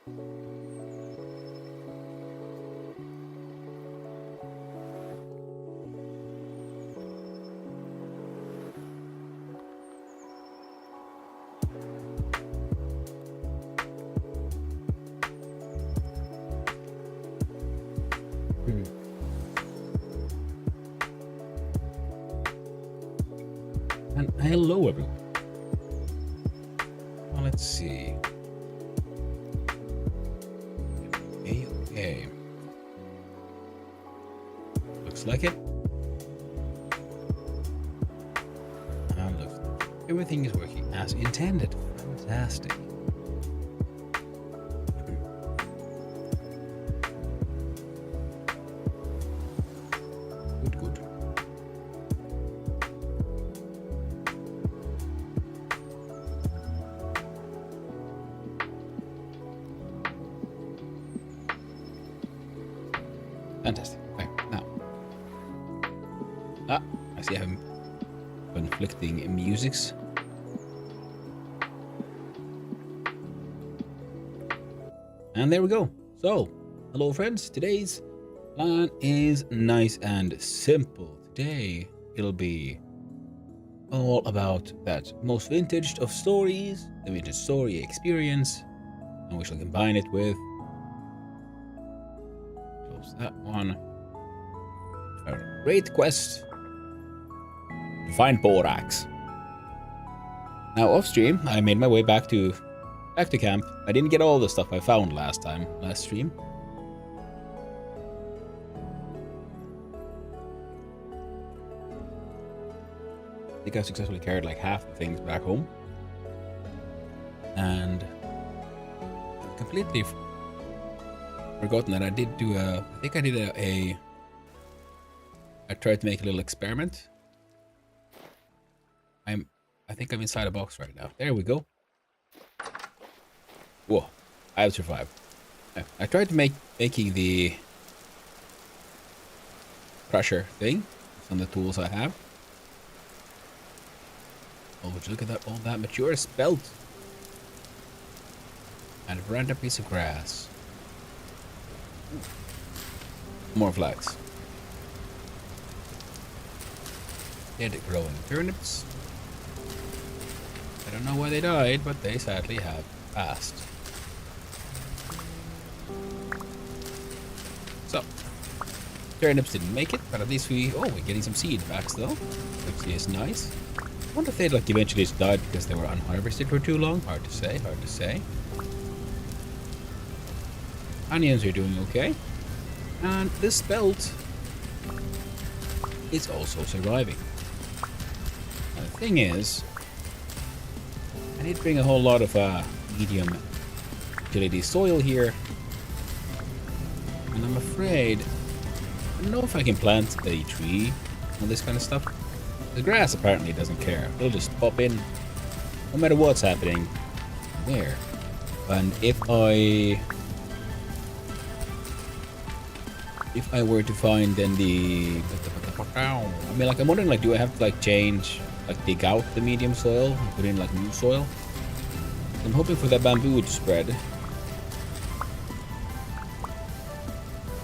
And hello, everyone. Well, let's see. Okay. Looks like it. Looks everything is working as intended. Fantastic. Good. Fantastic. Okay, now. I see I'm conflicting musics. And there we go. So, hello friends. Today's plan is nice and simple. Today, it'll be all about that most vintage of stories, the vintage story experience, and we shall combine it with that one. A great quest to find Borax. Now off stream, I made my way back to camp. I didn't get all the stuff I found last stream. I think I successfully carried like half the things back home. And completely forgotten that I did do I tried to make a little experiment. I think I'm inside a box right now. There we go. Whoa, I have survived. I tried to making the crusher thing. Some of the tools I have. Oh, would you look at that? All that mature spelt. And a random piece of grass. More flags. Dead growing turnips. I don't know why they died, but they sadly have passed. So, turnips didn't make it, but at least we're getting some seed back still, which is nice. I wonder if they'd like eventually just died because they were unharvested for too long. Hard to say. Onions are doing okay. And this spelt is also surviving. Now, the thing is, I need to bring a whole lot of medium utility soil here. And I'm afraid, I don't know if I can plant a tree on this kind of stuff. The grass apparently doesn't care. It'll just pop in no matter what's happening there. And if I were to find then I'm wondering, like, do I have to like change, like dig out the medium soil and put in like new soil? I'm hoping for that bamboo to spread,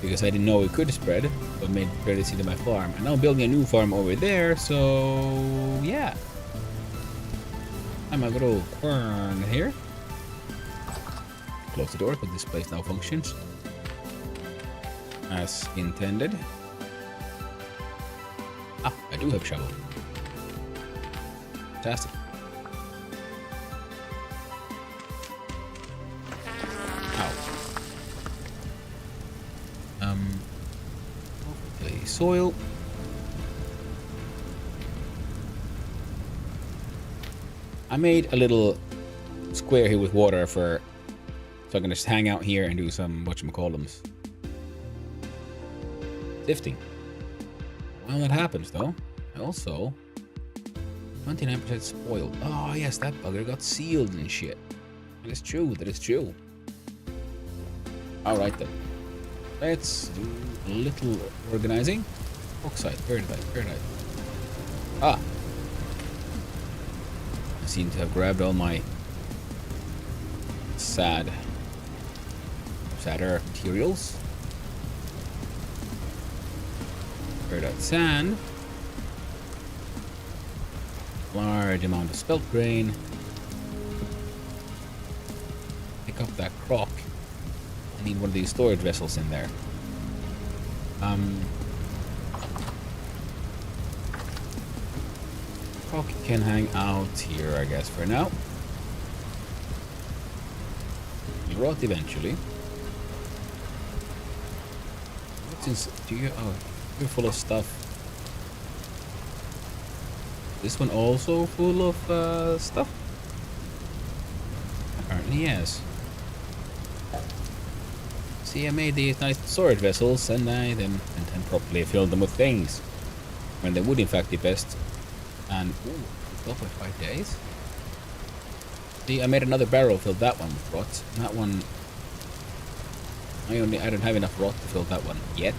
because I didn't know it could spread, but made credit to my farm. And now I'm building a new farm over there, so yeah. I'm gonna go corn here. Close the door, but this place now functions as intended. Ah, I do have shovel. Fantastic. Ow. Okay, soil. I made a little square here with water so I can just hang out here and do some whatchamacallums. Sifting. Well, that happens though. Also, 29% spoiled. Oh yes, that bugger got sealed and shit. That is true. Alright then. Let's do a little organizing. Oxide, peridot. Ah! I seem to have grabbed all my sad sadder materials. Clear that sand. Large amount of spelt grain. Pick up that crock. I need one of these storage vessels in there. Crock can hang out here, I guess, for now. You'll rot eventually. What's in? Do you? Oh, you're full of stuff. This one also full of stuff? Apparently yes. See, I made these nice storage vessels and I then properly filled them with things when they would in fact be best. And ooh, 12.5 days. See, I made another barrel, filled that one with rot. That one, I don't have enough rot to fill that one yet.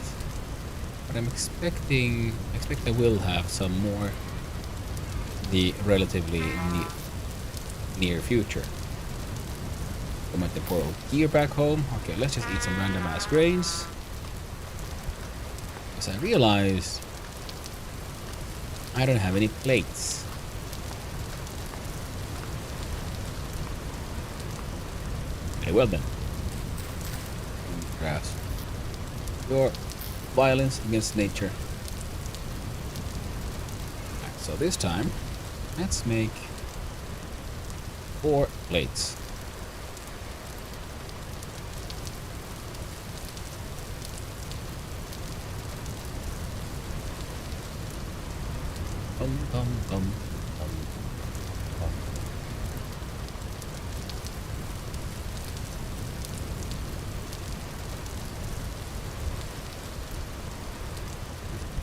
But I expect I will have some more the relatively near future. Got my temporal gear back home. Okay, let's just eat some random ass grains. Because I realized I don't have any plates. Okay, well then. Grass. Your violence against nature. Right, so this time, let's make 4 plates. Bum, bum, bum, bum, bum.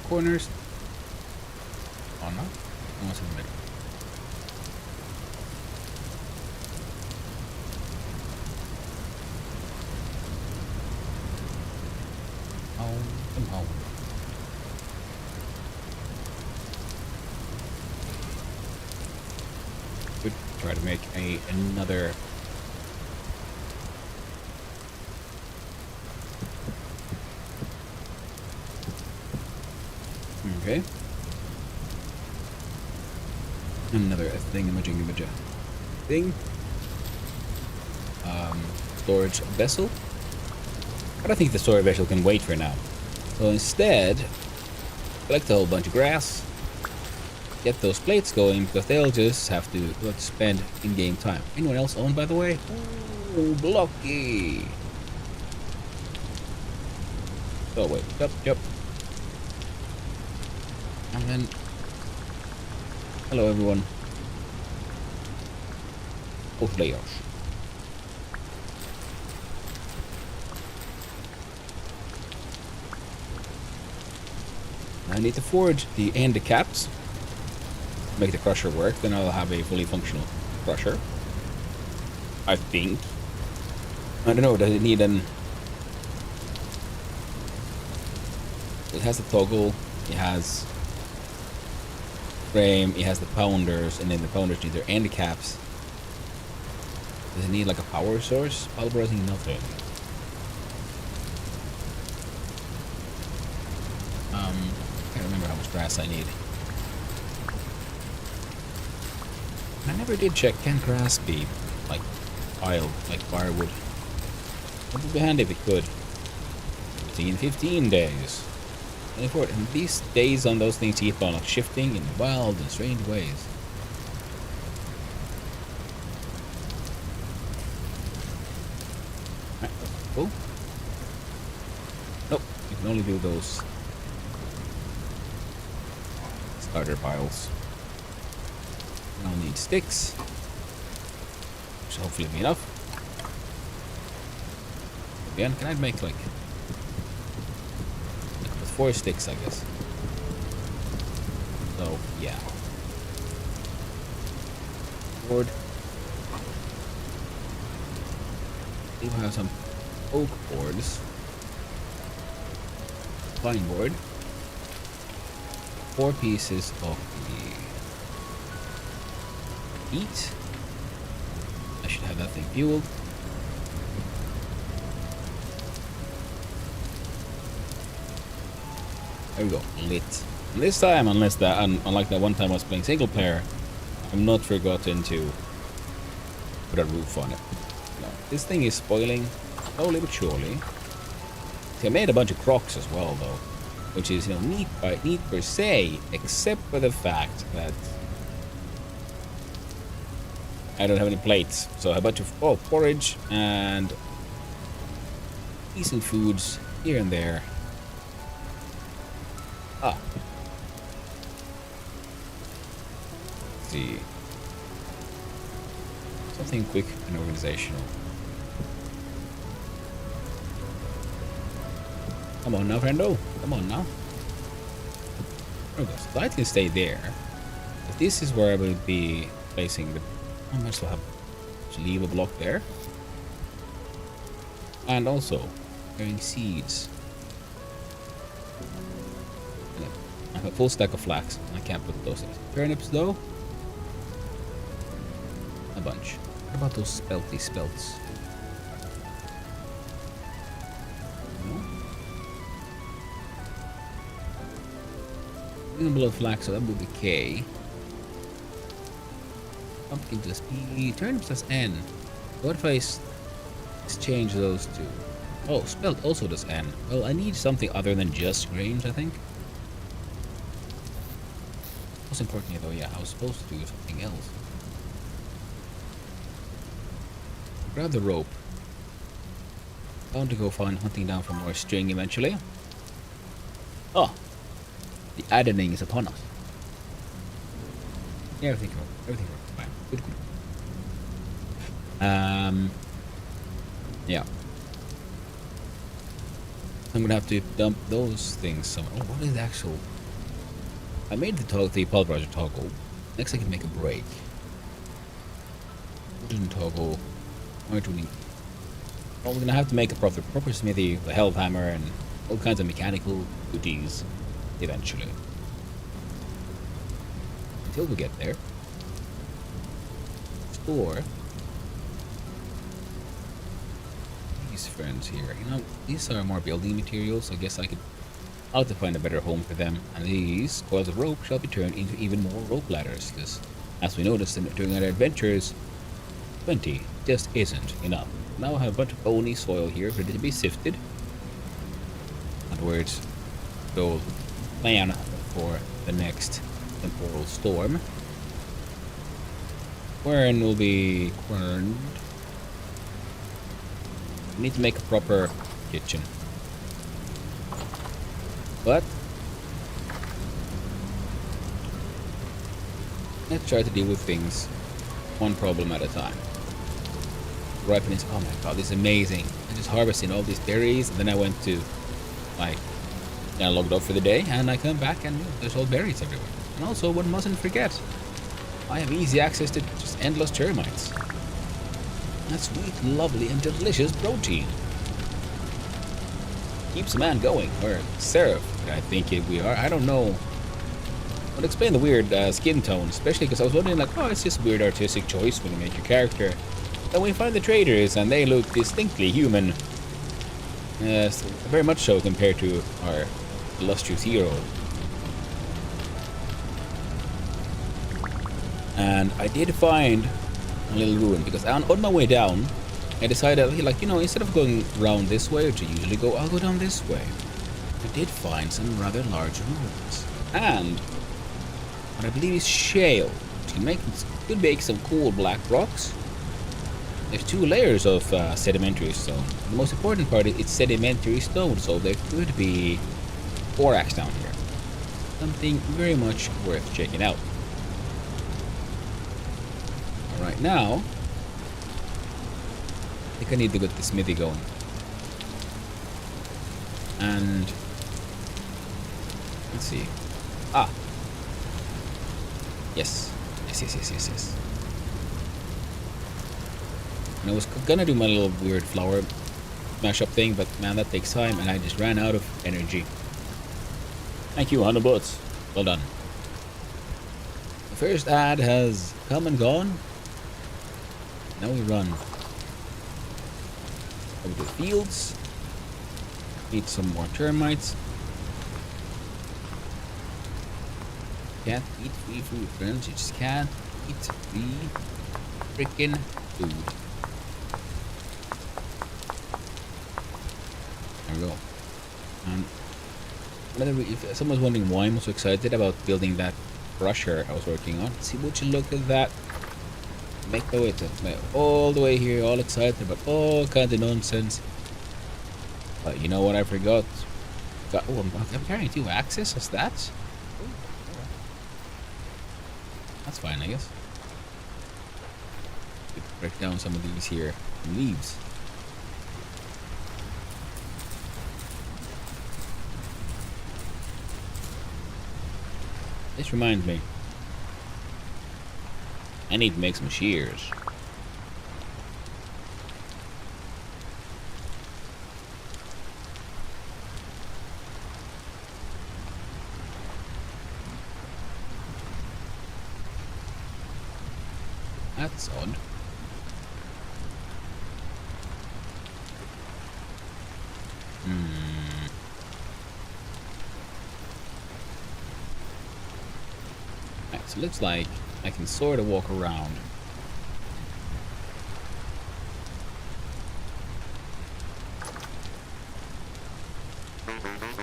Corners. Oh no, almost in the middle. Come home. Could try to make another. Okay. Another thingamajigamaja thing. Storage vessel. But I think the storage vessel can wait for now. So instead, collect a whole bunch of grass. Get those plates going because they'll just have to spend in-game time. Anyone else own, by the way? Oh, Blocky. Oh wait, yep. And then, hello everyone. Oh, players. I need to forge the end caps. Make the crusher work, then I'll have a fully functional crusher. I think. I don't know, does it need an... It has the toggle, it has frame, it has the pounders, and then the pounders need their end caps. Does it need like a power source? Pulverizing nothing. I can't remember how much grass I need. I never did check, can grass be like piled like firewood? It would be handy if it could. 15 days. 24, and these days on those things keep on like shifting in wild and strange ways. Right, cool. Nope, you can only do those starter piles. I'll need sticks, which will hopefully be enough. Again, can I make like with 4 sticks, I guess? So yeah. Board. We have some oak boards. Pine board. 4 pieces of the heat. I should have that thing fueled. There we go. Lit. And this time, unlike that one time I was playing single player, I'm not forgotten to put a roof on it. No, this thing is spoiling slowly but surely. See, I made a bunch of crocs as well, though, which is, neat per se, except for the fact that I don't have any plates. So a bunch of porridge and decent foods here and there. Ah. Let's see. Something quick and organizational. Come on now, friendo. Come on now. There we go. So I can stay there. But this is where I will be placing the... I might as well have to leave a block there. And also, carrying seeds. I have a full stack of flax. I can't put those in. Turnips, though. A bunch. What about those spelty spelts? Below flax, so that would be K. Pumpkin does P. Turnips does N. What if I exchange those two? Oh, spelt also does N. Well, I need something other than just grains, I think. Most importantly, though, yeah, I was supposed to do something else. Grab the rope. Bound to go find hunting down for more string eventually. Oh, the adening is upon us. Yeah, everything worked. Fine. Good. Yeah. I'm gonna have to dump those things somewhere. Oh, what is the actual? I made the pulverizer toggle. Next, I can make a break. Wooden toggle. Where do we need? Well, we're gonna have to make a proper smithy, the hell hammer, and all kinds of mechanical goodies eventually. Until we get there. Store these friends here. These are more building materials. I guess I'll have to find a better home for them. And these coils of rope shall be turned into even more rope ladders. Because, as we noticed during our adventures, 20 just isn't enough. Now I have a bunch of bony soil here ready to be sifted. In other words, go plan for the next temporal storm. Quern will be querned. We need to make a proper kitchen. But let's try to deal with things one problem at a time. Ripeness, oh my god, this is amazing. I just harvested all these berries, and then I went to I logged off for the day, and I come back and there's all berries everywhere. And also, one mustn't forget, I have easy access to just endless termites. That sweet, lovely, and delicious protein. Keeps a man going, or Seraph, I think we are. I don't know. I'll explain the weird skin tone, especially because I was wondering, like, oh, it's just weird artistic choice when you make your character. Then we find the traders, and they look distinctly human. Yes, very much so compared to our illustrious hero. And I did find a little ruin, because on my way down, I decided, like, instead of going around this way, which I usually go, I'll go down this way. I did find some rather large ruins. And what I believe is shale. Could make some cool black rocks. There's 2 layers of sedimentary stone. The most important part is it's sedimentary stone, so there could be borax down here. Something very much worth checking out. Alright, now I think I need to get the smithy going. And let's see. Ah. Yes. Yes. And I was gonna do my little weird flower mashup thing, but man, that takes time, and I just ran out of energy. Thank you, 100 bullets. Well done. The first ad has come and gone. Now we run over the fields. Need some more termites. can't eat free food, friends. You just can't eat free freaking food. There we go. If someone's wondering why I'm so excited about building that crusher I was working on, see, would you look at that? Make the way to all the way here, all excited about all kinds of nonsense. But you know what I forgot? Oh, I'm carrying 2 axes as that? That's fine, I guess. Break down some of these here leaves. This reminds me. I need to make some shears. That's odd. Right, so it looks like I can sort of walk around.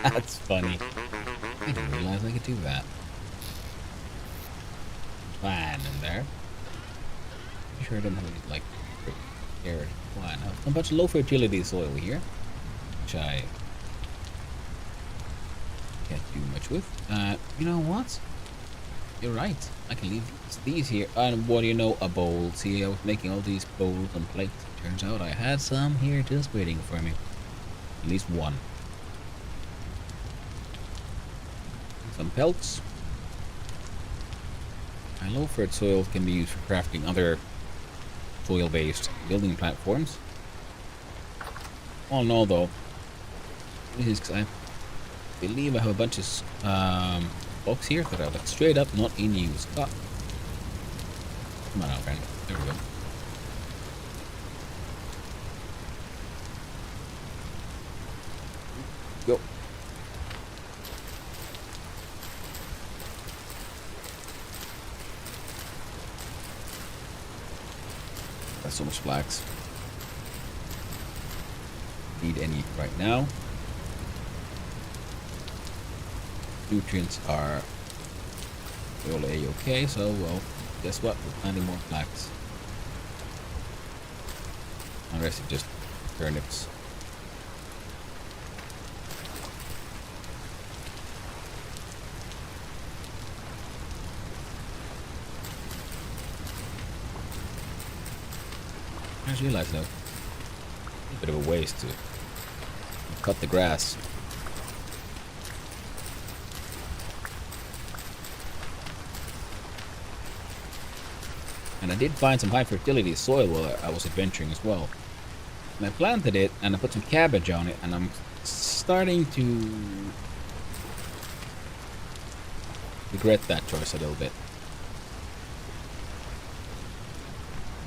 That's funny. I didn't realize I could do that. Plan in there. I'm sure I don't have any, like, prepared plan. A bunch of low fertility soil here, which I can't do much with. You know what? You're right. I can leave these here. And what do you know? A bowl. See, I was making all these bowls and plates. Turns out I had some here just waiting for me. At least one. Some pelts. And low-fert soil can be used for crafting other soil-based building platforms. All in all, though, this is because I believe I have a bunch of blocks here that are like straight up not in use. Oh. Come on out, friend. There we go. Go. That's so much flax. Need any right now. Nutrients are all A-okay, so well, guess what? We're planting more flax. The rest is just turnips. I just realized though, a bit of a waste to cut the grass. And I did find some high fertility soil while I was adventuring as well. And I planted it and I put some cabbage on it, and I'm starting to regret that choice a little bit.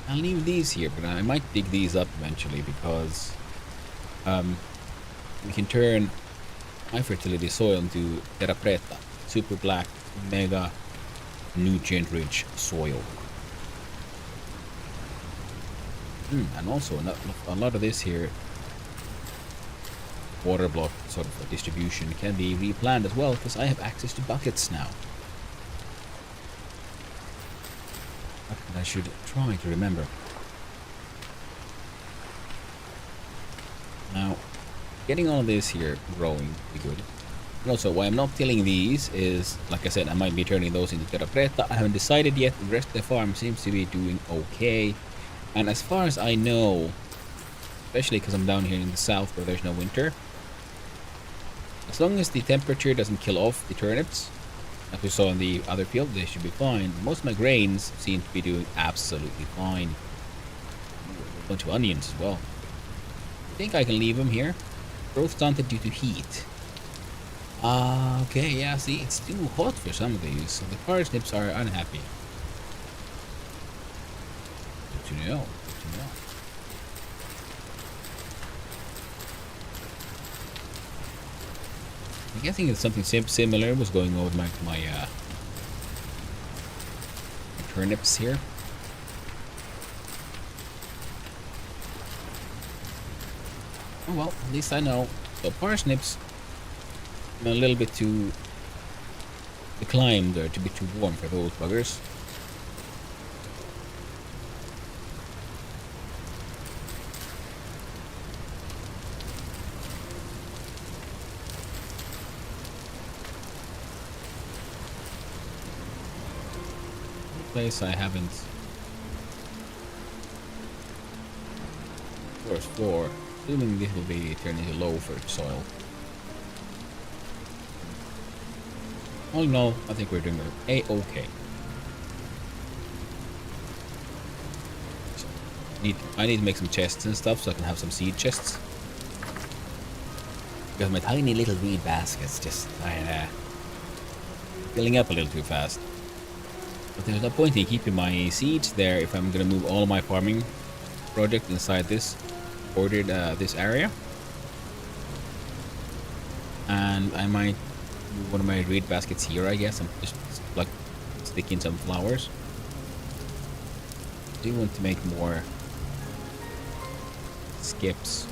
I'll leave these here, but I might dig these up eventually because we can turn high fertility soil into terra preta, super black, mega nutrient rich soil. And also a lot of this here water block sort of distribution can be replanted as well, because I have access to buckets now. And I should try to remember. Now, getting all this here growing would be good. And also, why I'm not tilling these is, like I said, I might be turning those into terra preta. I haven't decided yet. The rest of the farm seems to be doing okay. And as far as I know, especially because I'm down here in the south where there's no winter, as long as the temperature doesn't kill off the turnips, as we saw in the other field, they should be fine. Most of my grains seem to be doing absolutely fine. A bunch of onions as well. I think I can leave them here. Growth stunted due to heat. Okay, yeah, see, it's too hot for some of these, so the parsnips are unhappy. Good to know, good to know. I'm guessing that something similar was going on with my turnips here. Oh well, at least I know. So parsnips, a little bit too declined or to be too warm for those buggers. Place I haven't. First floor. Assuming this will be turned into low for soil. All in all, I think we're doing A-okay. I need to make some chests and stuff so I can have some seed chests. Because my tiny little weed baskets just filling up a little too fast. But there's no point in keeping my seeds there if I'm gonna move all my farming project inside this ordered this area. And I might move one of my reed baskets here, I guess, and just like stick in some flowers. I do want to make more skips.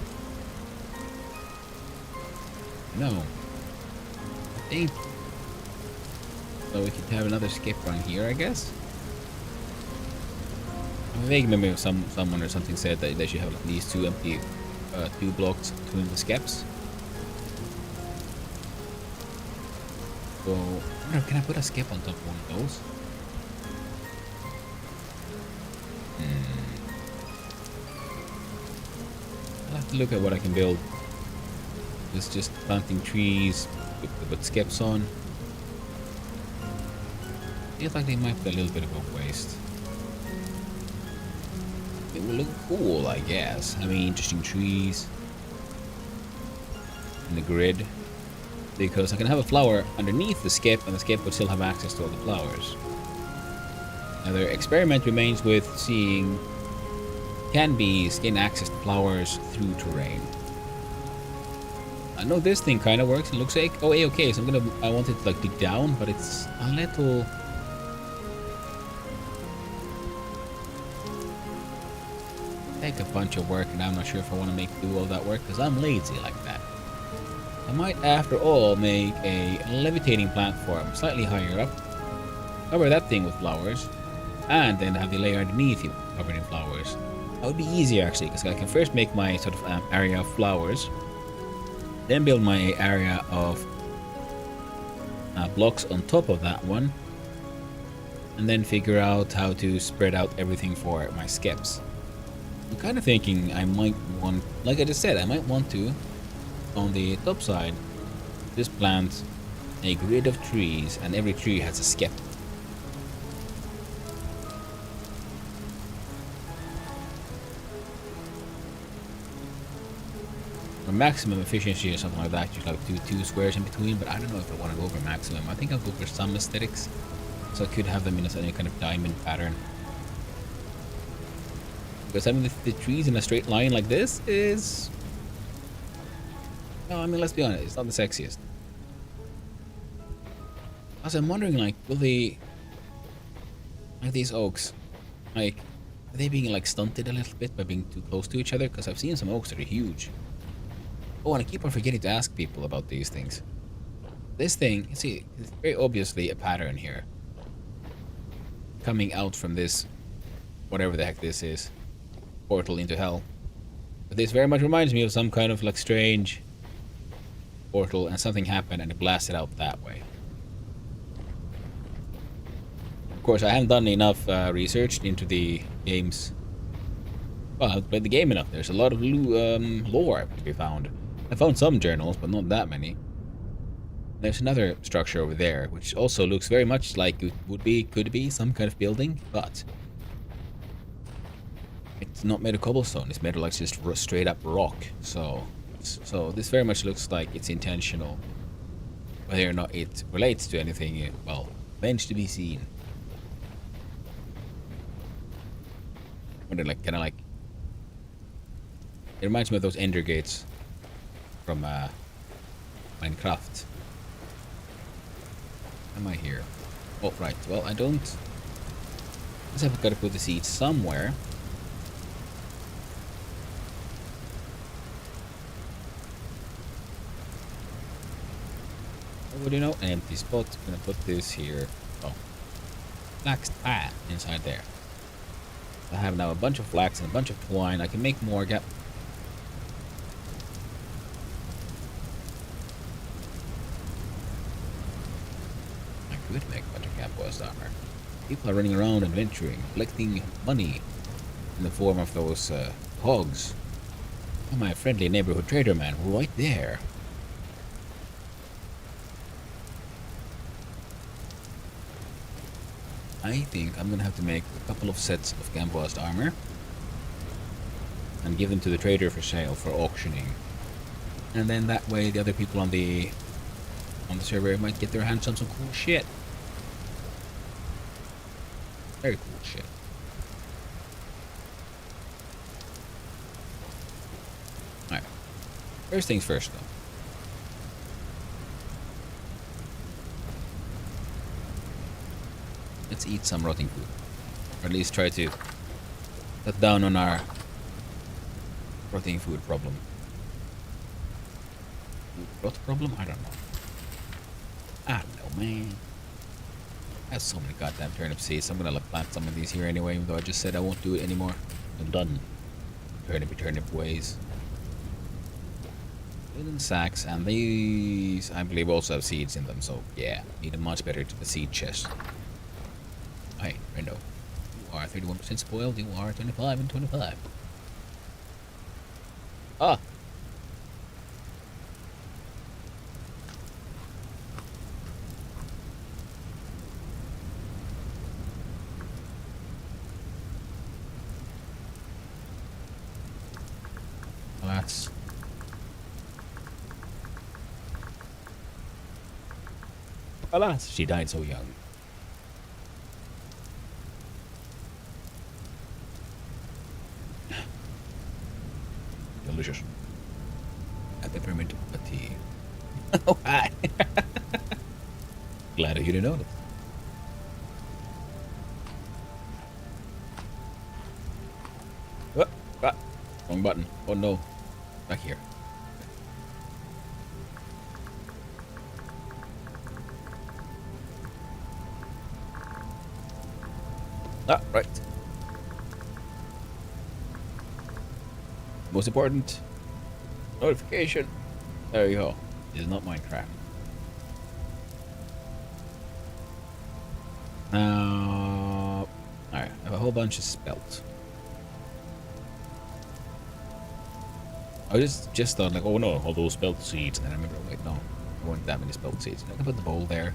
No. I think so we could have another skip run here, I guess. I think maybe someone or something said that they should have at least two empty 2 blocks between the skips. So I wonder, can I put a skip on top of one of those? I'll have to look at what I can build. It's just planting trees, put skips on. Feels like they might be a little bit of a waste. It will look cool, I guess. I mean, interesting trees in the grid. Because I can have a flower underneath the skip, and the skip would still have access to all the flowers. Now, the experiment remains with seeing can bees gain access to flowers through terrain. I know this thing kind of works. It looks like okay. So I want it to like dig down, but it's a little. Take a bunch of work, and I'm not sure if I want to do all that work because I'm lazy like that. I might, after all, make a levitating platform slightly higher up, cover that thing with flowers, and then have the layer underneath it covered in flowers. That would be easier actually, because I can first make my sort of area of flowers, then build my area of blocks on top of that one, and then figure out how to spread out everything for my skips. I'm kind of thinking I might want, like I just said, I might want to, on the top side, just plant a grid of trees, and every tree has a skip. For maximum efficiency or something like that, just like do 2 squares in between, but I don't know if I want to go for maximum. I think I'll go for some aesthetics, so I could have them in any kind of diamond pattern. Because having the trees in a straight line like this is... No, I mean, let's be honest, it's not the sexiest. Also, I'm wondering, like, will they... Like, these oaks, like, are they being, like, stunted a little bit by being too close to each other? Because I've seen some oaks that are huge. Oh, and I keep on forgetting to ask people about these things. This thing, you see, it's very obviously a pattern here. Coming out from this, whatever the heck this is, portal into hell. But this very much reminds me of some kind of, like, strange portal, and something happened and it blasted out that way. Of course, I haven't done enough research into the game's... Well, I've played the game enough. There's a lot of lore to be found. I found some journals, but not that many. There's another structure over there, which also looks very much like it could be some kind of building, but it's not made of cobblestone. It's made of like just straight up rock. So this very much looks like it's intentional. Whether or not it relates to anything, well, remains to be seen. Wonder, like, kind of like, it reminds me of those Ender gates from Minecraft. Am I here? Oh, right. Well, I don't Guess I've got to put the seeds somewhere. What do you know? An empty spot. I'm gonna put this here. Oh, flax inside there. I have now a bunch of flax and a bunch of twine. I can make more. I could make a bunch of Gamboa's armor. People are running around adventuring, collecting money in the form of those hogs. Oh, my friendly neighborhood trader man, right there. I think I'm gonna have to make a couple of sets of Gamboa's armor and give them to the trader for sale, for auctioning. And then that way the other people on the server might get their hands on some cool shit. Very cool shit. Alright. First things first though. Let's eat some rotting food. Or at least try to cut down on our rotting food problem. Rot problem? I don't know. I don't know, man. I have so many goddamn turnip seeds. I'm gonna plant some of these here anyway, even though I just said I won't do it anymore. I'm done. Turnip ways. Wooden sacks, and these I believe also have seeds in them, so yeah, need a much better to the seed chest. Hey, Rendo. You are 31% spoiled, you are 25 and 25. Ah! Alas. Alas, she died so young. Delicious. A peppermint tea. Oh, hi. Glad you didn't notice. What? Ah, wrong button. Oh no. Back here. Ah, right. Most important notification. There you go. It is not Minecraft. Now, alright, I have a whole bunch of spelt. I just thought like, oh no, all those spelt seeds, and then I remember, wait, no, there weren't that many spelt seeds. I can put the bowl there.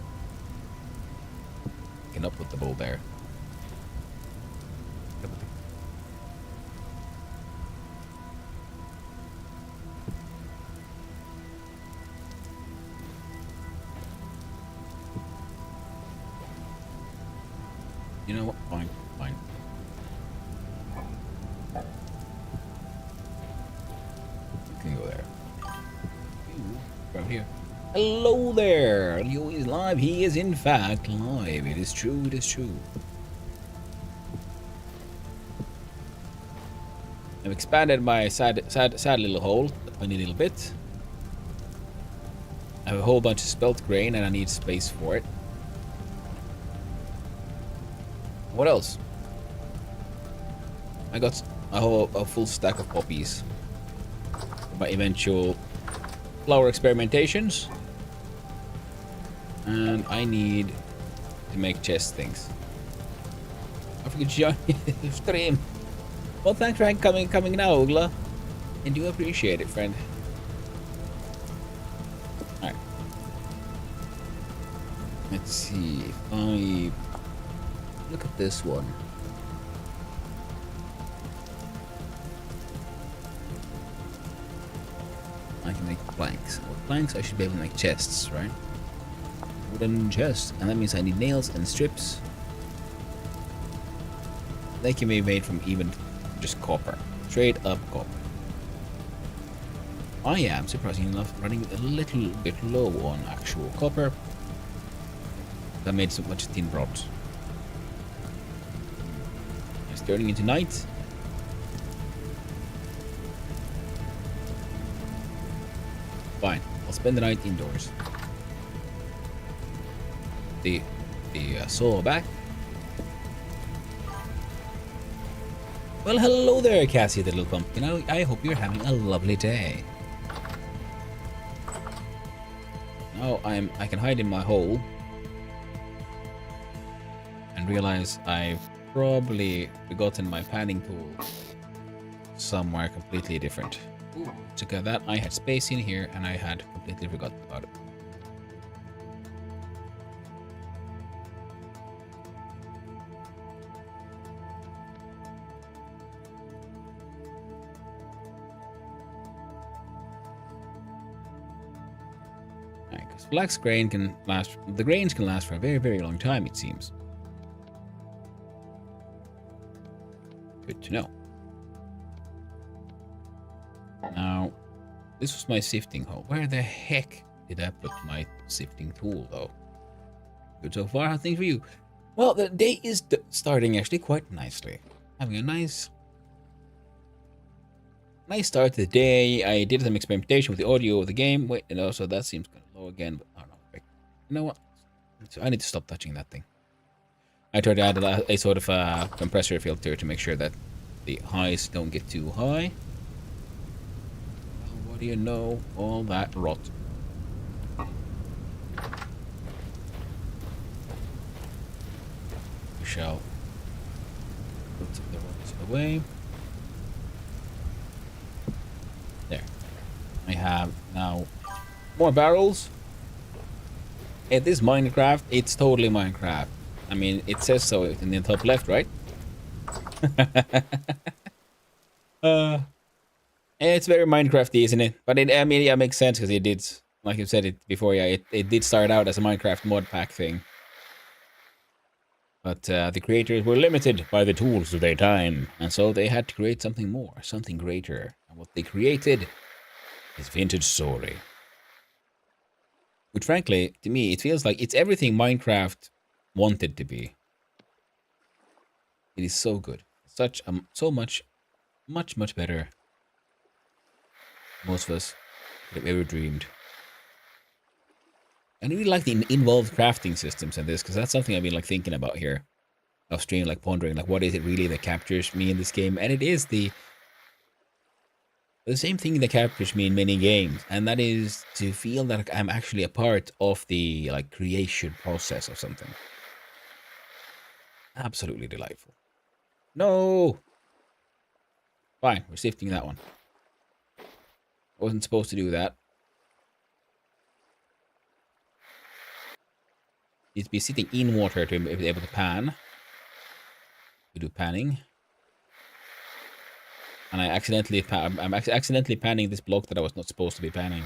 I cannot put the bowl there. You know what? Fine, fine. You can go there. From here. Hello there! Leo is live. He is in fact live. It is true, it is true. I've expanded my sad little hole a tiny little bit. I have a whole bunch of spelt grain and I need space for it. What else? I got a full stack of poppies for my eventual flower experimentations. And I need to make chest things. I forget to join the stream. Well, thanks for coming now, Ugla. I do appreciate it, friend. Alright. Let's see if I look at this one. I can make planks. With planks, I should be able to make chests, right? Wooden chests. And that means I need nails and strips. They can be made from even just copper. Straight up copper. I am, surprisingly enough, running a little bit low on actual copper. I made so much tin rods. turning into night. Fine. I'll spend the night indoors. The soul back. Well, hello there, Cassie, the little pumpkin. I hope you're having a lovely day. Now I can hide in my hole and realize I've probably forgotten my panning tool somewhere completely different. Ooh, to get that, I had space in here and I had completely forgotten about it. Because flax grain can last, the grains can last for a very, very long time, it seems. Good to know. Now, this was my sifting hole. Where the heck did I put my sifting tool, though? Good so far. How things for you? Well, the day is starting actually quite nicely. Having a nice start to the day. I did some experimentation with the audio of the game. Wait, so that seems kind of low again, but I don't know. You know what? So I need to stop touching that thing. I tried to add a sort of a compressor filter to make sure that the highs don't get too high. Well, what do you know? All that rot. We shall put the rot away. There. I have now more barrels. It is Minecraft. It's totally Minecraft. I mean, it says so in the top left, right? It's very Minecrafty, isn't it? But I mean, yeah, it makes sense because it did, like you said it before, yeah, it did start out as a Minecraft mod pack thing. But the creators were limited by the tools of their time, and so they had to create something more, something greater. And what they created is Vintage Story. Which, frankly, to me, it feels like it's everything Minecraft wanted to be. It is so good. Such so much better than most of us could have ever dreamed. And I really like the involved crafting systems in this, because that's something I've been like thinking about here. Off stream, like pondering, like what is it really that captures me in this game? And it is the same thing that captures me in many games, and that is to feel that I'm actually a part of the like creation process of something. Absolutely delightful. No! Fine, we're sifting that one. I wasn't supposed to do that. Need to be sitting in water to be able to pan. We do panning. And I accidentally I'm accidentally panning this block that I was not supposed to be panning.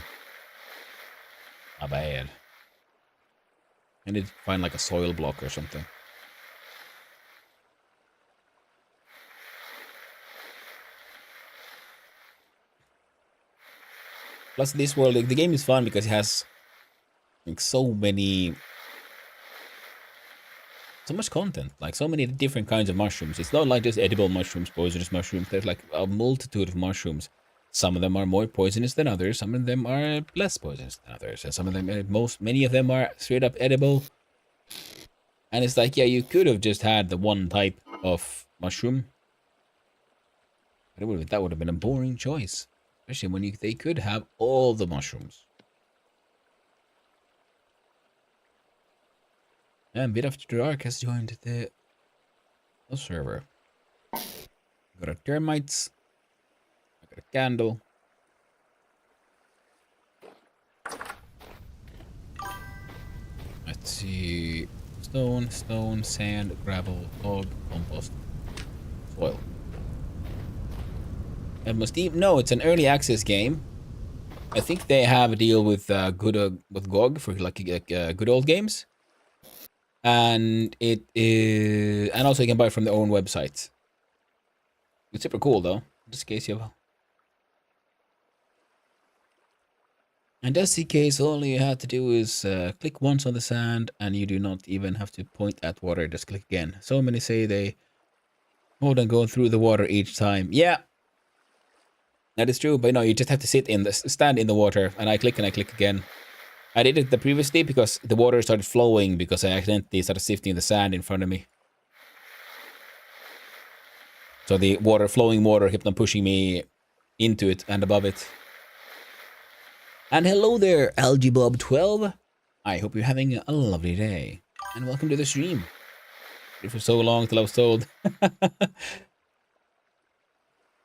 My bad. I need to find like a soil block or something. Plus, this world, like, the game is fun because it has like so much content, like so many different kinds of mushrooms. It's not like just edible mushrooms, poisonous mushrooms. There's like a multitude of mushrooms. Some of them are more poisonous than others. Some of them are less poisonous than others. And some of them, many of them are straight up edible. And it's like, yeah, you could have just had the one type of mushroom. But that would have been a boring choice. Especially when they could have all the mushrooms. And Bit After Dark has joined the server. Got our termites. I got a candle. Let's see. Stone, sand, gravel, log, compost, soil. And no, it's an early access game. I think they have a deal with with GOG for like good old games. And it is, and also you can buy it from their own website. It's super cool though, just in case you have. And just in case, all you have to do is click once on the sand, and you do not even have to point at water. Just click again. So many say they more than going through the water each time. Yeah, that is true. But no, you just have to stand in the water, and I click again. I did it the previous day because the water started flowing because I accidentally started sifting the sand in front of me. So the flowing water kept on pushing me into it and above it. And hello there, AlgaeBob12. I hope you're having a lovely day. And welcome to the stream. For so long till I was told.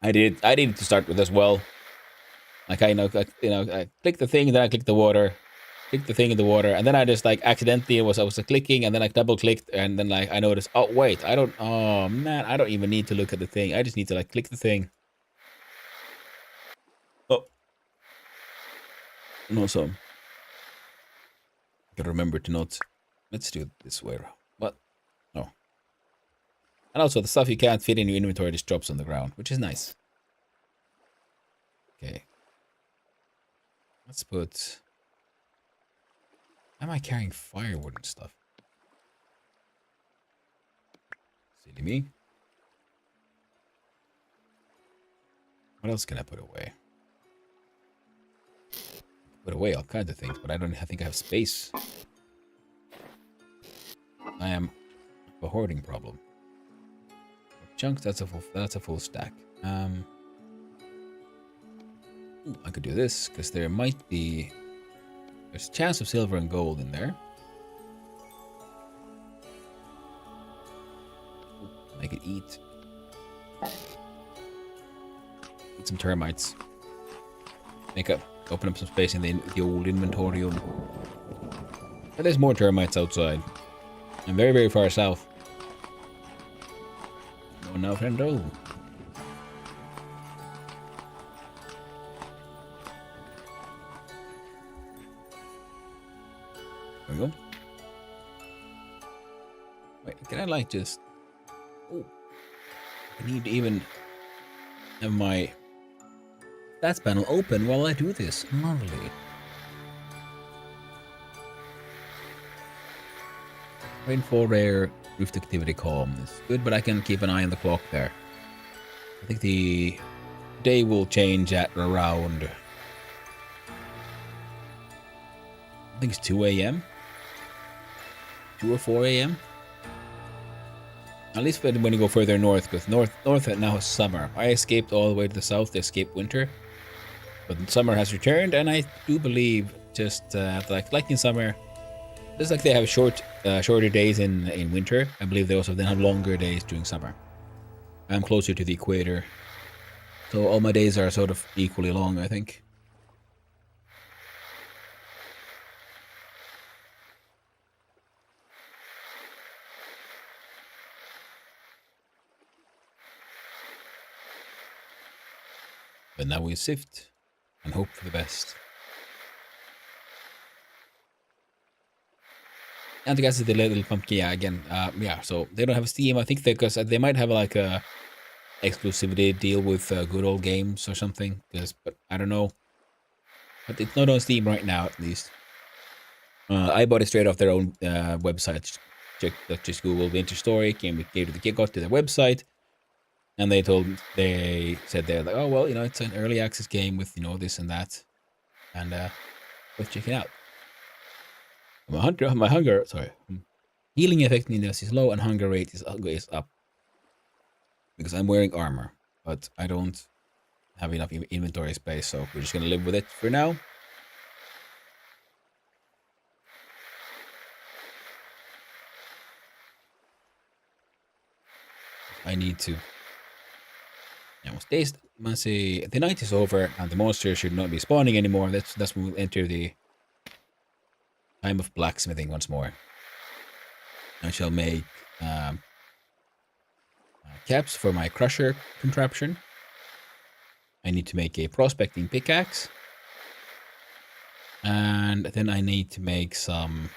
I did to start with as well. Like I click the thing, then I click the water, click the thing in the water, and then I just like accidentally I was clicking, and then I double clicked, and then like I noticed, oh wait, oh man, I don't even need to look at the thing. I just need to like click the thing. Oh, and also, gotta remember to not. Let's do it this way. What? No. And also the stuff you can't fit in your inventory just drops on the ground, which is nice. Okay. Let's put... Am I carrying firewood and stuff? Silly me. What else can I put away? Put away all kinds of things, but I think I have space. I am a hoarding problem. Chunks, that's a full stack. Ooh, I could do this because there's a chance of silver and gold in there. Ooh, I could eat some termites. Open up some space in the old inventorium. But there's more termites outside. I'm very, very far south. Oh no, friendo. There we go. Wait, can I like just... Oh. I need to even have my stats panel open while I do this. Lovely. Rainfall rare, roof activity calm. It's good, but I can keep an eye on the clock there. I think the day will change at around... I think it's 2 a.m. 2 or 4 a.m. At least when you go further north, because north now is summer. I escaped all the way to the south to escape winter, but summer has returned, and I do believe just like in summer, just like they have shorter days in winter, I believe they also then have longer days during summer. I'm closer to the equator, so all my days are sort of equally long, I think. But now we sift and hope for the best. And I guess the Little Pumpkin, yeah, again, yeah, so they don't have Steam. I think because they might have like a exclusivity deal with Good Old Games or something, but I don't know. But it's not on Steam right now, at least. I bought it straight off their own website. Just Google Winter Story, got to their website, and they said they're like, oh well, it's an early access game with this and that, and let's check it out. My hunger, healing effectiveness is low and hunger rate is up because I'm wearing armor, but I don't have enough inventory space, so we're just gonna live with it for now. I need to. Once the night is over and the monsters should not be spawning anymore, that's when we'll enter the time of blacksmithing once more. I shall make caps for my crusher contraption. I need to make a prospecting pickaxe. And then I need to make some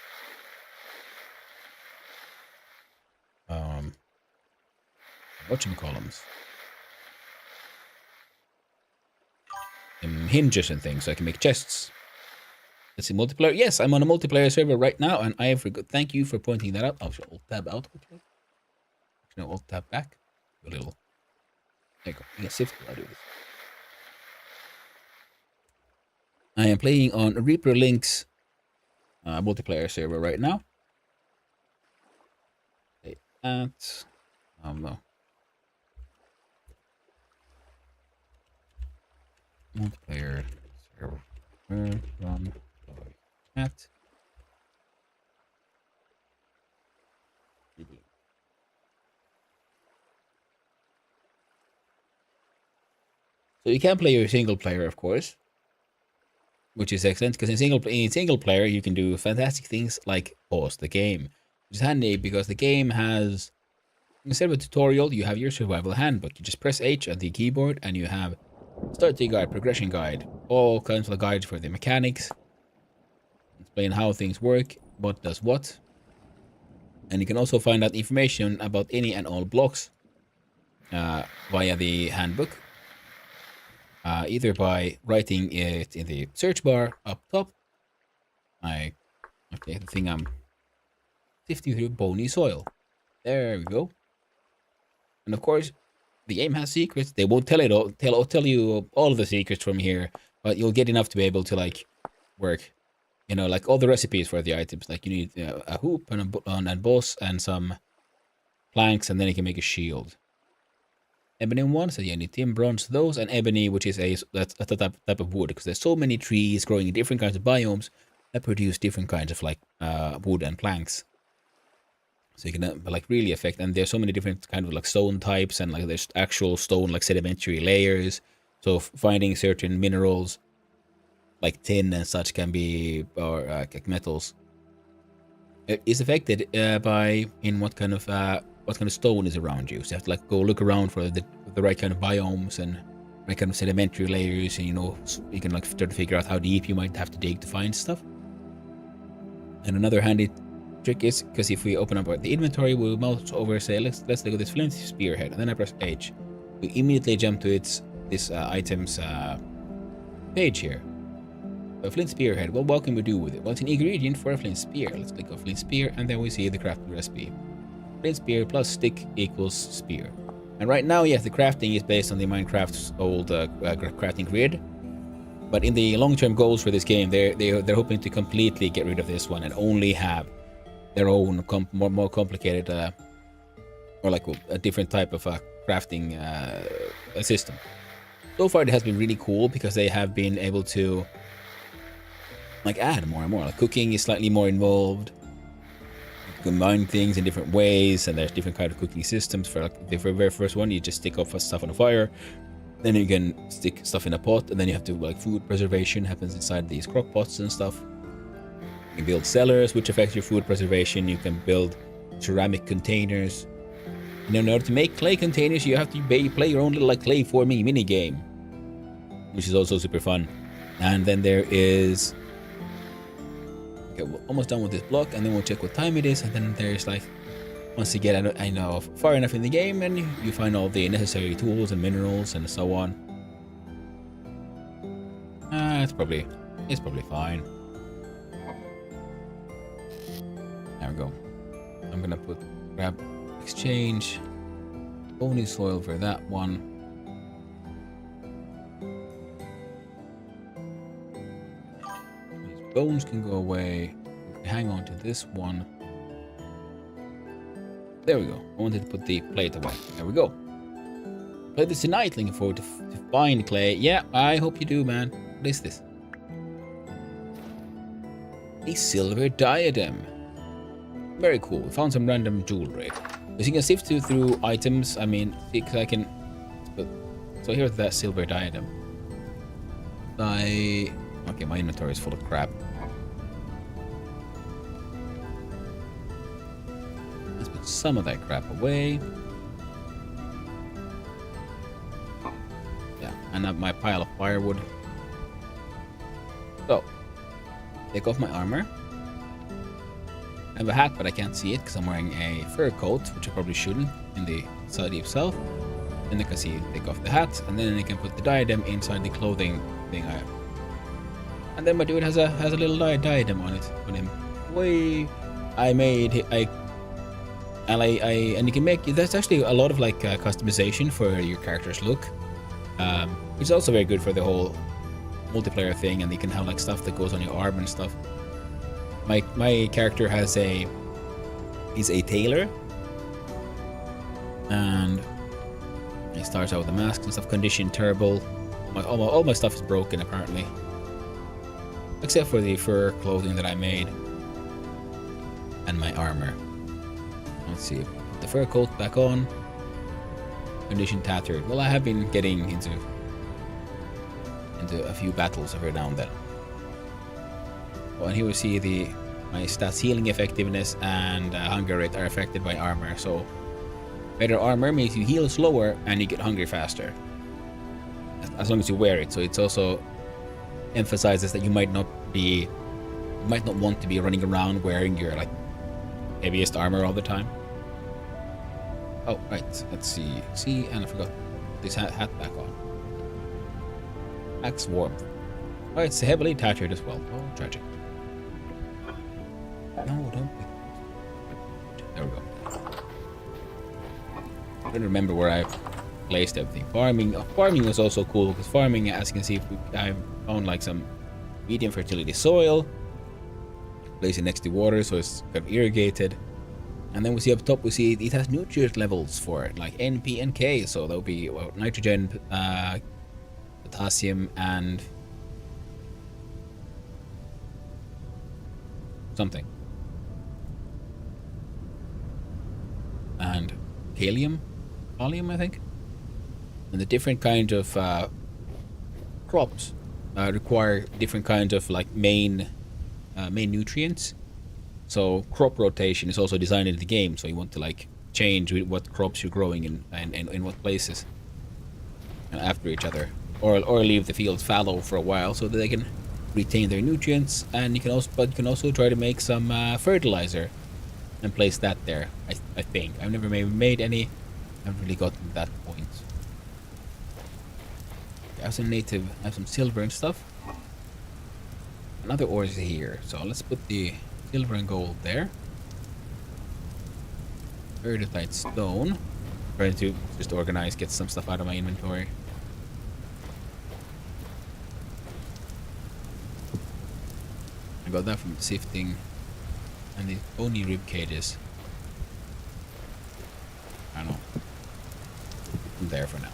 whatchamacallums? Hinges and things so I can make chests. Let's see, multiplayer. Yes, I'm on a multiplayer server right now, and I have thank you for pointing that out. I'll alt tab out. Okay. No, alt tab back. a little. There you go. Yeah, shift while I do this. I am playing on Reaper Links multiplayer server right now. Okay, that. No. Multiplayer server. Run at. So you can play your single player, of course, which is excellent because in single player you can do fantastic things like pause the game, which is handy because the game has, instead of a tutorial, you have your survival handbook. You just press H on the keyboard and you have starting guide, progression guide, all kinds of guides for the mechanics, explain how things work, what does what, and you can also find out information about any and all blocks via the handbook. Either by writing it in the search bar up top. Okay, the thing I'm sifting through bony soil. There we go. And of course, the game has secrets. They won't tell you all of the secrets from here, but you'll get enough to be able to like work. You know, like all the recipes for the items. Like you need a hoop and a boss and some planks, and then you can make a shield. Ebony one, so you need tin, bronze, those, and ebony, which is that's a type of wood, because there's so many trees growing in different kinds of biomes that produce different kinds of like wood and planks. So you can like really affect, and there's so many different kind of like stone types, and like there's actual stone like sedimentary layers. So finding certain minerals like tin and such can be, or like metals, is affected by in what kind of stone is around you. So you have to like go look around for the right kind of biomes and right kind of sedimentary layers, and you know, so you can like start to figure out how deep you might have to dig to find stuff. And another handy trick is, because if we open up the inventory, we'll mouse over, say let's look at this flint spearhead, and then I press H, we immediately jump to this item's page here. A flint spearhead. Well, what can we do with it? Well, it's an ingredient for a flint spear. Let's click on flint spear, and then we see the crafting recipe. Flint spear plus stick equals spear. And right now, yes, the crafting is based on the Minecraft's old crafting grid. But in the long-term goals for this game, they're hoping to completely get rid of this one and only have their own more complicated or like a different type of crafting system. So far, it has been really cool because they have been able to like add more and more. Like cooking is slightly more involved. Combine things in different ways, and there's different kind of cooking systems. For like the very first one, you just stick off stuff on a fire, then you can stick stuff in a pot, and then you have to like food preservation happens inside these crock pots and stuff. You can build cellars, which affects your food preservation. You can build ceramic containers. And in order to make clay containers, you have to play your own little like clay forming mini game, which is also super fun. And then there is, okay, we're almost done with this block, and then we'll check what time it is, and then there's like, once you get I know far enough in the game, and you find all the necessary tools and minerals and so on. It's probably fine. There we go. I'm gonna grab exchange bony soil for that one. Bones can go away. Hang on to this one. There we go. I wanted to put the plate away. There we go. Play this tonight. Looking forward to find clay. Yeah, I hope you do, man. What is this? A silver diadem. Very cool. We found some random jewelry. As you can sift through items, I mean, because I can. So here's that silver diadem. Okay, my inventory is full of crap. Let's put some of that crap away. Yeah, and my pile of firewood. So, take off my armor. I have a hat, but I can't see it because I'm wearing a fur coat, which I probably shouldn't, in the side itself. Then I can see take off the hat, and then I can put the diadem inside the clothing thing I have. And then my dude has a little diadem on him. I And and you can make, there's actually a lot of like customization for your character's look, which is also very good for the whole multiplayer thing. And you can have like stuff that goes on your arm and stuff. My character he's a tailor, and he starts out with a mask and stuff. Condition terrible. All my stuff is broken apparently, except for the fur clothing that I made and my armor. Let's see, put the fur coat back on. Condition tattered. Well, I have been getting into a few battles every now and then. Oh, and here we see my stats: healing, effectiveness, and hunger rate are affected by armor. So better armor makes you heal slower and you get hungry faster, as long as you wear it. So it's also emphasizes that you might not want to be running around wearing your like heaviest armor all the time. Oh, right. Let's see. See, and I forgot this hat back on. Axe warmth. Oh, it's heavily tattered as well. Oh, tragic. No, don't be. There we go. I don't remember where I placed everything. Farming was also cool because farming, as you can see, I found like some medium fertility soil. Place it next to water so it's kind of irrigated. And then we see up top, we see it has nutrient levels for it, like N, P, and K. So there'll be nitrogen, potassium, and something. And kalium, I think. And the different kinds of crops require different kinds of like main nutrients. So crop rotation is also designed into the game, so you want to like change what crops you're growing in and in what places after each other, or leave the fields fallow for a while so that they can retain their nutrients. And you can also try to make some fertilizer and place that there. I think I've never made any. I haven't really gotten to that point. I have some silver and stuff. Another ores here, so let's put the silver and gold there. Erudite stone. Trying to just organize, get some stuff out of my inventory. I got that from sifting. And the bony rib cages. I don't know. I'm there for now.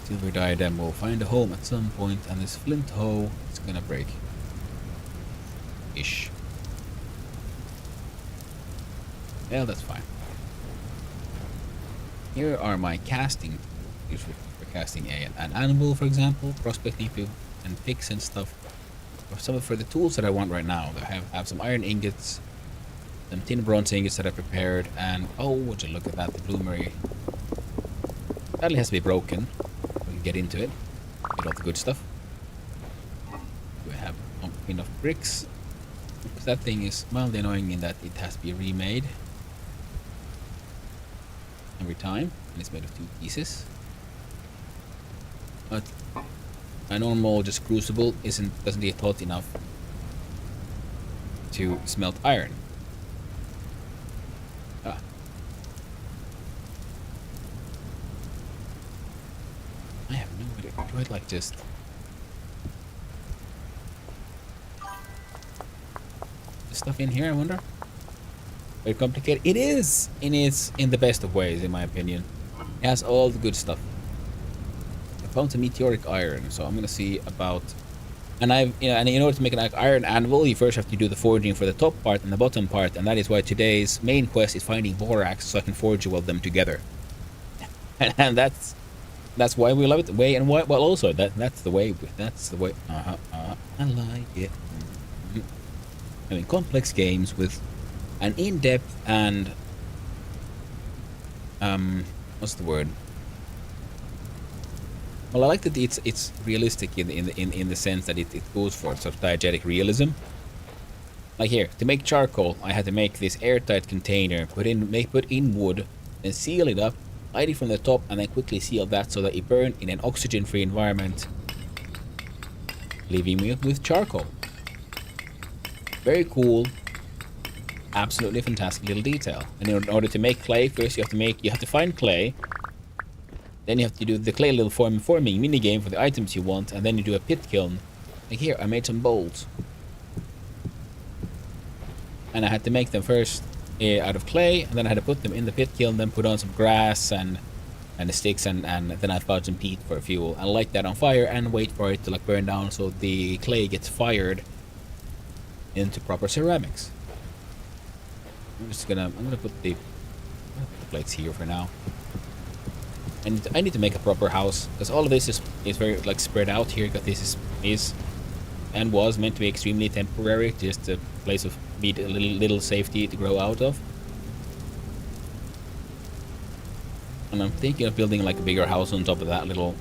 Silver diadem will find a home at some point, and this flint hoe is gonna break. Ish. Well, that's fine. Here are my casting tools for casting an animal, for example, prospecting and picks and stuff. Or some for the tools that I want right now. I have some iron ingots, some tin bronze ingots that I prepared, and oh, would you look at that, the bloomery. Sadly has to be broken. We can get into it. Get all the good stuff. Do I have enough bricks? Because that thing is mildly annoying in that it has to be remade every time, and it's made of 2 pieces. But a normal just crucible doesn't get hot enough to smelt iron. Ah. I have no idea. Do I like just the stuff in here? I wonder. Very complicated. It is in the best of ways, in my opinion. It has all the good stuff. I found some meteoric iron, so I'm gonna see about. And and in order to make an iron anvil, you first have to do the forging for the top part and the bottom part, and that is why today's main quest is finding borax, so I can forge weld them together. And that's why we love it. Well, also that's the way. I like it. I mean, complex games with an in-depth and what's the word? Well, I like that it's realistic in the sense that it goes for sort of diegetic realism. Like here, to make charcoal, I had to make this airtight container, put in wood, then seal it up, light it from the top, and then quickly seal that so that it burned in an oxygen-free environment, leaving me with charcoal. Very cool. absolutely fantastic little detail. And in order to make clay, first you have to find clay. Then you have to do the clay little forming mini game for the items you want, and then you do a pit kiln. Like here, I made some bowls, and I had to make them first out of clay, and then I had to put them in the pit kiln, then put on some grass and the sticks, and then I found some peat for fuel, and light that on fire and wait for it to like burn down so the clay gets fired into proper ceramics. I'm gonna put the plates here for now. And I need to make a proper house, because all of this is very like spread out here, because this is and was meant to be extremely temporary, just a place of a little safety to grow out of. And I'm thinking of building like a bigger house on top of that little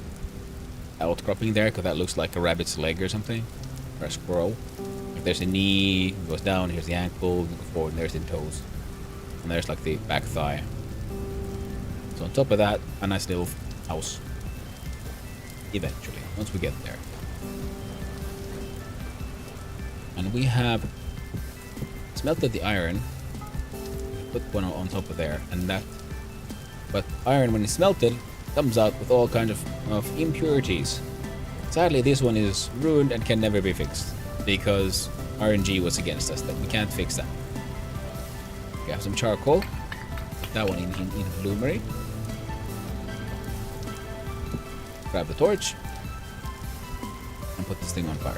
outcropping there, because that looks like a rabbit's leg or something, or a squirrel. If there's a knee, it goes down, here's the ankle, go forward, and there's the toes, and there's like the back thigh. So on top of that, a nice little house. Eventually, once we get there. And we have smelted the iron. Put one on top of there, and that. But iron, when it's smelted, comes out with all kinds of impurities. Sadly, this one is ruined and can never be fixed, because RNG was against us. That we can't fix that. We have some charcoal. Put that one in the bloomery. Grab the torch and put this thing on fire.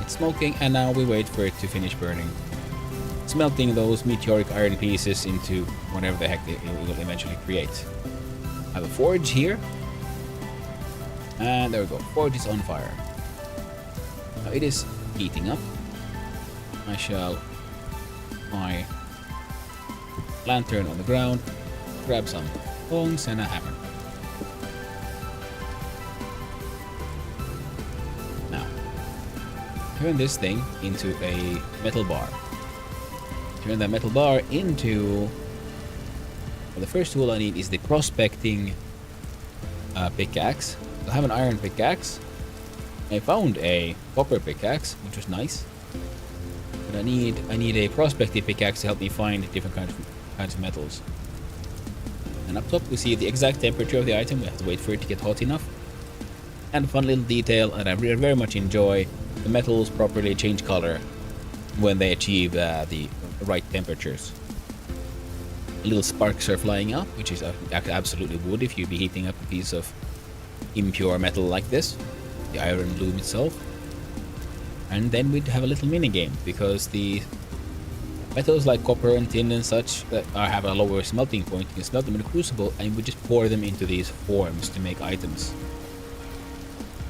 It's smoking, and now we wait for it to finish burning, smelting those meteoric iron pieces into whatever the heck it will eventually create. I have a forge here, and there we go. Forge is on fire. Now it is heating up. I shall put my lantern on the ground, grab some tongs and a hammer. Now, turn this thing into a metal bar. Turn that metal bar into... Well, the first tool I need is the prospecting pickaxe. I have an iron pickaxe. I found a copper pickaxe, which was nice. But I need a prospecting pickaxe to help me find different kinds of metals. And up top we see the exact temperature of the item. We have to wait for it to get hot enough. And a fun little detail, and I very much enjoy, the metals properly change color when they achieve the right temperatures. Little sparks are flying out, which is absolutely wood if you'd be heating up a piece of impure metal like this, the iron loom itself. And then we'd have a little mini game, because the metals like copper and tin and such that have a lower smelting point, you can smelt them in a crucible, and we just pour them into these forms to make items.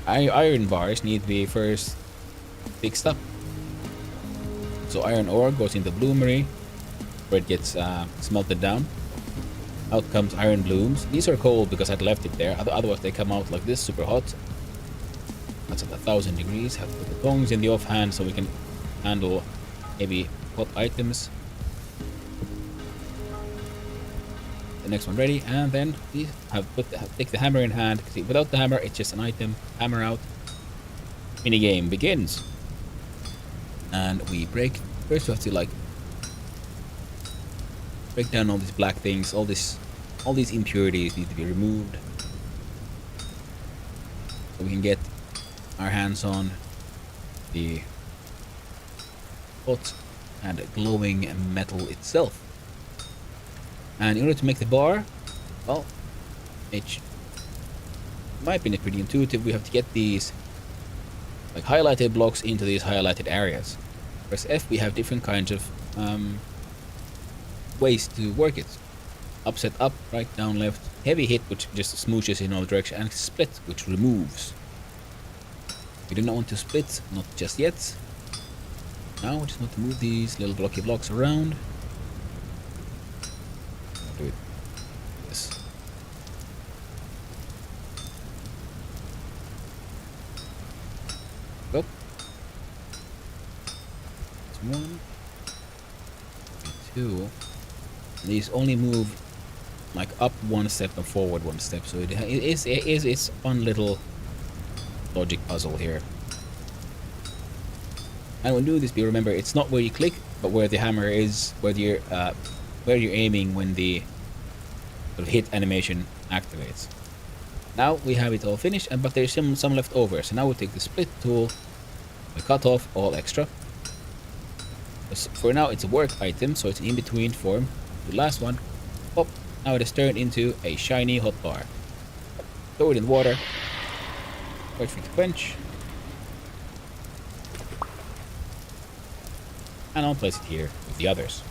Iron bars need to be first fixed up. So iron ore goes into bloomery, where it gets smelted down. Out comes iron blooms. These are cold because I'd left it there, otherwise they come out like this, super hot. That's at 1000 degrees. Have to put the tongs in the offhand so we can handle heavy hot items. The next one ready, and then we take the hammer in hand. See, without the hammer, it's just an item. Hammer out. Mini game begins. And we break. First, we have to like break down all these black things. All these impurities need to be removed, so we can get our hands on the hot and glowing metal itself. And in order to make the bar, well, in my opinion, pretty intuitive. We have to get these like highlighted blocks into these highlighted areas. Press F, we have different kinds of ways to work it. Upset up, right, down, left. Heavy hit, which just smooshes in all directions, and split, which removes. We do not want to split, not just yet. Now we just want to move these little blocky blocks around. I'll do it. Yes. Go. That's one. Two. These only move like up one step and forward one step, so it is a fun little logic puzzle here. And when doing this, be remember it's not where you click, but where the hammer is, where you're aiming when the sort of hit animation activates. Now we have it all finished, but there's some left over. So now we'll take the split tool, we cut off all extra. For now, it's a work item, so it's in between form. The last one, pop. Now it is turned into a shiny hotbar. Throw it in water. Wait for it to quench. And I'll place it here with the others.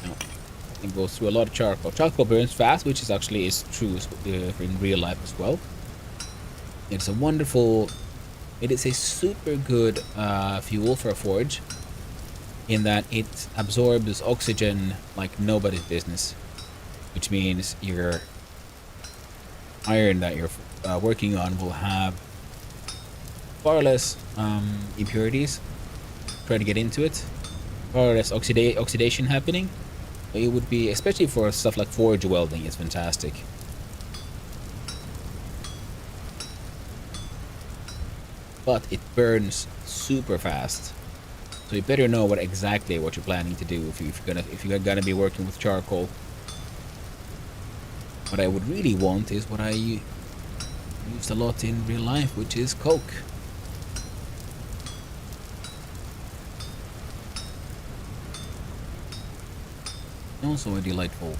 Now, it goes through a lot of charcoal. Charcoal burns fast, which is actually true in real life as well. It's a wonderful, it is a super good fuel for a forge, in that it absorbs oxygen like nobody's business, which means your iron that you're working on will have far less impurities try to get into it, far less oxidation happening. It would be, especially for stuff like forge welding, it's fantastic. But it burns super fast, so you better know exactly what you're planning to do if you're gonna be working with charcoal. What I would really want is what I used a lot in real life, which is coke. Also a delightful.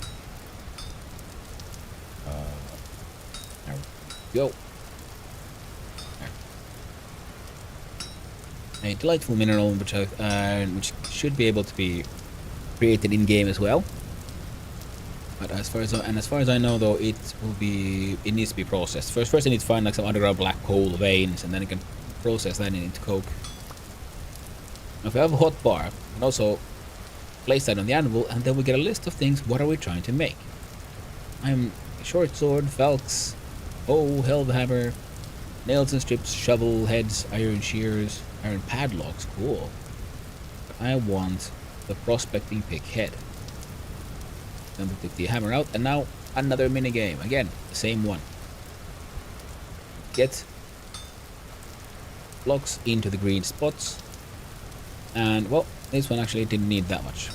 There we go. A delightful mineral which should be able to be created in game as well. But as far as I know, though, it needs to be processed. First I need to find like some underground black coal veins, and then I can process that into coke. Now, if I have a hot bar, I can also place that on the anvil, and then we get a list of things. What are we trying to make? I'm a short sword, falx, hoe, hammer, nails and strips, shovel heads, iron shears, iron padlocks. Cool. I want the prospecting pick head. Then we take the hammer out, and now another mini game. Again, the same one. Get blocks into the green spots, and well, this one actually didn't need that much.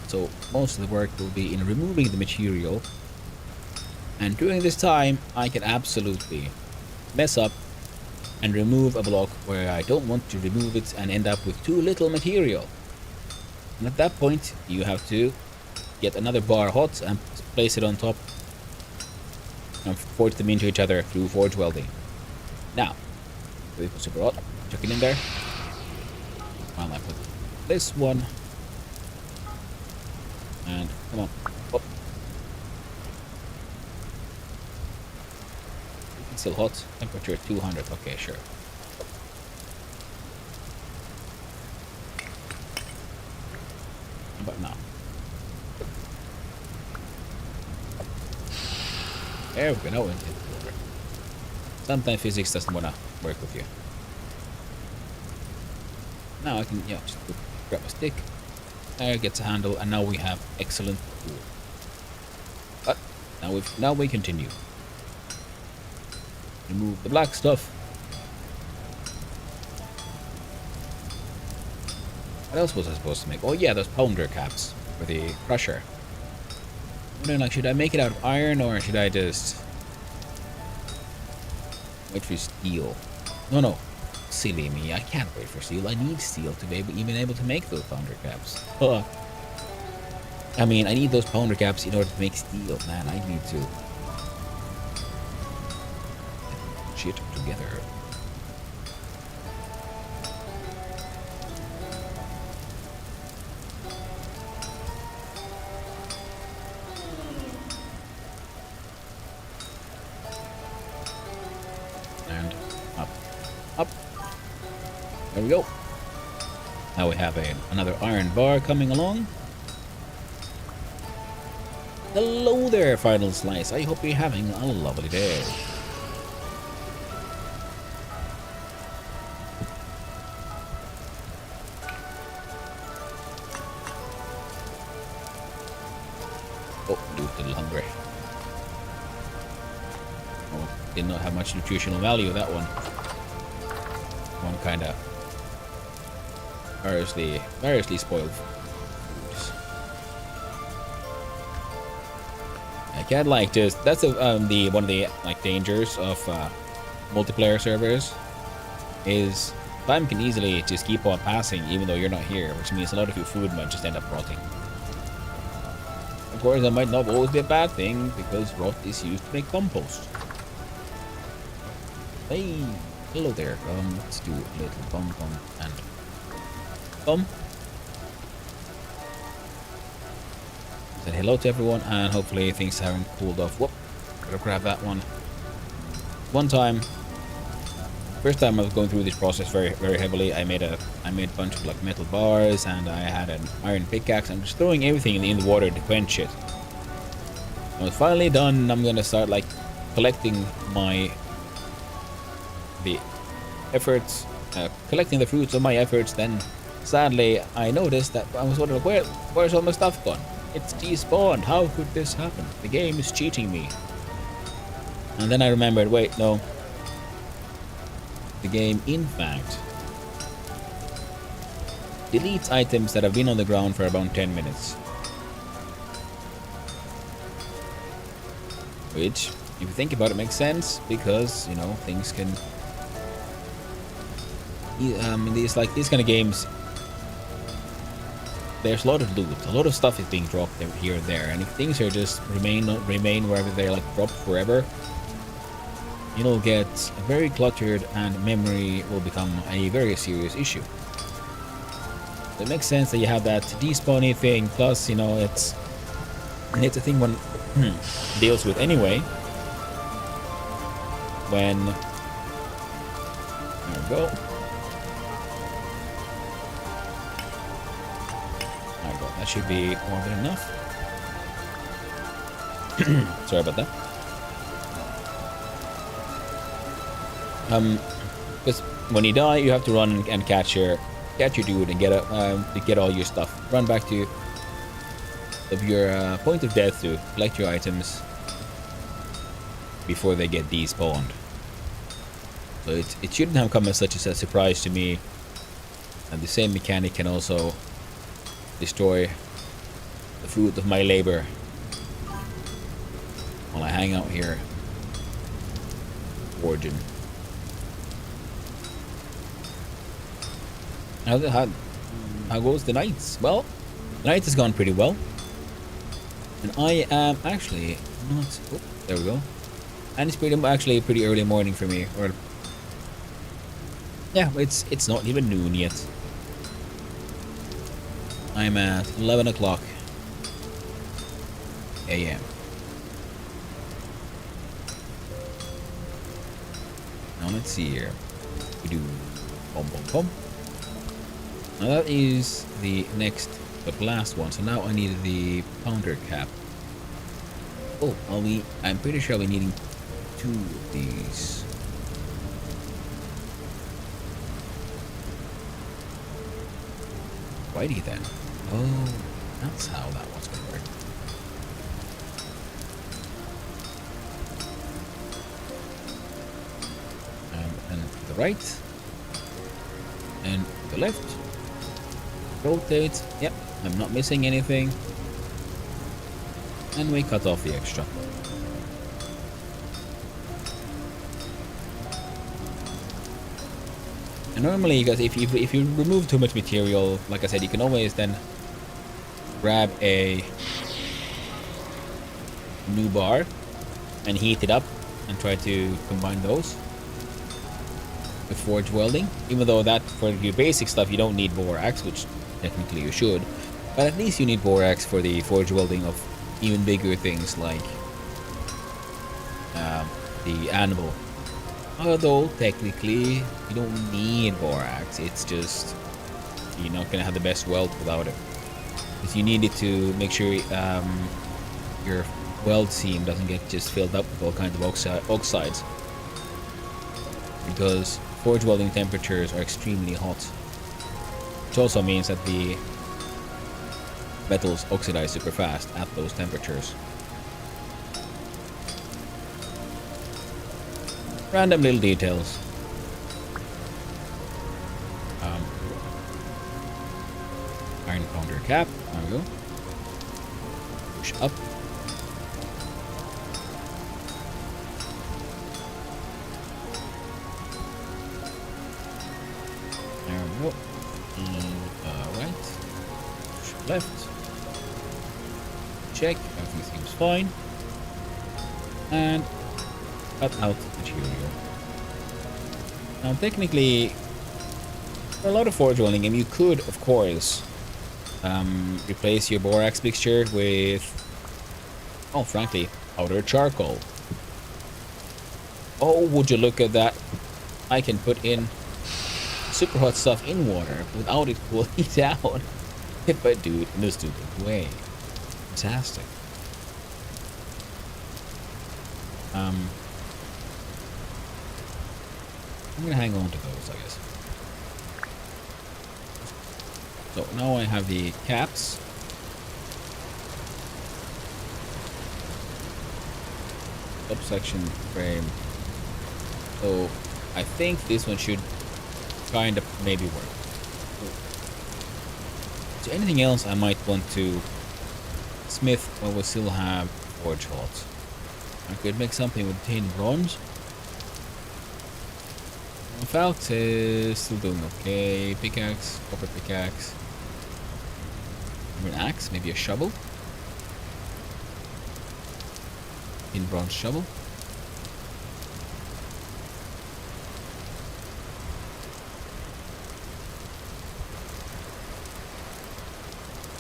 So most of the work will be in removing the material, and during this time I can absolutely mess up and remove a block where I don't want to remove it and end up with too little material. And at that point you have to get another bar hot and place it on top and forge them into each other through forge welding. Now, we put super hot, chuck it in there. While I put this one, and come on, oh. It's still hot, temperature 200, okay, sure. But now. There we go, now it's over. Sometimes physics doesn't want to work with you. Now I can, just grab a stick. There it gets a handle, and now we have excellent tool. But now we continue. Remove the black stuff. What else was I supposed to make? Oh yeah, those pounder caps for the crusher. I'm wondering, like, should I make it out of iron, or should I just wait for steel? No. Silly me, I can't wait for steel. I need steel to be even able to make those pounder caps. I mean, I need those pounder caps in order to make steel. Man, I need to shit together. And up. There we go. Now we have another iron bar coming along. Hello there, Final Slice. I hope you're having a lovely day. Oh, dude, a little hungry. Oh, did not have much nutritional value, that one. One kind of variously spoiled foods. I can't like just that's the one of the like dangers of multiplayer servers is time can easily just keep on passing even though you're not here, which means a lot of your food might just end up rotting. Of course, that might not always be a bad thing because rot is used to make compost. Hey, hello there. Let's do a little bum and bum. Said hello to everyone, and hopefully things haven't cooled off. Whoop! Gotta grab that one. One time, first time I was going through this process very heavily. I made a bunch of like metal bars, and I had an iron pickaxe. I'm just throwing everything in the water to quench it. When it's finally done, I'm gonna start like collecting the efforts, collecting the fruits of my efforts. Then sadly I noticed that I was wondering where's all my stuff gone. It's despawned. How could this happen? The game is cheating me. And then I remembered, wait, no, the game in fact deletes items that have been on the ground for about 10 minutes, which if you think about it makes sense because, you know, things can in these kind of games, there's a lot of loot, a lot of stuff is being dropped here and there, and if things are just remain wherever they're like dropped forever, it'll get very cluttered and memory will become a very serious issue. So it makes sense that you have that despawning thing, plus, you know, it's a thing one deals with anyway. When there we go. That should be more than enough. Sorry about that. Because when you die, you have to run and catch your dude and get all your stuff. Run back to your point of death to collect your items before they get despawned. So it shouldn't have come as such a surprise to me. And the same mechanic can also destroy the fruit of my labor while I hang out here foraging. How goes the nights? Well, the night has gone pretty well, and I am actually not. Oh, there we go. And it's actually pretty early morning for me. Or yeah, it's not even noon yet. I'm at 11 o'clock a.m. Now let's see here. We do pom. Now that is the next, but last one. So now I need the pounder cap. Oh, I'm pretty sure I'll be needing 2 of these. Righty then. Oh, that's how that one's gonna work. And to the right. And to the left. Rotate. Yep, I'm not missing anything. And we cut off the extra. And normally, guys, if you remove too much material, like I said, you can always then grab a new bar and heat it up and try to combine those with forge welding. Even though that for your basic stuff you don't need borax, which technically you should, but at least you need borax for the forge welding of even bigger things like the anvil. Although technically you don't need borax, it's just you're not gonna have the best weld without it. Because you need it to make sure your weld seam doesn't get just filled up with all kinds of oxides. Because forge welding temperatures are extremely hot. Which also means that the metals oxidize super fast at those temperatures. Random little details. Um, Iron pounder cap. There we go. Push up. There we go. Right. Push left. Check. Everything seems fine. And cut out material. Now, technically, for a lot of Forge Welding game, you could, of course, replace your borax mixture with, oh, frankly, powdered charcoal. Oh, would you look at that? I can put in super hot stuff in water without it cooling down if I do it in a stupid way. Fantastic. I'm gonna hang on to those, I guess. So now I have the caps. Subsection frame. So I think this one should kind of maybe work. So anything else I might want to smith while we still have forge hot? I could make something with tin bronze. Falx is still doing okay. Pickaxe, copper pickaxe. An axe, maybe a shovel. Tin bronze shovel.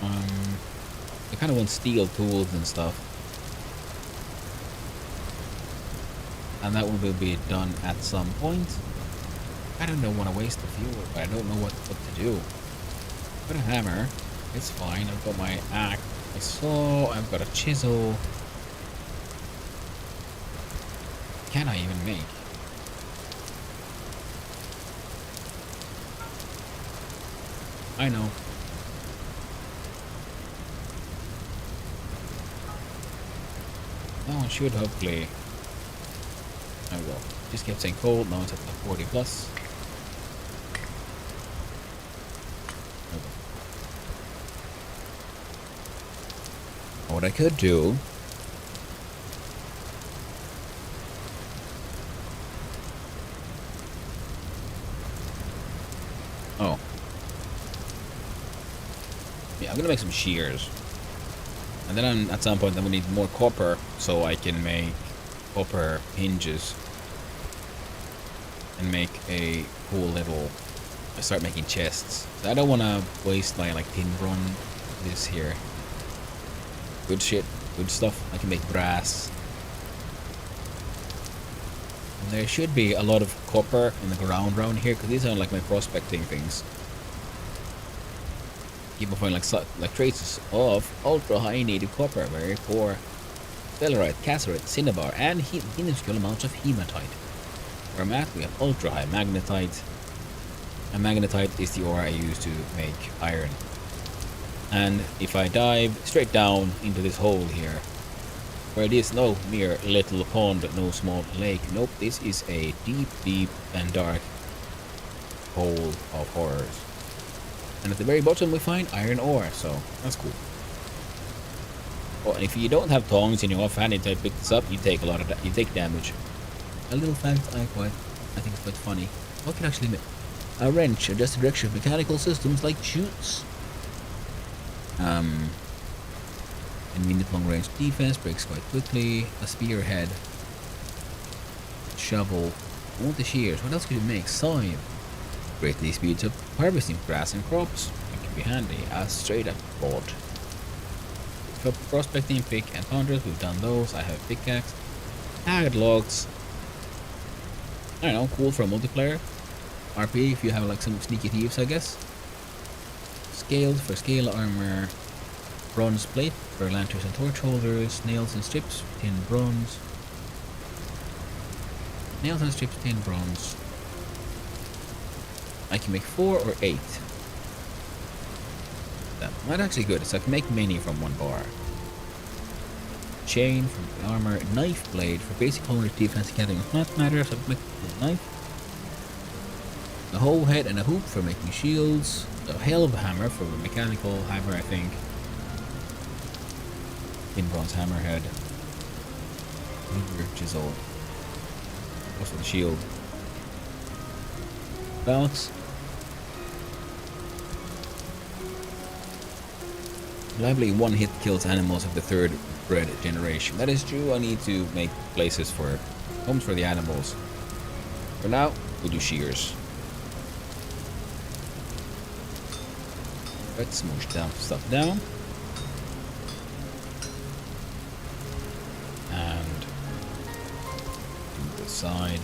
I kind of want steel tools and stuff. And that one will be done at some point. I don't want to waste the fuel, but I don't know what to do. Got a hammer. It's fine. I've got my axe, my saw. I've got a chisel. Can I even make? I know. That one should hopefully. There we go. Just kept saying cold. Now it's at the 40 plus. What I could do. Oh. Yeah, I'm gonna make some shears. And then at some point I'm gonna need more copper so I can make copper hinges. And make a cool little. I start making chests. So I don't wanna waste my like tin bronze this here. Good shit, good stuff. I can make brass. And there should be a lot of copper in the ground around here because these are like my prospecting things. Keep on finding like traces of ultra high native copper, very poor sphelerite, cassiterite, cinnabar, and minuscule amounts of hematite. Where I'm at, we have ultra high magnetite. And magnetite is the ore I use to make iron. And if I dive straight down into this hole here, where it is no mere little pond, no small lake, nope, this is a deep, deep and dark hole of horrors. And at the very bottom we find iron ore, so that's cool. Oh, and if you don't have tongs in your offhand and try to pick this up, you take a lot of you take damage. A little fact I think it's quite funny. What can actually make a wrench adjust the direction of mechanical systems like chutes. A minute long range defense breaks quite quickly. A spearhead. Shovel. I want the shears. What else could you make? Scythe. Greatly speeds up harvesting grass and crops. That can be handy. A straight up board. For prospecting, pick and pounders, we've done those. I have a pickaxe. Haggard logs. I don't know, cool for a multiplayer. RP if you have like some sneaky thieves, I guess. Scaled for scale armor. Bronze plate for lanterns and torch holders. Nails and strips, tin bronze. Nails and strips, tin bronze. I can make 4 or 8. That might actually good, so I can make many from one bar. chain from the armor, knife blade for basic homework defense gathering flat matter, submit to the knife, a hoe head and a hoop for making shields, a hail of a hammer for a mechanical hammer, I think, thin bronze hammerhead, chisel, also the shield, belts. Lively one hit kills animals of the third bred generation. That is true. I need to make places for homes for the animals. For now, we'll do shears. Let's smoosh down stuff down. And do the side.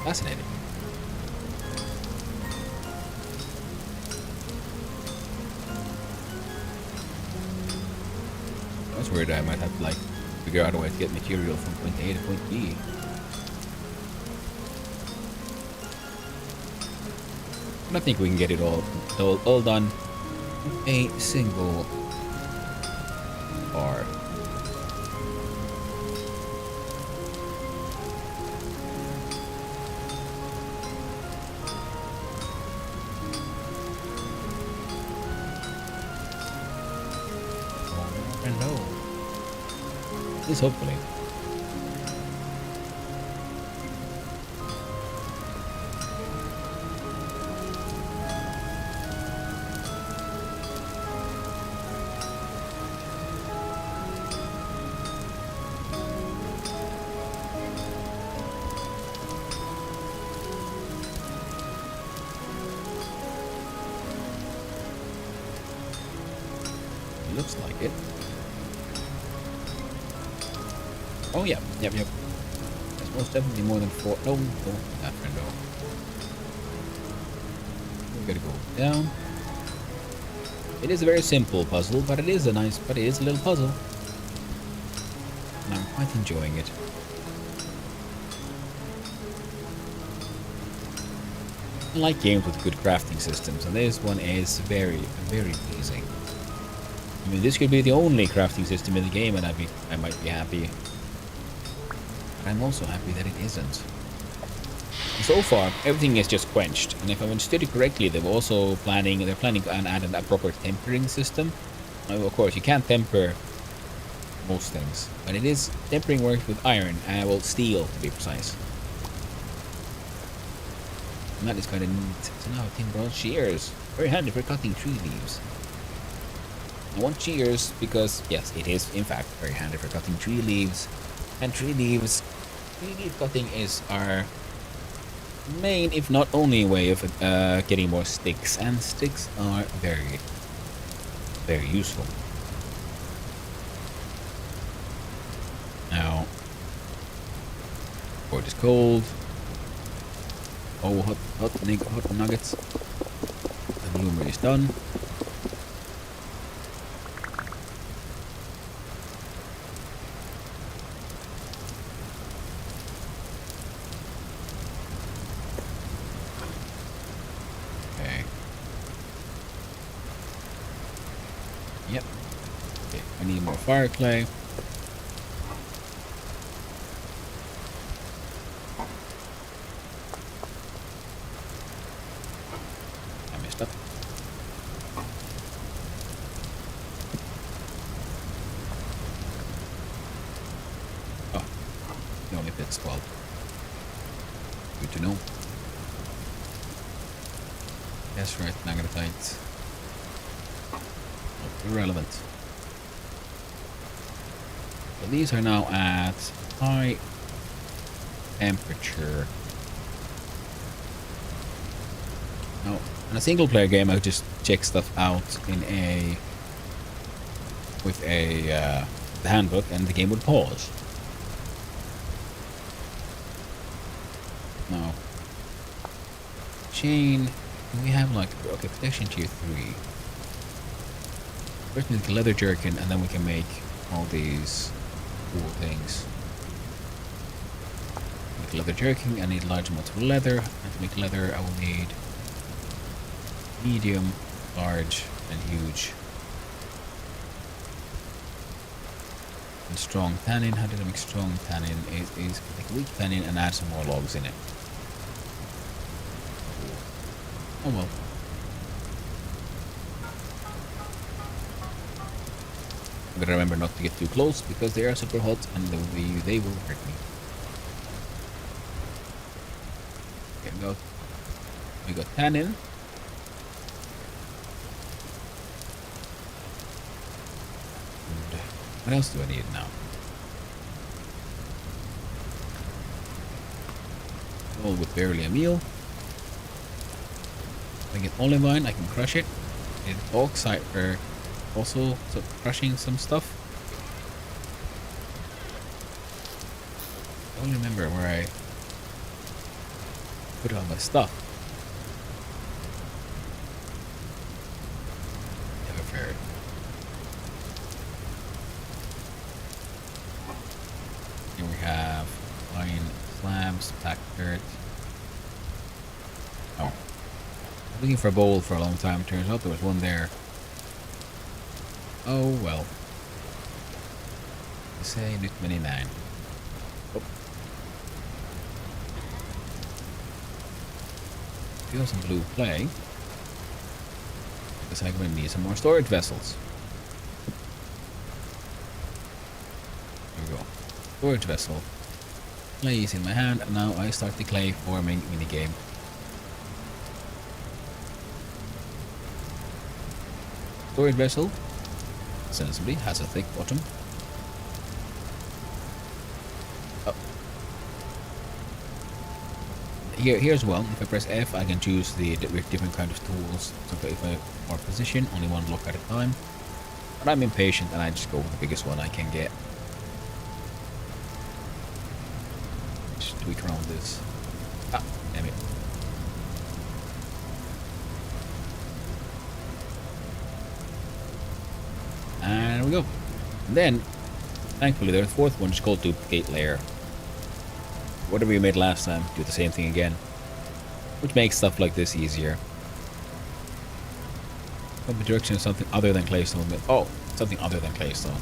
Fascinating. I was worried I might have to like figure out a way to get material from point A to point B. But I think we can get it all done with a single bar. No. At least hopefully. Looks like it. Oh yeah, yep. There's most definitely more than 4. No, that friendo. We gotta go down. It is a very simple puzzle, but it is a little puzzle. And I'm quite enjoying it. I like games with good crafting systems, and this one is very, very pleasing. I mean, this could be the only crafting system in the game, and I might be happy. But I'm also happy that it isn't. And so far, everything is just quenched, and if I understood it correctly, they're planning to add a proper tempering system. Now, of course, you can't temper most things, but it is tempering works with iron, well, steel to be precise. And that is kind of neat. So now, tin bronze shears, very handy for cutting tree leaves. I want shears because, yes, it is in fact very handy for cutting tree leaves. And tree leaf cutting is our main, if not only, way of getting more sticks. And sticks are very, very useful. Now, board is cold. Oh, hot nuggets. The bloomer is done. Yep. Okay, I need more fire clay. I messed up. Oh, it only fits 12. Good to know. That's right, magnetite. Irrelevant. So these are now at high temperature. Now, in a single player game, I just check stuff out in a with a the handbook and the game would pause. Now, chain, we have like, okay, protection tier 3. First we make a leather jerkin and then we can make all these cool things. Make leather jerkin, I need large amounts of leather, and to make leather I will need medium, large, and huge. And strong tannin. How did I make strong tannin? Is like weak tannin and add some more logs in it. Oh well. I'm gonna remember not to get too close because they are super hot and they will hurt me. Okay, we got tannin. What else do I need now? All with barely a meal. I get olivine, I can crush it. And bauxite for also crushing some stuff. I don't remember where I put all my stuff. Never fared. Here we have iron slabs, packed dirt. Oh. Looking for a bowl for a long time. Turns out there was one there. Oh well. Say Newt 29. Oh. Feel some blue clay. Because I'm going to need some more storage vessels. There we go. Storage vessel. Clay is in my hand, and now I start the clay forming minigame. Storage vessel, sensibly, has a thick bottom. Oh. Here's one. If I press F, I can choose the different kind of tools. So if I more position, only one block at a time. But I'm impatient, and I just go with the biggest one I can get. Tweak around this. Ah, damn it. And we go. And then, thankfully, there's a fourth one, just called duplicate layer. Whatever you made last time, do the same thing again. Which makes stuff like this easier. From the direction of something other than claystone. Oh, something other than claystone.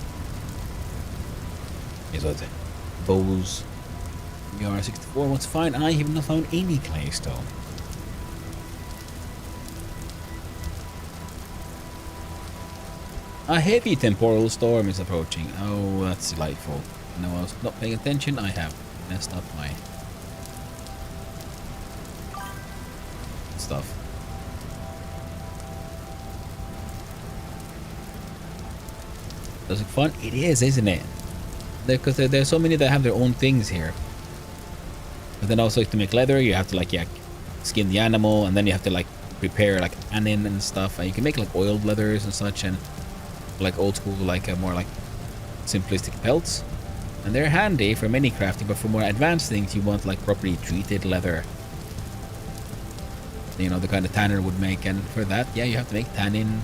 Okay, so it's bows. VR64 wants to find, and I have not found any claystone. A heavy temporal storm is approaching. Oh, that's delightful. No, I was not paying attention. I have messed up my stuff. Does it fun? It is, isn't it? Because there's so many that have their own things here. But then also to make leather, you have to like skin the animal, and then you have to like prepare like tannin and stuff. And you can make like oiled leathers and such, and like old school, like more like simplistic pelts. And they're handy for many crafting, but for more advanced things, you want like properly treated leather. You know, the kind of tanner would make, and for that, yeah, you have to make tannin,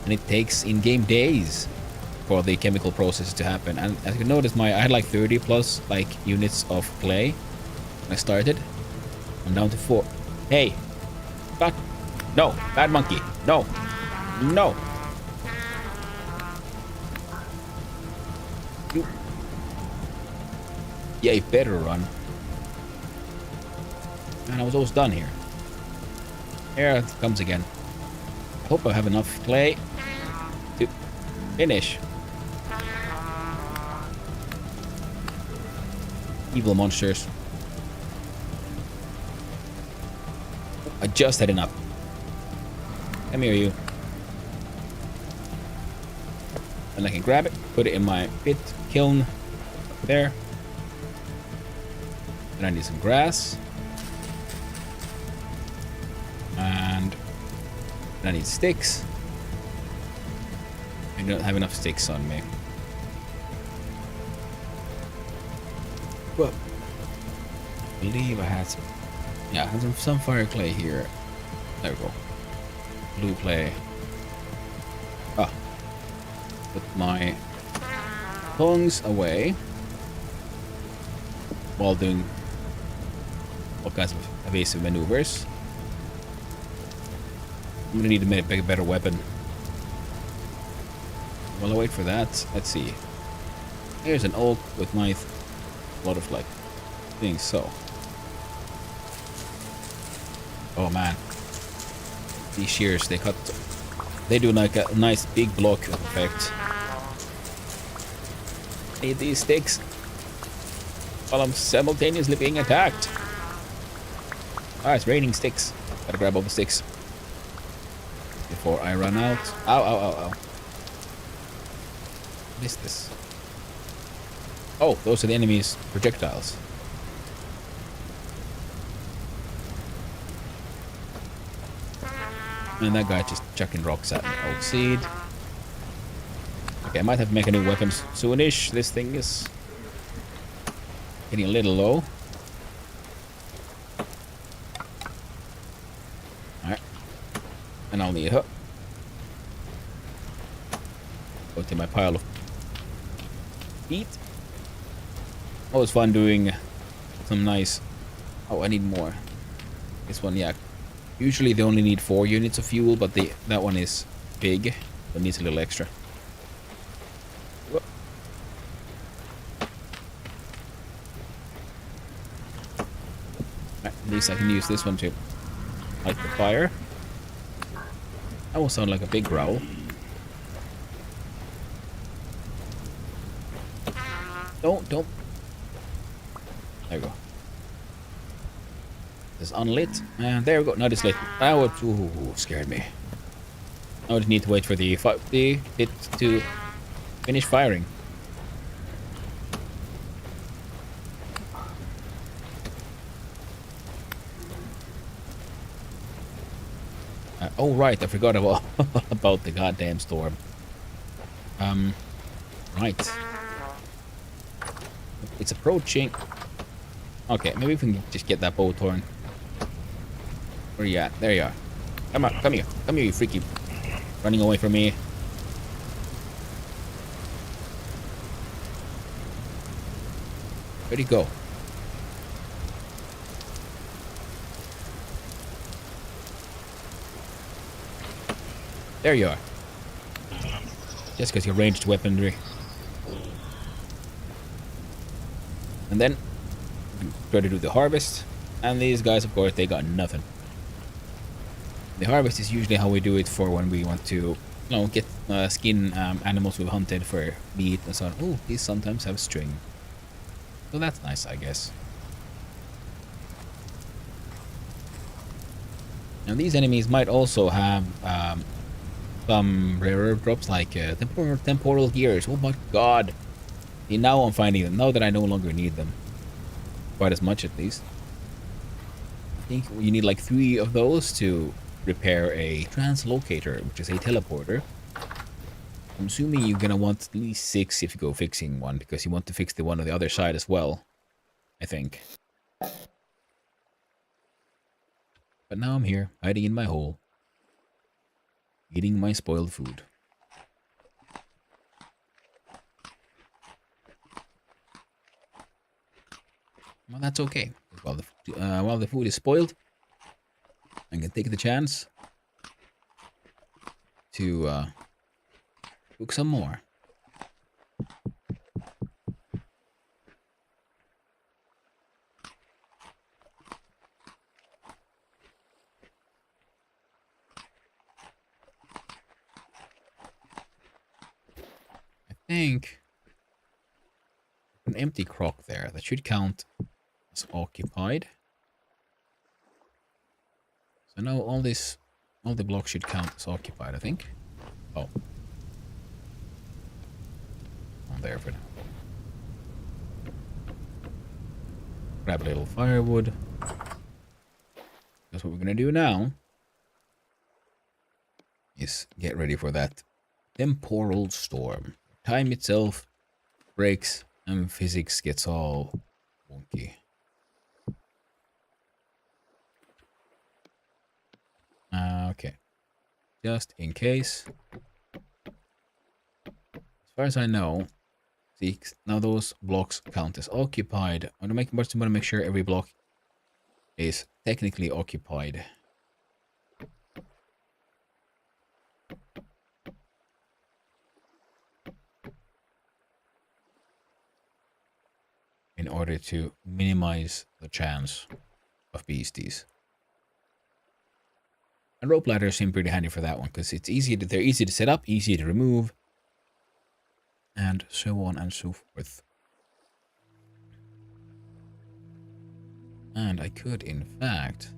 and it takes in-game days for the chemical process to happen. And as you can notice, I had like 30 plus like units of clay when I started. I'm down to 4. Hey, but no, bad monkey, no, no. You, yeah, you better run. Man, I was almost done here. Here it comes again. I hope I have enough clay to finish. Evil monsters. I just had enough. Come here, you. And I can grab it, put it in my pit kiln there. And I need some grass. And I need sticks. I don't have enough sticks on me. Well, I believe I had some. Yeah, I had some fire clay here. There we go. Blue clay. Ah, put my tongs away while doing all kinds of evasive maneuvers. I'm gonna need to make a better weapon. While I wait for that, let's see. Here's an oak with a lot of like things. So, oh man, these shears they do like a nice big block effect. Need these sticks while I'm simultaneously being attacked. Ah, it's raining sticks. Gotta grab all the sticks before I run out. Ow, ow, ow, ow. What is this? Oh, those are the enemy's projectiles. And that guy just chucking rocks at me. Oak seed. Okay, I might have to make a new weapon soonish. This thing is getting a little low. Alright. And I'll need her. Go to my pile of peat. Always fun doing some nice... Oh, I need more. This one, yeah. Usually they only need 4 units of fuel, but that one is big. So it needs a little extra. Whoa. Right, at least I can use this one to light the fire. That will sound like a big growl. Don't. There we go. This is unlit. And there we go. Now it's lit. That would scared me. Now I just need to wait for the it to finish firing. Oh right, I forgot about the goddamn storm. Right. It's approaching. Okay, maybe we can just get that boat horn. Where are you at? There you are. Come on, come here. Come here, you freaky. Running away from me. Where'd he go? There you are. Just because you're ranged weaponry. And then try to do the harvest. And these guys, of course, they got nothing. The harvest is usually how we do it for when we want to, get skin animals we've hunted for meat and so on. Oh, these sometimes have string. So that's nice, I guess. Now these enemies might also have some rarer drops like temporal gears. Oh my god. See, now I'm finding them. Now that I no longer need them. Quite as much at least. I think you need like 3 of those to repair a translocator, which is a teleporter. I'm assuming you're gonna want at least 6 if you go fixing one, because you want to fix the one on the other side as well. I think. But now I'm here, hiding in my hole. Eating my spoiled food. Well, that's okay. While the food is spoiled, I can take the chance to cook some more. I think an empty crock there. That should count as occupied. So now all the blocks should count as occupied, I think. Oh. I'm there for now. Grab a little firewood. That's what we're gonna do now. Is get ready for that temporal storm. Time itself breaks and physics gets all wonky. Okay. Just in case. As far as I know, see, now those blocks count as occupied. I want to make sure every block is technically occupied. In order to minimize the chance of beasties. And rope ladders seem pretty handy for that one because they're easy to set up, easy to remove, and so on and so forth. And I could, in fact,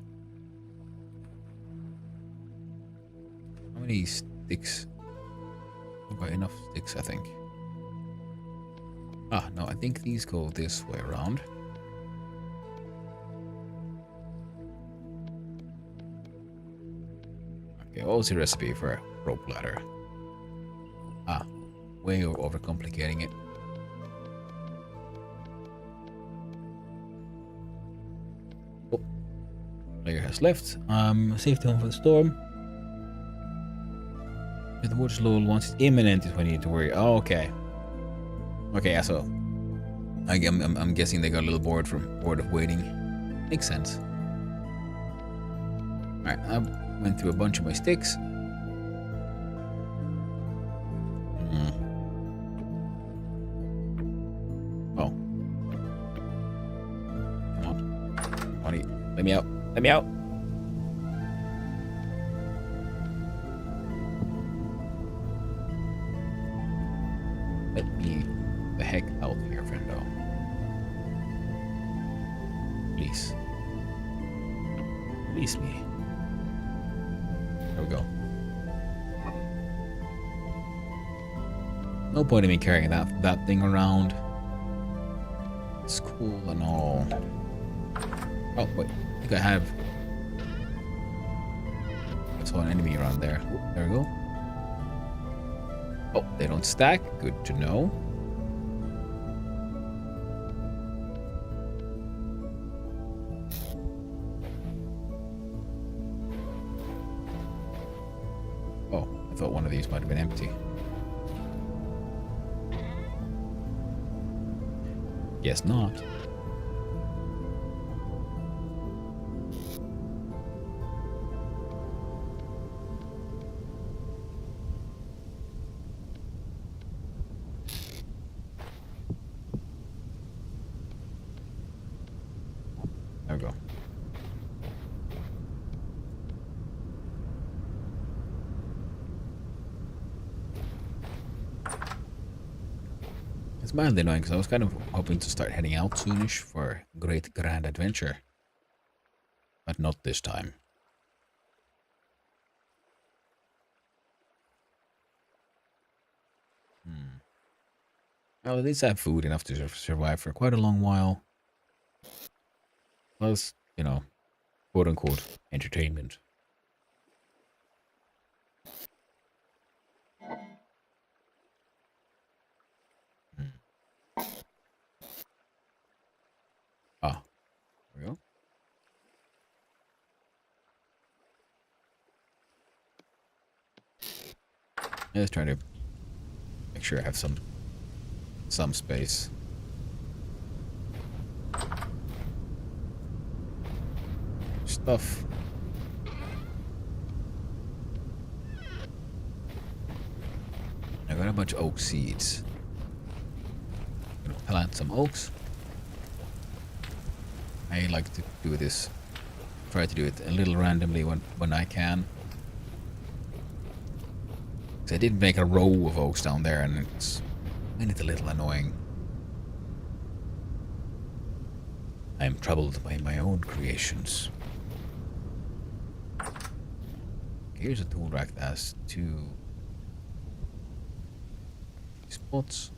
how many sticks? I've got enough sticks, I think. Ah, no, I think these go this way around. Okay, what was the recipe for a rope ladder? Ah, way overcomplicating it. Oh, player has left. Safety home for the storm. If the water's low once it's imminent is when you need to worry. Oh, okay. Okay, yeah, so I'm guessing they got a little bored of waiting. Makes sense. Alright, I went through a bunch of my sticks. Oh. Come on. Honey, let me out. Let me out. Let me the heck out here, friendo. Please. Release me. There we go. No point in me carrying that thing around. It's cool and all. Oh, wait. I think I have... I saw an enemy around there. Ooh, there we go. Oh, they don't stack. Good to know. Oh, I thought one of these might have been empty. Guess not. There we go. It's mildly annoying because I was kind of hoping to start heading out soonish for great grand adventure. But not this time. Well, at least I have food enough to survive for quite a long while. Plus, you know, quote unquote, entertainment. Ah, there we go. I'm just trying to make sure I have some space. Stuff. I got a bunch of oak seeds. I'm gonna plant some oaks. I like to do this. Try to do it a little randomly when I can. So I did make a row of oaks down there, and it's a little annoying. I am troubled by my own creations. Here's a tool rack that has 2 spots.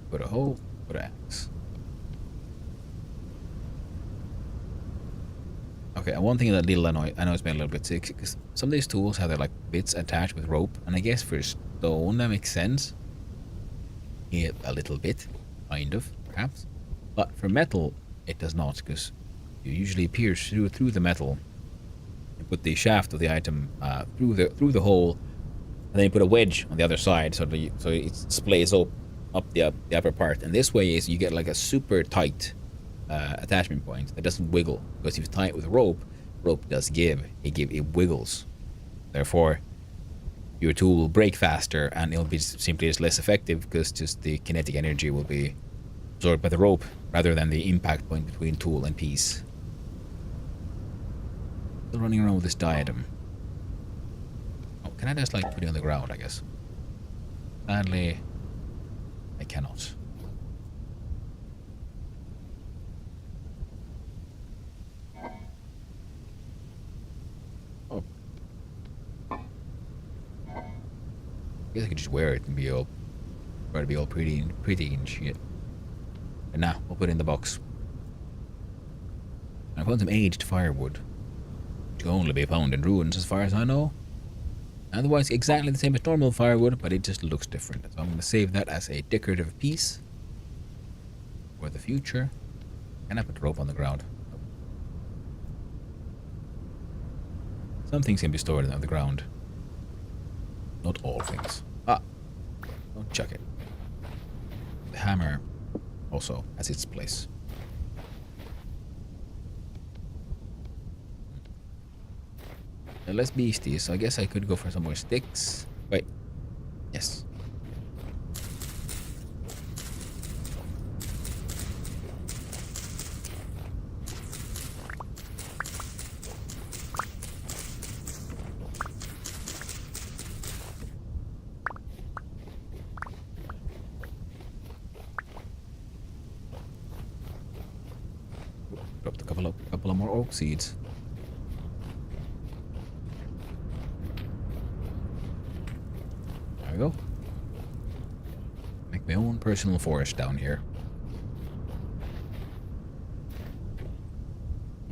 Put a hoe, put an axe. Okay, one thing that little annoys me a little bit sick because some of these tools have their like bits attached with rope, and I guess for stone that makes sense. it a little bit, kind of, perhaps. But for metal, it does not, because you usually pierce through the metal and put the shaft of the item through the hole, and then you put a wedge on the other side, so it splays up the upper part. And this way is you get like a super tight attachment point that doesn't wiggle, because if you tie it with rope does give. It wiggles. Therefore, your tool will break faster, and it'll be simply just less effective, because just the kinetic energy will be absorbed by the rope rather than the impact point between tool and piece. Still running around with this diadem. Oh, can I just like put it on the ground, I guess? Sadly, I cannot. Oh. I guess I could just wear it and try to be all pretty and shit. And now, we'll put it in the box. I found some aged firewood, which can only be found in ruins as far as I know. Otherwise, exactly the same as normal firewood, but it just looks different. So I'm going to save that as a decorative piece for the future. Can I put the rope on the ground? Nope. Some things can be stored on the ground. Not all things. Ah! Don't chuck it. The hammer also has its place. Less beasties, so I guess I could go for some more sticks. Wait. Yes. Dropped a couple of more oak seeds. There we go. Make my own personal forest down here.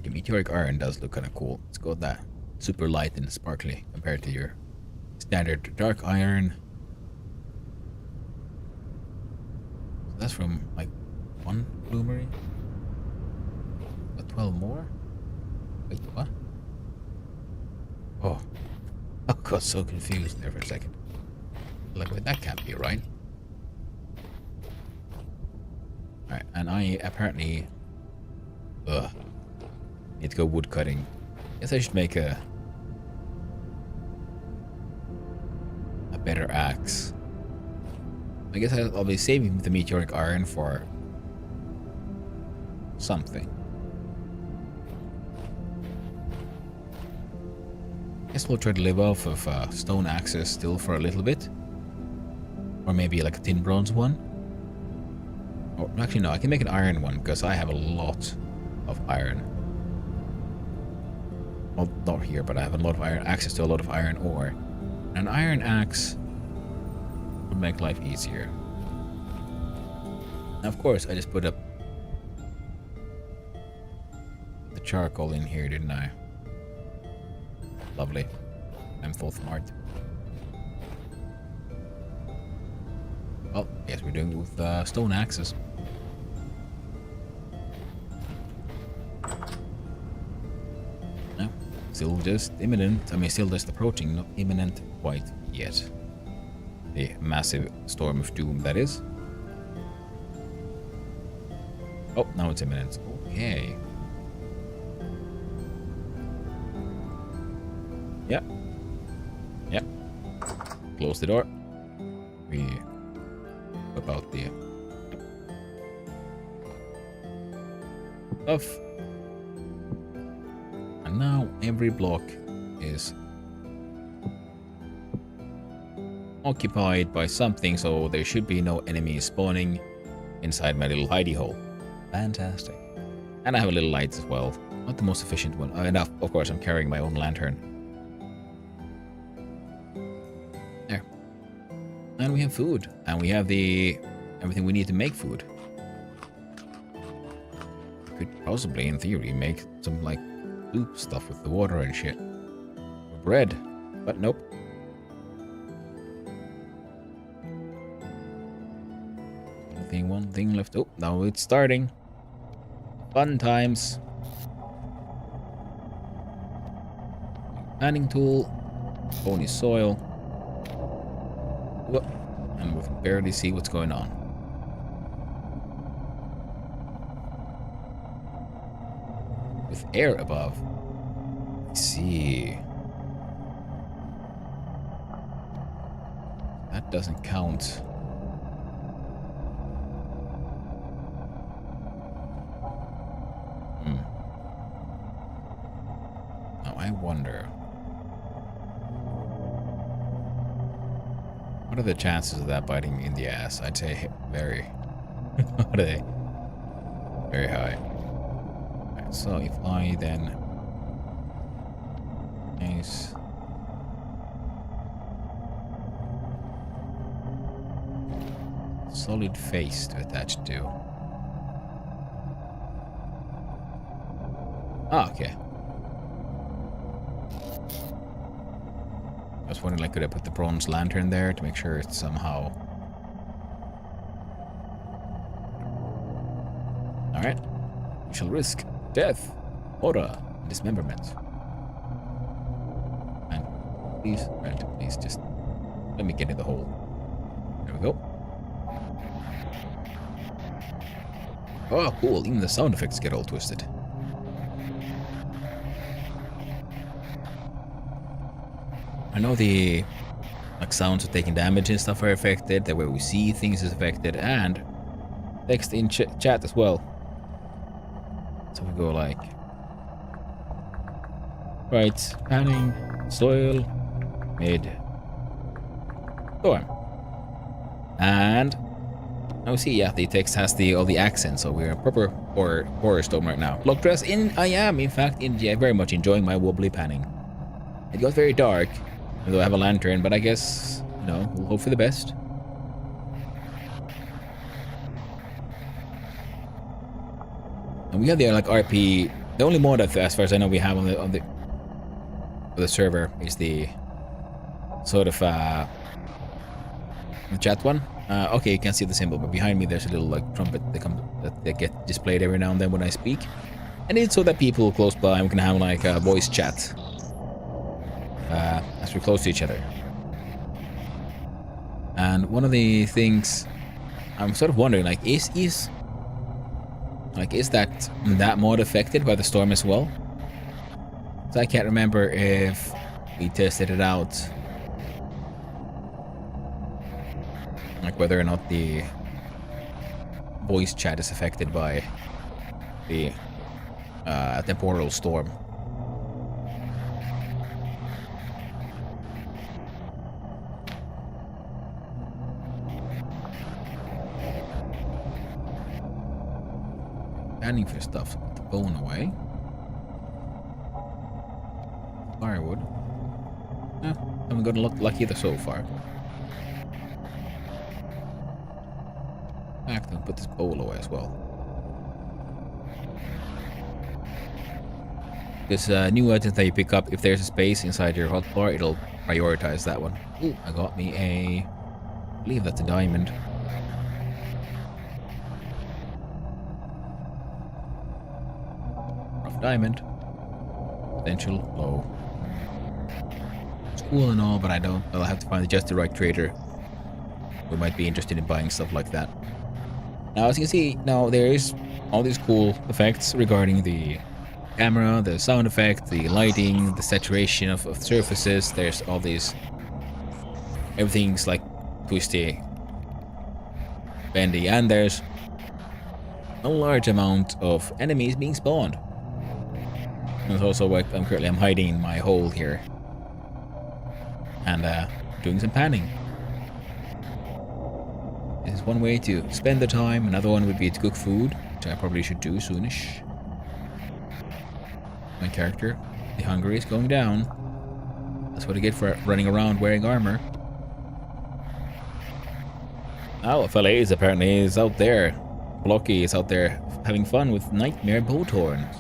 The meteoric iron does look kind of cool. It's got that super light and sparkly compared to your standard dark iron. So that's from like one bloomery. Got 12 more? Wait, what? Oh, I got so confused there for a second. Like, wait, that can't be right. Alright, and I apparently need to go wood cutting. Guess I should make a better axe. I guess I'll be saving the meteoric iron for something. Guess we'll try to live off of stone axes still for a little bit. Or maybe like a tin bronze one. Or actually no, I can make an iron one because I have a lot of iron. Well, not here, but I have a lot of iron, access to a lot of iron ore. An iron axe would make life easier. Now, of course, I just put up the charcoal in here, didn't I? Lovely. I'm full smart. Well, yes, we're doing it with stone axes. No, still just imminent. I mean, still just approaching, not imminent quite yet. The massive storm of doom, that is. Oh, now it's imminent. Okay. Yep. Yep. Close the door. We whip out the stuff. And now every block is occupied by something, so there should be no enemies spawning inside my little hidey hole. Fantastic. And I have a little light as well. Not the most efficient one. And of course, I'm carrying my own lantern. There. And we have food. And we have everything we need to make food. Could possibly, in theory, make some, like, soup stuff with the water and shit. Or bread. But nope. one thing left. Oh, now it's starting. Fun times. Panning tool. Bony soil. Whoop. And we can barely see what's going on. With air above. I see. That doesn't count. Now I wonder. What are the chances of that biting me in the ass? I'd say very. What are they? Very high. Right, so if I then. Nice. Solid face to attach to. Ah, okay. I was wondering, like, could I put the bronze lantern there to make sure it's somehow... Alright. We shall risk death, horror, and dismemberment. And please, right, please just let me get in the hole. There we go. Oh, cool. Even the sound effects get all twisted. I know the like sounds of taking damage and stuff are affected, the way we see things is affected, and text in chat as well. So we go like, right, panning, soil, mid, storm. And now we see, yeah, the text has all the accents, so we're a proper horror storm right now. Lock dress in, I am, in fact, very much enjoying my wobbly panning. It got very dark. Although I have a lantern, but I guess, you know, we'll hope for the best. And we have the like RP. The only mod, as far as I know, we have on the server is the sort of the chat one. Okay, you can see the symbol, but behind me there's a little like trumpet that get displayed every now and then when I speak, and it's so that people close by can have like a voice chat. As we're close to each other. And one of the things I'm sort of wondering, like, is that mod affected by the storm as well? So I can't remember if we tested it out, like whether or not the voice chat is affected by the temporal storm. Panning for stuff, put the bone away. Firewood. Yeah, haven't gotten lucky either so far. In fact, I'll put this bowl away as well. This new item that you pick up, if there's a space inside your hotbar, it'll prioritize that one. Ooh, I got me I believe that's a diamond. Diamond. Potential low. It's cool and all, but I'll have to find just the right trader who might be interested in buying stuff like that. Now, as you can see, now there is all these cool effects regarding the camera, the sound effect, the lighting, the saturation of surfaces. There's all these... Everything's like twisty, bendy, and there's a large amount of enemies being spawned. It's also like I'm hiding in my hole here and doing some panning. This is one way to spend the time. Another one would be to cook food, which I probably should do soonish. My character, the hunger is going down. That's what I get for running around wearing armor. Oh, Falaise apparently is out there. Blocky is out there having fun with Nightmare Boathorns.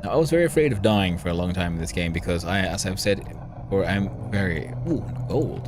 Now, I was very afraid of dying for a long time in this game because as I've said, I'm very... Ooh, gold.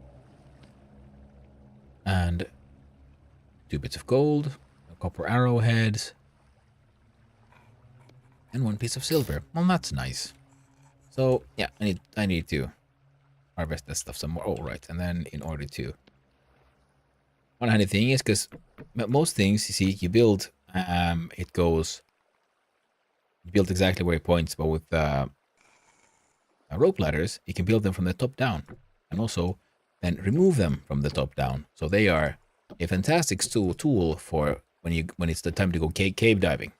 And 2 bits of gold, a copper arrowhead, and 1 piece of silver. Well, that's nice. So yeah, I need to harvest that stuff some more. Oh, right. And then in order to... One handy thing is because most things, you see, you build, it goes... You build exactly where it points, but with rope ladders, you can build them from the top down. And also then remove them from the top down. So they are a fantastic tool for when it's the time to go cave diving.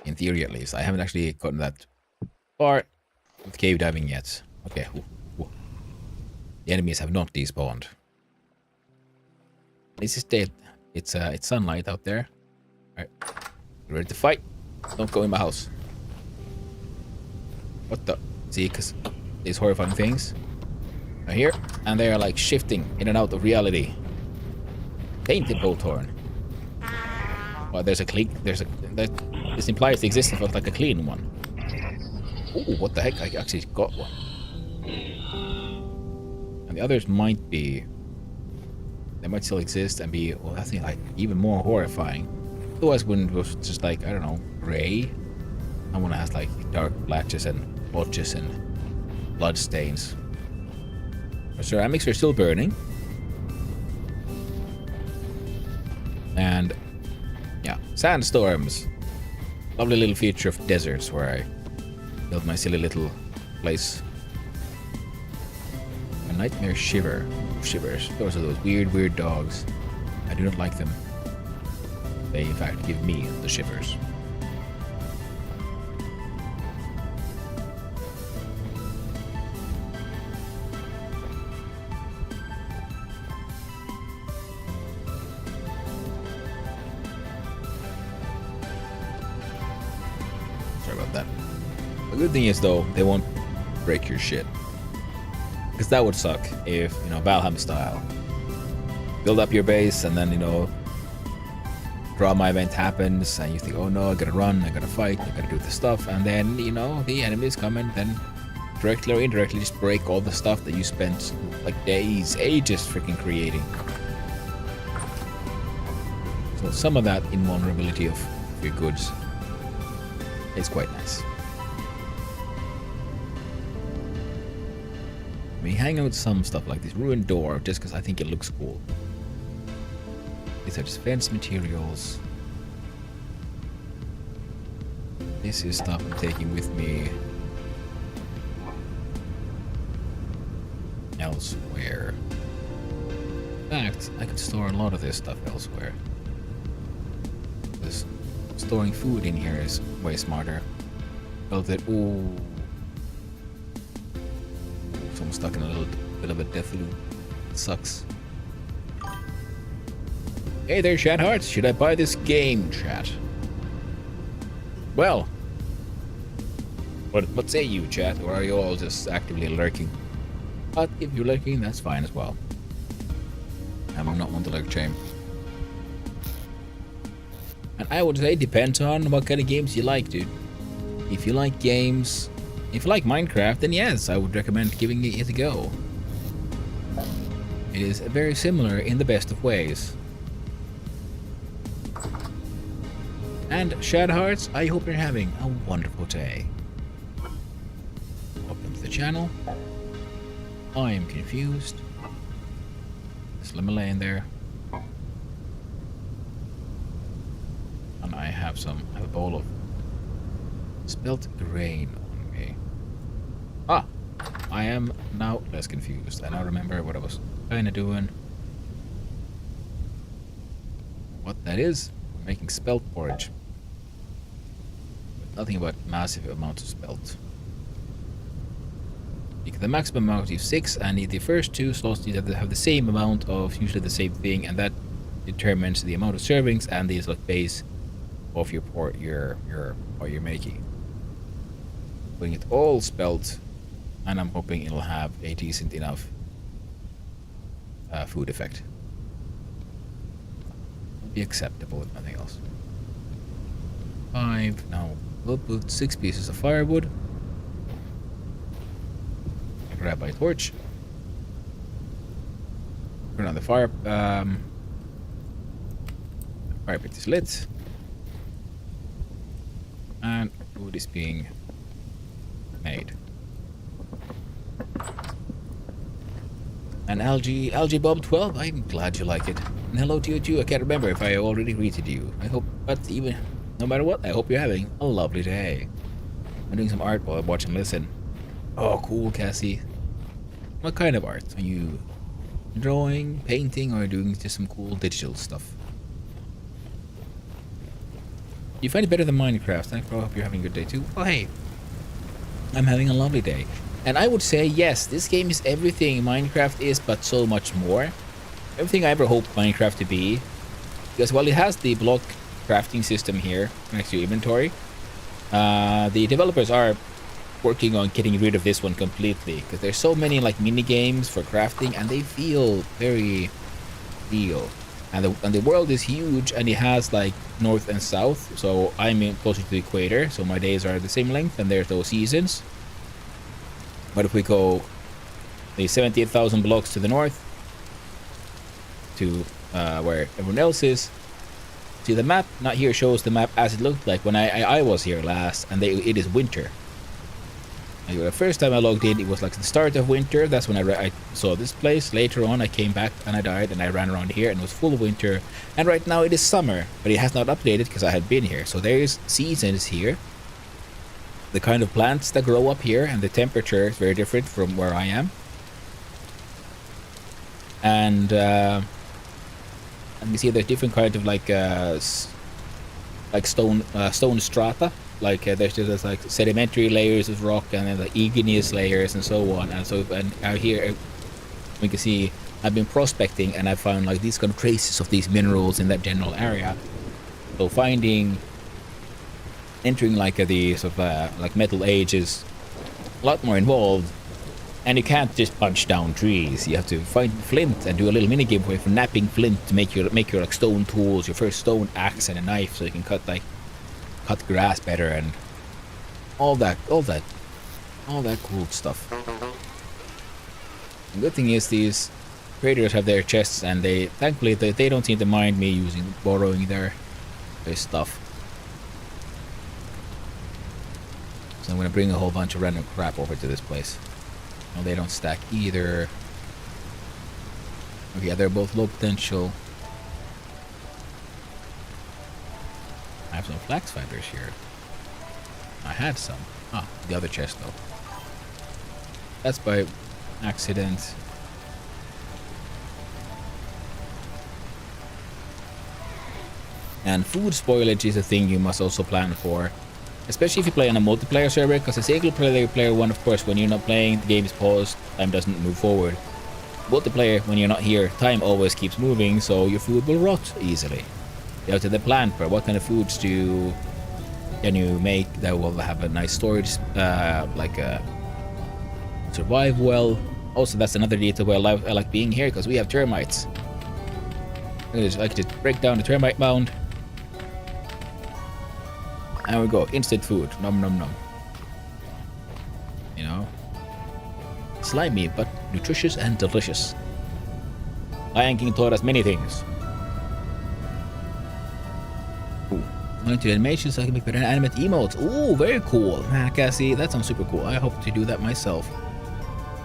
In theory, at least. I haven't actually gotten that far with cave diving yet. Okay. Ooh. The enemies have not despawned. This is dead. It's sunlight out there. Alright. You ready to fight? Don't go in my house. What the? See, because these horrifying things are here, and they are like shifting in and out of reality. Painted Bolthorn. Well, there's a clean. This implies the existence of like a clean one. Ooh, what the heck? I actually got one. And the others might be... They might still exist and be, well, I think, like, even more horrifying. Otherwise, when it was just like, I don't know, gray. I want to have like dark blotches and blood stains. Our ceramics are still burning. And, yeah, sandstorms. Lovely little feature of deserts where I build my silly little place. A nightmare shivers. Those are those weird dogs. I do not like them. They in fact give me the shivers. Sorry about that. The good thing is though, they won't break your shit. Because that would suck if, you know, Valheim style. Build up your base and then, you know, drama event happens and you think, oh no, I gotta run, I gotta fight, I gotta do this stuff. And then, you know, the enemies come and then directly or indirectly just break all the stuff that you spent like days, ages freaking creating. So some of that invulnerability of your goods is quite nice. I mean, hang out with some stuff like this ruined door just because I think it looks cool. These are just fence materials. This is stuff I'm taking with me elsewhere. In fact, I could store a lot of this stuff elsewhere. This storing food in here is way smarter. Felt it. Ooh. So I'm stuck in a little bit of a death loop. It sucks. Hey there, chat hearts. Should I buy this game, chat? Well, what say you, chat? Or are you all just actively lurking? But if you're lurking, that's fine as well. I'm not one to lurk shame. And I would say it depends on what kind of games you like, dude. If you like games, if you like Minecraft, then yes, I would recommend giving it a go. It is very similar in the best of ways. And Shad Hearts, I hope you're having a wonderful day. Welcome to the channel. I am confused. There's Lemon there. And I have a bowl of spelt grain on me. Ah! I am now less confused. I now remember what I was kinda doing. What that is, we're making spelt porridge. Nothing about massive amounts of spelt. You get the maximum amount of 6, and in the first 2 slots you have the same amount of usually the same thing, and that determines the amount of servings and the like base of your what you're making. Putting it all spelt, and I'm hoping it'll have a decent enough food effect. It'll be acceptable if nothing else. 5 now. We'll put 6 pieces of firewood. I grab my torch. Turn on the fire. Fire pit is lit. And food is being made. And Algae Bob 12, I'm glad you like it. And hello to you too. I can't remember if I already greeted you. I hope, but even no matter what, I hope you're having a lovely day. I'm doing some art while I watch and listen. Oh, cool, Cassie. What kind of art? Are you drawing, painting, or doing just some cool digital stuff? You find it better than Minecraft? I hope you're having a good day too. Oh, hey. I'm having a lovely day. And I would say, yes, this game is everything Minecraft is, but so much more. Everything I ever hoped Minecraft to be. Because while it has the block crafting system here next to your inventory, the developers are working on getting rid of this one completely. Because there's so many like mini games for crafting, and they feel very real. And the world is huge, and it has like north and south. So I'm closer to the equator, so my days are the same length, and there's those seasons. But if we go the 78,000 blocks to the north, to where everyone else is, see the map, not here shows the map as it looked like when I was here last, and it is winter. Like, the first time I logged in, it was like the start of winter. That's when I saw this place. Later on, I came back and I died, and I ran around here, and it was full of winter. And right now it is summer, but it has not updated because I had been here. So there is seasons here. The kind of plants that grow up here, and the temperature is very different from where I am. And you see there's different kinds of like stone strata. Like there's just like sedimentary layers of rock, and then the igneous layers and so on. And so out here we can see I've been prospecting, and I found like these kind of traces of these minerals in that general area. So entering like the sort of like metal age is a lot more involved, and you can't just punch down trees. You have to find flint and do a little mini game where you're napping flint to make your like stone tools, your first stone axe and a knife, so you can cut grass better and all that cool stuff. The good thing is these traders have their chests, and thankfully they don't seem to mind me borrowing their stuff. So I'm gonna bring a whole bunch of random crap over to this place. No, they don't stack either. Okay, they're both low potential. I have some flax fibers here. I had some. Ah, the other chest though. That's by accident. And food spoilage is a thing you must also plan for. Especially if you play on a multiplayer server, because a single player one, of course, when you're not playing, the game is paused, time doesn't move forward. Multiplayer, when you're not here, time always keeps moving, so your food will rot easily. You have to then plan for what kind of foods can you make that will have a nice storage, survive well. Also, that's another detail where I like being here, because we have termites. I like to break down the termite mound. And we go, instant food, nom nom nom. You know, slimy but nutritious and delicious. Lion King taught us many things. Ooh, going to animations so I can make better animate emotes. Ooh, very cool. Cassie, that sounds super cool. I hope to do that myself.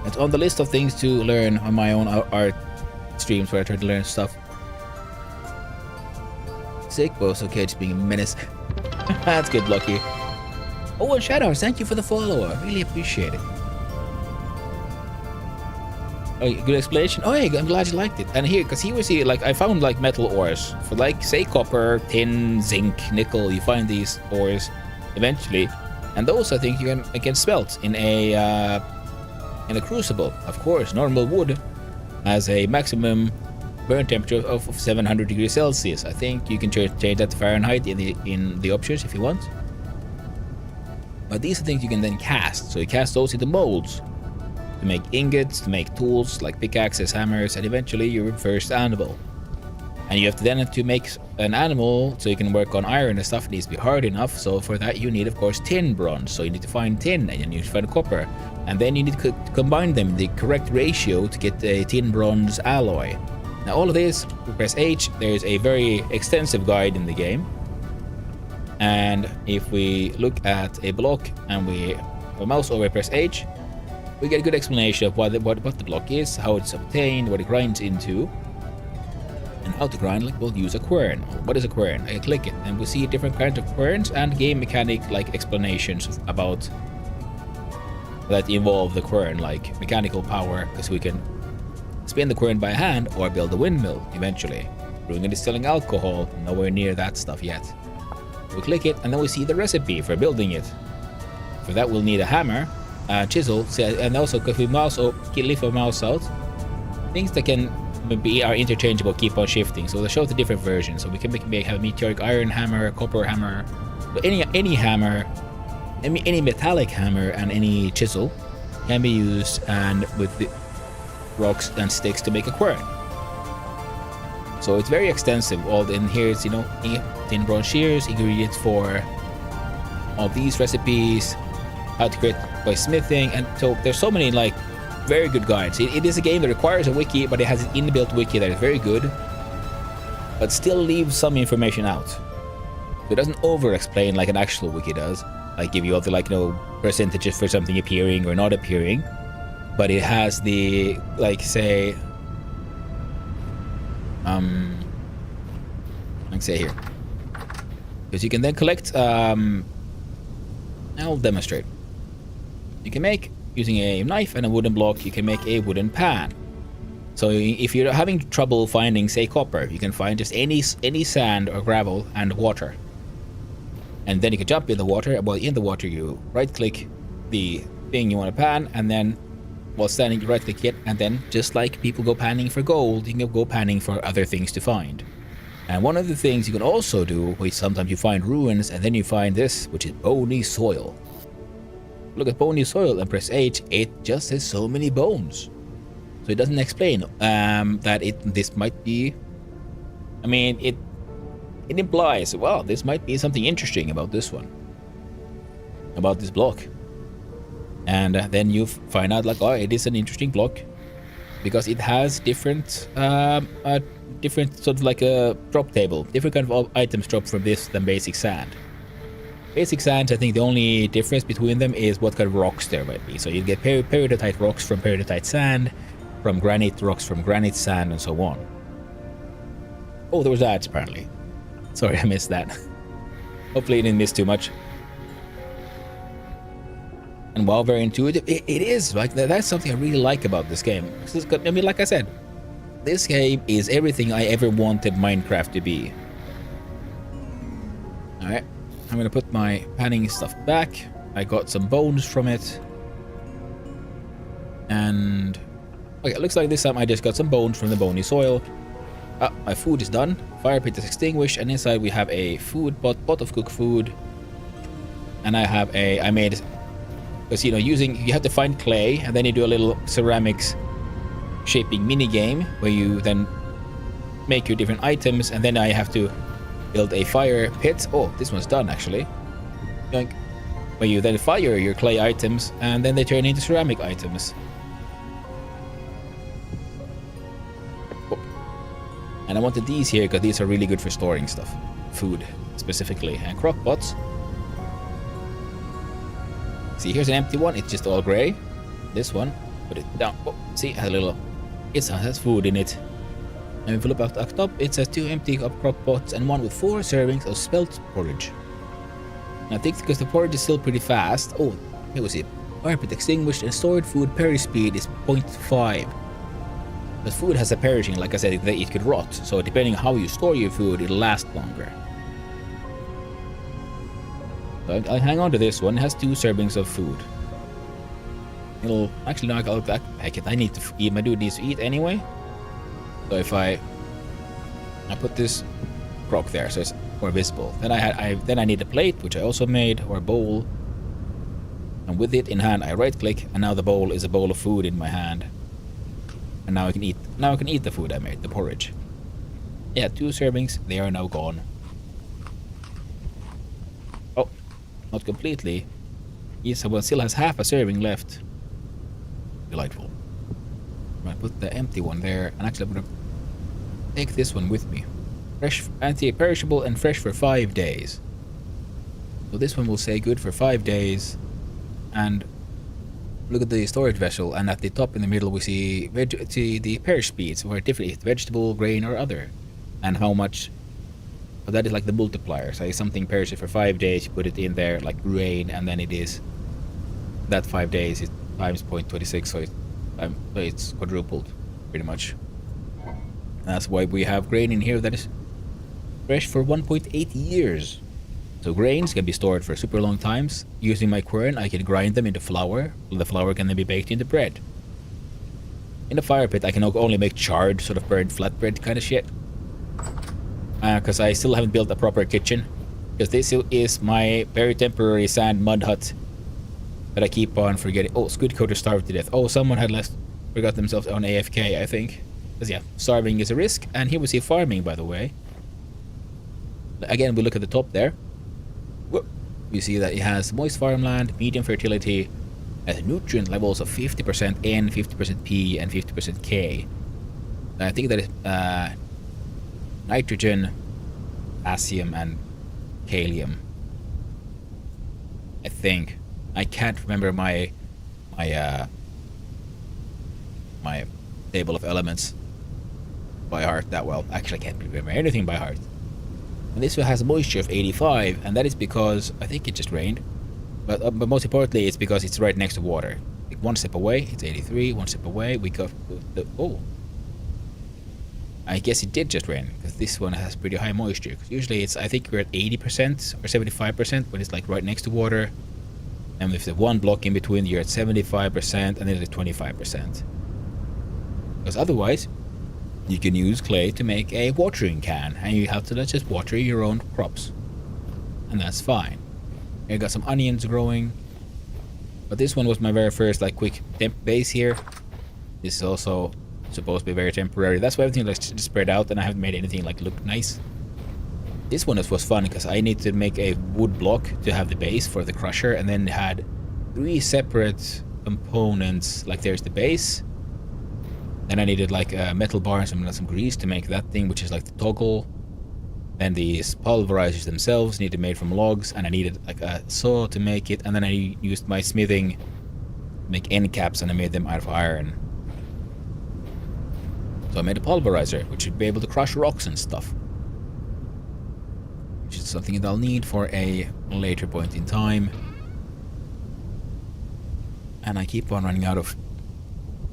It's on the list of things to learn on my own art streams where I try to learn stuff. Sick, but also okay, just being a menace. That's good, Lucky. Oh, and Shadows, thank you for the follow. I really appreciate it. Oh, good explanation. Oh, hey, I'm glad you liked it. And here, because here we see, like, I found, like, metal ores. For, like, say, copper, tin, zinc, nickel, you find these ores eventually. And those, I think, you can smelt in a crucible. Of course, normal wood has a maximum burn temperature of 700 degrees Celsius. I think you can change that to Fahrenheit in the options if you want. But these are things you can then cast. So you cast those into molds to make ingots, to make tools like pickaxes, hammers, and eventually your first anvil. And you have to make an animal so you can work on iron and stuff. It needs to be hard enough. So for that you need, of course, tin bronze. So you need to find tin, and then you need to find copper, and then you need to combine them in the correct ratio to get a tin bronze alloy. Now all of this, we press H, there's a very extensive guide in the game. And if we look at a block and we mouse over press H, we get a good explanation of what the block is, how it's obtained, what it grinds into, and how to grind. Like we'll use a quern. What is a quern? I click it and we see different kinds of querns and game mechanic like explanations about that involve the quern, like mechanical power, because we can spin the quern by hand or build a windmill eventually. Brewing and distilling alcohol, nowhere near that stuff yet. We click it and then we see the recipe for building it. For that we'll need a hammer, a chisel, and also if we lift our mouse out, things that can are interchangeable keep on shifting. So they show the different versions. So we can have a meteoric iron hammer, copper hammer, but any hammer, any metallic hammer and any chisel can be used and with the rocks and sticks to make a quern. So it's very extensive. All in here is, tin bronze shears, ingredients for all these recipes, how to create by smithing, and so there's so many like very good guides. It is a game that requires a wiki, but it has an inbuilt wiki that is very good, but still leaves some information out. So it doesn't over-explain like an actual wiki does, like give you all the percentages for something appearing or not appearing, but it has the say here, because you can then collect. I'll demonstrate. You can make, using a knife and a wooden block, you can make a wooden pan. So if you're having trouble finding, say, copper, you can find just any sand or gravel and water. And then you can jump in the water. While in the water, you right-click the thing you want to pan, and then while standing, you right-click it, and then just like people go panning for gold, you can go panning for other things to find. And one of the things you can also do, which sometimes you find ruins, and then you find this, which is bony soil. Look at bony soil and press H, it just has so many bones. So it doesn't explain that this might be, it implies, well, this might be something interesting about this one, about this block. And then you find out like, oh, it is an interesting block because it has different sort of like a drop table, different kind of items drop from this than basic sand. Basic sands, I think the only difference between them is what kind of rocks there might be. So you get peridotite rocks from peridotite sand, from granite rocks from granite sand, and so on. Oh, there was ads apparently. Sorry, I missed that. Hopefully I didn't miss too much. And while very intuitive, it is like that's something I really like about this game. Like I said, this game is everything I ever wanted Minecraft to be. Alright. I'm gonna put my panning stuff back. I got some bones from it. And okay, it looks like this time I just got some bones from the bony soil. My food is done. Fire pit is extinguished, and inside we have a food pot of cooked food. And I made, because you have to find clay, and then you do a little ceramics shaping mini game where you then make your different items, and then I have to build a fire pit. Oh, this one's done actually. Where you then fire your clay items and then they turn into ceramic items. Oh. And I wanted these here because these are really good for storing stuff. Food, specifically. And crock pots. See, here's an empty one. It's just all gray. This one, put it down. Oh, see, it has a little... It has food in it. And if you look at the top, it says 2 empty crock pots and 1 with 4 servings of spelt porridge. And I think because the porridge is still pretty fast. Oh, here we see. Fire pit extinguished and stored food perish speed is 0.5. But food has a perishing, like I said, it could rot. So depending on how you store your food, it'll last longer. So I'll hang on to this one. It has 2 servings of food. It'll actually knock out that packet. I need to eat. My dude needs to eat anyway. So if I put this crock there, so it's more visible. Then I need a plate, which I also made, or a bowl. And with it in hand, I right-click, and now the bowl is a bowl of food in my hand. And now I can eat. Now I can eat the food I made, the porridge. Yeah, 2 servings. They are now gone. Oh, not completely. Someone still has half a serving left. Delightful. I put the empty one there, and actually I'm gonna take this one with me. Fresh, anti-perishable and fresh for 5 days. So this one will stay good for 5 days. And look at the storage vessel, and at the top in the middle we see the perish speeds, where different is vegetable, grain, or other, and how much. So that is like the multiplier. So if something perishes for 5 days, you put it in there like grain, and then it is that 5 days is times 0.26, so it's quadrupled pretty much. That's why we have grain in here that is fresh for 1.8 years. So grains can be stored for super long times. Using my quern, I can grind them into flour. The flour can then be baked into bread. In the fire pit, I can only make charred, sort of burnt flatbread kind of shit. Because I still haven't built a proper kitchen. Because this is my very temporary sand mud hut that I keep on forgetting. Oh, Squid Coater starved to death. Oh, someone had forgot themselves on AFK, I think. Because yeah, starving is a risk. And here we see farming, by the way. Again, we look at the top there. We see that it has moist farmland, medium fertility, has nutrient levels of 50% N, 50% P, and 50% K. I think that is nitrogen, potassium, and kalium. I think. I can't remember my table of elements by heart that well. Actually, I can't remember anything by heart. And this one has a moisture of 85, and that is because I think it just rained. But most importantly, it's because it's right next to water. Like one step away, it's 83. One step away, we got the I guess it did just rain, because this one has pretty high moisture. Because usually I think we're at 80% or 75% when it's like right next to water. And if there's one block in between, you're at 75%, and then it's 25%. Because otherwise, you can use clay to make a watering can, and you have to just water your own crops. And that's fine. I got some onions growing. But this one was my very first like quick temp base here. This is also supposed to be very temporary. That's why everything like spread out, and I haven't made anything like look nice. This one was fun because I need to make a wood block to have the base for the crusher, and then had 3 separate components. Like there's the base. Then I needed like a metal bar and some grease to make that thing, which is like the toggle. Then these pulverizers themselves needed made from logs, and I needed like a saw to make it. And then I used my smithing to make end caps, and I made them out of iron. So I made a pulverizer, which should be able to crush rocks and stuff. Which is something that I'll need for a later point in time. And I keep on running out of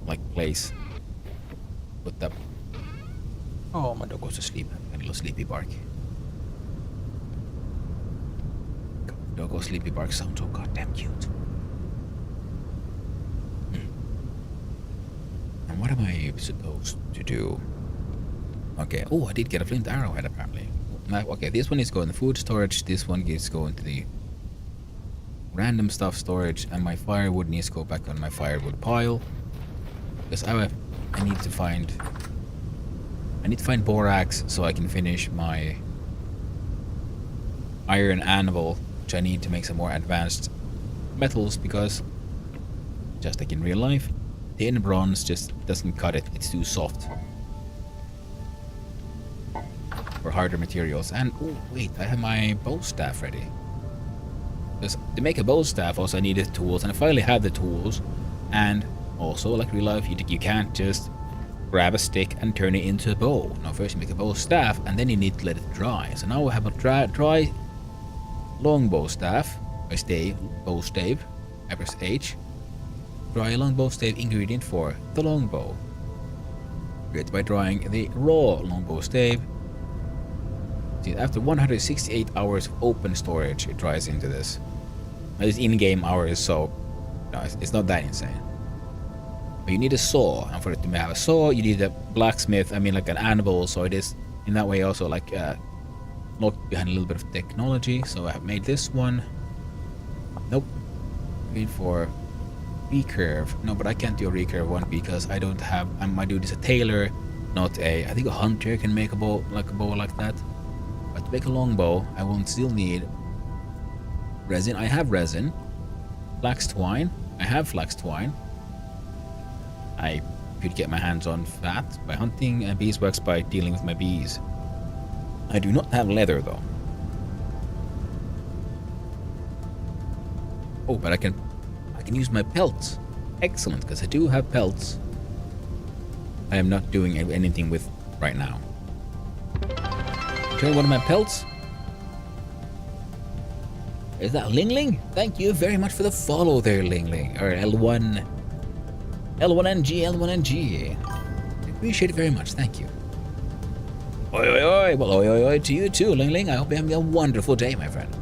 like place. Put that. Oh, my dog goes to sleep. A little sleepy bark. Doggo sleepy bark sounds so goddamn cute. And what am I supposed to do? Okay. Oh, I did get a flint arrowhead apparently. Okay, this one is going to food storage. This one is going to the random stuff storage, and my firewood needs to go back on my firewood pile. Because I need to find borax so I can finish my iron anvil, which I need to make some more advanced metals, because just like in real life, tin bronze just doesn't cut it. It's too soft for harder materials. And oh wait, I have my bow staff ready. Because to make a bow staff also I needed tools, and I finally had the tools. And also, like real life, you can't just grab a stick and turn it into a bow. Now first you make a bow staff, and then you need to let it dry. So now I have a dry longbow staff. I stave, bow stave. I press H. Dry longbow stave ingredient for the longbow. Created by drying the raw longbow stave. See, after 168 hours of open storage, it dries into this. Now it's in-game hours, so no, it's not that insane. But you need a saw, and for it to have a saw, you need a blacksmith. I mean, like an anvil. So it is in that way also like locked behind a little bit of technology. So I have made this one. Nope. Wait for recurve. No, but I can't do a recurve one because I don't have. My dude is a tailor, not a. I think a hunter can make a bow like that. But to make a longbow, I will still need resin. I have resin. Flax twine. I have flax twine. I could get my hands on fat by hunting and beeswax by dealing with my bees. I do not have leather though. Oh, but I can use my pelts. Excellent, because I do have pelts. I am not doing anything with right now. Turn one of my pelts. Is that Ling Ling? Thank you very much for the follow there, Ling Ling. Or L1NG. Appreciate it very much. Thank you. Oi, oi, oi. Well, oi, oi, oi to you too, Ling Ling. I hope you're having a wonderful day, my friend.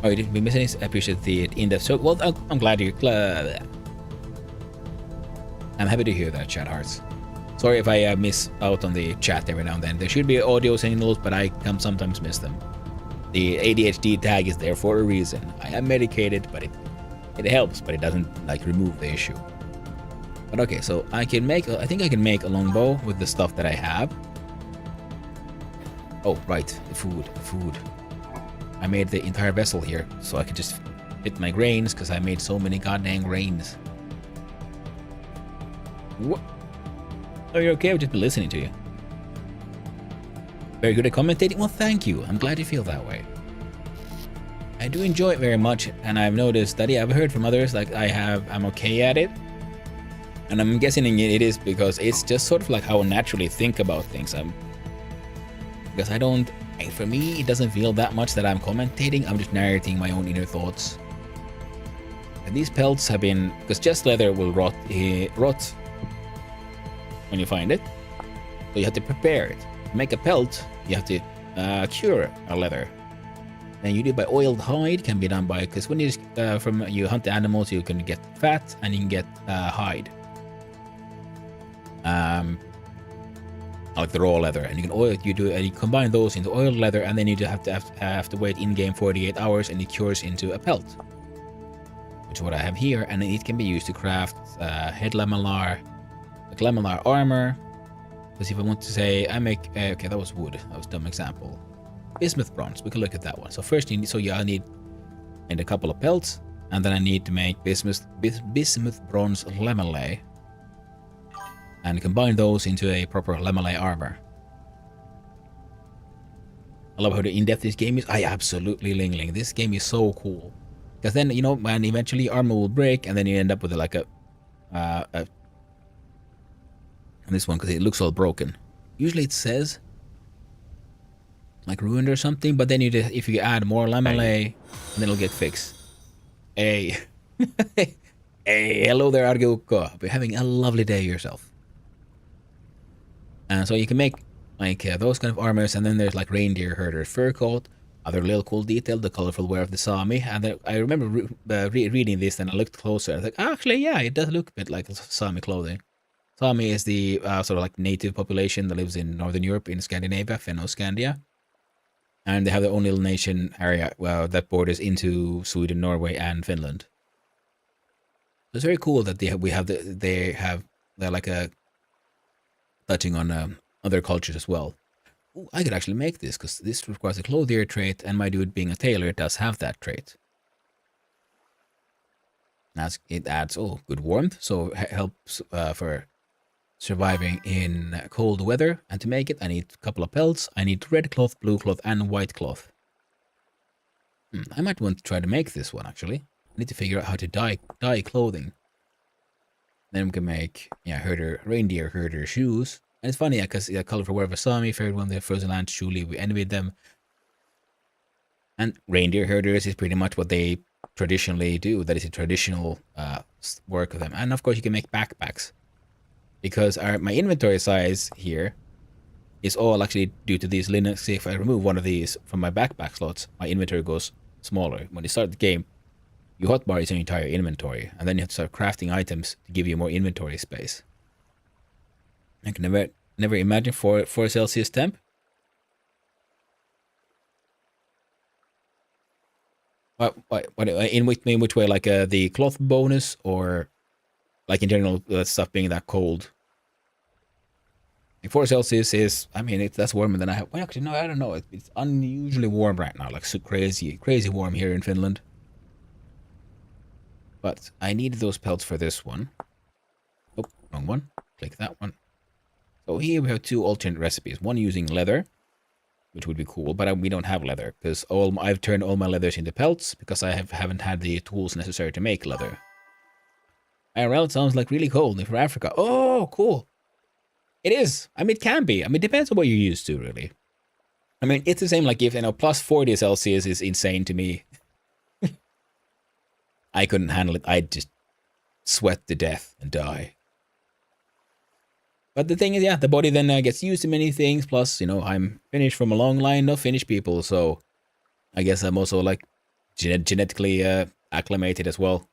Oh, you didn't miss any? I appreciate the in-depth. So, well, I'm glad you're. I'm happy to hear that, chat hearts. Sorry if I miss out on the chat every now and then. There should be audio signals, but I can sometimes miss them. The ADHD tag is there for a reason. I am medicated, but it helps, but it doesn't like remove the issue. But okay, so I think I can make a longbow with the stuff that I have. Oh, right, the food. I made the entire vessel here, so I could just fit my grains, because I made so many goddamn grains. What? Oh, you're okay? I've just been listening to you. Very good at commentating? Well, thank you. I'm glad you feel that way. I do enjoy it very much, and I've noticed that, yeah, I've heard from others, like I'm okay at it. And I'm guessing it is because it's just sort of like how I naturally think about things. Because I don't, for me, it doesn't feel that much that I'm commentating. I'm just narrating my own inner thoughts. And these pelts have been, because just leather will rot when you find it. So you have to prepare it. To make a pelt, you have to cure a leather. And you do it by oiled hide, can be done by, because when you hunt the animals, you can get fat and you can get hide. Like the raw leather, and you can you combine those into oiled leather, and then you just have to wait in game 48 hours, and it cures into a pelt, which is what I have here, and it can be used to craft head lamellar, like lamellar armor. Because if I want to say I make okay, that was wood, that was a dumb example. Bismuth bronze, we can look at that one. So first I need a couple of pelts, and then I need to make bismuth bronze lamellae, and combine those into a proper lamellae armor. I love how in-depth this game is. I absolutely Ling. This game is so cool. Because then, you know, man, eventually armor will break, and then you end up with like on this one, because it looks all broken. Usually it says like ruined or something, but then if you add more lamellae, then it'll get fixed. Hey. Hey, hello there, Arguko. You're having a lovely day yourself. And so you can make like those kind of armors, and then there's like reindeer herder's fur coat, other little cool detail, the colorful wear of the Sami. And then I remember reading this, and I looked closer. I was like, actually, yeah, it does look a bit like Sami clothing. Sami is the sort of like native population that lives in Northern Europe, in Scandinavia, Fennoscandia. And they have their own little nation area that borders into Sweden, Norway, and Finland. So it's very cool that they're like a touching on other cultures as well. Ooh, I could actually make this, because this requires a clothier trait, and my dude being a tailor does have that trait. It adds good warmth, so it helps for surviving in cold weather. And to make it, I need a couple of pelts. I need red cloth, blue cloth, and white cloth. I might want to try to make this one, actually. I need to figure out how to dye clothing. Then we can make reindeer herder shoes. And it's funny, because colorful wear of a Sami, favorite one, the frozen land, truly we envied them. And reindeer herders is pretty much what they traditionally do. That is a traditional work of them. And of course you can make backpacks. Because my inventory size here is all actually due to these linen. See, if I remove one of these from my backpack slots, my inventory goes smaller. When you start the game, you hotbar is your entire inventory, and then you have to start crafting items to give you more inventory space. I can never imagine 4 Celsius temp. What in which way? Like the cloth bonus, or like in general stuff being that cold? Like 4 Celsius is, I mean, that's warmer than I have. Well, actually, no, I don't know. It's unusually warm right now, like so crazy warm here in Finland. But I need those pelts for this one. Oh, wrong one. Click that one. So here we have 2 alternate recipes. One using leather, which would be cool, but we don't have leather because I've turned all my leathers into pelts because I haven't had the tools necessary to make leather. IRL sounds like really cold for Africa. Oh, cool. It is. I mean, it can be. I mean, it depends on what you're used to, really. I mean, it's the same like if, plus 40 Celsius is insane to me. I couldn't handle it. I'd just sweat to death and die. But the thing is, yeah, the body then gets used to many things. Plus, I'm Finnish from a long line of Finnish people. So I guess I'm also like genetically acclimated as well.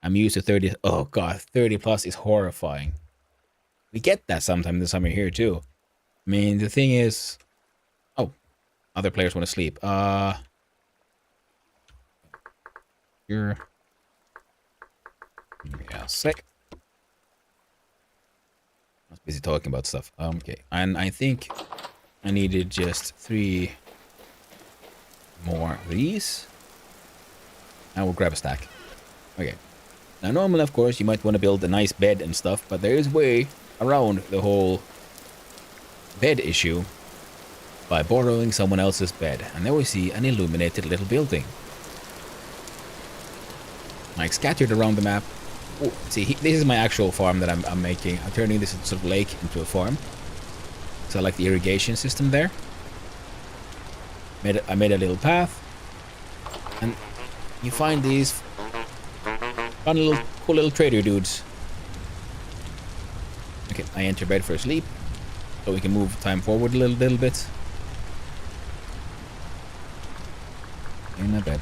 I'm used to 30. Oh, God, 30 plus is horrifying. We get that sometime in the summer here, too. I mean, the thing is... Oh, other players want to sleep. You're... Yeah, sick. I was busy talking about stuff. Okay, and I think I needed just 3 more of these. I will grab a stack. Okay. Now, normally, of course, you might want to build a nice bed and stuff, but there is a way around the whole bed issue by borrowing someone else's bed. And there we see an illuminated little building. Like scattered around the map. Oh, see, this is my actual farm that I'm making. I'm turning this sort of lake into a farm. So I like the irrigation system there. I made a little path. And you find these fun cool little trader dudes. Okay, I enter bed for sleep. So we can move time forward a little bit. In my bed.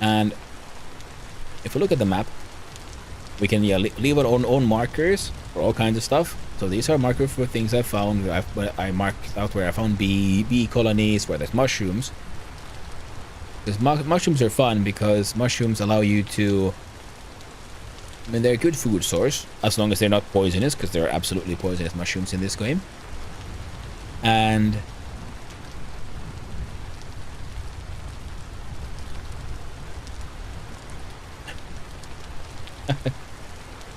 And if we look at the map, we can leave our own markers for all kinds of stuff. So these are markers for things I found. I marked out where I found bee colonies, where there's mushrooms. Because mushrooms are fun because mushrooms allow you to... I mean, they're a good food source, as long as they're not poisonous, because there are absolutely poisonous mushrooms in this game. And...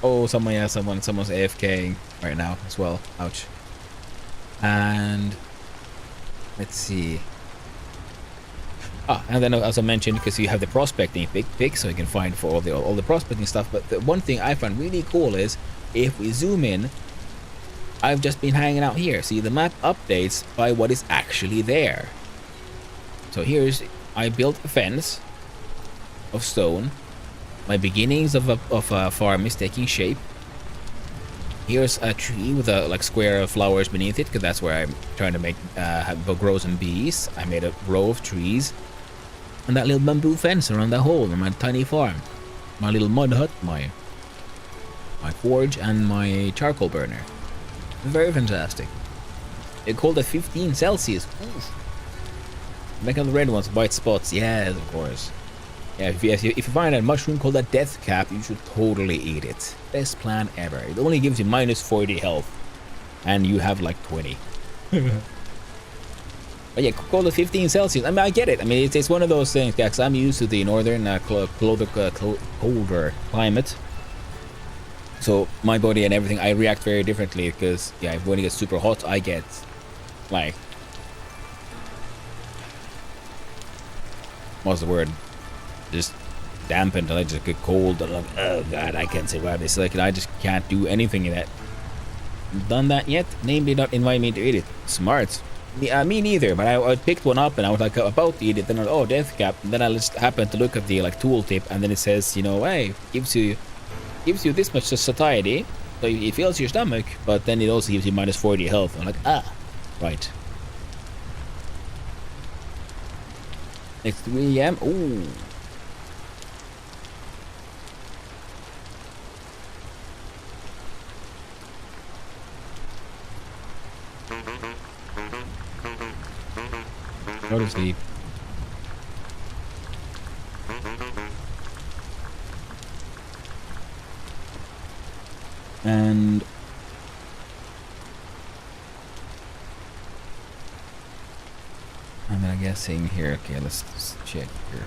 oh, someone's AFKing right now as well. Ouch. And... let's see... and then as I mentioned, because you have the prospecting pick, so you can find for all the prospecting stuff. But the one thing I find really cool is if we zoom in, I've just been hanging out here. See, the map updates by what is actually there. So I built a fence of stone. My beginnings of a farm is taking shape. Here's a tree with a square of flowers beneath it, because that's where I'm trying to make grow some bees. I made a row of trees. And that little bamboo fence around that hole in my tiny farm. My little mud hut, my forge, and my charcoal burner. Very fantastic. It called at 15 Celsius. Oof. Back on the red ones, white spots. Yes, of course. Yeah, if you find a mushroom called a death cap, you should totally eat it. Best plan ever. It only gives you minus 40 health. And you have like 20. But yeah, cold at 15 Celsius. I mean, I get it. I mean, it's one of those things, because I'm used to the northern colder climate. So my body and everything, I react very differently, because, yeah, when it gets super hot, I get, like... what's the word? Just dampened, and I just get cold, and I'm like, oh god, I can't survive this. Like, I just can't do anything in that. Done that yet? Namely, not invite me to eat it. Smart. Me neither, but I picked one up and I was like about to eat it, then I was, oh, death cap, and then I just happened to look at the tooltip, and then it says, hey, gives you this much satiety, so it fills your stomach, but then it also gives you minus 40 health. I'm like, right. It's 3 AM. Ooh. Go to sleep. And then I guessing here. Okay, let's just check here.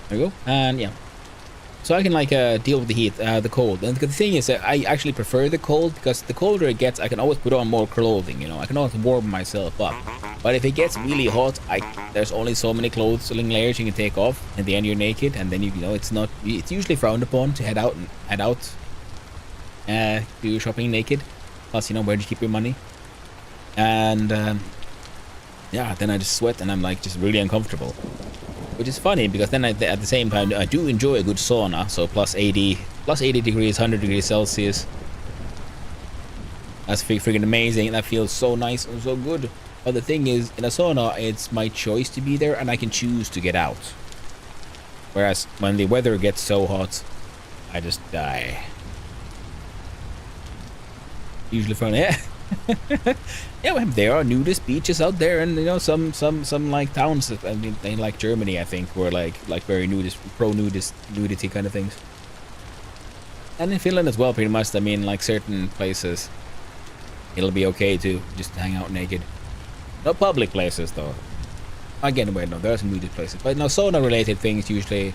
There we go. And yeah. So I can like deal with the heat, the cold. And the thing is that I actually prefer the cold because the colder it gets, I can always put on more clothing, you know. I can always warm myself up. But if it gets really hot, there's only so many clothing layers you can take off. In the end, you're naked, and then you know it's usually frowned upon to head out, do shopping naked. Plus, you know, where do you keep your money? And yeah, then I just sweat and I'm like just really uncomfortable. Which is funny because then at the same time I do enjoy a good sauna. So plus 80 degrees, 100 degrees Celsius. That's freaking amazing. That feels so nice and so good. But the thing is, in a sauna, it's my choice to be there and I can choose to get out. Whereas when the weather gets so hot, I just die. Usually from yeah. Yeah, well, there are nudist beaches out there, and you know some like towns. I mean, in like Germany, I think, were like very nudist, nudity kind of things. And in Finland as well, pretty much. I mean, like certain places, it'll be okay to just hang out naked. Not public places though. Again, wait, no, there are some nudist places, but no sauna-related things. Usually,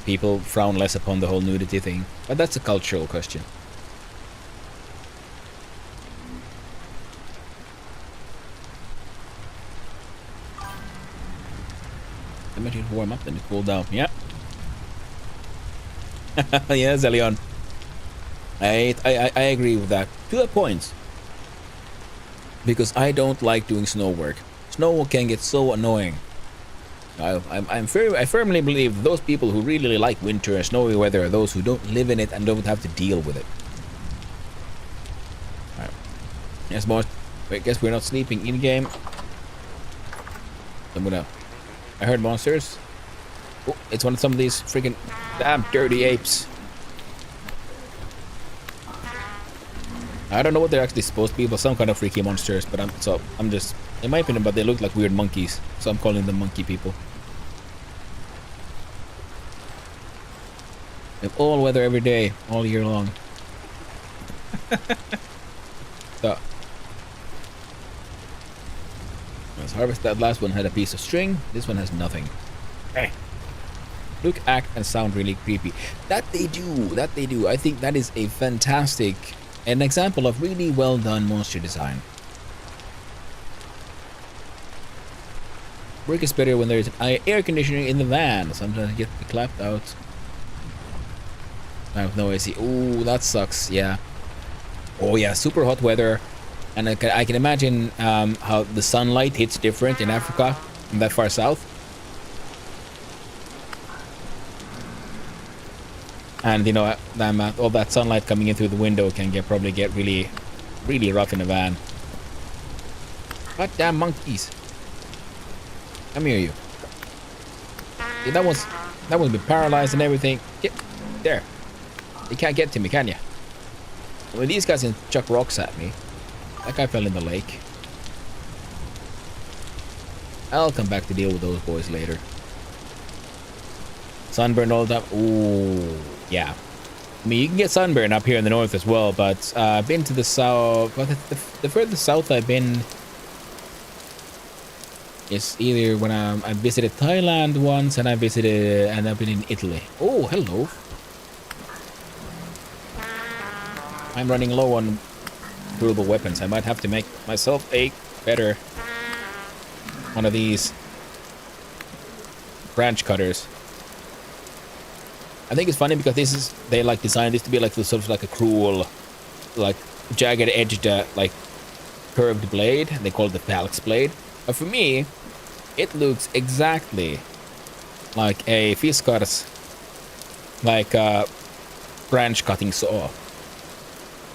people frown less upon the whole nudity thing, but that's a cultural question. Imagine warm up and cool down. Yeah. Yeah, Zelion. I agree with that to a point. Because I don't like doing snow work. Snow can get so annoying. I firmly believe those people who really like winter and snowy weather are those who don't live in it and don't have to deal with it. Alright. Yes, boss. I guess we're not sleeping in game. I heard monsters. Oh, it's some of these freaking damn dirty apes. I don't know what they're actually supposed to be, but some kind of freaky monsters. But I'm just, in my opinion, but they look like weird monkeys, so I'm calling them monkey people. They have all weather every day, all year long. So let's harvest. That last one had a piece of string. This one has nothing. Hey. Look, act, and sound really creepy. That they do. I think that is a fantastic, an example of really well done monster design. Work is better when there's an air conditioner in the van. Sometimes I get clapped out. I have no AC. Ooh, that sucks. Yeah. Oh yeah, super hot weather. And I can imagine how the sunlight hits different in Africa, from that far south. And you know, all that sunlight coming in through the window can probably get really, really rough in a van. Goddamn monkeys! Come here, you. See, that one's been paralyzed and everything. Get there. You can't get to me, can you? Well, these guys can chuck rocks at me. That guy fell in the lake. I'll come back to deal with those boys later. Sunburn all the time. Ooh, yeah. I mean, you can get sunburn up here in the north as well, but I've been to the south. Well, the furthest south I've been is either when I visited Thailand once, and I've been in Italy. Oh, hello. I'm running low on durable weapons. I might have to make myself a better one of these branch cutters. I think it's funny because they like designed this to be like sort of like a cruel, like jagged edged, like curved blade. They call it the Palx blade. But for me, it looks exactly like a Fiskars, like a branch cutting saw.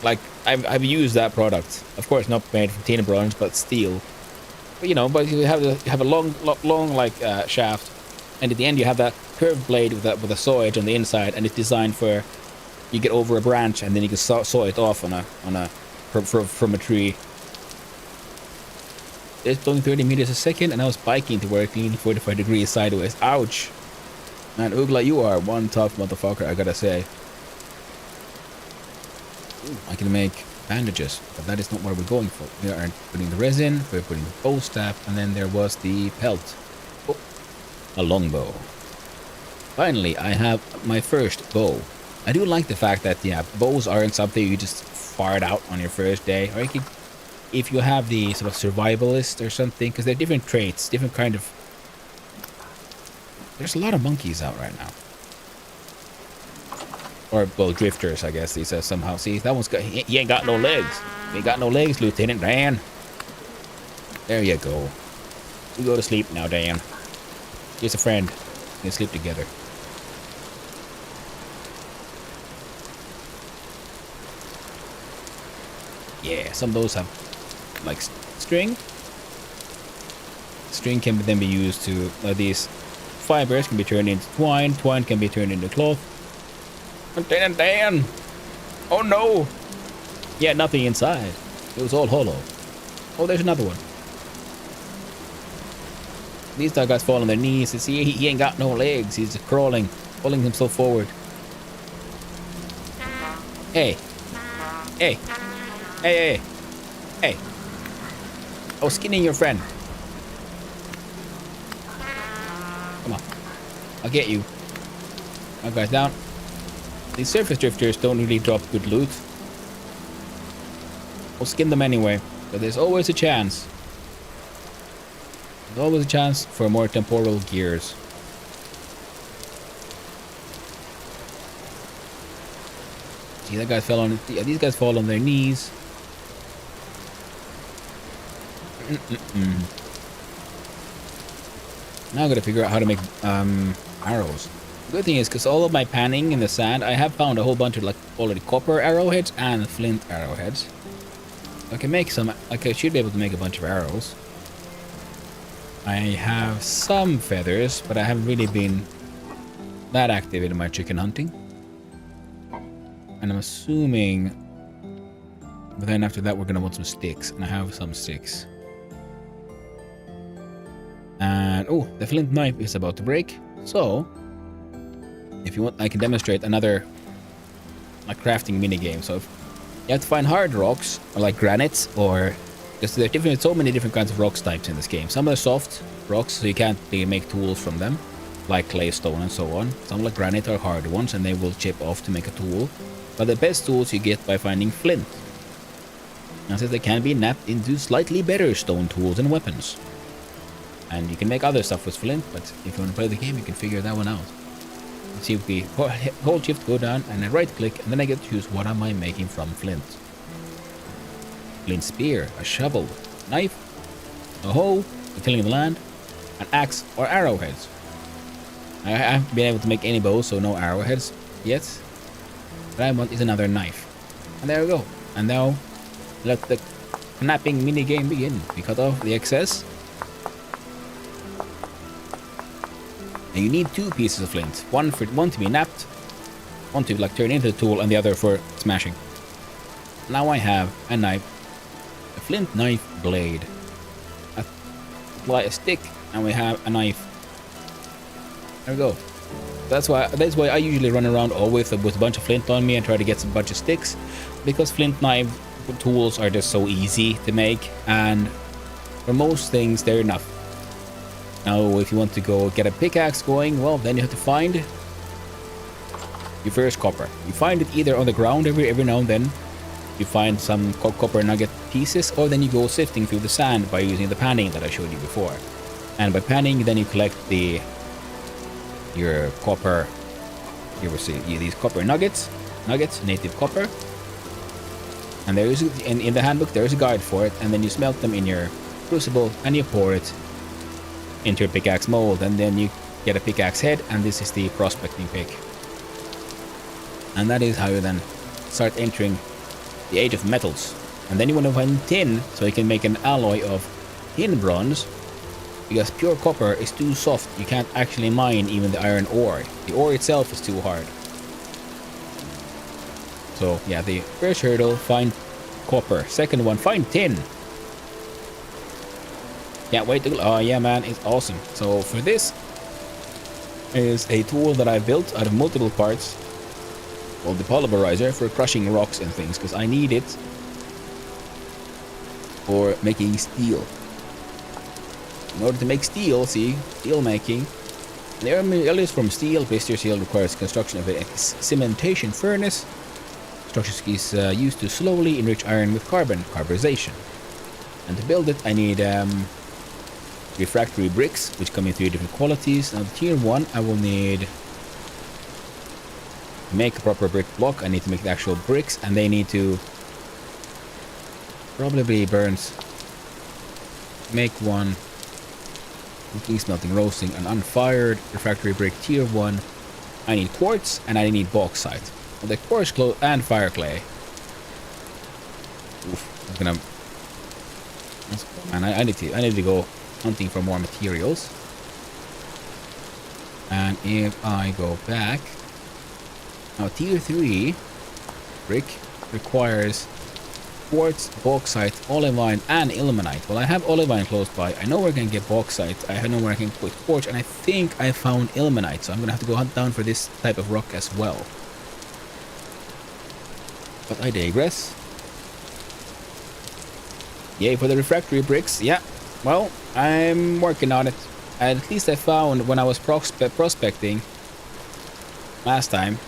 Like I've used that product, of course not made from tin bronze, but steel. But you know, but you have a long like shaft, and at the end you have that curved blade with a saw edge on the inside, and it's designed for you get over a branch and then you can saw it off from a tree. It's blowing 30 meters a second, and I was biking to work leaning 45 degrees sideways. Ouch, man, Oogla, you are one tough motherfucker, I gotta say. Ooh, I can make bandages, but that is not what we're going for. We are putting the resin, we're putting the bow staff, and then there was the pelt. Oh, a longbow. Finally, I have my first bow. I do like the fact that, yeah, bows aren't something you just fire out on your first day. Or you can, if you have the sort of survivalist or something, because they're different traits, different kind of... There's a lot of monkeys out right now. Or, well, drifters, I guess, he says somehow. See, that one's got... He ain't got no legs. He ain't got no legs, Lieutenant Dan. There you go. You go to sleep now, Dan. Here's a friend. We can sleep together. Yeah, some of those have, like, string. String can then be used to... these fibers can be turned into twine. Twine can be turned into cloth. Lieutenant Dan! Oh no! Yeah, nothing inside. It was all hollow. Oh, there's another one. These guys fall on their knees. See, he ain't got no legs. He's just crawling, pulling himself forward. Hey. Hey. Hey, hey. Hey. Oh, skinning your friend. Come on. I'll get you. My guy's down. These surface drifters don't really drop good loot. We'll skin them anyway, but there's always a chance. There's always a chance for more temporal gears. See, that guy fell on... Yeah, these guys fall on their knees. Now I gotta figure out how to make arrows. The good thing is, because all of my panning in the sand, I have found a whole bunch of like already copper arrowheads and flint arrowheads. I can make some, like I should be able to make a bunch of arrows. I have some feathers, but I haven't really been that active in my chicken hunting. And I'm assuming, but then after that we're gonna want some sticks, and I have some sticks. And oh, the flint knife is about to break, so if you want, I can demonstrate another like crafting mini game. So if you have to find hard rocks or like granites, or because there's different, so many different kinds of rock types in this game. Some are soft rocks, so you can't really make tools from them, like clay, stone, and so on. Some like granite are hard ones, and they will chip off to make a tool. But the best tools you get by finding flint. Now, since they can be napped into slightly better stone tools and weapons. And you can make other stuff with flint, but if you want to play the game, you can figure that one out. Let's see if we hold shift, go down, and I right click, and then I get to choose what am I making from flint. Flint spear, a shovel, knife, a hoe, for tilling the land, an axe, or arrowheads. I haven't been able to make any bows, so no arrowheads yet. What I want is another knife. And there we go. And now, let the knapping mini game begin. We cut off the excess. And you need two pieces of flint. One to be napped, one to like turn into the tool, and the other for smashing. Now I have a knife, a flint knife blade, a stick, and we have a knife. There we go. That's why I usually run around always with a bunch of flint on me and try to get a bunch of sticks, because flint knife tools are just so easy to make, and for most things they're enough. Now, if you want to go get a pickaxe going, well, then you have to find your first copper. You find it either on the ground every now and then. You find some copper nugget pieces, or then you go sifting through the sand by using the panning that I showed you before. And by panning, then you collect your copper. You will see these copper nuggets, native copper. And there is in the handbook there is a guide for it, and then you smelt them in your crucible and you pour it into a pickaxe mold, and then you get a pickaxe head, and this is the prospecting pick. And that is how you then start entering the age of metals. And then you want to find tin, so you can make an alloy of tin bronze, because pure copper is too soft. You can't actually mine even the iron ore. The ore itself is too hard. So yeah, the first hurdle, find copper. Second one, find tin. Can't wait to... Oh yeah, man, it's awesome. So for this is a tool that I built out of multiple parts. well, the polymerizer for crushing rocks and things, because I need it for making steel. In order to make steel, see, steel making, the earliest from steel, blister steel requires construction of a cementation furnace. Construction is used to slowly enrich iron with carbonization. And to build it, I need refractory bricks, which come in 3 different qualities. Now, the tier 1, I will need to make a proper brick block. I need to make the actual bricks, and they need to probably burns. Make one. Cooking, smelting, roasting, an unfired refractory brick tier 1. I need quartz and I need bauxite. Well, the quartz and fire clay. Oof, I'm gonna. Man, I need to go hunting for more materials. And if I go back, now tier 3 brick requires quartz, bauxite, olivine, and ilmenite. Well, I have olivine close by. I know where I can get bauxite. I know where I can put quartz, and I think I found ilmenite. So I'm gonna have to go hunt down for this type of rock as well. But I digress. Yay for the refractory bricks. Yeah. Well, I'm working on it. At least I found when I was prospecting last time.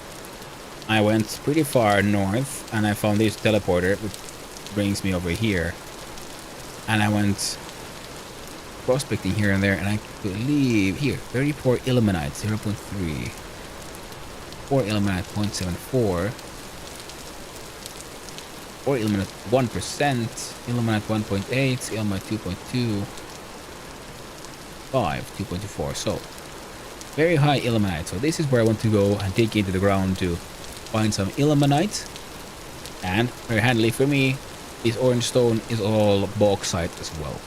I went pretty far north, and I found this teleporter, which brings me over here, and I went prospecting here and there, and I believe here 34 ilmenite 0.3, 4 ilmenite 0.74, 4 ilmenite 1%, ilmenite 1.8, ilmenite 2.2, 5 2.24. So very high ilmenite. So this is where I want to go and dig into the ground to find some ilmenite, and very handily for me, this orange stone is all bauxite as well.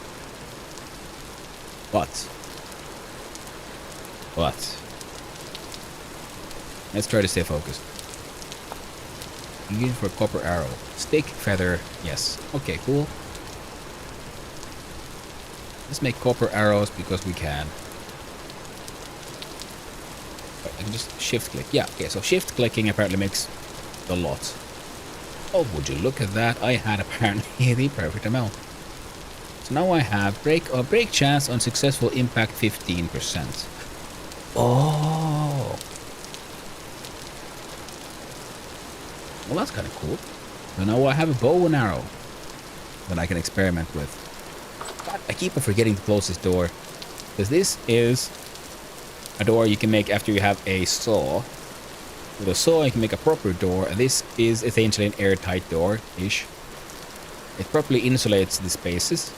But let's try to stay focused. Use for copper arrow. Stick, feather, yes. Okay, cool. Let's make copper arrows because we can. I can just shift click. Yeah, okay, so shift clicking apparently makes a lot. Oh, would you look at that? I had apparently the perfect amount. So now I have break chance on successful impact 15%. Oh. Well, that's kind of cool. So now I have a bow and arrow that I can experiment with. God, I keep on forgetting to close this door, because this is a door you can make after you have a saw. With a saw, you can make a proper door, and this is essentially an airtight door-ish. It properly insulates the spaces.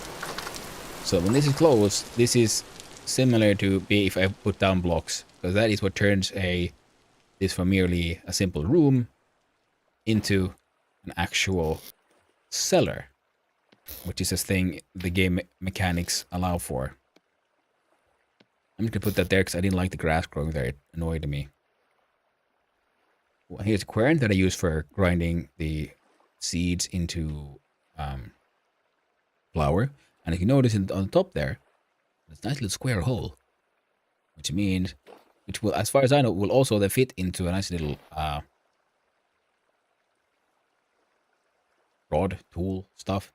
So when this is closed, this is similar to if I put down blocks, because that is what turns this from merely a simple room into an actual cellar, which is a thing the game mechanics allow for. I'm just gonna put that there because I didn't like the grass growing there. It annoyed me. Well, here's a quern that I use for grinding the seeds into flour. And if you notice on the top there, there's a nice little square hole, which will, as far as I know, will also then fit into a nice little rod, tool, stuff.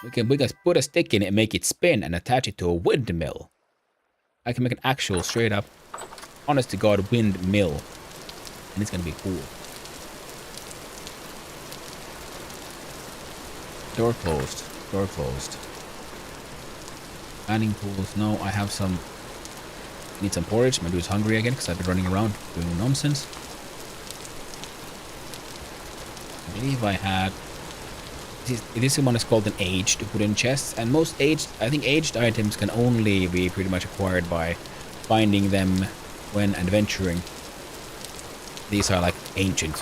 We can put a stick in it and make it spin and attach it to a windmill. I can make an actual straight up, honest to God, windmill. And it's gonna be cool. Door closed. Door closed. Landing pools. No, I have some. Need some porridge. My dude's hungry again because I've been running around doing nonsense. I believe I had. This one is called an aged to put in chests, and most aged, I think aged items can only be pretty much acquired by finding them when adventuring. These are like ancient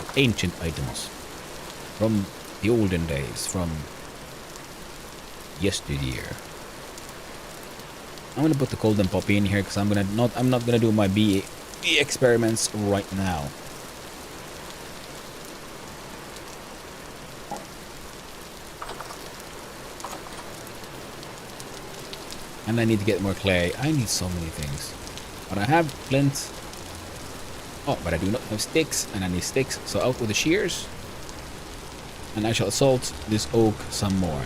items from the olden days, from yesteryear. I'm gonna put the golden poppy in here because I'm not gonna do my bee experiments right now. And I need to get more clay. I need so many things. But I have flint. Oh, but I do not have sticks, and I need sticks, so out with the shears. And I shall assault this oak some more.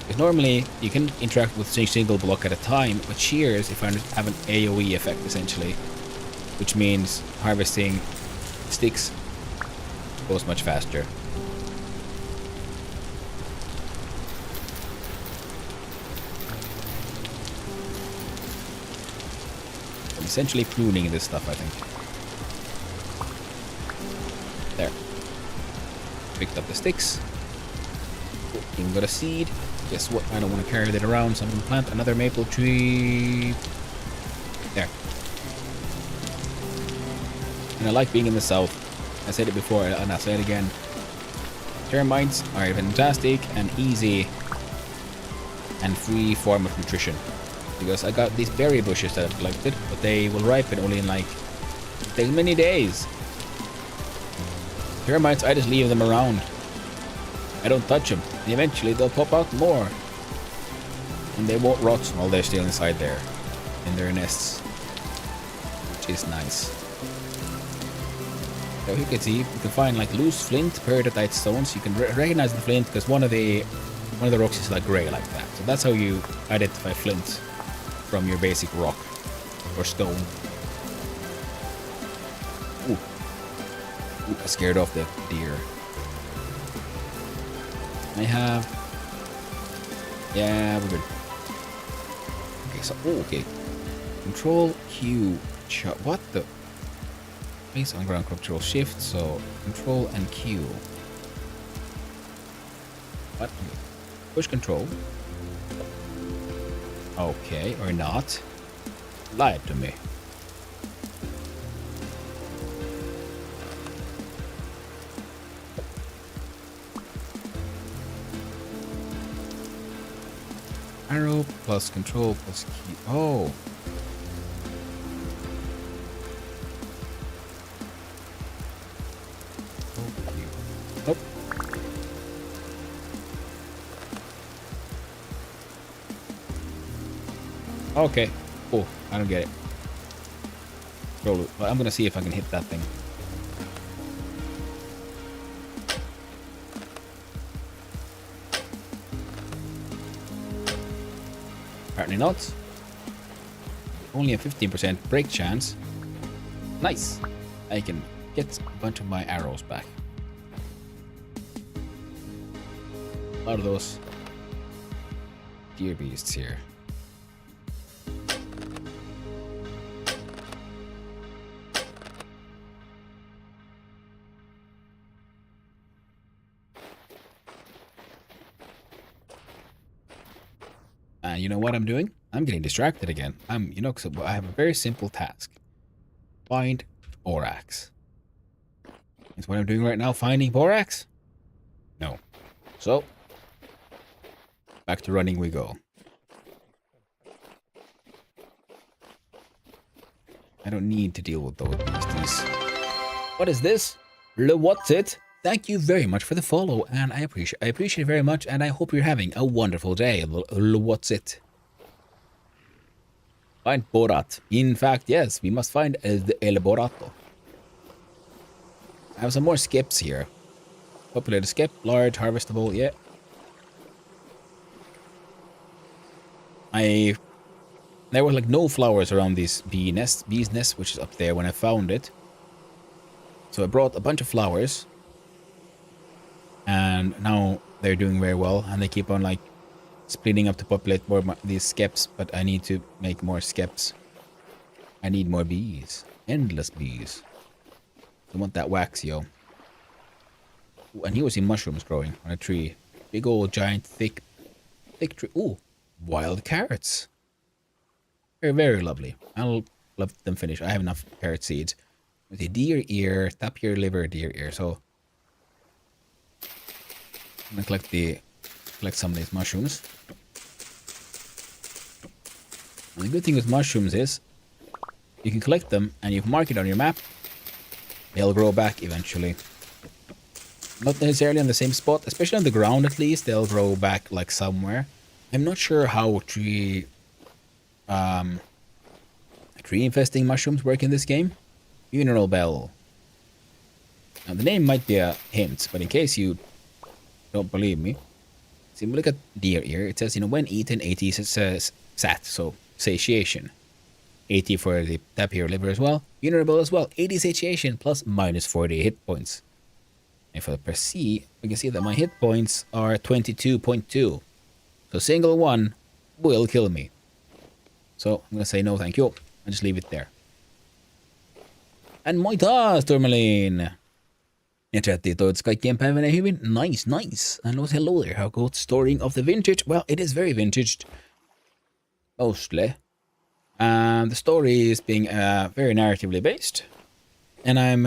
Because normally, you can interact with a single block at a time, but shears, if I have an AoE effect, essentially. Which means harvesting sticks goes much faster. I'm essentially pruning this stuff, I think. There. Picked up the sticks. Oh, even got a seed. Guess what? I don't want to carry that around, so I'm going to plant another maple tree. There. And I like being in the south. I said it before, and I'll say it again. Termites are a fantastic and easy and free form of nutrition. Because I got these berry bushes that I've collected, but they will ripen only in like many days. Termites, I just leave them around. I don't touch them. And eventually they'll pop out more. And they won't rot while they're still inside there. In their nests. Which is nice. So you can see, you can find like loose flint, peridotite stones. You can recognize the flint because one of the rocks is like grey like that. So that's how you identify flint from your basic rock or stone. Ooh. Ooh, I scared off the deer. I have... Yeah, we're good. Okay, so... Oh, okay. Control Q. What the... Place on ground, control shift, so control and Q. What? Push control. Okay, or not. Lie to me. Arrow plus control plus key. Oh. Nope. Okay. Oh, I don't get it. Well, I'm gonna see if I can hit that thing. Apparently not. Only a 15% break chance. Nice. I can get a bunch of my arrows back. A lot of those deer beasts here. And you know what I'm doing? I'm getting distracted again. So I have a very simple task. Find borax. Is what I'm doing right now finding borax? No. So, back to running we go. I don't need to deal with those beasties. What is this? What's it? Thank you very much for the follow, and I appreciate it very much, and I hope you're having a wonderful day. What's it? Find Borat. In fact, yes, we must find El Borato. I have some more skips here. Populated skip, large, harvestable, yeah. There were like no flowers around this bee's nest, which is up there when I found it. So I brought a bunch of flowers. And now they're doing very well, and they keep on like splitting up to populate more these skeps, but I need to make more skeps. I need more bees. Endless bees. I want that wax, yo. Ooh, and here we see mushrooms growing on a tree. Big old giant thick tree. Ooh, wild carrots. They're very lovely. I'll let them finish. I have enough carrot seeds. With a deer ear, tapir liver, deer ear. So I'm gonna collect some of these mushrooms. And the good thing with mushrooms is you can collect them and you can mark it on your map. They'll grow back eventually. Not necessarily on the same spot, especially on the ground at least. They'll grow back like somewhere. I'm not sure how tree infesting mushrooms work in this game. Funeral bell. Now the name might be a hint, but in case you don't believe me, see, look at deer ear. It says, when eaten, 80 says sat, so satiation. 80 for the tapir liver as well. Funeral bell as well. 80 satiation plus minus 40 hit points. And for the per se, we can see that my hit points are 22.2. So single one will kill me. So I'm going to say no thank you. I'll just leave it there. And moitas, Tourmaline! Ja chattiin, toivottavasti kaikkien päivänä hyvin. Nice. And hello there. How goes storing of the vintage? Well, it is very vintaged. Mostly. The story is being very narratively based. And I'm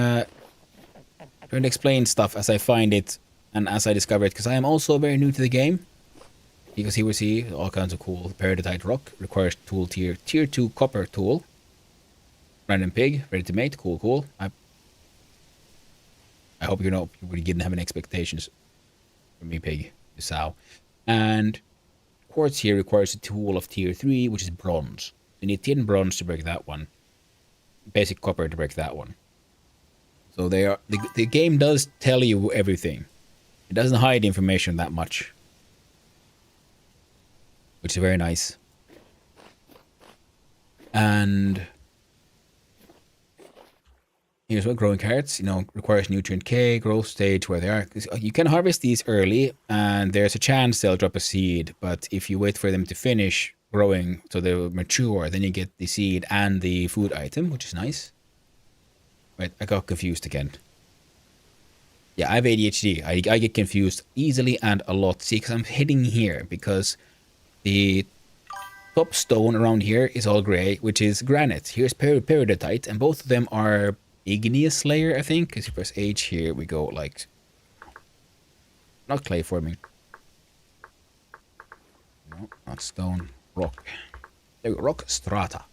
trying to explain stuff as I find it and as I discover it, because I am also very new to the game. Because here we see all kinds of cool peridotite rock. Requires tool tier 2 copper tool. Random pig, ready to mate. Cool. I hope you really didn't have any expectations from me, pig. Sow. And quartz here requires a tool of tier 3, which is bronze. You need 10 bronze to break that one. Basic copper to break that one. So the game does tell you everything. It doesn't hide information that much. Which is very nice. And here's what growing carrots, requires nutrient K, growth stage, where they are. You can harvest these early, and there's a chance they'll drop a seed. But if you wait for them to finish growing, so they'll mature, then you get the seed and the food item, which is nice. Wait, I got confused again. Yeah, I have ADHD. I get confused easily and a lot. See, because I'm hitting here, because the top stone around here is all gray, which is granite. Here's peridotite, and both of them are igneous layer, I think. As you press H here, we go like... Not clay forming. No, not stone. Rock. There we go, rock strata.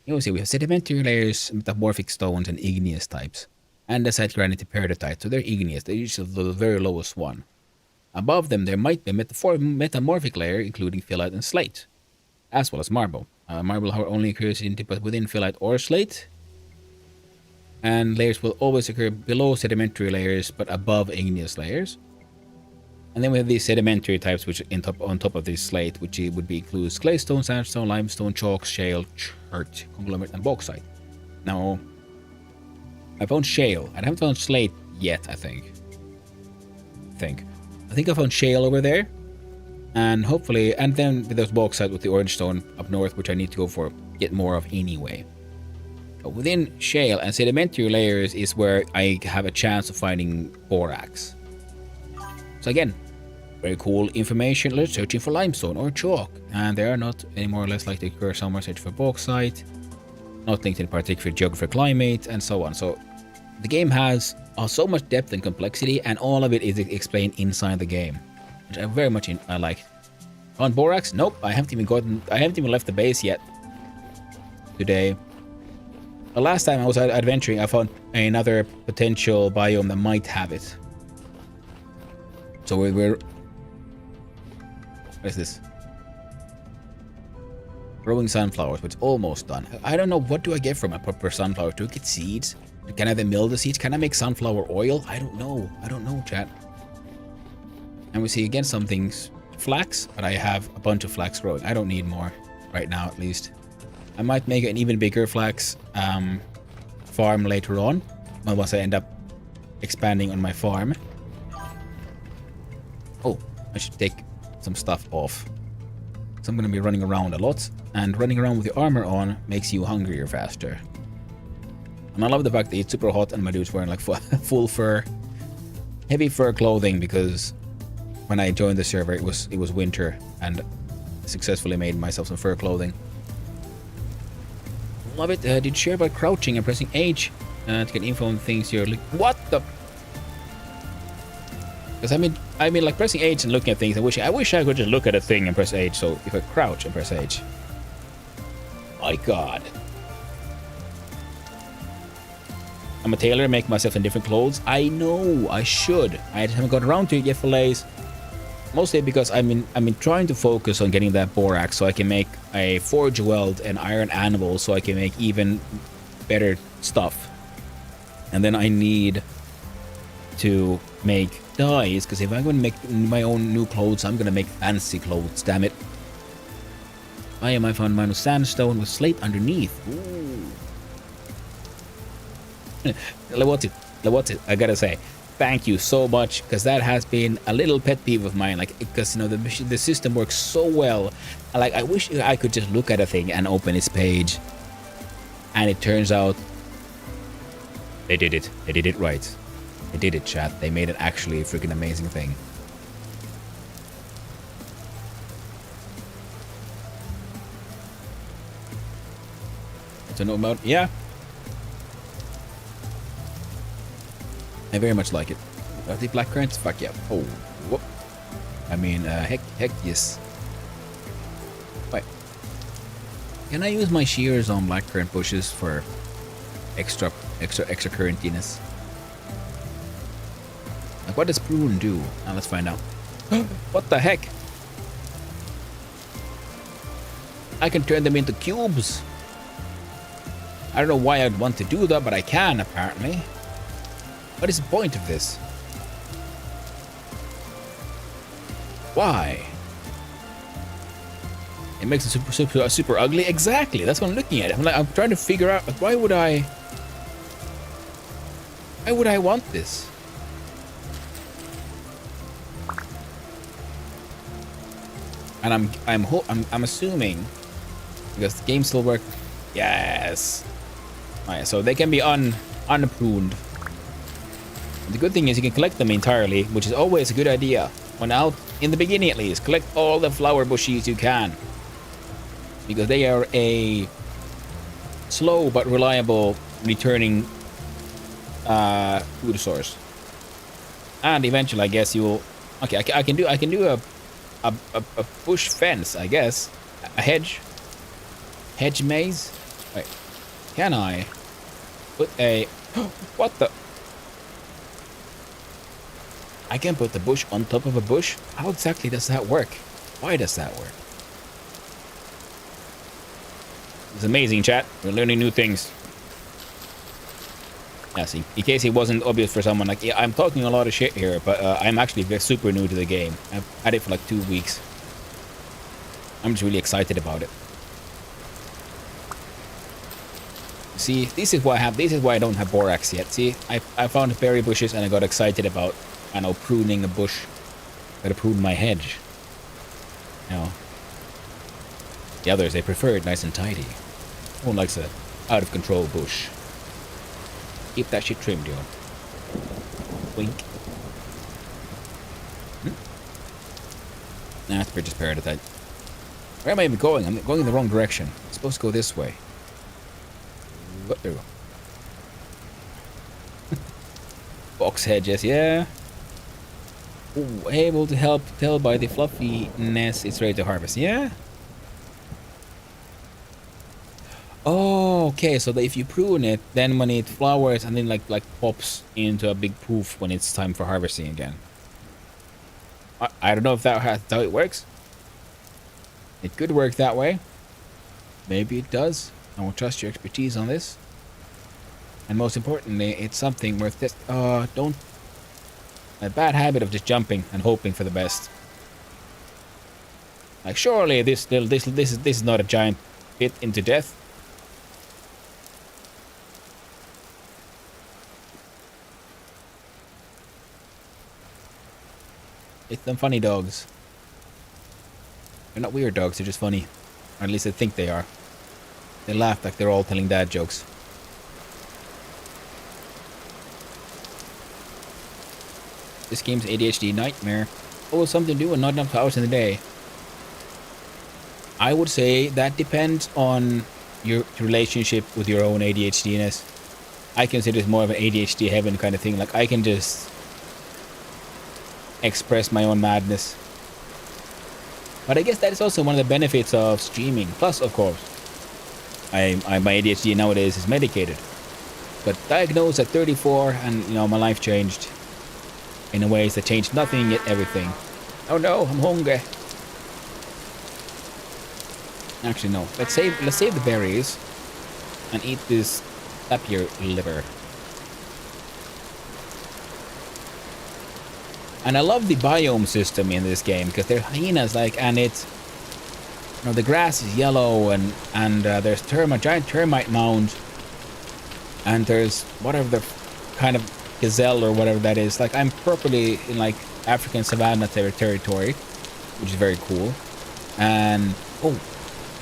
You see, we have sedimentary layers, metamorphic stones, and igneous types. Andesite, granite, peridotite, so they're igneous. They're usually the very lowest one. Above them, there might be a metamorphic layer, including phyllite and slate, as well as marble. Marble, however, only occurs within phyllite or slate, and layers will always occur below sedimentary layers, but above igneous layers. And then we have these sedimentary types, which on top of this slate, which would be includes claystone, sandstone, limestone, chalk, shale, chert, conglomerate, and bauxite. Now, I found shale. I haven't found slate yet, I think. I think I found shale over there. And hopefully, and then with those bauxite with the orange stone up north, which I need to go get more of anyway. But within shale and sedimentary layers is where I have a chance of finding borax. So again, very cool information. Let's searching for limestone or chalk. And they are not any more or less likely to occur somewhere. Search for bauxite. Not linked in particular geography, climate, and so on. So the game has so much depth and complexity, and all of it is explained inside the game, which I very much I like. On borax? Nope, I haven't even left the base yet today. The last time I was adventuring, I found another potential biome that might have it. So we're what is this? Growing sunflowers, but it's almost done. I don't know, what do I get from a proper sunflower? Do I get seeds? Can I then mill the seeds? Can I make sunflower oil? I don't know, chat. And we see again some things. Flax, but I have a bunch of flax growing. I don't need more right now, at least. I might make an even bigger flax farm later on, once I end up expanding on my farm. Oh, I should take some stuff off. So I'm going to be running around a lot, and running around with your armor on makes you hungrier faster. And I love the fact that it's super hot and my dude's wearing like full fur, heavy fur clothing, because when I joined the server it was winter and successfully made myself some fur clothing. Love it. Did you share about crouching and pressing H to get info on things you're looking? What the? Because I mean, like pressing H and looking at things. I wish I could just look at a thing and press H. So if I crouch and press H, my God. I'm a tailor, make myself in different clothes. I know, I should. I haven't got around to it yet, fillets. Mostly because I'm trying to focus on getting that borax so I can make a forge weld and iron anvil so I can make even better stuff. And then I need to make dyes, because if I'm going to make my own new clothes, I'm going to make fancy clothes, damn it. I found mine with sandstone with slate underneath. Ooh. What's it? I gotta say, thank you so much, because that has been a little pet peeve of mine. Like, because you know the system works so well. Like, I wish I could just look at a thing and open its page, and it turns out they did it. They did it right. They did it, chat. They made it actually a freaking amazing thing. To know about, yeah. I very much like it. Are they black currants? Fuck yeah. Oh, whoop. I mean, heck yes. Wait. Can I use my shears on blackcurrant bushes for extra currantiness? Like, what does prune do? Now let's find out. What the heck? I can turn them into cubes. I don't know why I'd want to do that, but I can apparently. What is the point of this? Why? It makes it super ugly. Exactly. That's what I'm looking at. I'm trying to figure out, like, why would I want this? And I'm assuming, because the game still works. Yes. Alright, so they can be unpruned. The good thing is you can collect them entirely, which is always a good idea. When out in the beginning, at least, collect all the flower bushes you can, because they are a slow but reliable returning food source. And eventually, I guess you'll. Okay, I can do a bush fence, I guess, a hedge maze. Wait, can I put a? What the? I can put the bush on top of a bush? How exactly does that work? Why does that work? It's amazing, chat. We're learning new things. Yeah, see, in case it wasn't obvious for someone, like, yeah, I'm talking a lot of shit here, but I'm actually super new to the game. I've had it for like 2 weeks. I'm just really excited about it. See, this is why I don't have borax yet. See, I found berry bushes and I got excited about, I know, pruning a bush. Gotta prune my hedge. You know. The others, they prefer it nice and tidy. No one likes a out of control bush. Keep that shit trimmed, yo. Wink. Nah, it's British Parasite. Where am I even going? I'm going in the wrong direction. I'm supposed to go this way. There we go. Box hedges, yeah. Ooh, able to help tell by the fluffiness it's ready to harvest. Yeah. Oh, okay. So that if you prune it, then when it flowers and then like pops into a big poof when it's time for harvesting again. I don't know if that's how it works. It could work that way. Maybe it does. I will trust your expertise on this. And most importantly, it's something worth this. Don't. A bad habit of just jumping and hoping for the best. Like, surely this is not a giant pit into death. It's them funny dogs. They're not weird dogs, they're just funny. Or at least they think they are. They laugh like they're all telling dad jokes. This game's ADHD nightmare. Oh, something to do and not enough hours in the day. I would say that depends on your relationship with your own ADHDness. I consider it more of an ADHD heaven kind of thing. Like, I can just express my own madness. But I guess that is also one of the benefits of streaming. Plus, of course, my ADHD nowadays is medicated. But diagnosed at 34, and you know, my life changed in a ways that changed nothing yet everything. Oh no, I'm hungry. Actually, no. Let's save the berries and eat this tapir liver. And I love the biome system in this game because they're hyenas, like, and it's, you know, the grass is yellow, and there's giant termite mounds, and there's whatever the kind of gazelle or whatever that is. Like, I'm properly in like African savanna territory, which is very cool. And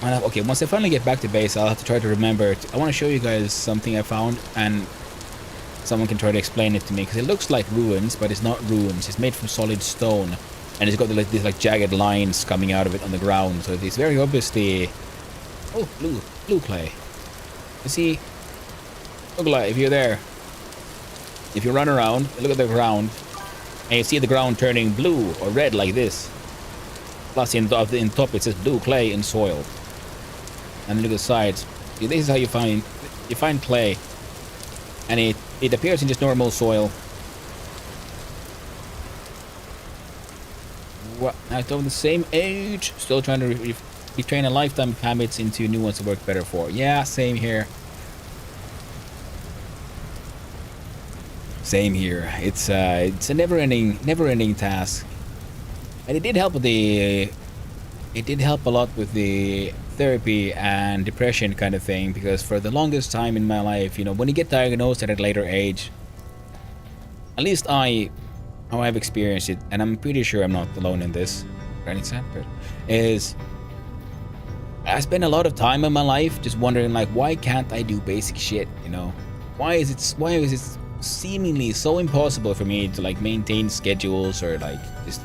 okay, once I finally get back to base, I'll have to try to remember. I want to show you guys something I found, and someone can try to explain it to me, because it looks like ruins, but it's not ruins. It's made from solid stone, and it's got these like jagged lines coming out of it on the ground. So it's very obviously, blue clay. You see, look, like if you're there, if you run around, look at the ground, and you see the ground turning blue or red like this. Plus in top it says blue clay in soil. And look at the sides. This is how you find clay, and it appears in just normal soil. What? Now it's over the same age, still trying to retrain a lifetime of habits into new ones to work better for. Yeah, same here. Same here. It's a never-ending task, and it did help a lot with the therapy and depression kind of thing, because for the longest time in my life, you know, when you get diagnosed at a later age, at least how I've experienced it, and I'm pretty sure I'm not alone in this, is I spend a lot of time in my life just wondering, like, why can't I do basic shit, you know? Why is it seemingly so impossible for me to like maintain schedules, or like just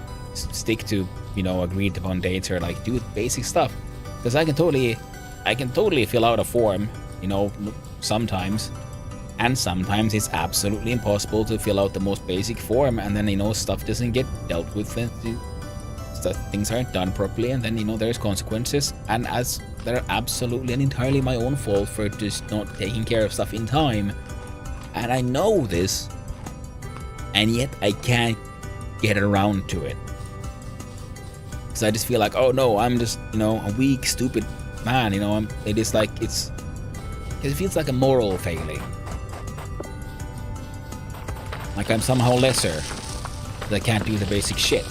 stick to, you know, agreed upon dates, or like do basic stuff? Because I can totally fill out a form, you know, sometimes, and sometimes it's absolutely impossible to fill out the most basic form, and then, you know, stuff doesn't get dealt with, things aren't done properly, and then, you know, there's consequences, and as they're absolutely and entirely my own fault for just not taking care of stuff in time. And I know this, and yet I can't get around to it. Because I just feel like, oh no, I'm just, you know, a weak, stupid man, you know. It feels like a moral failing. Like I'm somehow lesser, because I can't do the basic shit.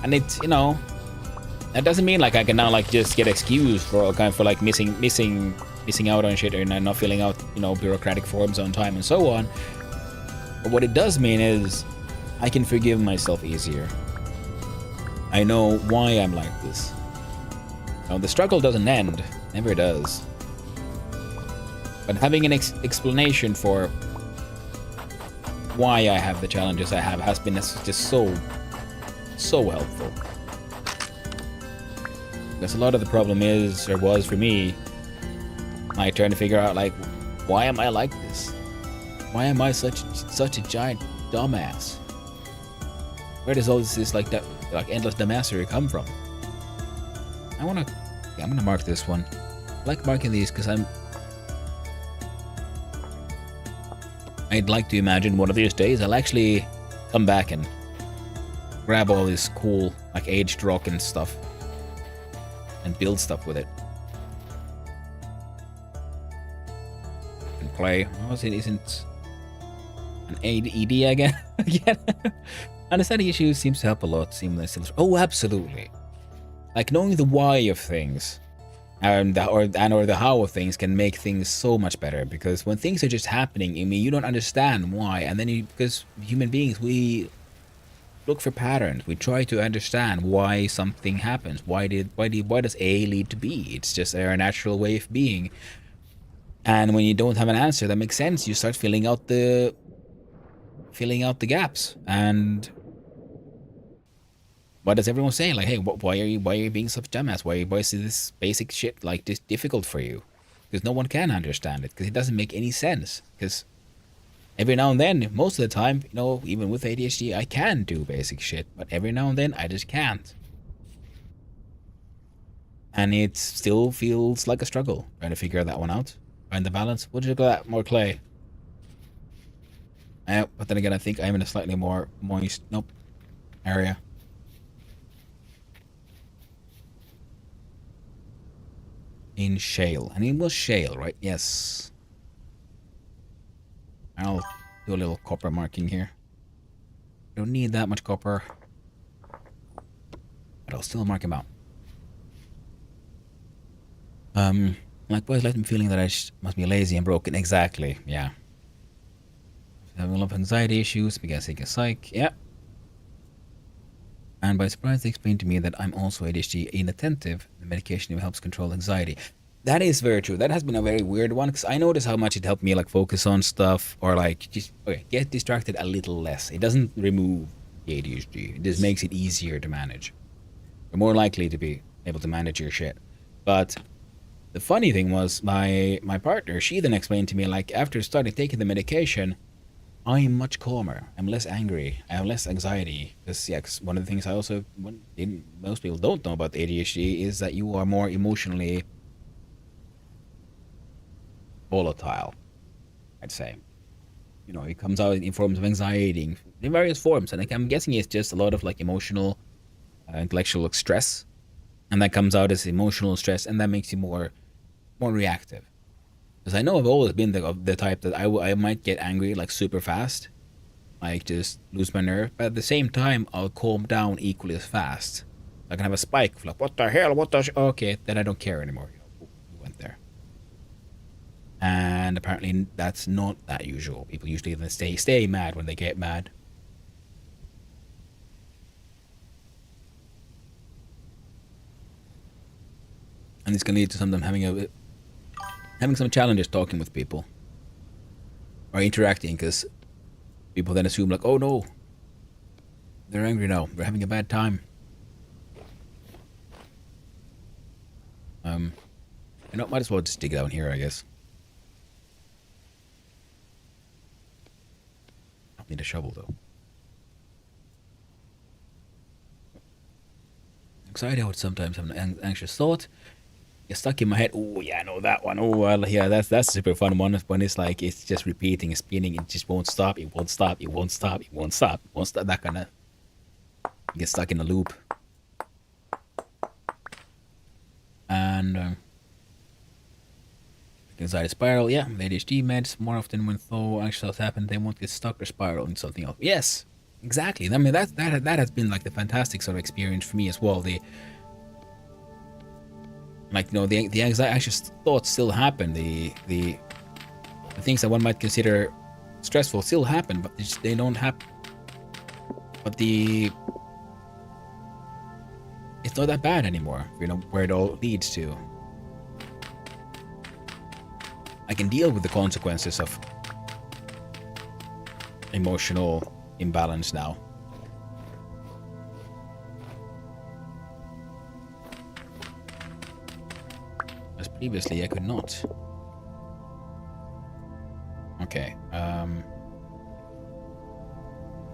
And it's, you know, that doesn't mean like I can now like just get excused for like missing out on shit, or not filling out, you know, bureaucratic forms on time and so on. But what it does mean is I can forgive myself easier. I know why I'm like this. Now, the struggle doesn't end, never does. But having an explanation for why I have the challenges I have has been just so helpful. Because a lot of the problem is, or was for me, I trying to figure out, like, why am I like this? Why am I such a giant dumbass? Where does all this like endless dumbassery come from? I'm gonna mark this one. I like marking these because I'd like to imagine one of these days I'll actually come back and grab all this cool, like, aged rock and stuff and build stuff with it. And play. Oh, it isn't an AD again. Understanding issues seems to help a lot. Seamless. Oh, absolutely. Like, knowing the why of things and the how of things can make things so much better, because when things are just happening, I mean, you don't understand why, and then because human beings, we look for patterns. We try to understand why something happens. Why does A lead to B? It's just our natural way of being. And when you don't have an answer that makes sense, you start filling out the gaps. And what does everyone say? Like, hey, why are you being such a dumbass? Why is this basic shit like this difficult for you? Because no one can understand it, because it doesn't make any sense. Because every now and then, most of the time, you know, even with ADHD, I can do basic shit, but every now and then I just can't. And it still feels like a struggle trying to figure that one out. Find the balance. Would you look at that? More clay. But then again, I think I'm in a slightly more moist area. In shale. And it was shale, right? Yes. I'll do a little copper marking here. don't need that much copper. But I'll still mark him out. Likewise, left him feeling that I must be lazy and broken. Exactly, yeah. Having a lot of anxiety issues, began taking a psych, yeah. And by surprise, they explained to me that I'm also ADHD inattentive. The medication helps control anxiety. That is very true. That has been a very weird one because I noticed how much it helped me like focus on stuff or like just get distracted a little less. It doesn't remove the ADHD. It just makes it easier to manage. You're more likely to be able to manage your shit. But the funny thing was my partner, she then explained to me like after starting taking the medication, I am much calmer. I'm less angry. I have less anxiety. Because one of the things I also most people don't know about ADHD is that you are more emotionally volatile, I'd say. You know, it comes out in forms of anxiety in various forms, and I'm guessing it's just a lot of like emotional, intellectual stress, and that comes out as emotional stress, and that makes you more reactive. Because I know I've always been the type that I might get angry like super fast, like just lose my nerve, but at the same time I'll calm down equally as fast. I can have a spike like what the hell, okay, then I don't care anymore. You went there. And apparently that's not that usual. People usually then stay mad when they get mad. And this can lead to sometimes having some challenges talking with people or interacting, because people then assume like, oh no, they're angry now, they're having a bad time. You know, might as well just dig down here, I guess. I'll need a shovel though. Anxiety, I would sometimes have an anxious thought. Get stuck in my head. Oh yeah, I know that one. Oh well, yeah, that's a super fun one. When it's like it's just repeating, spinning, it just won't stop. It won't stop. It won't stop. It won't stop. It won't stop. That kind of get stuck in a loop. And anxiety spiral. Yeah, ADHD meds more often when though anxious thoughts happen, they won't get stuck or spiral into something else. Yes, exactly. I mean that has been like the fantastic sort of experience for me as well. Like, you know, the anxious thoughts still happen. The things that one might consider stressful still happen, but they don't happen. But it's not that bad anymore. You know where it all leads to. I can deal with the consequences of emotional imbalance now. Previously, I could not. Okay. A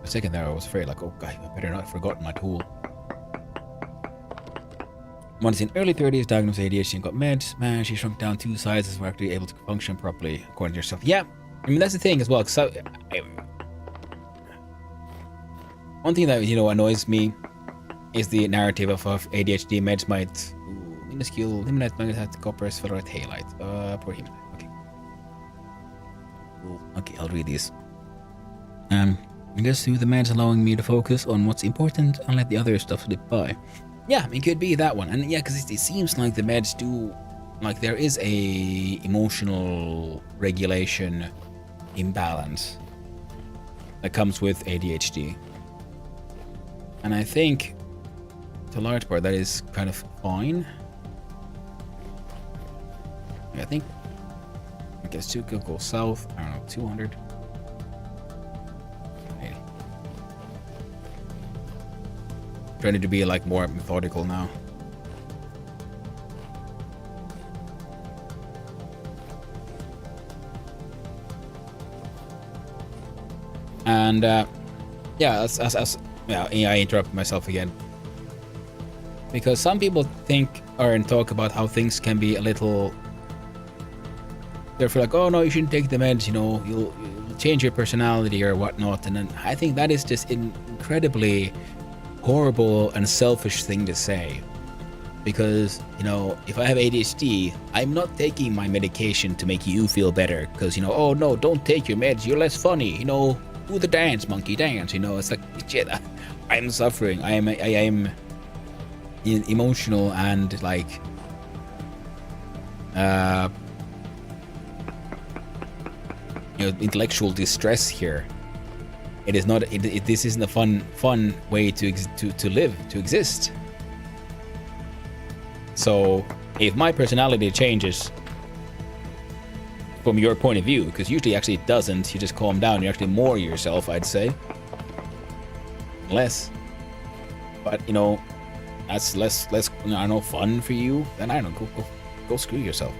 second there, I was afraid, like, oh god, I better not have forgotten my tool. One is in early 30s, diagnosed ADHD and got meds. Man, she shrunk down 2 sizes. We're actually able to function properly, according to yourself. Yeah, I mean that's the thing as well. So, one thing that annoys me is the narrative of ADHD meds might. Minuscule limonite magnetic copper spheroid halite. Poor human. Okay. Cool. Okay, I'll read these. I guess through the meds allowing me to focus on what's important and let the other stuff slip by. Yeah, it could be that one. And yeah, because it seems like the meds do, like there is a emotional regulation imbalance that comes with ADHD. And I think to a large part that is kind of fine. I think I guess 2 could go south. I don't know, 200. Hey. Trying to be like more methodical now. And yeah, I interrupt myself again. Because some people think or talk about how things can be a little. They're like, oh no, you shouldn't take the meds, you'll change your personality or whatnot. And then I think that is just an incredibly horrible and selfish thing to say. Because, if I have ADHD, I'm not taking my medication to make you feel better. Because, oh no, don't take your meds, you're less funny, do the dance, monkey dance, it's like, shit, I'm suffering. I am in emotional and like intellectual distress here. It is not. This isn't a fun way to live, to exist. So if my personality changes from your point of view, because usually actually it doesn't, you just calm down. You're actually more yourself, I'd say. Less, but that's less. I don't know, fun for you. Then I don't know. Go screw yourself.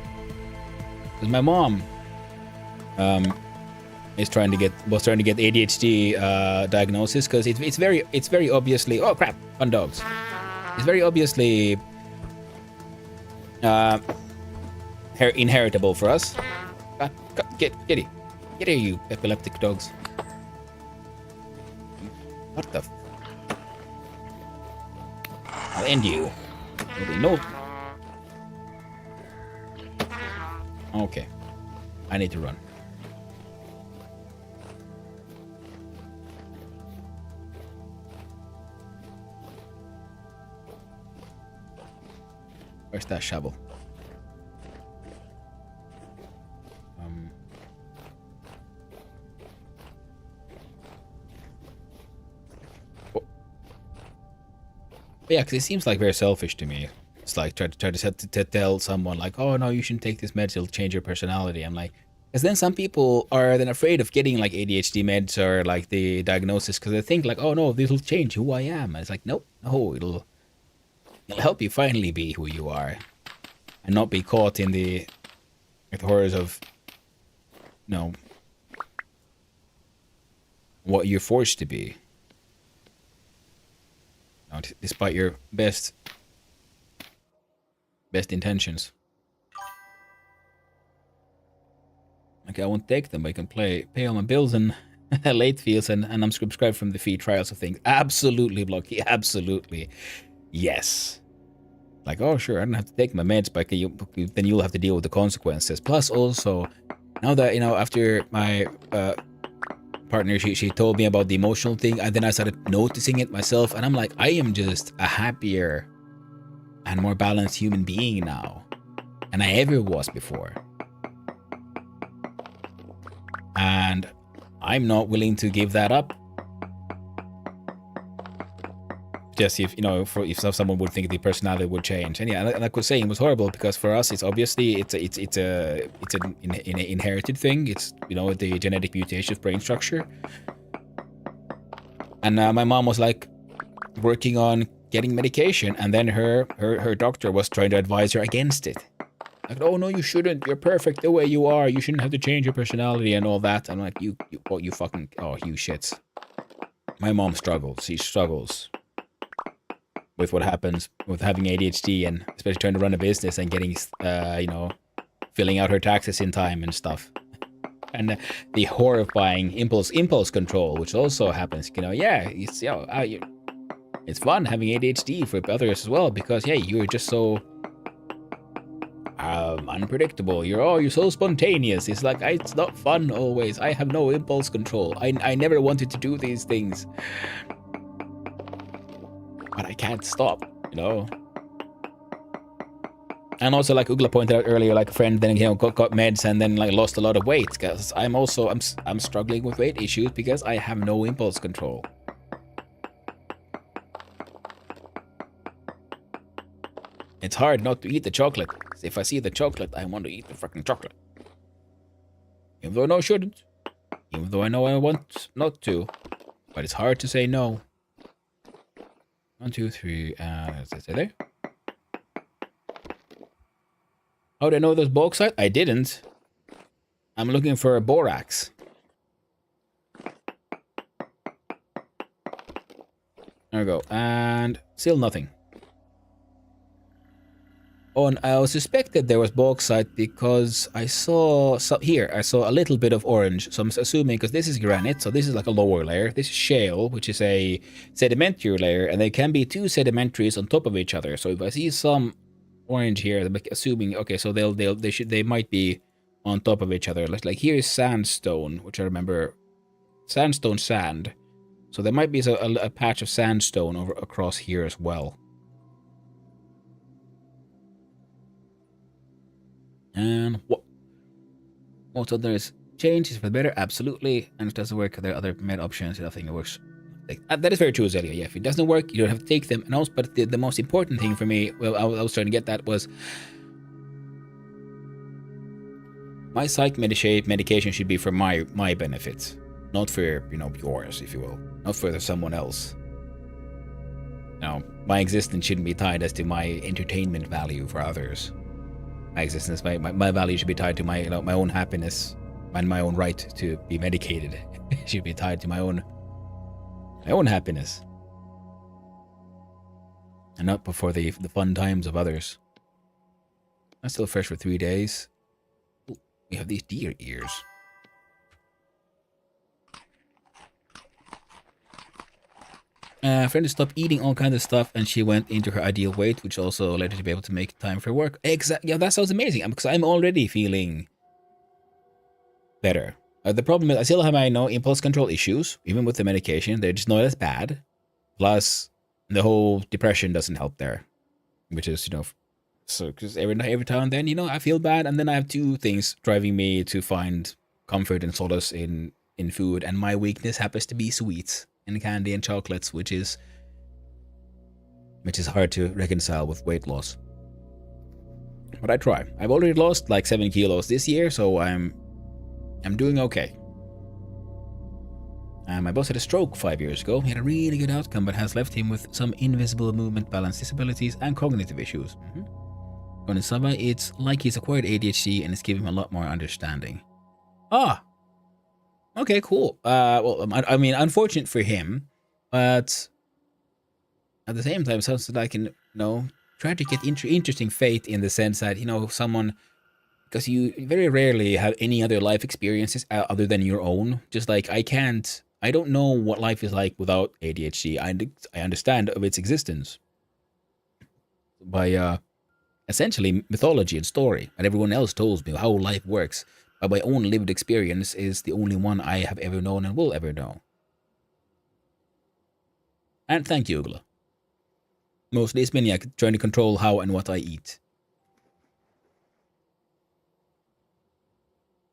Because my mom, was trying to get ADHD diagnosis, because it's very obviously, oh crap, fun dogs. It's very obviously inheritable for us. Get here, you epileptic dogs. What the? I'll end you. No. Okay, I need to run. Where's that shovel? Yeah, because it seems like very selfish to me. It's like try to tell someone like, oh no, you shouldn't take this meds, it'll change your personality. I'm like, because then some people are then afraid of getting like ADHD meds or like the diagnosis, because they think like, oh no, this will change who I am. And it's like, nope, no, it'll help you finally be who you are, and not be caught in the horrors of what you're forced to be. Despite your best intentions. Okay, I won't take them. I can pay all my bills and late fees and unsubscribe from the free trials of things. Absolutely, Blocky. Absolutely. Yes. Like, oh, sure, I don't have to take my meds, but then you'll have to deal with the consequences. Plus, also, now that, after my partner, she told me about the emotional thing, and then I started noticing it myself, and I'm like, I am just a happier and more balanced human being now than I ever was before. And I'm not willing to give that up. Just if someone would think the personality would change, and yeah, like I was saying, it was horrible because for us, it's obviously it's an inherited thing. It's the genetic mutation of brain structure, and my mom was like working on getting medication, and then her doctor was trying to advise her against it. Like, oh no, you shouldn't. You're perfect the way you are. You shouldn't have to change your personality and all that. I'm like, you shits. My mom struggles. She struggles with what happens with having ADHD, and especially trying to run a business and getting, filling out her taxes in time and stuff. And the horrifying impulse control, which also happens. It's fun having ADHD for others as well, because you're just so unpredictable. You're so spontaneous. It's like, it's not fun always. I have no impulse control. I never wanted to do these things, but I can't stop, And also, like Ugla pointed out earlier, like a friend then got meds and then like lost a lot of weight. Because I'm struggling with weight issues because I have no impulse control. It's hard not to eat the chocolate. If I see the chocolate, I want to eat the fucking chocolate. Even though I know I shouldn't. Even though I know I want not to. But it's hard to say no. 1, 2, 3, is it there? How did I know there's bauxite? I didn't. I'm looking for a borax. There we go. And still nothing. Oh, and I suspected there was bauxite because I saw a little bit of orange. So I'm assuming, because this is granite, so this is like a lower layer. This is shale, which is a sedimentary layer, and there can be two sedimentaries on top of each other. So if I see some orange here, I'm assuming, okay, so they might be on top of each other. Like here is sandstone, which I remember, sandstone sand. So there might be a patch of sandstone over across here as well. And what others changes for the better? Absolutely. And if it doesn't work, there are other med options. I think it works. That is very true, Zelia. Yeah, if it doesn't work, you don't have to take them. And also, but the most important thing for me, well, I was trying to get that was my psych medication should be for my benefit, not for yours, if you will, not for someone else. No, my existence shouldn't be tied as to my entertainment value for others. My existence, my value should be tied to my my own happiness and my own right to be medicated. It should be tied to my own happiness, and not before the fun times of others. I'm still fresh for 3 days. Ooh, we have these deer ears. Friend stopped eating all kinds of stuff, and she went into her ideal weight, which also led her to be able to make time for work. Exactly. Yeah, that sounds amazing. Because I'm already feeling better. The problem is I still have my impulse control issues, even with the medication. They're just not as bad. Plus, the whole depression doesn't help there, which is so because every time and then I feel bad, and then I have two things driving me to find comfort and solace in food, and my weakness happens to be sweets and candy and chocolates, which is hard to reconcile with weight loss. But I try. I've already lost like 7 kilos this year, so I'm doing okay. My boss had a stroke 5 years ago. He had a really good outcome, but has left him with some invisible movement balance disabilities and cognitive issues. On Saba, it's like he's acquired ADHD and it's giving him a lot more understanding. Ah, okay, cool. Well, I mean, unfortunate for him, but at the same time, sounds like tragic yet interesting fate in the sense that someone, because you very rarely have any other life experiences other than your own. Just like I don't know what life is like without ADHD. I understand of its existence by essentially mythology and story, and everyone else told me how life works. But my own lived experience is the only one I have ever known and will ever know. And thank you, Ugla. Mostly it's been trying to control how and what I eat.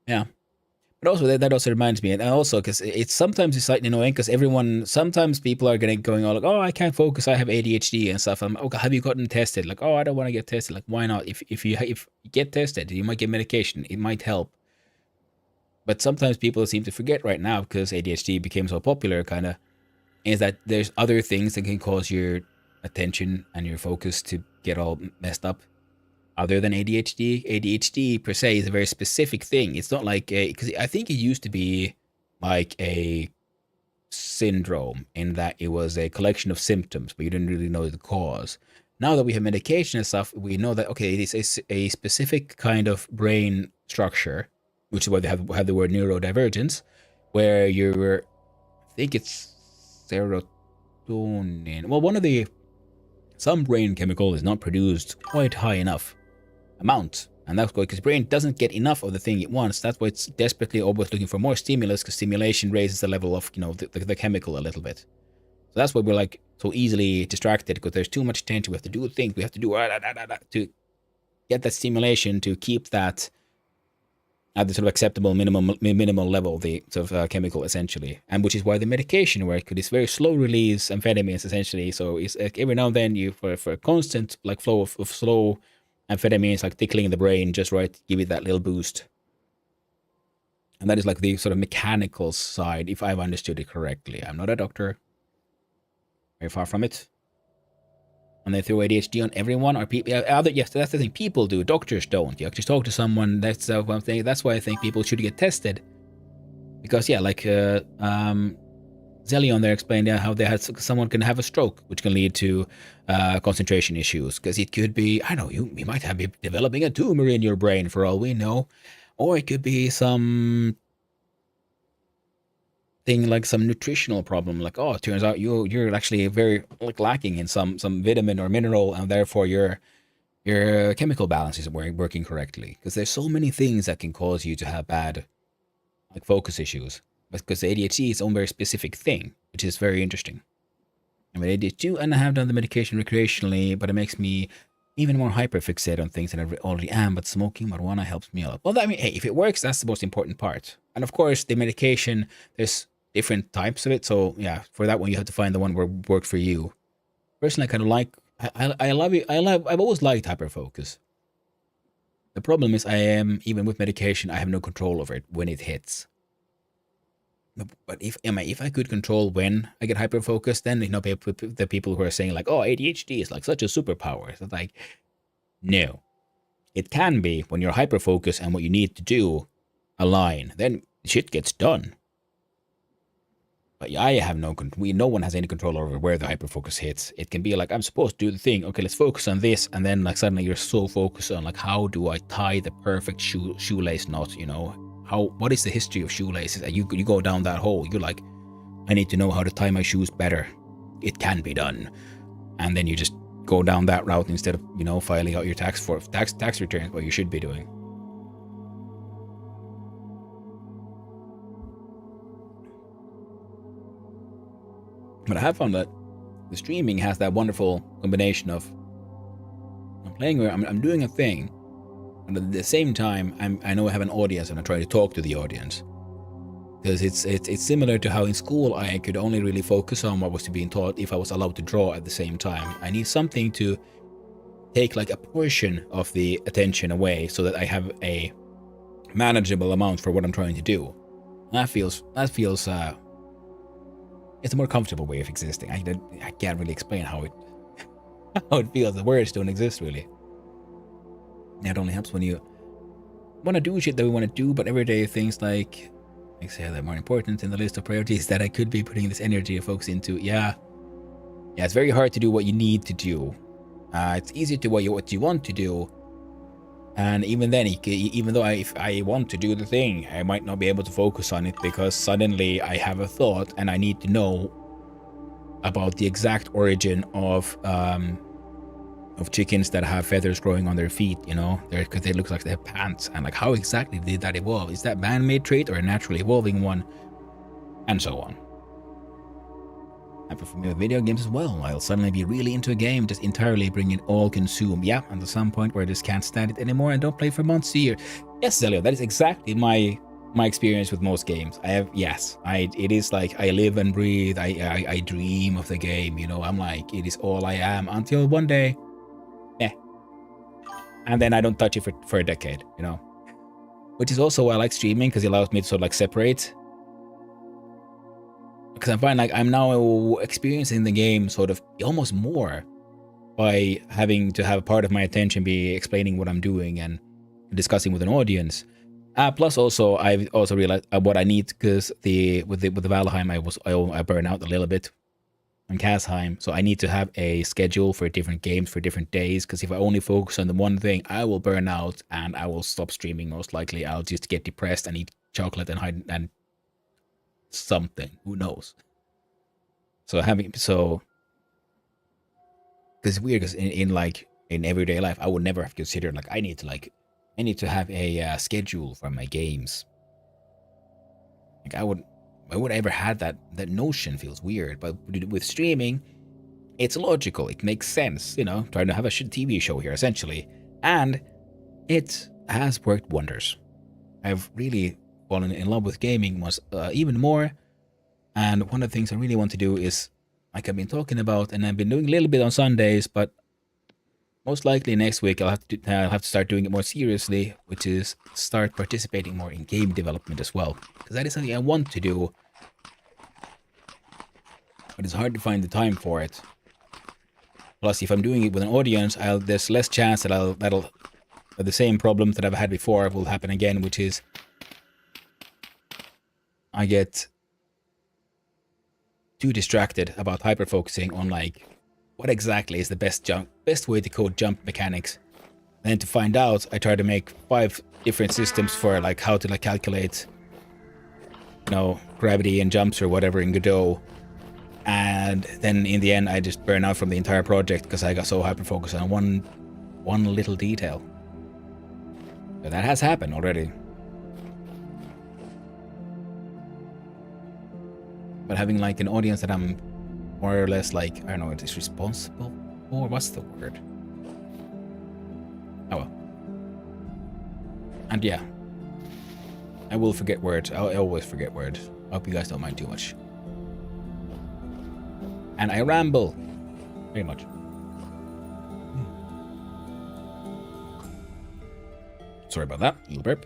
Yeah. But also that also reminds me, and also because it's sometimes it's like annoying because sometimes people are going all like, oh, I can't focus, I have ADHD and stuff. I'm okay, have you gotten tested? Like, oh, I don't want to get tested. Like, why not? If you get tested, you might get medication. It might help. But sometimes people seem to forget right now, because ADHD became so popular, is that there's other things that can cause your attention and your focus to get all messed up. Other than ADHD, ADHD per se is a very specific thing. It's not like because I think it used to be like a syndrome in that it was a collection of symptoms, but you didn't really know the cause. Now that we have medication and stuff, we know that okay, it is a specific kind of brain structure, which is why they have the word neurodivergence, where I think it's serotonin. Well, some brain chemical is not produced quite high enough amount, and that's because brain doesn't get enough of the thing it wants. That's why it's desperately always looking for more stimulus, because stimulation raises the level of the chemical a little bit. So that's why we're like so easily distracted, because there's too much attention. We have to do things. We have to do to get that stimulation to keep that at the sort of acceptable minimal level, the sort of chemical essentially, and which is why the medication works, because it's very slow release amphetamines essentially. So it's like every now and then you for a constant like flow of slow amphetamines like tickling in the brain just right, give it that little boost. And that is like the sort of mechanical side, if I've understood it correctly. I'm not a doctor, very far from it. And they throw ADHD on everyone, or people. Yes, that's the thing. People do. Doctors don't. You actually talk to someone. That's one thing. That's why I think people should get tested. Because yeah, like Zelion there explained how someone can have a stroke, which can lead to concentration issues. Because it could be, I don't know, you might have been developing a tumor in your brain for all we know, or it could be some thing like some nutritional problem, like it turns out you're actually very like lacking in some vitamin or mineral, and therefore your chemical balance isn't working correctly. Because there's so many things that can cause you to have bad like focus issues. because the ADHD is its own very specific thing, which is very interesting. I'm an ADHD and I have done the medication recreationally, but it makes me even more hyperfixated on things that I already am. But smoking marijuana helps me a lot. Well, I mean, hey, if it works, that's the most important part. And of course, the medication, there's different types of it. So yeah, for that one, you have to find the one where it works for you. Personally, I kind of like. I love it. I've always liked hyperfocus. The problem is, I am even with medication, I have no control over it when it hits. But if I could control when I get hyper focused, then the people who are saying like, oh, ADHD is like such a superpower. It's like, no, it can be when you're hyper focused and what you need to do align. Then shit gets done. But I have no control. No one has any control over where the hyper focus hits. It can be like, I'm supposed to do the thing. Okay, let's focus on this, and then like suddenly you're so focused on like, how do I tie the perfect shoelace knot? You know. What is the history of shoelaces? You go down that hole. You're like, I need to know how to tie my shoes better. It can be done. And then you just go down that route instead of, filing out your tax returns, what you should be doing. But I have found that the streaming has that wonderful combination of I'm doing a thing, and at the same time, I know I have an audience and I try to talk to the audience. Because it's similar to how in school I could only really focus on what was being taught if I was allowed to draw at the same time. I need something to take like a portion of the attention away so that I have a manageable amount for what I'm trying to do. That feels it's a more comfortable way of existing. I can't really explain how it feels. The words don't exist really. It only helps when you want to do shit that we want to do, but everyday things like say that more important in the list of priorities that I could be putting this energy and focus into. Yeah, it's very hard to do what you need to do. It's easier to what you want to do, and even then, even though if I want to do the thing, I might not be able to focus on it because suddenly I have a thought and I need to know about the exact origin of chickens that have feathers growing on their feet, because they look like they have pants, and like how exactly did that evolve? Is that man-made trait or a naturally evolving one? And so on. And for me with video games as well, I'll suddenly be really into a game, just entirely bring it all consumed. Yeah, and to some point where I just can't stand it anymore and don't play for months a year. Yes, Zelio, that is exactly my experience with most games. It is like I live and breathe, I dream of the game, I'm like, it is all I am until one day, and then I don't touch it for a decade, which is also why I like streaming, because it allows me to sort of like separate, because I find like I'm now experiencing the game sort of almost more by having to have a part of my attention be explaining what I'm doing and discussing with an audience. Plus also I've also realized what I need, because with the Valheim I burn out a little bit on Kasheim, so I need to have a schedule for different games for different days, because if I only focus on the one thing, I will burn out and I will stop streaming most likely. I'll just get depressed and eat chocolate and hide and something, who knows. So because it's weird, because in everyday life I would never have considered like I need to have a schedule for my games. Like I would ever had that notion. Feels weird, but with streaming, it's logical. It makes sense, trying to have a TV show here essentially, and it has worked wonders. I've really fallen in love with gaming even more, and one of the things I really want to do is, like I've been talking about, and I've been doing a little bit on Sundays, but most likely next week I'll have to start doing it more seriously, which is start participating more in game development as well, because that is something I want to do, but it's hard to find the time for it. Plus, if I'm doing it with an audience, there's less chance that the same problem that I've had before will happen again, which is I get too distracted about hyper-focusing on like what exactly is the best way to code jump mechanics. And then to find out, I try to make 5 different systems for like how to like calculate, gravity and jumps or whatever in Godot. And then in the end, I just burn out from the entire project because I got so hyper-focused on one little detail. But that has happened already. but having like an audience that I'm more or less like, I don't know, is responsible for, what's the word? Oh well. And yeah, I will forget words. I always forget words. I hope you guys don't mind too much. And I ramble very much. Sorry about that. Little burp.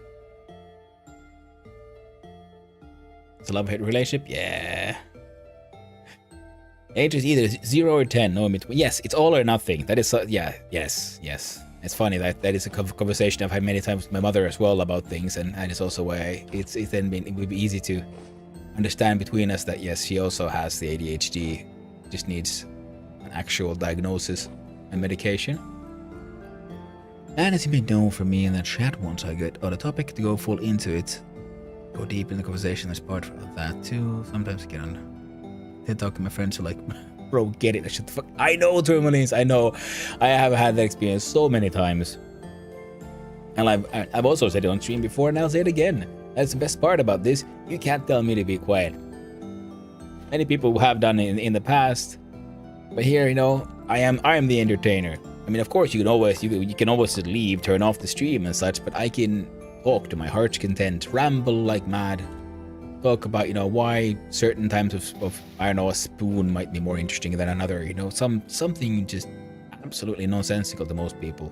It's a love-hate relationship? Yeah. Age is either 0 or 10. No in between. Yes, it's all or nothing. That is, yeah, yes. It's funny that is a conversation I've had many times with my mother as well about things, and that is also why it would be easy to understand between us that yes, she also has the ADHD, just needs an actual diagnosis and medication. And as you may know from me in the chat, once I get on a topic to go full into it, go deep in the conversation as part of that too. Sometimes I get on TikTok and my friends are like, bro, get it. Shut the fuck. I know Tourmalines. I know. I have had that experience so many times. And I've also said it on stream before, and I'll say it again. That's the best part about this. You can't tell me to be quiet. Many people have done it in the past, but here, you know, I am the entertainer. I mean, of course, you can always just leave, turn off the stream and such, but I can talk to my heart's content, ramble like mad, talk about, you know, why certain times of I don't know, a spoon might be more interesting than another, you know, something just absolutely nonsensical to most people.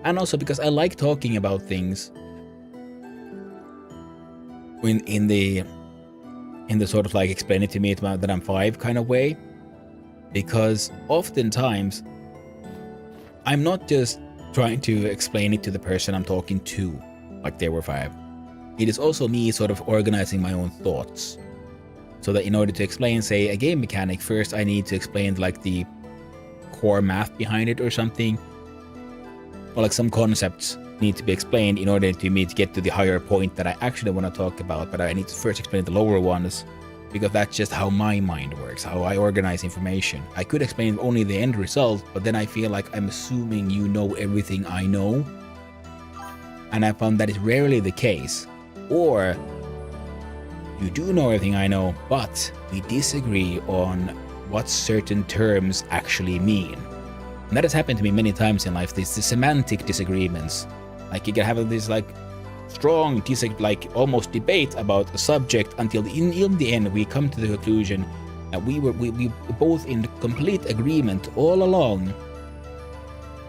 And also because I like talking about things in the sort of like explain it to me that I'm 5 kind of way, because oftentimes I'm not just trying to explain it to the person I'm talking to like they were 5. It is also me sort of organizing my own thoughts, so that in order to explain, say, a game mechanic, first I need to explain like the core math behind it or something, or like some concepts need to be explained in order to me to get to the higher point that I actually want to talk about, but I need to first explain the lower ones, because that's just how my mind works, how I organize information. I could explain only the end result, but then I feel like I'm assuming you know everything I know, and I found that is rarely the case. Or you do know everything I know, but we disagree on what certain terms actually mean. And that has happened to me many times in life. There's the semantic disagreements. Like you can have this like strong, like almost debate about a subject until in the end we come to the conclusion that we both in complete agreement all along.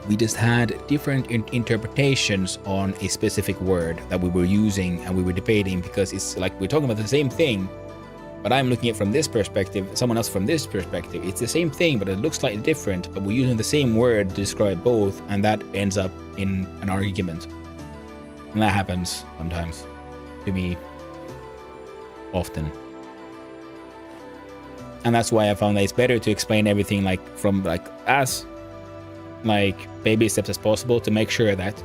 We just had different interpretations on a specific word that we were using and we were debating, because it's like we're talking about the same thing, but I'm looking at it from this perspective, someone else from this perspective. It's the same thing, but it looks slightly different, but we're using the same word to describe both, and that ends up in an argument. And that happens sometimes to me often. And that's why I found that it's better to explain everything like from like as like baby steps as possible, to make sure that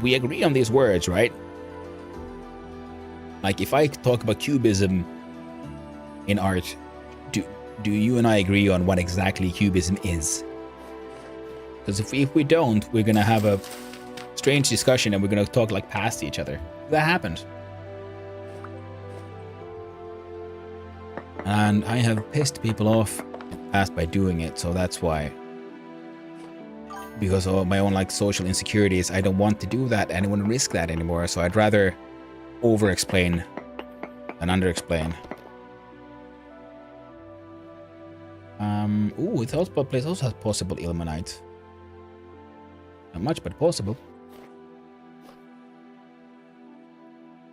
we agree on these words, right? Like if I talk about cubism in art, do you and I agree on what exactly cubism is? Because if we don't, we're gonna have a strange discussion and we're gonna talk like past each other. That happened. And I have pissed people off in the past by doing it, so that's why. Because of my own like social insecurities, I don't want to do that. I don't want to risk that anymore, so I'd rather over-explain than under-explain. Ooh, it also place also has possible ilmenite. Not much, but possible.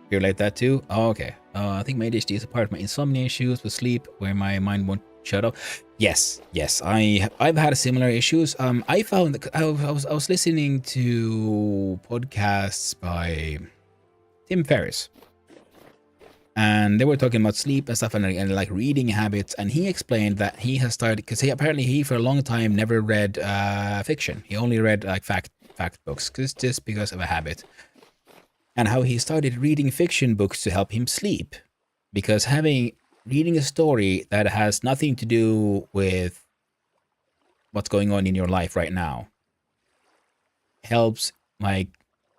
You relate that too? Oh, okay. I think my ADHD is a part of my insomnia issues with sleep, where my mind won't shut off. Yes. I've had similar issues. I found that I was listening to podcasts by Tim Ferriss, and they were talking about sleep and stuff, and like reading habits. And he explained that he has started, because he for a long time never read fiction. He only read like fact books, just because of a habit. And how he started reading fiction books to help him sleep, because reading a story that has nothing to do with what's going on in your life right now helps like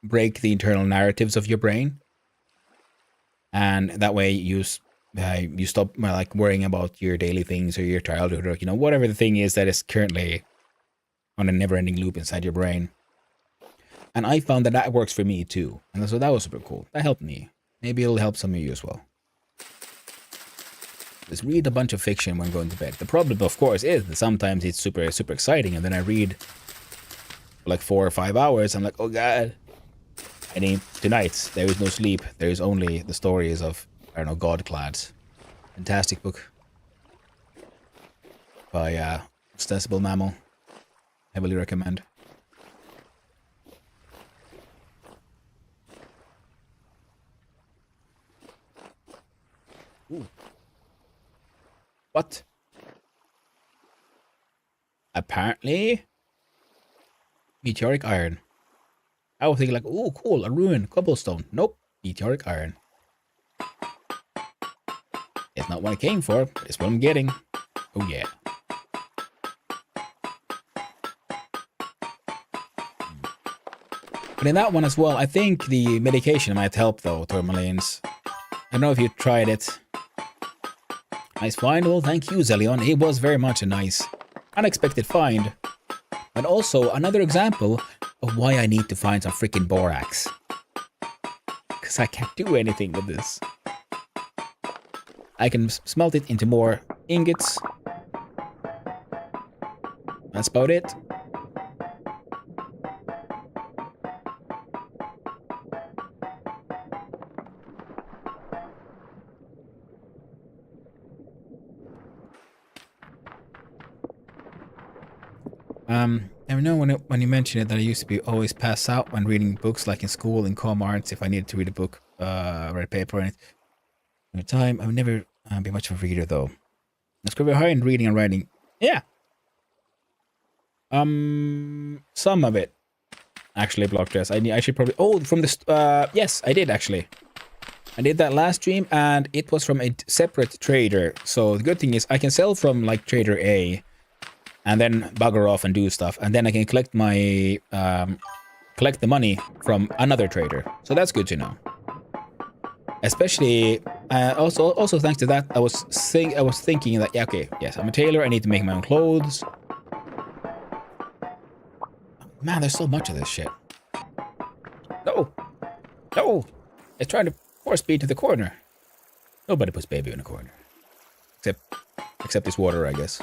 break the internal narratives of your brain. and that way you stop like worrying about your daily things or your childhood or whatever the thing is that is currently on a never-ending loop inside your brain. And I found that works for me too, and so that was super cool. That helped me. Maybe it'll help some of you as well. Just read a bunch of fiction when going to bed. The problem, of course, is that sometimes it's super exciting, and then I read for like 4 or 5 hours. I'm like, oh god. Tonight there is no sleep. There is only the stories of, I don't know, Godclads. Fantastic book by Ostensible Mammal. Heavily recommend. Ooh. What? Apparently, meteoric iron. I was thinking like, oh, cool, a ruin, cobblestone. Nope, meteoric iron. It's not what I came for, but it's what I'm getting. Oh yeah. But in that one as well, I think the medication might help though, Tourmalines. I don't know if you tried it. Nice find. Well, thank you, Zelion. It was very much a nice, unexpected find. But also another example of why I need to find some freaking borax. Because I can't do anything with this. I can smelt it into more ingots. That's about it. I know when you mentioned it that I used to be always pass out when reading books, like in school, in com arts, if I needed to read a book, read a paper on it. At the time, I would never be much of a reader though. Let's go high in reading and writing. Yeah. Some of it. Actually, Blockdress. I should probably... Oh, from the... yes, I did actually. I did that last stream and it was from a separate trader. So the good thing is I can sell from like Trader A and then bugger off and do stuff. And then I can collect my... collect the money from another trader. So that's good to know. Especially... also thanks to that, I was thinking that, yeah, okay, yes, I'm a tailor. I need to make my own clothes. Man, there's so much of this shit. No! No! It's trying to force me to the corner. Nobody puts baby in a corner. Except this water, I guess.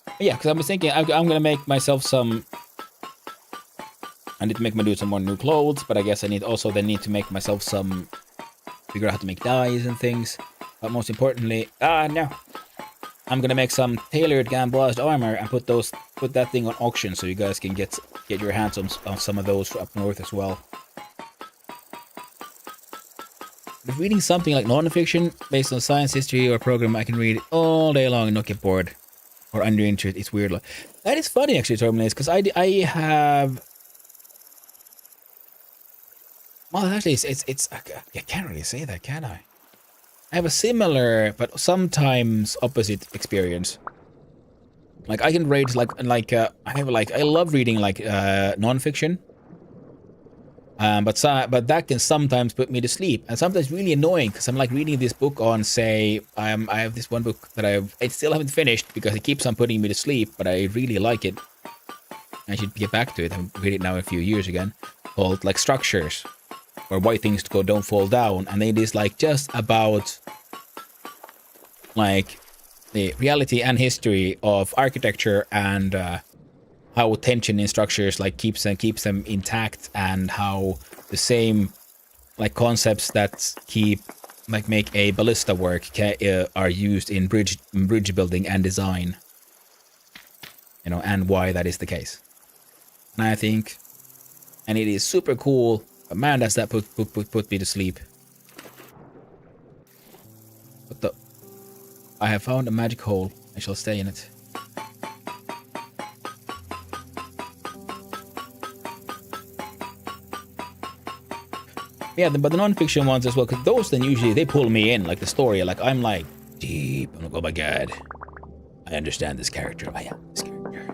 But yeah, because I was thinking I'm gonna make myself some... I need to do some more new clothes, but I guess I need to make myself some... Figure out how to make dyes and things. But most importantly... no! I'm gonna make some tailored gamblazed armor and put that thing on auction so you guys can get your hands on some of those up north as well. If reading something like non-fiction based on science, history, or program, I can read all day long and not get bored or under into it. It's weird. That is funny actually, Terminates, because I have. Well, actually, it's I can't really say that, can I? I have a similar but sometimes opposite experience. Like I can read I love reading non-fiction. But that can sometimes put me to sleep, and sometimes really annoying because I'm like reading this book on, say, I have this one book that I still haven't finished because it keeps on putting me to sleep, but I really like it. I should get back to it. I've read it now a few years again, called like Structures, where white things don't fall down, and it is like just about like the reality and history of architecture and how tension in structures like keeps them intact, and how the same like concepts that make a ballista work are used in bridge building and design, and why that is the case. And I think, and it is super cool, but man, does that put me to sleep. What the? I have found a magic hole. I shall stay in it. Yeah, but the non-fiction ones as well, because those then usually they pull me in, like the story. Like I'm like deep. I'm like, oh my god, I understand this character. I am this character,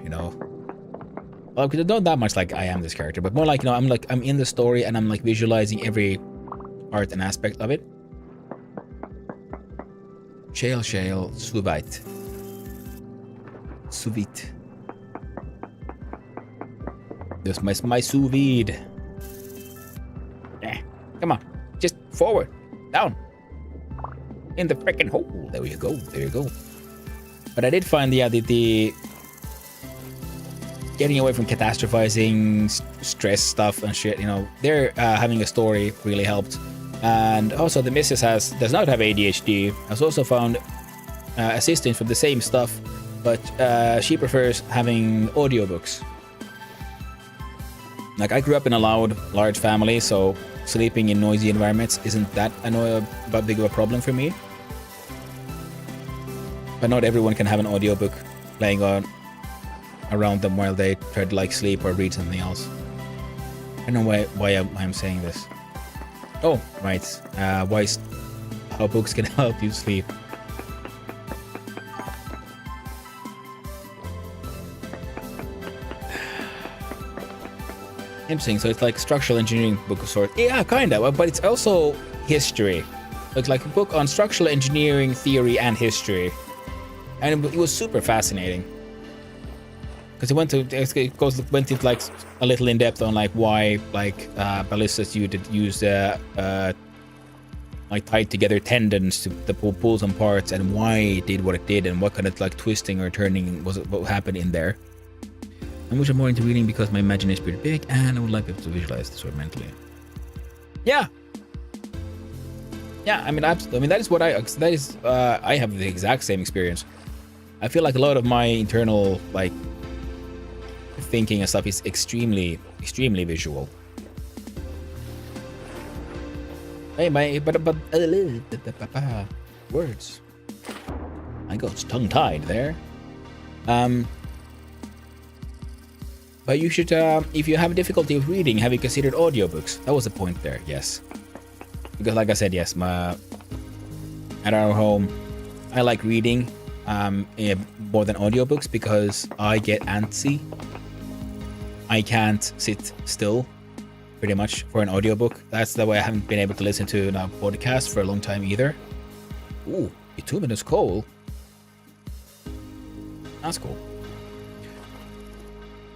Well, because not that much like I am this character, but more like I'm in the story and I'm like visualizing every part and aspect of it. Shale, sous vide. Sous vide. There's my sous vide. Come on, just forward, down, in the freaking hole. There you go. There you go. But I did find the getting away from catastrophizing, stress stuff and shit. You know, they're having a story really helped. And also the missus does not have ADHD. Has also found assistance from the same stuff, but she prefers having audiobooks. Like, I grew up in a loud, large family, so sleeping in noisy environments isn't that big of a problem for me. But not everyone can have an audiobook playing on around them while they try to like sleep or read something else. I don't know why I'm saying this. Oh, right. How books can help you sleep. Interesting. So it's like structural engineering book of sorts. Yeah, kind of. But it's also history. It's like a book on structural engineering theory and history, and it was super fascinating. Because it went into like a little in depth on like why like ballistas use like tied together tendons to pull some parts, and why it did what it did, and what kind of like twisting or turning what happened in there. I'm much more into reading because my imagination is pretty big, and I would like people to visualize this sort of mentally. Yeah. Yeah, I mean, absolutely. I mean, I have the exact same experience. I feel like a lot of my internal like thinking and stuff is extremely visual. Hey, but words. I got tongue-tied there. But you should, if you have difficulty with reading, have you considered audiobooks? That was the point there. Yes, because like I said, yes, at our home, I like reading more than audiobooks because I get antsy. I can't sit still, pretty much, for an audiobook. That's the way I haven't been able to listen to a podcast for a long time either. Ooh, a 2 minutes coal. That's cool.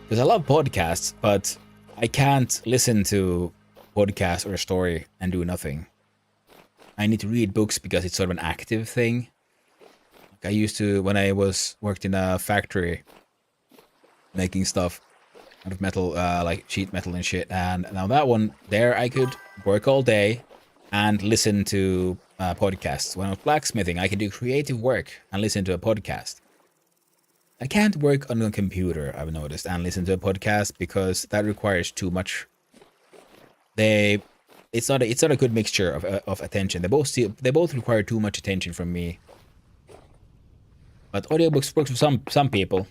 Because I love podcasts, but I can't listen to podcasts or a story and do nothing. I need to read books because it's sort of an active thing. Like I used to when I worked in a factory making stuff out of metal, like sheet metal and shit. And now that one there, I could work all day and listen to podcasts. When I was blacksmithing, I could do creative work and listen to a podcast. I can't work on a computer, I've noticed, and listen to a podcast because that requires too much. It's not a good mixture of attention. They both require too much attention from me. But audiobooks works for some people.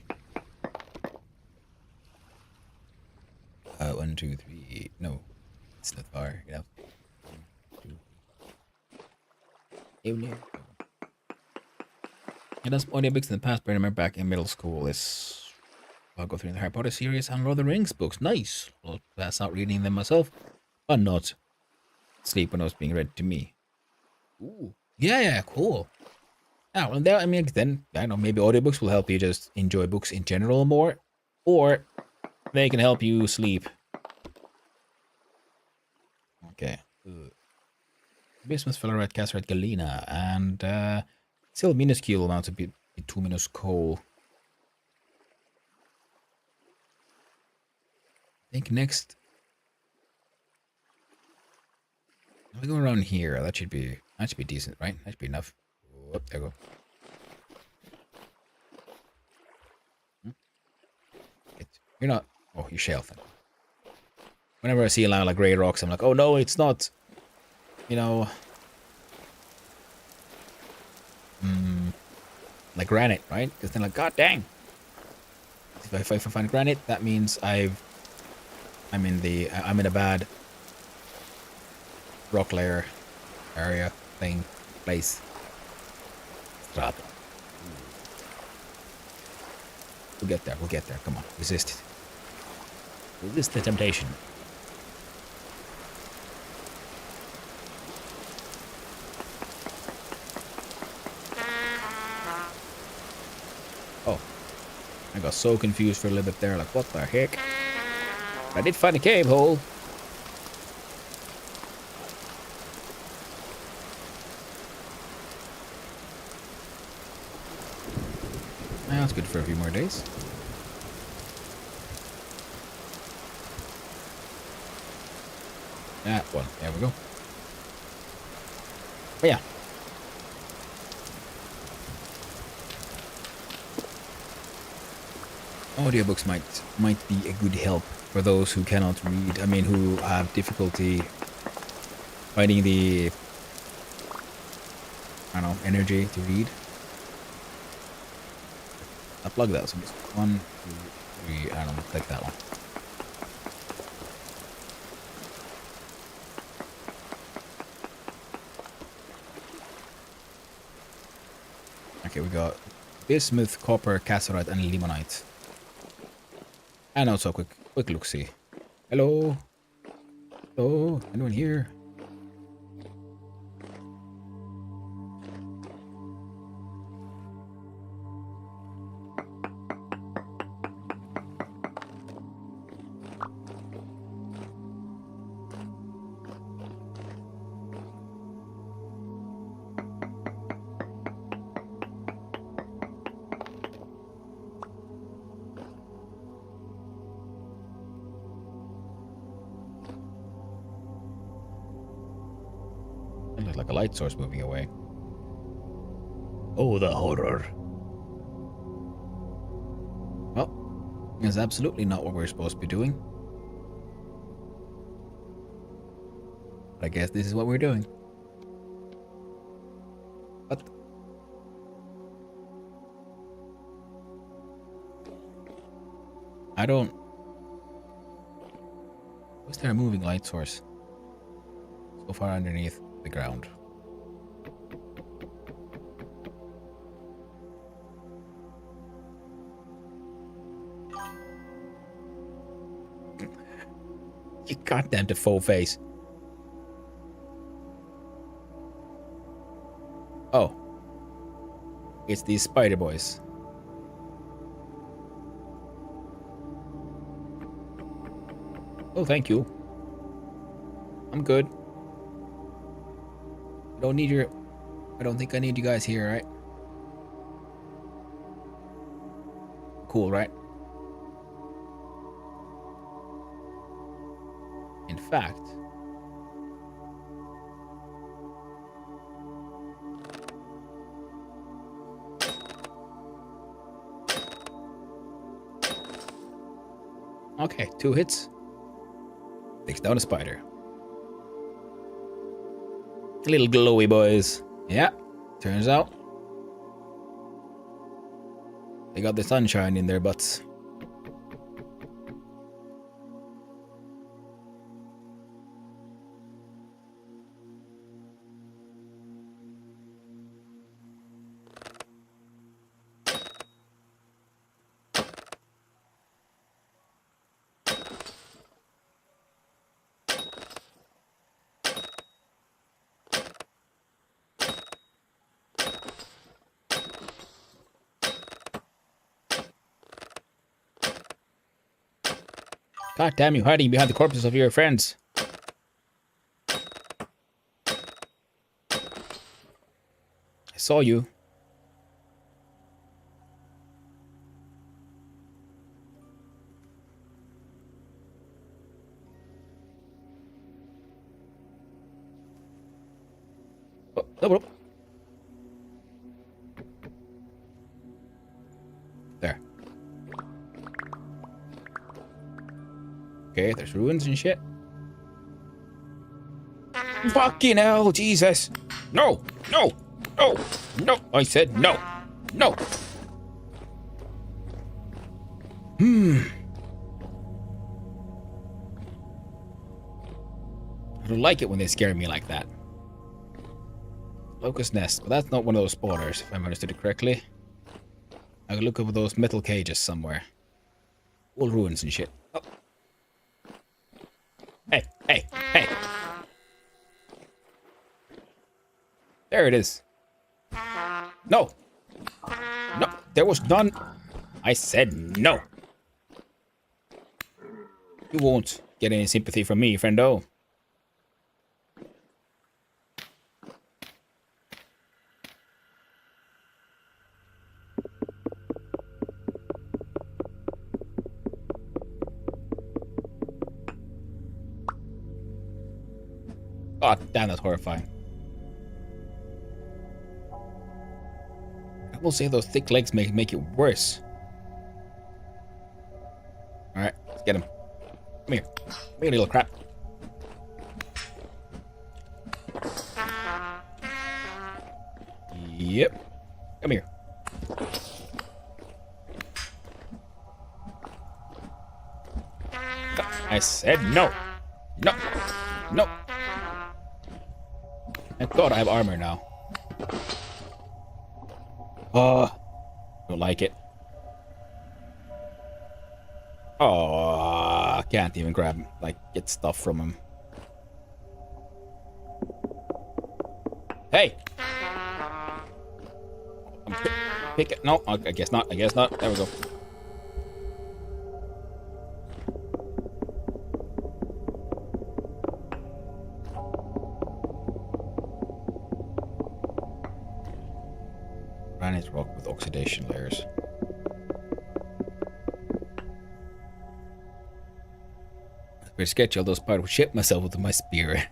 1, 2, 3. No, it's not far. You know. 1, 2. I done some audiobooks in the past, but I remember back in middle school I'll go through the Harry Potter series and Lord of the Rings books. Nice. Well, that's not reading them myself, but not sleep when I was being read to me. Ooh. Yeah, cool. Yeah, well, I mean, then, I don't know, maybe audiobooks will help you just enjoy books in general more, or they can help you sleep. Okay. Bismuth fell red cast red Galena, and still minuscule amounts of bituminous coal. I think next if we go around here, that should be decent, right? That should be enough. Oh, there we go. You're not. Oh, you shale then. Whenever I see a lot of gray rocks, I'm like, oh no, it's not. You know, like granite, right? Because then, like, god dang. If I find granite, that means I'm in a bad rock layer area place. Stop. We'll get there. Come on, resist it. Resist the temptation. got so confused for a little bit there, like, what the heck? I did find a cave hole. That's good for a few more days. That one. There we go. But yeah. Audiobooks might be a good help for those who cannot read. I mean, who have difficulty finding the, I don't know, energy to read. I'll plug that. So 1, 2, 3. I don't know. Click that one. Okay, we got bismuth, copper, cassiterite, and limonite. And also a quick look-see. Hello? Hello? Anyone here? It looks like a light source moving away. Oh, the horror. Well, it's absolutely not what we're supposed to be doing. But I guess this is what we're doing. What? I don't... Was there a moving light source? So far underneath the ground. You goddamn Defoe face. Oh. It's these spider boys. Oh, thank you. I'm good. I don't think I need you guys here, right? Cool, right? In fact... Okay, 2 hits. Takes down a spider. Little glowy boys. Yeah, turns out they got the sunshine in their butts. God damn you, hiding behind the corpses of your friends. I saw you. Oh. There. Okay, there's ruins and shit. Fucking hell, Jesus. No, no, no, no. I said no, no. I don't like it when they scare me like that. Locust nest, but that's not one of those spawners, if I understood it correctly. I could look over those metal cages somewhere. All ruins and shit. Oh. Hey, hey, hey. There it is. No. No, there was none. I said no. You won't get any sympathy from me, friendo. God damn, that's horrifying. I will say those thick legs make it worse. Alright, let's get him. Come here. Come here, little crap. Yep. Come here. I said no. No. No. I thought I have armor now. Oh, don't like it. Oh, can't even grab, like, get stuff from him. Hey! Pick it. No, I guess not. I guess not. There we go. Granite rock with oxidation layers. Pretty sketchy, although I would shit myself with my spear.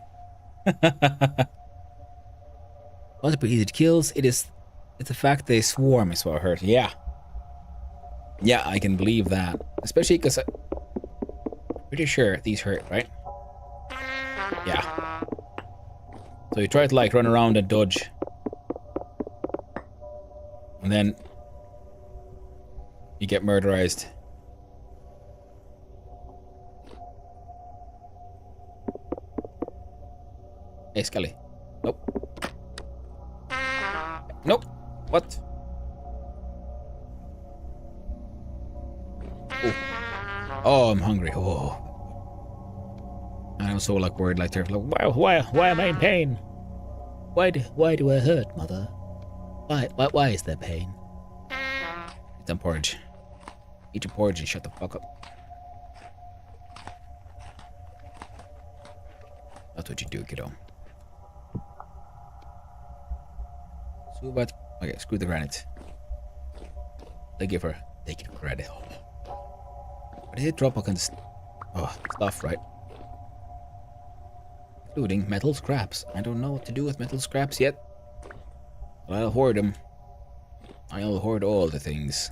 Multiple easy kills. It's the fact they swarm is what I heard. Yeah. Yeah, I can believe that. Especially because I'm pretty sure these hurt, right? Yeah. So you try to like run around and dodge. And then you get murderized. Hey, Skelly. Nope. Nope. What? Oh. Oh, I'm hungry. Oh. I'm so like worried like they're like, why am I in pain? Why do I hurt, mother? Why is there pain? Eat some porridge. Eat your porridge and shut the fuck up. That's what you do, kiddo. So what? Okay, screw the granite. They give her. Take it for granite. What did it drop against? Oh, stuff, right? Including metal scraps. I don't know what to do with metal scraps yet. But I'll hoard them. I'll hoard all the things.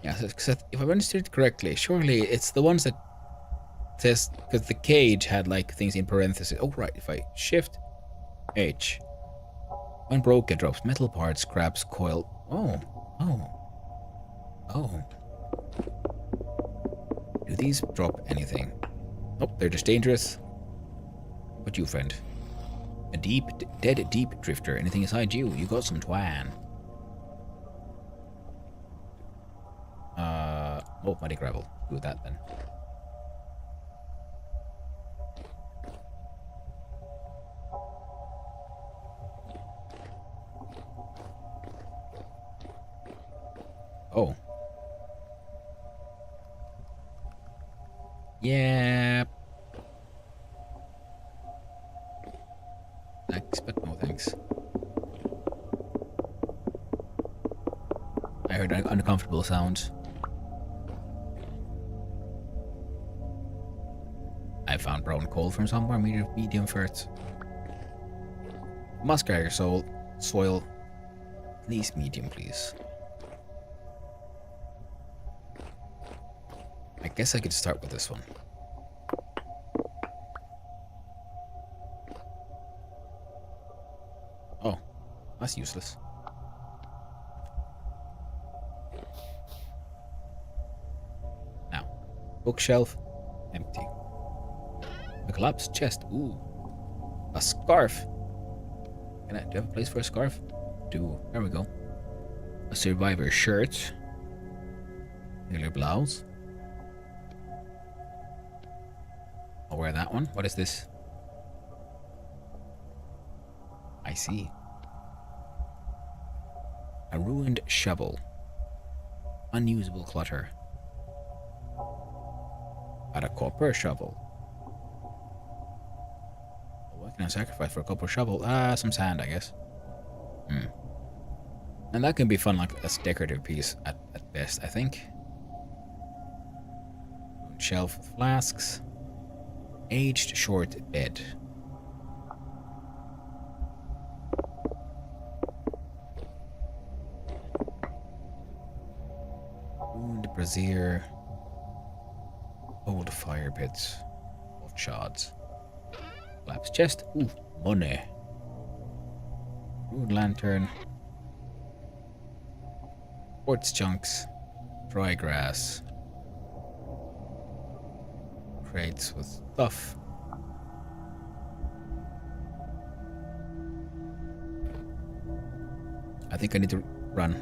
Yeah, so if I understood it correctly, surely it's the ones that says, because the cage had like things in parentheses. Oh right, if I shift H. When broken, drops metal parts, scraps, coil. Oh. Do these drop anything? Nope, they're just dangerous. What you, friend? A dead deep drifter. Anything inside you? You got some twine. Oh, muddy gravel. Do that then. Oh. Yeah. Thanks, but no thanks. I heard an uncomfortable sound. I found brown coal from somewhere, medium first. Musketeer soil. Please, medium, please. I guess I could start with this one. Oh, that's useless. Now, bookshelf, empty. A collapsed chest. Ooh, a scarf. Do I have a place for a scarf? There we go. A survivor shirt. Regular blouse. I'll wear that one. What is this? I see. A ruined shovel. Unusable clutter. Got a copper shovel. What can I sacrifice for a copper shovel? Some sand, I guess. And that can be fun, like as a decorative piece at best, I think. Shelf with flasks. Aged short bed. Wound brazier. Old fire pits of shards. Collapsed chest. Ooh, money. Rude lantern. Quartz chunks. Dry grass. Crates with stuff. I think I need to run.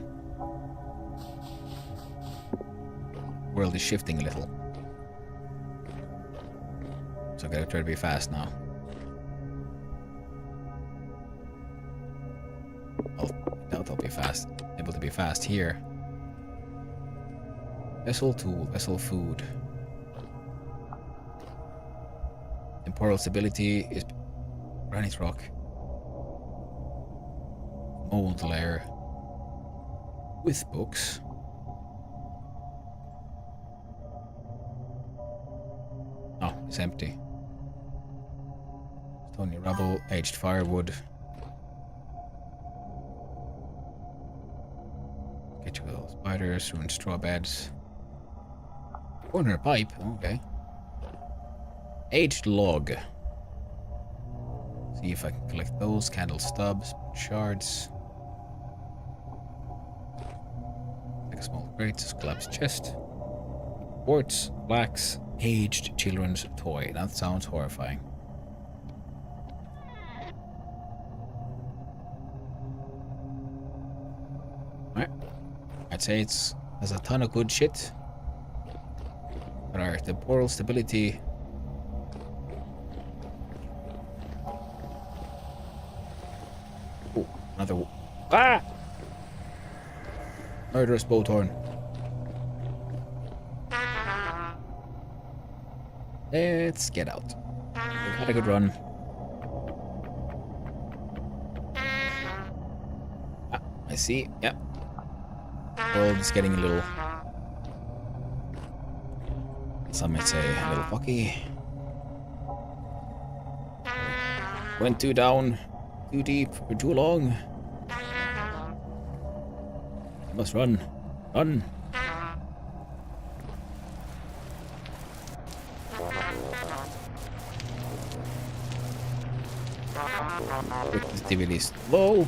World is shifting a little. So I gotta try to be fast now. I doubt I'll be able to be fast here. Vessel tool, vessel food. Temporal stability is granite rock. Mold layer. With books. Oh, it's empty. Stony rubble, aged firewood. Sketchable spiders, ruined straw beds. Corner pipe, okay. Aged log. See if I can collect those. Candle stubs, shards. Like a small crate, collapsed chest. Quartz, flax, aged children's toy. That sounds horrifying. Alright. I'd say there's a ton of good shit. But our temporal stability. Oh, another. Ah! Murderous bowthorn. Let's get out. We've had a good run. Ah, I see. Yep. World is getting a little. Some might say a little fucky. Went too down, too deep, for too long. I must run. Run. Activity is low.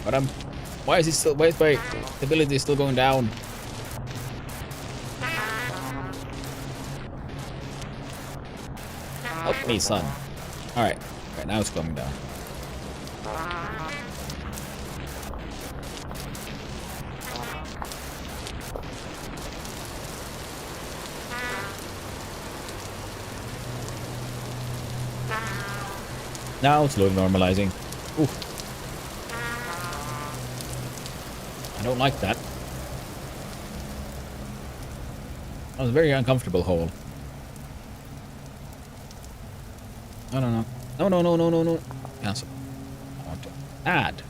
But why is my stability still going down? Help me, son. Alright. Alright, now it's coming down. Now it's slowly normalizing. Oof. I don't like that. That was a very uncomfortable hole. No, no, no. No, no, no, no, no, no. Cancel. I want to add.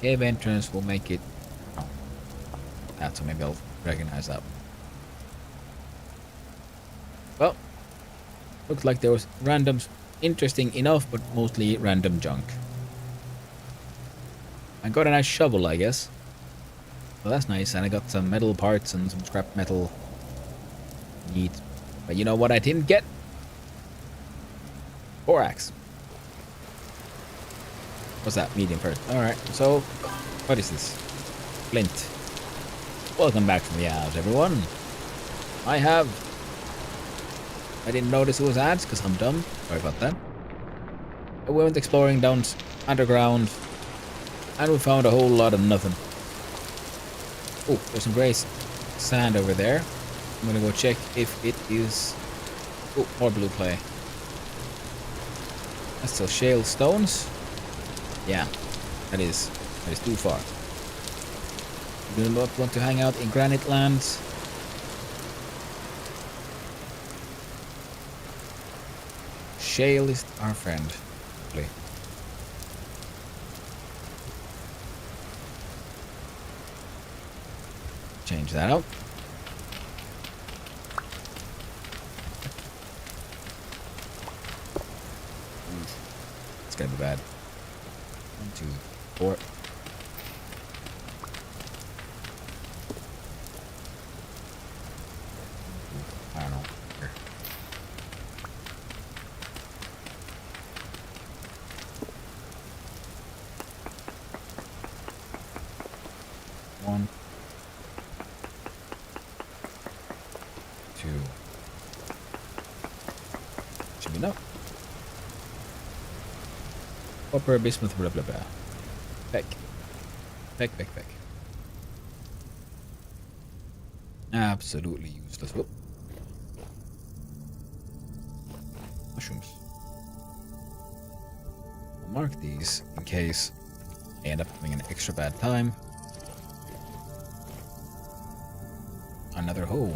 Cave entrance will make it. Oh. That's so maybe I'll recognize that. Well, looks like there was randoms. Interesting enough, but mostly random junk. I got a nice shovel, I guess. Well, that's nice, and I got some metal parts and some scrap metal. Neat. But you know what I didn't get? Borax. What's that? Medium first. Alright, so what is this? Flint. Welcome back from the ads, everyone. I didn't notice it was ads because I'm dumb. Sorry about that. We went exploring down underground and we found a whole lot of nothing. Oh, there's some grace. sand over there. I'm gonna go check if it is... Oh, more blue clay. That's still shale stones. Yeah, that is too far. We do not want to hang out in granite lands. Shale is our friend. Hopefully. Change that out. It's gonna be bad. 1, 2, 4. I don't know. Here. One. 2. Should be enough. Copper, bismuth, blah blah blah. Peck. Peck, peck, peck. Absolutely useless. Whoop. Mushrooms. I'll mark these in case I end up having an extra bad time. Another hole.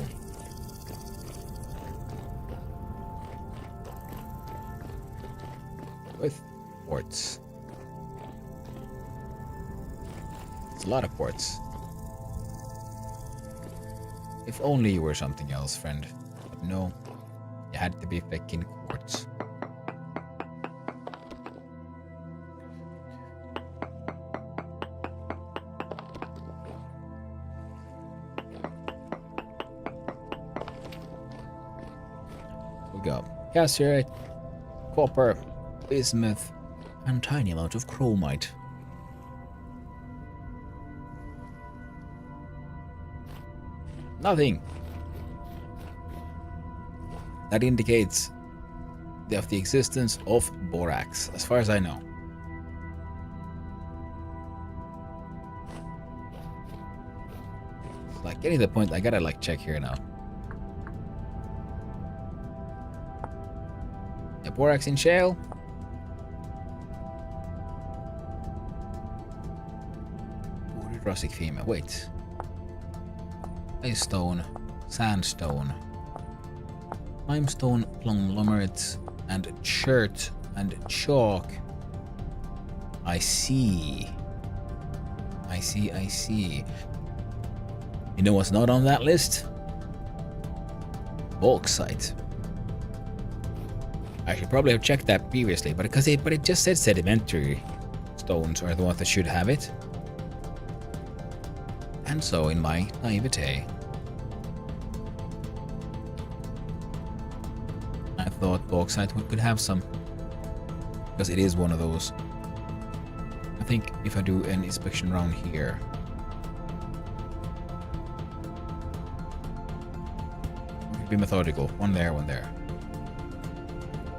With quartz. It's a lot of quartz. If only you were something else, friend. But no, you had to be fucking quartz. We got calcite, copper, bismuth, and tiny amount of chromite. Nothing. That indicates the existence of borax, as far as I know. It's like getting to the point I gotta like check here now. Yeah, borax in shale. Rustic female. Wait. Stone, sandstone, limestone, conglomerates, and chert and chalk. I see. I see. You know what's not on that list? Bauxite. I should probably have checked that previously, but it just said sedimentary stones are the ones that should have it. And so, in my naivete, I thought bauxite could have some, because it is one of those. I think if I do an inspection around here, be methodical. One there, one there.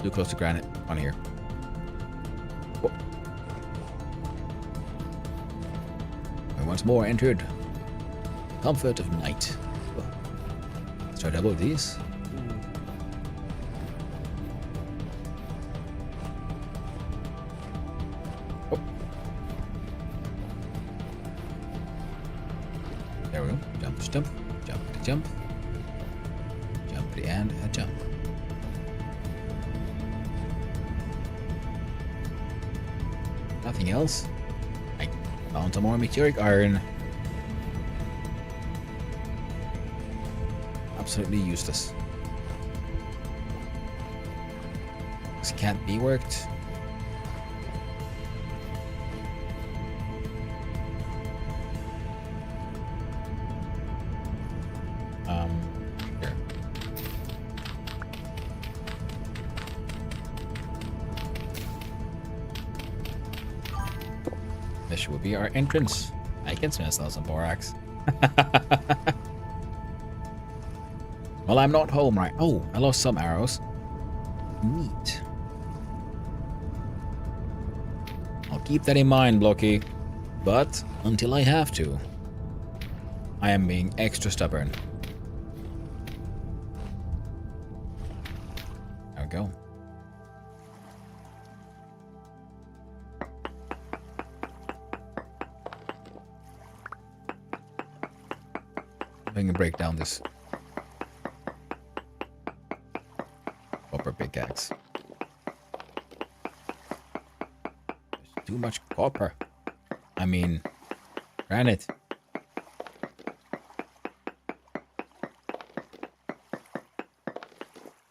Too close to granite. One here. Whoa. And once more entered. Comfort of night. Let's try double these. Oh. There we go. Jump, jump, jump, jump. Jumpity and a jump. Nothing else. I found some more meteoric iron. Absolutely useless. This can't be worked. Here. This will be our entrance. I can smell some borax. Well, I'm not home right. Oh, I lost some arrows. Neat. I'll keep that in mind, Blocky. But until I have to. I am being extra stubborn. There we go. I'm going to break down this copper pickaxe. There's too much copper. I mean, granite.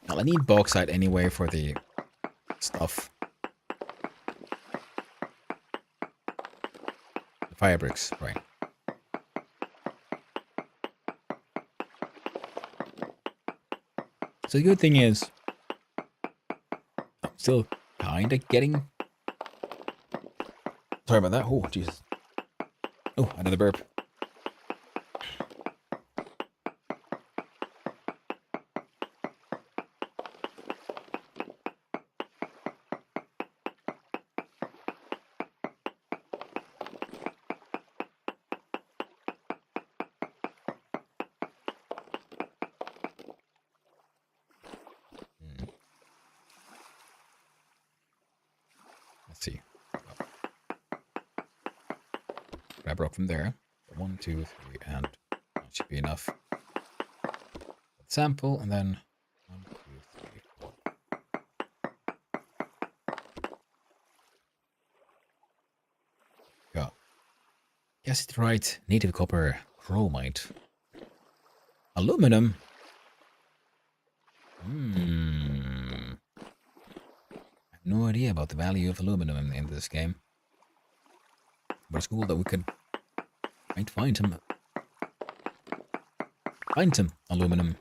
Well, I need bauxite anyway for the stuff. The fire bricks, right. So the good thing is, I'm still kind of getting... Sorry about that. Oh, Jesus. Oh, another burp. Let's see. Grab rock from there. 1, 2, 3, and that should be enough. Sample, and then 1, 2, 3, 4. Yeah. Guess it's right. Native copper, chromite, aluminum. I have no idea about the value of aluminum in this game. But it's cool that we could find some aluminum.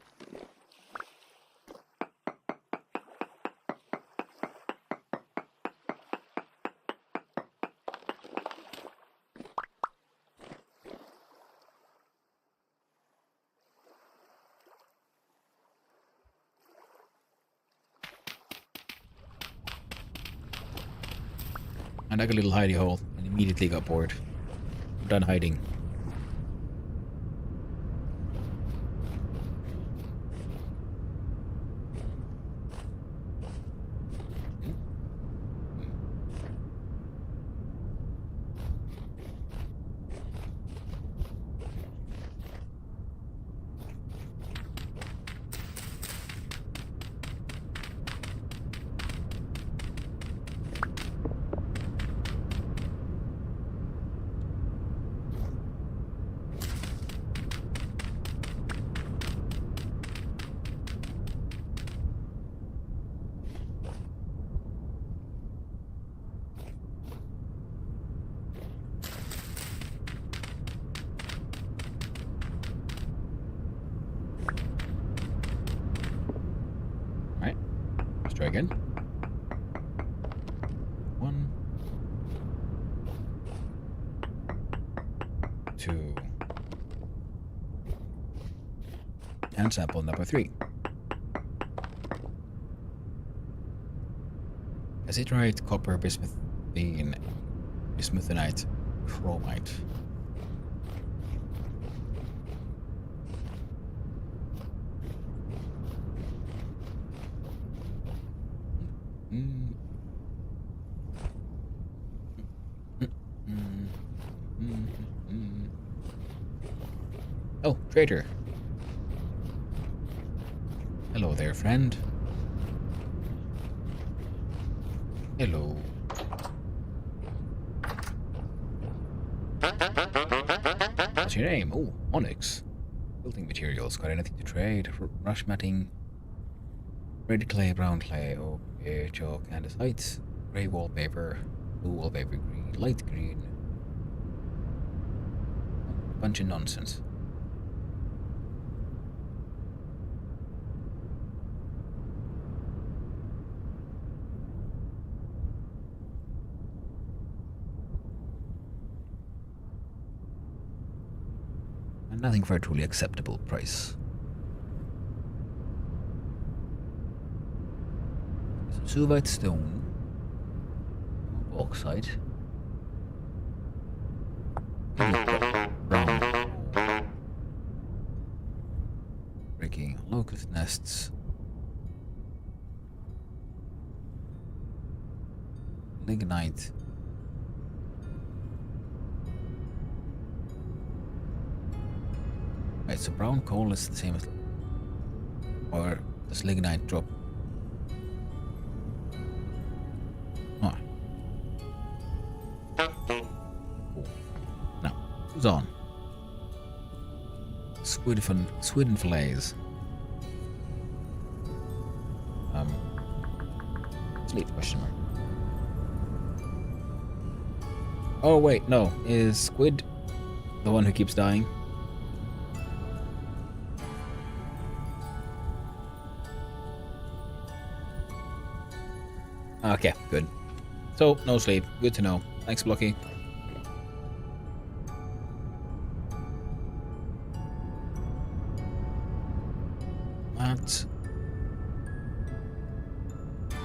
I dug a little hidey hole and immediately got bored. I'm done hiding. Alright, let's try again. 1, 2, and sample number 3. Is it right? Copper, bismuth, being bismuthinite, chromite. Oh, trader. Hello there, friend. Hello. What's your name? Oh, Onyx. Building materials. Got anything to trade? Rush matting. Red clay, brown clay. Okay, chalk, andesite. Grey wallpaper. Blue wallpaper, green, light green. Bunch of nonsense. And nothing for a truly acceptable price. Suvite stone. Bauxite. Brown. locust nests. Lignite. Right, so brown coal is the same as... Or does lignite drop? Oh. Cool. Now, who's on? Sweden fillets. Sleep question mark. Oh wait, no. Is Squid the one who keeps dying? Okay, good. So, no sleep. Good to know. Thanks, Blocky. That...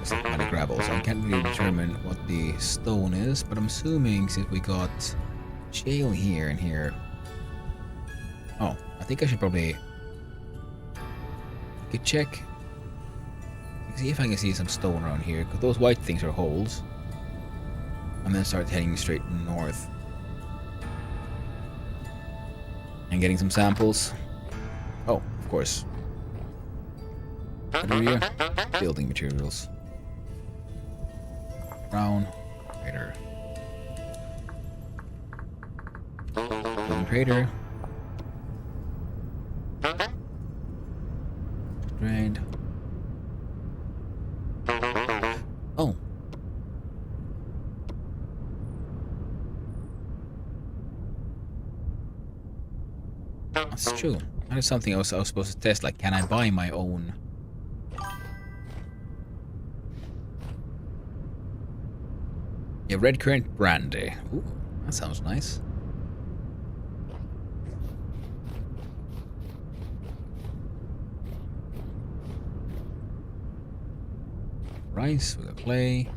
It's like kind of gravel, so I can't really determine what the stone is, but I'm assuming since we got shale here and here... Oh, I think I should probably... Could check... See if I can see some stone around here, because those white things are holes. And then start heading straight north. And getting some samples. Oh, of course. What area? Building materials. Brown. Trader. Building trader. Drained. Oh. That's true. That is something else I was supposed to test. Like, can I buy my own? Yeah, red currant brandy. Ooh, that sounds nice. Rice, we got clay.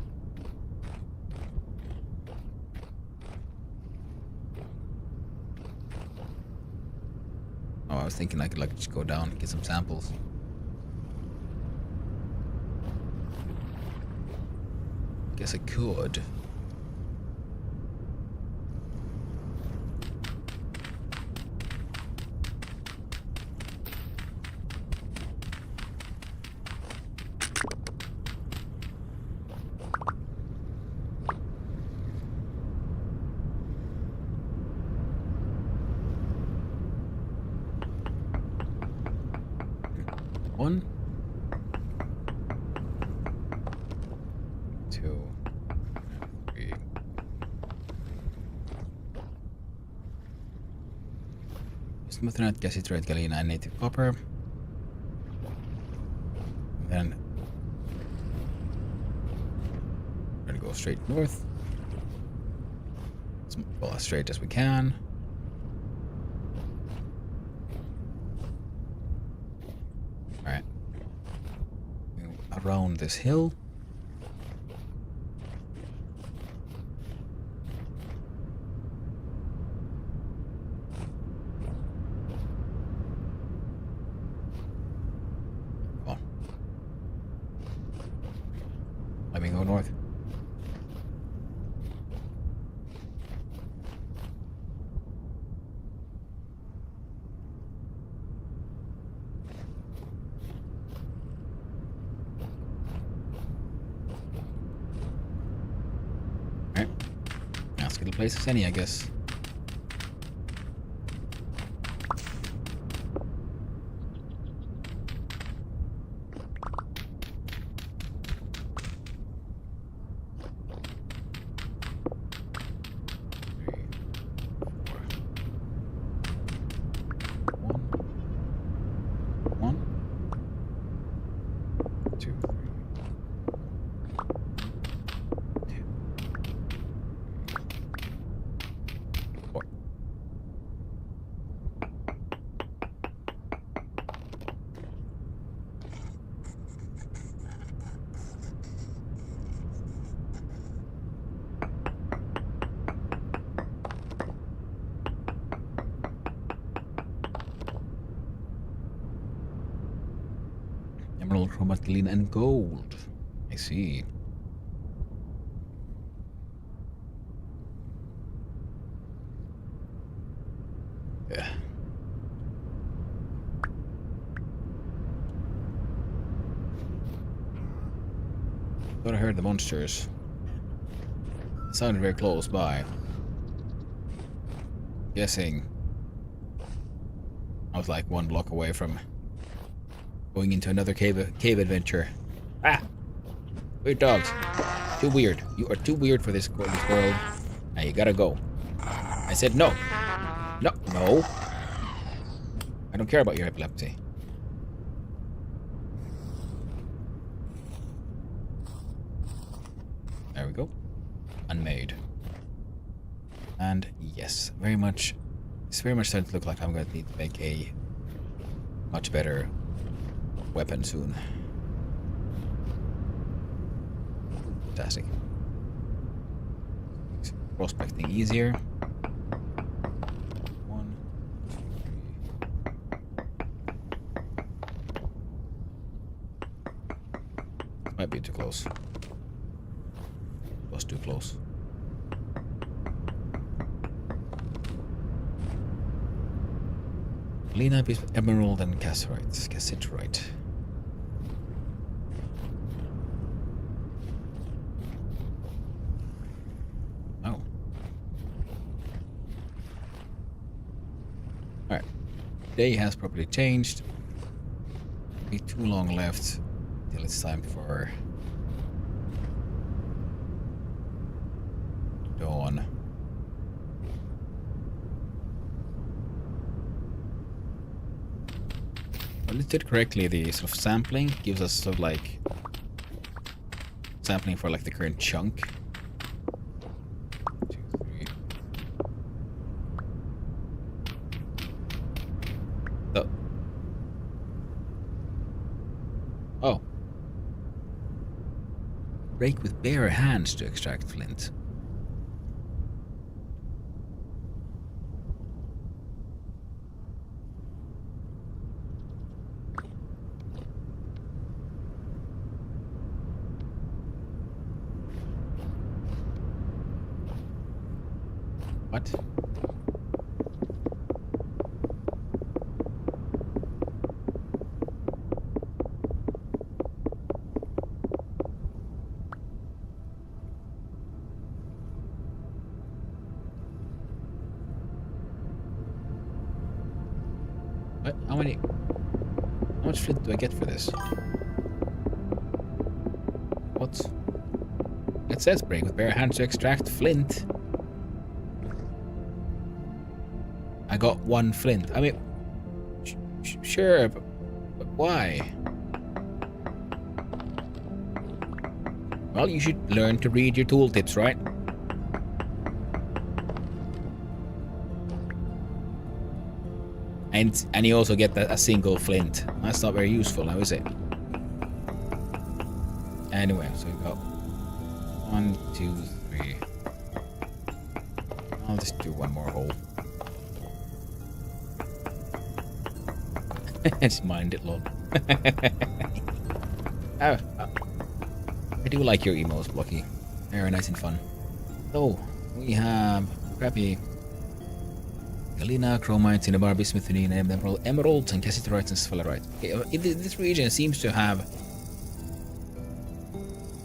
Oh, I was thinking I could like just go down and get some samples. Guess I could. One, two, three. Smoothnut, gassite, galena, and native copper. And then we're gonna go straight north. Well, as straight as we can. Alright. Around this hill. Come on. Let me go north. Good place as any, I guess. Emerald, chromatilene, and gold. I see. Yeah. Thought I heard the monsters. It sounded very close by. Guessing I was like 1 block away from going into another cave adventure. Ah! Weird dogs. Too weird. You are too weird for this world. Now you gotta go. I said no. No. No. I don't care about your epilepsy. There we go. Unmade. And yes, very much. It's very much starting to look like I'm going to need to make a much better weapon soon. Fantastic. Makes prospecting easier. 1, 2, 3. Might be too close. Was too close. Lena, emerald, and cassiterite. Oh. Alright. Day has properly changed. Be too long left till it's time for dawn. Well, it did correctly. The sort of sampling gives us sort of like sampling for like the current chunk. 2, 3. So. Oh. Break with bare hands to extract flint. What? What? How much flint do I get for this? What? It says break with bare hands to extract flint. I got 1 flint. I mean, sure, but why? Well, you should learn to read your tooltips, right? And you also get a single flint. That's not very useful now, is it? Anyway, so we got 1, 2, 3. I'll just do 1 more hole. Just mind it, lol. I do like your emos, Blocky. Very nice and fun. So, we have crappy galena, chromite, cinnabar, bismuthinine, emeralds, and cassiterite and sphalerite. Okay, this region seems to have...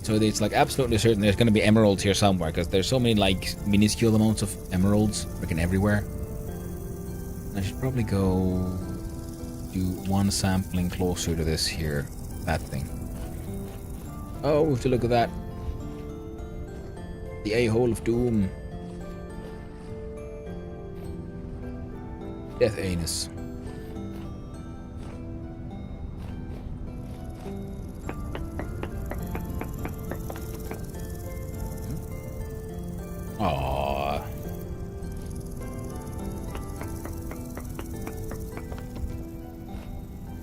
So it's like absolutely certain there's going to be emeralds here somewhere, because there's so many like minuscule amounts of emeralds freaking everywhere. I should probably go do 1 sampling closer to this here, that thing. Oh, we have to look at that. The A-hole of doom. Death anus. Aww.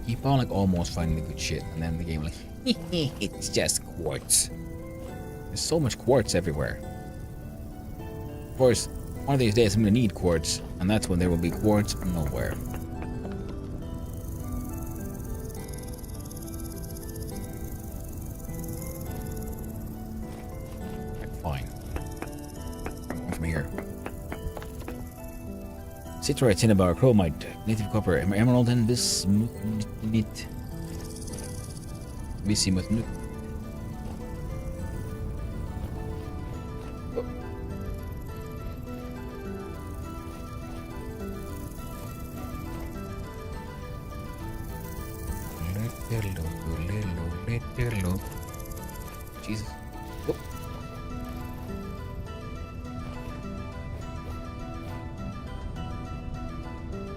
Keep on like almost finding the good shit, and then the game like, it's just quartz. There's so much quartz everywhere. Of course, one of these days I'm gonna need quartz, and that's when there will be quartz nowhere. Citrate, cinnabar, chromite, native copper, emerald, and bismuth. Bismuth. Jesus. Oh.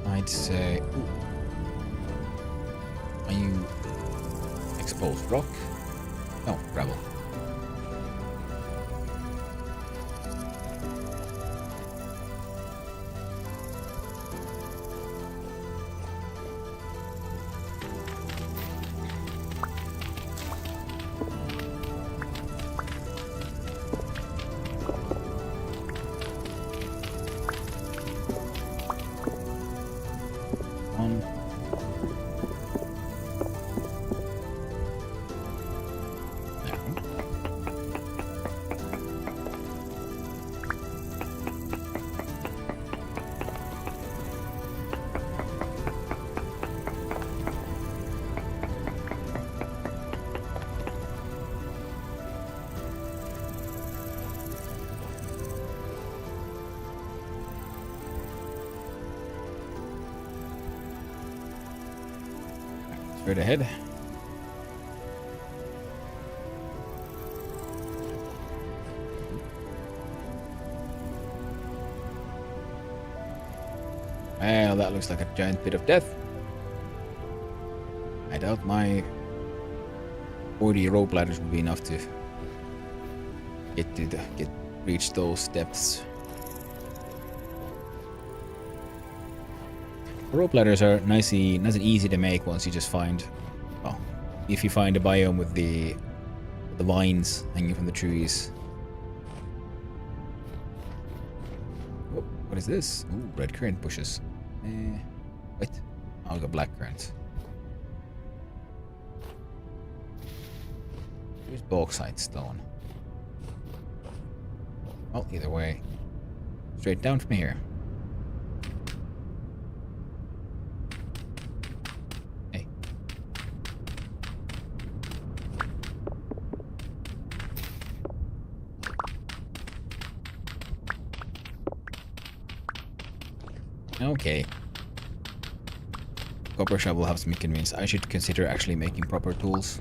I'd say. Ooh. Are you exposed rock? No, gravel. Straight ahead. Well, that looks like a giant pit of death. I doubt my 40 rope ladders will be enough to reach those depths. Rope ladders are nice and easy to make once you just find, well, if you find a biome with the vines hanging from the trees. Oh, what is this? Ooh, red currant bushes. Wait, I'll go black currants. There's bauxite stone. Well, either way, straight down from here. Okay. Copper shovel helps me convince I should consider actually making proper tools.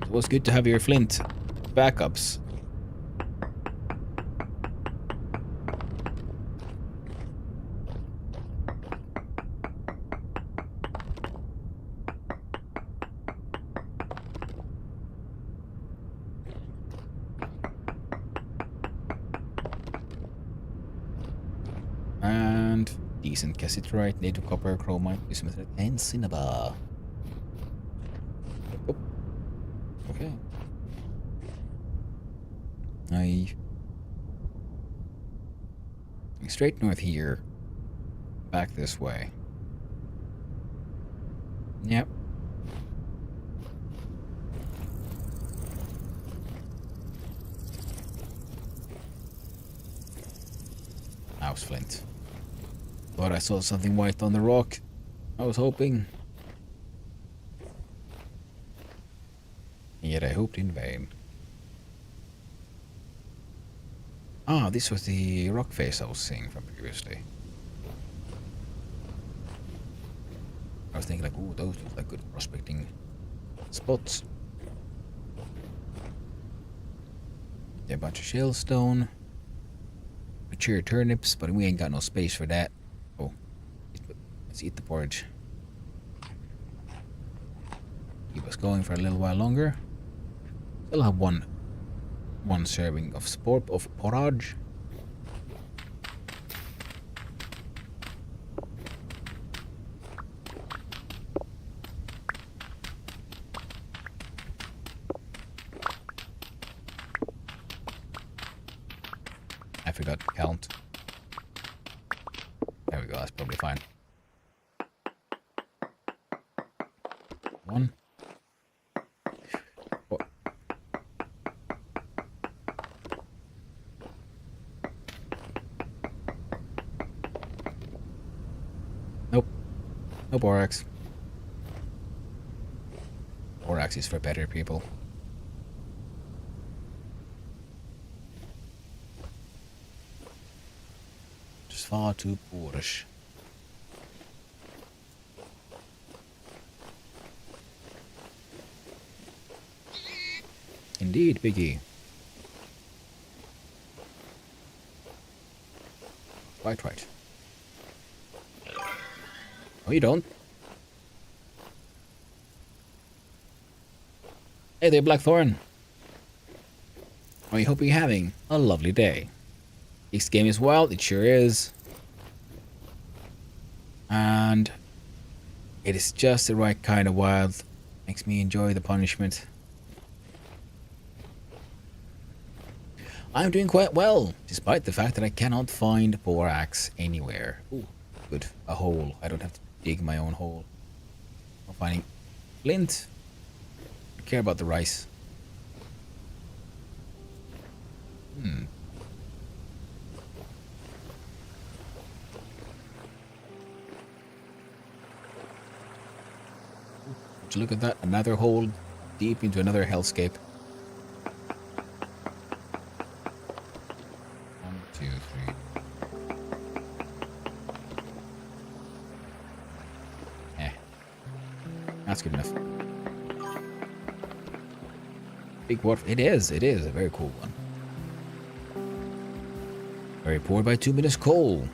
It was good to have your flint backups. And decent cassiterite, native copper, chromite, bismuth, and cinnabar. Oh. Okay. Straight north here. Back this way. Yep. House flint. Thought I saw something white on the rock. I was hoping. Yet I hoped in vain. Ah, this was the rock face I was seeing from previously. I was thinking like, ooh, those look like good prospecting spots. A bunch of shellstone. Mature turnips, but we ain't got no space for that. Oh, let's eat the porridge. Keep us going for a little while longer. Still have one serving of porridge. I forgot to count. There we go, that's probably fine. 1. Oh. No borax. Borax is for better people. Just far too boorish. Indeed, Biggie. Quite right. No, you don't. Hey there, Blackthorn. I hope you're having a lovely day. This game is wild, it sure is. And it is just the right kind of wild. Makes me enjoy the punishment. I'm doing quite well, despite the fact that I cannot find borax anywhere. Ooh, good. A hole. I don't have to dig my own hole. I'm finding flint. I care about the rice. Would you look at that? Another hole deep into another hellscape. 1, 2, 3. That's good enough. Big wharf. It is a very cool one. Very powered by 2 minutes coal.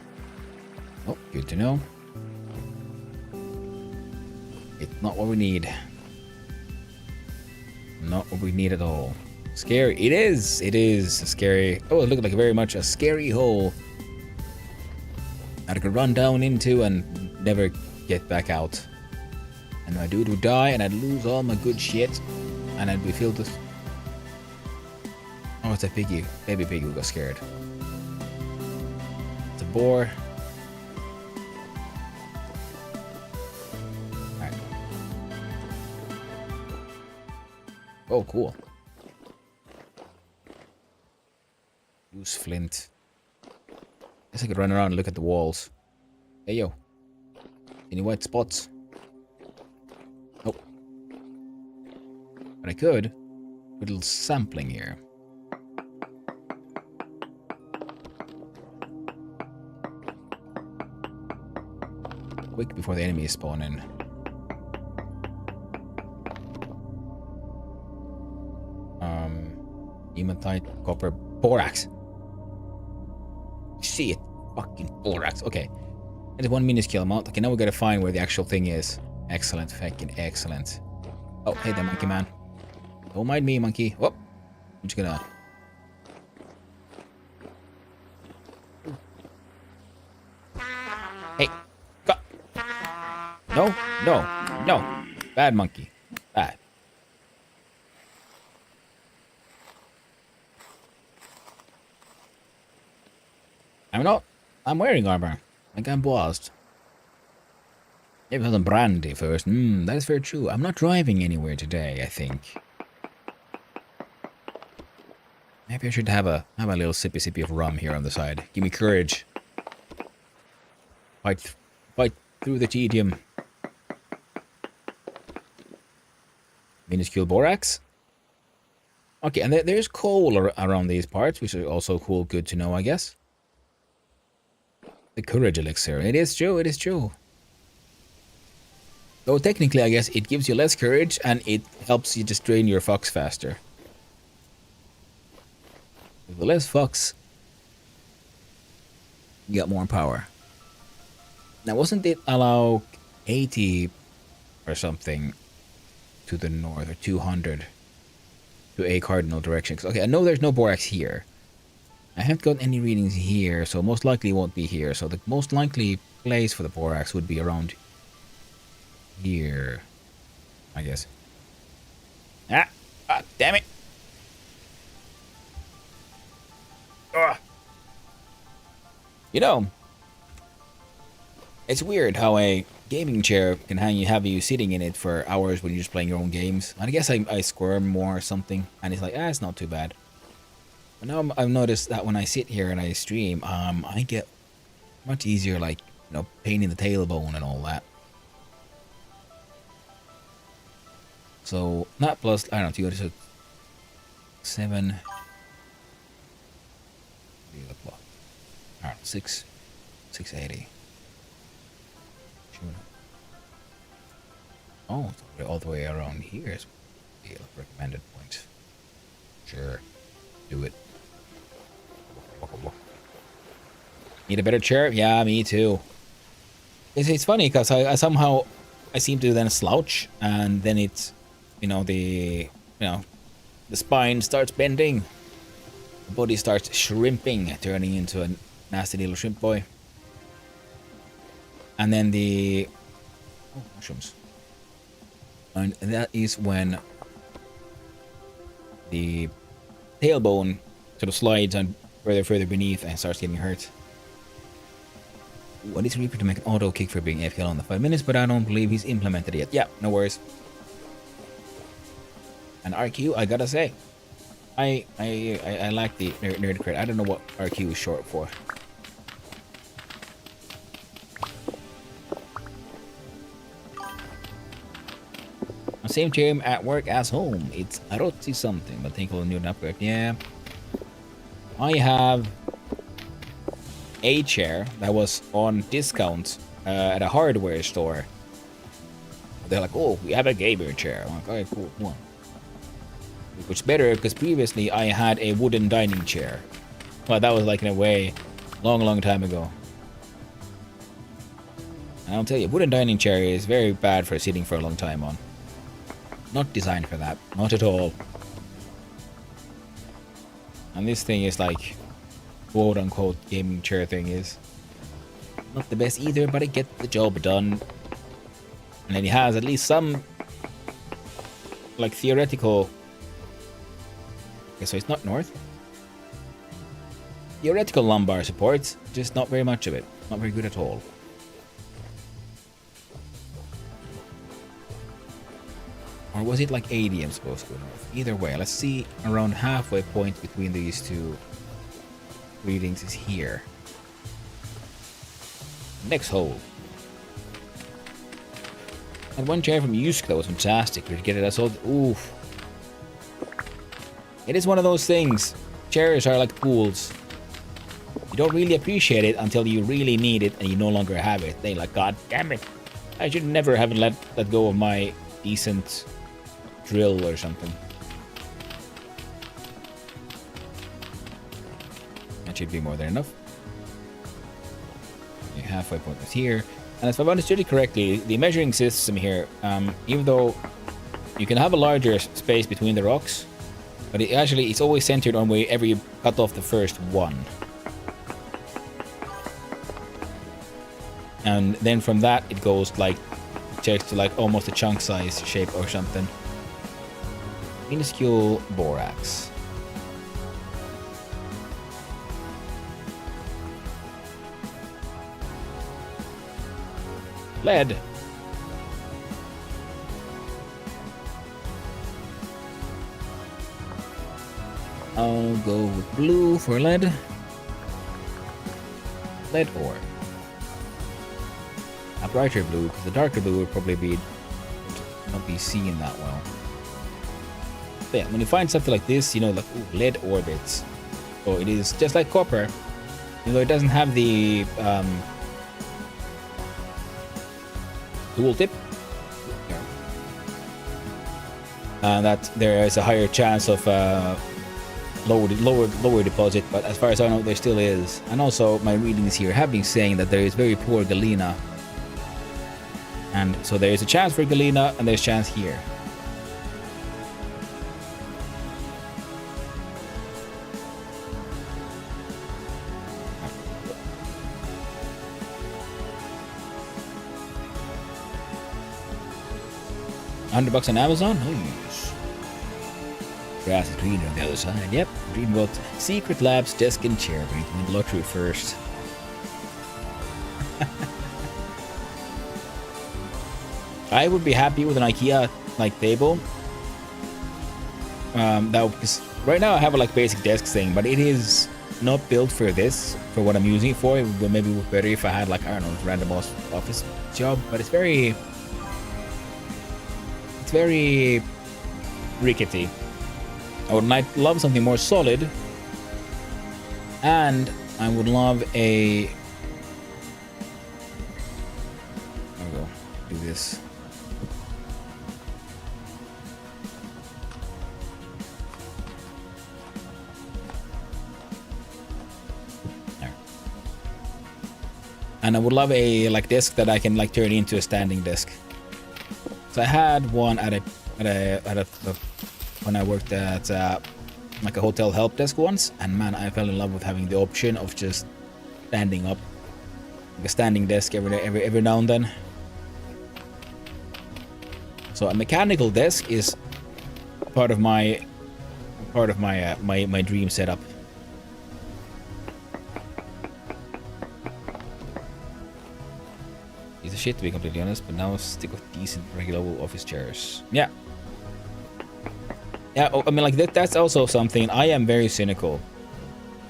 Oh, good to know. It's not what we need. Not what we need at all. Scary. It is a scary. Oh, it looked like very much a scary hole that I could run down into and never get back out. And my dude would die, and I'd lose all my good shit, and I'd be filled with. Oh, it's a piggy, baby piggy who got scared. It's a boar. Alright. Oh, cool. Use flint. Guess I could run around and look at the walls. Hey, yo. Any white spots? Nope. But I could. Put a little sampling here. Quick before the enemies spawn in. Hematite, copper, borax. See it. Fucking borax. Okay. There's 1 minuscule amount. Okay, now we gotta find where the actual thing is. Excellent. Fucking excellent. Oh, hey there, monkey man. Don't mind me, monkey. Whoop. I'm just gonna... Hey. Go. No. No. No. Bad monkey. Bad. I'm not. I'm wearing armor. Like I'm bossed. Maybe have some brandy first. That is very true. I'm not driving anywhere today, I think. Maybe I should have a little sippy of rum here on the side. Give me courage. Fight through the tedium. Minuscule borax. Okay, and there's coal around these parts, which is also cool. Good to know, I guess. The courage elixir. It is true. It is true. Though technically, I guess it gives you less courage and it helps you just drain your fox faster. With the less fox, you got more power. Now, wasn't it allow 80 or something to the north, or 200 to a cardinal direction? Okay, I know there's no borax here. I haven't got any readings here, so most likely it won't be here. So the most likely place for the borax would be around here, I guess. Ah, damn it! You know, it's weird how a gaming chair can have you sitting in it for hours when you're just playing your own games. And I guess I squirm more or something, and it's like, it's not too bad. But now I've noticed that when I sit here and I stream, I get much easier, like, pain in the tailbone and all that. So not plus, I don't know, 200, 7. I don't know, 680. Oh, it's all the way around here is recommended points. Sure, do it. Need a better chair? Yeah, me too. It's funny because I somehow I seem to then slouch, and then it's, the spine starts bending, the body starts shrimping, turning into a nasty little shrimp boy, and then the mushrooms, and that is when the tailbone sort of slides on further beneath and starts getting hurt. What is Reaper to make an auto kick for being AFK on the 5 minutes, but I don't believe he's implemented it yet. Yeah, no worries. And RQ, I gotta say, I like the nerd credit. I don't know what RQ is short for. Same chair at work as home. It's Arotsi something, but think we'll need an upgrade. Yeah. I have a chair that was on discount at a hardware store. They're like, oh, we have a gamer chair. I'm like, okay, cool, come on. Which is better, because previously I had a wooden dining chair. Well, that was like in a way, long time ago. And I'll tell you, wooden dining chair is very bad for sitting for a long time on. Not designed for that, not at all. And this thing is like, quote unquote gaming chair thing is not the best either, but it gets the job done. And then it has at least some like theoretical. Okay, so it's not north. Theoretical lumbar support, just not very much of it. Not very good at all. Or was it like 80 I'm supposed to go north? Either way, let's see, around halfway point between these two readings is here. Next hole. And one chair from Yusk that was fantastic. We get it as old. Oof. It is one of those things. Chairs are like pools. You don't really appreciate it until you really need it and you no longer have it. They like, God damn it. I should never have let go of my decent drill or something. That should be more than enough. The halfway point is here. And if I've understood it correctly, the measuring system here, even though you can have a larger space between the rocks, but it's always centered on wherever you cut off the first one. And then from that, it goes like, checks to like almost a chunk size shape or something. Minuscule borax. Lead. I'll go with blue for lead. Lead ore. A brighter blue, because the darker blue would probably not be seen that well. But yeah, when you find something like this, like ooh, lead orbits. So it is just like copper, even though it doesn't have the tool tip. That there is a higher chance of lower deposit, but as far as I know, there still is. And also, my readings here have been saying that there is very poor galena. And so there is a chance for galena, and there's a chance here. $100 on Amazon? Nice. Grass is greener on the other side. Yep. Reading about Secret Labs desk and chair. We need to win the lottery first. I would be happy with an IKEA like table. Because right now I have a like basic desk thing, but it is not built for this, for what I'm using it for. It would maybe be better if I had like, I don't know, a random office job, but it's very very rickety. I would love something more solid, and I would love a. There we go. Do this. There. And I would love a like desk that I can like turn into a standing desk. So I had one at a when I worked at like a hotel help desk once, and man, I fell in love with having the option of just standing up, like a standing desk every now and then. So a mechanical desk is part of my my dream setup. It's a shit to be completely honest, but now stick with decent regular office chairs. Yeah. Yeah, I mean, like that's also something. I am very cynical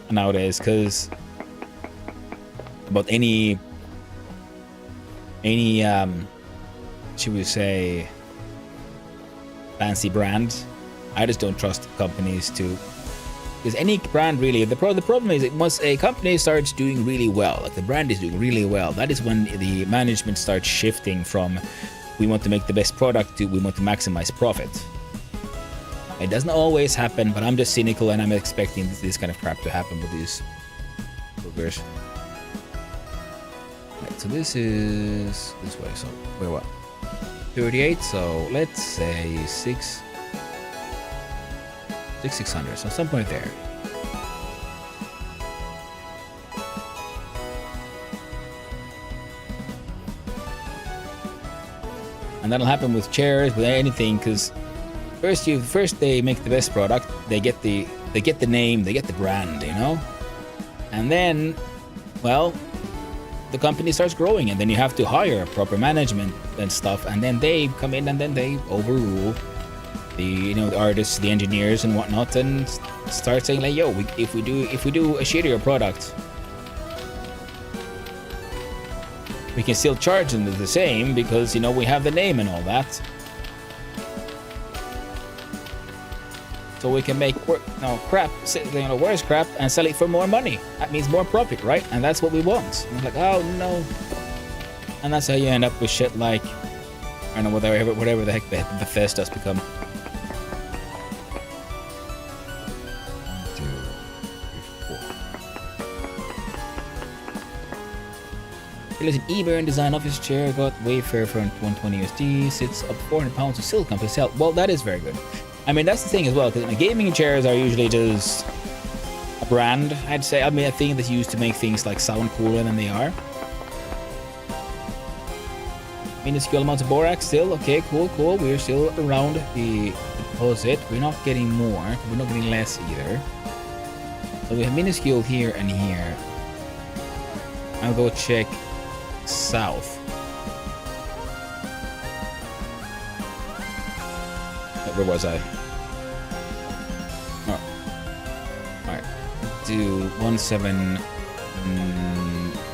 nowadays, because about any should we say fancy brand, I just don't trust companies to. Because any brand really, the problem is once a company starts doing really well, like the brand is doing really well, that is when the management starts shifting from we want to make the best product to we want to maximize profit. It doesn't always happen, but I'm just cynical and I'm expecting this kind of crap to happen with these boogers. Right, so this is this way, so we're what? 38, so let's say 600, so some point there. And that'll happen with chairs, with anything, because first they make the best product, they get the name, they get the brand, you know? And then, well, the company starts growing, and then you have to hire proper management and stuff, and then they come in and then they overrule the the artists, the engineers and whatnot, and start saying like, yo, if we do a shittier product, we can still charge them the same because we have the name and all that. So we can make crap, worse crap, and sell it for more money. That means more profit, right? And that's what we want. And it's like, oh no. And that's how you end up with shit like, I don't know, whatever the heck the Bethesda's become. 1, 2, 3, 4. There's an eBay design office chair, got Wayfair for 120 USD, sits up 400 pounds of silicone to sell. Well, that is very good. I mean, that's the thing as well, because gaming chairs are usually just a brand, I'd say. I mean, a thing that's used to make things like sound cooler than they are. Minuscule amounts of borax still. Okay, cool. We're still around the deposit. We're not getting more. We're not getting less either. So we have minuscule here and here. I'll go check south. Where was I? Oh. Alright. Do 1780,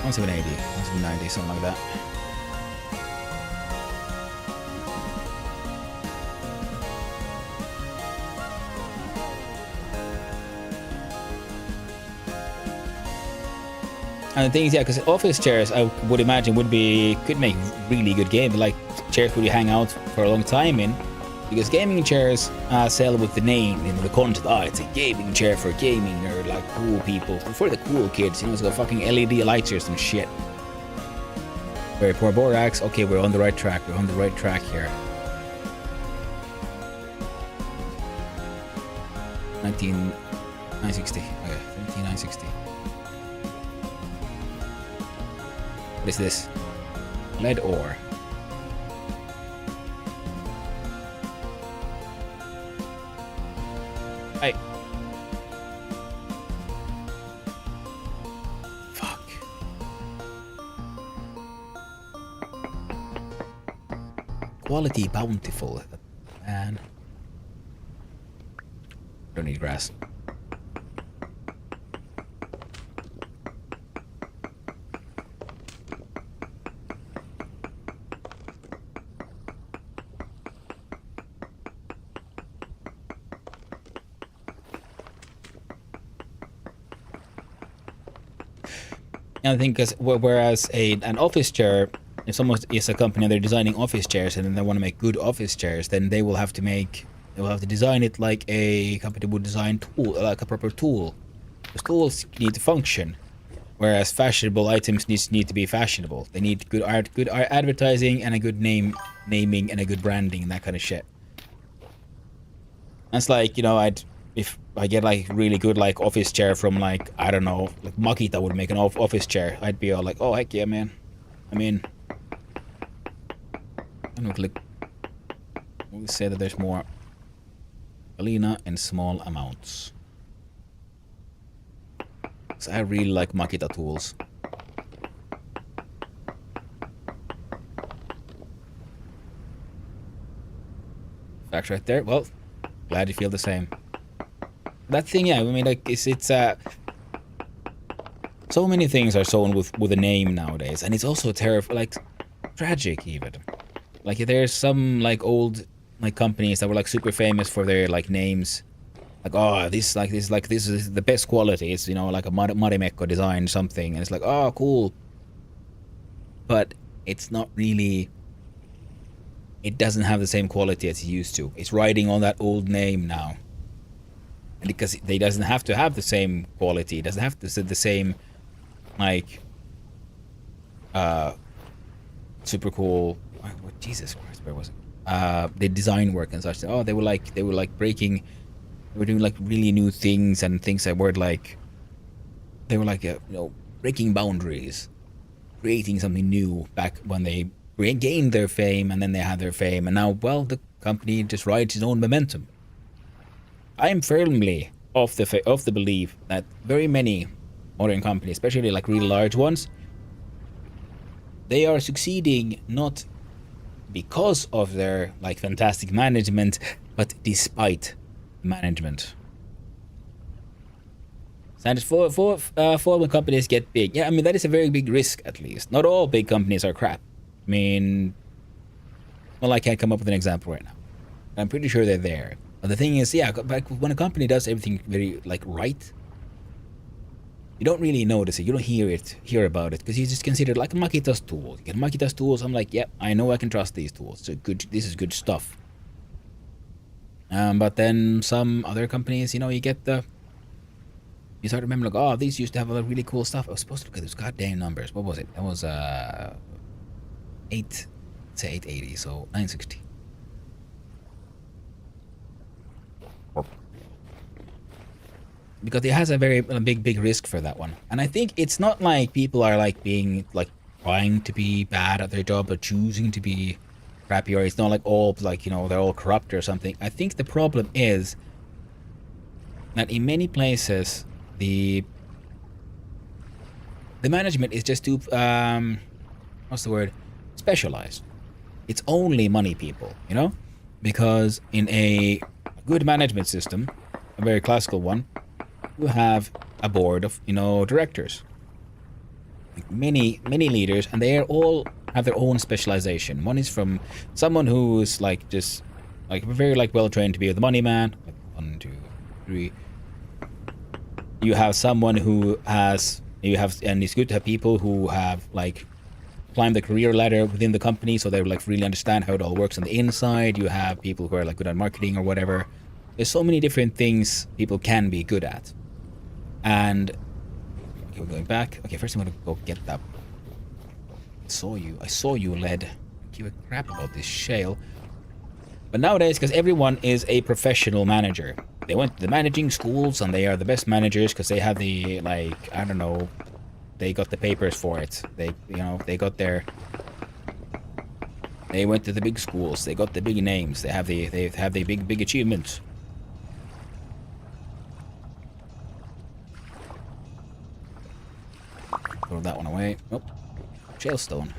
1790, something like that. And the thing is, yeah, because office chairs, I would imagine, could make really good games, like chairs where you hang out for a long time in. Because gaming chairs sell with the name, the content. It's a gaming chair for gaming nerd, like cool people, for the cool kids. It's got fucking LED lights or some shit. Very poor borax. Okay, we're on the right track. We're on the right track here. 960. Okay, 19960. What is this? Lead ore. Hey. Fuck. Quality bountiful. Man. Don't need grass. And I think because whereas an office chair, if someone is a company and they're designing office chairs and then they want to make good office chairs, then they will have to design it like a company would design tool, like a proper tool. Because tools need to function, whereas fashionable items need to be fashionable. They need good art, good advertising, and a good naming, and a good branding, and that kind of shit. That's like, you know, if I get like really good like office chair from like, I don't know, like Makita would make an office chair, I'd be all like, oh heck yeah, man. I mean, I'm gonna click. We'll say that there's more Alina in small amounts. So I really like Makita tools. Facts right there. Well, glad you feel the same. That thing, yeah. I mean, like it's so many things are sown with a name nowadays, and it's also like tragic even. Like there's some like old like companies that were like super famous for their like names. Like, oh, this is the best quality. It's, you know, like a Marimekko design something, and it's like, oh, cool. But it's not really. It doesn't have the same quality as it used to. It's riding on that old name now, and because they doesn't have to have the same quality. It doesn't have to the same, like, super cool. What, Jesus Christ, where was it? The design work and such. Oh, they were like breaking. They were doing like really new things and things that were like, they were like, you know, breaking boundaries, creating something new back when they regained their fame, and then they had their fame, and now, well, the company just rides its own momentum. I am firmly of the belief that very many modern companies, especially like really large ones, they are succeeding not because of their like fantastic management, but despite management. And for when companies get big, yeah, I mean that is a very big risk. At least not all big companies are crap. I mean, well, I can't come up with an example right now. I'm pretty sure they're there. But the thing is, yeah, when a company does everything very like right, you don't really notice it. You don't hear about it, because you just consider it like Makita's tools. You get Makita's tools. I'm like, yeah, I know I can trust these tools. So good. This is good stuff. But then some other companies, you know, you start remembering like, oh, these used to have a lot of really cool stuff. I was supposed to look at those goddamn numbers. What was it? That was 880, so 960. Because it has a big risk for that one. And I think it's not like people are like being like trying to be bad at their job or choosing to be crappy, or it's not like all like, you know, they're all corrupt or something. I think the problem is that in many places the management is just too what's the word, specialized. It's only money people, you know, because in a good management system, a very classical one, you have a board of, you know, directors, like many leaders, and they all have their own specialization. One is from someone who's like just like very like well trained to be the money man. Like 1, 2, 3. You have someone who has and it's good to have people who have like climbed the career ladder within the company, so they like really understand how it all works on the inside. You have people who are like good at marketing or whatever. There's so many different things people can be good at. And okay, we're going back. Okay, first I'm gonna go get that. I saw you, led. Give a crap about this shale. But nowadays, because everyone is a professional manager, they went to the managing schools and they are the best managers because they have the, like, I don't know, they got the papers for it. They, you know, they went to the big schools. They got the big names. They have the big achievements. Throw that one away. Oh, Shellstone.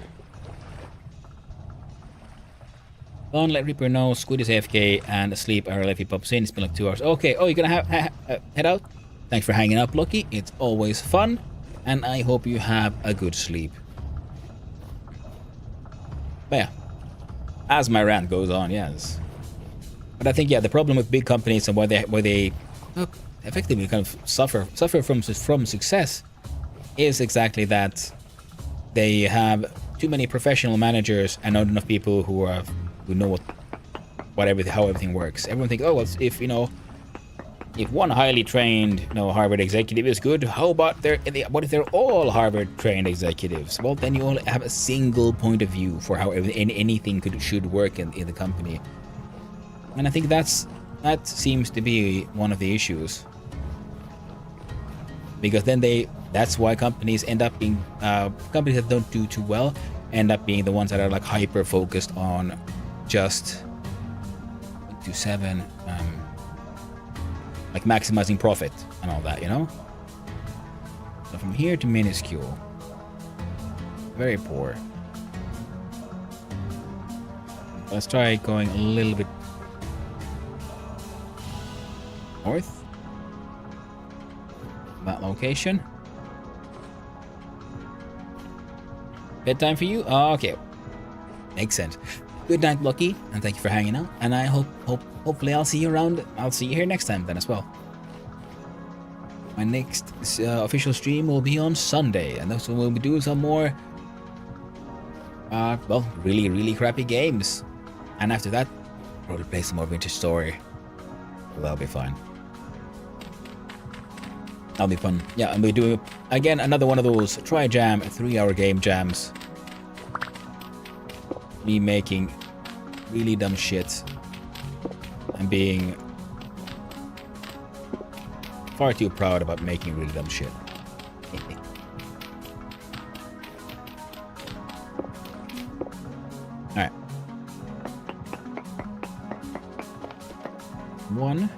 Don't let Reaper know. Squid is AFK and asleep early if he pops in. It's been like 2 hours. Okay. Oh, you're gonna head out? Thanks for hanging up, Lucky. It's always fun. And I hope you have a good sleep. But yeah. As my rant goes on, yes. But I think, yeah, the problem with big companies and why they effectively kind of suffer from success is exactly that. They have too many professional managers and not enough people who know how everything works. Everyone thinks, oh, well, if one highly trained, Harvard executive is good, how about what if they're all Harvard trained executives? Well, then you only have a single point of view for how anything should work in the company. And I think that seems to be one of the issues. Because then that's why companies end up being, companies that don't do too well end up being the ones that are like hyper focused on just 7, like maximizing profit and all that, So from here to minuscule, very poor. Let's try going a little bit north. That location. Bedtime for you? Oh, okay. Makes sense. Good night, Lucky, and thank you for hanging out. And I hopefully I'll see you around. I'll see you here next time then as well. My next official stream will be on Sunday, and that's when we'll be doing some more, well, really, really crappy games. And after that, probably play some more Vintage Story. Well, that'll be fine. That'll be fun. Yeah, and we're doing, again, another one of those try-jam, 3-hour game jams. Me making really dumb shit and being far too proud about making really dumb shit. Alright. 1,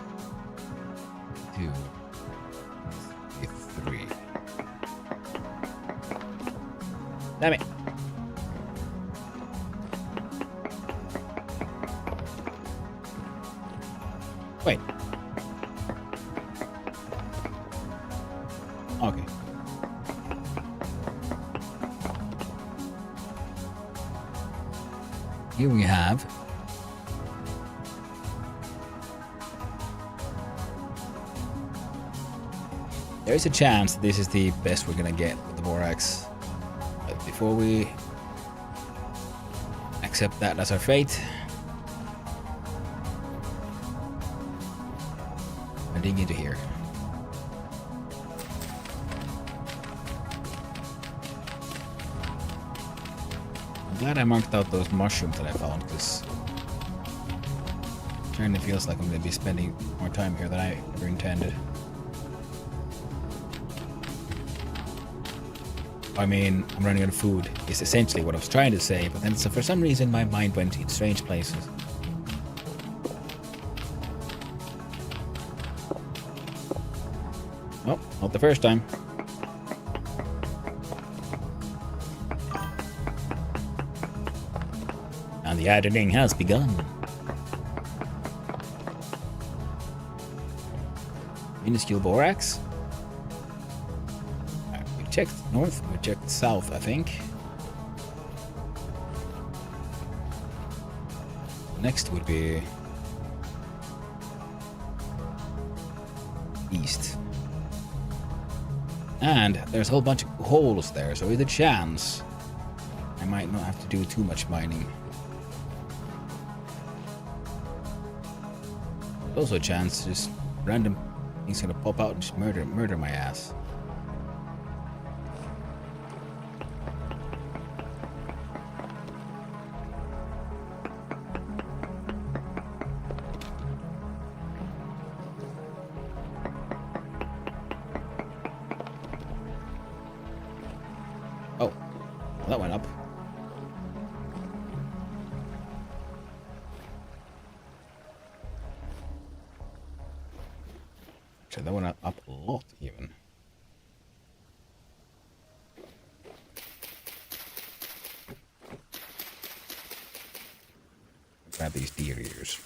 2, 3. Damn it. Wait. Okay. Here we have there's a chance this is the best we're gonna get with the Borax. But before we accept that as our fate, I dig into here. I'm glad I marked out those mushrooms that I found, because it certainly feels like I'm going to be spending more time here than I ever intended. I mean, I'm running out of food is essentially what I was trying to say, but then for some reason my mind went in strange places. Oh, not the first time. And the editing has begun. Minuscule Borax. Right, we checked north, we checked south, I think. Next would be east. And there's a whole bunch of holes there, so there's a chance I might not have to do too much mining. Also a chance just random things gonna pop out and just murder my ass. Oh, that went up. Actually, that went up a lot, even. Grab these deer ears.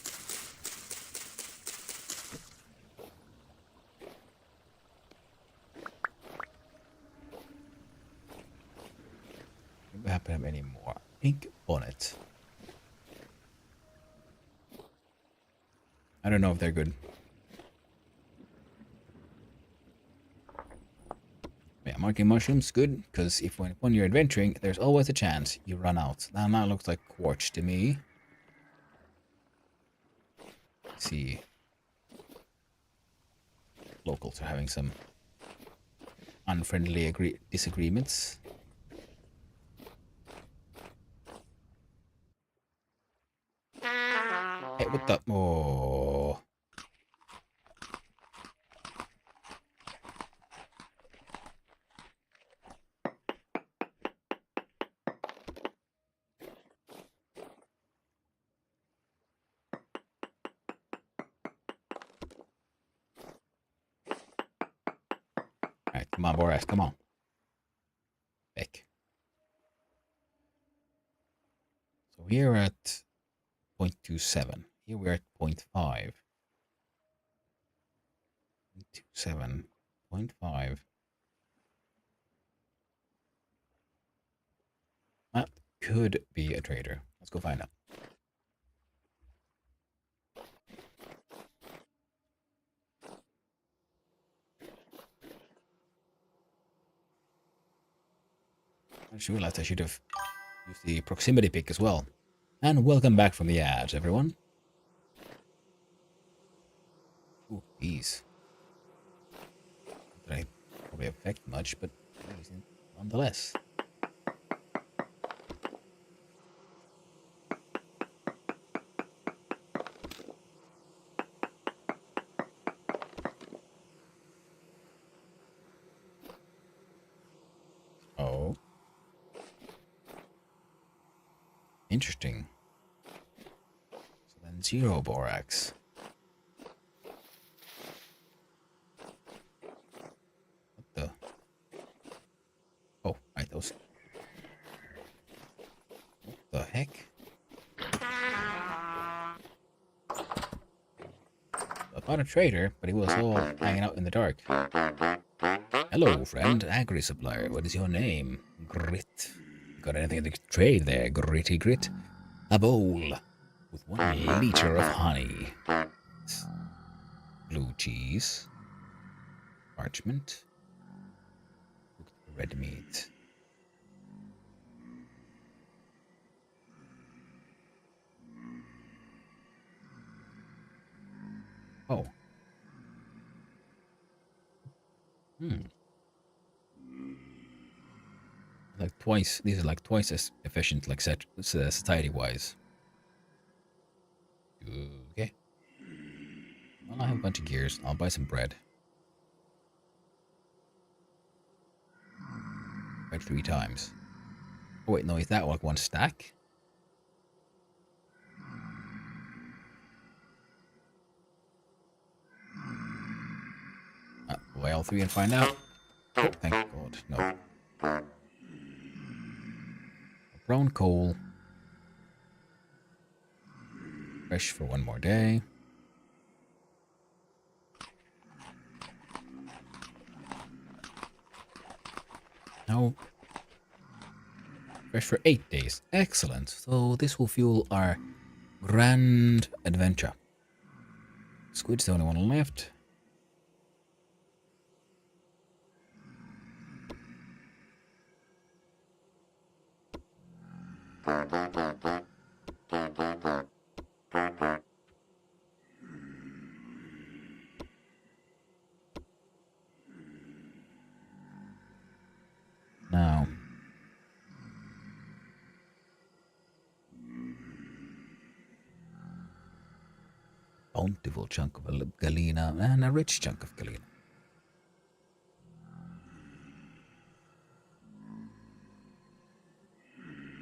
Don't happen to have any more pink bonnet. I don't know if they're good. Yeah, Marking mushrooms, good, because if when you're adventuring, there's always a chance you run out. Now that looks like quartz to me. Let's see. Locals are having some unfriendly disagreements. Hey, what the? Oh. Alright, come on, Boras, come on. Back. So here we're at 0.27. Here we're at 0.5. 0.27. 0.5. That could be a trader. Let's go find out. I just realized I should have used the proximity pick as well. And welcome back from the ads, everyone. Ooh, these. Not that I probably affect much, but nonetheless. Oh. Interesting. So then 0 borax. What the? Oh, right, those. What the heck? Not a trader, but he was all hanging out in the dark. Hello, friend. Agri supplier. What is your name? Grit. Got anything to trade there, Gritty Grit? A bowl with 1 liter of honey. Blue cheese. Parchment. Cooked red meat. Oh. Like twice. These are like twice as efficient, like society-wise. Okay. Well, I have a bunch of gears. I'll buy some bread. Bread 3 times. Oh wait, no, is that like 1 stack? Weigh all 3 and find out. Oh, thank God, no. Brown coal. Fresh for 1 more day. No. Fresh for 8 days. Excellent. So this will fuel our grand adventure. Squid's the only one left. Now, bountiful chunk of galena and a rich chunk of galena.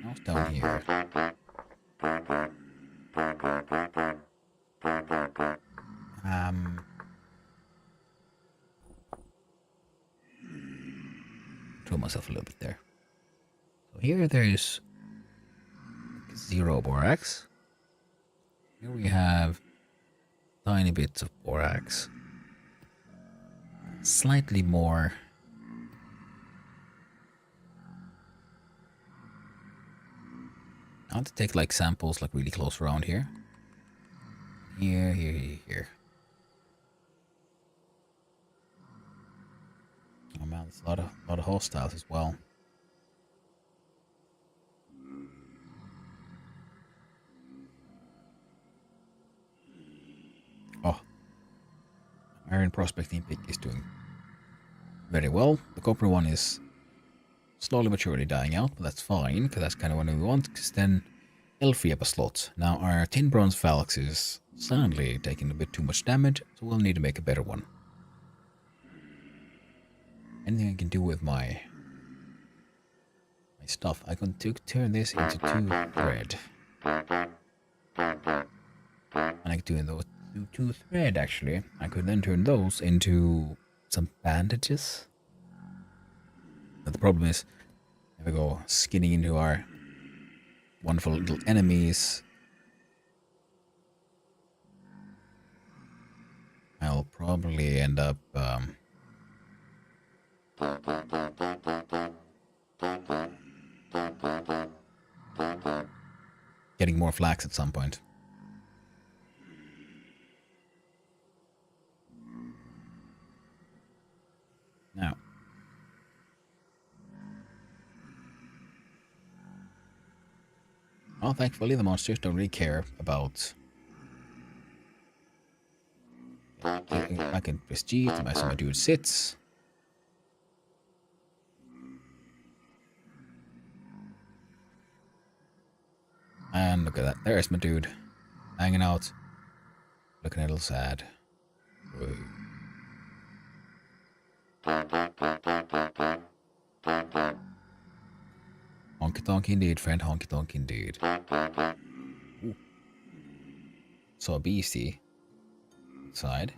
Now down here. Control myself a little bit there. So here there's 0 borax. Here we have tiny bits of borax. Slightly more. I want to take like samples like really close around here. Here. Oh man, it's a lot the hostiles as well. Oh, Iron Prospecting pick is doing very well. The copper one is slowly but surely dying out, but that's fine, because that's kind of what we want, because then it'll free up a slot. Now our Tin Bronze Phalanx is sadly taking a bit too much damage, so we'll need to make a better one. Anything I can do with my stuff, I can turn this into 2 thread. And I could do those 2 thread actually. I could then turn those into some bandages. But the problem is, if I go skinning into our wonderful little enemies, I'll probably end up getting more flax at some point. Now, well, thankfully the monsters don't really care about. I can press G to my dude sits. And look at that. There's my dude. Hanging out. Looking a little sad. Honky tonk indeed, friend. Honky tonk indeed. Ooh. Saw a beastie outside.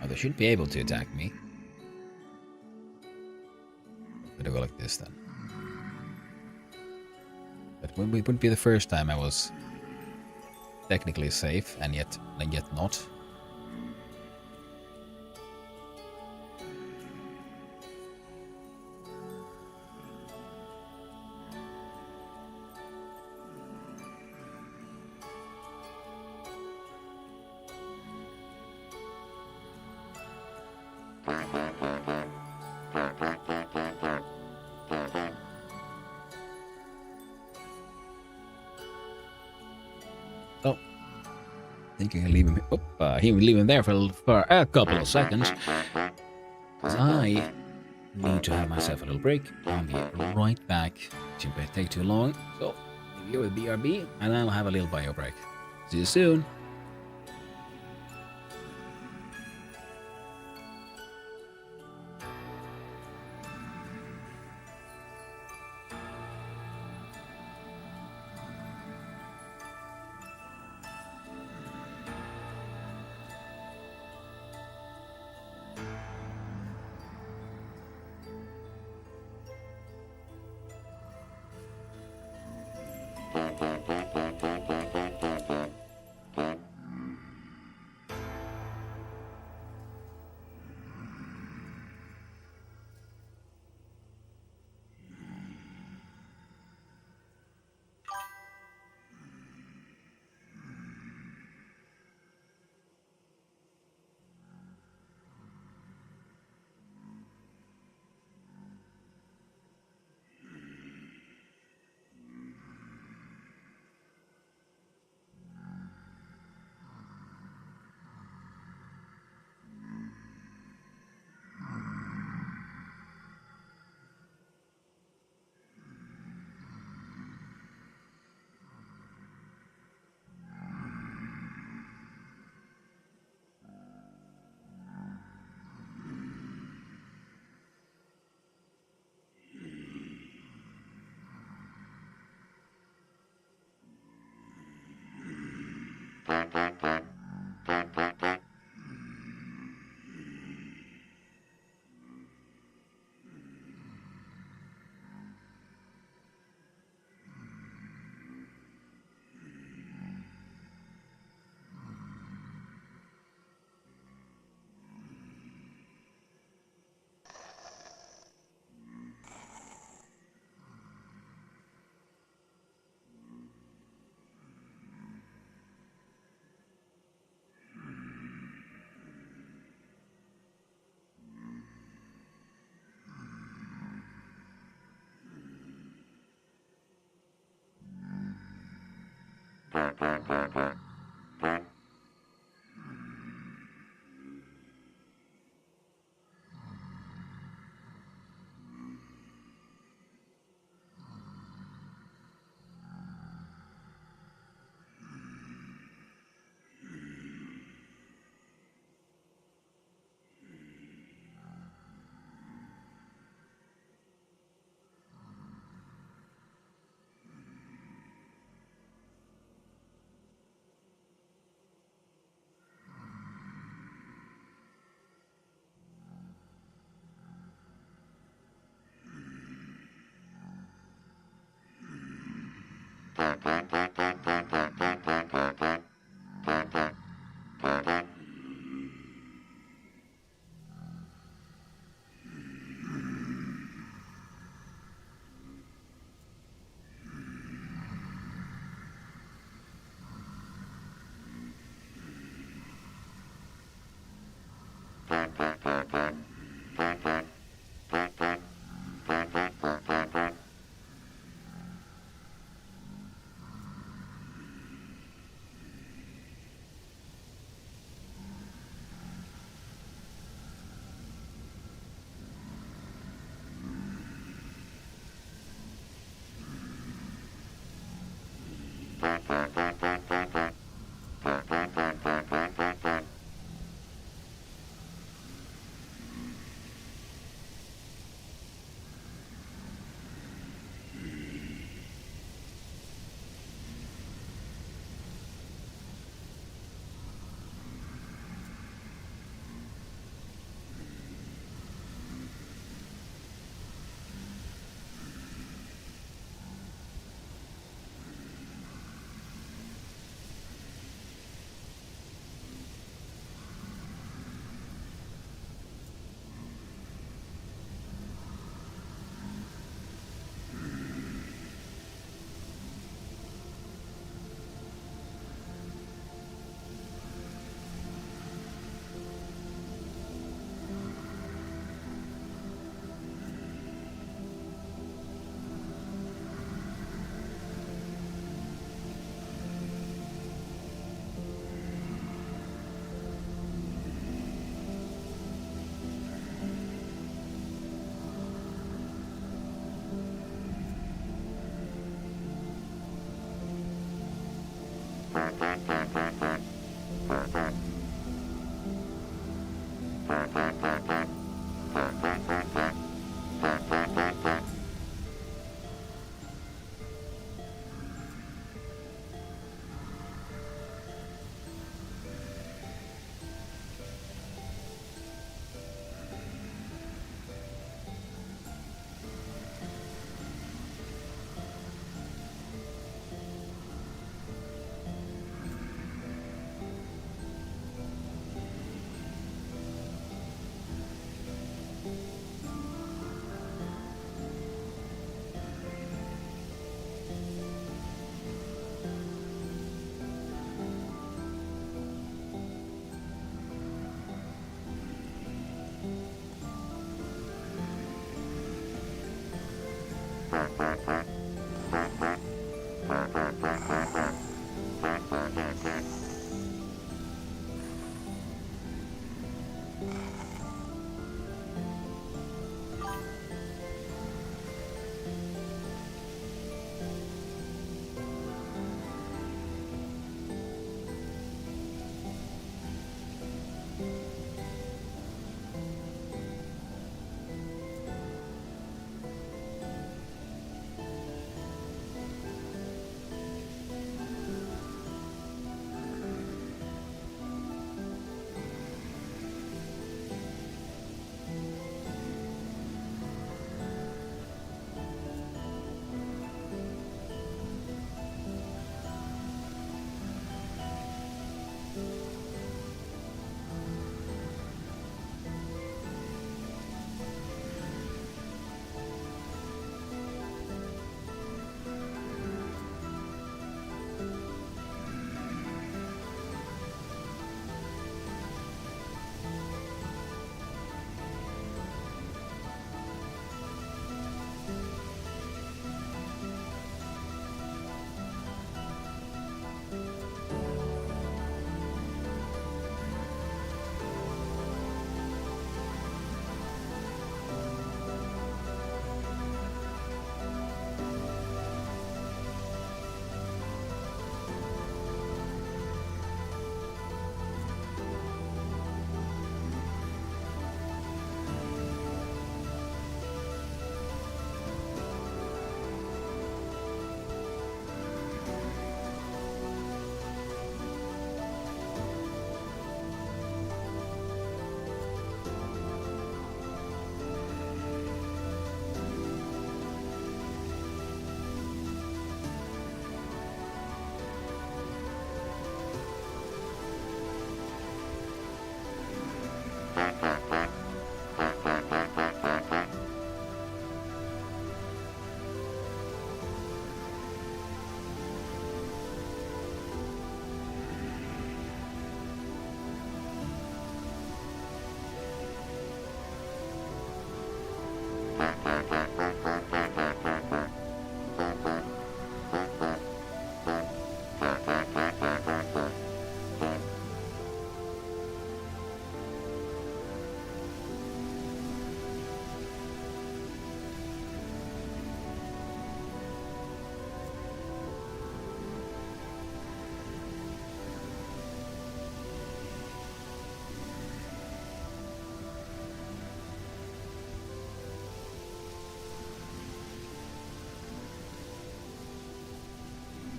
Oh, they should be able to attack me. Better go like this then. But it wouldn't be the first time I was technically safe and yet not. Oh, I think I can leave him. He will leave him there for a couple of seconds. Because I need to have myself a little break. I'll be right back. Shouldn't take too long. So, leave you with BRB, and I'll have a little bio break. See you soon.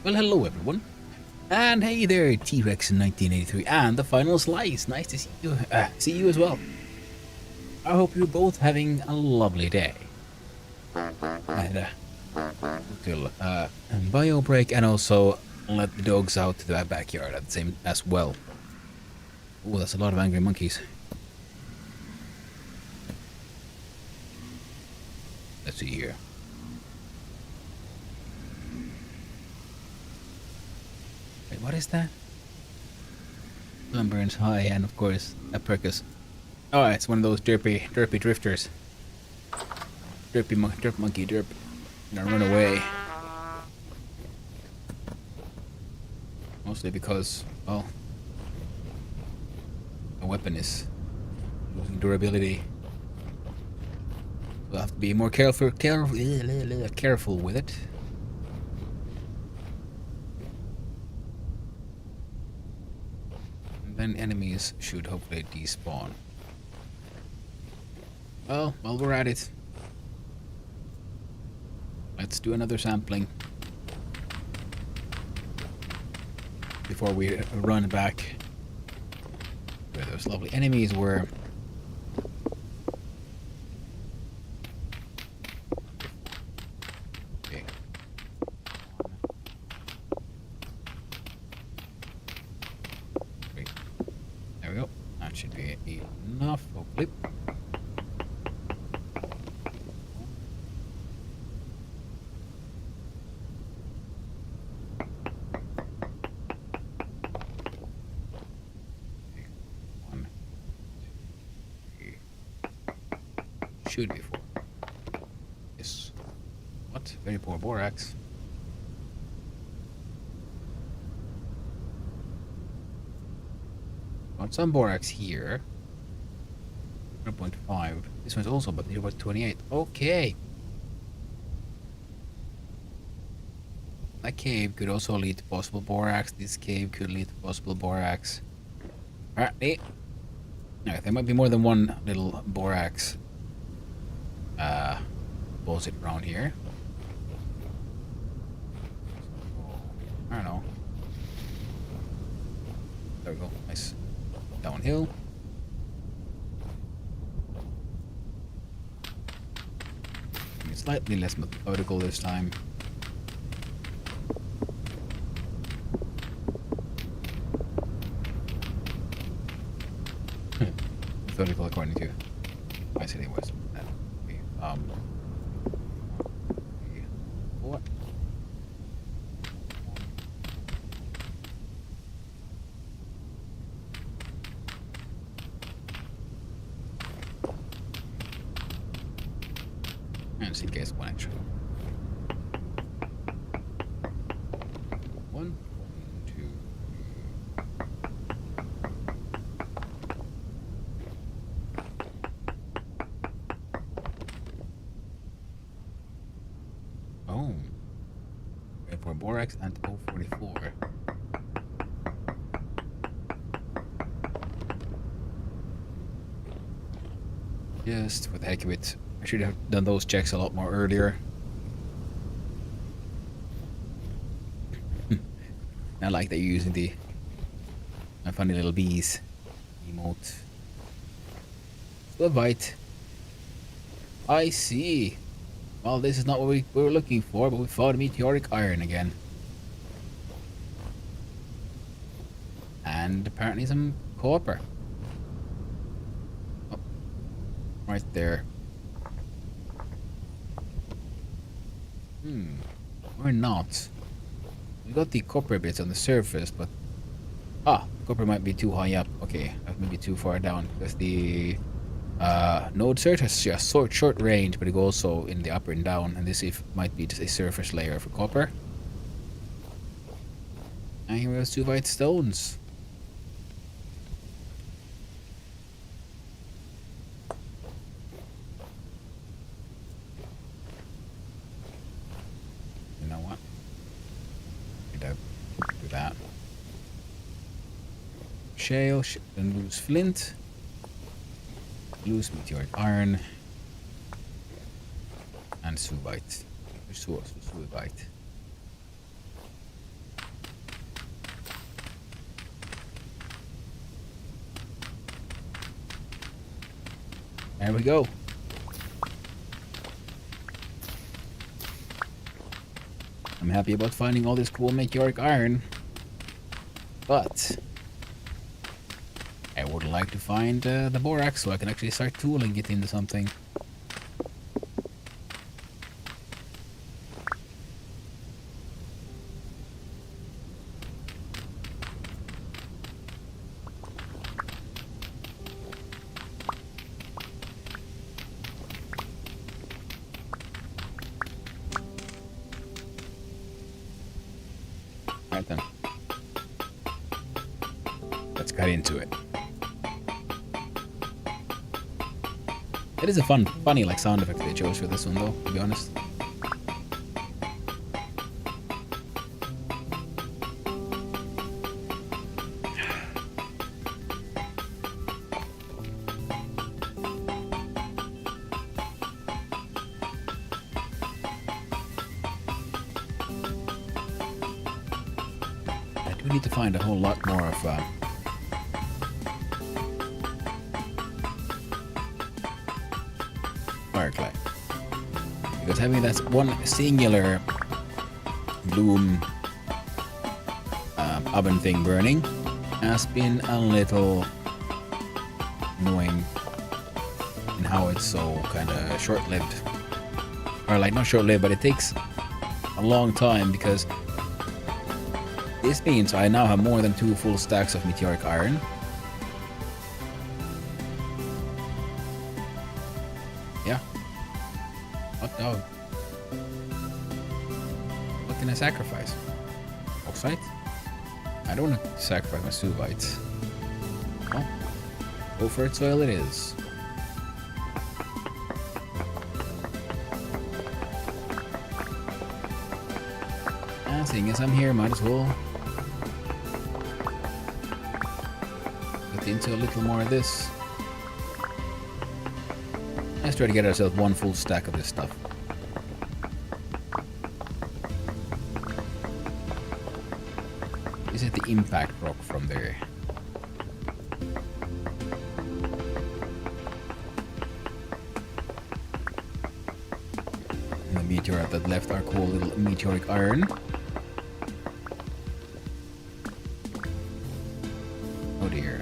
Well, hello everyone. And hey there, T-Rex in 1983 and the final slice. Nice to see you as well. I hope you're both having a lovely day. And till bio break and also let the dogs out to the backyard at the same as well. Oh, that's a lot of angry monkeys. Let's see here. Wait, what is that? Sunburns high and of course Apricus. Oh, it's one of those derpy drifters. Derp monkey derp. Gonna run away. Mostly because, well, the weapon is losing durability. We'll have to be more careful with it. And then enemies should hopefully despawn. Well, while we're at it, let's do another sampling before we run back where those lovely enemies were. Okay. Great. There we go. That should be enough, hopefully. Should be 4. Yes. What? Very poor borax. Got some borax here. 0.5. This one's also but 0.28. Okay. That cave could also lead to possible borax. This cave could lead to possible borax. Alright. No, there might be more than one little borax deposit around here. I don't know. There we go. Nice. Downhill. Slightly less methodical this time. Methodical according to my city was. What? And in case one extra. 1, 2. Oh. For borax and O44. Just for the heck of it. I should have done those checks a lot more earlier. I like that you're using the my funny little bees emote. Slavite. I see. Well, this is not what we were looking for, but we found meteoric iron again. And apparently some copper. Oh, right there. Or not. We got the copper bits on the surface, but copper might be too high up. Okay, that may be too far down because the node search has just short range, but it goes also in the up and down, and this might be just a surface layer for copper. And here we have 2 white stones. You know what? Do that. Shale, then loose flint. Loose meteoric iron. And Suevite. Suevite. There we go. I'm happy about finding all this cool meteoric iron. But I would like to find the borax so I can actually start tooling it into something. Right then. Let's cut into it. It is a funny like sound effect they chose for this one though, to be honest. I do need to find a whole lot more of fireclay. Because having that one singular bloom oven thing burning has been a little annoying in how it's so kind of short-lived. Or like not short-lived, but it takes a long time because this means I now have more than 2 full stacks of meteoric iron. Yeah. Hot dog. What can I sacrifice? Bauxite? I don't want to sacrifice my Suevite. Oh. Go for it, soil it is. And seeing as I'm here, might as well get into a little more of this. Let's try to get ourselves 1 full stack of this stuff. Is it the impact rock from there? And the meteorite that left our cool little meteoric iron. Oh dear.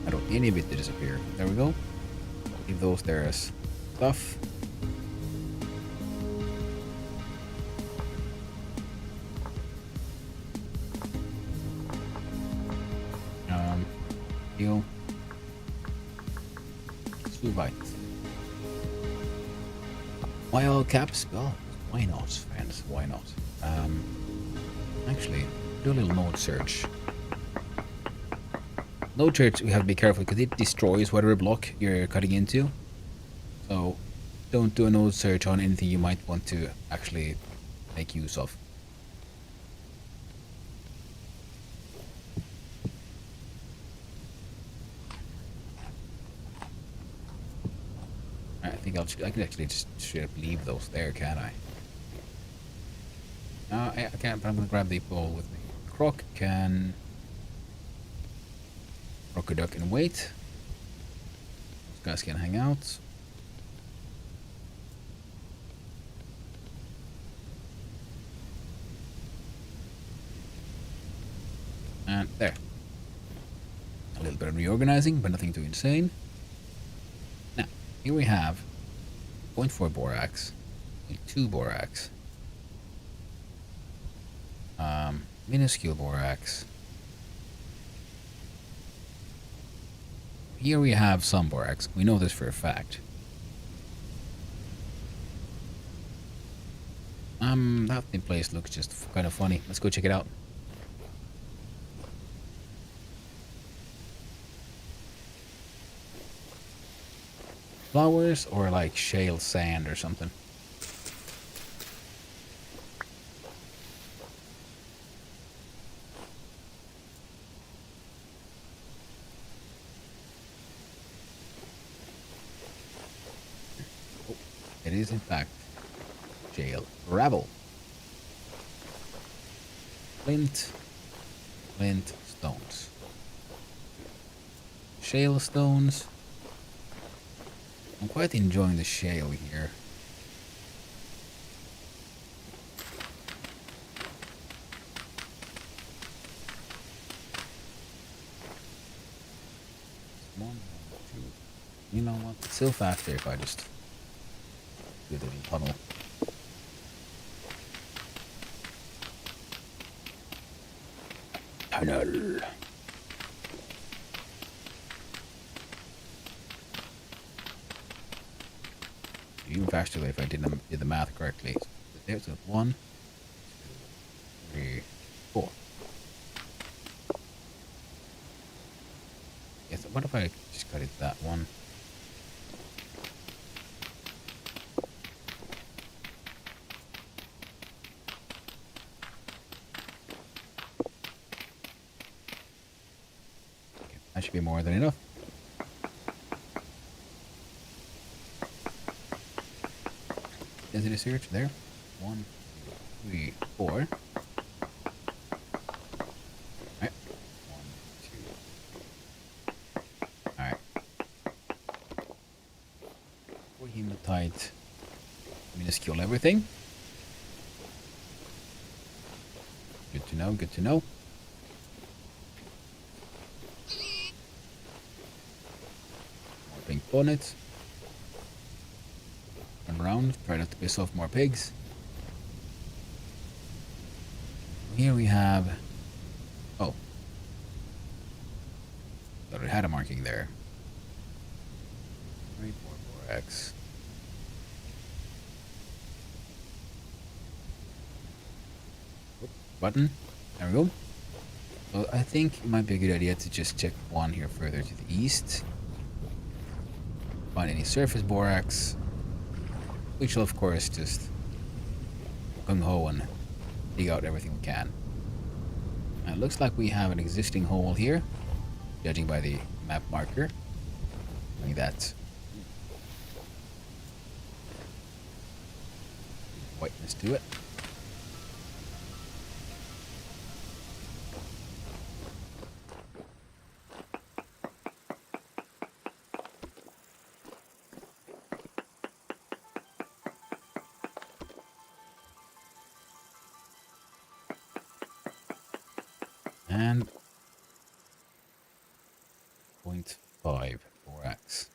I don't need any of it to disappear. There we go. Leave those there as stuff. Steel. Suevite. Why all caps? Well, why not, friends? Why not? Actually, do a little node search. Node search, we have to be careful because it destroys whatever block you're cutting into. So, don't do a node search on anything you might want to actually make use of. I think I can actually just straight up leave those there, can't I? I can't, but I'm gonna grab the bowl with me. Croc can rock a duck and wait. Those guys can hang out. And there. A little bit of reorganizing, but nothing too insane. Here we have 0.4 borax, 0.2 borax, minuscule borax. Here we have some borax. We know this for a fact. That thin place looks just kind of funny. Let's go check it out. Flowers or like shale sand or something. Oh, it is in fact shale gravel. Flint stones. Shale stones. I'm quite enjoying the shale here. One, two. You know what? It's still faster if I just do the little tunnel. Tunnel. Even faster if I did the math correctly. There's a 1, 2, 3, 4. Yes, what if I just cut it that one? Okay, that should be more than enough. Density search there. 1, 2, 3, 4. Alright. 1, 2. Alright. 4 hematite. Minuscule everything. Good to know, good to know. More pink bonnets. Around, try not to piss off more pigs. Here we have... Oh. Thought it had a marking there. 3, 4, 4x. Button. There we go. So I think it might be a good idea to just check one here further to the east. Find any surface borax. We shall of course just gung-ho and dig out everything we can. And it looks like we have an existing hole here, judging by the map marker. Like that. Whiteness to it. And 0.5 borax.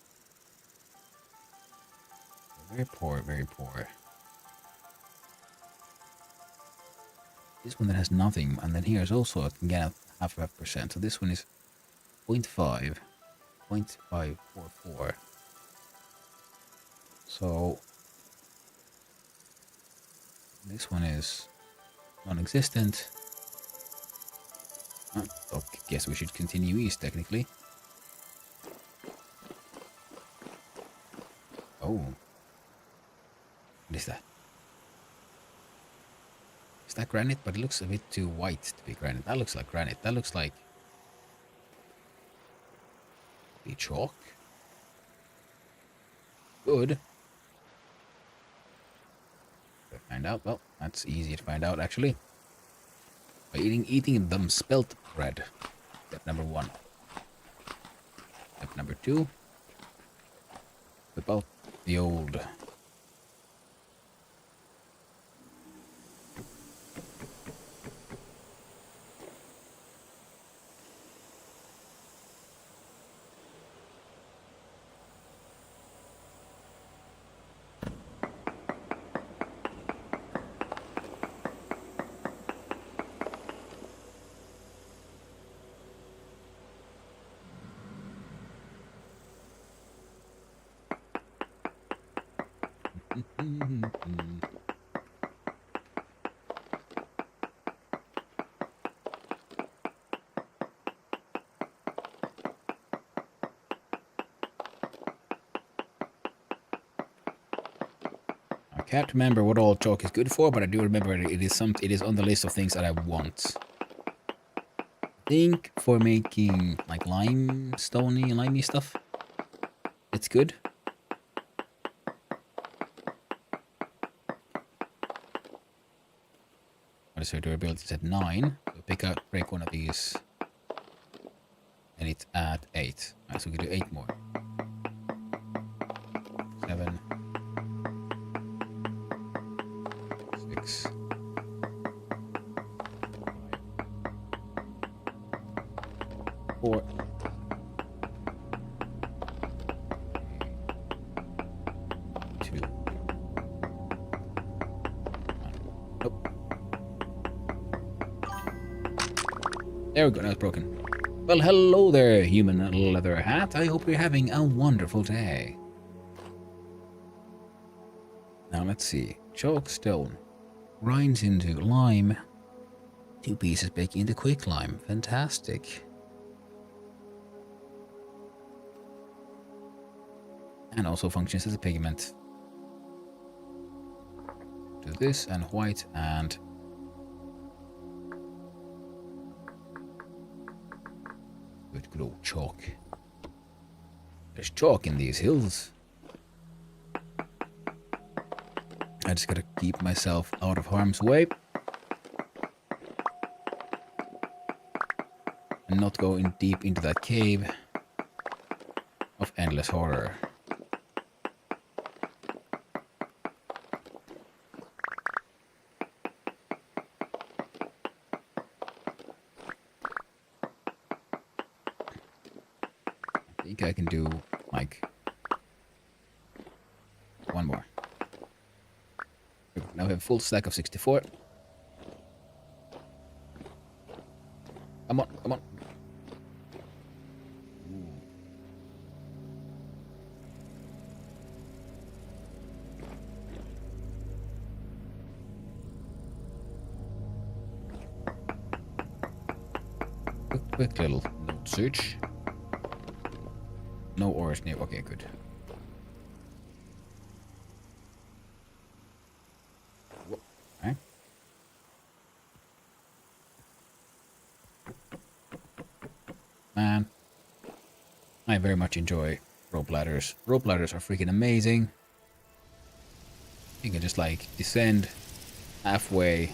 Very poor, very poor. This one that has nothing, and then here is also I can get a 0.5%. So this one is 0.5, 0.544. So this one is non-existent. I guess we should continue east, technically. Oh. What is that? Is that granite? But it looks a bit too white to be granite. That looks like granite. That looks like... the chalk? Good. To find out. Well, that's easy to find out, actually. By eating them spelt bread. Step number 1. Step number 2. Whip out the old... I can't remember what all chalk is good for, but I do remember it is on the list of things that I want. I think for making like limey stuff, it's good. What is our durability? It's at 9. So break one of these, and it's at 8. Alright, so we can do 8 more. 7, 6, 4, 2. Nope. There we go. Now it's broken. Well, hello there, human leather hat. I hope you're having a wonderful day. Now let's see. Chalk stone grinds into lime. 2 pieces baking into quick lime. Fantastic. And also functions as a pigment. Do this and white and good old chalk. There's chalk in these hills. I just gotta keep myself out of harm's way. And not go in deep into that cave of endless horror. I think I can do like one more. Now we have a full stack of 64. Come on, come on. Quick little note search. No ores near. Okay, good. Okay. Man, I very much enjoy rope ladders. Rope ladders are freaking amazing. You can just like descend halfway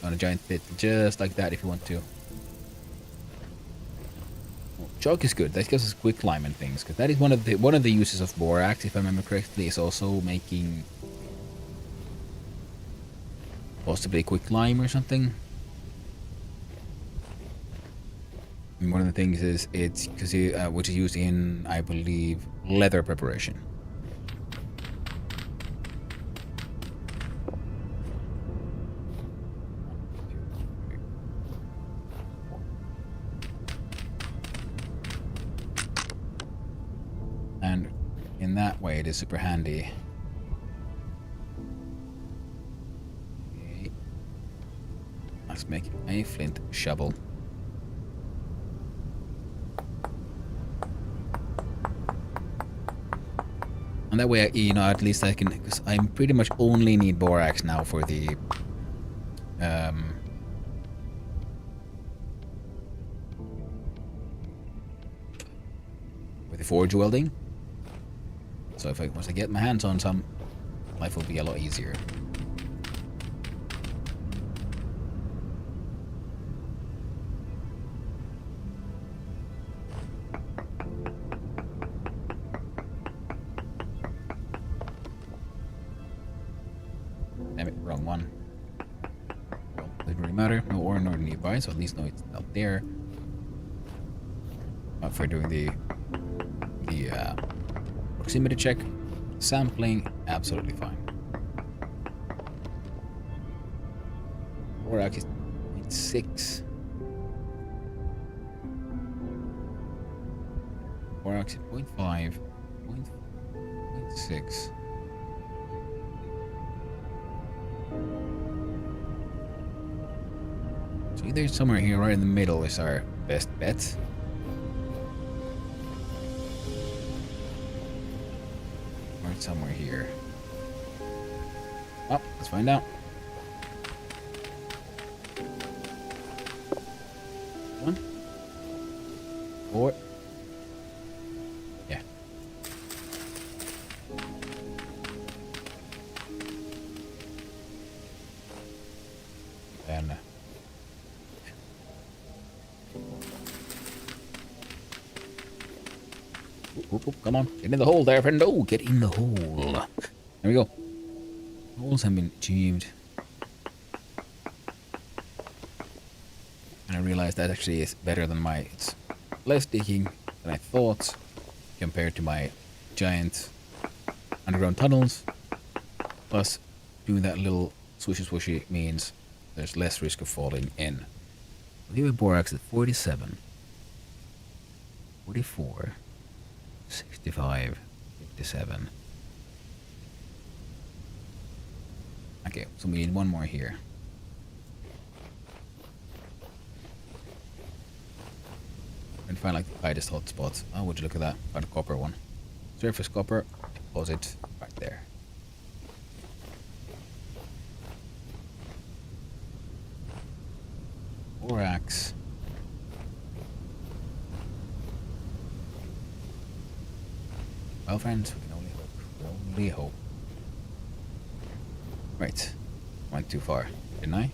on a giant pit just like that if you want to. Chalk is good. That gives us quick climb and things, because that is one of the uses of borax, if I remember correctly, is also making possibly quick climb or something. And one of the things is it's because which is used in, I believe, leather preparation. And in that way, it is super handy. Okay. Let's make a flint shovel. And that way, you know, at least I can, because I pretty much only need borax now for the with the forge welding. So if once I get my hands on some, life will be a lot easier. Damn it, wrong one. Well, doesn't really matter. No ore nor nearby, so at least know it's not there. For doing the proximity check, sampling, absolutely fine. Borax is 0.6. Borax is 0.5, 0.6. there's somewhere here right in the middle is our best bet. Or it's somewhere here. Oh, let's find out. One. 4. Yeah. And come on, get in the hole there, friend. Oh, get in the hole. There we go. Holes have been achieved. And I realized that actually is better than my... It's less digging than I thought compared to my giant underground tunnels. Plus, doing that little swishy swishy means there's less risk of falling in. We'll give a borax at 47, 44, 65, 57. Okay, so we need one more here. And find like the tightest hotspots. Oh, would you look at that? Find a copper one. Surface copper, deposit right there. Borax. Well, friends, we can only hope. Only hope. Right. Went too far, didn't I?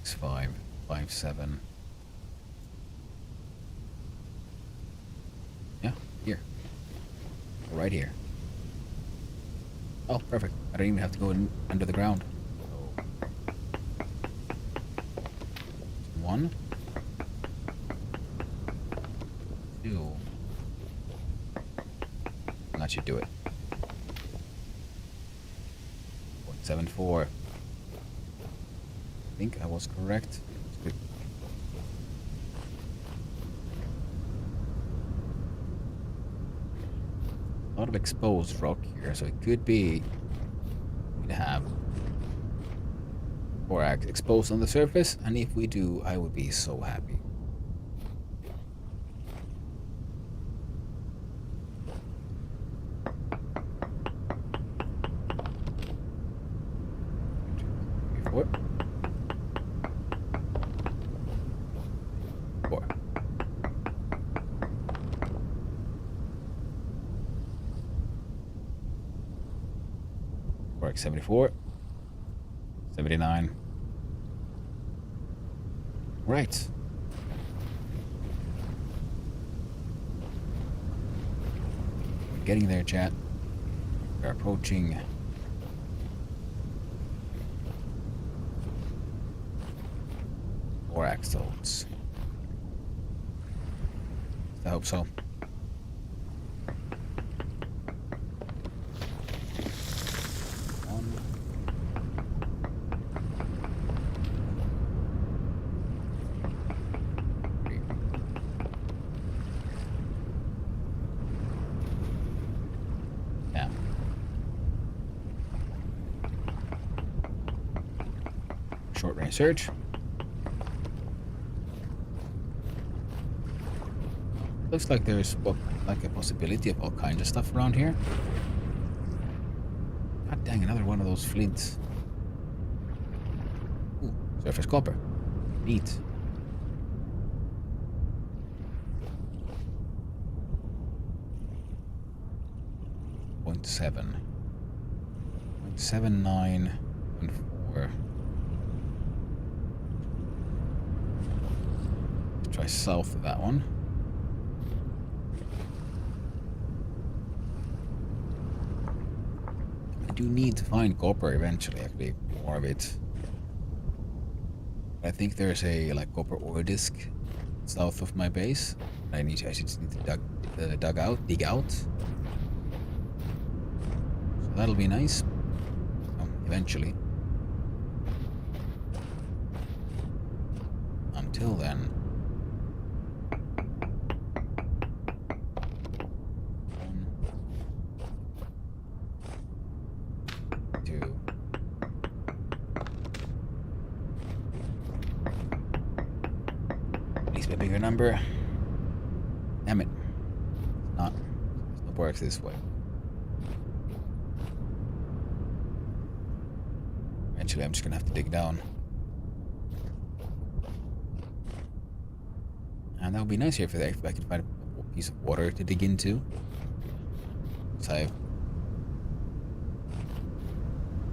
6-5, 5-7. Yeah, here. Right here. Oh, perfect. I don't even have to go in under the ground. 1, 2. And that should do it. 0.74. I think I was correct. A lot of exposed rock here, so it could be we'd have borax exposed on the surface, and if we do, I would be so happy. Four. 4. Borax 74. 79. Right. We're getting there, chat. We're approaching borax zones. I hope so. Short range search. Looks like there's like a possibility of all kinds of stuff around here. God dang, another one of those flints. Ooh, surface copper. Neat. Point 7. 0.79 and 4. Try south of that one. I do need to find copper eventually, actually, more of it. I think there's a like copper ore disc south of my base. I just need to dig out. So that'll be nice. Eventually. Until then. 1, 2, be a bigger number. Damn it. It's not. It works this way. Eventually, I'm just gonna have to dig down. And that would be nice here if I could find a piece of water to dig into. So I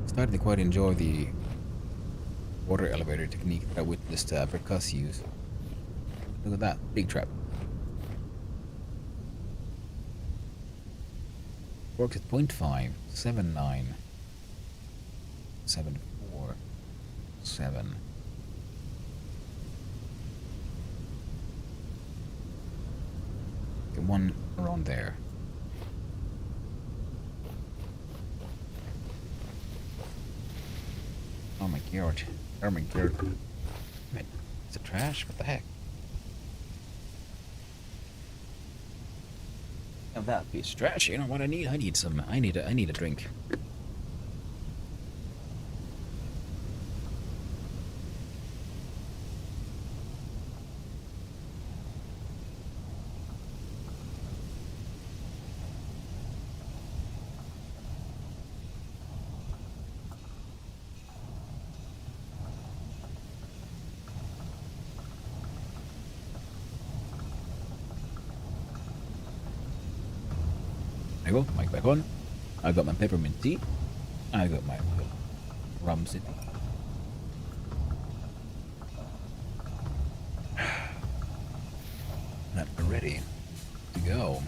started to quite enjoy the water elevator technique that I witnessed Percuss use. Look at that, big trap. Works at 0.5, 7.9, 7.4, 7. Get one around there. Oh my god. Oh my god. Wait, is it trash? What the heck? Now that piece of trash, you know what I need? I need a drink. There you go, mic back on. I got my peppermint tea. I got my rum city. Not ready to go.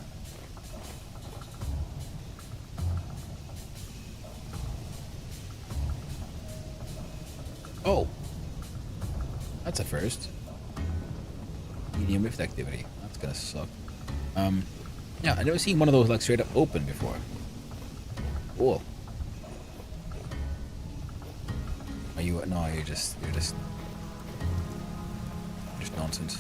Oh, that's a first. Medium rift activity. That's gonna suck. Yeah, I've never seen one of those like straight up open before. Cool. Are you? No, you're just nonsense.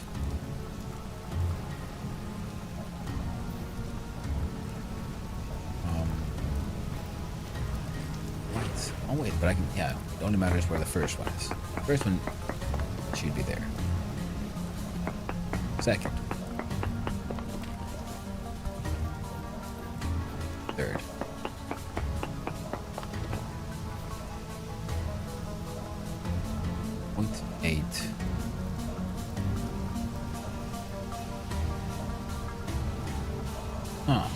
What? Oh wait, but I can. Yeah, it only matters where the first one is. The first one should be there. Second. Third. Point 8. Huh.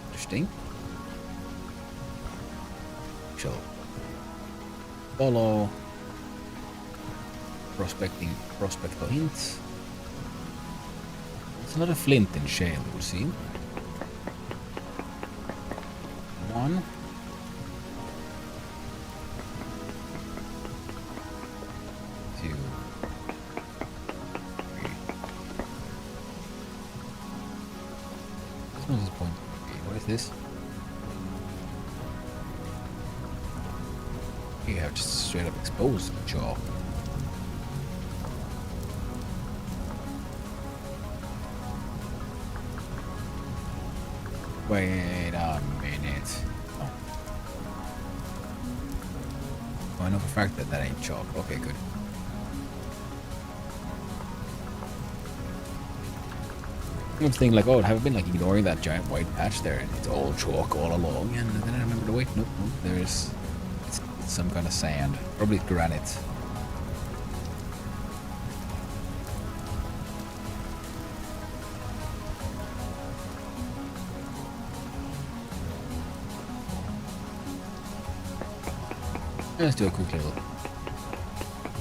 Interesting. So follow prospect hints. It's not a flint and shale, we'll see. 1. 2. 3. This one's point 3. What is this? You have just straight up exposed chalk. Wait a minute. Oh. I know for a fact that ain't chalk. Okay, good. I was thinking like, oh, have I been like ignoring that giant white patch there and it's all chalk all along? And then I remembered, wait, nope, it's some kind of sand. Probably granite. Let's do a quick little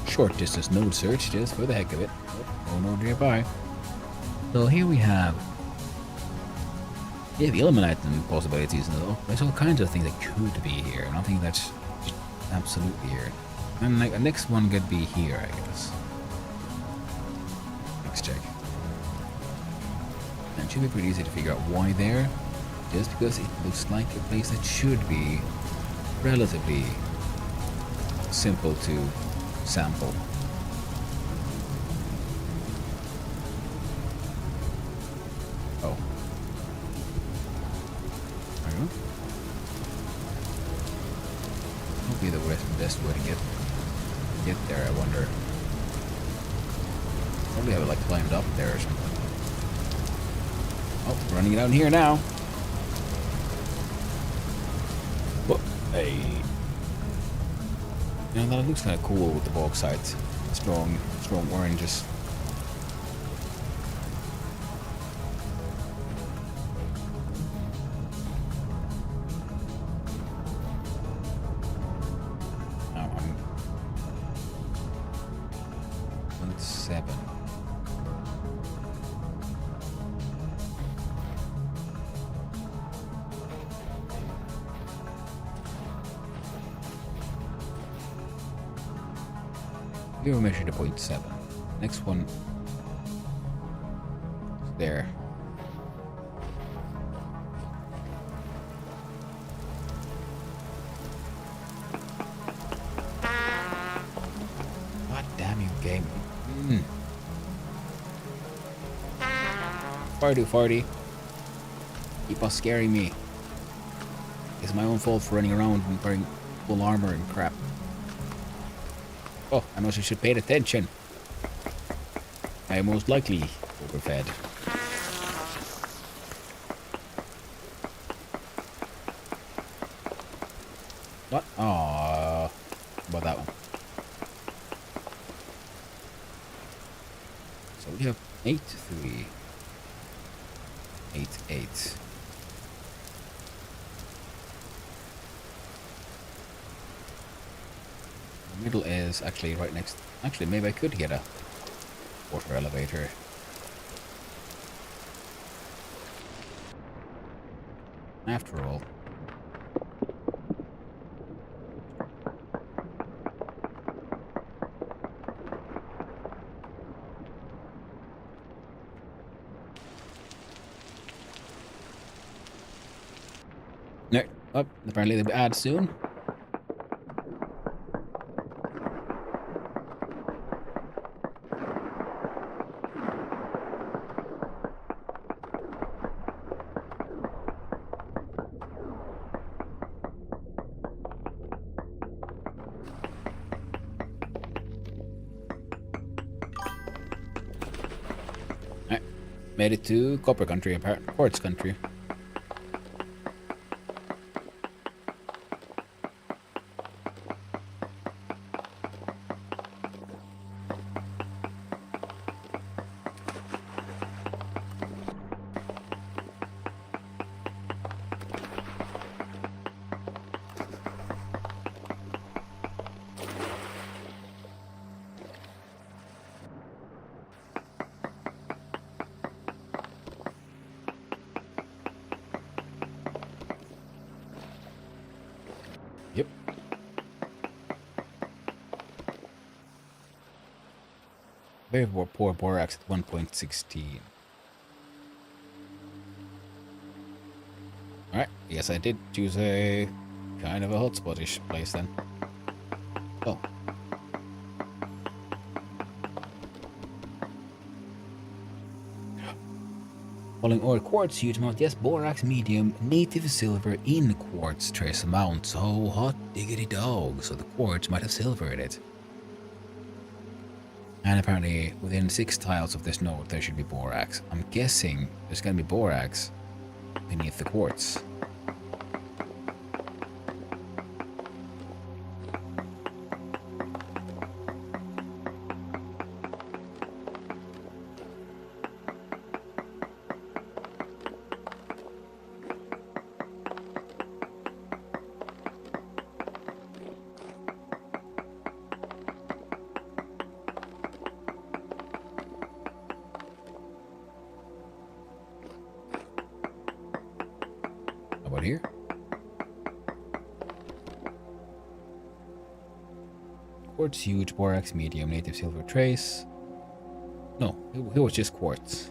short distance node search just for the heck of it. Oh, no nearby. So here we have the ilmenite and possibilities and all. There's all kinds of things that could be here. Nothing that's just absolutely here. And like the next one could be here, I guess. Let's check. And it should be pretty easy to figure out why there. Just because it looks like a place that should be relatively simple to sample. Oh. There you go. That'll be the best way to get get there, I wonder. Probably have it like climbed up there or something. Oh, running down here now. Whoa, hey. You know, that looks kind of cool with the bauxite. Strong oranges. Now I'm 1.7. We measured a 0.7. Next one is there. God damn you, game. Farty. Keep on scaring me. It's my own fault for running around and wearing full armor and crap. Oh, I must have should paid attention. I am most likely overfed. What? Oh, about that one. So we have 8-3. 8-8. The middle is actually right next. Actually, maybe I could get a water elevator. After all. No. Oh, apparently they'll be added soon. Alright. Made it to Copper Country, apparently. Quartz Country. Yep. Very poor borax at 1.16. Alright, yes I did choose a kind of a hotspot-ish place then. Oh. Falling ore quartz, huge amount. Yes, borax medium, native silver in quartz trace amount. So hot diggity dog. So the quartz might have silver in it. And apparently within 6 tiles of this node there should be borax. I'm guessing there's gonna be borax beneath the quartz. About here? Quartz huge, borax medium, native silver trace. No, it was just quartz.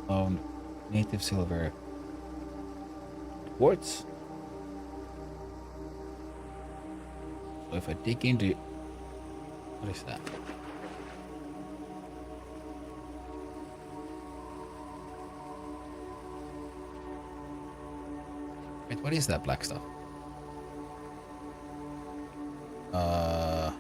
Found native silver quartz. So if I dig into... What is that? What is that black stuff? Uh...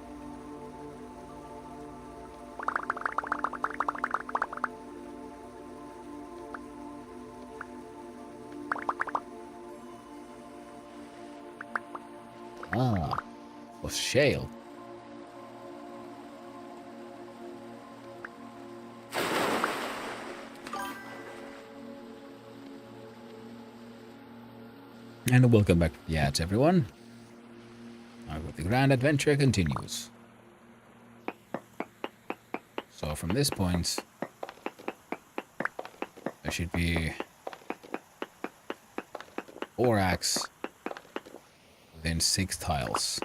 Ah, was shale. And welcome back to the ads, everyone. The grand adventure continues. So from this point, there should be borax within 6 tiles.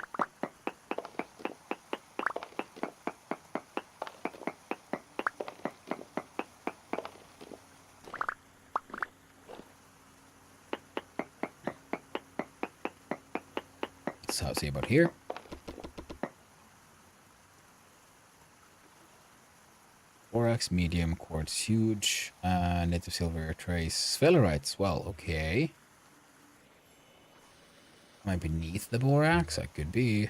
So see about here. Borax, medium, quartz, huge, native silver, trace, sphelerites. Well, okay. Am I beneath the borax? I could be.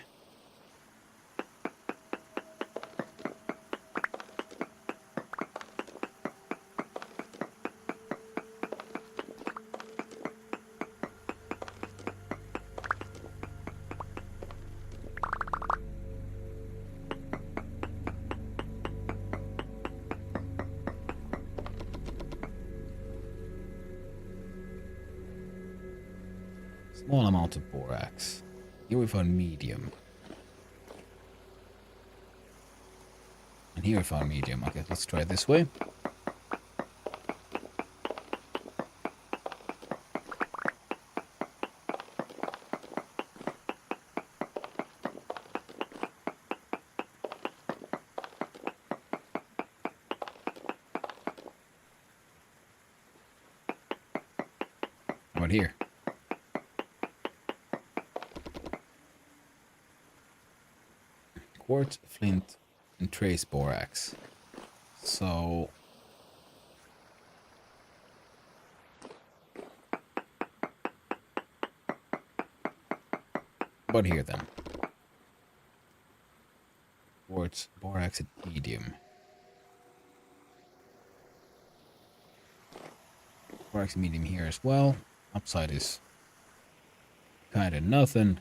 Small amount of borax. Here we found medium. And here we found medium. Okay, let's try it this way. How about here? Quartz, flint, and trace borax. So... But here then. Quartz, borax, and medium. Borax and medium here as well. Upside is kinda nothing.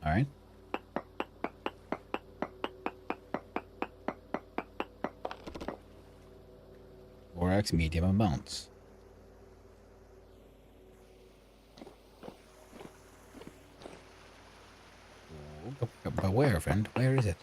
Alright. Borax, medium amounts. But where, friend? Where is it?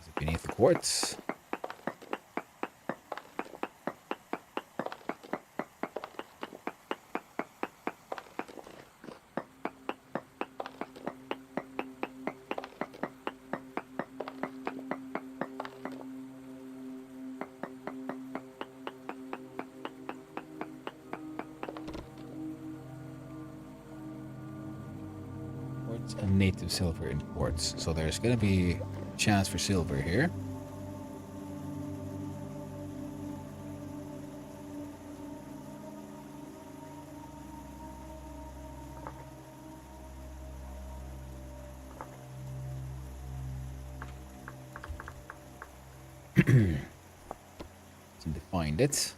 Is it beneath the quartz? And native silver in quartz. So there's gonna be a chance for silver here. To find it.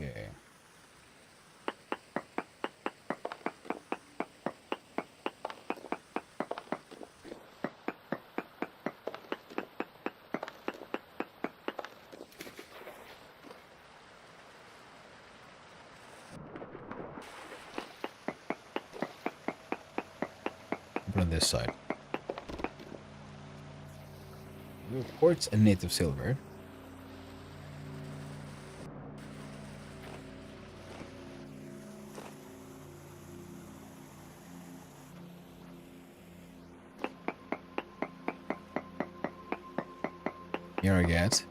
Okay. this side. We have quartz and native silver. Here I get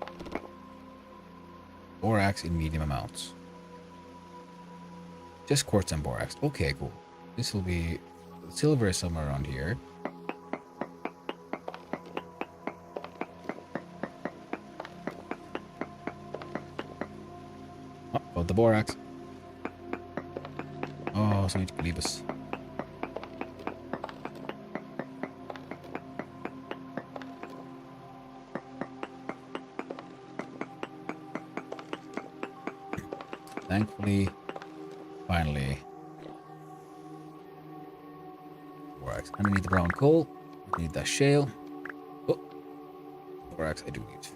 borax in medium amounts. Just quartz and borax. Okay, cool. This will be silver is somewhere around here. Oh, got the borax. Oh, so much Calibus. Thankfully, finally. Borax. I don't need the brown coal. I need that shale. Oh, borax I do need.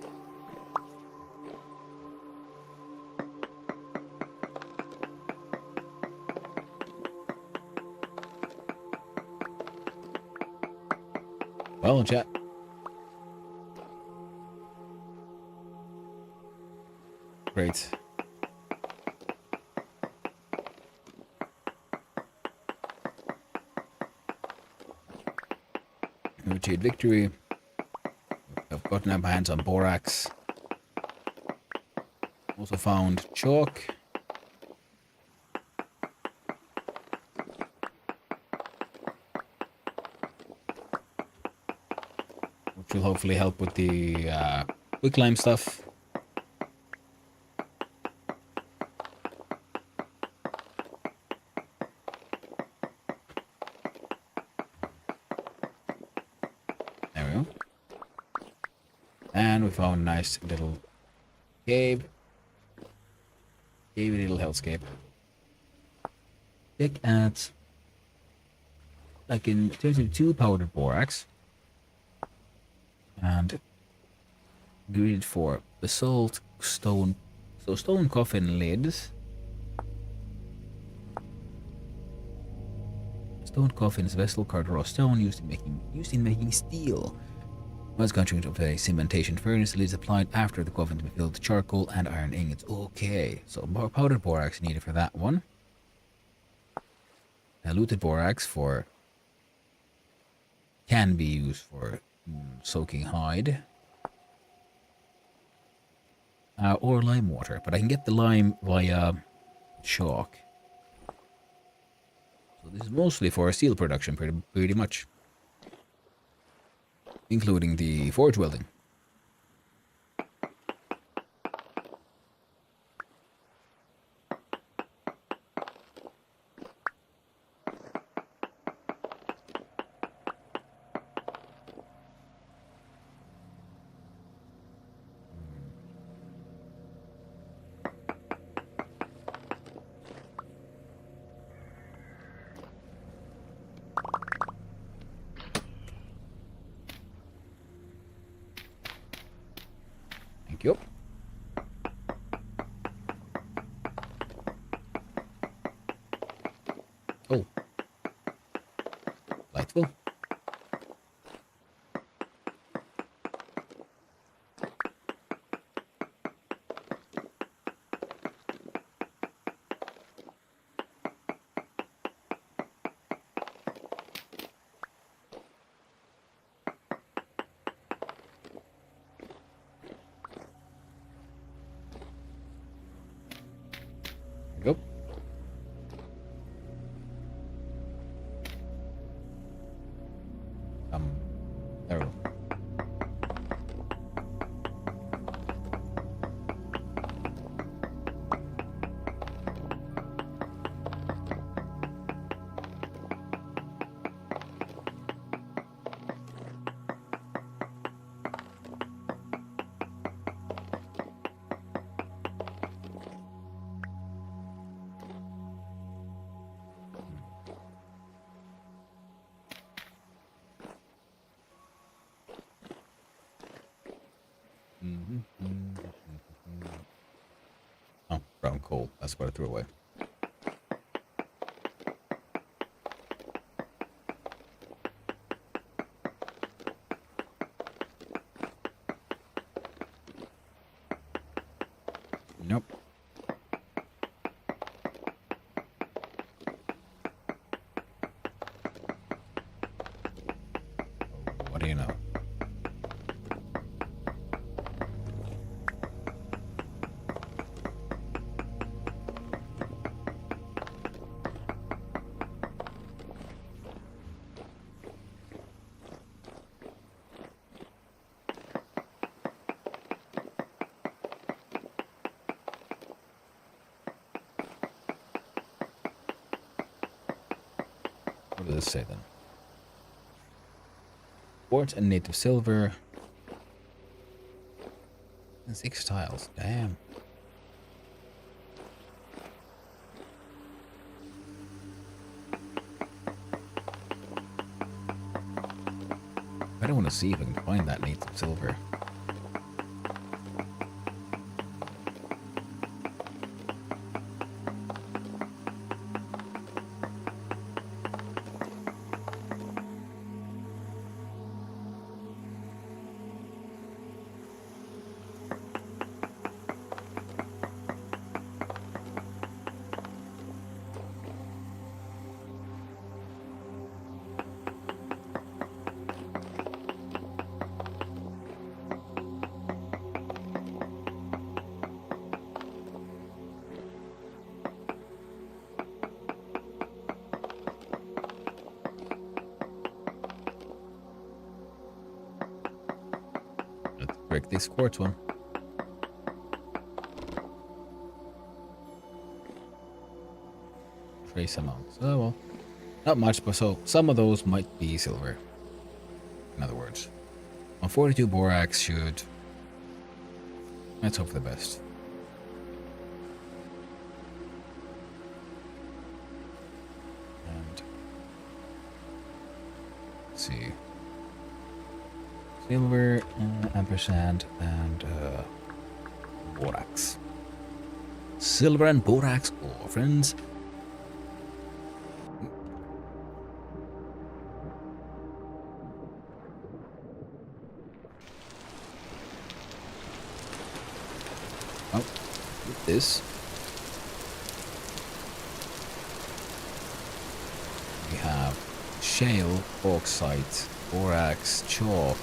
Well, chat. Great. We achieved victory. I've gotten my hands on borax. Also found chalk. Which will hopefully help with the quicklime stuff. There we go. And we found a nice little cave. Cavey little hellscape. Look at like in 32 powdered borax. And greed for basalt stone. So stone coffin lids. Stone coffins, vessel, card, raw stone used in making steel. Was contributed of a cementation furnace. Lids applied after the coffin to be filled with charcoal and iron ingots. Okay, so powdered borax needed for that one. Diluted borax for can be used for soaking hide. Or lime water, but I can get the lime via chalk. So this is mostly for steel production, pretty much. Including the forge welding. Thank you. Oh. Delightful. Go. There we go. Oh, brown coal. That's what I threw away. What does it say then? Quartz and native silver. And 6 tiles. Damn. I don't want to see if I can find that native silver. Let's break this quartz one. Trace amounts. Oh well. Not much, but so some of those might be silver. In other words. 142 borax should. Let's hope for the best. And let's see. Silver, ampersand, and borax. Silver and borax ore, friends. Oh, with this. We have shale, bauxite, borax, chalk.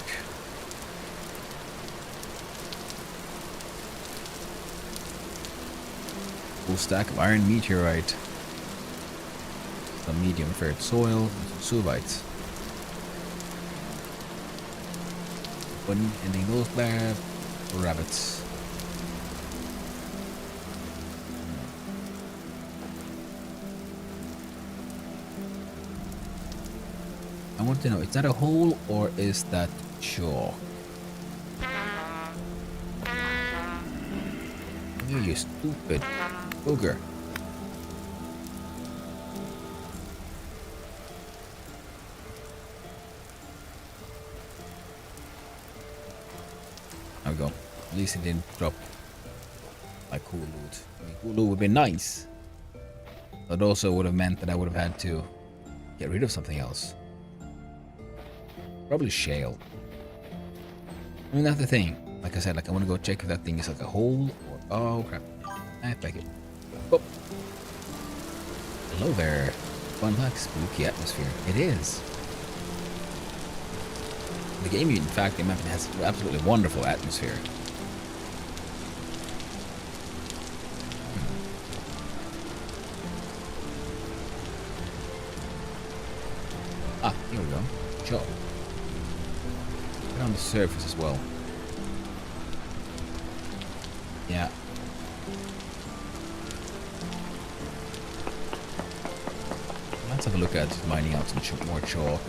Full stack of iron meteorite. Some medium ferret soil, and some subites. Bunny ending those there for rabbits. I want to know, is that a hole or is that chalk? You stupid booger. There we go. At least it didn't drop like cool loot. I mean, cool loot would have been nice. But also would have meant that I would have had to get rid of something else. Probably shale. I mean, that's the thing. Like I said, like I want to go check if that thing is like a hole or... Oh, crap. I take it. Oh. Hello there. Fun, like, spooky atmosphere. It is. The game, in fact, the map has absolutely wonderful atmosphere. Ah, here we go. Sure. Get on the surface as well. Yeah. Let's have a look at mining out some more chalk.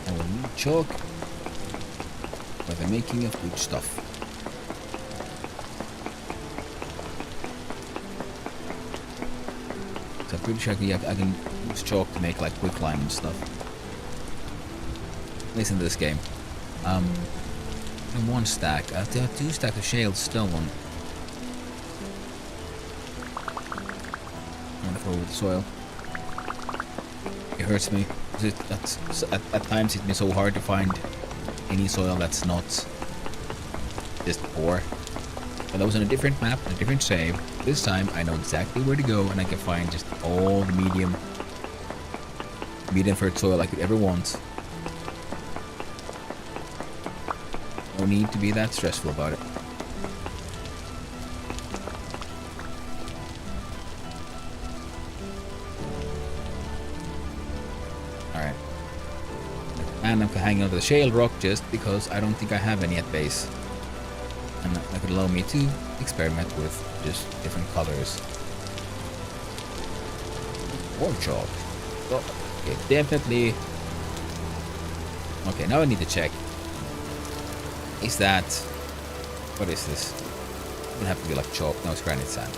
And we'll need chalk for the making of good stuff. So I'm pretty sure I can use chalk to make like quicklime and stuff. At least in this game. And 1 stack. I have to have 2 stacks of shale stone. Wonderful with soil. It hurts me. At times it's been so hard to find any soil that's not just poor. But that was on a different map, a different save. This time I know exactly where to go and I can find just all the medium fertile soil I could ever want. No need to be that stressful about it. Alright. And I'm hanging onto the shale rock just because I don't think I have any at base. And that could allow me to experiment with just different colors. More chalk. Oh, okay, definitely. Okay, now I need to check. Is that... What is this? It doesn't have to be like chalk. No, it's granite sand.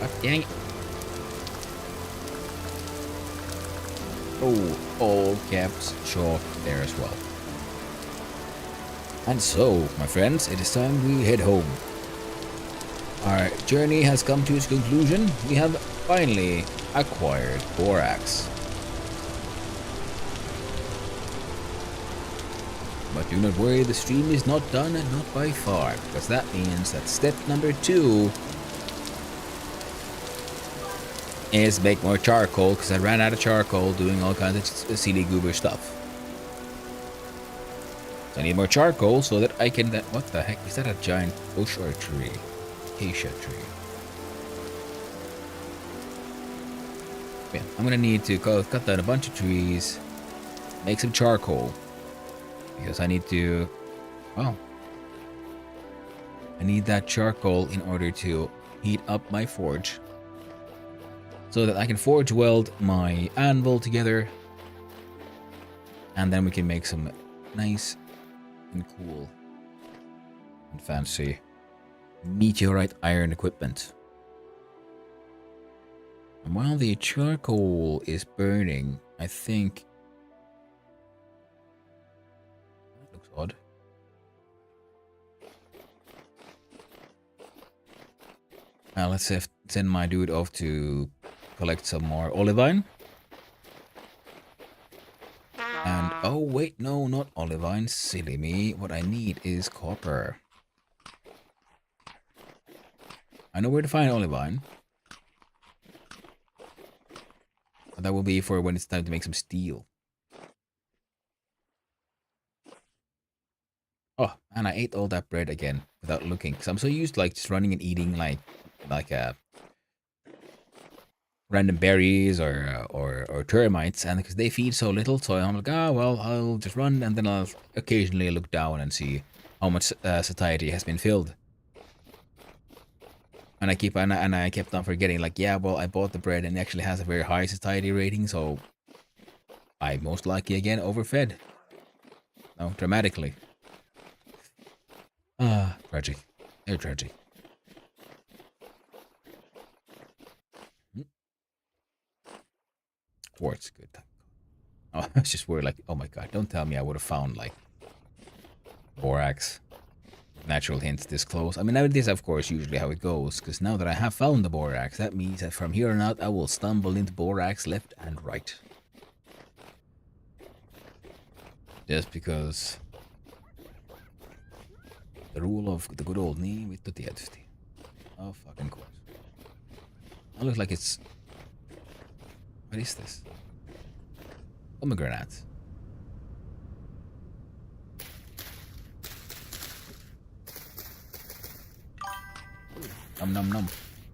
God dang it. Oh, all caps chalk there as well. And so, my friends, it is time we head home. Our journey has come to its conclusion. We have finally acquired borax. But do not worry, the stream is not done and not by far, because that means that step number 2 is make more charcoal, because I ran out of charcoal doing all kinds of silly goober stuff. So I need more charcoal so that I can... What the heck? Is that a giant bush or a tree? Acacia tree. Yeah, I'm gonna need to cut down a bunch of trees, make some charcoal, because I need to... Well, I need that charcoal in order to heat up my forge, so that I can forge weld my anvil together, and then we can make some nice and cool and fancy meteorite iron equipment. And while the charcoal is burning, I think... That looks odd. Let's send my dude off to collect some more olivine. And, oh wait, no, not olivine, silly me. What I need is copper. I know where to find olivine. But that will be for when it's time to make some steel. Oh, and I ate all that bread again without looking. Because I'm so used to like just running and eating like random berries or termites, and because they feed so little, so I'm like, ah, well, I'll just run, and then I'll occasionally look down and see how much satiety has been filled. And I kept on forgetting, like, yeah, well, I bought the bread and it actually has a very high satiety rating, so I most likely again overfed. No, dramatically. Ah, tragic. Very tragic. Quartz, good. Oh, I was just worried, like, oh my god, don't tell me I would have found, like, borax. Natural hints this close. I mean, that is, of course, usually how it goes, because now that I have found the borax, that means that from here on out, I will stumble into borax left and right. Just because the rule of the good old knee with the tietysti. Oh, fucking course. That looks like it's... What is this? Pomegranate. Num num num.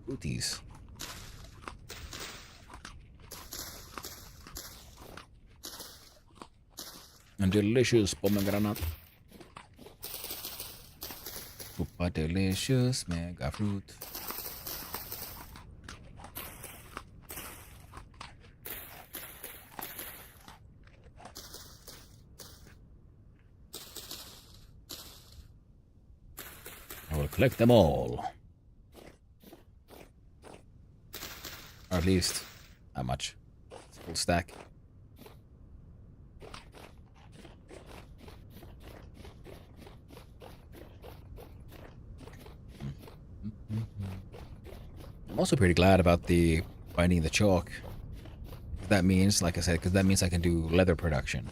Fruities. And delicious pomegranate. Super delicious mega fruit. I will collect them all. Or at least, how much? It's a full stack. I'm also pretty glad about the finding the chalk. That means, like I said, because that means I can do leather production.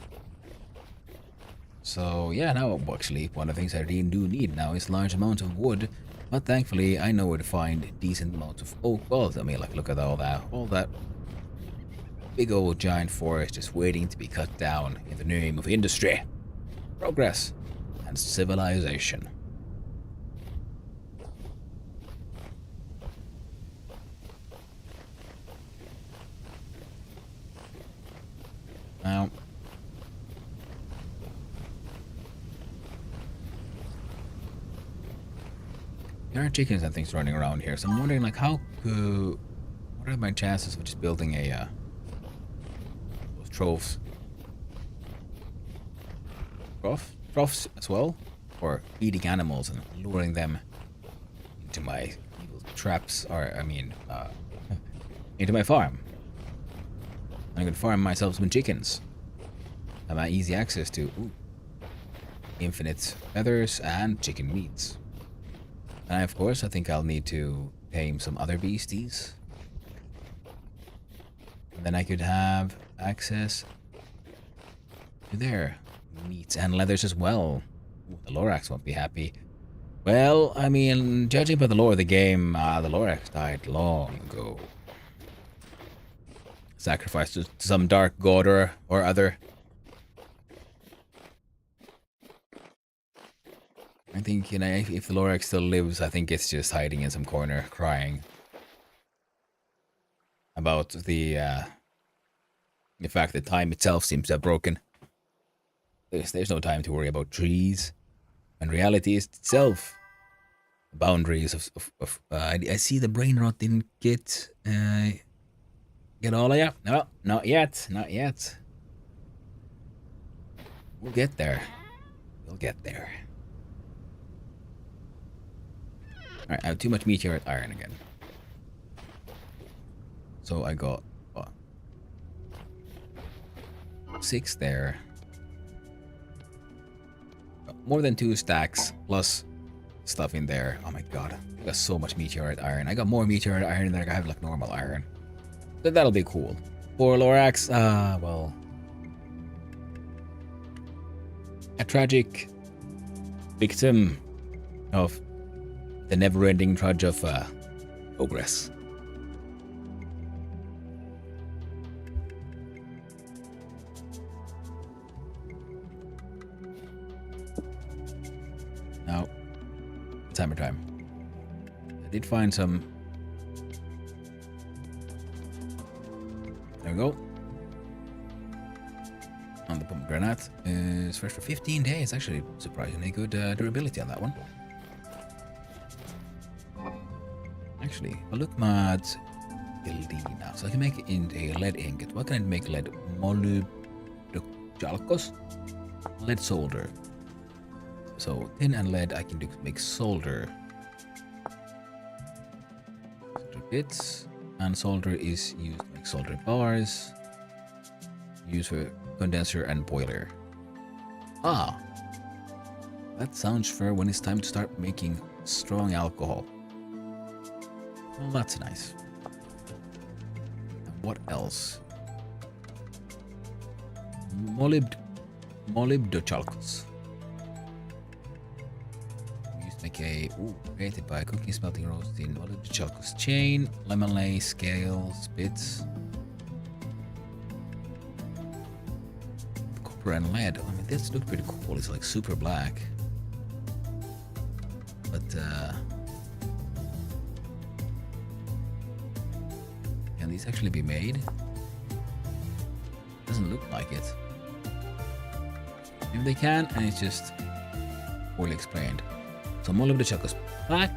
So yeah, now actually one of the things I really do need now is large amounts of wood. But thankfully, I know where to find decent amounts of oak. Well, I mean, like, look at all that big old giant forest just waiting to be cut down in the name of industry, progress, and civilization. Now, there are chickens and things running around here, so I'm wondering, like, what are my chances of just building a those trophs? Troughs as well, or feeding animals and luring them into my evil traps, or I mean, into my farm. I can farm myself some chickens. Have my easy access to infinite feathers and chicken meats. And of course, I think I'll need to tame some other beasties. And then I could have access to their meats and leathers as well. Ooh, the Lorax won't be happy. Well, I mean, judging by the lore of the game, the Lorax died long ago. Sacrificed to some dark god or other. I think, you know, if the Lorax still lives, I think it's just hiding in some corner, crying about the fact that time itself seems to have broken. There's no time to worry about trees, and reality is itself the boundaries of I see the brain rot didn't get all of you. No, not yet, not yet. We'll get there. We'll get there. Alright, I have too much meteorite iron again. So I got, what? 6 there. More than 2 stacks, plus stuff in there. Oh my god, I got so much meteorite iron. I got more meteorite iron than I have like normal iron. So that'll be cool. For Lorax, well, a tragic victim of the never-ending trudge of progress. Now, timer time. I did find some. There we go. And the pomegranate is fresh for 15 days. Actually, surprisingly good durability on that one. Actually, I'll look at Elina. So I can make it in a lead ingot. What can I make lead? Molybdochalcos? Lead solder. So tin and lead I can make solder. Solder bits. And solder is used to make solder bars. Used for condenser and boiler. Ah! That sounds fair when it's time to start making strong alcohol. Well, that's nice. And what else? Molybdochalcos. Used to make a created by cooking, smelting, roasting. Molybdochalcos chain, lemon lace, scales, bits. Copper and lead. I mean, this looks pretty cool. It's like super black. But can these actually be made? Doesn't look like it. Maybe they can, and it's just poorly explained. So Molybdochalcos black.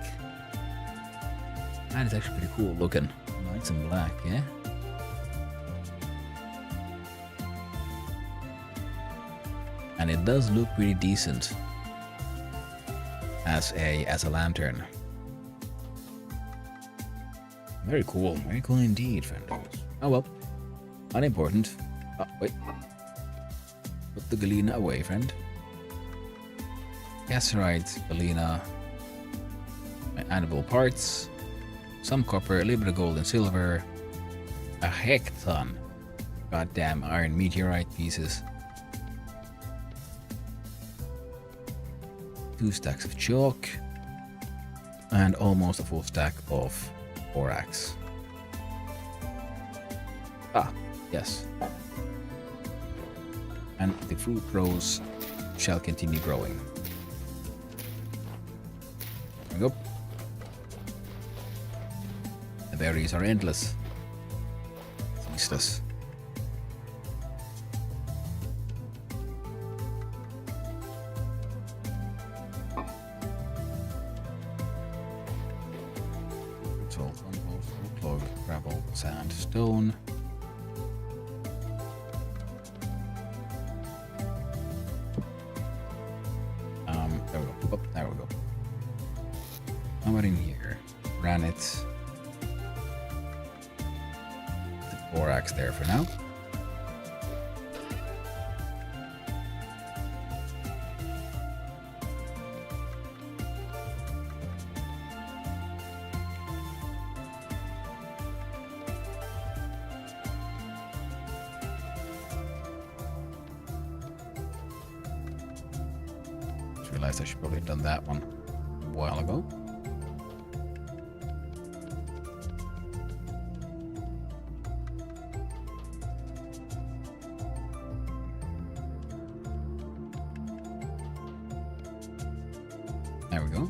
That is actually pretty cool looking. Nice and black, yeah? And it does look pretty decent as a lantern. Very cool indeed, friendos. Oh well, unimportant. Oh wait, put the galena away, friend. Cassiterite, galena, my anvil parts, some copper, a little bit of gold and silver, a heck ton, goddamn iron meteorite pieces. 2 stacks of chalk, and almost a full stack of borax. Ah, yes. And the fruit rows shall continue growing. There we go. The berries are endless. Ceaseless. granite. The borax there for now. Just realized I should probably have done that one a while ago. There we go.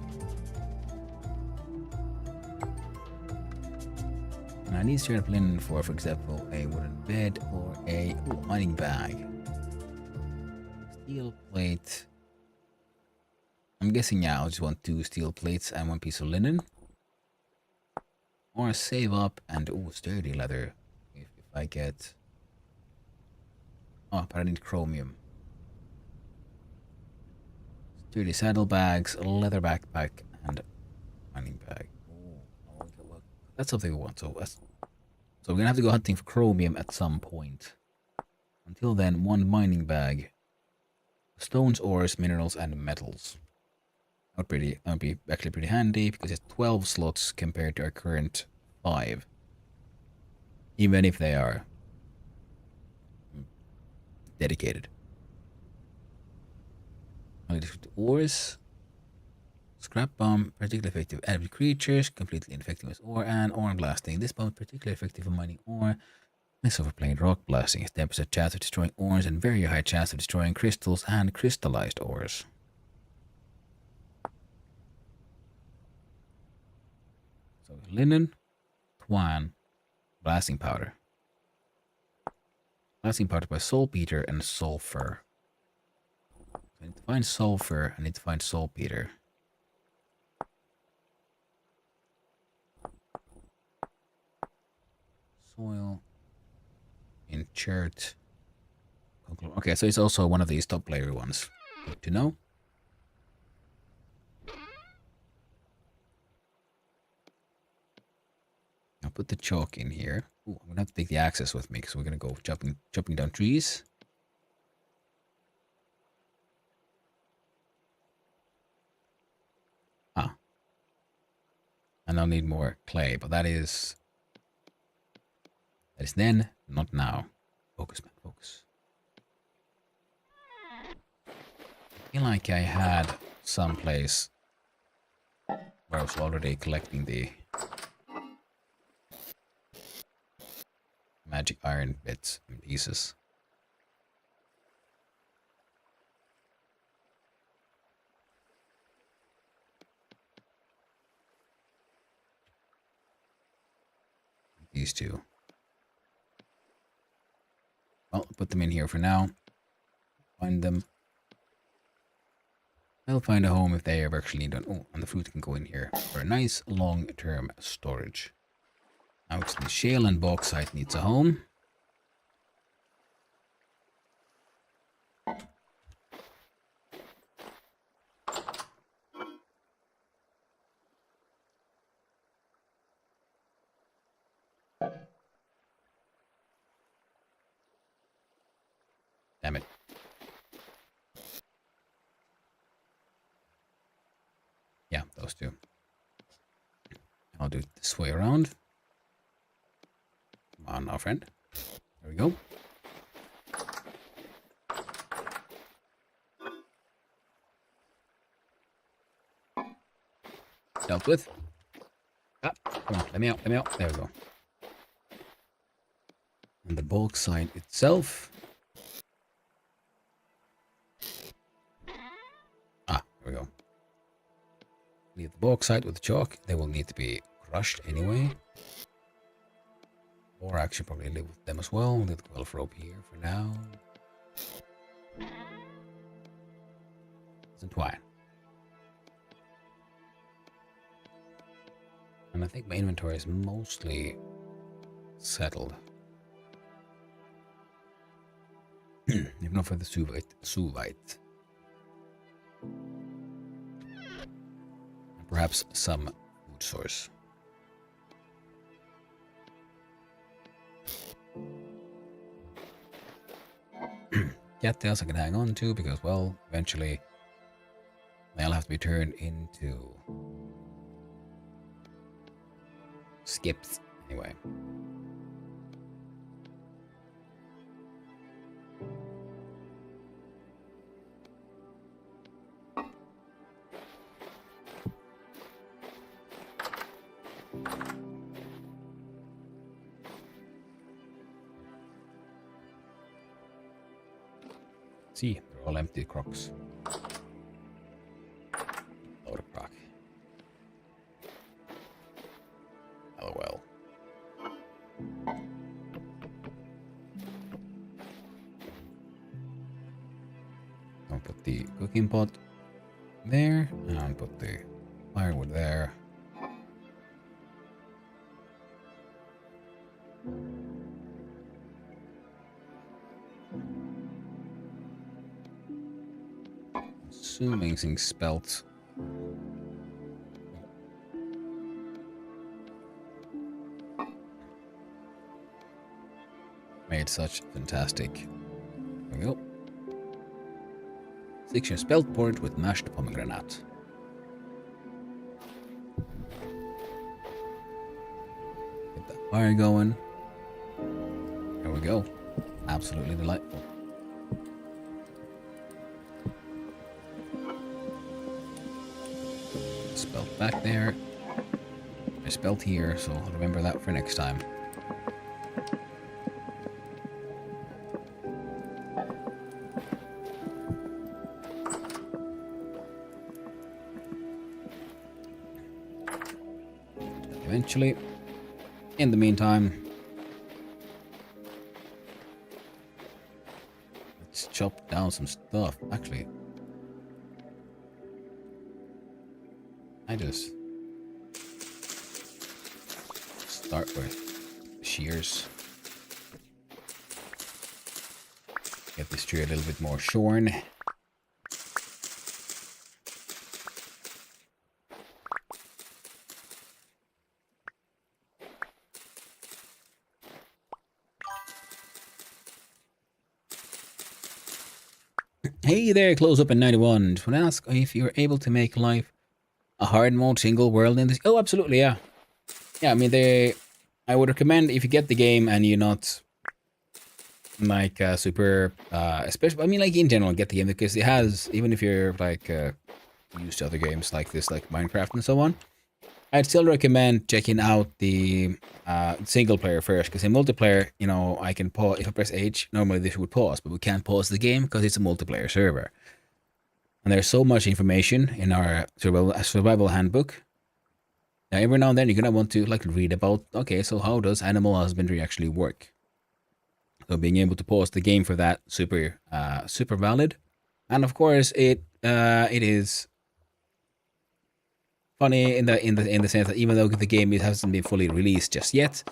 And I need straight up linen for example, a wooden bed or a mining bag. Steel plate. I'm guessing, yeah, I'll just want 2 steel plates and 1 piece of linen. Or save up and, sturdy leather. If I get... Oh, but I need chromium. Sturdy saddlebags, leather backpack, and mining bag. Oh, well, that's something we want. So we're gonna have to go hunting for chromium at some point. Until then, 1 mining bag. Stones, ores, minerals, and metals. That would be actually pretty handy because it's 12 slots compared to our current 5. Even if they are dedicated. Ores. Scrap bomb, particularly effective at enemy creatures, completely ineffective with ore, and ore blasting. This bomb is particularly effective for mining ore. Nice overplayed rock blasting. Has 10% chance of destroying ores and very high chance of destroying crystals and crystallized ores. So linen, twine, blasting powder. Blasting powder by saltpeter and sulfur. So I need to find sulfur, I need to find saltpeter. Soil. Insert. Okay, so it's also one of these top layer ones. Good to know. I'll put the chalk in here. Ooh, I'm gonna have to take the axes with me because we're gonna go chopping down trees. Ah. And I'll need more clay, but that is then, not now. Focus, man, focus. I feel like I had some place where I was already collecting the magic iron bits and pieces. These 2. Well, I'll put them in here for now. Find them. I'll find a home if they ever actually need one. Oh, and the fruit can go in here for a nice long-term storage. Now it's the shale and bauxite needs a home. Damn it. Yeah, those 2. I'll do it this way around. Come on now, friend. There we go. Dealt with. Ah, come on, let me out, let me out. There we go. And the bauxite itself. Ah, there we go. Leave the bauxite with the chalk. They will need to be crushed anyway. Or actually probably live with them as well. Leave the 12 rope here for now. Some twine. And I think my inventory is mostly settled. If not for the suvite. Perhaps some food source. cattails I can hang on to because, well, eventually they'll have to be turned into skips anyway. See, they're all empty crocs. Load of croc. LOL. I'll put the cooking pot there, and I'll put the firewood there. Assuming things spelt. Made such fantastic. There we go. 6-year spelt porridge with mashed pomegranate. Get that fire going. There we go. Absolutely delightful. Spelt back there. I spelt here, so I'll remember that for next time. Eventually, in the meantime, let's chop down some stuff. Actually, I just start with shears. Get this tree a little bit more shorn. Hey there, Close Up in 91. Just want to ask if you're able to make life a hard mode single world in this. Oh, absolutely, yeah. Yeah, I mean, I would recommend if you get the game and you're not like super, especially, I mean, like in general, get the game because it has, even if you're like used to other games like this, like Minecraft and so on, I'd still recommend checking out the single player first, because in multiplayer, you know, I can pause. If I press H, normally this would pause, but we can't pause the game because it's a multiplayer server. And there's so much information in our survival handbook. Now, every now and then you're gonna want to like read about, okay, so how does animal husbandry actually work? So being able to pause the game for that super valid. And of course, it is funny in the sense that even though the game hasn't been fully released just yet,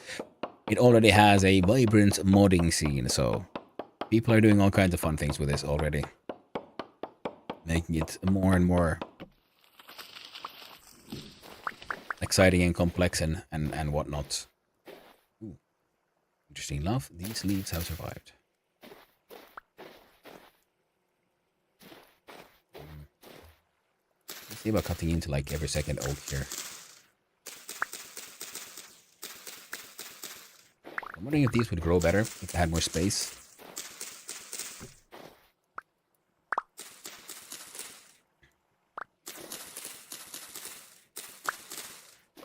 it already has a vibrant modding scene. So people are doing all kinds of fun things with this already, making it more and more exciting and complex and whatnot. Ooh, interesting enough, these leaves have survived. Let's see about cutting into like every second oak here. I'm wondering if these would grow better if they had more space.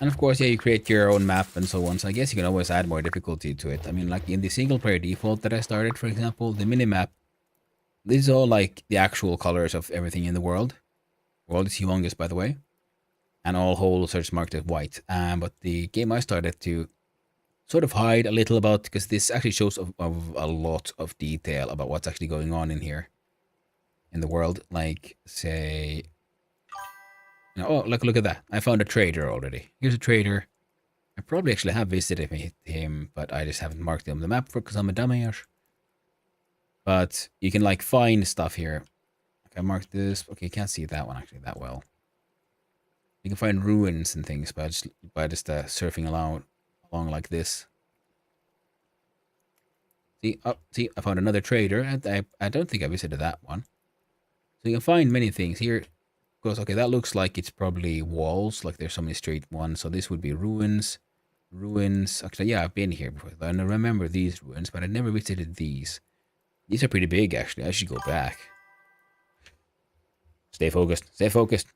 And of course, yeah, you create your own map and so on. So I guess you can always add more difficulty to it. I mean, like in the single player default that I started, for example, the minimap, this is all like the actual colors of everything in the world. The world is humongous, by the way. And all holes are marked as white. But the game I started to sort of hide a little about, because this actually shows of a lot of detail about what's actually going on in here. In the world, like, say... You know, oh, look at that. I found a trader already. Here's a trader. I probably actually have visited him, but I just haven't marked him on the map for because I'm a dumbass. But you can like find stuff here. Like I marked this. Okay, you can't see that one actually that well. You can find ruins and things by just surfing along like this. See, I found another trader, and I don't think I visited that one. So you can find many things here. Because, okay, that looks like it's probably walls, like there's so many straight ones. So this would be ruins. Ruins. Actually, yeah, I've been here before. I remember these ruins, but I never visited these. These are pretty big, actually. I should go back. Stay focused. Stay focused.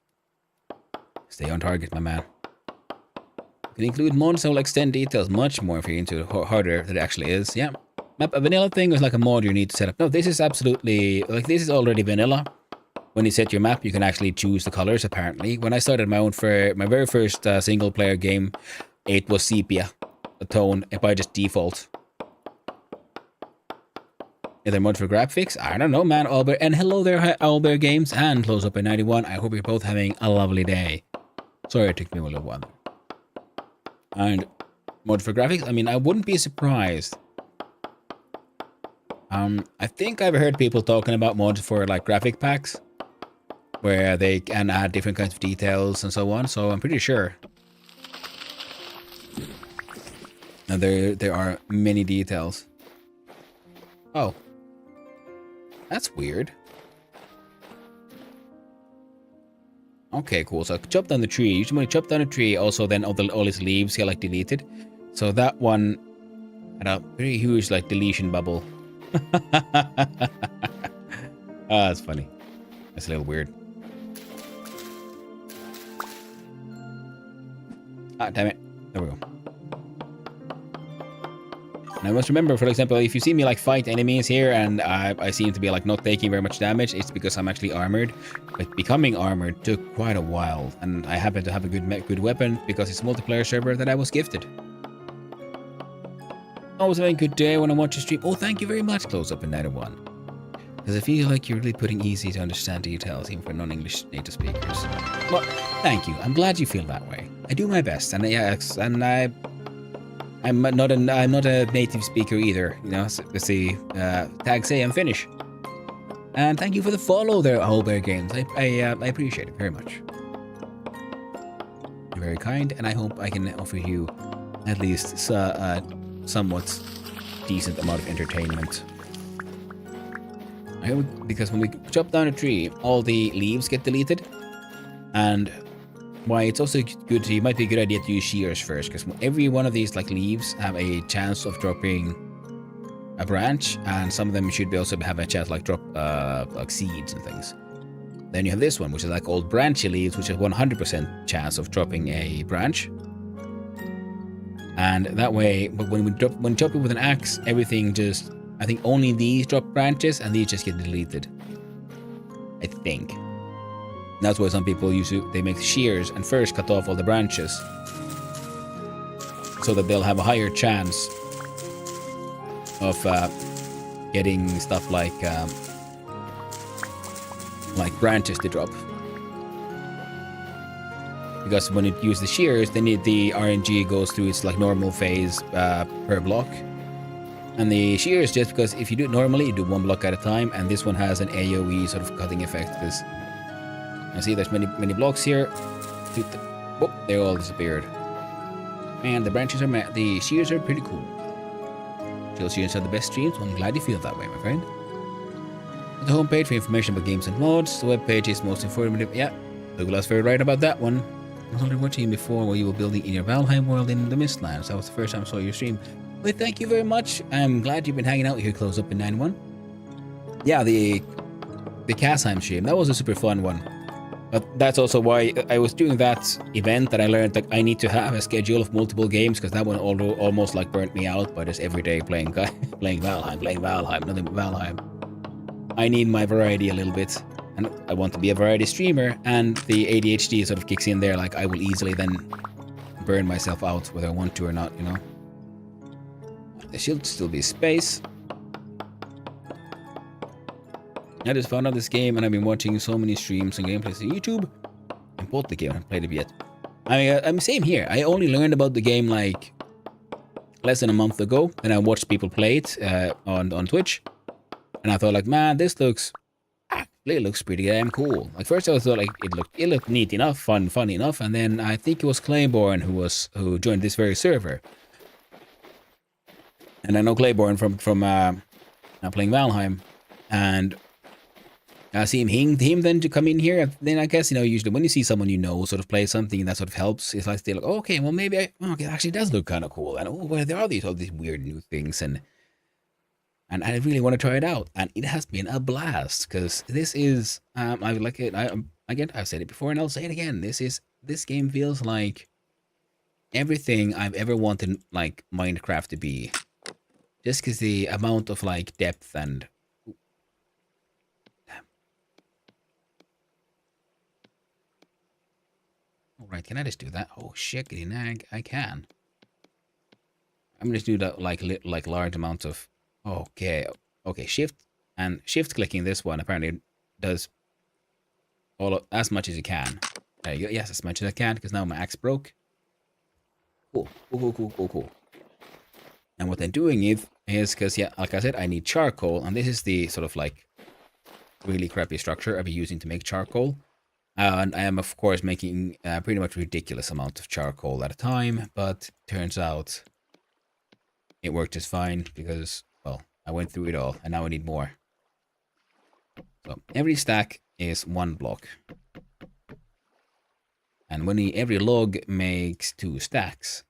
Stay on target, my man. You can include mods that will extend details much more if you're into it harder than it actually is. Yeah. A vanilla thing is like a mod you need to set up. No, this is absolutely... Like, this is already vanilla. When you set your map, you can actually choose the colors, apparently. When I started my very first single-player game, it was sepia, a tone, by just default. Is there mod for graphics? I don't know, man, Albert. And hello there, Albert Games and Close Up at 91. I hope you're both having a lovely day. Sorry it took me a little while. And mod for graphics? I mean, I wouldn't be surprised. I think I've heard people talking about mods for, like, graphic packs, where they can add different kinds of details and so on. So I'm pretty sure. And there are many details. Oh. That's weird. Okay, cool. So I chop down the tree. Usually when you chop down a tree, also then all its leaves get like deleted. So that one had a very huge like deletion bubble. That's funny. That's a little weird. Ah, damn it. There we go. And I must remember, for example, if you see me like fight enemies here and I seem to be like not taking very much damage, it's because I'm actually armored. But becoming armored took quite a while, and I happen to have a good weapon because it's a multiplayer server that I was gifted. I was having a good day when I watched your stream. Oh, thank you very much, Close Up in 91. Because I feel like you're really putting easy to understand details even for non-English native speakers. Well, thank you. I'm glad you feel that way. I do my best, and yes, and I'm not a native speaker either. You know, let's see. Tag say I'm Finnish. And thank you for the follow there, Owlbear Games. I appreciate it very much. You're very kind, and I hope I can offer you at least somewhat decent amount of entertainment. Because when we chop down a tree, all the leaves get deleted, and why it's also good. It might be a good idea to use shears first, because every one of these like leaves have a chance of dropping a branch, and some of them should be also have a chance like drop like seeds and things. Then you have this one, which is like old branchy leaves, which is 100% chance of dropping a branch. And that way, but when we chop it with an axe, everything just, I think only these drop branches and these just get deleted. I think. That's why some people they make shears and first cut off all the branches, so that they'll have a higher chance of getting stuff like branches to drop. Because when you use the shears, then the RNG goes through its like normal phase per block. And the shears, just because if you do it normally, you do one block at a time, and this one has an AoE sort of cutting effect. Because I see there's many blocks here. Whoop, they all disappeared. And the shears are pretty cool. Chill shears are the best streams. Well, I'm glad you feel that way, my friend. The homepage for information about games and mods. The webpage is most informative. Yeah, Douglas very right about that one. I was already watching you before while you were building in your Valheim world in the Mistlands. That was the first time I saw your stream. But thank you very much. I'm glad you've been hanging out here close up in 91. Yeah, the Kasheim stream. That was a super fun one. But that's also why I was doing that event that I learned that I need to have a schedule of multiple games, because that one almost like burnt me out by just every day playing Valheim, nothing but Valheim. I need my variety a little bit, and I want to be a variety streamer, and the ADHD sort of kicks in there, like I will easily then burn myself out whether I want to or not, you know. There should still be space. I just found out this game, and I've been watching so many streams and gameplays on YouTube. I bought the game, I haven't played it yet. I'm same here. I only learned about the game like less than a month ago, and I watched people play it on Twitch, and I thought like, man, this looks pretty damn cool. Like first I thought like it looked neat enough, fun enough, and then I think it was Claiborne who joined this very server. And I know Claiborne from playing Valheim, and I see him then to come in here. And then I guess, usually when you see someone sort of play something that sort of helps, it's like they're like, oh, okay, well maybe it actually does look kind of cool, and well, there are all these weird new things, and I really want to try it out, and it has been a blast because this is I like it. I've said it before and I'll say it again. This game feels like everything I've ever wanted like Minecraft to be, just because the amount of like depth and all right, can I just do that? Oh shickity nag, I can. I'm gonna do that like large amounts of. Okay, shift clicking this one apparently does as much as you can. There you go. Yes, as much as I can, because now my axe broke. Cool. And what I'm doing is because, yeah, like I said, I need charcoal, and this is the sort of like really crappy structure I'll be using to make charcoal. And I am, of course, making pretty much ridiculous amount of charcoal at a time, but turns out it worked just fine because, well, I went through it all, and now I need more. So every stack is 1 block. And every log makes 2 stacks.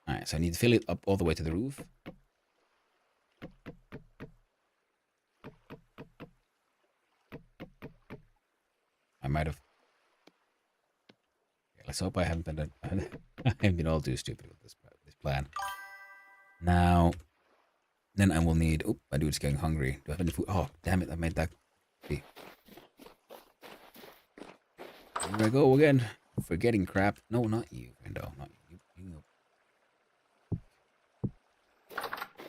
Alright, so I need to fill it up all the way to the roof. I might have. Okay, let's hope I haven't been. I haven't been all too stupid with this plan. Now, then I will need. Oh, my dude's getting hungry. Do I have any food? Oh, damn it! I made that. See. Here I go again. Forgetting crap. No, not you, Friendo. Not you.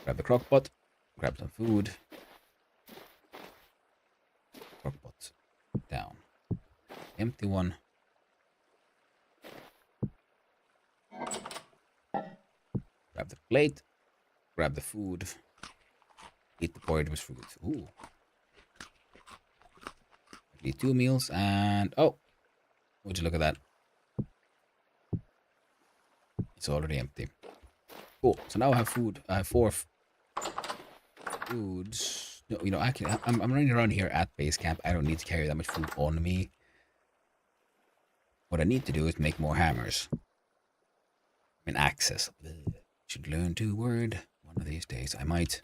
Grab the crock pot. Grab some food. Crock pot down. Empty one. Grab the plate. Grab the food. Eat the porridge with fruit. Ooh. I need 2 meals and oh, would you look at that? It's already empty. Cool. So now I have food. I have 4 foods. No, I'm running around here at base camp. I don't need to carry that much food on me. What I need to do is make more hammers. I mean, axes. Should learn to word. One of these days, I might.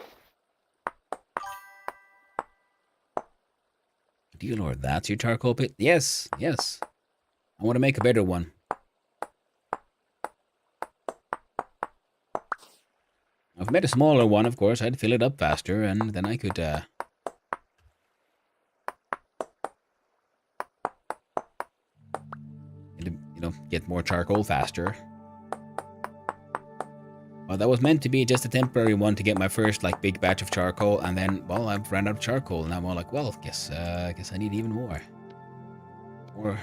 Dear Lord, that's your charcoal pit? Yes. I want to make a better one. If I made a smaller one, of course, I'd fill it up faster, and then I could, get more charcoal faster. Well, that was meant to be just a temporary one to get my first, like, big batch of charcoal, and then, well, I've ran out of charcoal, and I'm all like, well, guess I need even more. More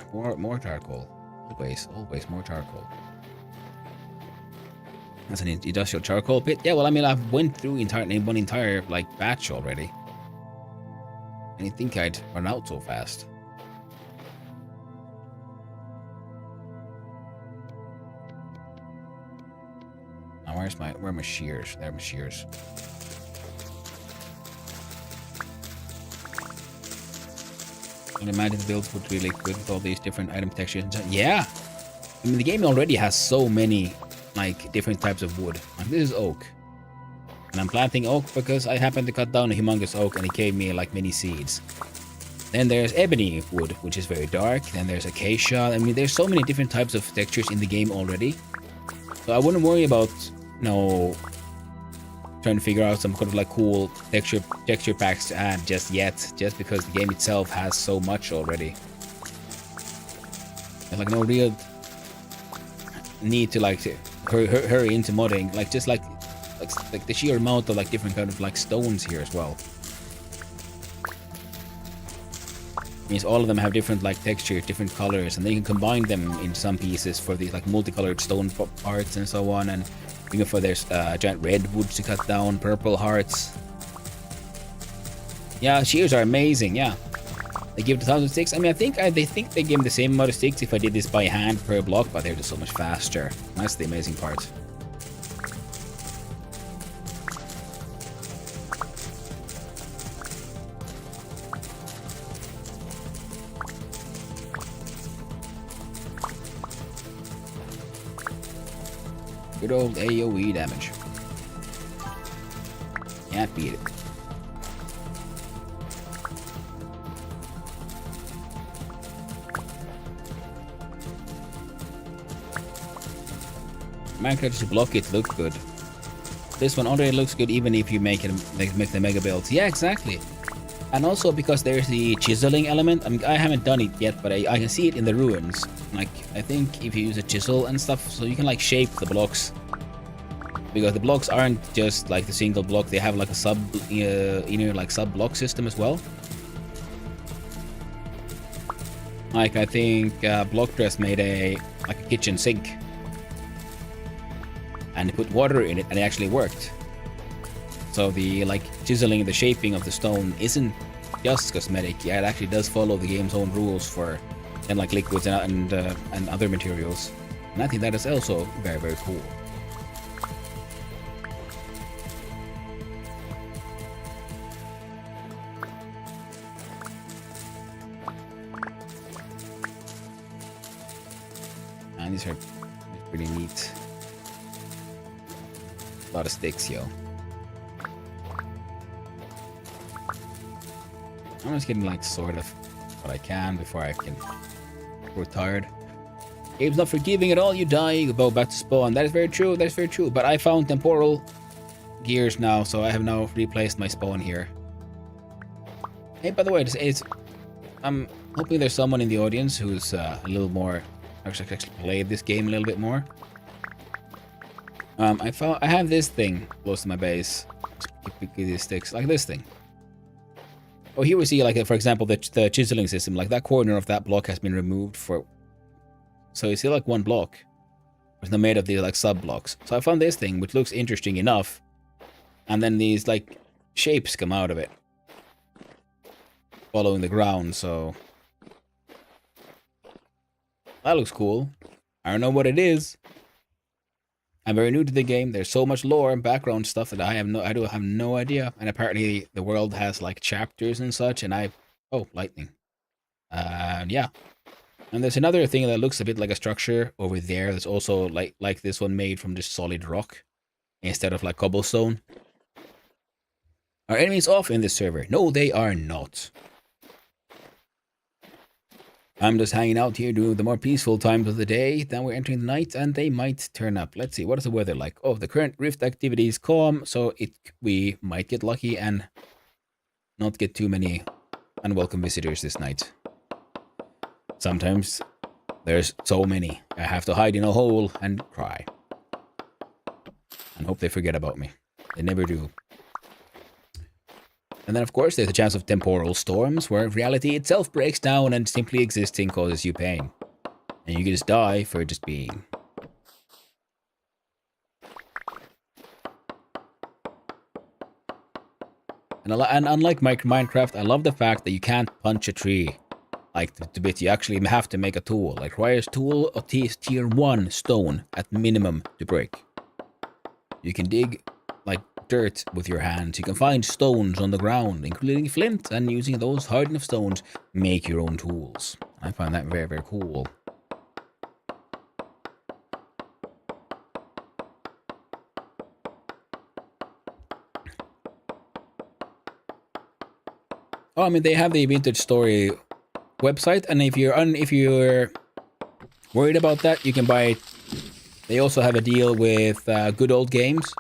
charcoal. Always more charcoal. That's an industrial charcoal pit. Yeah, well, I mean, I've went through one entire like batch already. I didn't think I'd run out so fast. Now, where are my shears? There are my shears. I can imagine the builds would be really good with all these different item textures. Yeah, I mean, the game already has so many like different types of wood. Like, this is oak, and I'm planting oak because I happened to cut down a humongous oak and it gave me like many seeds. Then there's ebony wood, which is very dark. Then there's acacia. I mean, there's so many different types of textures in the game already, so I wouldn't worry about trying to figure out some kind of like cool texture packs to add just yet, just because the game itself has so much already. There's like no real need to like hurry into modding, like just like the sheer amount of like different kind of like stones here as well. Means all of them have different like textures, different colors, and then you can combine them in some pieces for these like multicolored stone parts and so on, and even for there's giant redwoods to cut down, purple hearts. Yeah, shears are amazing, yeah. They give it 1,000 sticks. I mean, they think they give me the same amount of sticks if I did this by hand per block, but they're just so much faster. That's the amazing part. Good old AoE damage. Can't beat it. Minecraft just block it look good. This one already looks good even if you make the mega builds. Yeah, exactly. And also because there's the chiseling element. I mean, I haven't done it yet, but I can see it in the ruins. Like, I think if you use a chisel and stuff, so you can like shape the blocks. Because the blocks aren't just like the single block, they have like a inner like sub block system as well. Like I think Blockdress made a kitchen sink. And put water in it, and it actually worked. So the like chiseling, the shaping of the stone isn't just cosmetic. Yeah, it actually does follow the game's own rules for, and like liquids and other materials. And I think that is also very, very cool. And these are pretty neat. A lot of sticks, yo. I'm just getting like sort of what I can before I can grow tired. Game's not forgiving at all. You die, you go back to spawn. That is very true. That's very true. But I found temporal gears now, so I have now replaced my spawn here. Hey, by the way, I'm hoping there's someone in the audience who's a little more actually played this game a little bit more. I have this thing close to my base. These sticks, like this thing. Oh, here we see, like, for example, the chiseling system. Like, that corner of that block has been removed for... So you see, like, one block. It's not made of these, like, sub-blocks. So I found this thing, which looks interesting enough. And then these, like, shapes come out of it. Following the ground, so... That looks cool. I don't know what it is. I'm very new to the game. There's so much lore and background stuff that I do have no idea. And apparently the world has like chapters and such. And oh, lightning. Yeah. And there's another thing that looks a bit like a structure over there. That's also like this one made from just solid rock instead of like cobblestone. Are enemies off in this server? No, they are not. I'm just hanging out here doing the more peaceful times of the day. Then we're entering the night and they might turn up. Let's see, what is the weather like? Oh, the current rift activity is calm, so we might get lucky and not get too many unwelcome visitors this night. Sometimes there's so many. I have to hide in a hole and cry. And hope they forget about me. They never do. And then, of course, there's a chance of temporal storms, where reality itself breaks down and simply existing causes you pain. And you can just die for just being. And unlike Minecraft, I love the fact that you can't punch a tree like to bits. You actually have to make a tool. Like, requires tool of tier 1 stone at minimum to break. You can dig like dirt with your hands. You can find stones on the ground, including flint, and using those hard enough stones, make your own tools. I find that very, very cool. Oh, I mean, they have the Vintage Story website, and if you're worried about that, you can buy it. They also have a deal with Good Old Games.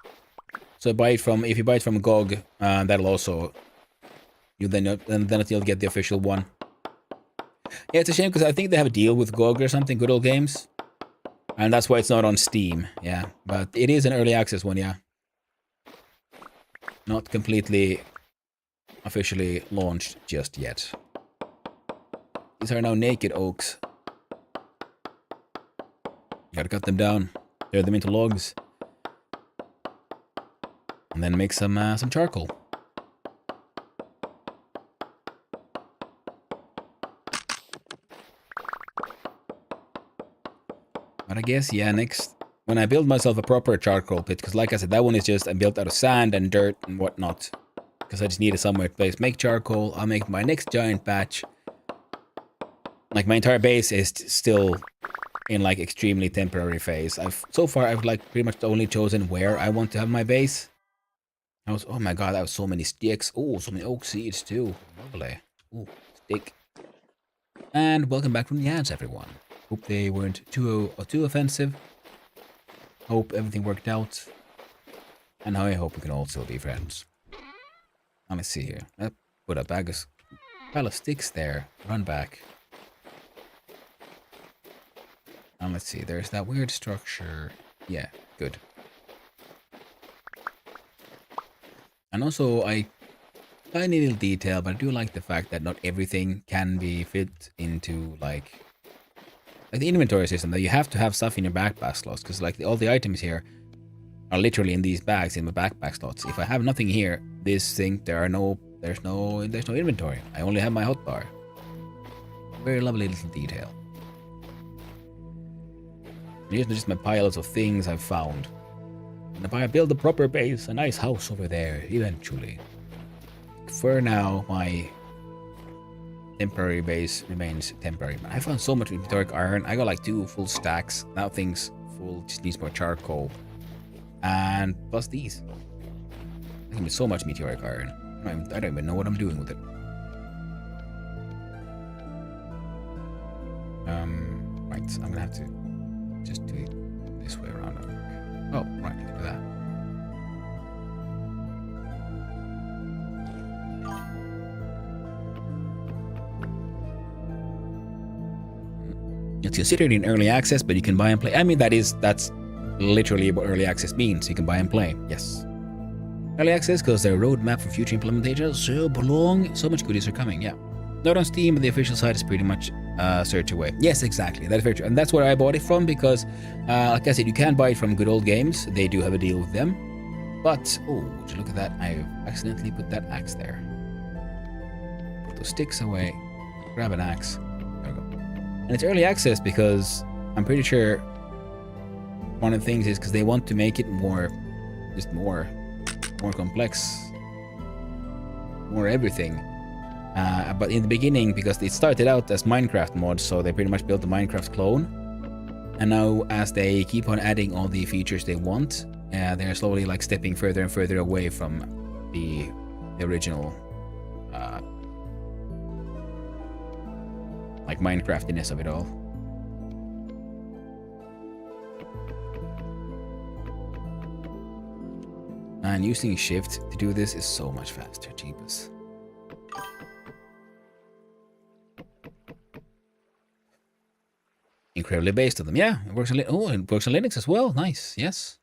So if you buy it from GOG, that'll also you'll get the official one. Yeah, it's a shame because I think they have a deal with GOG or something, Good Old Games, and that's why it's not on Steam. Yeah, but it is an early access one. Yeah, not completely officially launched just yet. These are now naked oaks. Gotta cut them down, turn them into logs. And then make some charcoal. But I guess, yeah, next, when I build myself a proper charcoal pit, because like I said, that one is just, I'm built out of sand and dirt and whatnot. Because I just needed somewhere to make charcoal. I'll make my next giant batch. Like, my entire base is still in, like, extremely temporary phase. So far, I've, like, pretty much only chosen where I want to have my base. Oh my god, that was so many sticks. Oh, so many oak seeds, too. Lovely. Ooh, stick. And welcome back from the ads, everyone. Hope they weren't too offensive. Hope everything worked out. And I hope we can also be friends. Now, let's see here. I put a pile of sticks there. Run back. And let's see, there's that weird structure. Yeah, good. And also, tiny little detail, but I do like the fact that not everything can be fit into, like the inventory system, that you have to have stuff in your backpack slots, because like all the items here are literally in these bags in my backpack slots. If I have nothing here, there's no inventory. I only have my hotbar. Very lovely little detail. Here's just my piles of things I've found. And if I build a proper base, a nice house over there, eventually. For now, my temporary base remains temporary. I found so much meteoric iron. I got like 2 full stacks. Now things full, just needs more charcoal. And plus these. There's gonna be so much meteoric iron. I don't even know what I'm doing with it. Right, I'm gonna have to just do it this way around. Oh, right, I can do that. It's considered in early access, but you can buy and play. I mean, that's literally what early access means. You can buy and play. Yes. Early access because their roadmap for future implementations so long. So much goodies are coming. Yeah. Not on Steam, but the official site is pretty much search away. Yes, exactly. That's very true. And that's where I bought it from because, like I said, you can buy it from Good Old Games. They do have a deal with them. But, oh, would you look at that? I accidentally put that axe there. Put those sticks away. Grab an axe. There we go. And it's early access because I'm pretty sure one of the things is because they want to make it more complex, more everything. But in the beginning, because it started out as Minecraft mods, so they pretty much built the Minecraft clone. And now, as they keep on adding all the features they want, they're slowly like stepping further and further away from the original, like Minecraftiness of it all. And using shift to do this is so much faster, jeepers. Incredibly based on them. Yeah, it works on it works on Linux as well. Nice. Yes.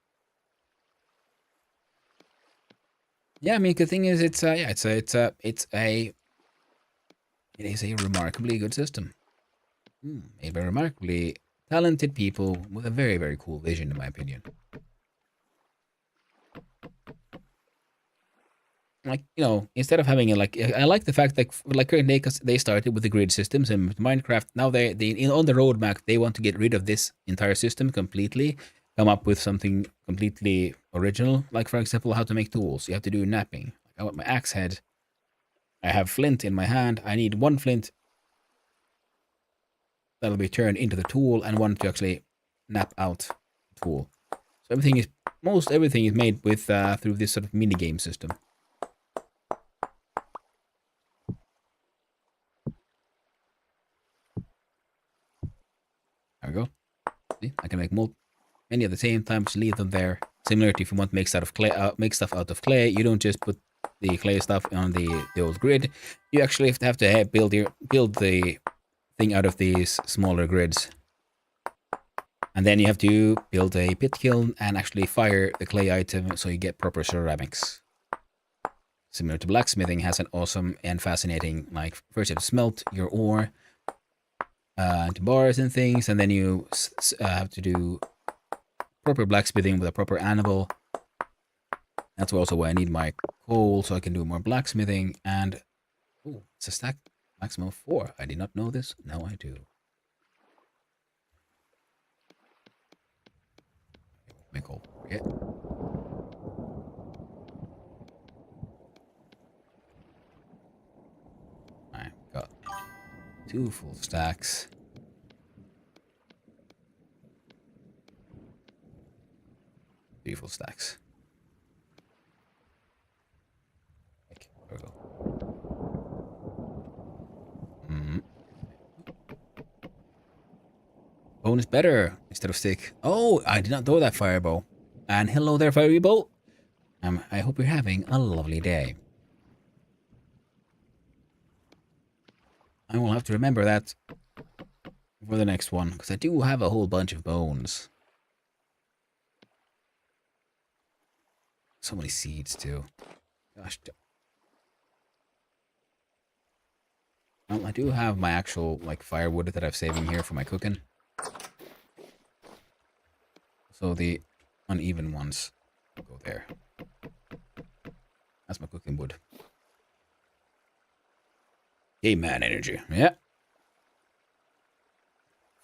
Yeah, I mean, the thing is, it is a remarkably good system. Made by remarkably talented people with a very, very cool vision, in my opinion. Like, you know, instead of having I like the fact that like they started with the grid systems and with Minecraft. Now they on the roadmap they want to get rid of this entire system completely, come up with something completely original. Like for example, how to make tools. You have to do napping. I want my axe head. I have flint in my hand. I need 1 flint that'll be turned into the tool and 1 to actually nap out the tool. So most everything is made with through this sort of mini game system. There we go. See, I can make many at the same time. Just leave them there. Similar to if you want to make stuff out of clay, you don't just put the clay stuff on the old grid. You actually have to build the thing out of these smaller grids, and then you have to build a pit kiln and actually fire the clay item so you get proper ceramics. Similar to blacksmithing, has an awesome and fascinating, like, first you have to smelt your ore into bars and things, and then you have to do proper blacksmithing with a proper anvil. That's also why I need my coal, so I can do more blacksmithing. And oh, it's a stack maximum of 4. I did not know this. Now I do. chemical. Forget. I've got 2 full stacks. 3 full stacks. Okay, there we go. Bone is better instead of stick. Oh, I did not know that, Fireball. And hello there, Fireball. I hope you're having a lovely day. I will have to remember that for the next one, because I do have a whole bunch of bones. So many seeds, too. Gosh. Well, I do have my actual, like, firewood that I've saving here for my cooking. So the uneven ones go there. That's my cooking wood. Hey, man energy. Yeah.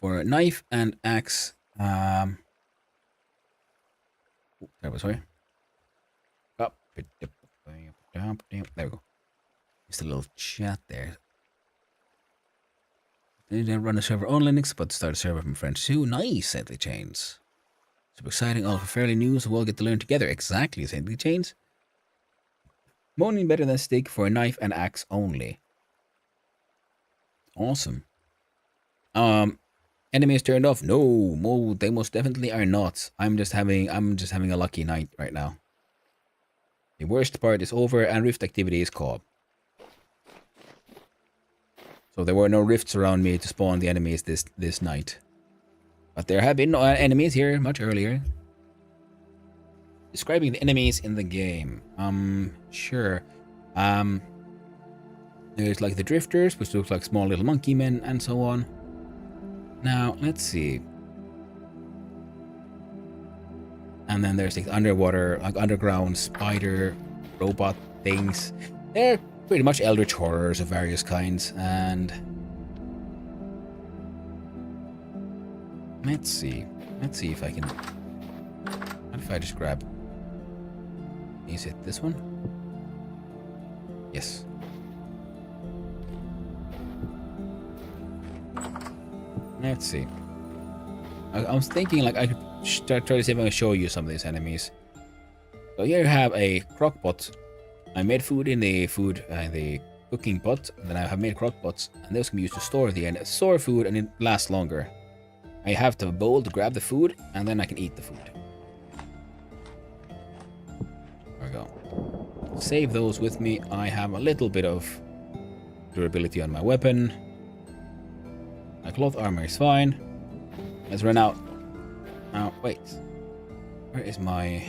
For a knife and axe, there was, sorry. Up. There we go. Just a little chat there. They didn't run a server on Linux, but start a server from French too. Nice, Saintly Chains. Super exciting, all for fairly new, so we'll get to learn together. Exactly, Saintly Chains. Moaning better than stick for a knife and axe only. Awesome. Enemies turned off? No, they most definitely are not. I'm just having a lucky night right now. The worst part is over and rift activity is caught. So there were no rifts around me to spawn the enemies this night. But there have been enemies here much earlier. Describing the enemies in the game. Sure. There's like the drifters, which look like small little monkey men and so on. Now, let's see. And then there's like underwater, like underground spider robot things. They're pretty much eldritch horrors of various kinds. And let's see if I can. What if I just grab? Is it this one? Yes. Let's see. I was thinking like I could try to see if I can show you some of these enemies. So here I have a crock pot. I made food in the cooking pot, and then I have made crock pots, and those can be used to store food, and it lasts longer. I have to have a bowl to grab the food, and then I can eat the food. There we go. Save those with me. I have a little bit of durability on my weapon. My cloth armor is fine. Let's run out. Now, wait. Where is my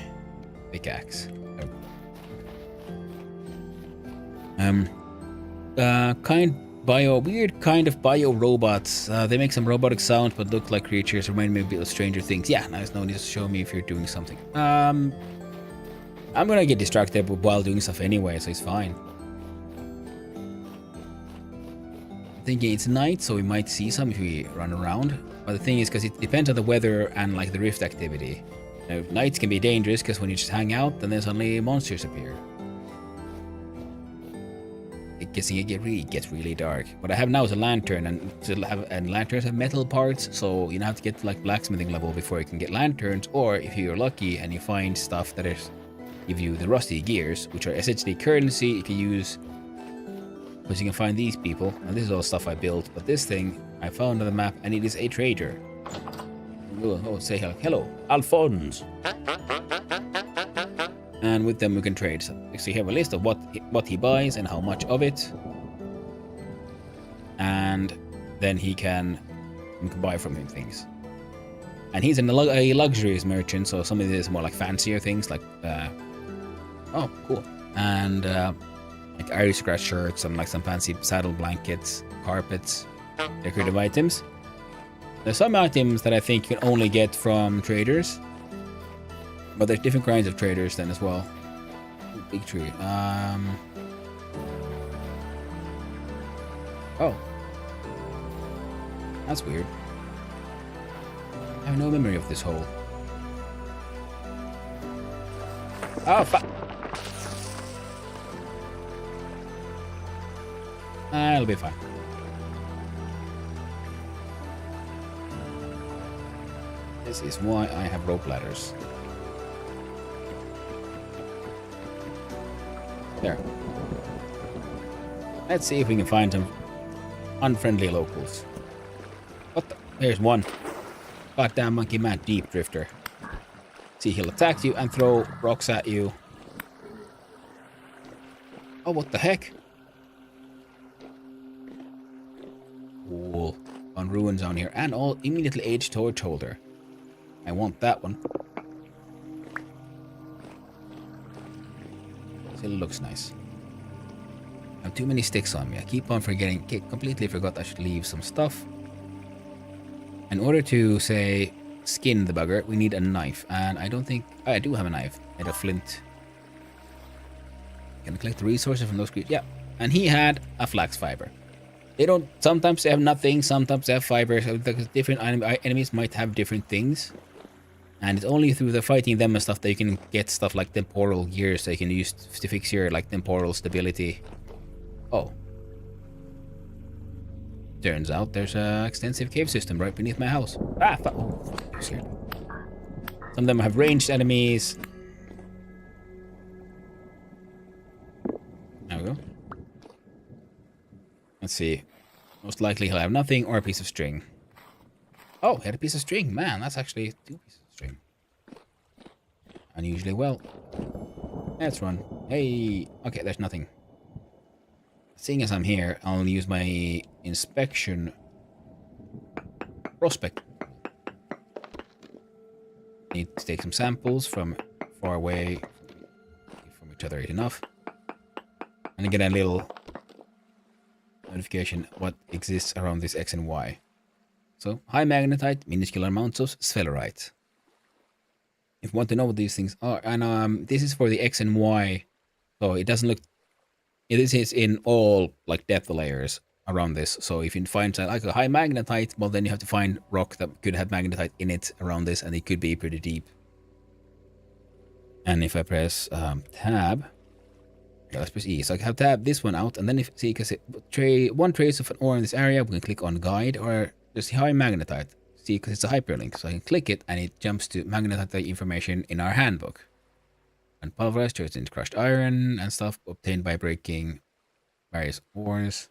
pickaxe? Weird kind of bio robots. They make some robotic sounds but look like creatures. Remind me a bit of Stranger Things. Yeah, nice. No need to show me if you're doing something. I'm gonna get distracted while doing stuff anyway, so it's fine. I'm thinking it's night, so we might see some if we run around. But the thing is, because it depends on the weather and like the rift activity. Now, nights can be dangerous because when you just hang out, then suddenly monsters appear. It gets really dark. What I have now is a lantern, and lanterns have metal parts, so you don't have to get to like blacksmithing level before you can get lanterns. Or if you're lucky and you find stuff that give you the rusty gears, which are essentially currency you can use. Because you can find these people, and this is all stuff I built. But this thing I found on the map, and it is a trader. Oh, say hello, Alphonse. And with them we can trade. So you have a list of what he buys and how much of it, and then you can buy from him things. And he's a luxurious merchant, so some of these more like fancier things, like oh, cool, and like aristocrat shirts and like some fancy saddle blankets, carpets, decorative items. There's some items that I think you can only get from traders. But there's different kinds of traders then as well. Ooh, big tree. Oh. That's weird. I have no memory of this hole. Oh, fuck. It'll be fine. This is why I have rope ladders. There. Let's see if we can find some unfriendly locals. What the? There's one. Goddamn monkey man, deep drifter. See, he'll attack you and throw rocks at you. Oh, what the heck? Cool. On ruins on here. And all immediately aged torch holder. I want that one. Still looks nice. I have too many sticks on me. I keep on forgetting. Completely forgot I should leave some stuff. In order to, say, skin the bugger, we need a knife. And I don't think... I do have a knife. Made of flint. Can I collect the resources from those creatures? Yeah. And he had a flax fiber. They don't... Sometimes they have nothing. Sometimes they have fibers. Different enemies might have different things. And it's only through the fighting them and stuff that you can get stuff like temporal gears that you can use to fix your like temporal stability. Oh. Turns out there's an extensive cave system right beneath my house. Ah, oh, I'm scared. Some of them have ranged enemies. There we go. Let's see. Most likely he'll have nothing or a piece of string. Oh, he had a piece of string. Man, that's actually 2 pieces of string. Unusually well. Let's run. Hey. Okay, there's nothing. Seeing as I'm here, I'll use my inspection prospect. Need to take some samples from far away from each other enough. And get a little notification what exists around this X and Y. So, high magnetite, minuscule amounts of sphelerite. If you want to know what these things are, and this is for the X and Y, so it doesn't look. This is in all like depth layers around this. So if you find like a high magnetite, well then you have to find rock that could have magnetite in it around this, and it could be pretty deep. And if I press tab, let's press E. So I have tab this one out, and then if see, because one trace of an ore in this area, we can click on guide or just high magnetite. See, because it's a hyperlink, so I can click it and it jumps to magnetite information in our handbook. And pulverized turns into crushed iron and stuff obtained by breaking various ores.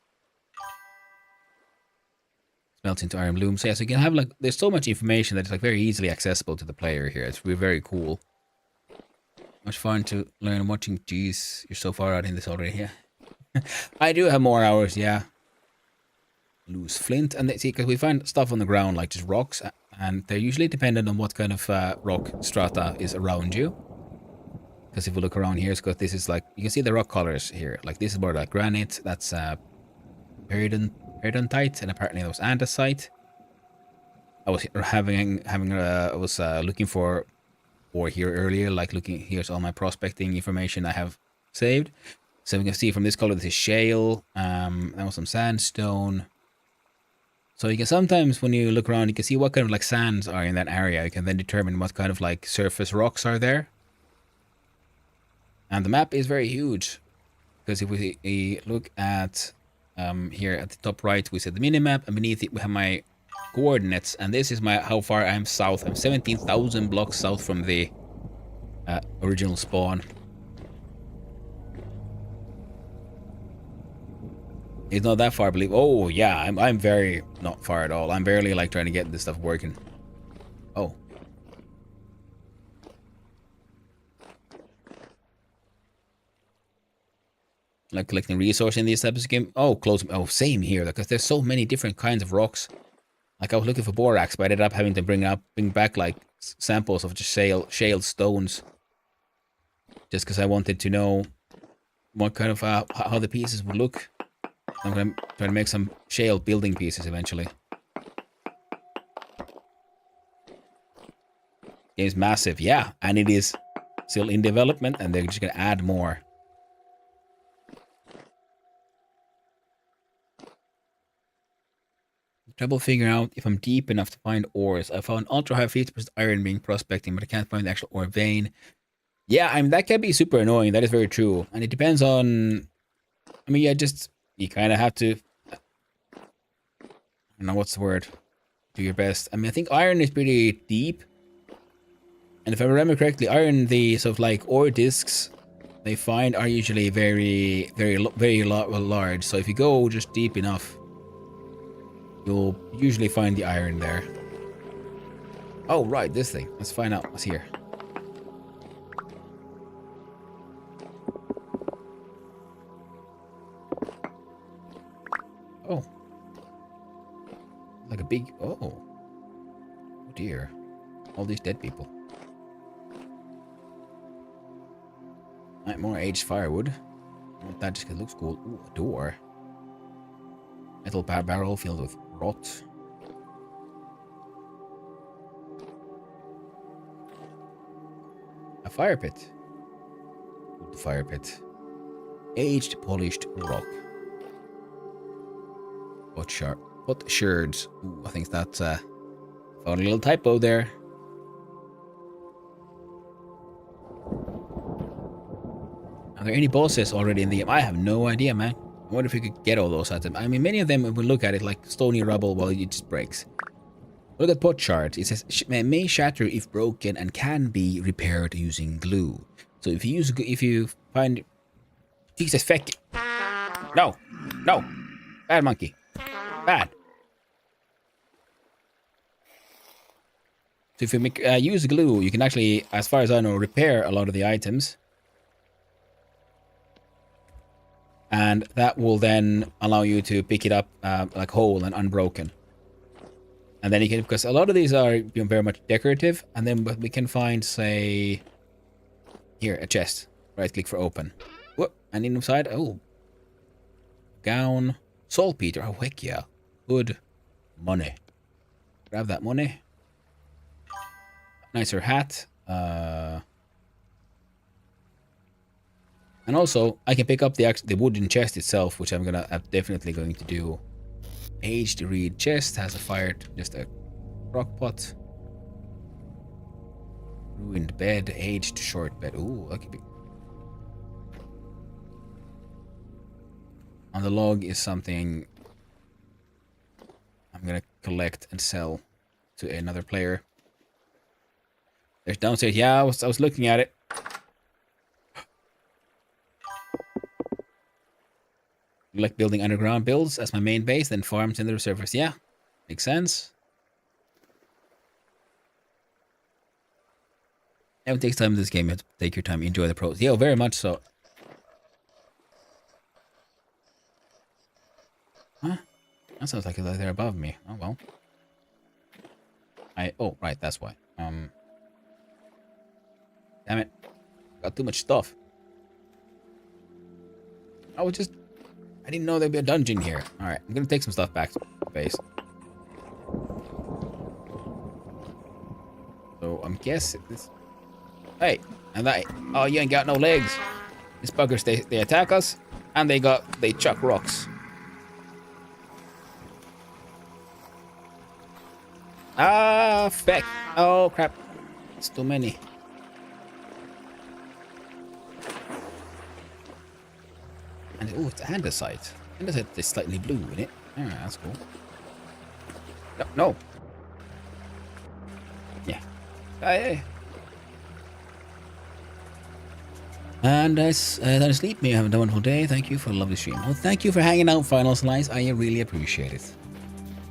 Smelts into iron bloom. So yeah, so you can have like, there's so much information that it's like very easily accessible to the player here. It's really very cool. Much fun to learn watching. Jeez, you're so far out in this already. Yeah. I do have more hours, yeah. Loose flint, and see, because we find stuff on the ground like just rocks, and they're usually dependent on what kind of rock strata is around you. Because if we look around here, it's got this is like you can see the rock colors here. Like this is more like granite. That's peridontite, and apparently that was andesite. I was looking for ore here earlier, like looking. Here's all my prospecting information I have saved. So we can see from this color this is shale. There was some sandstone. So you can sometimes, when you look around, you can see what kind of like sands are in that area. You can then determine what kind of like surface rocks are there. And the map is very huge. Because if we look at here at the top right, we see the minimap, and beneath it we have my coordinates. And this is my how far I'm south. I'm 17,000 blocks south from the original spawn. It's not that far, I believe. Oh, yeah, I'm very not far at all. I'm barely, like, trying to get this stuff working. Oh. Like collecting resources in these types of game. Oh, close. Oh, same here, because there's so many different kinds of rocks. Like, I was looking for borax, but I ended up having to bring back, like, samples of just shale stones. Just because I wanted to know what kind of, how the pieces would look. I'm gonna try to make some shale building pieces eventually. Game's massive, yeah, and it is still in development, and they're just gonna add more. Trouble figuring out if I'm deep enough to find ores. I found ultra high 50% iron being prospecting, but I can't find the actual ore vein. Yeah, I mean, that can be super annoying. That is very true. And it depends on... I mean, yeah, just... You kind of have to... I don't know what's the word. Do your best. I mean, I think iron is pretty deep. And if I remember correctly, iron, the sort of like ore discs they find are usually very large. So if you go just deep enough, you'll usually find the iron there. Oh, right, this thing. Let's find out what's here. Oh. Like a big... Oh. Oh, dear. All these dead people. Right, more aged firewood. Oh, that just looks cool. Ooh, a door. Metal barrel filled with rot. A fire pit. Ooh, the fire pit. Aged polished rock. Potsherds. Ooh, I think that's found a little typo there. Are there any bosses already in the game? I have no idea, man. I wonder if we could get all those items. I mean, many of them, if we look at it, like stony rubble, well, it just breaks. Look at potsherds. It says, may shatter if broken and can be repaired using glue. So if you find... Jesus, feck. No. No. Bad monkey. Bad. So if you use glue, you can actually, as far as I know, repair a lot of the items. And that will then allow you to pick it up like whole and unbroken. And then you can, because a lot of these are very much decorative. And then we can find, say, here, a chest. Right click for open. Whoop, and inside, oh. Gown. Saltpeter, oh heck yeah. Good money. Grab that money. Nicer hat. And also, I can pick up the wooden chest itself, which I'm definitely going to do. Aged reed chest has a fired, just a crock pot. Ruined bed, aged short bed. Ooh, that could be. On the log is something I'm gonna collect and sell to another player. There's downstairs. Yeah, I was looking at it. Like building underground builds as my main base, then farms in the surface. Yeah, makes sense. It takes time in this game. You have to take your time, enjoy the pros. Yeah, very much so. Huh? That sounds like they're above me. Oh well. Oh right, that's why. Damn it. Got too much stuff. I didn't know there'd be a dungeon here. Alright, I'm gonna take some stuff back to base. So I'm guessing this. Hey, and that. Oh, you ain't got no legs. These buggers, they attack us, and they chuck rocks. Ah, feck. Oh crap. It's too many. And oh, it's andesite. Andesite is slightly blue in it. Ah, that's cool. No, no. Yeah. Hey. And that is sleep. May you have a wonderful day. Thank you for a lovely stream. Well, thank you for hanging out, Final Slice. I really appreciate it.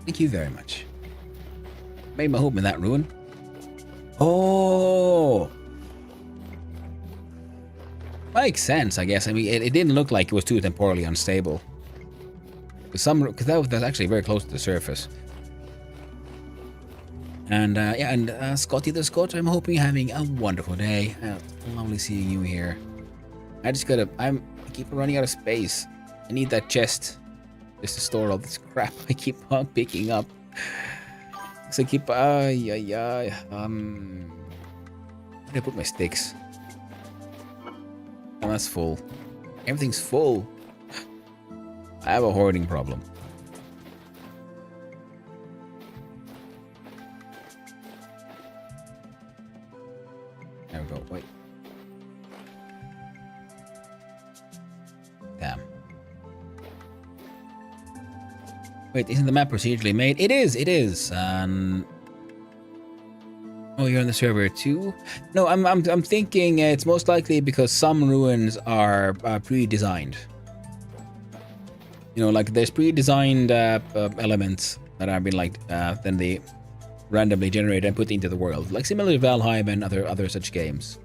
Thank you very much. Made my home in that ruin. Oh. Makes sense, I guess. I mean, it didn't look like it was too temporally unstable. Because that's actually very close to the surface. And yeah, and Scotty the Scot, I'm hoping you're having a wonderful day. Lovely seeing you here. I keep running out of space. I need that chest just to store all this crap I keep on picking up. So I keep, where did I put my sticks? Oh, that's full. Everything's full. I have a hoarding problem. There we go. Wait. Wait, isn't the map procedurally made? It is, it is. Oh, you're on the server too? No, I'm thinking it's most likely because some ruins are pre-designed. You know, like there's pre-designed elements that have been like then they randomly generated and put into the world, like similar to Valheim and other such games.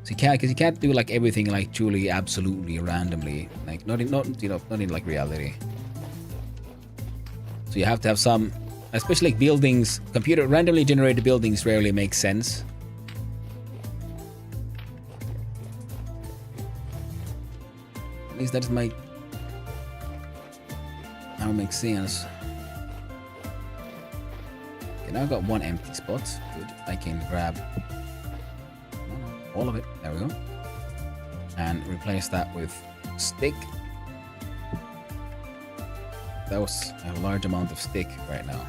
So you can't do like everything like truly absolutely randomly, like not in like reality. So you have to have some, especially like buildings. Computer randomly generated buildings rarely make sense. At least that's my. That would make sense. Okay, now I've got one empty spot. Good. I can grab all of it. There we go. And replace that with stick. That was a large amount of stick right now.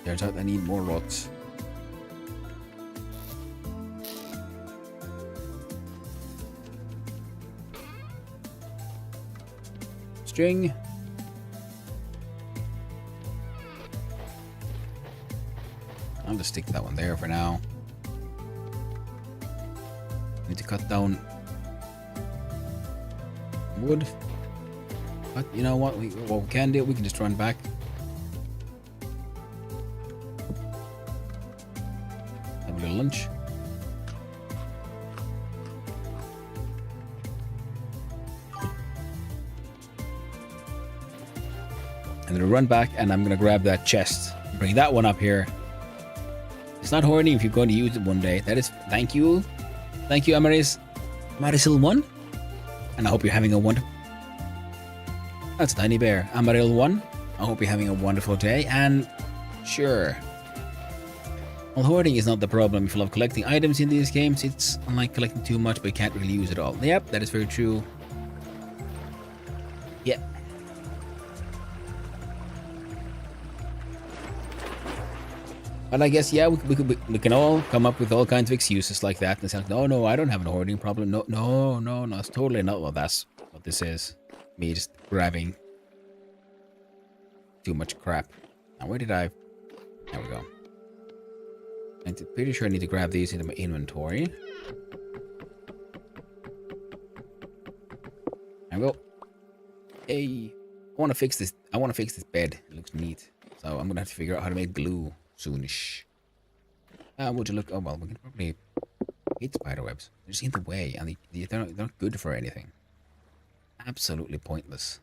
Turns out I need more rocks. String. I'll just stick that one there for now. Need to cut down wood. But you know what? What we can do, we can just run back. Have a little lunch. And then run back, and I'm gonna grab that chest. Bring that one up here. It's not horny if you're going to use it one day. That is, thank you. Thank you, Amaryl1. And I hope you're having a wonderful... That's Tiny Bear. Amaryl1. I hope you're having a wonderful day. And sure. Well, hoarding is not the problem. If you love collecting items in these games, it's unlike collecting too much, but you can't really use it all. Yep, that is very true. Yep. But I guess, yeah, we can all come up with all kinds of excuses like that and say, no, I don't have a hoarding problem. No, it's totally not. Well, that's what this is. Me just grabbing too much crap. Now, where did I... There we go. I'm pretty sure I need to grab these into my inventory. There we go. Hey, I want to fix this. I want to fix this bed. It looks neat. So I'm gonna have to figure out how to make glue soonish. Would you look? Oh well, we can probably hate spider webs. They're just in the way, and they're not good for anything. Absolutely pointless.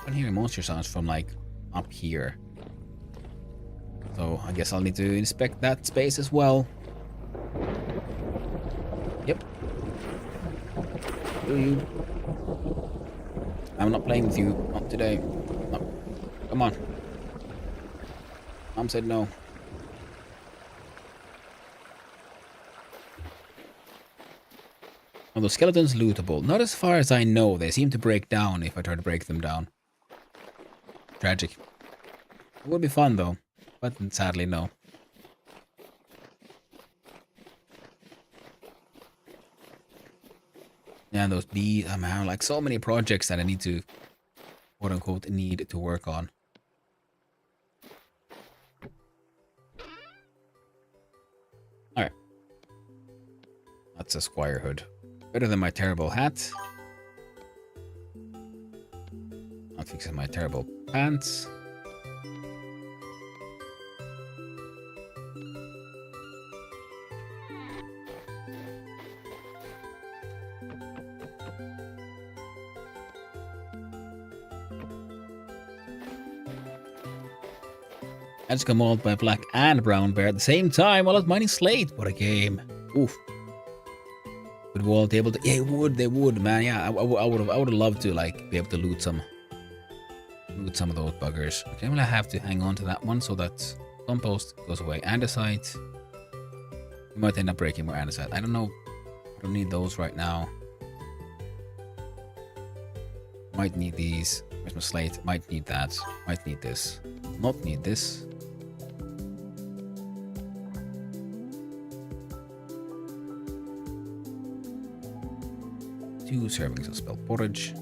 I'm hearing monster sounds from like up here. So I guess I'll need to inspect that space as well. Yep. Do you? I'm not playing with you. Not today. No. Come on. Mom said no. Although skeletons lootable. Not as far as I know. They seem to break down if I try to break them down. Tragic. It would be fun though. But sadly no. Yeah, those bees, I'm having like so many projects that I need to, quote unquote, need to work on. Alright. That's a squire hood. Better than my terrible hat. Not fixing my terrible pants. That's come mauled by a black and brown bear at the same time while I was mining slate. What a game. Oof. Would we all be able to? Yeah, they would, man. Yeah, I would have loved to like be able to loot some of those buggers. Okay, I'm gonna have to hang on to that one so that compost goes away. Andesite. We might end up breaking more andesite. I don't know. I don't need those right now. Might need these. Where's my slate? Might need that. Might need this. Not need this. Two servings of spell porridge.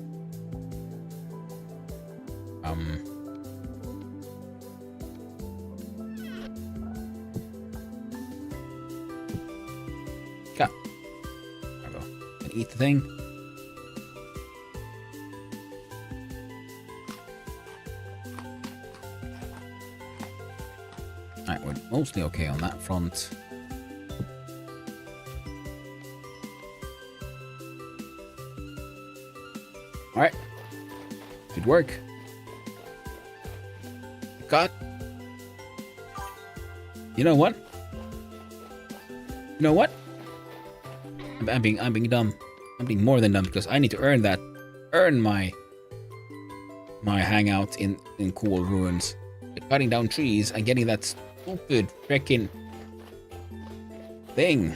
Yeah. There we go. And eat the thing. Alright, we're mostly okay on that front. Alright. Good work. God. You know what? You know what? I'm being dumb. I'm being more than dumb because I need to earn that. Earn my hangout in cool ruins. By cutting down trees and getting that stupid freaking thing.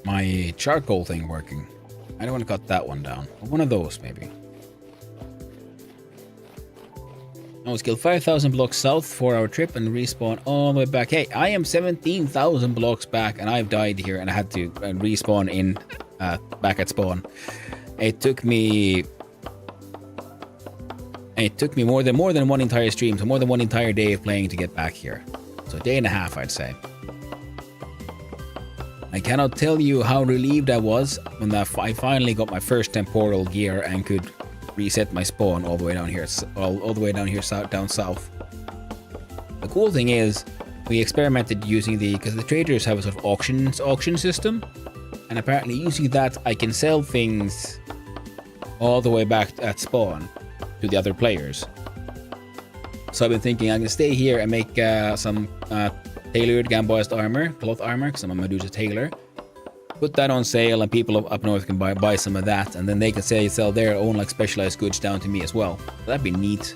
My charcoal thing working. I don't want to cut that one down. One of those, maybe. I was killed 5,000 blocks south for our trip and respawn all the way back. Hey, I am 17,000 blocks back and I've died here and I had to respawn in back at spawn. It took me more than one entire stream, so more than one entire day of playing to get back here. So a day and a half, I'd say. I cannot tell you how relieved I was when I finally got my first temporal gear and could reset my spawn all the way down here, all the way down here down south. The cool thing is, we experimented using because the traders have a sort of auction system, and apparently using that I can sell things all the way back at spawn to the other players. So I've been thinking I can stay here and make some tailored Gamboized armor, cloth armor, because I'm a Medusa tailor. Put that on sale and people up north can buy some of that, and then they can sell their own like specialized goods down to me as well. That'd be neat.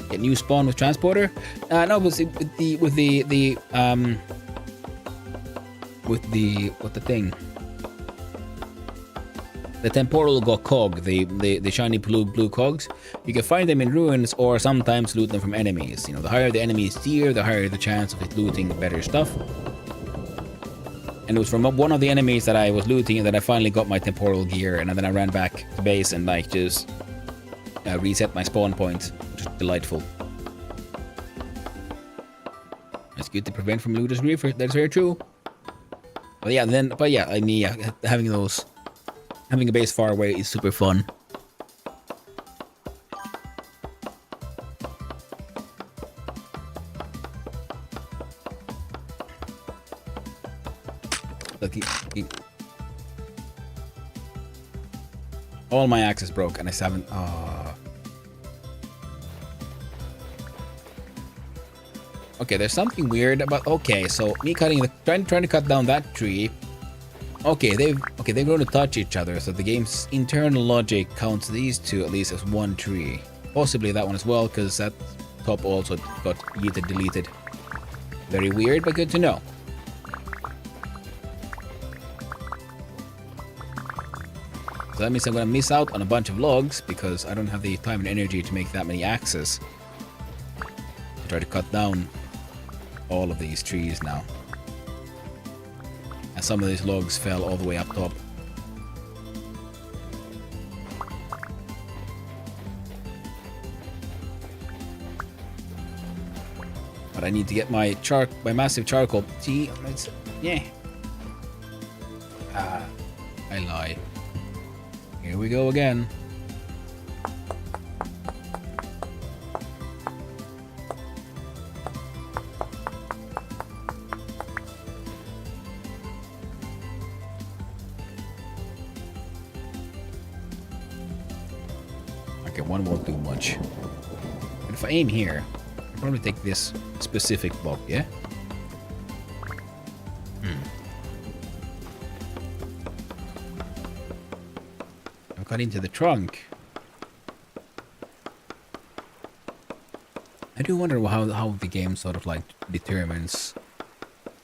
Get new spawn with transporter? No, with the thing. The temporal cog, the shiny blue cogs, you can find them in ruins or sometimes loot them from enemies. You know, the higher the enemy's tier, the higher the chance of it looting better stuff. And it was from one of the enemies that I was looting and that I finally got my temporal gear, and then I ran back to base and like just reset my spawn point, which is delightful. It's good to prevent from looters reefer. That's very true. But yeah, I mean, having a base far away is super fun. Look, all my axes broke and I still haven't. Okay, there's something weird about. Okay, so me trying to cut down that tree. Okay, they've grown to touch each other, so the game's internal logic counts these two at least as one tree. Possibly that one as well, because that top also got deleted. Very weird, but good to know. So that means I'm gonna miss out on a bunch of logs because I don't have the time and energy to make that many axes. To try to cut down all of these trees now. And some of these logs fell all the way up top. But I need to get my massive charcoal. See, yeah. I lie. Here we go again. Okay, one won't do much. But if I aim here, I'll probably take this specific block, yeah? I've got into the trunk. I do wonder how the game sort of like determines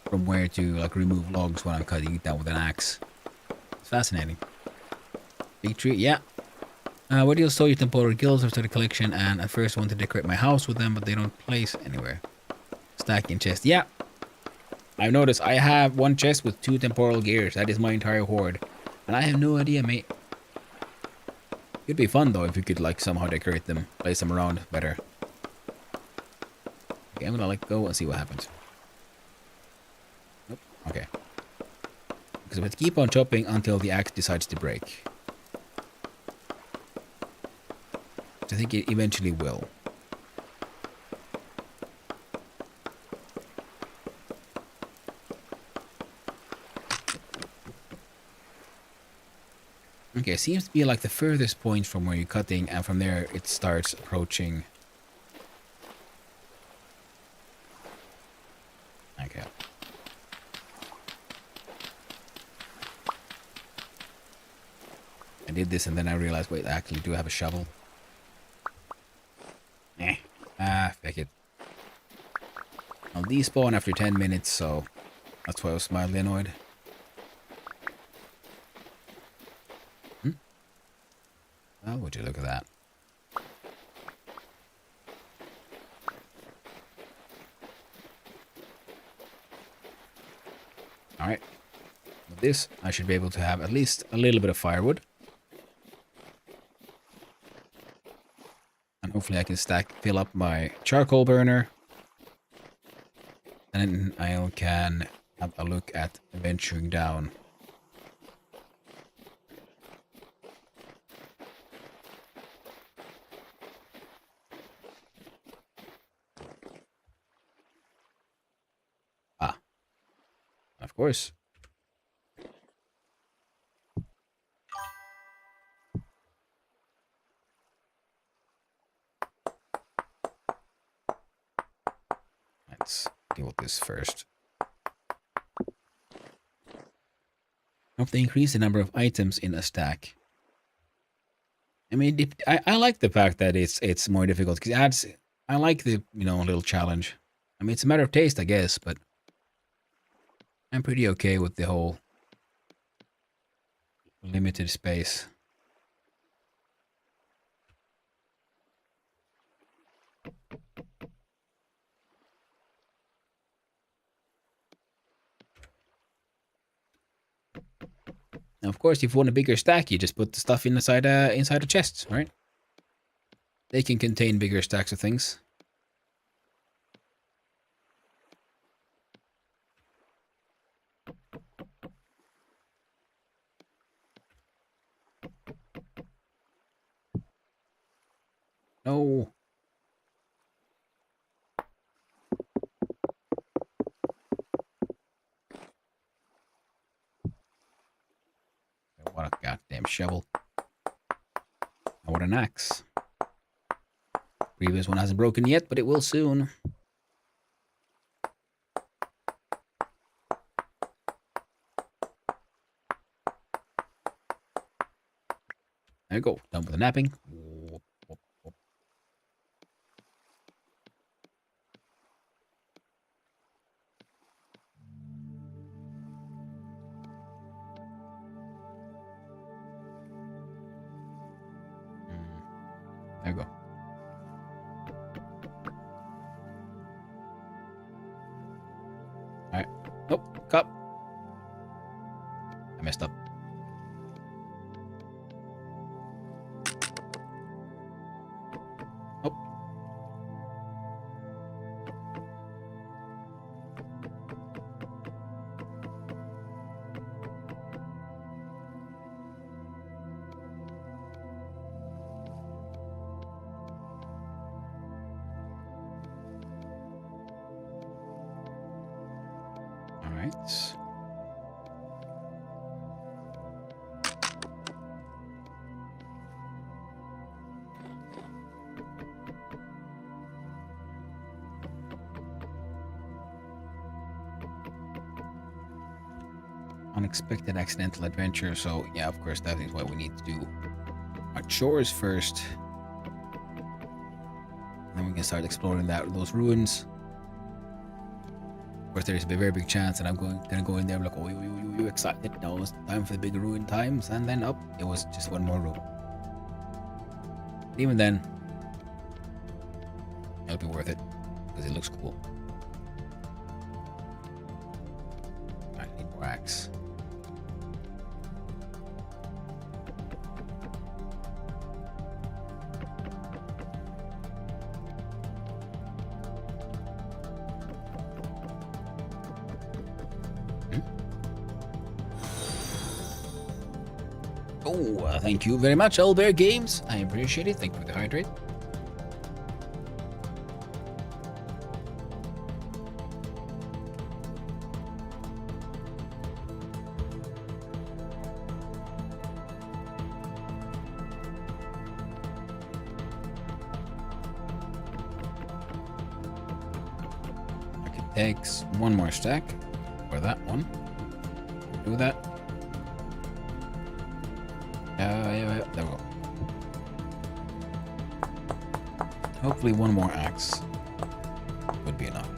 from where to like remove logs when I'm cutting it down with an axe. It's fascinating. Big tree, yeah. Where do you store your temporary gills after the collection? And at first I want to decorate my house with them, but they don't place anywhere. Stacking chest, yeah. I've noticed I have one chest with 2 temporal gears. That is my entire hoard. And I have no idea, mate. It'd be fun though if you could like somehow decorate them, place them around better. Okay, I'm gonna let go and see what happens. Nope. Okay. Because we have to keep on chopping until the axe decides to break. I think it eventually will. Okay, seems to be like the furthest point from where you're cutting, and from there it starts approaching. Okay. I did this and then I realized, wait, I actually do have a shovel. Feck it. I'll despawn after 10 minutes, so that's why I was mildly annoyed. Oh, would you look at that? Alright. With this, I should be able to have at least a little bit of firewood. And hopefully I can fill up my charcoal burner. And then I can have a look at venturing down. Ah. Of course. Let's deal with this first. Of the increase the number of items in a stack. I mean, I like the fact that it's more difficult because it adds. I like the little challenge. I mean, it's a matter of taste, I guess, but I'm pretty okay with the whole limited space. Now, of course, if you want a bigger stack, you just put the stuff inside a chest, right? They can contain bigger stacks of things. No. What a goddamn shovel. I want an axe. Previous one hasn't broken yet, but it will soon. There you go. Done with the napping. There you go. Alright. Nope. Cup. I messed up. Oh. Alright. unexpected accidental adventure. So yeah, of course, that is what we need to do. Our chores first. And then we can start exploring those ruins. Of course, there's a very big chance that I'm gonna go in there like, oh, you excited? No, it's time for the big ruin times. And then up, it was just one more room. Even then, it'll be worth it because it looks cool. I need more axe. Oh, thank you very much, Owlbear Games. I appreciate it. Thank you for the hydrate. Takes one more stack for that one. Do that. Yeah, there we go. Hopefully one more axe would be enough.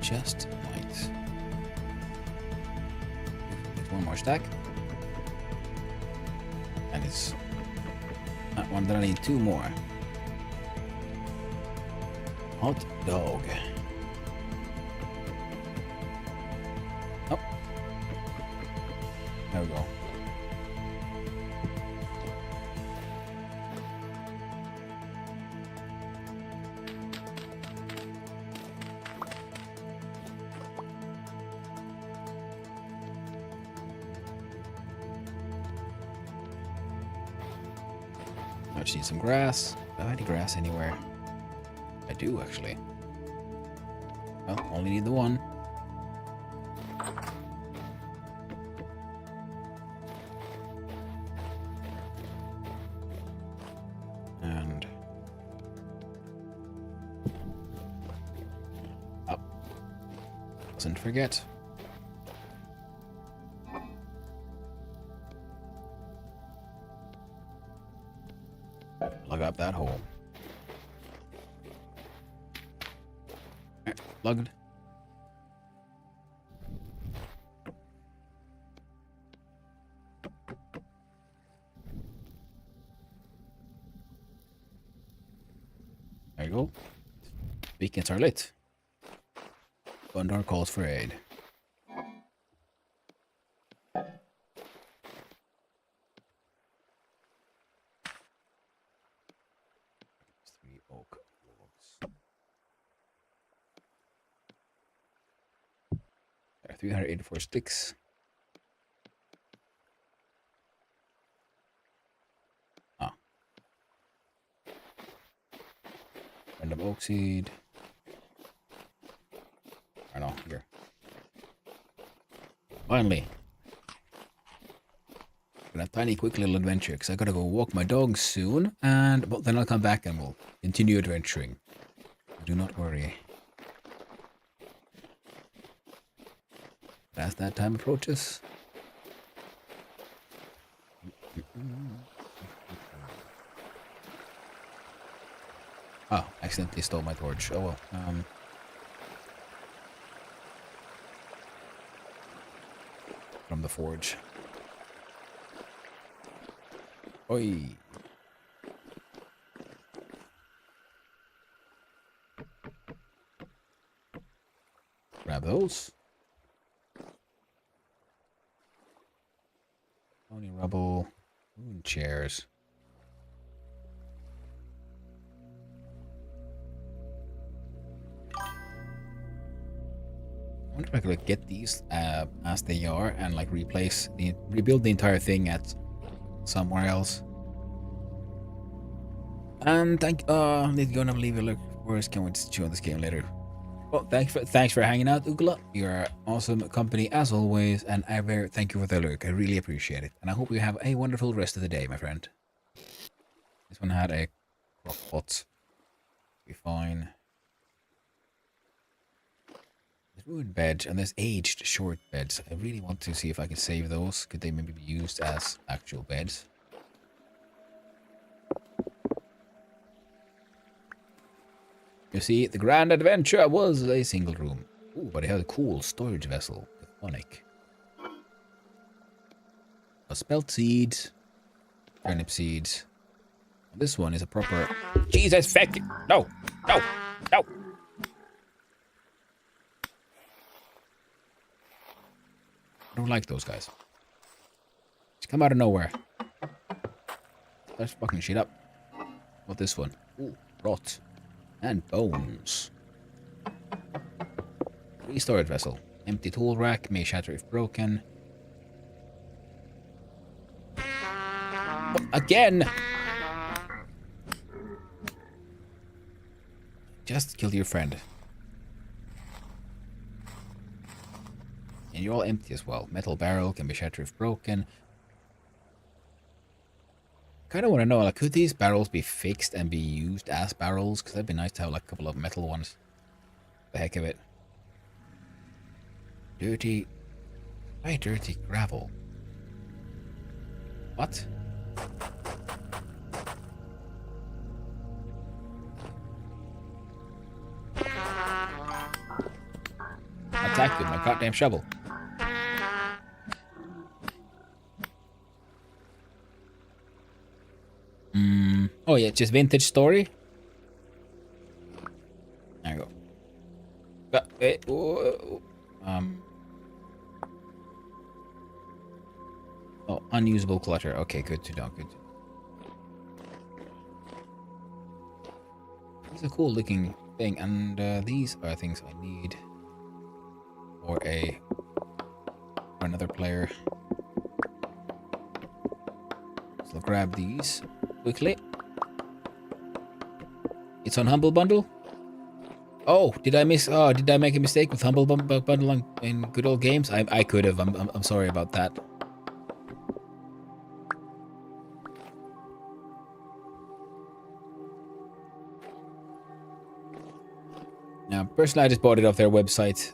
Just might. One more stack. And it's that one that I need two more. Hot dog. Oh. There we go. I just need some grass. Do I have any grass anywhere? I do, actually. Well, only need the one. And... oh. Mustn't forget. Plug up that hole. Right, plugged. There you go. Beacons are lit. Gondor calls for aid. Oak logs. There are 384 sticks. Ah. Random oak seed. I know, here. Finally. A tiny quick little adventure because I gotta go walk my dog soon, but then I'll come back and we'll continue adventuring. Do not worry. As that time approaches. Oh, accidentally stole my torch. Oh well. From the forge. Oi. Grab those. Only rubble. Ooh, chairs. I wonder if I could like, get these as they are and like rebuild the entire thing at somewhere else. And need to go and leave a look. Of course, can't wait to chew on this game later. Well, thanks for hanging out, Ugla. You're awesome company as always, and I very thank you for the lurk. I really appreciate it, and I hope you have a wonderful rest of the day, my friend. This one had a crock pot. Be fine. There's ruined beds and there's aged short beds. I really want to see if I can save those. Could they maybe be used as actual beds? You see, the grand adventure was a single room. Ooh, but it had a cool storage vessel. Chthonic. A spelt seeds. Turnip seeds. This one is a proper... Jesus, feck! No! No! No! I don't like those guys. Just come out of nowhere. Let's fucking shit up. What this one? Ooh, rot. And bones. Free storage vessel. Empty tool rack. May shatter if broken. Again! Just killed your friend. And you're all empty as well. Metal barrel can be shattered if broken. Kind of want to know, like, could these barrels be fixed and be used as barrels? Because that'd be nice to have like a couple of metal ones. The heck of it. Dirty. Why dirty gravel? What? Attack with my goddamn shovel. Oh yeah, just vintage story. There you go. Oh, unusable clutter. Okay, good to know. Good. It's a cool looking thing, and these are things I need for another player. So I'll grab these quickly. It's on Humble Bundle. Oh, did I miss? Oh, did I make a mistake with Humble Bundle in Good Old Games? I could have. I'm sorry about that. Now, personally, I just bought it off their website.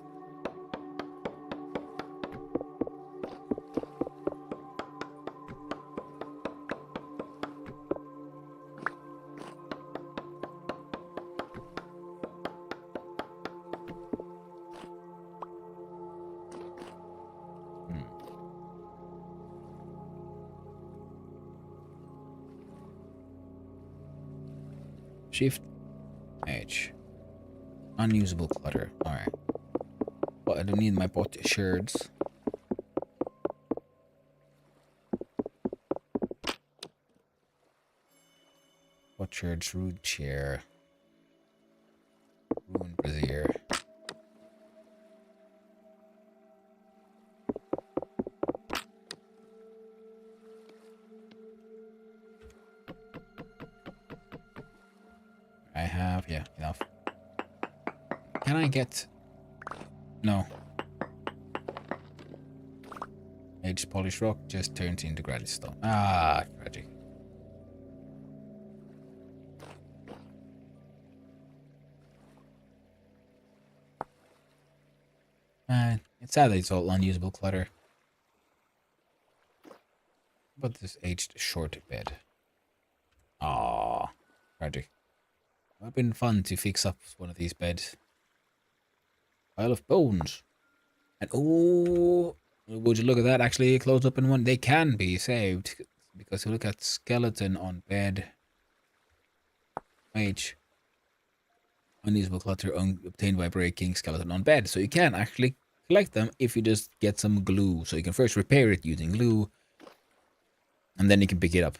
Shift H. Unusable clutter. Alright. But I don't need my pot sherds. Pot sherds, rude chair. Ruined brazier. I have, yeah, enough. Can I get... No. Aged polished rock just turns into granite stone. Ah, tragic. It's sad that it's all unusable clutter. But this aged short bed. Ah, tragic. It would have been fun to fix up one of these beds. Pile of bones. And oh, would you look at that? Actually, close up in one. They can be saved. Because you look at skeleton on bed. Mage. Unusable clutter obtained by breaking skeleton on bed. So you can actually collect them if you just get some glue. So you can first repair it using glue. And then you can pick it up.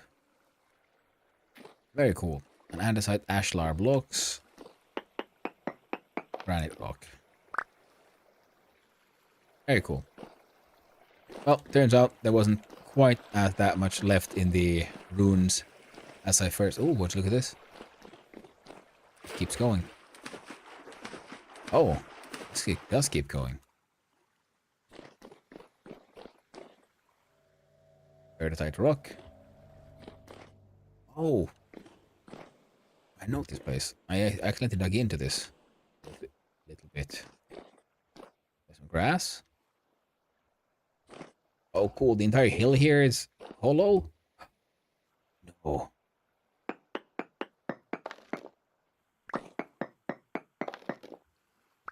Very cool. An andesite ashlar blocks. Granite rock. Very cool. Well, turns out there wasn't quite that much left in the runes as I first... Oh, would you look at this? It keeps going. Oh, Let's keep going. Peridotite rock. Oh. I know this place. I accidentally dug into this. Little bit. There's some grass. Oh, cool. The entire hill here is hollow. No.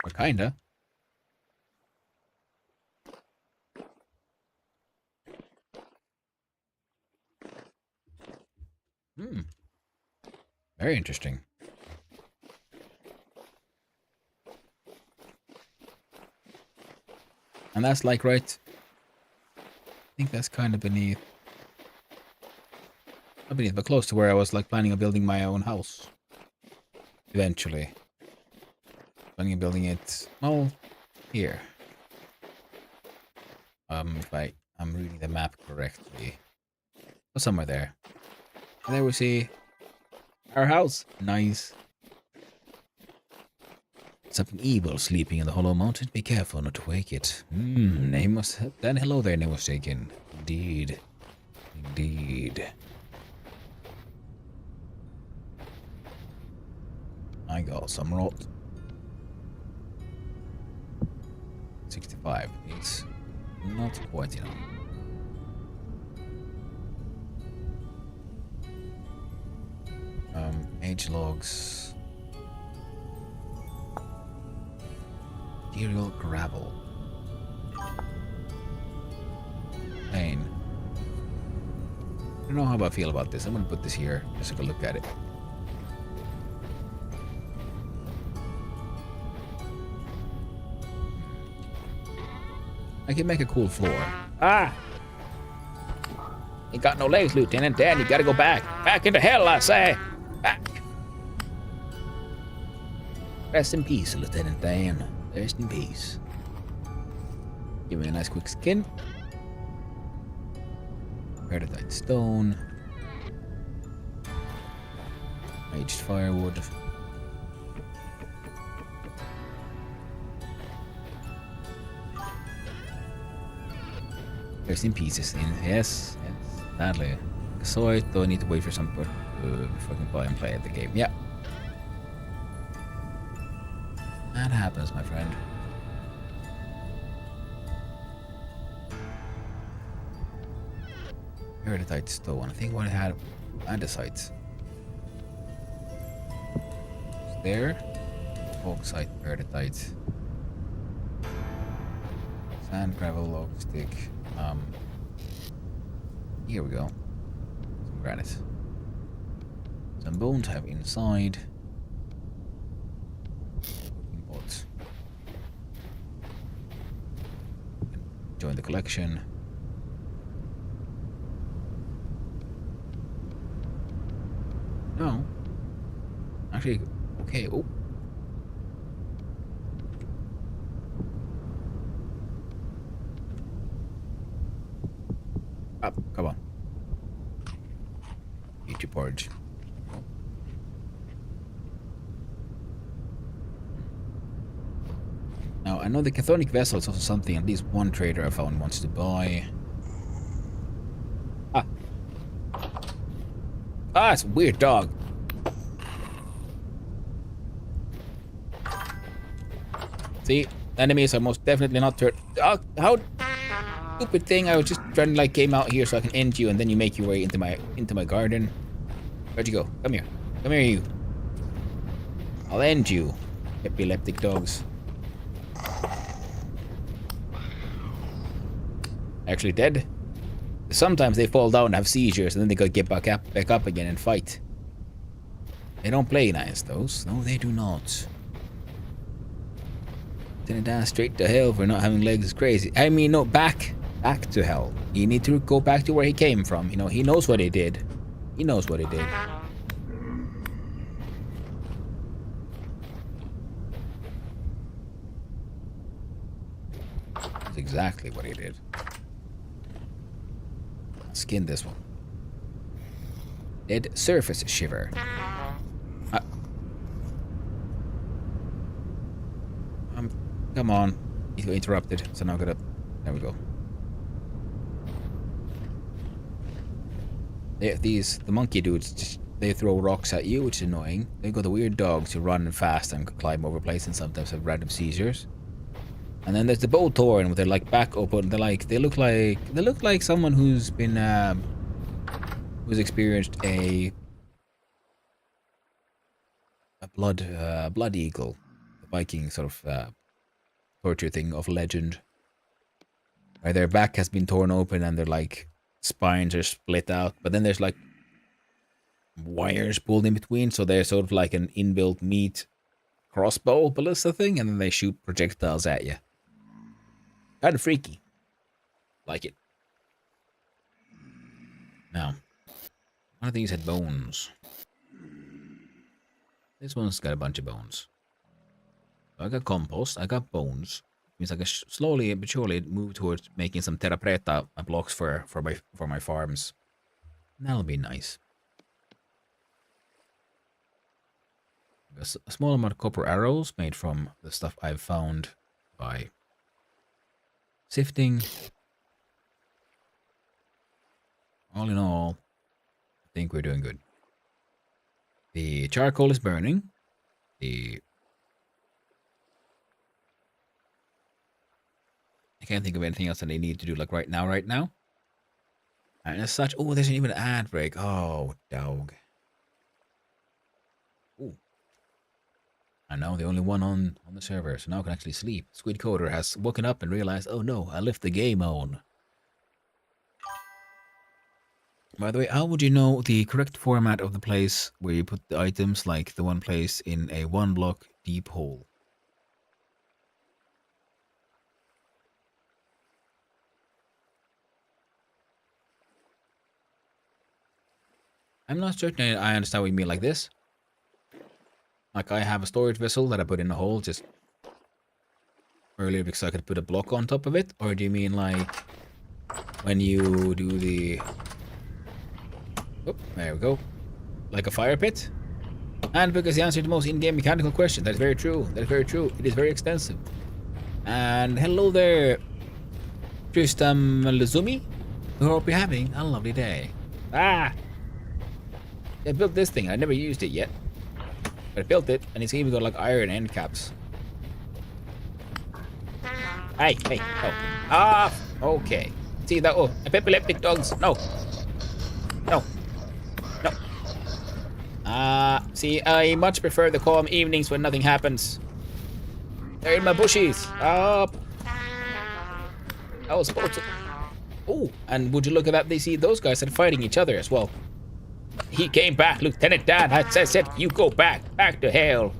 Or kinda. Hmm. Very interesting. And that's like right. I think that's kind of beneath. Not beneath, but close to where I was like planning on building my own house. Eventually. Planning on building it, well, here. If I'm reading the map correctly. Oh, somewhere there. And there we see our house. Nice. Something evil sleeping in the hollow mountain. Be careful not to wake it. Name was... Then hello there, name was taken. Indeed. Indeed. I got some rot. 65 is not quite enough. Age logs. Material gravel. Plain. I don't know how I feel about this. I'm gonna put this here just so I can look at it. I can make a cool floor. Ah! You got no legs, Lieutenant Dan. You gotta go back. Back into hell, I say. Back. Rest in peace, Lieutenant Dan. Rest in peace. Give me a nice quick skin. Peridotite stone. Aged firewood. Rest in pieces. Yes, sadly. So I don't need to wait for some before I can buy and play the game. Yeah. That happens, my friend. Peridotite stone. I think what I had andesite. There. Bauxite, peridotite. Sand, gravel, log, stick. Here we go. Some granite. Some bone to have inside. Pot. Join the collection. No. Actually, okay. Oh. Up, come on. Eat your porridge. Now, I know the Chthonic vessel is also something at least one trader I found wants to buy. Ah, it's a weird dog. See, enemies are most definitely not turned. How stupid thing! I was just trying to like game out here so I can end you, and then you make your way into my garden. Where'd you go? Come here, you. I'll end you, epileptic dogs. Actually dead. Sometimes they fall down and have seizures, and then they gotta get back up again and fight. They don't play nice, those. No, they do not. Then dance straight to hell for not having legs is crazy. I mean, no, back to hell. You need to go back to where he came from. You know, he knows what he did. He knows what he did. That's exactly what he did. Skin this one. Dead surface shiver. Come on. He got interrupted, so now I gotta... There we go. The monkey dudes, just, they throw rocks at you, which is annoying. They've got the weird dogs who run fast and climb over places and sometimes have random seizures. And then there's the bow thorn with their like back open. They look like someone who's been who's experienced a blood eagle, the Viking sort of torture thing of legend, where their back has been torn open and their like spines are split out, but then there's like wires pulled in between, so they're sort of like an inbuilt meat crossbow ballista thing, and then they shoot projectiles at you. Kind of freaky. Like it. Now, one of these had bones. This one's got a bunch of bones. So I got compost, I got bones. Means I can slowly but surely move towards making some terra preta blocks for my farms. That'll be nice. A small amount of copper arrows made from the stuff I've found by sifting. All in all, I think we're doing good. The charcoal is burning. I can't think of anything else that I need to do like right now. And as such, oh, there's even an ad break. Oh, dog. Ooh. I'm now the only one on the server, so now I can actually sleep. Squid Coder has woken up and realized, oh no, I left the game on. By the way, how would you know the correct format of the place where you put the items, like the one place in a 1 block deep hole? I'm not certain I understand what you mean like this. Like I have a storage vessel that I put in a hole just earlier because I could put a block on top of it? Or do you mean like when you do the... Oh, there we go. Like a fire pit? And because the answer to the most in-game mechanical question. That is very true. That is very true. It is very extensive. And hello there, Tristam Lazumi. I hope you're having a lovely day. Ah! I built this thing. I never used it yet. But I built it, and it's even got like iron end caps. Hey, oh. Ah! Okay. See that? Oh, epileptic dogs. No. No. See, I much prefer the calm evenings when nothing happens. They're in my bushes. Up. I was supposed to... Oh, and would you look at that? They see those guys are fighting each other as well. He came back, Lieutenant Dan. I said, you go back to hell.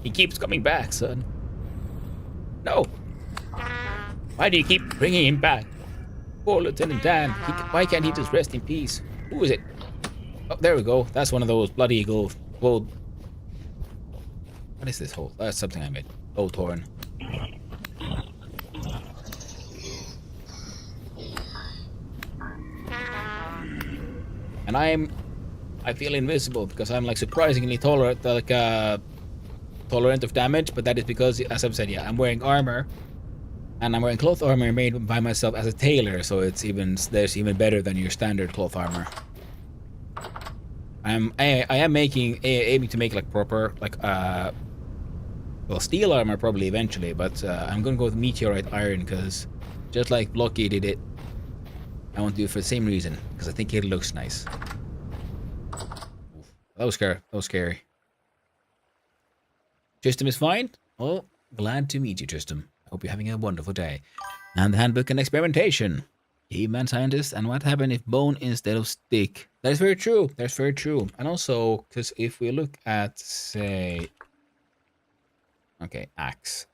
He keeps coming back, son. No. Why do you keep bringing him back? Poor Lieutenant Dan. Why can't he just rest in peace? Who is it? Oh, there we go. That's one of those blood eagle. Well, what is this hole? That's something I made. Oh, Torn. And I feel invisible because I'm like surprisingly tolerant, tolerant of damage. But that is because, as I've said, yeah, I'm wearing armor, and I'm wearing cloth armor made by myself as a tailor, so there's even better than your standard cloth armor. I am aiming to make like proper well, steel armor probably eventually, but I'm gonna go with meteorite iron because just like Blocky did it, I want to do it for the same reason because I think it looks nice. Oof, that was scary. That was scary. Tristram is fine. Oh, glad to meet you, Tristram. I hope you're having a wonderful day. And the handbook and experimentation. Caveman scientist, and what happened if bone instead of stick? That is very true. That's very true. And also, because if we look at, say, okay, axe.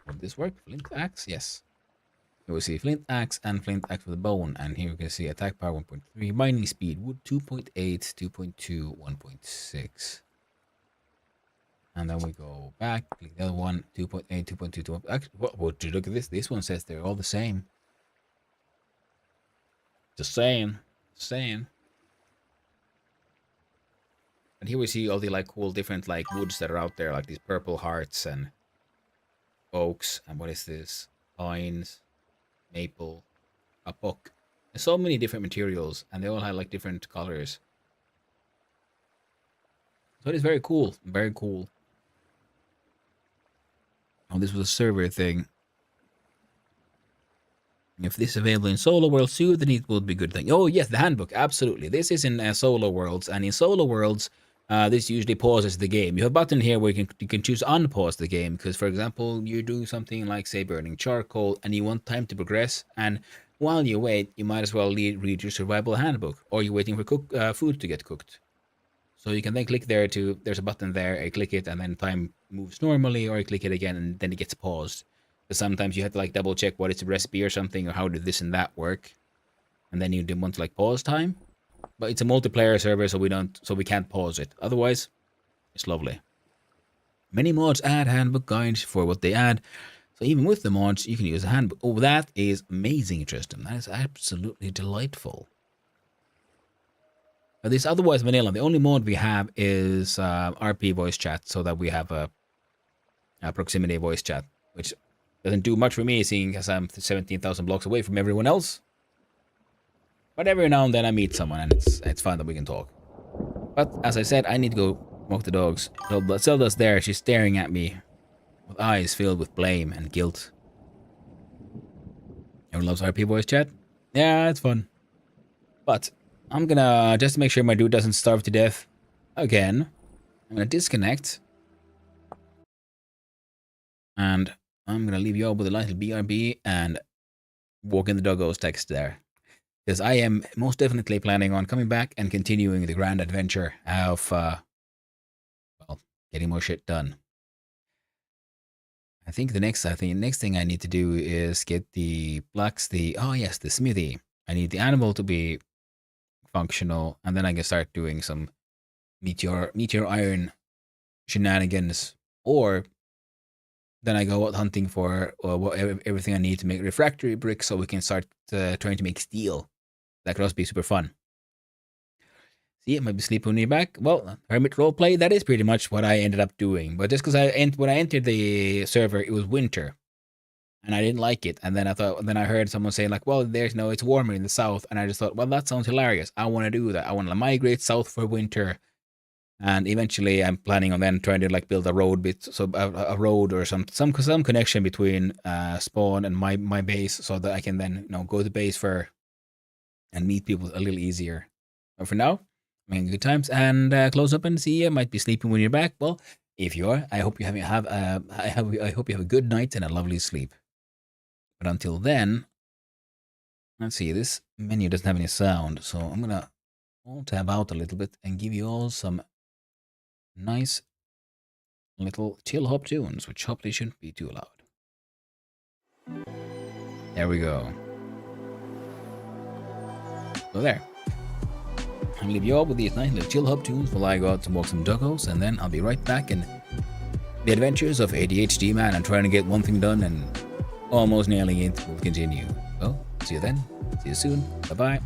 Would this work? Flint axe? Yes. You will see flint axe and flint axe with a bone, and here we can see attack power 1.3, mining speed wood 2.8, 2.2, 1.6. And then we go back, click the other one, 2.8, 2.2, 2. Actually, what, you look at this? This one says they're all the same. Just saying. Just saying. And here we see all the like cool different like woods that are out there, like these purple hearts and oaks. And what is this? Pines, maple, a oak. There's so many different materials, and they all have like different colors. So it is very cool. Very cool. Oh, this was a server thing. If this is available in solo worlds too, then it would be a good thing. Oh yes, the handbook, absolutely. This is in solo worlds, and in solo worlds, this usually pauses the game. You have a button here where you can choose unpause the game, because for example, you're doing something like say burning charcoal, and you want time to progress, and while you wait, you might as well read your survival handbook, or you're waiting for food to get cooked. So you can then click there there's a button there, you click it, and then time moves normally, or you click it again, and then it gets paused. Because sometimes you have to like double check what is the recipe or something, or how did this and that work. And then you didn't want to like pause time. But it's a multiplayer server, so we can't pause it. Otherwise, it's lovely. Many mods add handbook guides for what they add. So even with the mods, you can use a handbook. Oh, that is amazing, Tristan. That is absolutely delightful. This otherwise vanilla. The only mode we have is RP voice chat, so that we have a proximity voice chat, which doesn't do much for me, seeing as I'm 17,000 blocks away from everyone else. But every now and then I meet someone, and it's fun that we can talk. But as I said, I need to go walk the dogs. Zelda's there. She's staring at me with eyes filled with blame and guilt. Everyone loves RP voice chat. Yeah, it's fun. But I'm gonna, just to make sure my dude doesn't starve to death again, I'm gonna disconnect. And I'm gonna leave you all with a little BRB and walk in the doggos text there. Because I am most definitely planning on coming back and continuing the grand adventure of, well, getting more shit done. I think the next thing I need to do is get the oh yes, the smithy. I need the animal to be functional, and then I can start doing some meteor iron shenanigans, or then I go out hunting for everything I need to make refractory bricks, so we can start trying to make steel. That could also be super fun. See, it might be sleeping when you're back. Well, hermit roleplay, that is pretty much what I ended up doing. But just because when I entered the server, it was winter, and I didn't like it. And then I heard someone saying like, well, it's warmer in the south. And I just thought, well, that sounds hilarious. I want to do that. I want to migrate south for winter. And eventually I'm planning on then trying to like build a road a road or some connection between spawn and my base, so that I can then, go to base and meet people a little easier. But for now, I'm having good times, and close up and see you. Might be sleeping when you're back. Well, if you are, I hope you I hope you have a good night and a lovely sleep. But until then, let's see, this menu doesn't have any sound, so I'm gonna tab out a little bit and give you all some nice little chill hop tunes, which hopefully shouldn't be too loud. There we go. So there. I'll leave you all with these nice little chill hop tunes while I go out to walk some doggos, and then I'll be right back in the adventures of ADHD Man and trying to get one thing done and almost nailing it will continue. Well, see you then. See you soon. Bye-bye.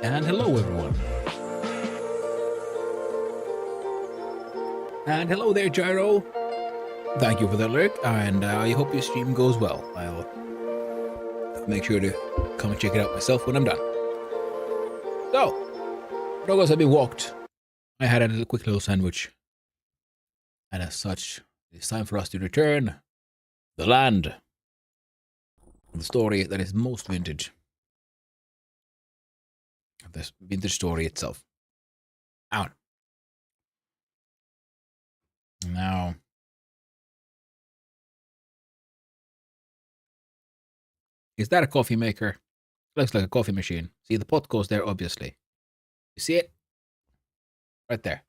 And hello, everyone. And hello there, Gyro. Thank you for the alert, and I hope your stream goes well. I'll make sure to come and check it out myself when I'm done. So, doggos have been walked. I had a quick little sandwich. And as such, it's time for us to return to the land of the story that is most vintage. Of this vintage story itself. Out. Now, is that a coffee maker? Looks like a coffee machine. See, the pot goes there, obviously. You see it? Right there.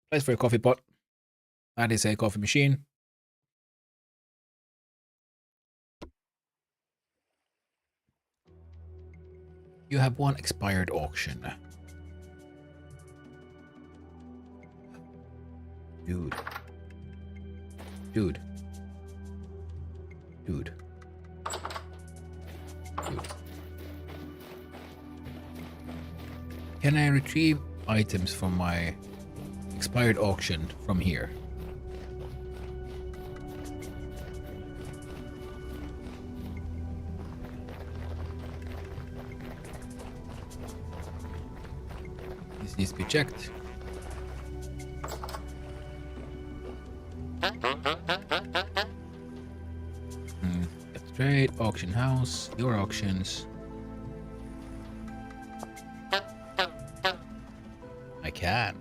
Place for a coffee pot. That is a coffee machine. You have one expired auction. Dude. Dude. Dude. Dude. Can I retrieve items from my expired auction from here? This needs to be checked. Trade, auction house, your auctions. I can.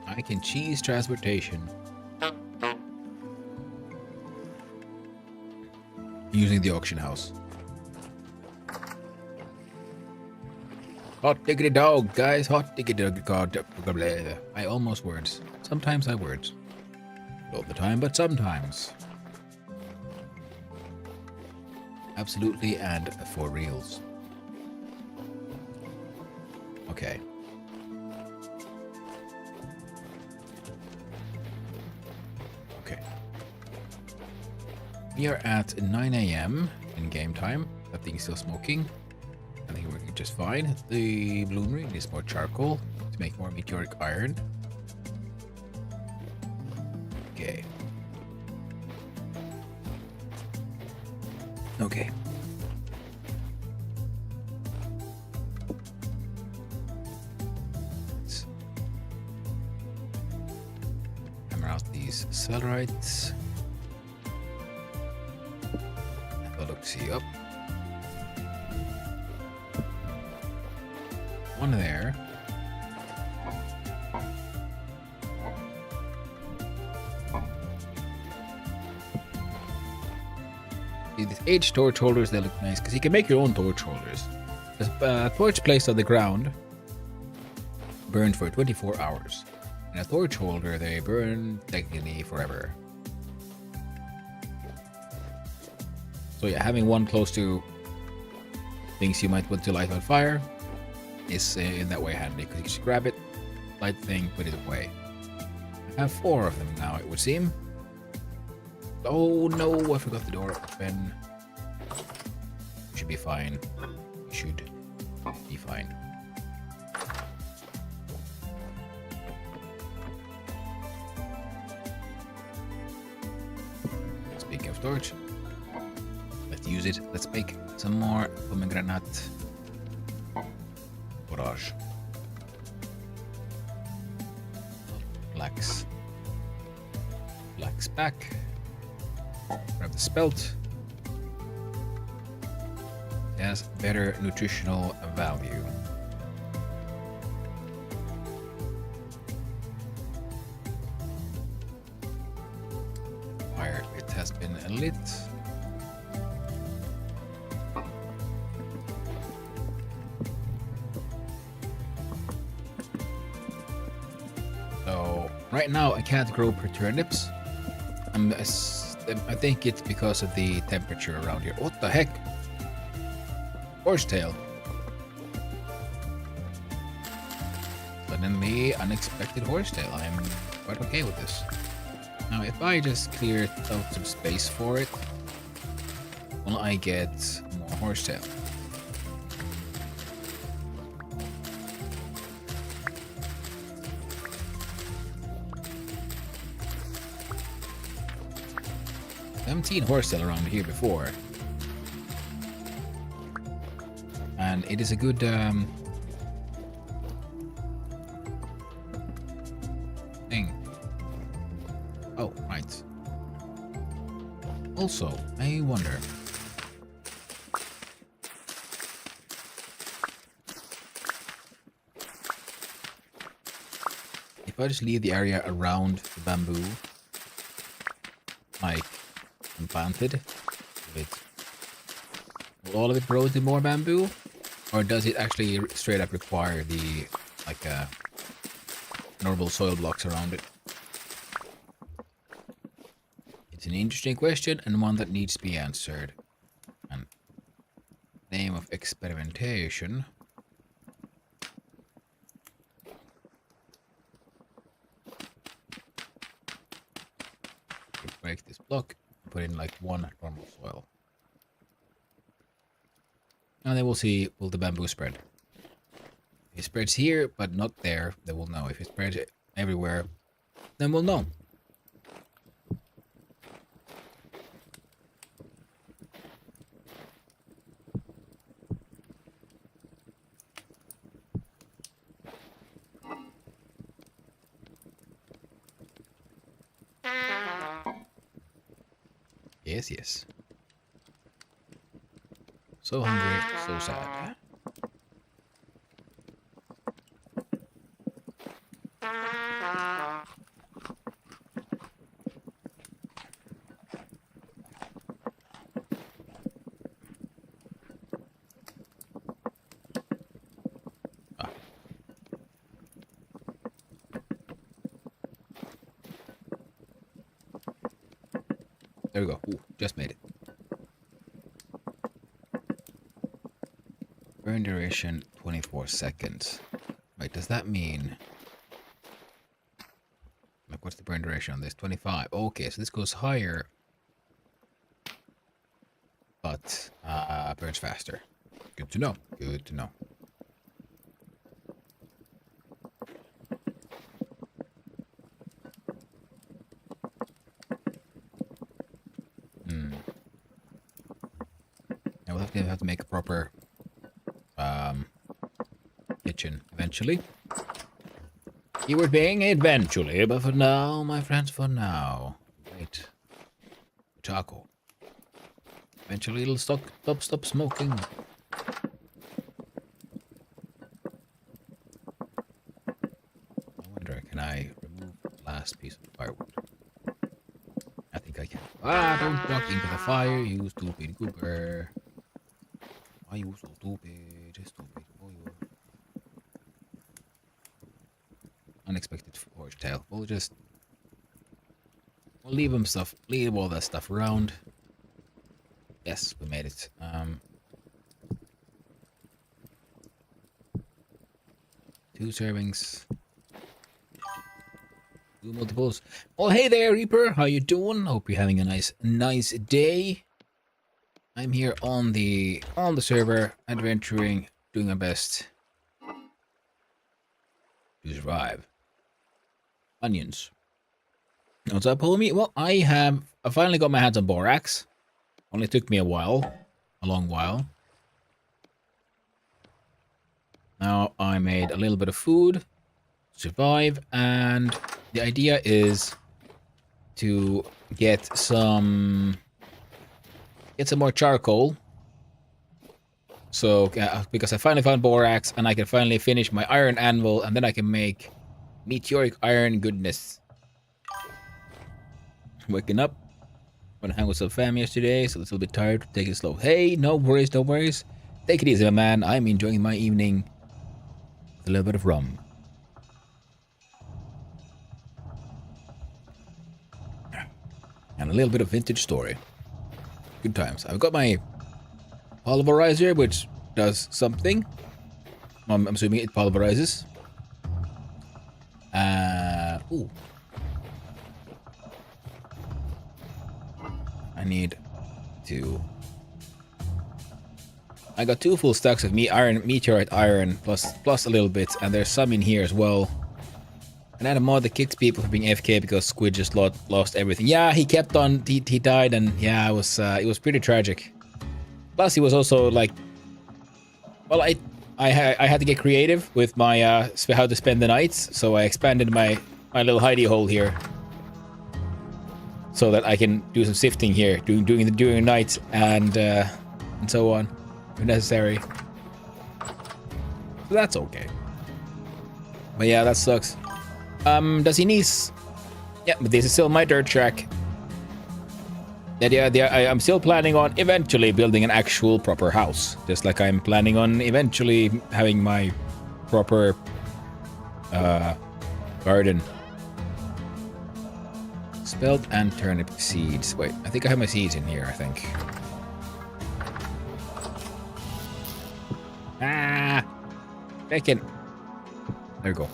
I can cheese transportation. Using the auction house. Hot diggity dog, guys. Hot diggity dog. I almost words. Sometimes I words. Not all the time, but sometimes. Absolutely and for reals. Okay. Okay. We are at 9 a.m. in game time. That thing's still smoking. I think we're working just fine. The balloon ring needs more charcoal to make more meteoric iron. Okay. Okay. Let's hammer out these cellarites. Have a look-see up. One there. See, these H torch holders, they look nice because you can make your own torch holders. There's a torch placed on the ground burned for 24 hours. And a torch holder, they burn technically forever. So yeah, having one close to things you might want to light on fire is in that way handy, because you just grab it, light the thing, put it away. I have 4 of them now, it would seem. Oh no, I forgot the door open. Should be fine. Should be fine. Speaking of storage, let's use it. Let's make some more pomegranate porridge. Flax back. Grab the spelt. It has better nutritional value. Fire, it has been lit. So right now I can't grow turnips. I think it's because of the temperature around here. What the heck? Horsetail. Suddenly, unexpected horsetail. I am quite okay with this. Now, if I just clear out some space for it, will I get more horsetail? I haven't seen horsetail around here before. And it is a good thing. Oh, right. Also, I wonder. If I just leave the area around the bamboo, like, planted, will all of it grow into more bamboo? Or does it actually straight up require the, like, normal soil blocks around it? It's an interesting question and one that needs to be answered. And name of experimentation. Break this block and put in like 1 normal soil. And then we'll see, will the bamboo spread? If it spreads here, but not there, then we'll know. If it spreads everywhere, then we'll know. Yes, yes. So hungry, so sad. There we go. Ooh, just made it. Burn duration 24 seconds. Wait, does that mean... Like, what's the burn duration on this? 25. Okay, so this goes higher. But, burns faster. Good to know. Good to know. Now we'll have to make a proper kitchen eventually. Keyword being eventually, but for now, my friends, for now. Wait. Charcoal. Eventually it'll stop smoking. I wonder, can I remove the last piece of firewood? I think I can. Ah, don't walk into the fire, you stupid goober. Why you so stupid? Stupid boy. Unexpected horsetail. We'll leave him stuff. Leave all that stuff around. Yes, we made it. 2 servings. 2 multiples. Well, hey there, Reaper. How you doing? Hope you're having a nice day. I'm here on the server, adventuring, doing my best to survive. Onions. What's up, homie? Well, I finally got my hands on borax. Only took me a while, a long while. Now I made a little bit of food, survive, and the idea is to get some more charcoal. So because I finally found borax, and I can finally finish my iron anvil, and then I can make meteoric iron goodness. Waking up. Gonna hang with some fam yesterday, so it's a little bit tired. Take it slow. Hey, no worries, no worries. Take it easy, my man. I'm enjoying my evening with a little bit of rum. And a little bit of vintage story. Good times. I've got my pulverizer, which does something. I'm assuming it pulverizes. Ooh. I need to... I got 2 full stacks of meteorite iron plus a little bit, and there's some in here as well. And I had a mod that kicks people for being AFK because Squid just lost everything. Yeah, he kept on. He died, and yeah, it was pretty tragic. Plus, he was also like, well, I had to get creative with my how to spend the nights, so I expanded my little hidey hole here, so that I can do some sifting here, during the night and so on, if necessary. So that's okay. But yeah, that sucks. Does he need? Yeah, but this is still my dirt track. I'm still planning on eventually building an actual proper house, just like I'm planning on eventually having my proper garden. Spelt and turnip seeds. Wait, I think I have my seeds in here, I think. Ah! Bacon. There we go.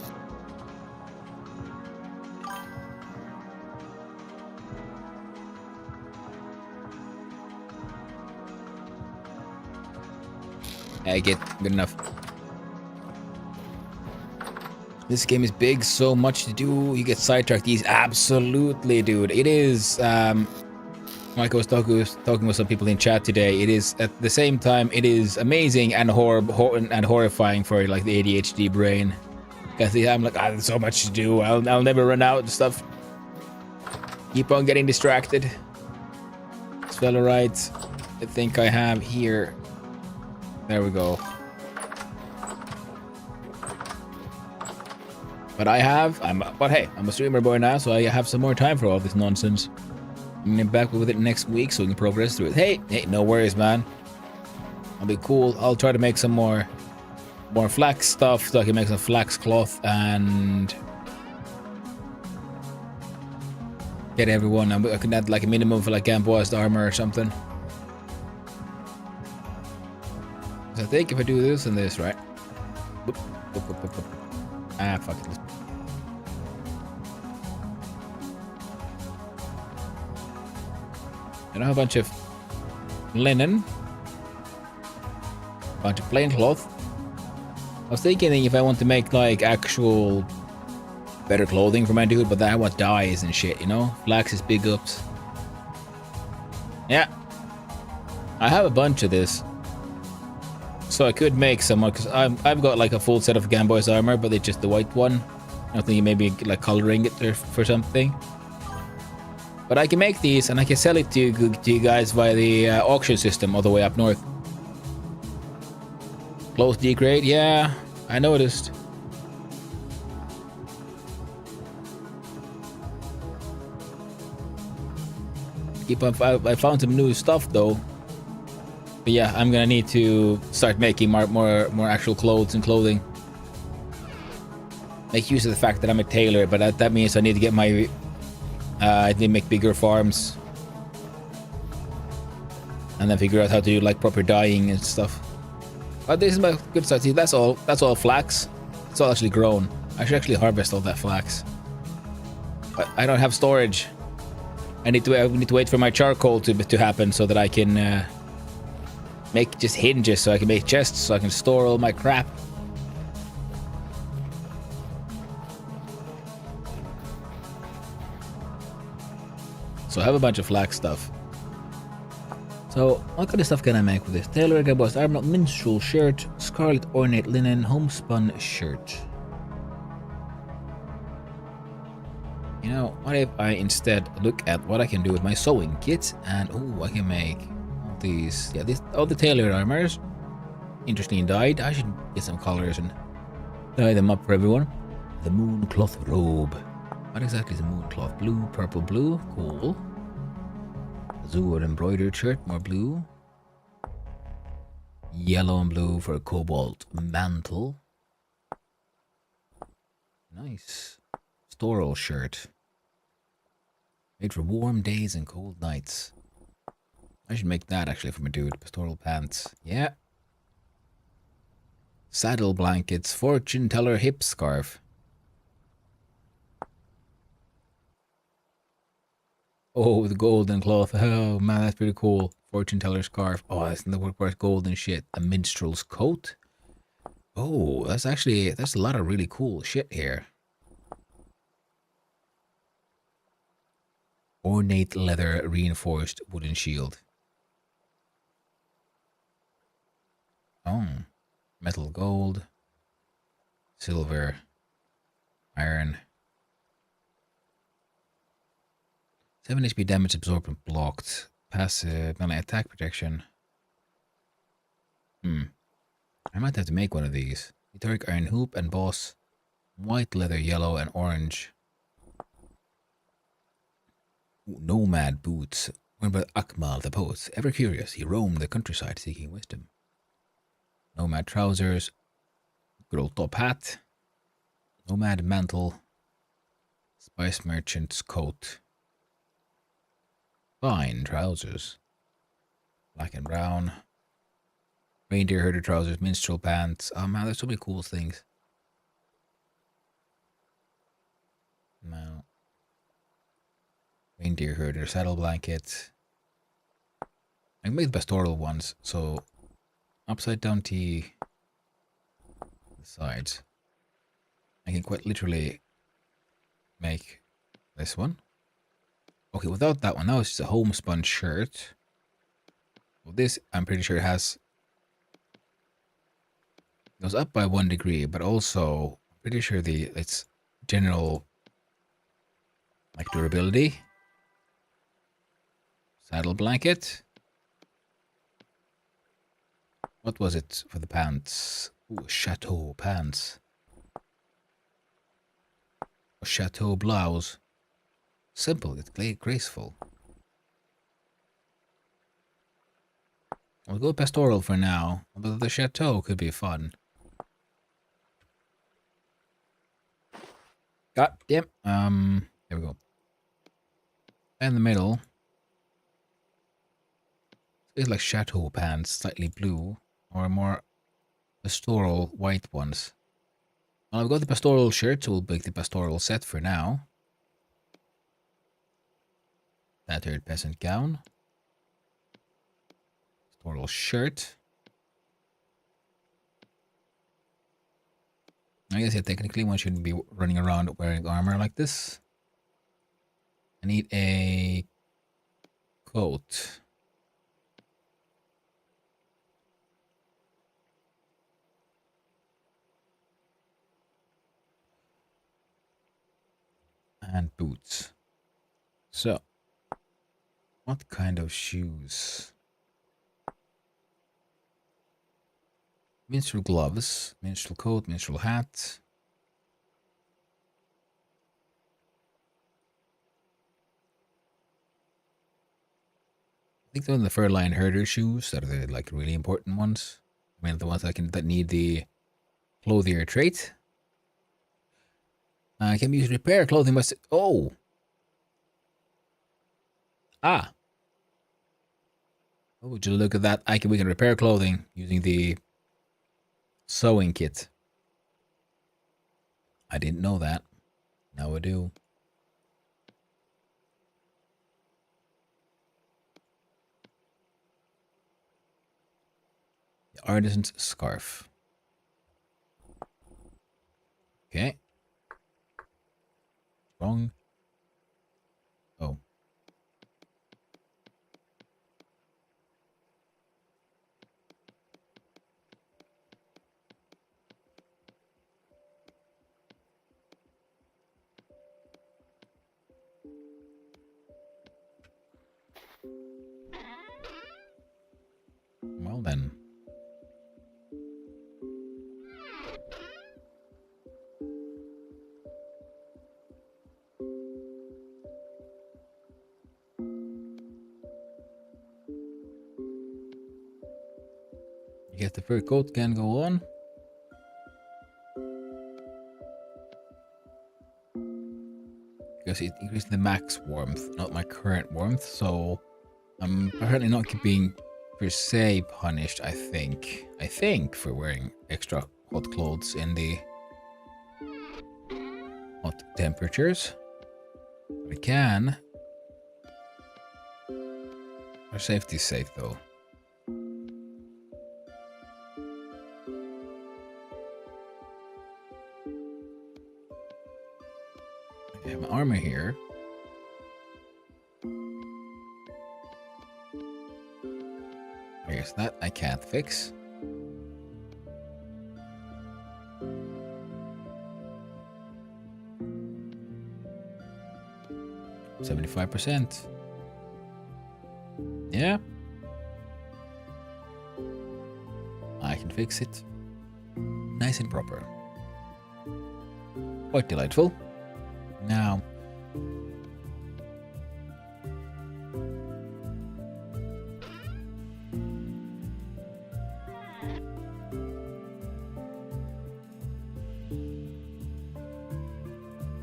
I get good enough. This game is big, so much to do. You get sidetracked easy. Absolutely, dude. It is. Like I was talking with some people in chat today. It is at the same time. It is amazing and horrifying for like the ADHD brain. Because I'm like, there's so much to do. I'll never run out of stuff. Keep on getting distracted. Spellerites. I think I have here. There we go. But hey, I'm a streamer boy now, so I have some more time for all this nonsense. I'm gonna be back with it next week so we can progress through it. Hey, no worries, man. I'll be cool. I'll try to make some more flax stuff so I can make some flax cloth and get everyone. I can add like a minimum for like Gamboized armor or something. I think if I do this and this, right? Boop, boop, boop, boop, boop. Ah, fuck it. I have a bunch of linen, a bunch of plain cloth. I was thinking if I want to make like actual better clothing for my dude, but then I want dyes and shit, you know? Flax is big ups. Yeah. I have a bunch of this. So I could make some, because I've got like a full set of Gamboy's armor, but it's just the white one. I think maybe like coloring it for something. But I can make these and I can sell it to you guys via the auction system all the way up north. Close degrade, yeah, I noticed. I found some new stuff though. But yeah, I'm gonna need to start making more actual clothes and clothing. Make use of the fact that I'm a tailor, but that means I need to get my I need to make bigger farms. and then figure out how to do like proper dyeing and stuff. But this is my good side. See, that's all flax. It's all actually grown. I should actually harvest all that flax. But I don't have storage. I need to wait for my charcoal to happen so that I can make just hinges, so I can make chests, so I can store all my crap. So I have a bunch of flax stuff. So what kind of stuff can I make with this? Tailor Gabo's armor, minstrel shirt, scarlet ornate linen, homespun shirt. You know, what if I instead look at what I can do with my sewing kit, and I can make all these, all the tailored armors, interestingly dyed. I should get some colors and dye them up for everyone. The mooncloth robe. What exactly is a mooncloth? Blue, purple, blue. Cool. Azure embroidered shirt, more blue. Yellow and blue for a cobalt mantle. Nice. Pastoral shirt. Made for warm days and cold nights. I should make that actually for my dude. Pastoral pants. Yeah. Saddle blankets. Fortune teller hip scarf. Oh, the golden cloth. Oh man, that's pretty cool. Fortune teller scarf. Oh, that's the worth golden shit. A minstrel's coat. Oh, that's a lot of really cool shit here. Ornate leather reinforced wooden shield. Oh, metal gold, silver, iron. 7 HP damage absorbed and blocked. Passive, melee attack protection. I might have to make one of these. Meteoric iron hoop and boss. White leather, yellow, and orange. Ooh, nomad boots. Worn by Akmal the poet. Ever curious, he roamed the countryside seeking wisdom. Nomad trousers. Good old top hat. Nomad mantle. Spice merchant's coat. Fine trousers. Black and brown. Reindeer herder trousers, minstrel pants. Oh man, there's so many cool things. No. Reindeer herder, saddle blanket. I can make the pastoral ones, so upside down T the sides. I can quite literally make this one. Okay, without that one, now it's just a homespun shirt. Well, this I'm pretty sure goes up by 1 degree, but also I'm pretty sure its general like durability. Saddle blanket. What was it for the pants? Ooh, chateau pants. A chateau blouse. Simple, it's graceful. We'll go pastoral for now, but the chateau could be fun. God damn. There we go. In the middle. It's like chateau pants, slightly blue, or more pastoral white ones. Well, I've got the pastoral shirt, so we'll make the pastoral set for now. Tattered peasant gown. Pastoral shirt. I guess, yeah, technically one shouldn't be running around wearing armor like this. I need a coat. And boots. So, what kind of shoes? Minstrel gloves, minstrel coat, minstrel hat. I think they're the fur-lined herder shoes that are the like really important ones. I mean, the ones that need the clothier trait. Can be used to repair clothing. Must Oh, would you look at that? We can repair clothing using the sewing kit. I didn't know that. Now I do. The artisan's scarf. Okay. Wrong. Oh. Well then. I guess the fur coat can go on. Because it increased the max warmth, not my current warmth, so I'm apparently not being per se punished, I think. For wearing extra hot clothes in the hot temperatures. But I can. Our safety's safe though. I have my armor here. I guess that I can't fix. %. Yeah. I can fix it. Nice and proper. Quite delightful. Now.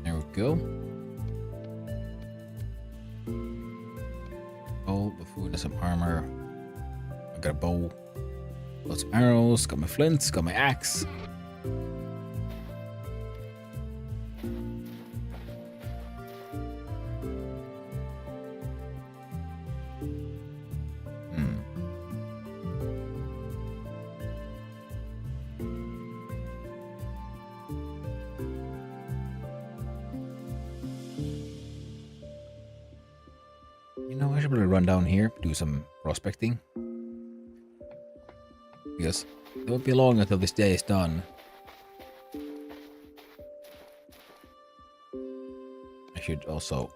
There we go. Oh, the food and some armor. I got a bow. Got some arrows, got my flints, got my axe. You know, I should probably run down here, do some prospecting. Because it won't be long until this day is done. I should also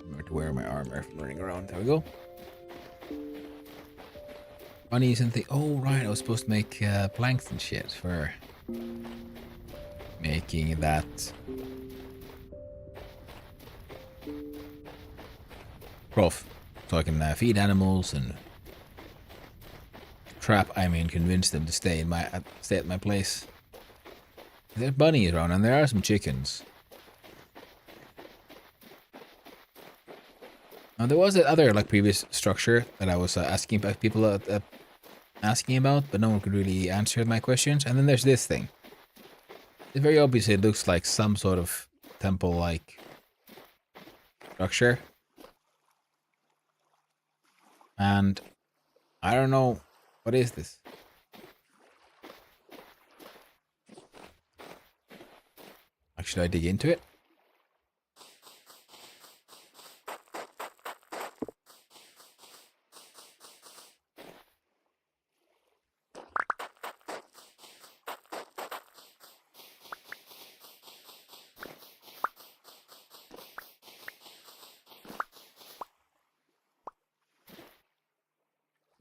remember to wear my armor if I'm running around. There we go. Bunnies and things. Oh, right. I was supposed to make planks and shit for making that prof. So I can feed animals and convince them to stay at my place. There are bunnies around and there are some chickens. Now there was that other previous structure that I was asking about people asking about, but no one could really answer my questions. And then there's this thing. It very obviously looks like some sort of temple-like structure. And I don't know, what is this? Should I dig into it?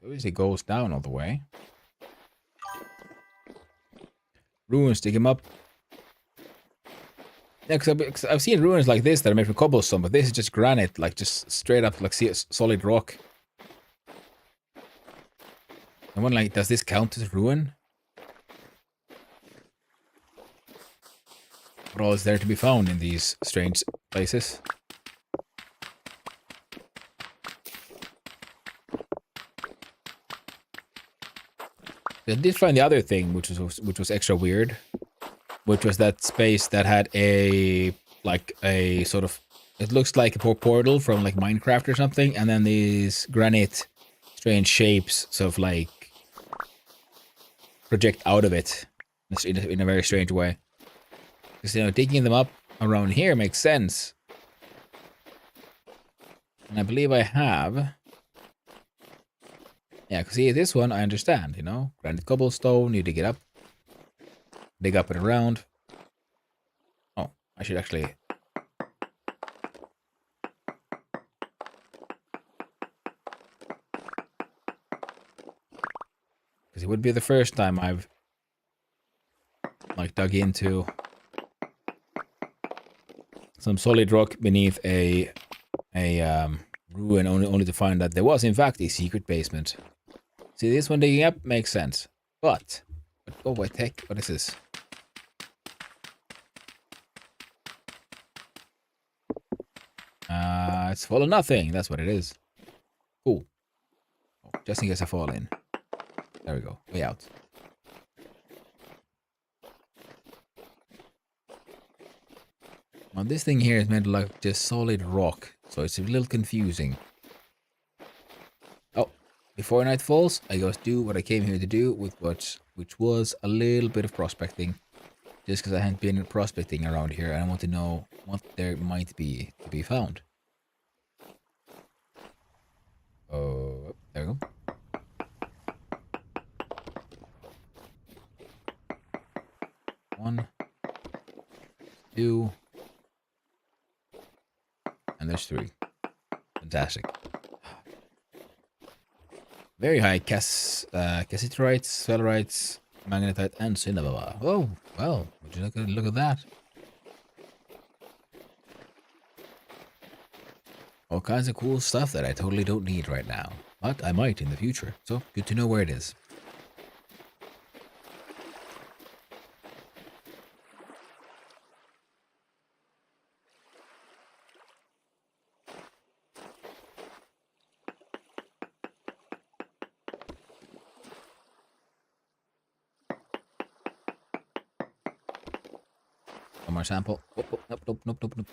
Obviously goes down all the way. Ruins, dig him up. Yeah, because I've seen ruins like this that are made from cobblestone, but this is just granite, just straight up, solid rock. I wonder, does this count as ruin? What all is there to be found in these strange places? I did find the other thing, which was extra weird, which was that space that had a like a sort of, it looks like a portal from like Minecraft or something, and then these granite strange shapes sort of like project out of it in a very strange way. Because, you know, digging them up around here makes sense. And I believe I have. Yeah, because see, this one I understand, you know? Granite cobblestone, you dig it up. Dig up and around. Oh, I should actually... Because it would be the first time I've, like, dug into some solid rock beneath a ruin, only to find that there was, in fact, a secret basement. See, this one digging up makes sense. But oh, wait, heck, what is this? It's full of nothing. That's what it is. Cool. Oh, just in case I fall in. There we go. Way out. Now, this thing here is meant like just solid rock, so it's a little confusing. Oh, before night falls, I gotta do what I came here to do, which was a little bit of prospecting. Just because I hadn't been prospecting around here, and I want to know what there might be to be found. Oh, there we go. One, two, and there's three. Fantastic. Very high cassiterite, sphalerite, magnetite, and cinnamon. Oh, well, would you look at that? All kinds of cool stuff that I totally don't need right now, but I might in the future. So good to know where it is. One more sample. Oh, oh, nope.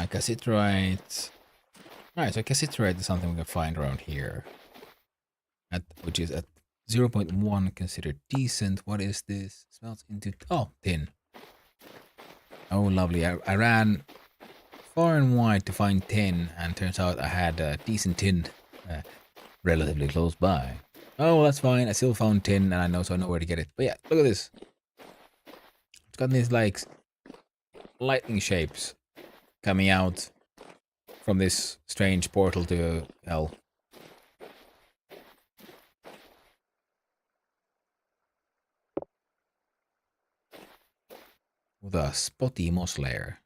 Cassiterite. Alright, so cassiterite is something we can find around here. Which is at 0.1 considered decent. What is this? Smells into... Oh, tin. Oh, lovely. I ran far and wide to find tin, and turns out I had decent tin relatively close by. Oh, well, that's fine. I still found tin, and I know where to get it. But yeah, look at this. It's got these, like, lightning shapes coming out from this strange portal to hell. With a spotty moss layer.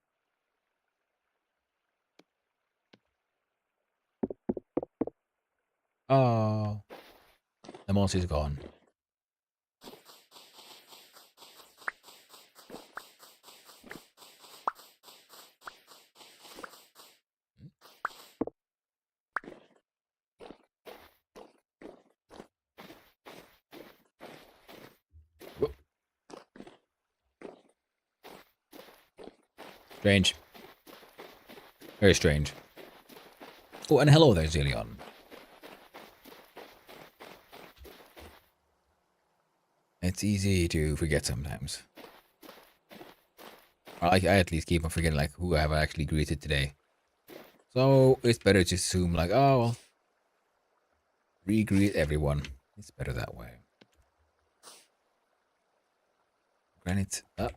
Oh, the moss is gone. Strange. Very strange. Oh, and hello there, Zillion. It's easy to forget sometimes. I at least keep on forgetting, like, who I have actually greeted today. So it's better to assume, like, oh, well, re-greet everyone. It's better that way. Granite up.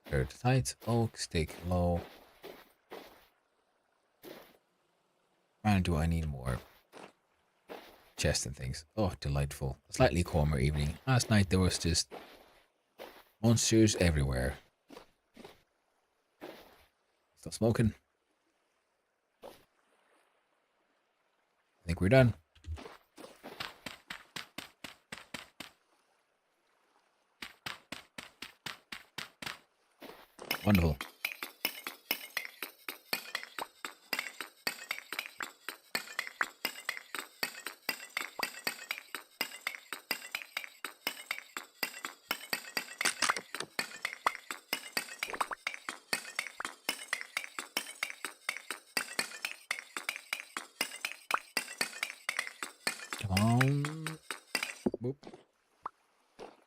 Dirt tight. Oak, stick low. Man, do I need more chests and things. Oh, delightful. Slightly calmer evening. Last night there was just monsters everywhere. Still smoking. I think we're done. Wonderful.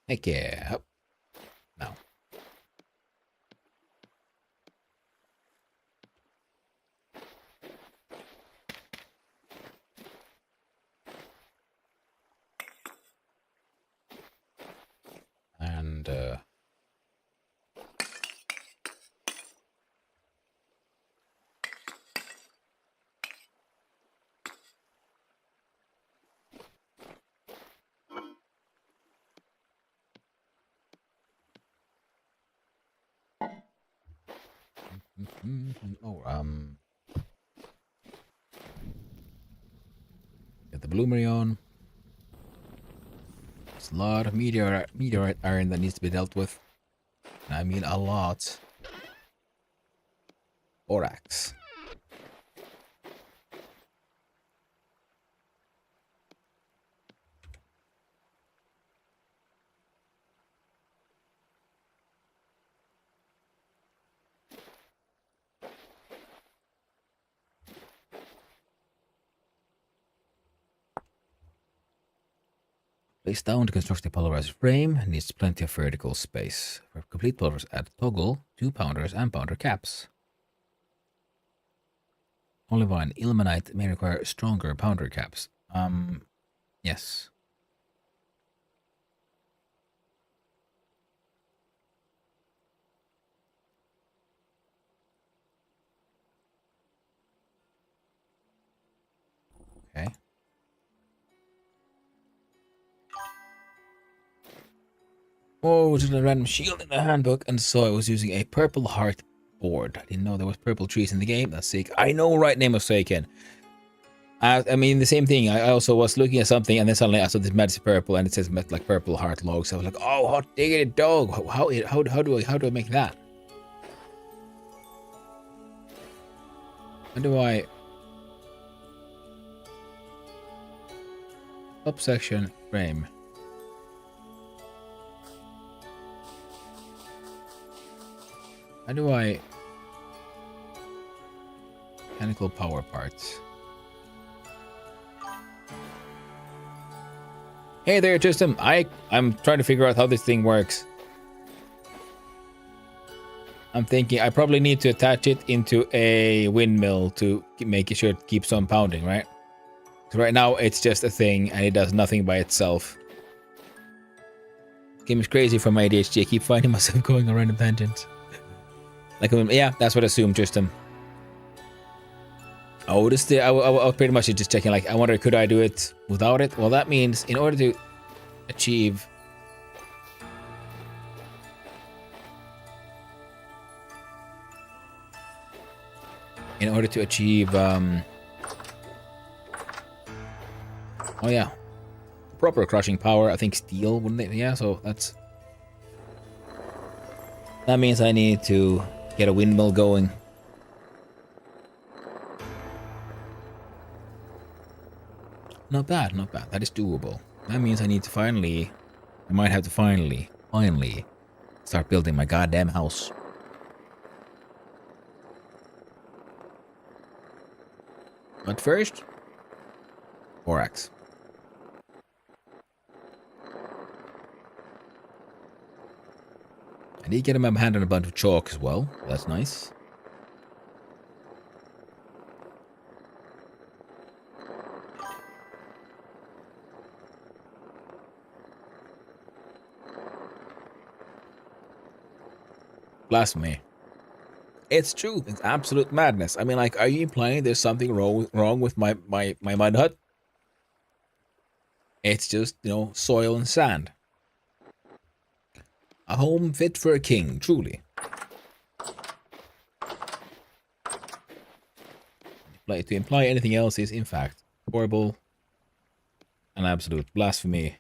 Heck yeah. Up. Now. And oh, get the bloomery on. There's a lot of meteorite iron that needs to be dealt with. And I mean a lot. Borax. Place down to construct a polarizer frame. Needs plenty of vertical space. For complete polarizers, add toggle, 2 pounders, and pounder caps. Only one ilmenite may require stronger pounder caps. Yes. Okay. Oh, just a random shield in the handbook, and so I was using a purple heart board. I didn't know there was purple trees in the game. That's sick. I know, right, name of Seiken. I mean, the same thing. I also was looking at something, and then suddenly I saw this magic purple, and it says like purple heart logs. So I was like, oh, hot diggity dog! How do I make that? How do I? Subsection frame. How do I? Mechanical power parts. Hey there, Tristan. I'm trying to figure out how this thing works. I'm thinking I probably need to attach it into a windmill to make sure it keeps on pounding, right? Because right now it's just a thing and it does nothing by itself. This game is crazy for my ADHD. I keep finding myself going on random tangents. Like, yeah, that's what I assumed, Tristan. Oh, this I was pretty much just checking. Like, I wonder, could I do it without it? Well, that means in order to achieve oh yeah, proper crushing power, I think steel, wouldn't it? Yeah, so that means I need to get a windmill going. Not bad, not bad. That is doable. That means I need to I might have to finally start building my goddamn house. But first, borax. I did get my hand on a bunch of chalk as well. That's nice. Blasphemy. It's true. It's absolute madness. I mean, like, are you implying there's something wrong with my mud hut? It's just, soil and sand. A home fit for a king, truly. To imply anything else is, in fact, horrible. An absolute blasphemy.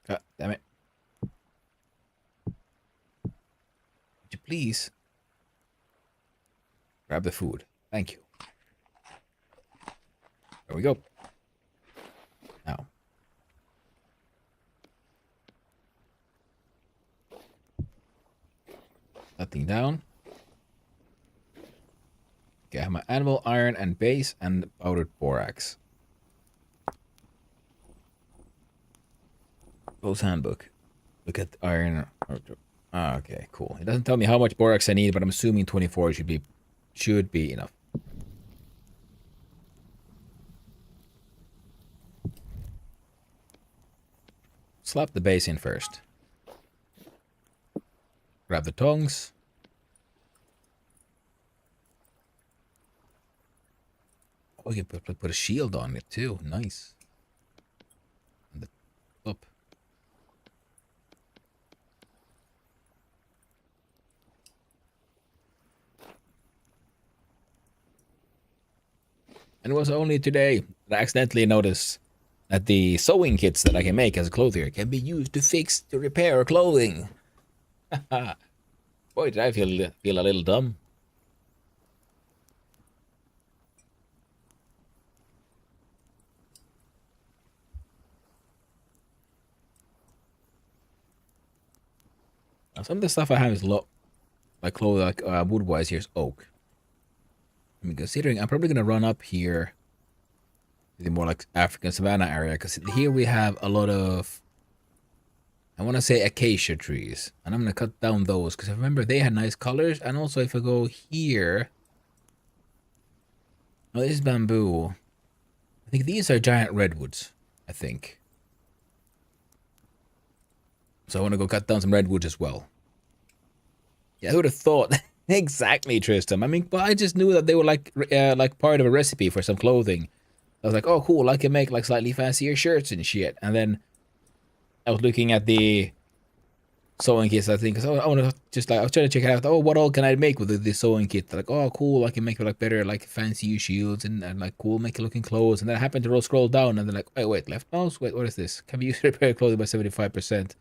God damn it. Would you please grab the food? Thank you. There we go. Now. That thing down. Okay, I have my animal iron and base and powdered borax. Rose handbook. Look at iron. Ah, okay, cool. It doesn't tell me how much borax I need, but I'm assuming 24 should be enough. Slap the base in first. Grab the tongs. Oh, you can put a shield on it too. Nice. And the top. And it was only today that I accidentally noticed that the sewing kits that I can make as a clothier can be used to repair clothing. Boy, did I feel a little dumb. Now, some of the stuff I have is like clothes, like wood-wise. Here's oak. I mean, considering I'm probably gonna run up here to the more like African savanna area, because here we have a lot of, I want to say, acacia trees, and I'm gonna cut down those because I remember they had nice colors. And also, if I go here, oh, this is bamboo. I think these are giant redwoods. I think. So I want to go cut down some redwoods as well. Yeah, who would have thought? Exactly, Tristan. I mean, but I just knew that they were like part of a recipe for some clothing. I was like, oh, cool, I can make like slightly fancier shirts and shit. And then I was looking at the sewing kits, I think, because I want to just like, I was trying to check it out. Oh, what all can I make with this sewing kit? Like, oh, cool, I can make like better, like fancy shields and like cool, make looking clothes. And then I happened to scroll down and then like, wait, left mouse? Wait, what is this? Can be used to repair clothing by 75%.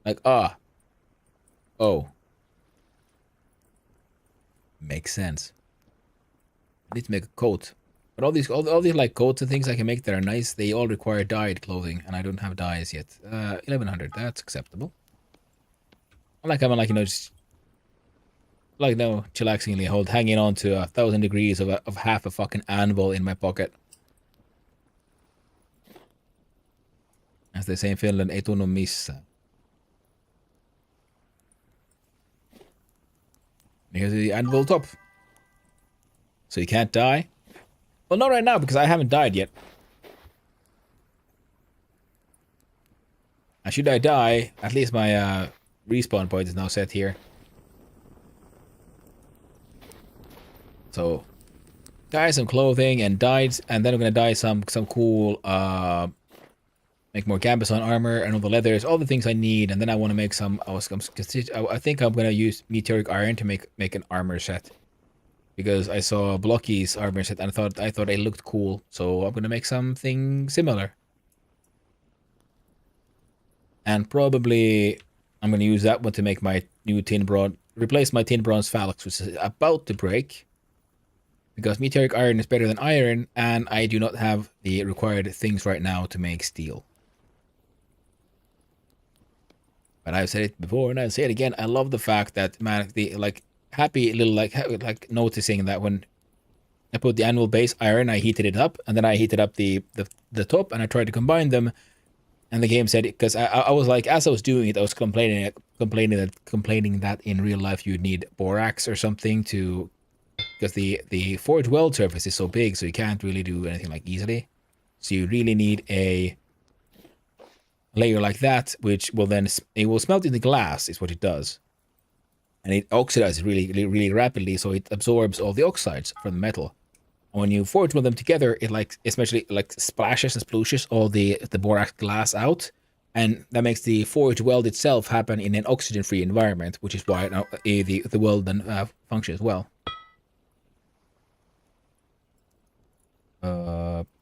Like, oh. Makes sense. I need to make a coat. But all these like coats and things I can make that are nice, they all require dyed clothing, and I don't have dyes yet. 1100, that's acceptable. I like having, like, you know, just like, no, chillaxingly hanging on to 1,000 degrees of half a fucking anvil in my pocket. As they say in Finland, ei tunnu missään. Here's the anvil top. So you can't die? Well, not right now, because I haven't died yet. And should I die, at least my respawn point is now set here. So, dye some clothing and dyed, and then I'm gonna dye some cool make more gambeson armor and all the leathers, all the things I need, and then I want to make some. I think I'm gonna use meteoric iron to make an armor set, because I saw Blocky's armor set and I thought it looked cool, so I'm gonna make something similar. And probably I'm gonna use that one to make my new replace my tin bronze phalanx, which is about to break. Because meteoric iron is better than iron, and I do not have the required things right now to make steel. But I've said it before, and I'll say it again. I love the fact that, man, the like happy little like noticing that when I put the anvil base iron, I heated it up, and then I heated up the top, and I tried to combine them, and the game said, because I was like, as I was doing it, I was complaining that in real life you'd need borax or something to, because the forge weld surface is so big, so you can't really do anything like easily. So you really need a layer like that, which will then it will smelt in the glass, is what it does, and it oxidizes really rapidly, so it absorbs all the oxides from the metal. And when you forge weld them together, it especially splashes and splooshes all the borax glass out, and that makes the forge weld itself happen in an oxygen-free environment, which is why the weld then functions well.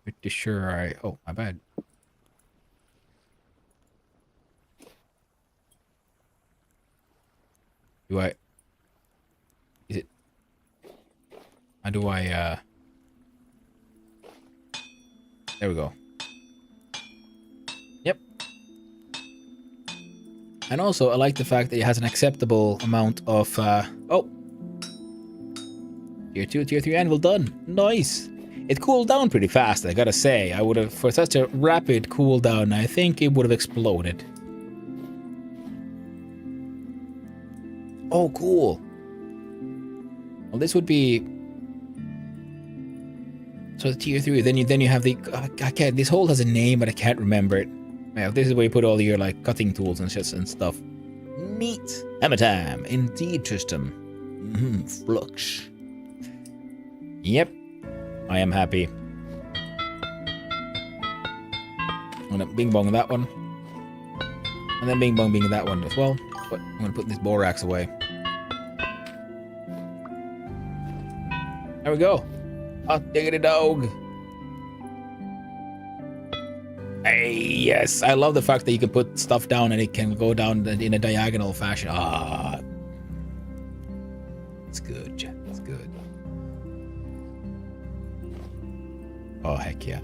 Pretty sure oh, my bad. How do I, there we go. Yep. And also, I like the fact that it has an acceptable amount of, oh! Tier 2, Tier 3 anvil done. Nice! It cooled down pretty fast, I gotta say. I would have, for such a rapid cooldown, I think it would have exploded. Oh, cool. Well, this would be so the tier 3. Then you have the I can't. This hole has a name, but I can't remember it. Yeah, this is where you put all your like cutting tools and shit and stuff. Neat. Hammer time. Indeed, Tristram. Flux. Yep. I am happy. I'm gonna bing bong that one. And then bing bong bing that one as well. But I'm gonna put this borax away. There we go. Hot diggity dog. Hey, yes. I love the fact that you can put stuff down and it can go down in a diagonal fashion. Ah. It's good, Jeff. It's good. Oh, heck yeah.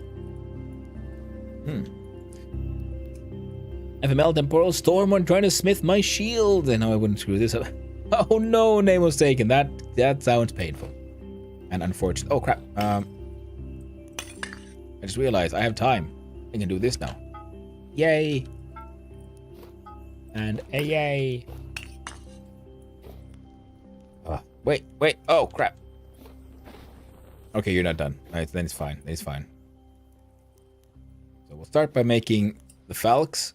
FML temporal storm on trying to smith my shield. And now I wouldn't screw this up. Oh no, name was taken. That sounds painful. And unfortunate. Oh crap. I just realized I have time. I can do this now. Yay. And a yay. Wait. Oh crap. Okay, you're not done. All right, then it's fine. It's fine. So we'll start by making the falx.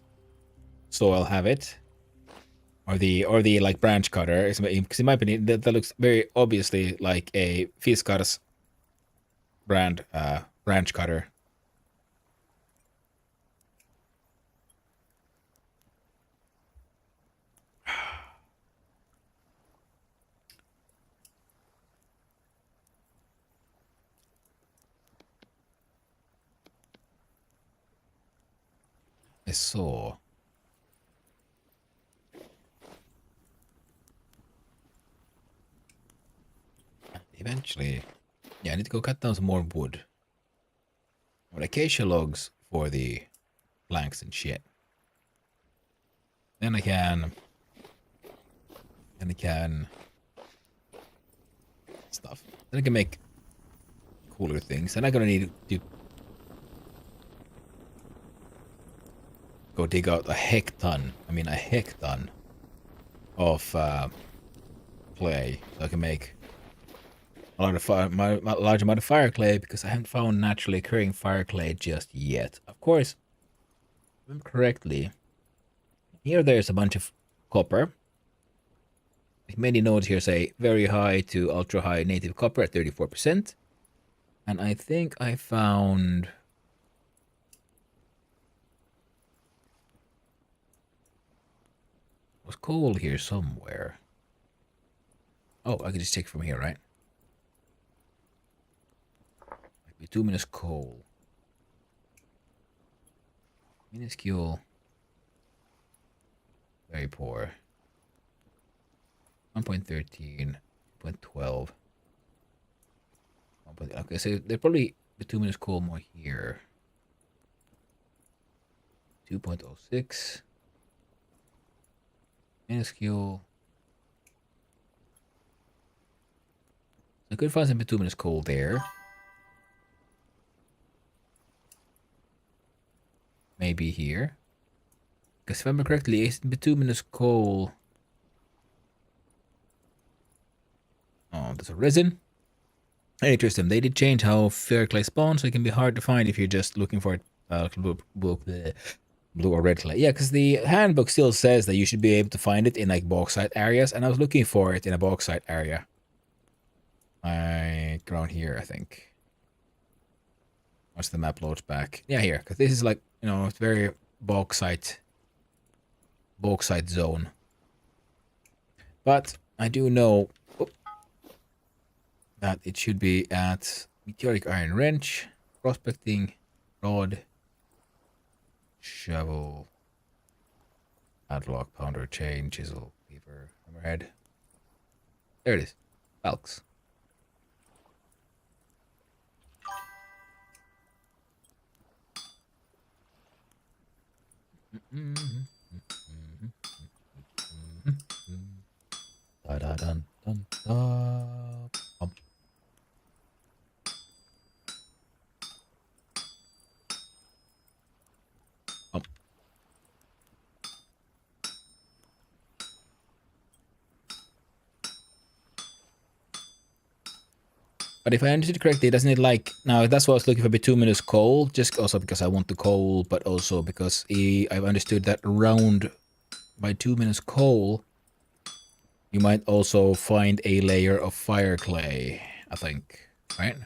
So I'll have it. Or the like branch cutter. Because in my opinion, that looks very obviously like a Fiskars brand branch cutter. A saw. Eventually, yeah, I need to go cut down some more wood. Or acacia logs for the planks and shit. Then I can stuff. Then I can make cooler things. And I'm gonna need to go dig out a hecton of clay, so I can make a large amount of fire clay, because I haven't found naturally occurring fire clay just yet. Of course, if I remember correctly, here there's a bunch of copper. Many nodes here say very high to ultra high native copper at 34%. And I think I found was coal here somewhere. Oh, I can just take from here, right? Bituminous coal. Minuscule. Very poor. 1.13, 0.12. Okay, so they're probably bituminous coal more here. 2.06. Minuscule. I could find some bituminous coal there. Maybe here. Because if I remember correctly, it's bituminous coal. Oh, there's a resin. Interesting. They did change how fair clay spawns, so it can be hard to find if you're just looking for it. Blue or red clay. Yeah, because the handbook still says that you should be able to find it in like bauxite areas, and I was looking for it in a bauxite area. Around here, I think. Once the map loads back. Yeah, here, because this is like, you know, it's very bauxite zone. But I do know that it should be at meteoric iron wrench, prospecting, rod, shovel, padlock, pounder, chain, chisel, lever, hammerhead. There it is. Falx. Da da dun dun da. But if I understood correctly, doesn't it like... Now, that's why I was looking for bituminous coal, just also because I want the coal, but also because I've understood that around bituminous coal, you might also find a layer of fire clay, I think, right?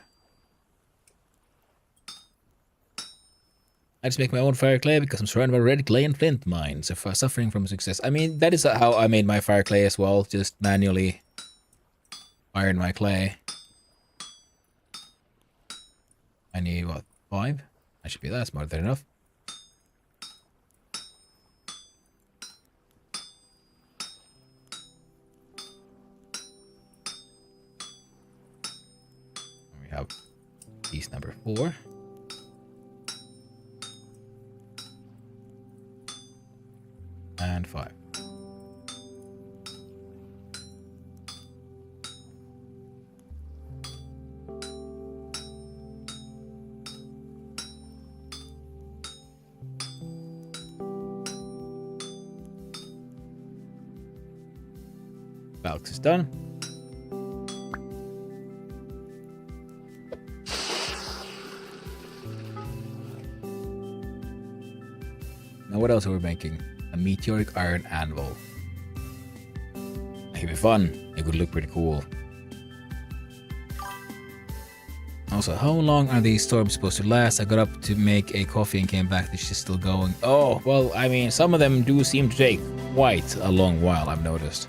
I just make my own fire clay because I'm surrounded by red clay and flint mines, if suffering from success. I mean, that is how I made my fire clay as well, just manually fired my clay. I need, what, 5? I should be that's more than enough. We have piece number 4. And 5. Balks is done. Now what else are we making? A meteoric iron anvil. That could be fun. It could look pretty cool. Also, how long are these storms supposed to last? I got up to make a coffee and came back. She's still going. Oh, well, I mean, some of them do seem to take quite a long while, I've noticed.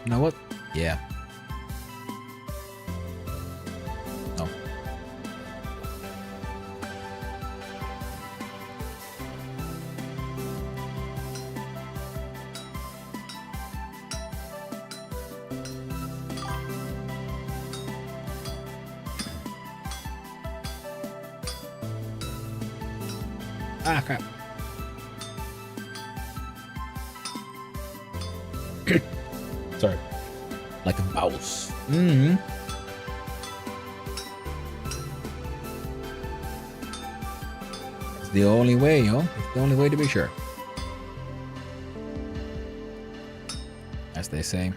You know what? Yeah. No. Ah, crap. Sorry. Like a mouse. Mm-hmm. It's the only way, yo. It's the only way to be sure. As they say.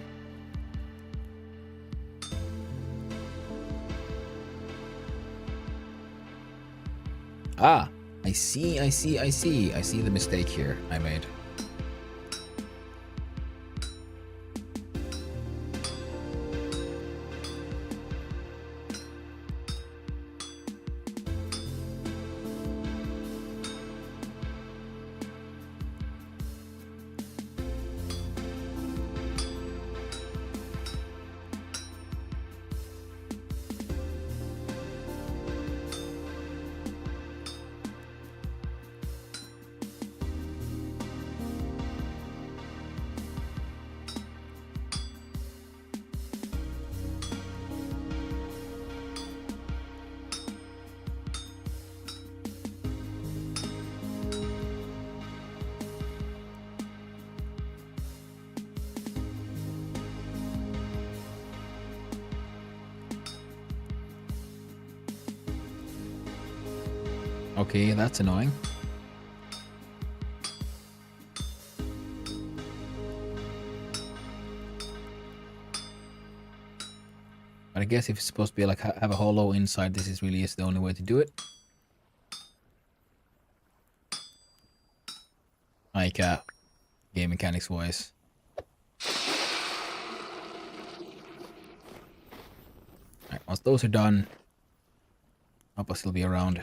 Ah, I see the mistake here I made. Okay, that's annoying. But I guess if it's supposed to be like have a hollow inside, this is really the only way to do it. Like game mechanics wise. Alright, once those are done, I'll still be around.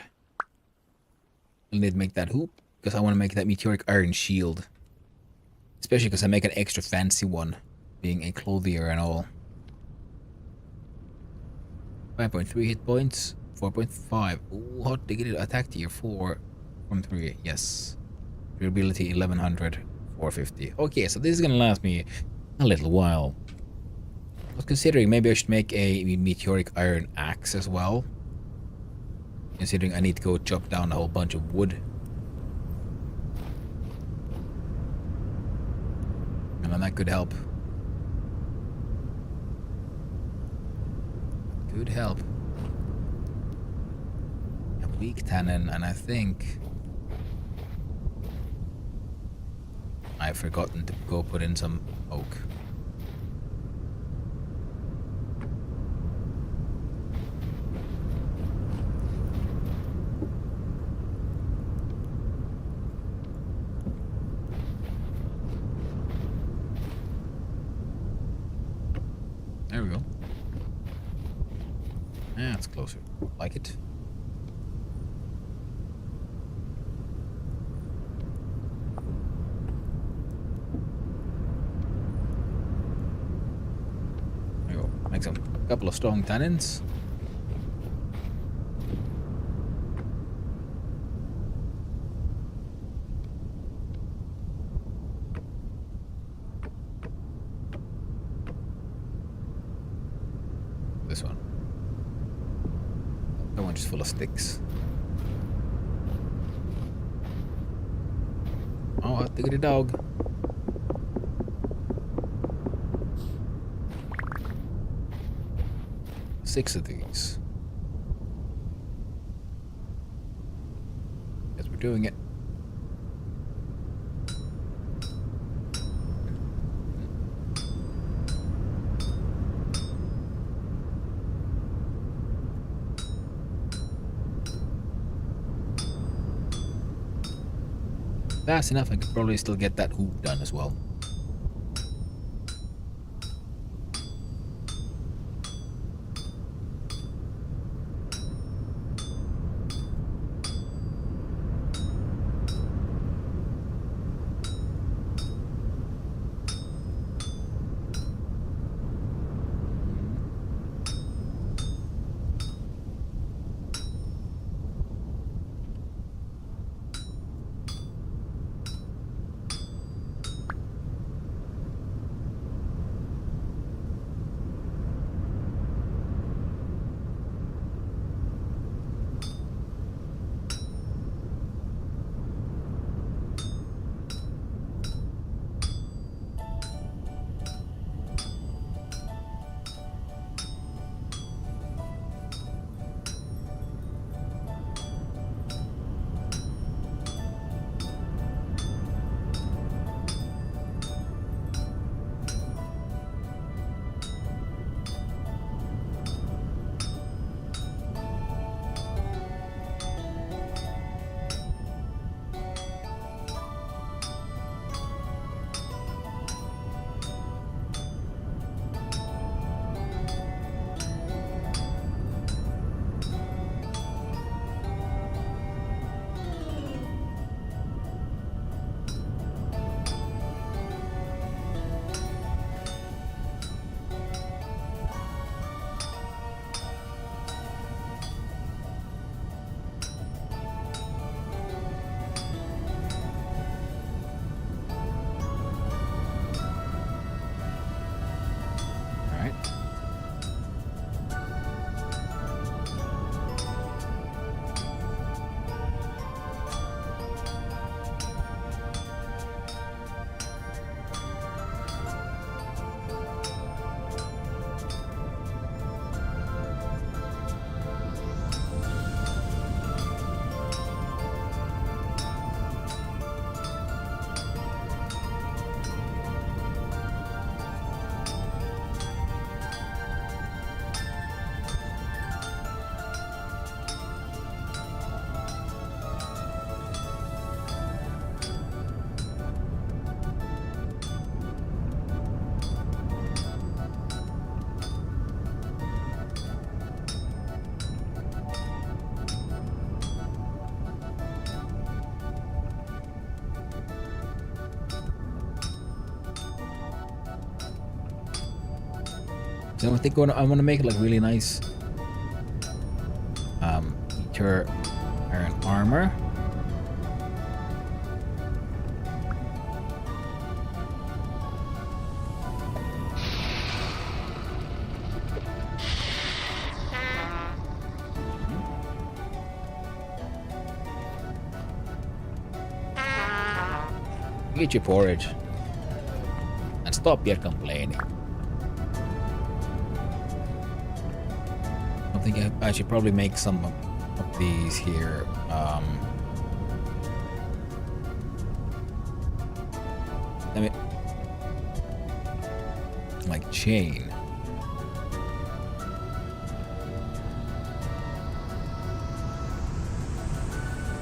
I'll need to make that hoop because I want to make that meteoric iron shield. Especially because I make an extra fancy one, being a clothier and all. 5.3 hit points, 4.5. Ooh, hot diggity, attack tier 4 from 3. Yes. Durability 1100, 450. Okay, so this is gonna last me a little while. I was considering maybe I should make a meteoric iron axe as well. Considering I need to go chop down a whole bunch of wood. And then that could help. Could help. weak tannin, and I think I've forgotten to go put in some oak. There we go. Yeah, it's closer. Like it. There we go. Make some couple of strong tannins. This one. That one just full of sticks. Oh, diggity dog. Six of these. Guess we're doing it. That's enough. I could probably still get that hoop done as well. So I think I want to make it like really nice. Feature iron armor. Get your porridge and stop your complaining. I think I should probably make some a these here. I mean, like chain.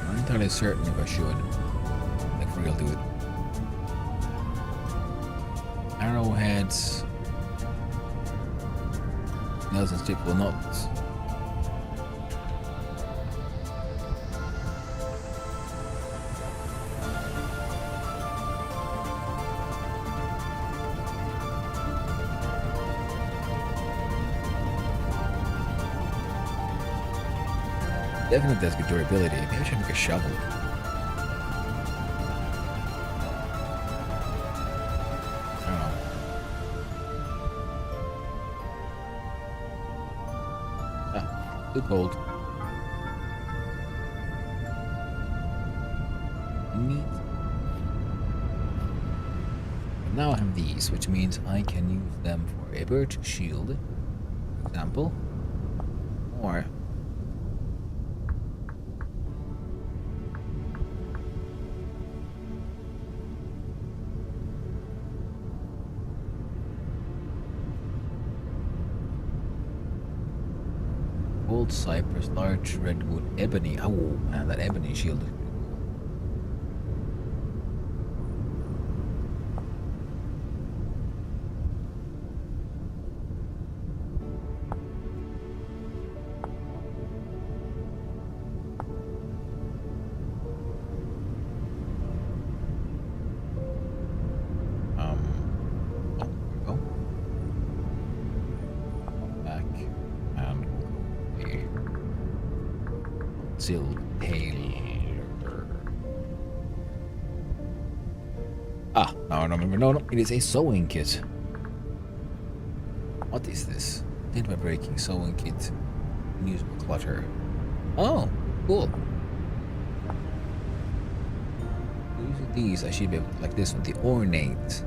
I'm not entirely certain if I should, like for real, do it. Arrowheads. Nails and staple knots. Definitely has good durability. Maybe I should make a shovel. I don't know. Ah, too cold. Neat. Now I have these, which means I can use them for a birch shield, for example, or old cypress, large redwood, ebony. Oh man, that ebony shield. Ah, now I remember. No, it is a sewing kit. What is this? Did by breaking sewing kit. Unusable clutter. Oh, cool. Using these, I should be able to, like this one, the ornate.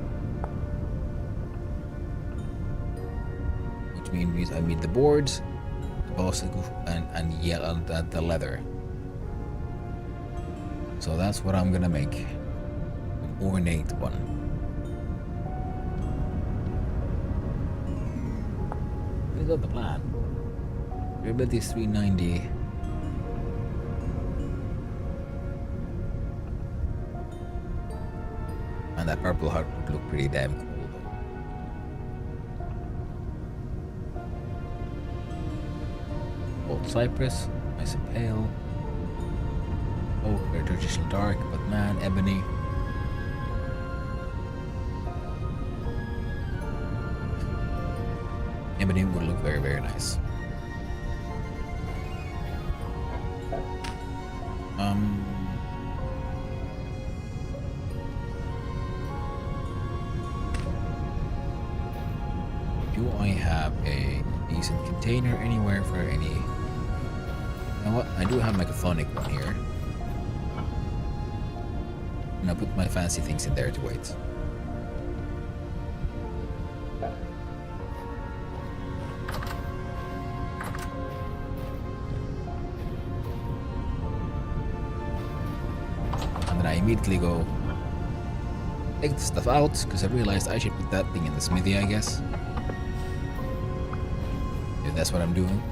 Which means I need the boards, also and yellow the leather. So that's what I'm gonna make. An ornate one. What is on the plan? Durability is 390. And that purple heart would look pretty damn cool though. Old cypress, nice and pale. Oh, very traditional dark, but man, ebony. Ebony would look very, very nice. Do I have a decent container anywhere for any? You know what? I do have my Mechaphonic one here. And I'll put my fancy things in there to wait. And then I immediately go take the stuff out because I realized I should put that thing in the smithy, I guess. If that's what I'm doing.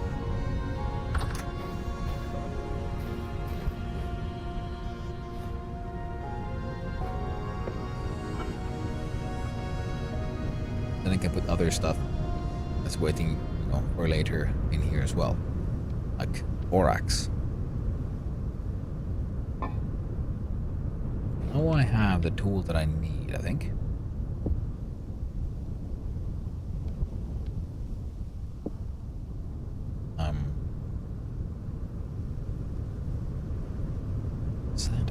Then I can put other stuff that's waiting, you know, for later in here as well. Like borax. Now I have the tool that I need, I think. What's that?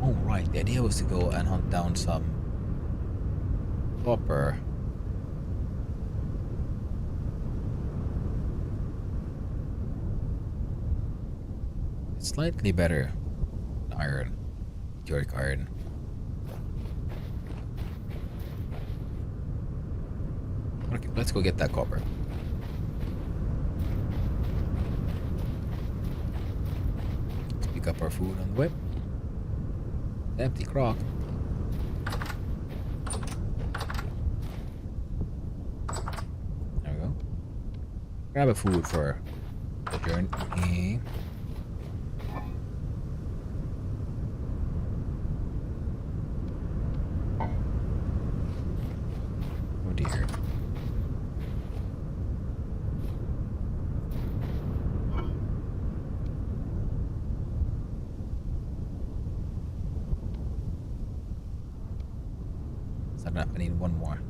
Oh right, the idea was to go and hunt down some copper. It's slightly better than iron, meteoric iron. Okay, let's go get that copper. pick up our food on the way. Empty crock. There we go. Grab a food for the journey. Oh dear. That's not enough. I need one more.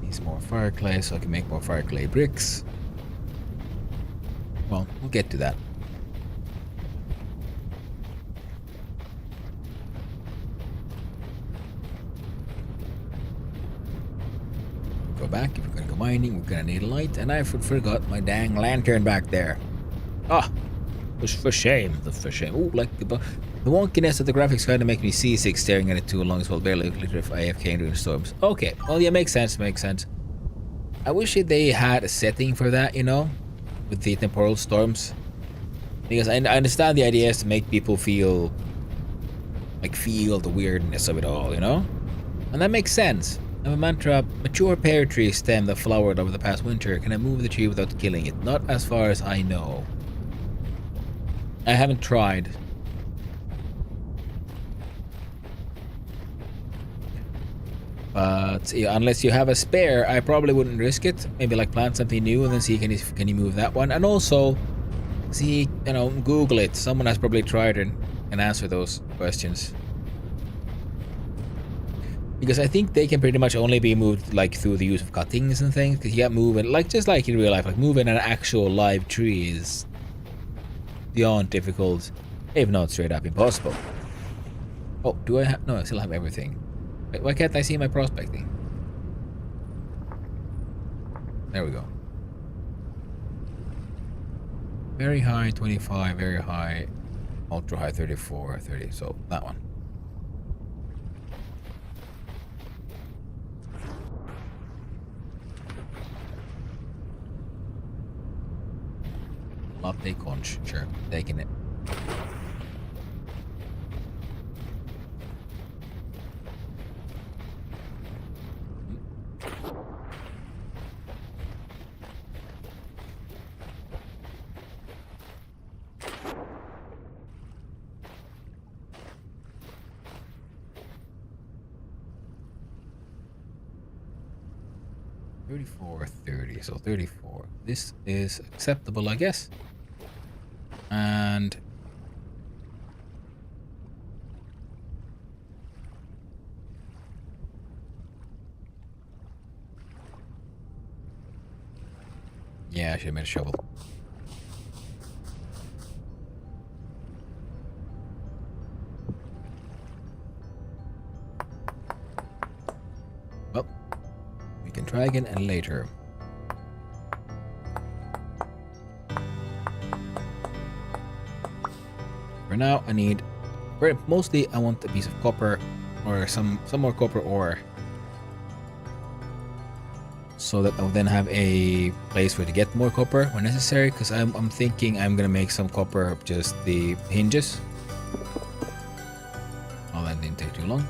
Needs more fire clay so I can make more fire clay bricks. Well, we'll get to that. Go back. If we're gonna go mining, we're gonna need a light. And I forgot my dang lantern back there. Ah, for shame. For shame. Oh, like the wonkiness of the graphics kind of make me seasick staring at it too long as well. Barely literally if AFK during storms. Okay, well, yeah, makes sense. Makes sense. I wish they had a setting for that, you know, with the temporal storms, because I understand the idea is to make people feel the weirdness of it all, you know, and that makes sense. I have a mantra: mature pear tree stem that flowered over the past winter. Can I move the tree without killing it? Not as far as I know. I haven't tried. But yeah, unless you have a spare, I probably wouldn't risk it. Maybe like plant something new and then see can you move that one, and also see, you know, Google it. Someone has probably tried it and answer those questions. Because I think they can pretty much only be moved like through the use of cuttings and things. Because you can't move it like just like in real life. Like moving an actual live tree is beyond difficult, if not straight up impossible. Oh, do I have? No, I still have everything. Wait, why can't I see my prospecting? There we go. Very high 25, very high, ultra high 34, 30. So that one. Latte conch, sure, taking it. $34.30, so 34. This is acceptable, I guess. And yeah, I should have made a shovel. Well, we can try again and later. For now, I need, mostly I want a piece of copper or some more copper ore, so that I'll then have a place where to get more copper when necessary. Because I'm thinking I'm gonna make some copper of just the hinges. Oh, that didn't take too long.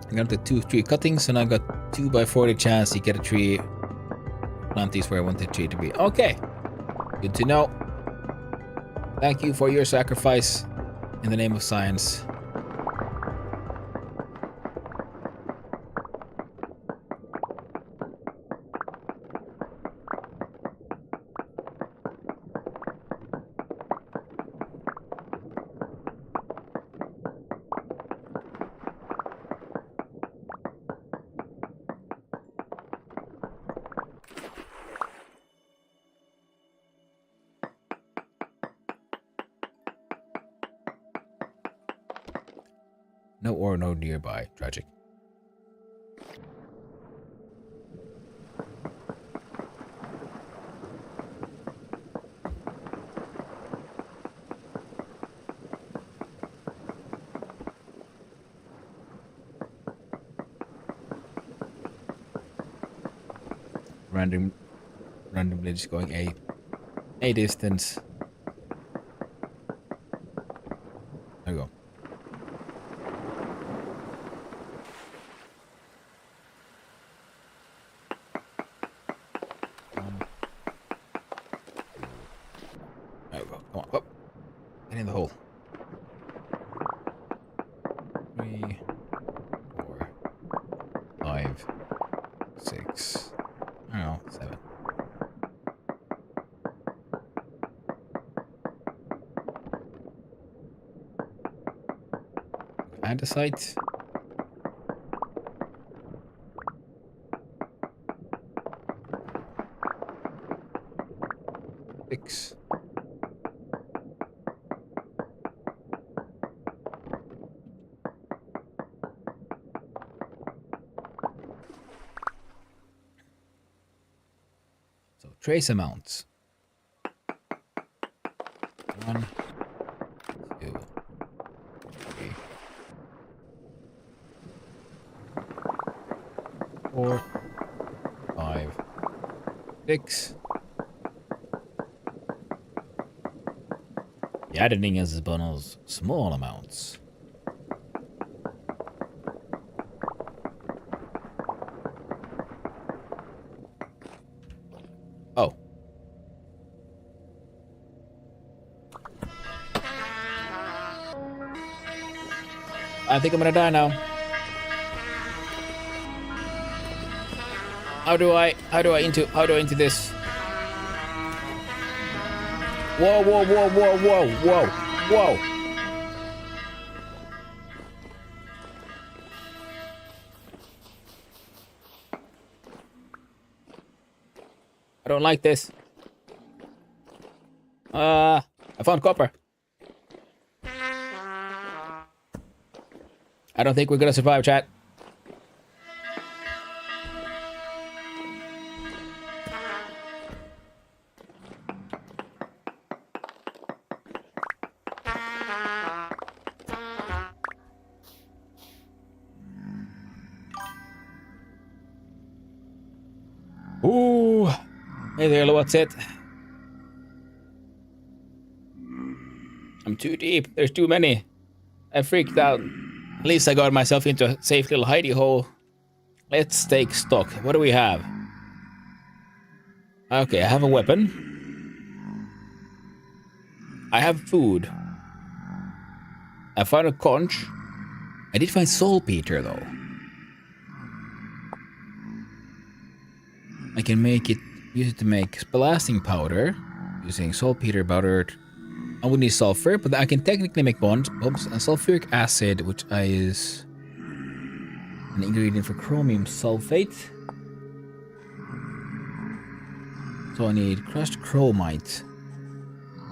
I got the 2 tree cuttings, and I got 2x40 chance to get a tree. Plant these where I want the tree to be. Okay, good to know. Thank you for your sacrifice in the name of science. No ore, no nearby. Tragic. Randomly just going a distance. There we go. There we go. Come on. Up. Get in the hole. 3, 4, 5, 6. I don't know, 7. Andesite. 6. So trace amounts. 1, 2, 3, 4, 5, 6. The editing is bonus small amounts. Oh. I think I'm gonna die now. How do I into this? Whoa, whoa, whoa, whoa, whoa, whoa, whoa. I don't like this. I found copper. I don't think we're gonna survive, chat. Ooh. Hey there, what's it? I'm too deep. There's too many. I freaked out. At least I got myself into a safe little hidey hole. Let's take stock. What do we have? Okay, I have a weapon. I have food. I found a conch. I did find saltpeter though. I can use it to make blasting powder using saltpeter powder. I would need sulfur, but I can technically make bombs and sulfuric acid, which is an ingredient for chromium sulfate. So I need crushed chromite,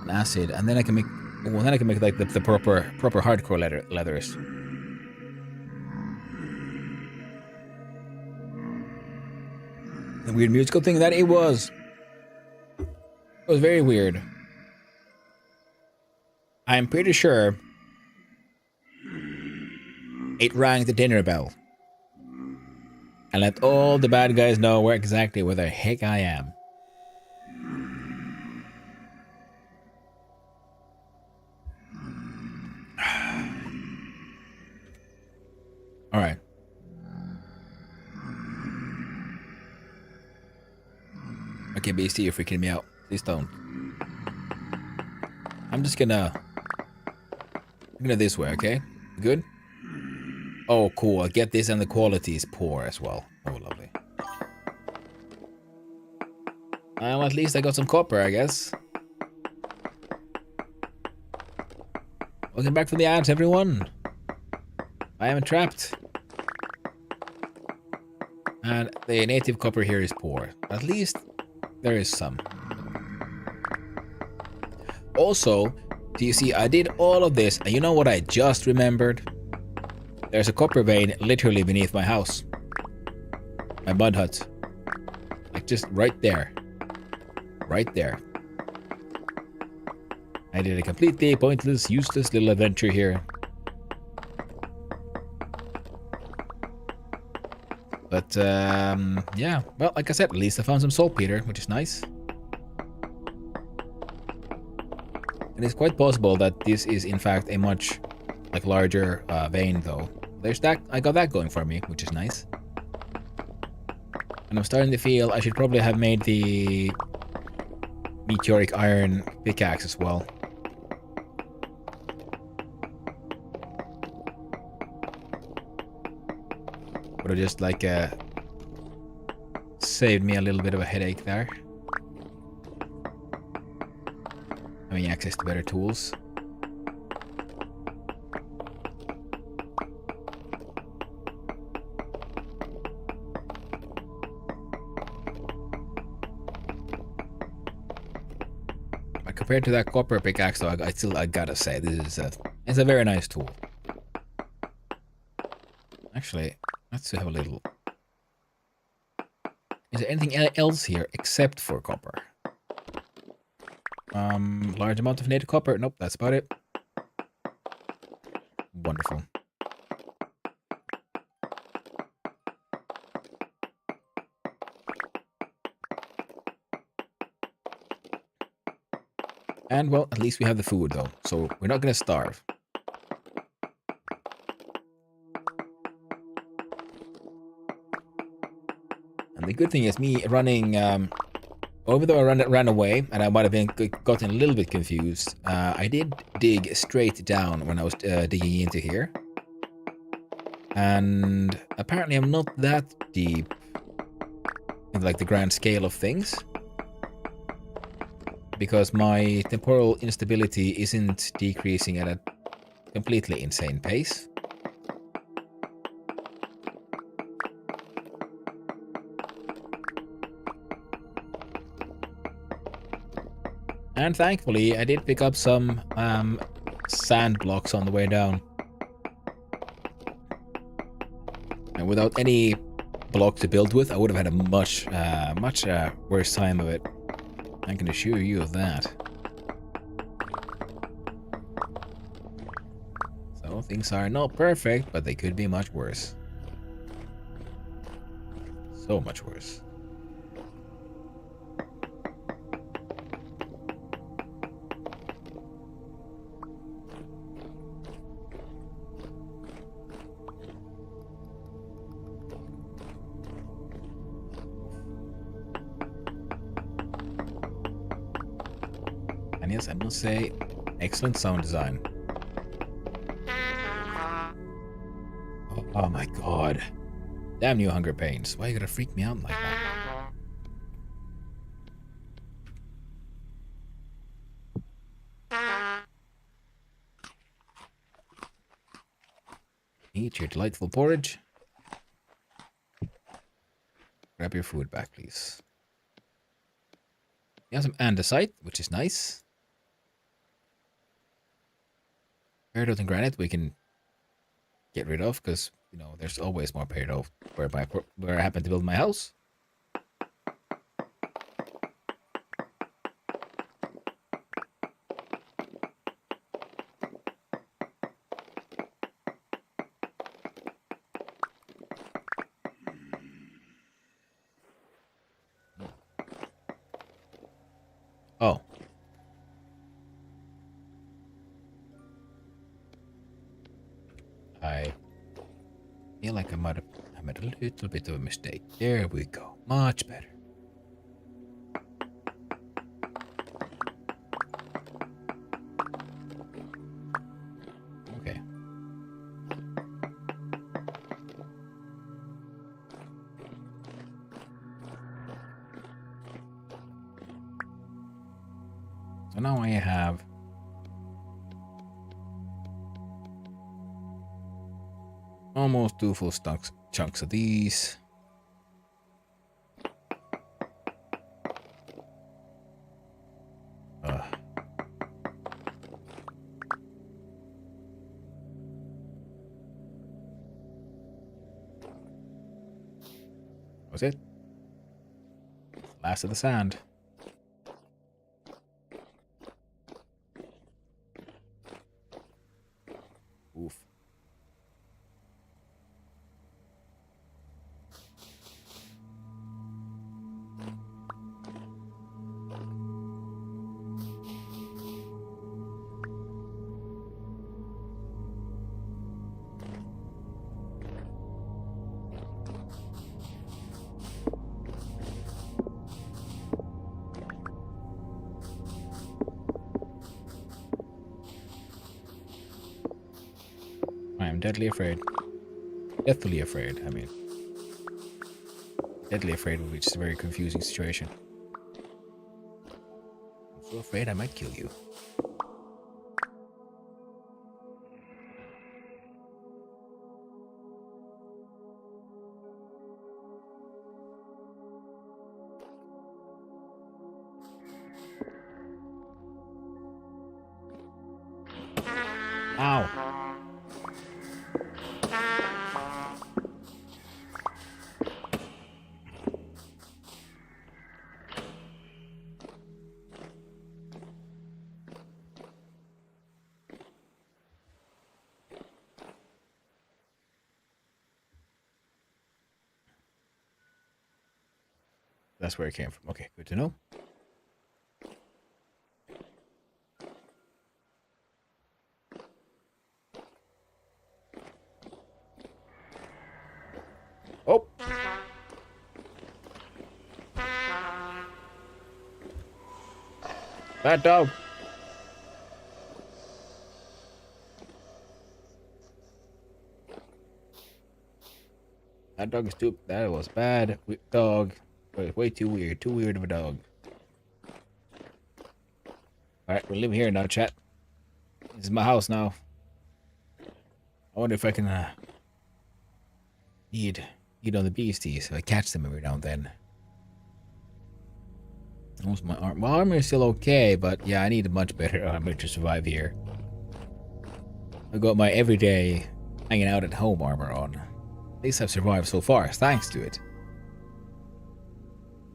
and acid, and then I can make. Well, then I can make like the proper hardcore leathers. The weird musical thing that it was. It was very weird. I'm pretty sure it rang the dinner bell and let all the bad guys know where the heck I am. All right. Okay, BC, you're freaking me out. Please don't. I'm gonna this way, okay? Good? Oh, cool. I get this and the quality is poor as well. Oh, lovely. Well, at least I got some copper, I guess. Welcome back from the ads, everyone. I am trapped. And the native copper here is poor. At least there is some. Also, do you see, I did all of this, and you know what I just remembered? There's a copper vein literally beneath my house. My mud hut. Like just right there. Right there. I did a completely pointless, useless little adventure here. But, yeah. Well, like I said, at least I found some saltpeter, which is nice. And it's quite possible that this is, in fact, a much, like, larger vein, though. There's that. I got that going for me, which is nice. And I'm starting to feel I should probably have made the meteoric iron pickaxe as well. Would have just, like, saved me a little bit of a headache there. Having access to better tools. But compared to that copper pickaxe, though, I gotta say this is it's a very nice tool. Actually, let's have a little. Is there anything else here except for copper? Large amount of native copper. Nope, that's about it. Wonderful. And, well, at least we have the food, though, so we're not gonna starve. And the good thing is me running, even though I ran away, and I might have gotten a little bit confused, I did dig straight down when I was digging into here. And apparently I'm not that deep in, like, the grand scale of things. Because my temporal instability isn't decreasing at a completely insane pace. And thankfully, I did pick up some sand blocks on the way down. And without any block to build with, I would have had a much worse time of it. I can assure you of that. So things are not perfect, but they could be much worse. So much worse. And yes, I must say, excellent sound design. Oh my god. Damn you, Hunger Pains. Why you gotta freak me out like that? Eat your delightful porridge. Grab your food back, please. We have some andesite, which is nice. Peridot and granite we can get rid of, because, you know, there's always more peridot where I happen to build my house. Oh. I feel like I might have made a little bit of a mistake. There we go. Much better. Okay. So now I have almost 2 full chunks of these. That was it. Last of the sand. Oof. I am deadly afraid. Deathly afraid, I mean. Deadly afraid would be just a very confusing situation. I'm so afraid I might kill you. Ow! That's where it came from. Okay, good to know. Oh! Bad dog! That dog is too... That was bad. Dog. Way too weird. Too weird of a dog. Alright, we live here now, chat. This is my house now. I wonder if I can, eat on the beasties if I catch them every now and then. Almost my arm. My armor is still okay, but yeah, I need a much better armor to survive here. I got my everyday hanging out at home armor on. At least I've survived so far, thanks to it.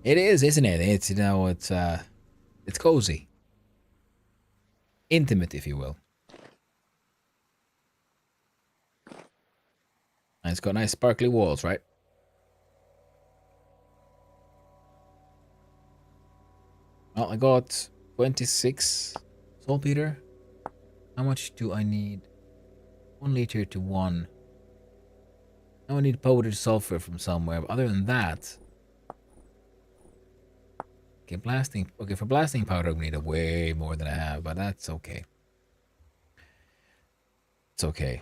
It is, isn't it? It's, you know, it's cozy. Intimate, if you will. And it's got nice sparkly walls, right? Well, I got 26 saltpeter. How much do I need? 1 liter to 1. Now I need powdered sulfur from somewhere. But other than that... Okay, blasting... Okay, for blasting powder, we need a way more than I have, but that's okay. It's okay.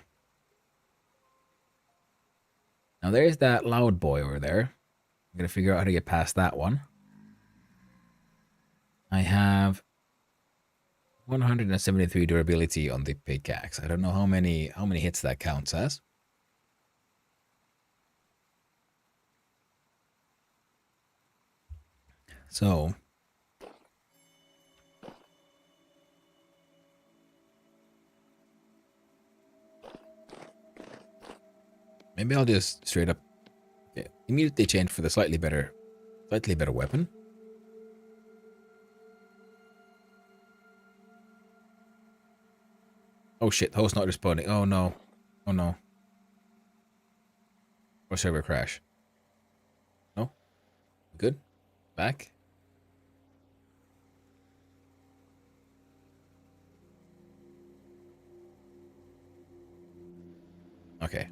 Now there's that loud boy over there. I'm gonna figure out how to get past that one. I have 173 durability on the pickaxe. I don't know how many hits that counts as. So maybe I'll just straight up immediately change for the slightly better weapon. Oh shit, host not responding. Oh no. Oh no. Or server crash. No? Good? Back? Okay.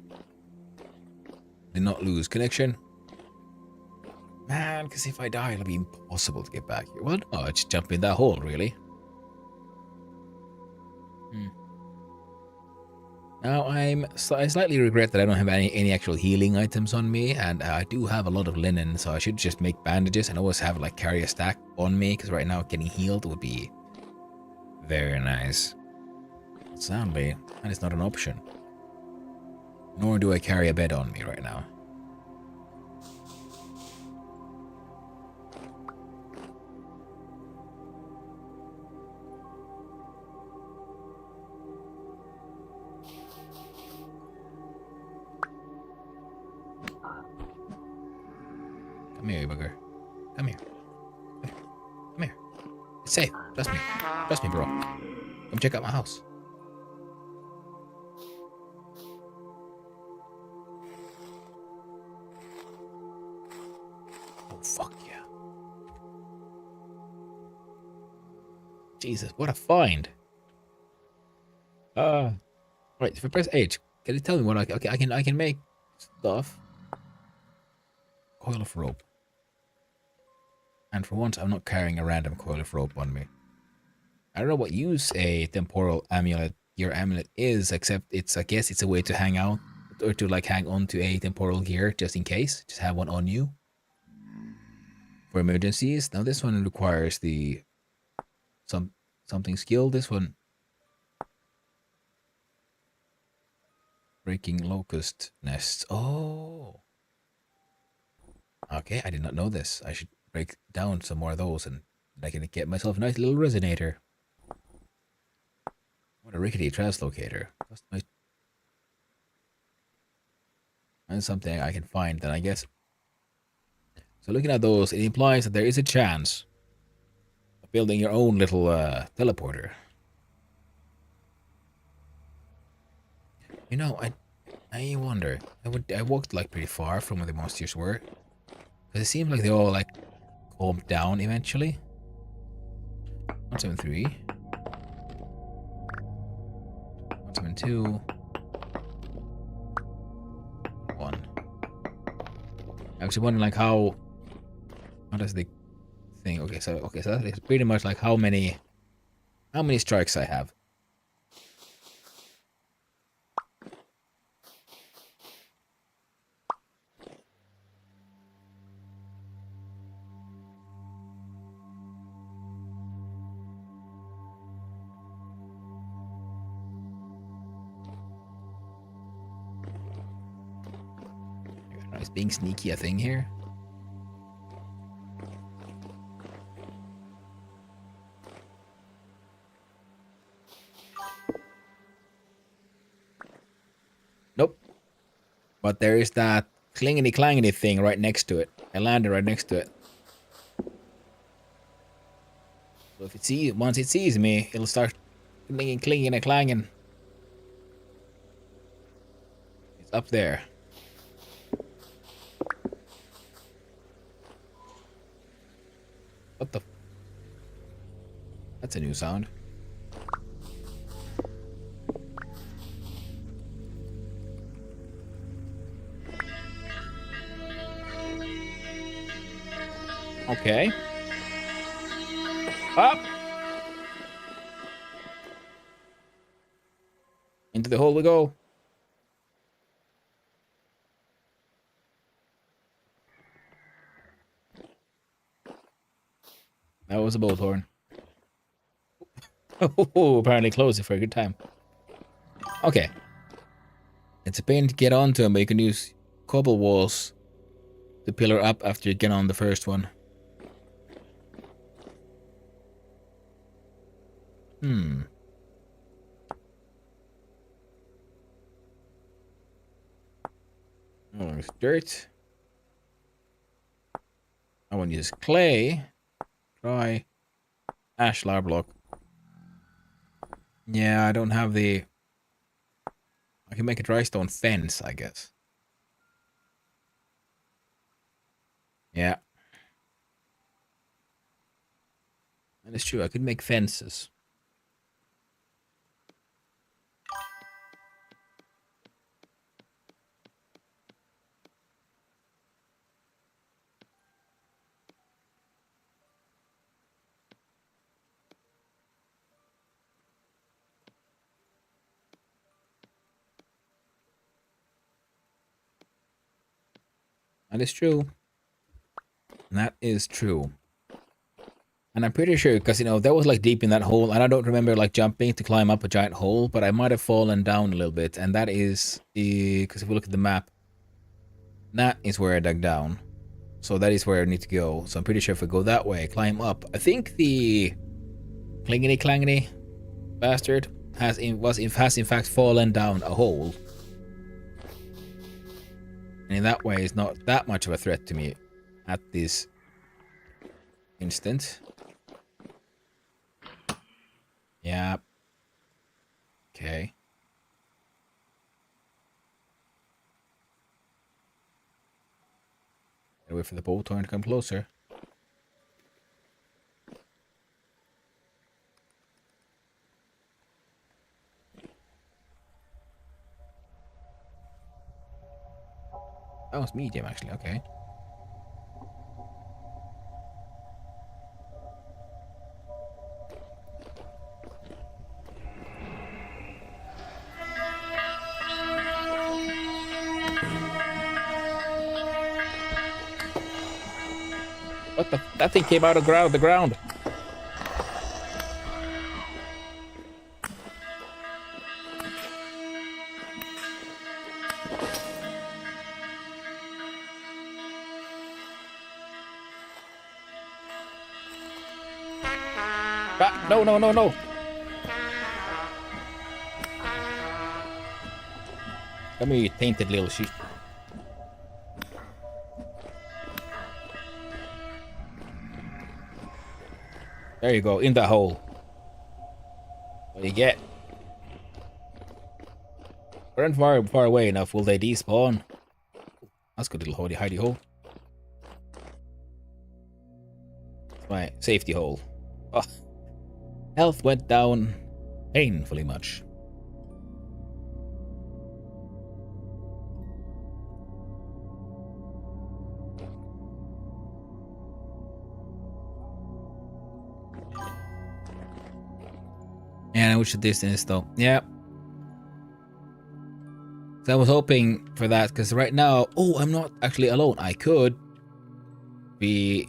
Did not lose connection. Man, because if I die, it'll be impossible to get back here. Well, no, I'll just jump in that hole, really. Now, I slightly regret that I don't have any actual healing items on me, and I do have a lot of linen, so I should just make bandages and always have, like, carry a stack on me, because right now getting healed would be very nice. Sadly, that is not an option. Nor do I carry a bed on me right now. Come here, you bugger. Come here. Come here. It's safe. Trust me. Trust me, bro. Come check out my house. Oh, fuck yeah. Jesus, what a find. Right, if I press H, can you tell me what I can make stuff? Coil of rope. And for once, I'm not carrying a random coil of rope on me. I don't know what use a temporal amulet, gear amulet is, except I guess it's a way to hang out, or to like hang on to a temporal gear just in case. Just have one on you. For emergencies. Now this one requires the something skill. This one. Breaking locust nests. Oh. Okay, I did not know this. I should break down some more of those and I can get myself a nice little resonator. What a rickety translocator. That's nice. And something I can find then, I guess. So looking at those, it implies that there is a chance of building your own little teleporter. You know, I wonder. I walked like pretty far from where the monsters were. Because it seemed like they all like calmed down eventually. 173. 172. 1. I was wondering like how does the thing so that is pretty much like how many strikes I have. Is being sneaky a thing here? Nope. But there is that clingity clangity thing right next to it. I landed right next to it. So if once it sees me, it'll start clinging and clanging. It's up there. What the? That's a new sound. Okay. Up. Into the hole we go. That was a bolt horn. Oh, apparently closed it for a good time. Okay. It's a pain to get onto them, but you can use cobble walls to pillar up after you get on the first one. Oh, there's dirt. I want to use clay. Try ashlar block. Yeah, I don't have the... I can make a dry stone fence, I guess. Yeah. That is true, I could make fences. That is true. That is true. And I'm pretty sure, because, you know, that was, like, deep in that hole, and I don't remember, like, jumping to climb up a giant hole, but I might have fallen down a little bit, and that is, because if we look at the map, that is where I dug down. So that is where I need to go. So I'm pretty sure if I go that way, climb up, I think the clingity clangity bastard has in fact fallen down a hole. And in that way, it's not that much of a threat to me at this instant. Yeah. Okay. Wait for the boat to come closer. That was medium, actually. Okay. What the? That thing came out of the ground. Ah, no, no, no, no. Come here, you tainted little sheep. There you go, in that hole. What do you get? We're far away enough. Will they despawn? That's a good little hidey hole. It's my safety hole. Oh. Health went down painfully much. And I wish the distance though. Yeah. So I was hoping for that because right now, oh, I'm not actually alone. I could be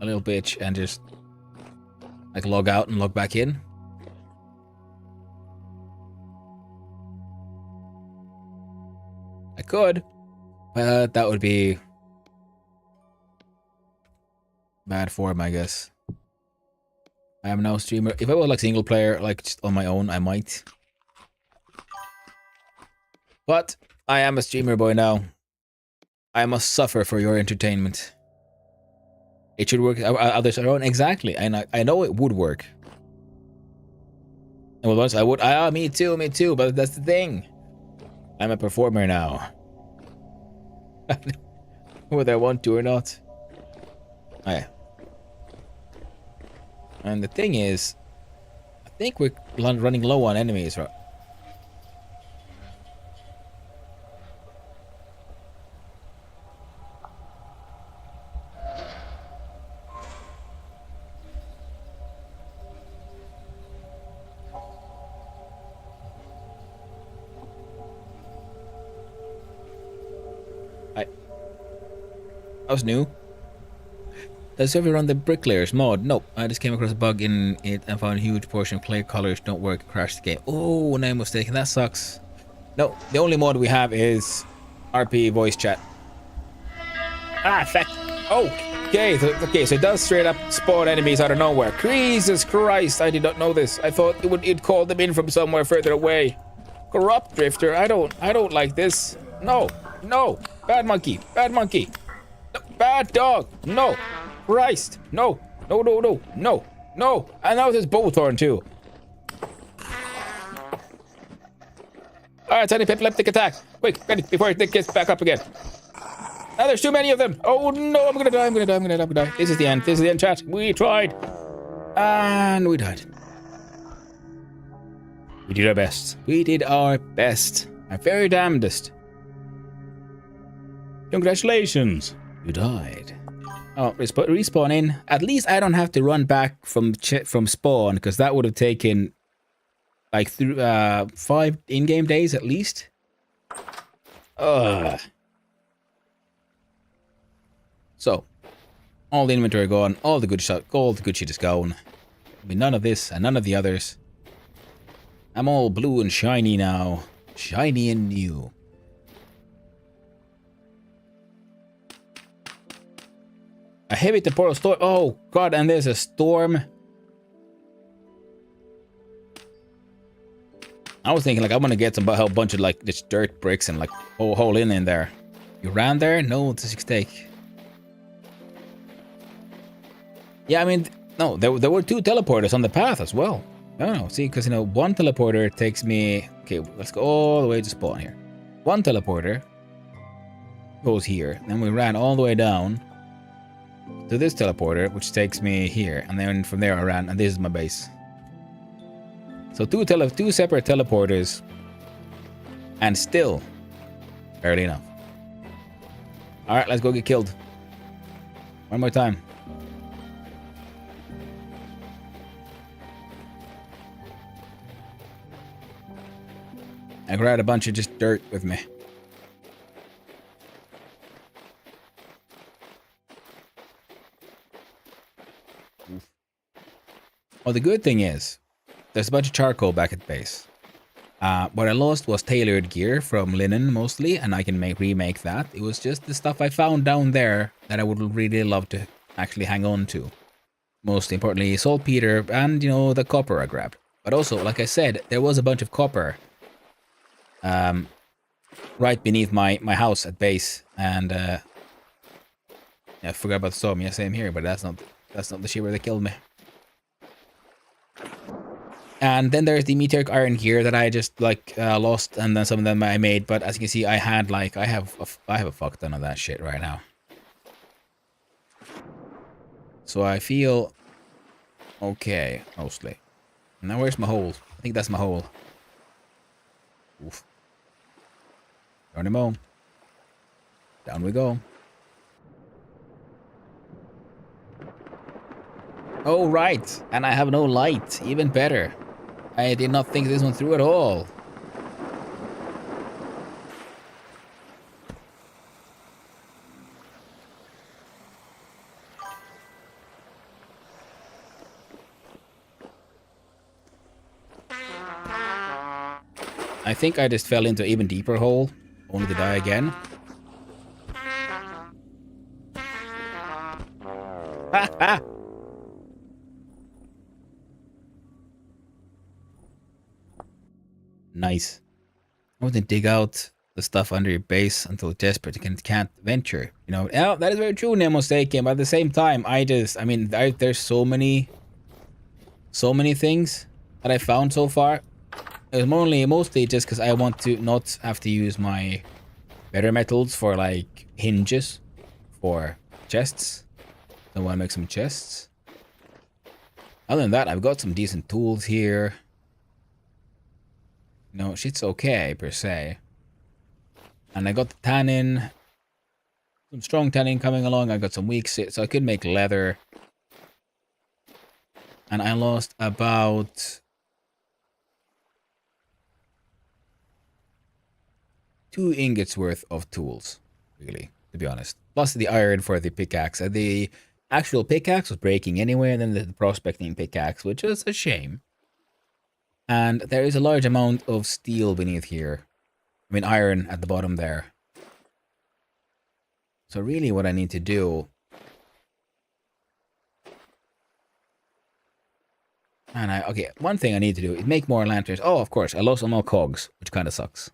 a little bitch and just like log out and log back in. I could, but that would be bad form, I guess. I am now a streamer. If I was like single player, like just on my own, I might. But I am a streamer boy now. I must suffer for your entertainment. It should work. Others are on exactly, and I know it would work. And well, once I would. Me too. But that's the thing. I'm a performer now. Whether I want to or not. Okay. And the thing is, I think we're running low on enemies, right? That was new. Does server run the Bricklayers mod? Nope. I just came across a bug in it and found a huge portion of player colors don't work, crashed the game. Oh, now I'm mistaken. That sucks. No, the only mod we have is RP voice chat. Ah, fuck. Oh, okay. So it does straight up spawn enemies out of nowhere. Jesus Christ, I did not know this. I thought it'd call them in from somewhere further away. Corrupt Drifter, I don't like this. No, bad monkey. No, bad dog. No. Christ! No! And now there's Bolthorn too. Alright, epileptic attack. Quick, ready, before it gets back up again. Now there's too many of them. Oh no, I'm gonna die. This is the end, chat. We tried. And we died. We did our best. Our very damnedest. Congratulations. You died. Oh, respawn in. At least I don't have to run back from spawn, because that would have taken like 5 in-game days at least. Ugh. So, all the inventory gone, all the good shit is gone. There'll be none of this and none of the others. I'm all blue and shiny now. Shiny and new. A heavy temporal storm. Oh god, and there's a storm. I was thinking like I'm gonna get a whole bunch of like just dirt bricks and like hole in there. You ran there? No, it's a mistake. Yeah, I mean, no, there were 2 teleporters on the path as well. No, see, because, one teleporter takes me... Okay, let's go all the way to spawn here. One teleporter goes here. Then we ran all the way down to this teleporter, which takes me here. And then from there I ran, and this is my base. So two separate teleporters, and still barely enough. All right, let's go get killed. One more time. I grabbed a bunch of just dirt with me. Well, the good thing is, there's a bunch of charcoal back at base. What I lost was tailored gear from linen mostly, and I can remake that. It was just the stuff I found down there that I would really love to actually hang on to. Most importantly, saltpeter and, the copper I grabbed. But also, like I said, there was a bunch of copper right beneath my house at base, and yeah, I forgot about the storm. Yeah, same here, but that's not the shit where they killed me. And then there's the meteoric iron gear that I just lost, and then some of them I made. But as you can see, I have a fuck ton of that shit right now. So I feel okay mostly. Now where's my hole? I think that's my hole. Oof. Geronimo. Down we go. Oh right, and I have no light. Even better. I did not think this one through at all. I think I just fell into an even deeper hole, only to die again. Ha ha! Nice. I want to dig out the stuff under your base until desperate you can't venture. Yeah, that is very true, Nemostaken, but at the same time, there's so many things that I found so far. It's mostly just because I want to not have to use my better metals for, hinges for chests. I want to make some chests. Other than that, I've got some decent tools here. Shit's okay, per se. And I got the tannin. Some strong tannin coming along. I got some weak shit, so I could make leather. And I lost about 2 ingots worth of tools, really, to be honest. Plus the iron for the pickaxe. The actual pickaxe was breaking anyway, and then the prospecting pickaxe, which was a shame. And there is a large amount of steel beneath here. I mean, iron at the bottom there. So really what I need to do... Okay, one thing I need to do is make more lanterns. Oh, of course, I lost all my cogs, which kind of sucks.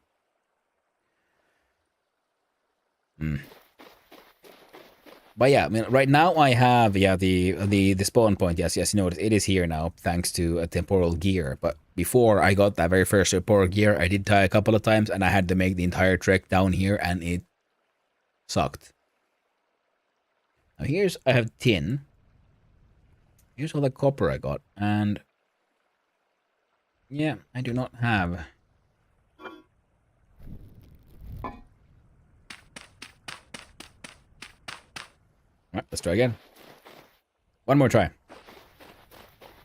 But yeah, right now I have, the spawn point. Yes, you notice it is here now, thanks to a temporal gear. But before I got that very first temporal gear, I did die a couple of times, and I had to make the entire trek down here, and it sucked. Now I have tin. Here's all the copper I got, and yeah, I do not have... Alright, let's try again. One more try.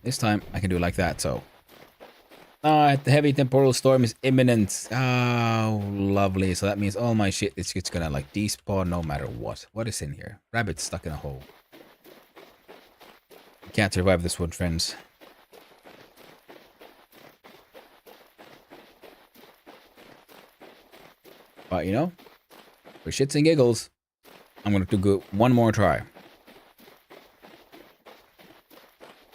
This time I can do it like that, so. The heavy temporal storm is imminent. Oh, lovely. So that means all my shit is just gonna despawn no matter what. What is in here? Rabbit stuck in a hole. You can't survive this one, friends. But for shits and giggles, I'm going to go one more try.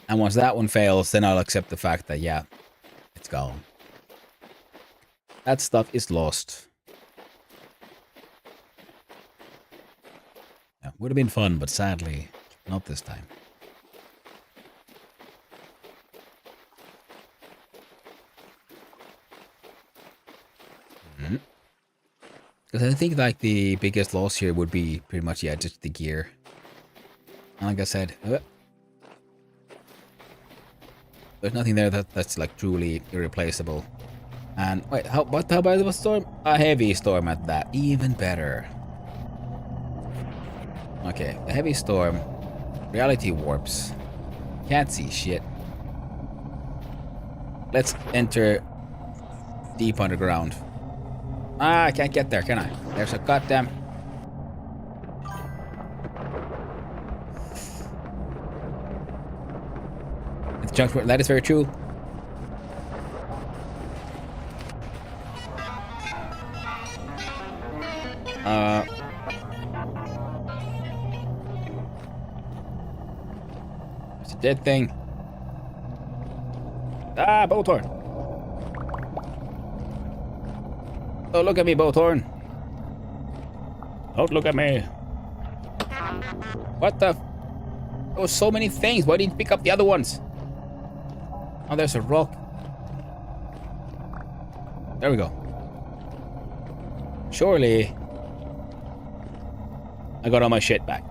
And once that one fails, then I'll accept the fact that, yeah, it's gone. That stuff is lost. Yeah, would have been fun, but sadly, not this time. Because I think like the biggest loss here would be pretty much, yeah, just the gear. And like I said, there's nothing there that's like truly irreplaceable. And wait, what how bad was a storm? A heavy storm at that. Even better. Okay, the heavy storm. Reality warps. Can't see shit. Let's enter deep underground. Ah, I can't get there, can I? There's a goddamn... It's junk. That is very true. It's a dead thing. Ah, Bowthorn. Don't look at me, Bowthorn. Don't look at me. What the? There was so many things. Why didn't you pick up the other ones? Oh, there's a rock. There we go. Surely I got all my shit back.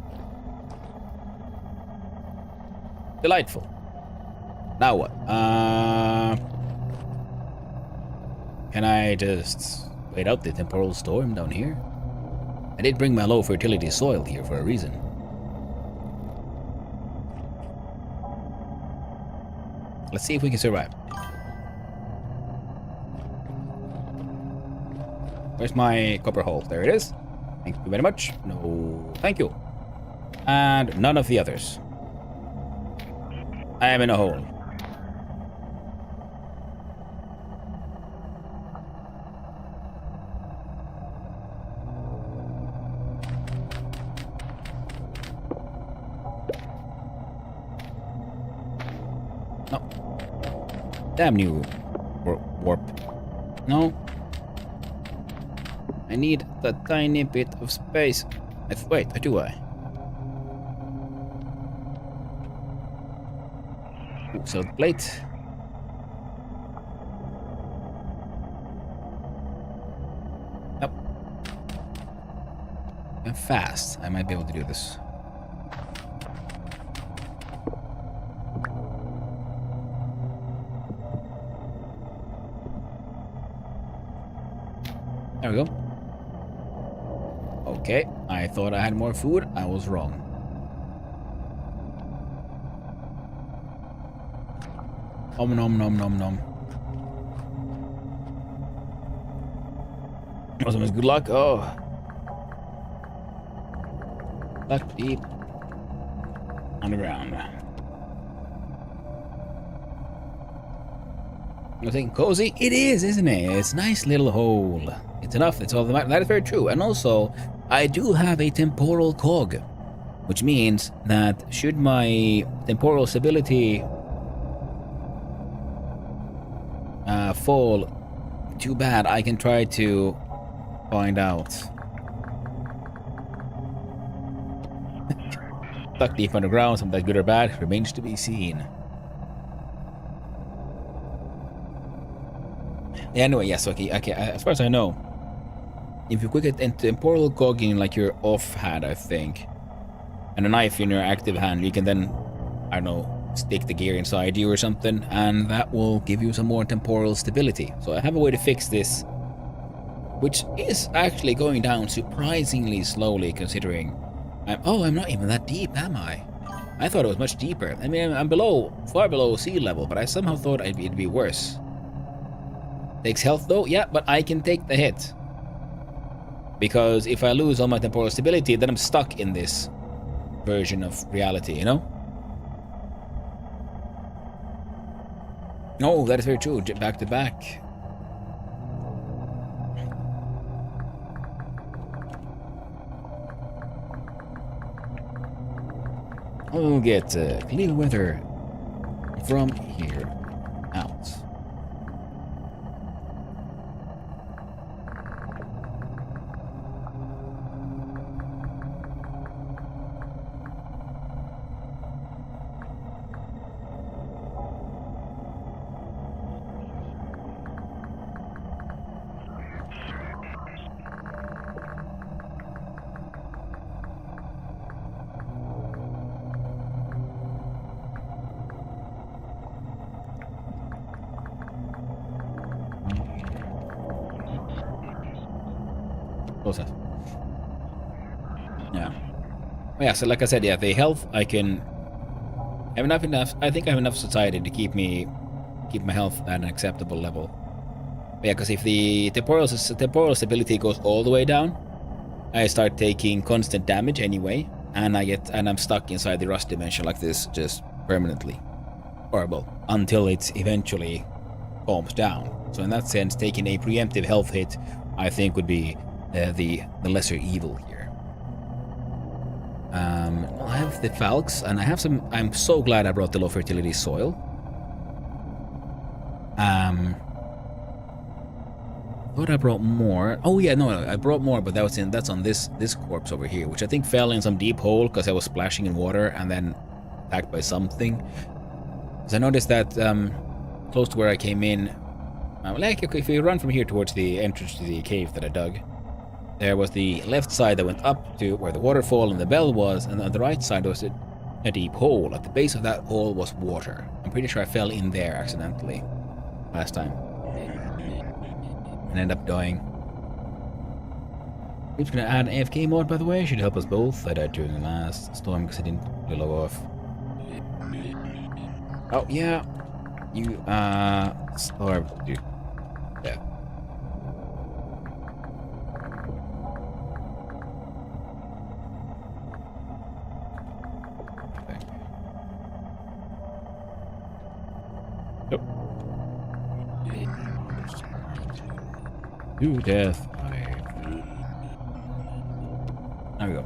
Delightful. Now what? Can I just wait out the temporal storm down here? I did bring my low fertility soil here for a reason. Let's see if we can survive. Where's my copper hole? There it is. Thank you very much. No, thank you. And none of the others. I am in a hole. No. Damn you, warp. No. I need a tiny bit of space. Wait, do I? Ooh, so the plate. Nope. I'm fast. I might be able to do this. There we go. Okay, I thought I had more food. I was wrong. Om nom nom nom nom. Awesome, good luck. Oh. Luck deep underground. You think cozy? It is, isn't it? It's a nice little hole. It's enough. It's all that matters. That is very true. And also, I do have a temporal cog, which means that should my temporal stability fall too bad, I can try to find out. Stuck deep underground, something good or bad remains to be seen. Anyway, yes, okay. As far as I know, if you quick it into temporal cog in like your off hand, I think, and a knife in your active hand, you can then, I don't know, stick the gear inside you or something, and that will give you some more temporal stability. So I have a way to fix this, which is actually going down surprisingly slowly considering I'm not even that deep, am I? I thought it was much deeper. I mean, I'm far below sea level, but I somehow thought it'd be worse. Takes health though, yeah, but I can take the hit. Because if I lose all my temporal stability, then I'm stuck in this version of reality, you know? No, that is very true. Back to back. I'll get clear weather from here out. Process. Yeah. Yeah, so like I said, yeah, the health I can have enough. I think I have enough society to keep my health at an acceptable level. But yeah, because if the temporal stability goes all the way down, I start taking constant damage anyway, and I'm stuck inside the rust dimension like this, just permanently. Horrible. Until it eventually calms down. So in that sense, taking a preemptive health hit, I think, would be the lesser evil here. I have the Falx, and I have some. I'm so glad I brought the low fertility soil. Thought I brought more. Oh yeah, no, I brought more, but that's on this corpse over here, which I think fell in some deep hole because I was splashing in water and then attacked by something. Because I noticed that close to where I came in, like if you run from here towards the entrance to the cave that I dug, there was the left side that went up to where the waterfall and the bell was, and on the right side was a deep hole. At the base of that hole was water. I'm pretty sure I fell in there accidentally last time. And end up dying. It's gonna add an AFK mod, by the way. Should help us both. I died during the last storm because I didn't really log off. Oh yeah, you starved, dude. Yeah. Okay. Nope. To death. There we go.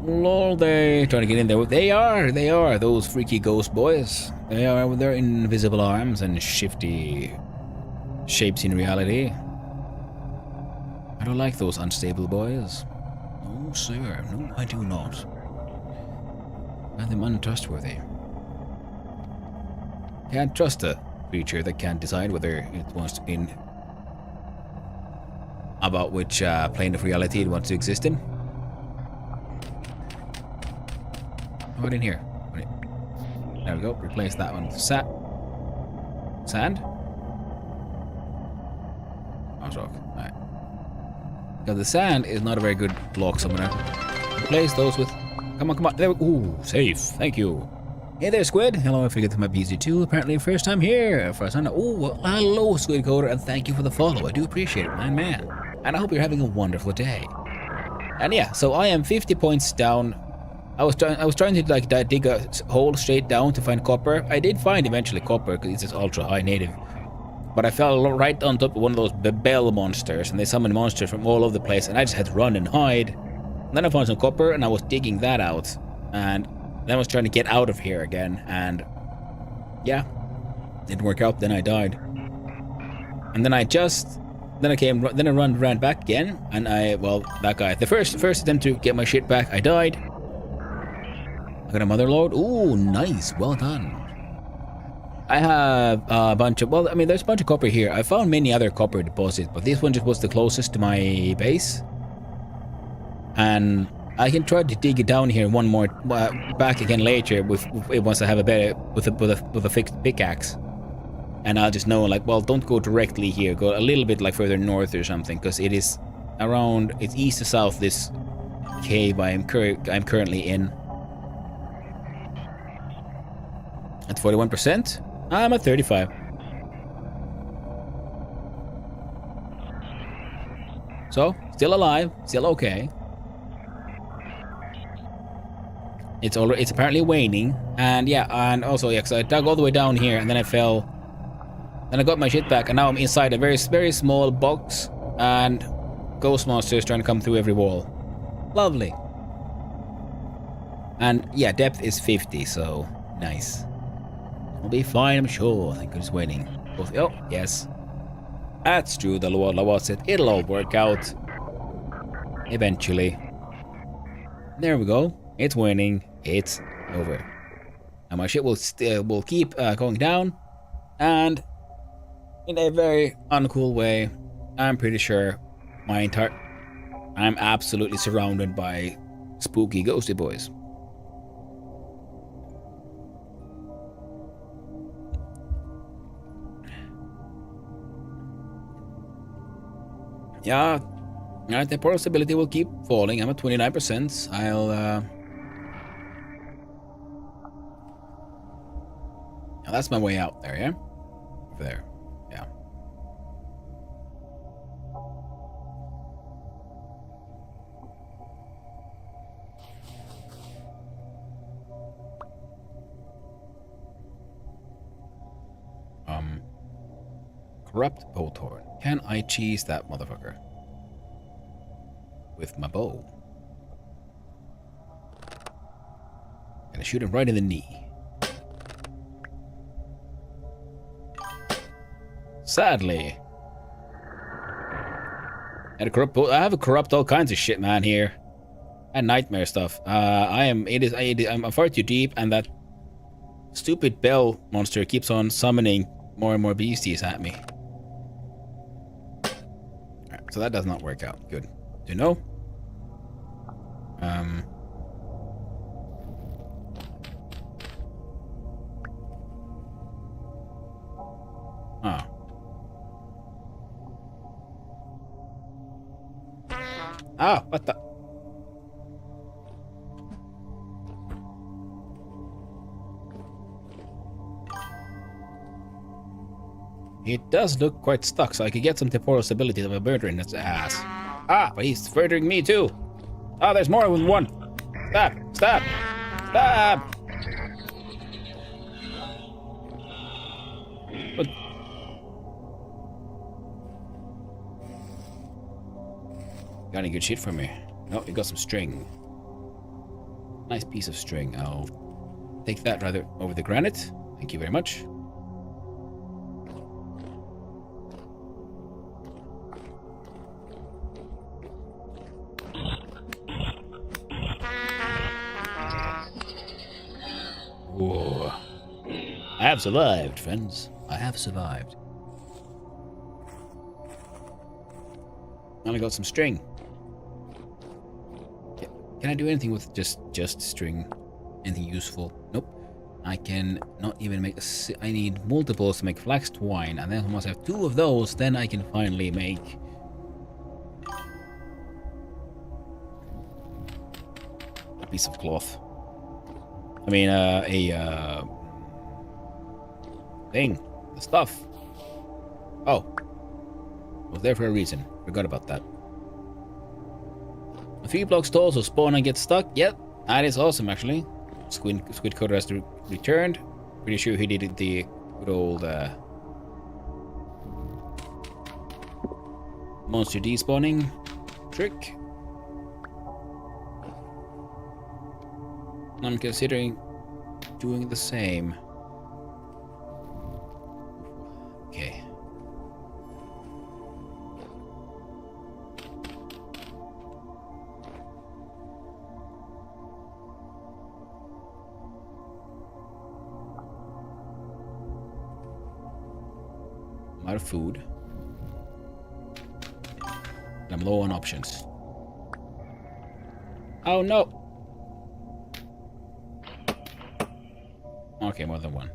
Lol, they trying to get in there. They are those freaky ghost boys. They are with their invisible arms and shifty shapes in reality. I don't like those unstable boys. No, sir. No, I do not. I find them untrustworthy. Can't trust a creature that can't decide whether it wants to in about which plane of reality it wants to exist in. What in here? There we go. Replace that one with sand. Oh, rock. Alright. Now the sand is not a very good block, so I'm gonna replace those with. Come on, come on. There we... Ooh, safe. Thank you. Hey there, Squid. Hello, I figured my PC too. Apparently, first time here. First time. Oh, well, hello, Squid Coder, and thank you for the follow. I do appreciate it, my man. And I hope you're having a wonderful day. And yeah, so I am 50 points down. I was trying to like dig a hole straight down to find copper. I did find eventually copper because it's just ultra high native. But I fell right on top of one of those bell monsters, and they summoned monsters from all over the place, and I just had to run and hide. And then I found some copper, and I was digging that out, and then I was trying to get out of here again, and yeah, didn't work out. Then I died, and then I ran back again, and that guy, the first attempt to get my shit back, I died. I got a mother lode. Ooh, nice, well done. I have a bunch of, well, I mean, there's a bunch of copper here. I found many other copper deposits, but this one just was the closest to my base. And I can try to dig it down here one more back again later once I have a better with a fixed pickaxe. And I'll just know, like, well, don't go directly here. Go a little bit like further north or something, because it is around. It's east to south. This cave I'm currently in. At 41%. I'm at 35. So, still alive, still okay. It's apparently waning, and yeah, and also yeah, because I dug all the way down here, and then I fell. Then I got my shit back, and now I'm inside a very, very small box, and ghost monsters trying to come through every wall. Lovely. And yeah, depth is 50, so nice. I'll be fine, I'm sure. I think I'm just waiting. Oh, yes. That's true, the Lord said it'll all work out. Eventually. There we go. It's winning. It's over. And my shit will keep going down. And in a very uncool way, I'm pretty sure I'm absolutely surrounded by spooky ghosty boys. Yeah. Alright, the temporal stability will keep falling. I'm at 29%. I'll, Now that's my way out there, yeah? Over there. Yeah. Corrupt Bowthorn. Can I cheese that motherfucker? With my bow. Gonna shoot him right in the knee. Sadly. I have a corrupt all kinds of shit, man, here. And nightmare stuff. I'm far too deep, and that stupid bell monster keeps on summoning more and more beasties at me. Alright, so that does not work out. Good to know. Oh. Ah, what the? It does look quite stuck, so I could get some temporal stability of a murdering its ass. Ah, but he's murdering me too. Ah, there's more than one. Stab! Stab! Stab! But got any good shit for me? No, you got some string. Nice piece of string. I'll take that rather over the granite. Thank you very much. Whoa. I have survived, friends. I have survived. And I got some string. Can I do anything with just string? Anything useful? Nope. I can not even make I need multiples to make flax twine, and then once I have 2 of those, then I can finally make a piece of cloth. I mean, a thing, the stuff. Oh, was there for a reason. Forgot about that. A 3 blocks tall, so spawn and get stuck. Yep, that is awesome, actually. Squid Coder has returned. Pretty sure he did the good old monster despawning trick. I'm considering doing the same. Okay. I'm out of food. And I'm low on options. Oh no! Okay, more than one.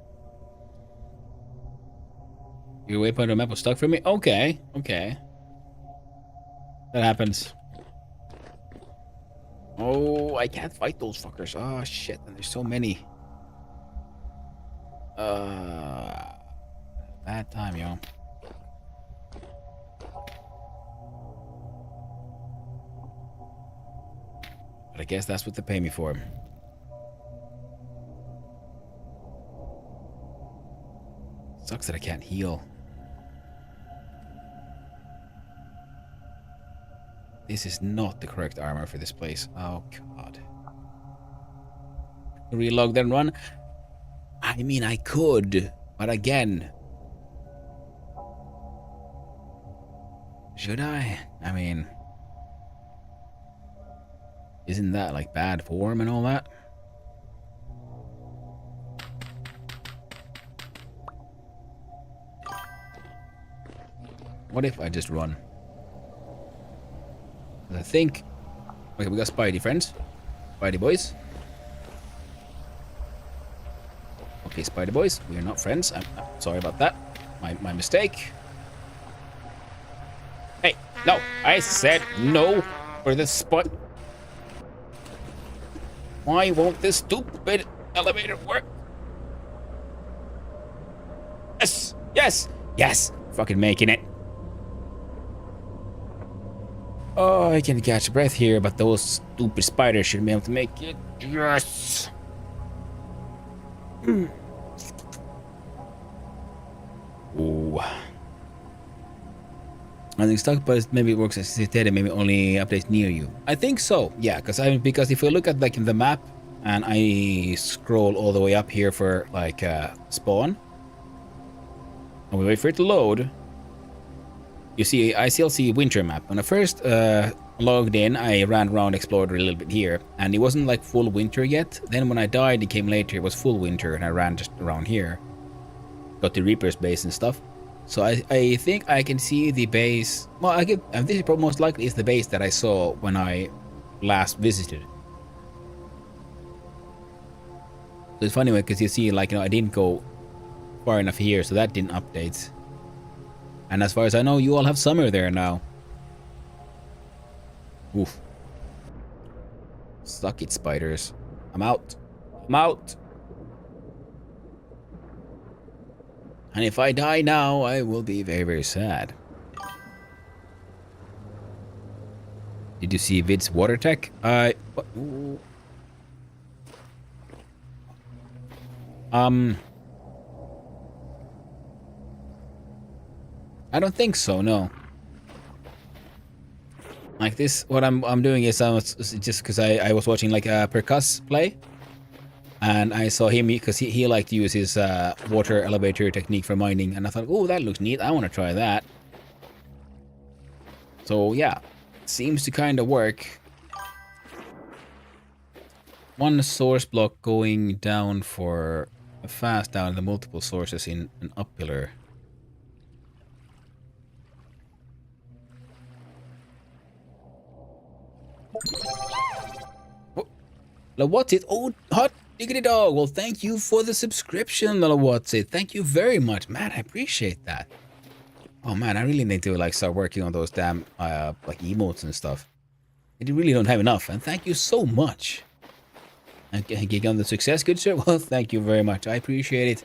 Your waypoint on map was stuck for me? Okay, okay. That happens. Oh, I can't fight those fuckers. Oh shit, and there's so many. Bad time, yo. But I guess that's what they pay me for. Sucks that I can't heal. This is not the correct armor for this place. Oh, God. Relog then run? I mean, I could. But again. Should I? I mean. Isn't that like bad form and all that? What if I just run? I think... Okay, we got Spidey friends. Spidey boys. Okay, Spidey boys, we are not friends. I'm sorry about that. My mistake. Hey, no, I said no for this spot. Why won't this stupid elevator work? Yes, yes, yes, fucking making it. Oh, I can catch a breath here, but those stupid spiders should be able to make it. Yes. Ooh. I think stuck, but maybe it works as intended. Maybe only updates near you. I think so. Yeah, because if we look at like in the map and I scroll all the way up here for like spawn, and we wait for it to load, you see I still see winter map. When I first logged in, I ran around, explored a little bit here, and it wasn't like full winter yet. Then when I died, it came later. It was full winter, and I ran just around here, got the Reaper's base and stuff. So I think I can see the base. Well, this is probably most likely is the base that I saw when I last visited. So it's funny because you see, like, I didn't go far enough here, so that didn't update. And as far as I know, you all have summer there now. Oof. Suck it, spiders. I'm out. I'm out. And if I die now, I will be very, very sad. Did you see Vid's water tech? I don't think so, no. Like this, what I'm doing is just because I was watching like a Percuss play. And I saw him because he liked to use his water elevator technique for mining, and I thought, oh, that looks neat. I want to try that. So yeah, seems to kind of work. One source block going down for fast down the multiple sources in an up pillar. What's it? Oh, hot diggity dog. Well, thank you for the subscription, what's it? Thank you very much, man. I appreciate that. Oh man, I really need to like start working on those damn like emotes and stuff. I really don't have enough, and thank you so much. And gig on the success, good sir. Well, thank you very much. I appreciate it.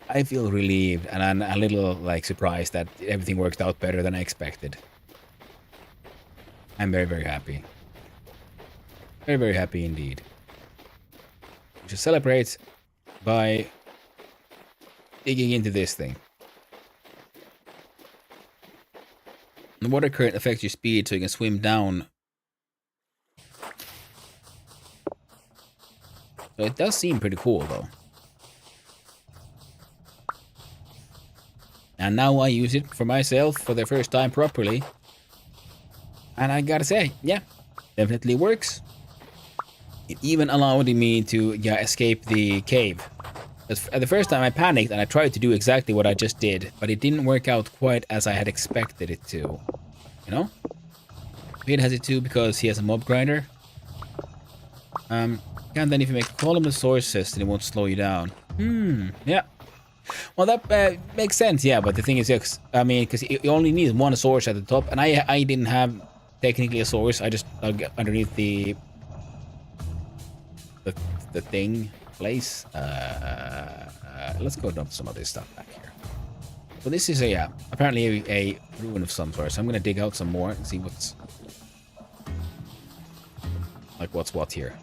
I feel relieved, and I'm a little like surprised that everything worked out better than I expected. I'm very, very happy. Very, very happy indeed. We should celebrate by digging into this thing. The water current affects your speed, so you can swim down. So it does seem pretty cool, though. And now I use it for myself for the first time properly. And I gotta say, yeah, definitely works. It even allowed me to escape the cave. At the first time I panicked and I tried to do exactly what I just did, but it didn't work out quite as I had expected it to. You know? Vid has it too because he has a mob grinder. And then if you make a column of sources, then it won't slow you down. Yeah. Well, that makes sense, yeah, but the thing is, I mean, because you only need one source at the top, and I didn't have technically a source. I just dug underneath the thing place. Let's go dump some of this stuff back here. So this is apparently a ruin of some sort. So I'm gonna dig out some more and see what's what here.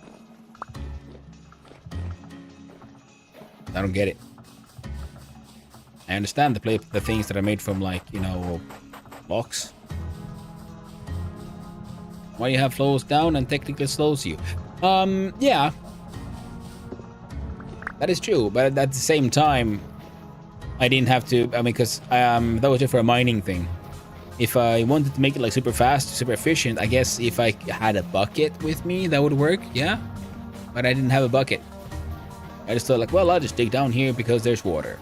I don't get it. I understand the things that are made from blocks. Why you have flows down and technically slows you? Yeah. That is true, but at the same time, I didn't have to, because that was just for a mining thing. If I wanted to make it like super fast, super efficient, I guess if I had a bucket with me, that would work, yeah? But I didn't have a bucket. I just thought well, I'll just dig down here because there's water.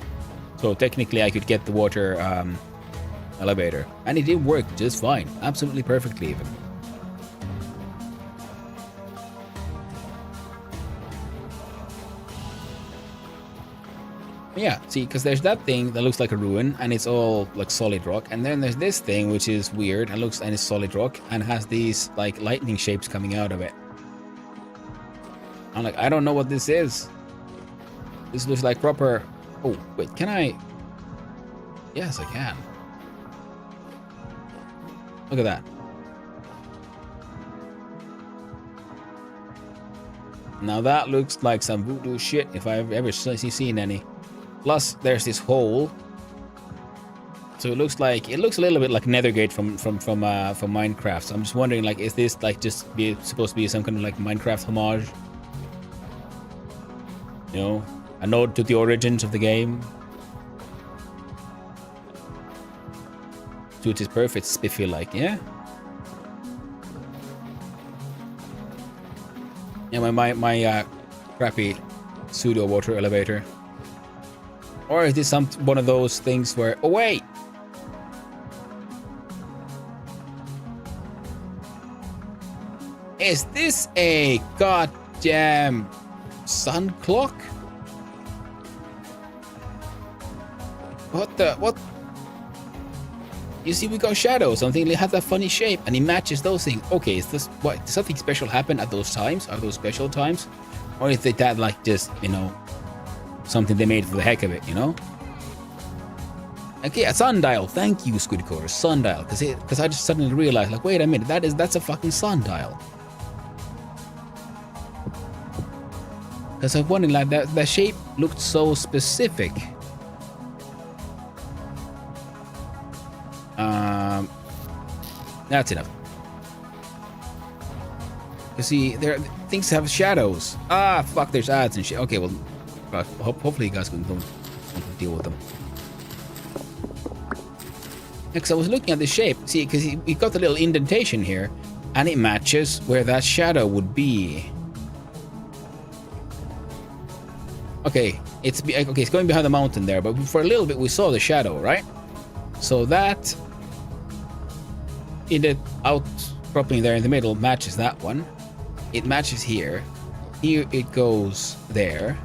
So technically I could get the water elevator. And it did work just fine. Absolutely perfectly even. Yeah, see, because there's that thing that looks like a ruin, and it's all like solid rock, and then there's this thing which is weird and looks and is solid rock and has these like lightning shapes coming out of it. I'm like, I don't know what this is. This looks like proper. Oh wait, can I? Yes, I can. Look at that. Now that looks like some voodoo shit if I've ever seen any. Plus, there's this hole. So it looks a little bit like Nethergate from Minecraft. So I'm just wondering, like, is this like just supposed to be some kind of like Minecraft homage? You know, a nod to the origins of the game. Suits is perfect, spiffy like, yeah. Yeah, my crappy pseudo water elevator. Or is this one of those things where... Oh, wait! Is this a goddamn sun clock? What? You see, we got shadows. Something that has that funny shape, and it matches those things. Okay, is this what? Did something special happen at those times? Are those special times? Or is it that like just, you know, something they made for the heck of it, you know? Okay, a sundial. Thank you, Squidcore. Sundial, because I just suddenly realized, like, wait a minute, that's a fucking sundial. Because I'm wondering, like, that shape looked so specific. That's enough. You see, things have shadows. Ah, fuck, there's ads and shit. Okay, well, hopefully you guys don't deal with them. Because I was looking at the shape, see, because we got the little indentation here, and it matches where that shadow would be. Okay, it's going behind the mountain there, but for a little bit we saw the shadow, right? So that in the outcropping there in the middle matches that one. It matches here. Here it goes there.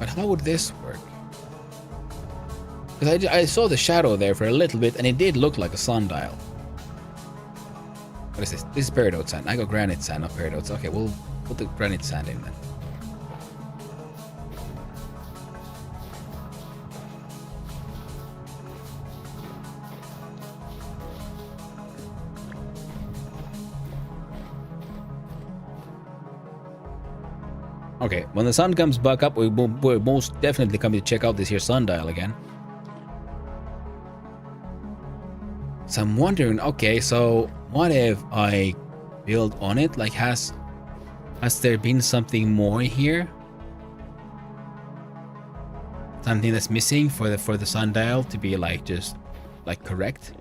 But how would this work? Because I saw the shadow there for a little bit, and it did look like a sundial. What is this? This is peridot sand. I got granite sand, not peridots. Okay, we'll put the granite sand in then. Okay, when the sun comes back up, we're most definitely coming to check out this here sundial again. So I'm wondering, okay, so what if I build on it? Like, has there been something more here? Something that's missing for the sundial to be like just like correct?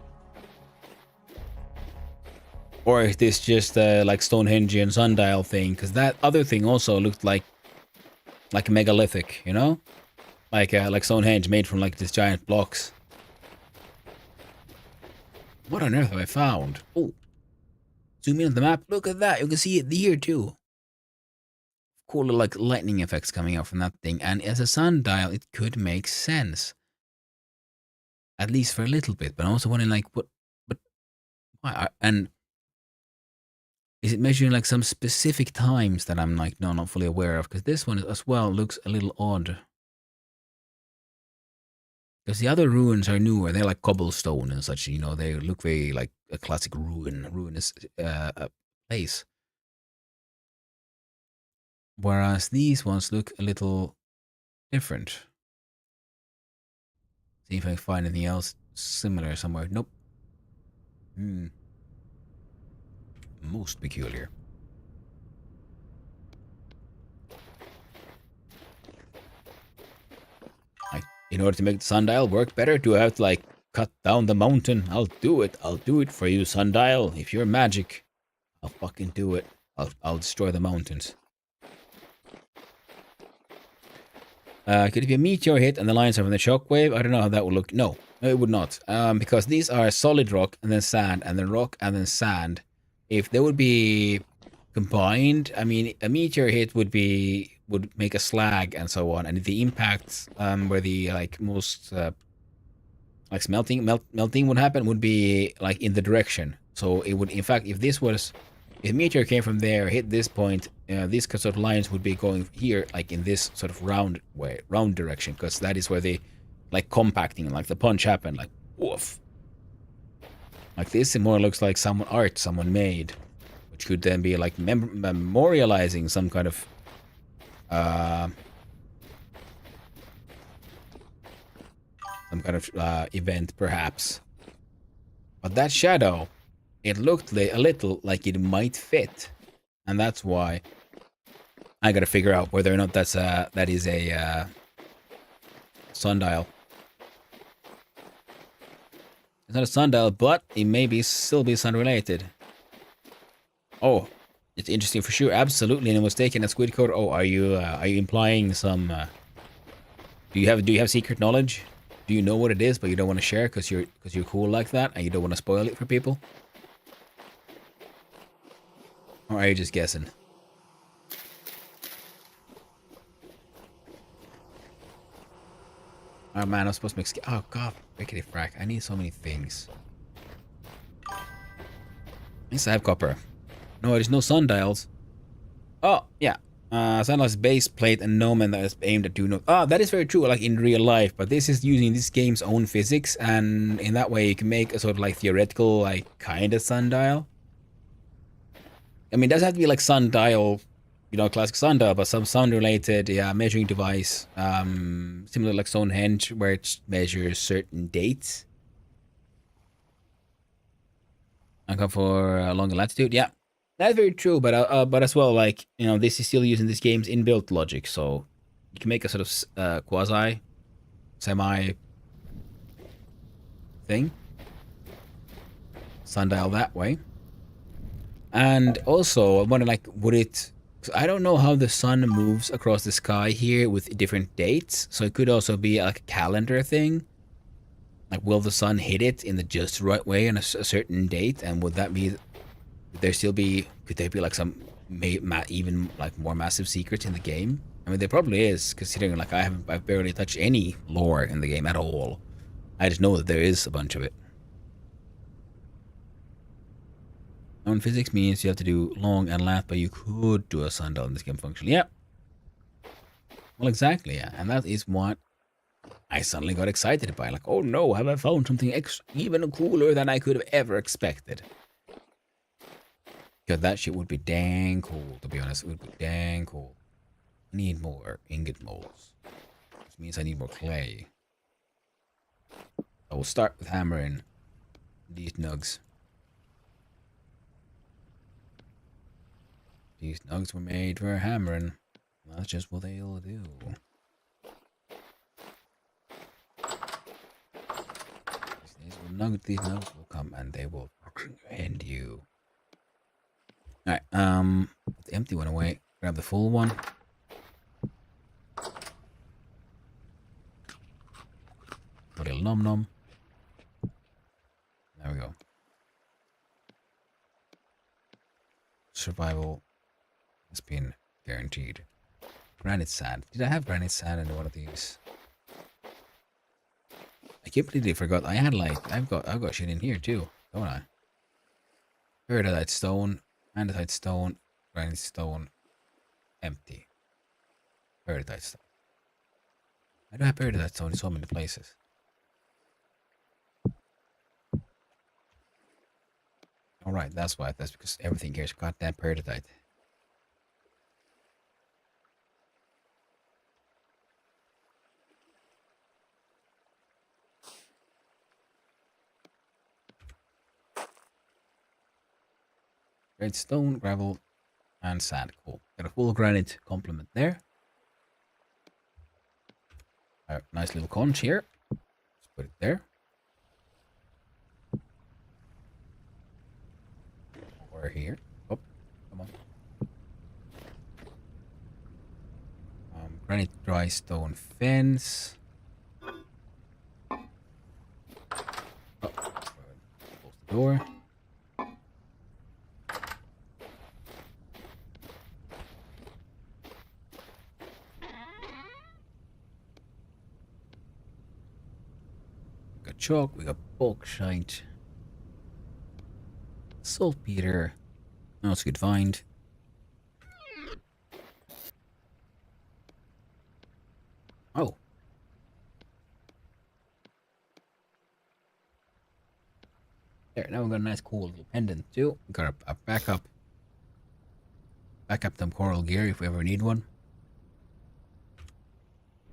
Or is this just like Stonehengean sundial thing? Because that other thing also looked like a megalithic, you know, like Stonehenge made from like these giant blocks. What on earth have I found? Oh, zoom in on the map. Look at that. You can see it here too. Cool little like lightning effects coming out from that thing. And as a sundial, it could make sense, at least for a little bit. But I'm also wondering, like, but why? And is it measuring like some specific times that I'm like not fully aware of? Because this one as well looks a little odd. Because the other ruins are newer. They're like cobblestone and such, you know, they look very like a classic ruinous place. Whereas these ones look a little different. See if I can find anything else similar somewhere. Nope. Most peculiar. In order to make the sundial work better, do I have to like cut down the mountain? I'll do it. I'll do it for you, sundial. If you're magic, I'll fucking do it. I'll destroy the mountains. Could it be a meteor hit and the lines are from the shockwave? I don't know how that would look. No, it would not. Because these are solid rock and then sand and then rock and then sand. If there would be combined, I mean, a meteor hit would make a slag and so on, and the impacts where the like most like melting would happen would be like in the direction. So it would, in fact, if a meteor came from there, hit this point, these sort of lines would be going here, like in this sort of round direction, because that is where they like compacting, like the punch happened, like woof. Like this, it more looks like someone made, which could then be like memorializing some kind of event, perhaps. But that shadow, it looked a little like it might fit, and that's why I gotta figure out whether or not that is a sundial. It's not a sundial, but it may still be sun-related. Oh, it's interesting for sure. Absolutely, and it was taken as squid code. Oh, are you implying some? Do you have secret knowledge? Do you know what it is, but you don't want to share because you're cool like that, and you don't want to spoil it for people? Or are you just guessing? Oh man, I'm supposed to make. Oh god, rickety frack! I need so many things. At least I have copper. No, there's no sundials. Oh yeah, sundials base plate and gnomon that is aimed at doing. Oh, that is very true. Like in real life, but this is using this game's own physics, and in that way you can make a sort of like theoretical, like kind of sundial. I mean, it doesn't have to be like sundial, classic sundial, but some sun-related, yeah, measuring device, similar like Stonehenge, where it measures certain dates. I come for a longer latitude, yeah, that's very true. But as well, like this is still using this game's inbuilt logic, so you can make a sort of quasi, semi thing, sundial that way. And also, I wonder, like, would it? I don't know how the sun moves across the sky here with different dates, so it could also be like a calendar thing. Like, will the sun hit it in the just right way on a certain date? And would that be? Could there be like some even like more massive secrets in the game? I mean, there probably is, considering like I've barely touched any lore in the game at all. I just know that there is a bunch of it. And physics means you have to do long and lat, but you could do a sundial in this game functionally. Yeah. Well, exactly, yeah. And that is what I suddenly got excited by. Like, oh no, have I found something even cooler than I could have ever expected? Because that shit would be dang cool, to be honest. It would be dang cool. I need more ingot molds. Which means I need more clay. I will start with hammering these nugs. These nugs were made for hammering. That's just what they'll do. These nugs will come and they will end you. Alright, put the empty one away. Grab the full one. A little nom nom. There we go. Survival has been guaranteed. Granite sand. Did I have granite sand in one of these? I completely forgot. I had like I've got shit in here too, don't I? Peridotite stone, andesite stone, granite stone, empty. Peridotite stone. I don't have peridotite stone in so many places. Alright, that's why. That's because everything here is goddamn peridotite. Red stone, gravel, and sand. Cool. Got a full granite complement there. Alright, nice little conch here. Let's put it there. Or here. Oh, come on. Granite dry stone fence. Oh, close the door. chalk, we got bauxite, saltpeter. Oh, it's a good find. Oh. There, now we've got a nice cool little pendant too. We got a backup them coral gear if we ever need one.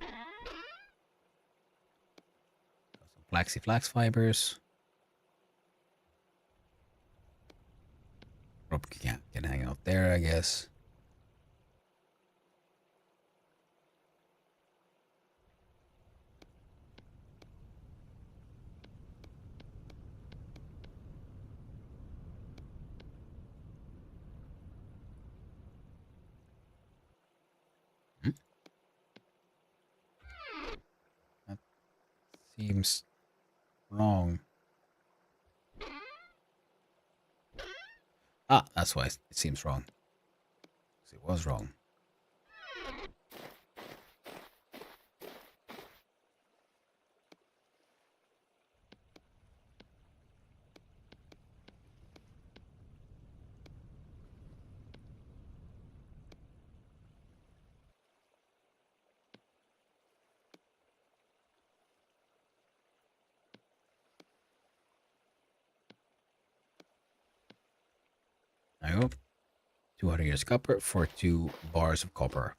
Got some flaxy flax fibers. Rope can hang out there, I guess. That seems wrong. Ah, that's why it seems wrong. It was wrong. I hope 200 years copper for 2 bars of copper.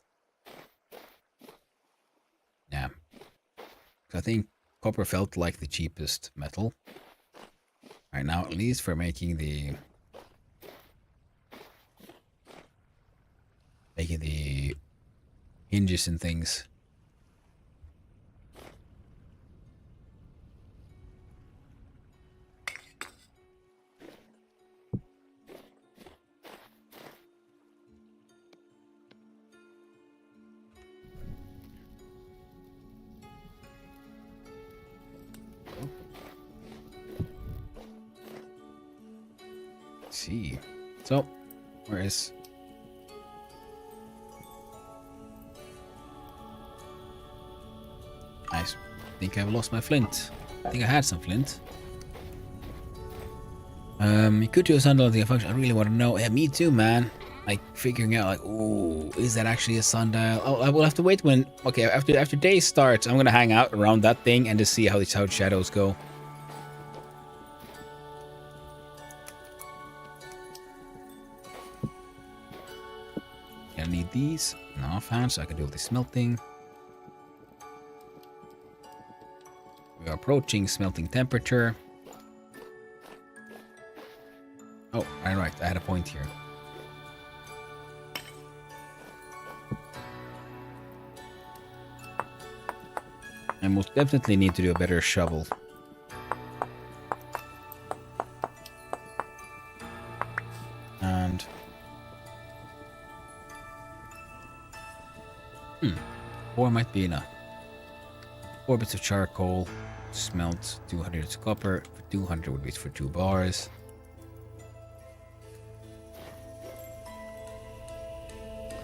Yeah. I think copper felt like the cheapest metal. Right now, at least for making the hinges and things. Let's see. So, where is... I think I've lost my flint. I think I had some flint. You could do a sundial thing function. I really want to know. Yeah, me too, man. Like figuring out, like, oh, is that actually a sundial? Oh, I will have to wait when. Okay, after day starts, I'm gonna hang out around that thing and just see how the shadows go. I need these in offhand so I can do the smelting. We are approaching smelting temperature. Oh, right. I had a point here. I most definitely need to do a better shovel. And... 4 might be enough. 4 bits of charcoal. Smelt 200 copper. 200 would be for 2 bars.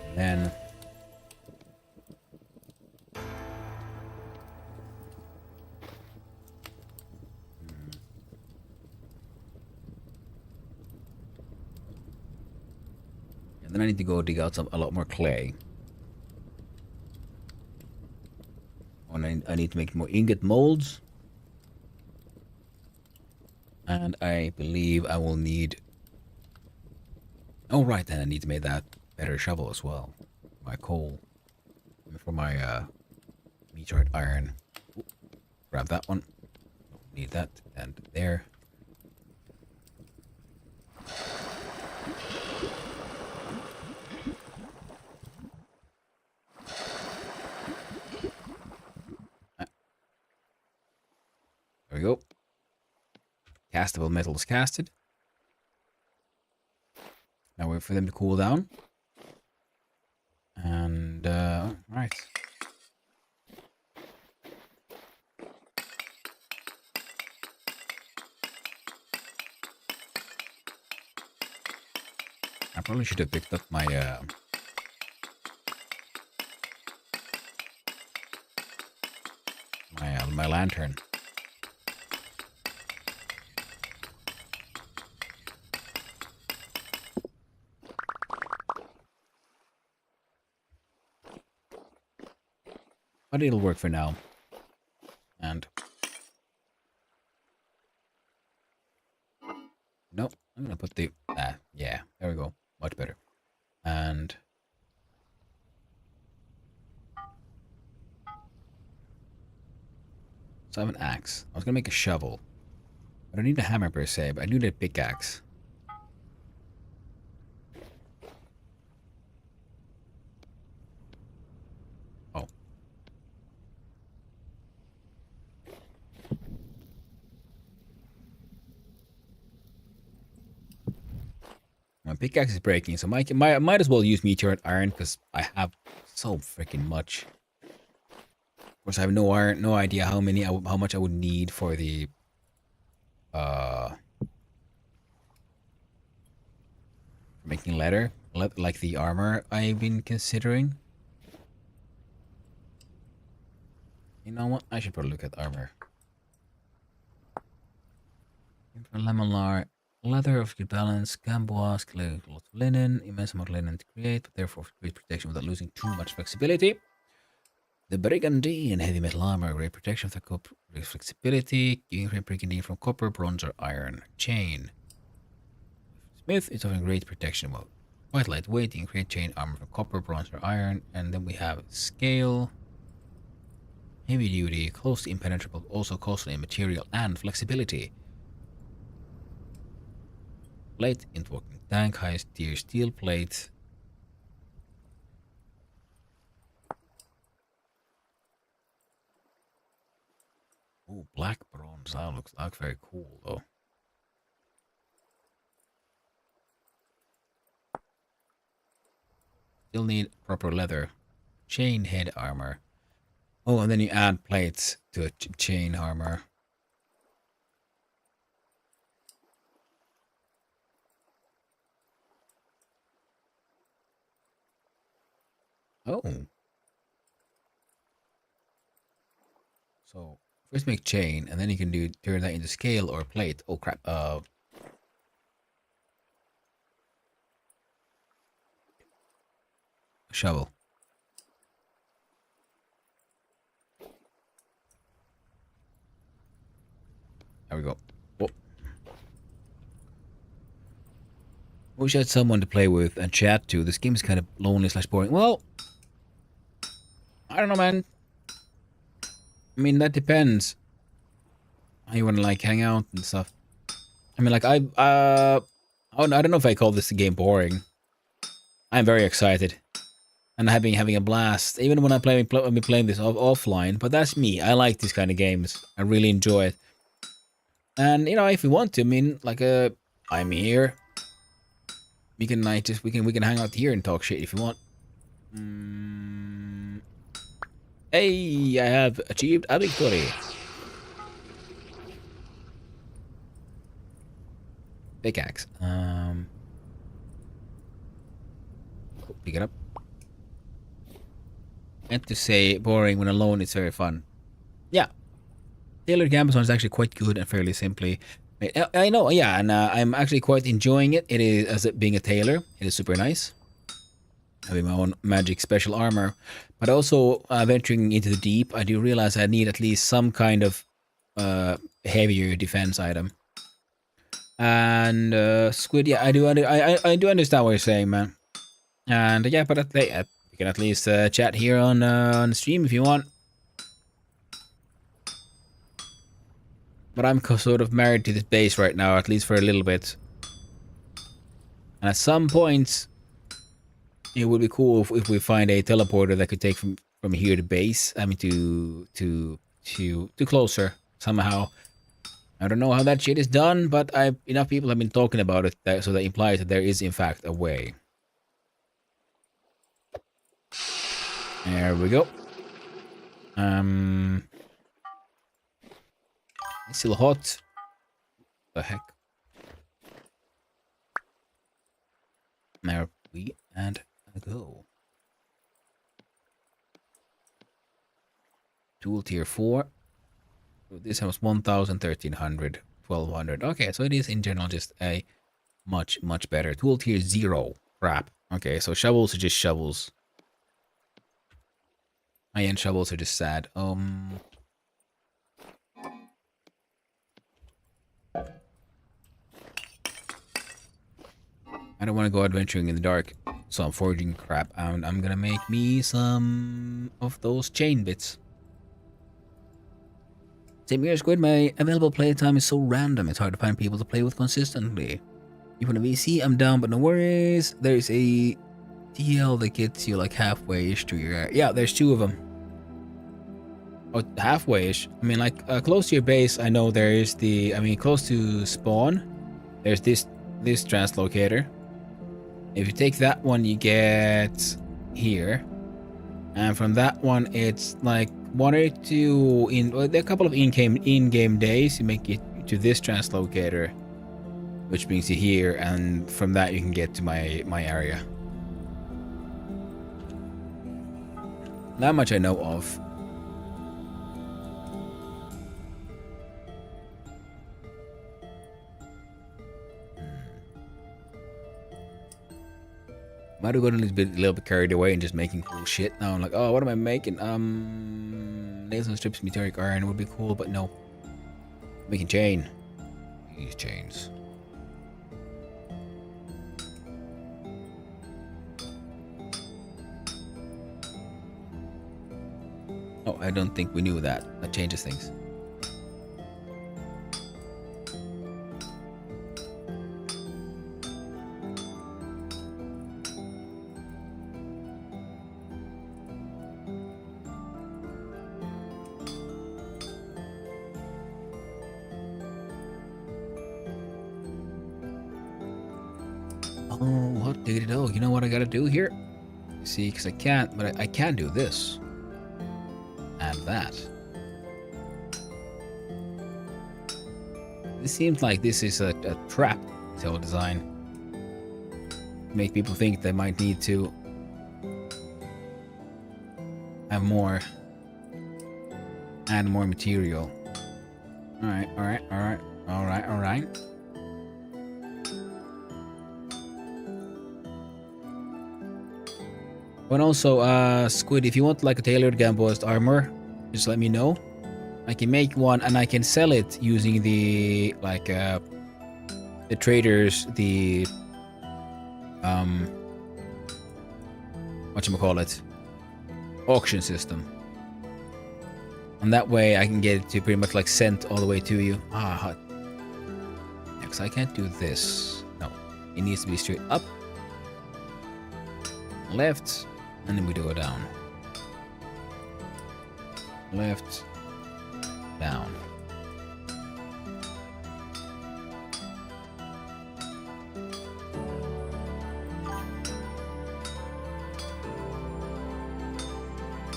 And then... then I need to go dig out a lot more clay. And I need to make more ingot molds. And I believe I will need... Oh, right, then I need to make that better shovel as well. My coal. For my meteorite iron. Ooh, grab that one. Need that. And there. There we go. Castable metal is casted. Now wait for them to cool down. And, right. I probably should have picked up my, my lantern. but it'll work for now. And no, I'm gonna put the yeah, there we go, much better. And so I have an axe. I was gonna make a shovel. I don't need a hammer per se, but I need a pickaxe. Oh. My pickaxe is breaking, so I might as well use meteorite iron because I have so freaking much. Of course, I have no iron, no idea how much I would need for the making leather, like the armor I've been considering. You know what? I should probably look at armor. Lamellar, leather of good balance, gamboa, linen, immense amount of linen to create, but therefore great protection without losing too much flexibility. The Brigandine heavy metal armor, great protection with the great flexibility, giving great Brigandine from copper, bronze, or iron. Chain. Smith is offering great protection, well, quite lightweight, and great chain armor from copper, bronze, or iron. And then we have scale. Heavy duty, close to impenetrable, also costly in material and flexibility. Plate, interlocking tank, highest tier steel plate. Oh, black bronze. That looks like very cool though. Still need proper leather. Chain head armor. Oh, and then you add plates to a chain armor. Oh. So first make chain, and then you can turn that into scale or plate. Oh crap. Shovel. There we go. Oh. Wish I had someone to play with and chat to. This game is kind of lonely / boring. Well, I don't know, man. I mean, that depends. How you want to like hang out and stuff. I mean, like I don't know if I call this game boring. I'm very excited and having a blast. Even when I'm playing this offline, but that's me. I like these kind of games. I really enjoy it. And you know, if we want to, I mean, like I'm here. We can we can hang out here and talk shit if you want. Hey, I have achieved a victory. Pickaxe. Pick it up. And to say boring when alone, it's very fun. Yeah. Tailored Gambison is actually quite good and fairly simply. I know, yeah, and I'm actually quite enjoying it. It is, as it being a tailor, it is super nice. Having my own magic special armor. But also, venturing into the deep, I do realize I need at least some kind of heavier defense item. And Squid, yeah, I do understand what you're saying, man. And yeah, but we can at least chat here on stream if you want. But I'm sort of married to this base right now, at least for a little bit. And at some point, it would be cool if we find a teleporter that could take from here to base. I mean, to closer somehow. I don't know how that shit is done, but enough people have been talking about it, so that implies that there is in fact a way. There we go. It's still hot. The heck. There we go. Tool tier 4. So this has 1,000, 1,300, 1,200. Okay, so it is in general just a much better. Tool tier 0. Crap. Okay, so shovels are just shovels. Iron shovels are just sad. I don't want to go adventuring in the dark, so I'm forging crap. I'm gonna make me some of those chain bits. Same here, Squid. My available playtime is so random, it's hard to find people to play with consistently. Even a VC, I'm down, but no worries. There's a TL that gets you like halfway-ish to your... Yeah, there's 2 of them. Oh, halfway-ish? I mean, like, close to your base, I know there is the... I mean, close to spawn, there's this translocator. If you take that one, you get here. And from that one, it's like 1 or 2... Well, there are a couple of in-game days, you make it to this translocator, which brings you here, and from that you can get to my area. That much I know of. Might have gotten a little bit carried away and just making cool shit. Now I'm like, oh, what am I making? Nails and strips, meteoric iron would be cool, but no. Making chain. These chains. Oh, I don't think we knew that. That changes things. Oh, hot diggity do. You know what I gotta do here? See, because I can't, but I can do this. And that. This seems like this is a trap, this whole design. Make people think they might need to have more, add more material. Alright, alright, alright, alright, alright. And also, Squid, if you want like a tailored Gamboist armor, just let me know. I can make one and I can sell it using the like the traders, the whatchamacallit, auction system. And that way I can get it to pretty much like sent all the way to you. Ah, yeah, because I can't do this. No, it needs to be straight up, left, and then we do it down. Left, down.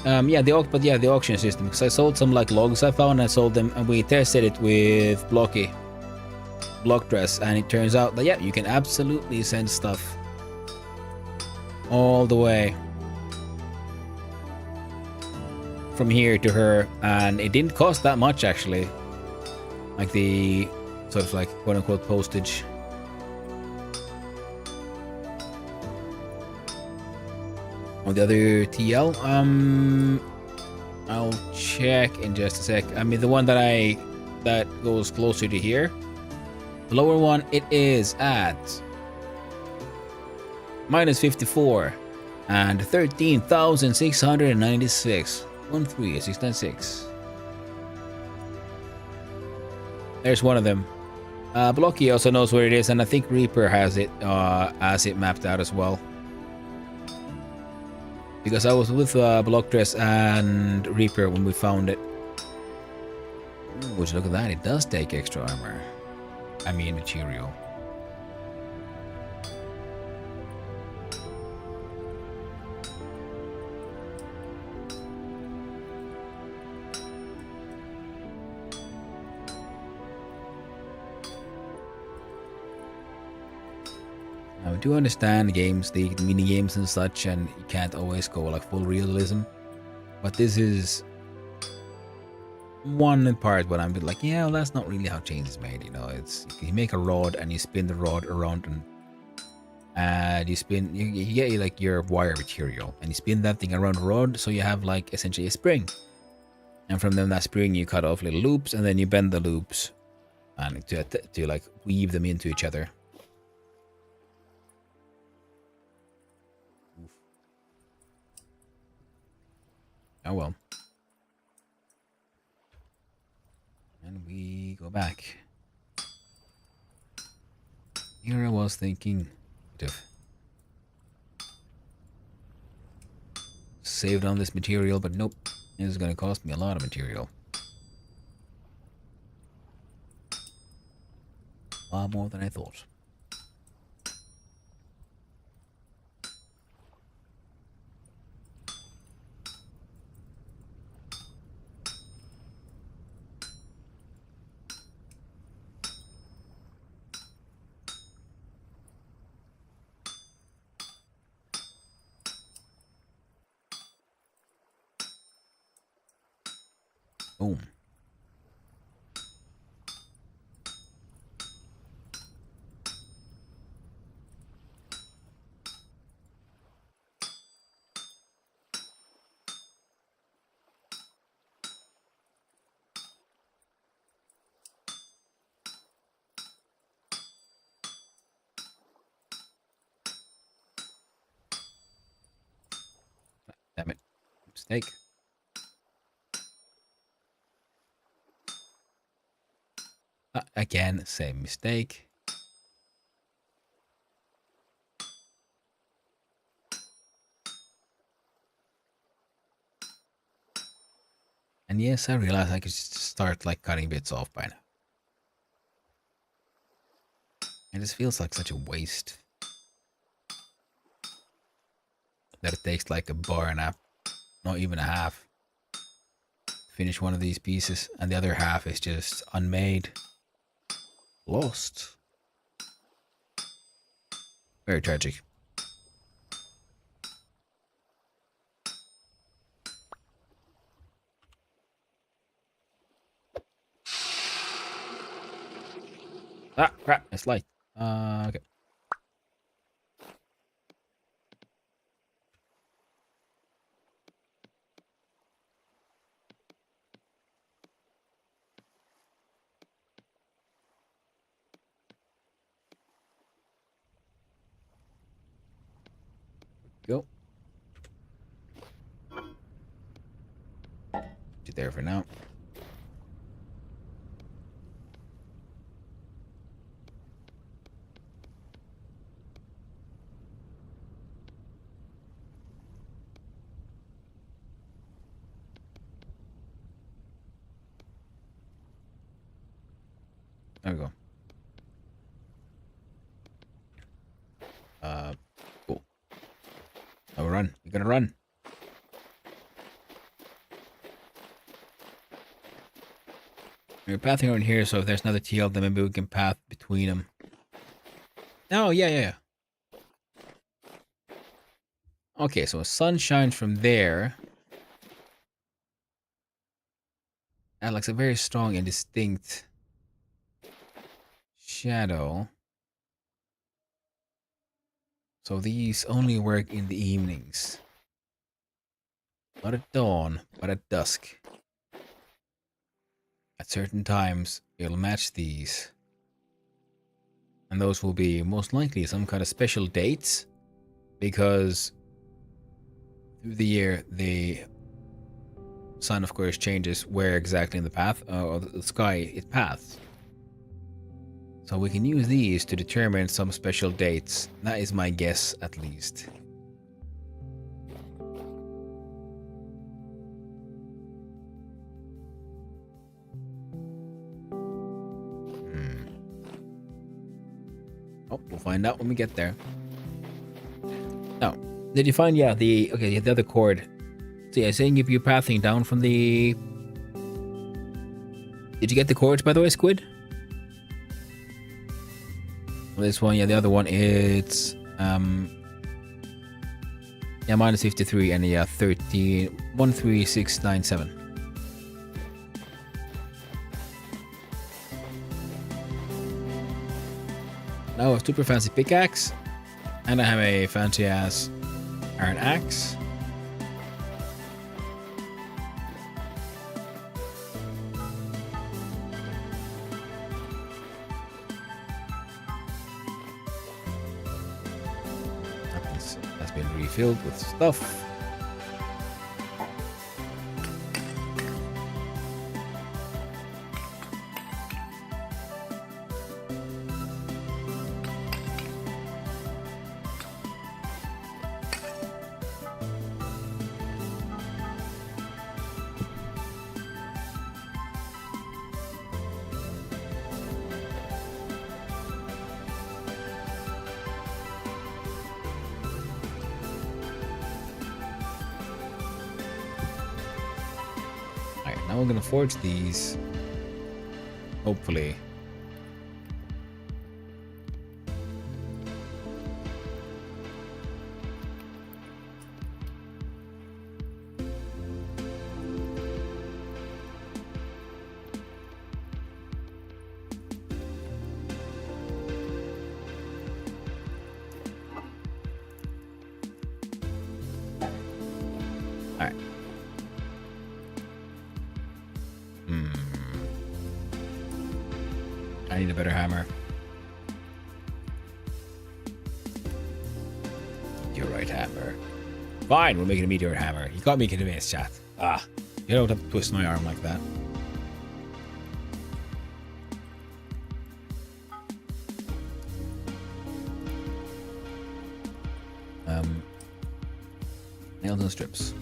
Yeah, the auction system. Because I sold some like logs I found. I sold them, and we tested it with block dress, and it turns out that yeah, you can absolutely send stuff all the way from here to her, and it didn't cost that much actually. Like the sort of like quote unquote postage. On the other TL, I'll check in just a sec. I mean, the one that goes closer to here, the lower one, it is at -54 and 13,696. 13696. There's one of them. Blocky also knows where it is, and I think Reaper has it mapped out as well. Because I was with Blockdress and Reaper when we found it. Ooh, would you look at that? It does take extra armor. I mean material. I do understand games, the mini games and such, and you can't always go like full realism. But this is one part where I'm a bit like, yeah, well, that's not really how chains is made, you know. It's you make a rod and you spin the rod around and you spin, you get like your wire material, and you spin that thing around the rod, so you have like essentially a spring. And from them that spring, you cut off little loops, and then you bend the loops, and to like weave them into each other. Oof. Oh well. And we go back. Here I was thinking, could have saved on this material, but nope. This is going to cost me a lot of material. A lot more than I thought. Boom. Damn it. Mistake. Again, same mistake. And yes, I realize I could just start like cutting bits off by now. It just feels like such a waste. That it takes like a bar and a, not even a half, to finish one of these pieces, and the other half is just unmade. Lost. Very tragic. Ah, crap, it's light. Okay. Go. Get there for now. There we go. Cool. Now run. You're gonna run. We're pathing around here, so if there's another TL, then maybe we can path between them. Oh, yeah. Okay, so sun shines from there. That looks a very strong and distinct shadow. So these only work in the evenings. Not at dawn, but at dusk. At certain times, it'll match these. And those will be most likely some kind of special dates, because through the year, the sun, of course, changes where exactly in the path, or the sky it paths. So we can use these to determine some special dates. That is my guess, at least. Oh, we'll find out when we get there. Now, did you find, the other chord? So yeah, saying if you're pathing down from the... Did you get the chords, by the way, Squid? This one, the other one, it's minus 53 and 13697. Now a super fancy pickaxe. And I have a fancy ass iron axe. That's been refilled with stuff. Now we're gonna forge these. Hopefully. Alright. I need a better hammer. Meteorite hammer. Fine, we're making a meteorite hammer. You got me convinced, chat. You don't have to twist my arm like that. Nails and strips.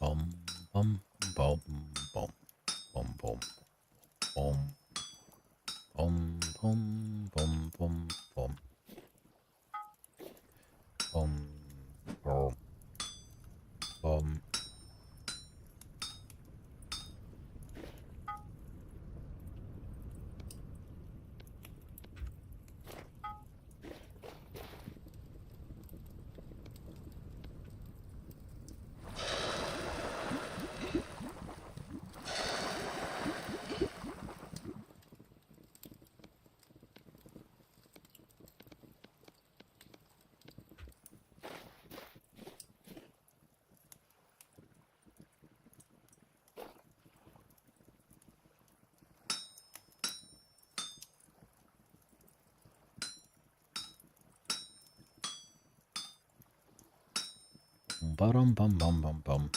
Bum, bum, bum, bum, bum, bum, bum, bum, bum, bum, bum, bum, bum, bum. Bum, bum, bum, bum, bum.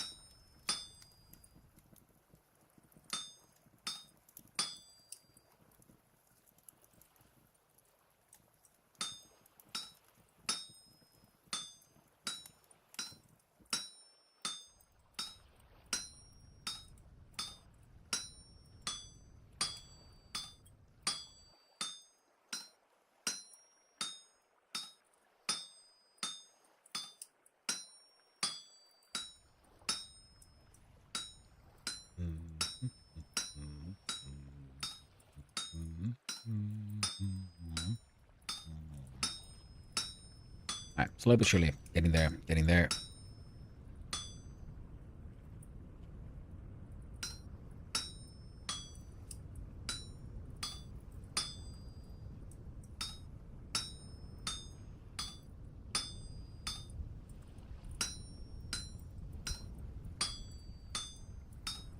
Alright, slowly but surely. Getting there, getting there.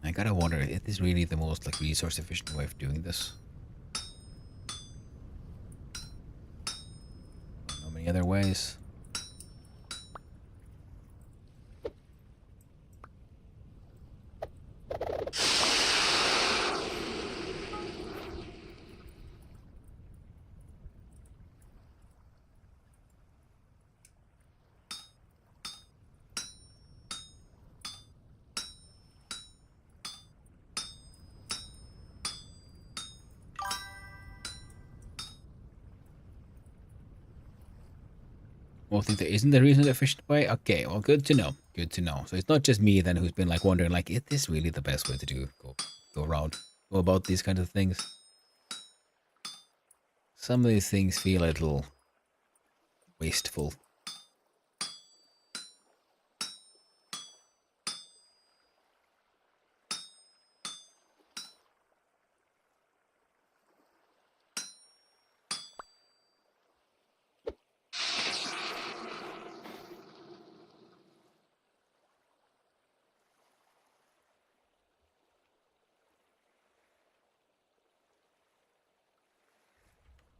I gotta wonder, is this really the most like resource efficient way of doing this? Don't know many other ways. Well, think there isn't a reason efficient way? Okay, well, good to know. Good to know. So it's not just me then who's been like wondering, like, is this really the best way to go about these kinds of things? Some of these things feel a little wasteful.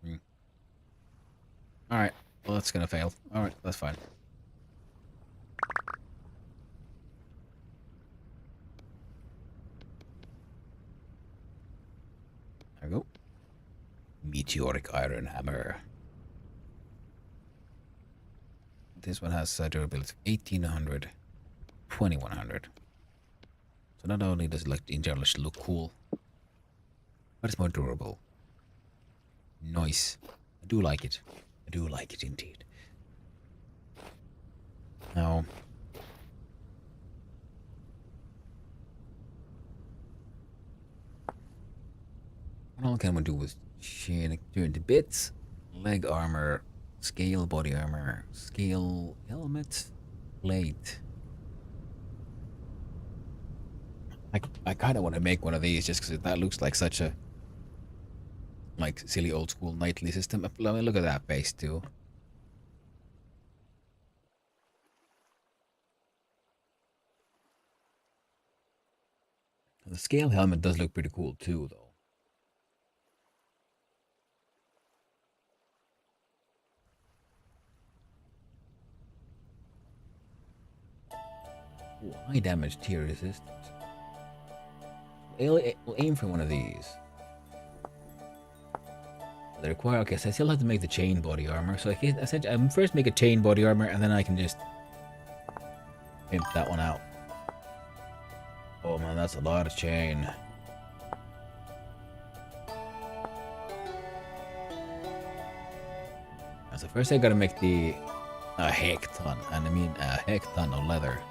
Hmm. All right. Well, that's gonna fail. All right, that's fine. There we go. Meteoric iron hammer. This one has durability of 1800, 2100. So not only does it like in general look cool, but it's more durable. Nice. I do like it. I do like it indeed. Now, what all can we do with chain turn to bits? Leg armor, scale body armor, scale helmet, plate. I kind of want to make one of these just because that looks like such a like silly old school knightly system. Let me look at that base too. The scale helmet does look pretty cool too, though. Ooh, high damage tier resistance. We'll aim for one of these. They require. Okay, so I still have to make the chain body armor. So I said I first make a chain body armor, and then I can just pimp that one out. Oh man, that's a lot of chain. So first I gotta make a heck ton, and I mean a heck ton of leather.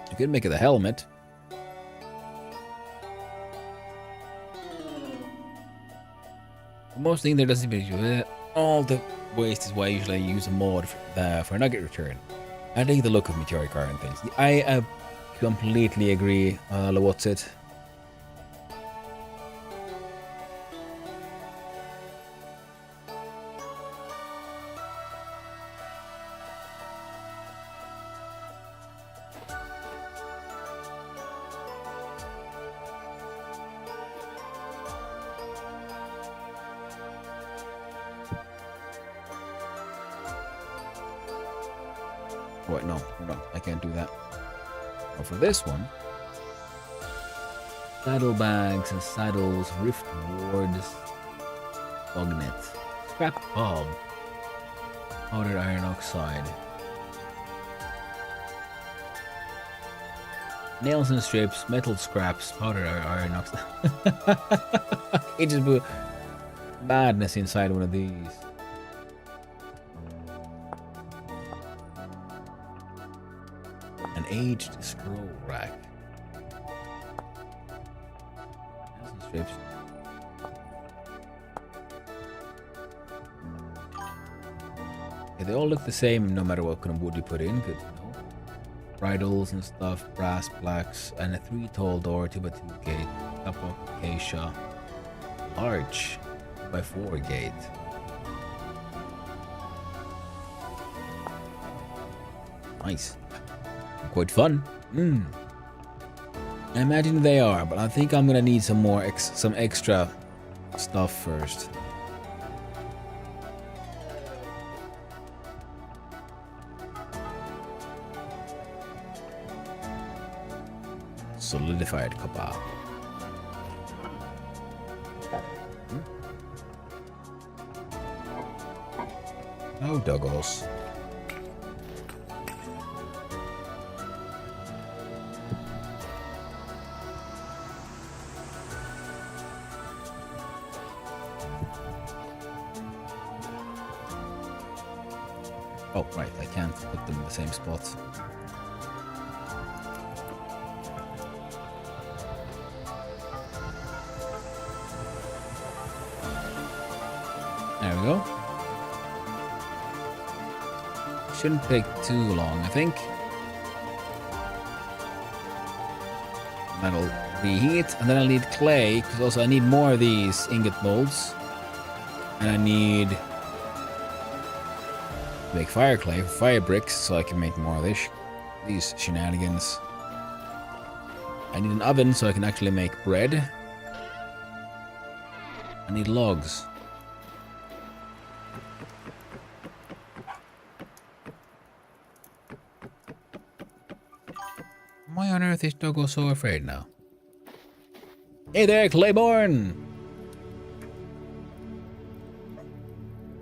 You could make it a helmet. Most thing there doesn't be all the waste is why I usually use a mod for a nugget return. I like the look of meteoric iron things. I completely agree, what's it? Wait, no, I can't do that. But for this one, saddlebags and saddles, rift wards, bognet, scrap bulb, powdered iron oxide, nails and strips, metal scraps, powdered iron oxide. It just put madness inside one of these. An aged scroll rack. Nails and strips. Yeah, they all look the same no matter what kind of wood you put in. Good to know. Bridles and stuff, brass plaques, and a 3 tall door, 2 by 2 gate, couple acacia, large 2 by 4 gate. Nice. Quite fun. I imagine they are, but I think I'm gonna need some more some extra stuff first. Solidified copper. Oh, doggos. Oh, right, I can't put them in the same spots. There we go. Shouldn't take too long, I think. That'll reheat, and then I'll need clay, because also I need more of these ingot molds. And I need to make fire clay, fire bricks, so I can make more of these shenanigans. I need an oven so I can actually make bread. I need logs. Why on earth is Doggo so afraid now? Hey there, Claiborne!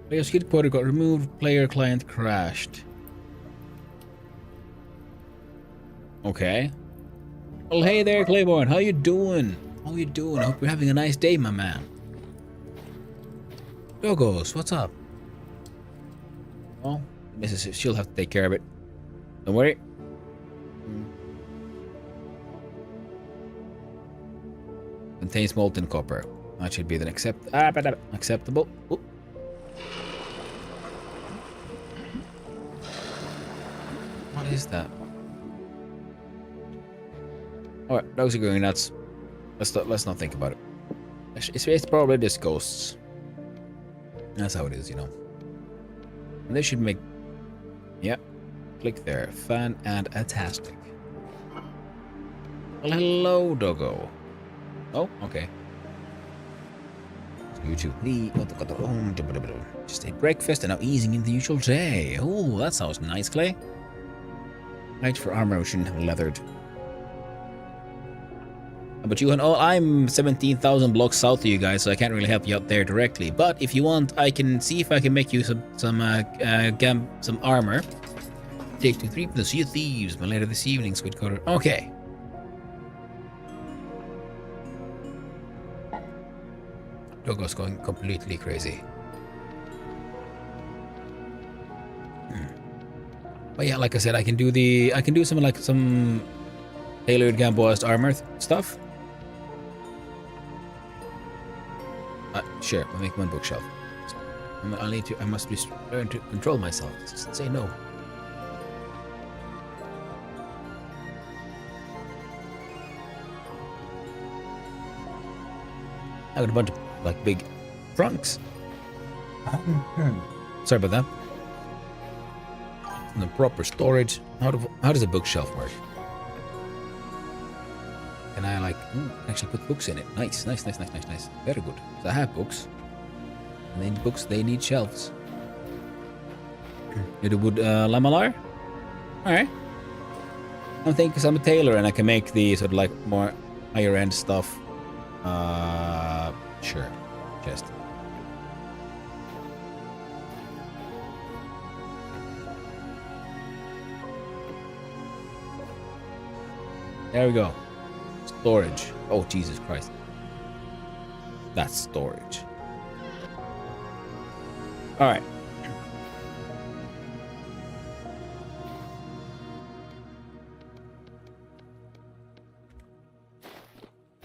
Player skid quota got removed, player client crashed. Okay. Well, hey there, Claiborne, how you doing? How you doing? I hope you're having a nice day, my man. Doggos, what's up? Well, she'll have to take care of it. Don't worry. Contains molten copper. That should be the acceptable. Ooh. What is that? Alright, dogs are going nuts. Let's not think about it. It's probably just ghosts. That's how it is, you know. And they should make... Yep. Click there. Fan-and-tastic. Well, hello, doggo. Oh, okay. YouTube. Just ate breakfast and now easing into the usual day. Oh, that sounds nice, Clay. Light for armor ocean, leathered. But you and I'm 17,000 blocks south of you guys, so I can't really help you out there directly. But if you want, I can see if I can make you some armor. Take 2-3 from the Sea of Thieves, but later this evening, Squid Cutter. Okay. Doggo's going completely crazy. But yeah, like I said, I can do some tailored Gamboazed armor stuff. Sure, I'll make one bookshelf. So, I must learn to control myself. Just say no. I got a bunch of like big trunks. Sorry about that. And the proper storage. How does a bookshelf work? Can I like actually put books in it? Nice. Very good. So I have books. And they need books, they need shelves. You do wood lamalar? Alright. I think because I'm a tailor and I can make the sort of like more higher end stuff. Sure. Just. There we go. Storage. Oh, Jesus Christ. That's storage. Alright.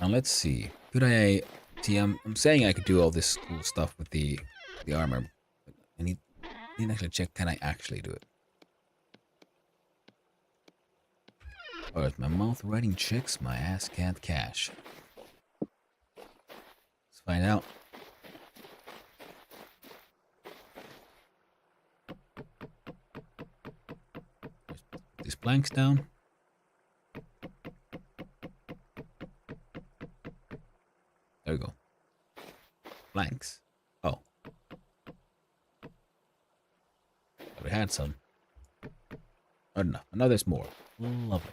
Now let's see. Could I... See, I'm saying I could do all this cool stuff with the armor. But I need to actually check, can I actually do it? Or is my mouth writing checks my ass can't cash? Let's find out. Put these planks down. There we go. Planks. Oh. We had some. Not enough. Now there's more. Lovely.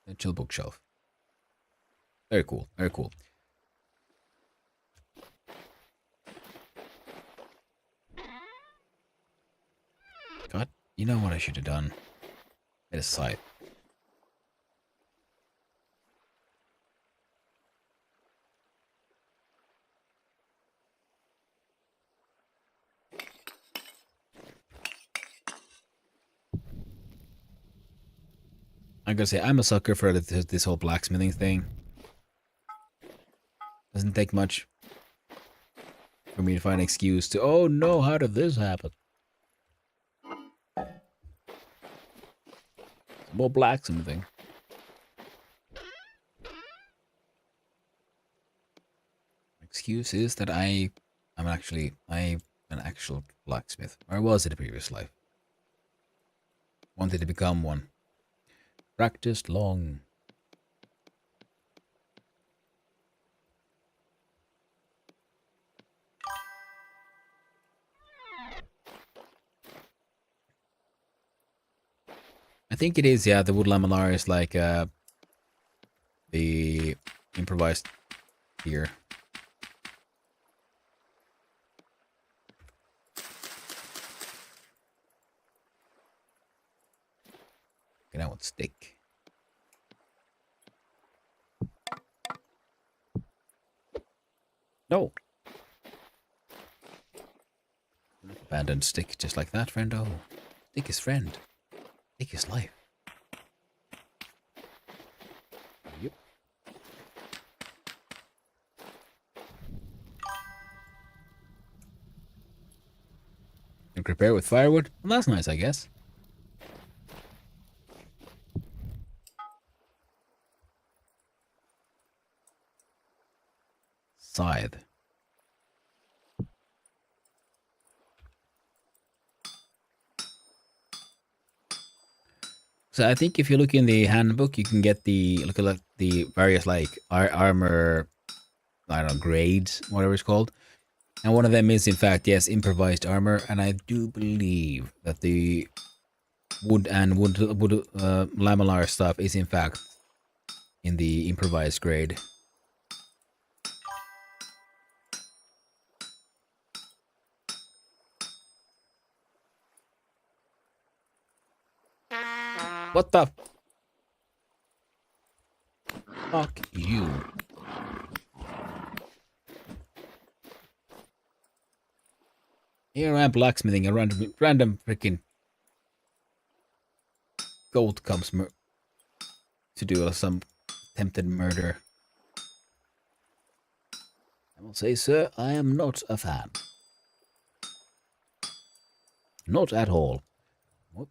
A chill bookshelf. Very cool. Very cool. God, you know what I should have done? Get a scythe. I gotta say, I'm a sucker for this whole blacksmithing thing. Doesn't take much for me to find an excuse to, oh no, how did this happen? More blacksmithing. Excuse is that I'm an actual blacksmith. Or I was in a previous life. Wanted to become one. Practiced long. I think it is, yeah, the wood lamellar is like the improvised here. Okay, now it's stick. No. Abandoned stick just like that, friendo. Stick is friend. Stick is life. Yep. And prepare with firewood? Well, that's nice, I guess. Scythe. So I think if you look in the handbook, you can get look at the various like armor, I don't know, grades, whatever it's called. And one of them is in fact, yes, improvised armor. And I do believe that the wood lamellar stuff is in fact in the improvised grade. What the? Fuck you. Here I am blacksmithing, a random freaking goat comes to do some attempted murder. I will say, sir, I am not a fan. Not at all. Whoop.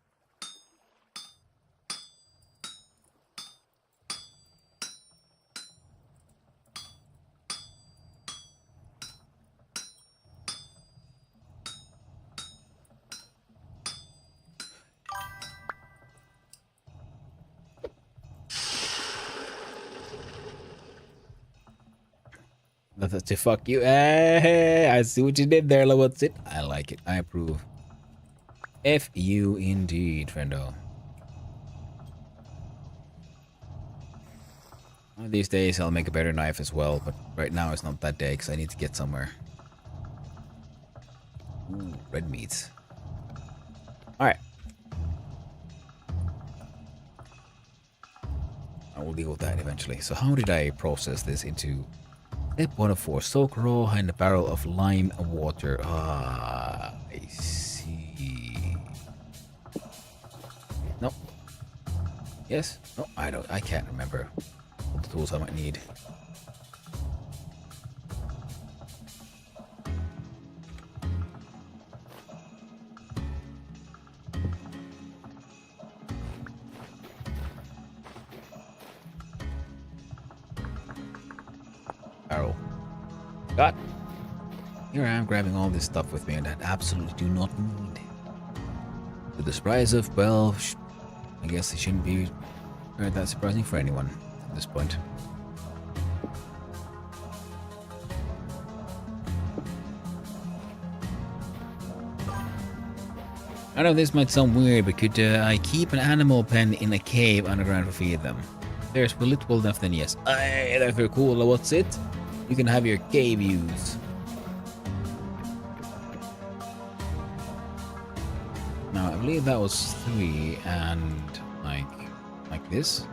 That's to fuck you. Hey, I see what you did there, what's it? I like it. I approve. F you indeed, friendo. One of these days I'll make a better knife as well, but right now it's not that day because I need to get somewhere. Ooh, red meats. Alright. I will deal with that eventually. So how did I process this into step 1 of 4? Soak raw in a barrel of lime water. Ah, I see. No. Yes? No, I can't remember what the tools I might need. Barrel. Got. Here I am grabbing all this stuff with me and I absolutely do not need. To the surprise of, well, I guess it shouldn't be that surprising for anyone at this point. I know this might sound weird, but could I keep an animal pen in a cave underground to feed them? There's relatable enough, then yes. Aye, that's very cool. What's it? You can have your cave use. Now, I believe that was 3 and like this.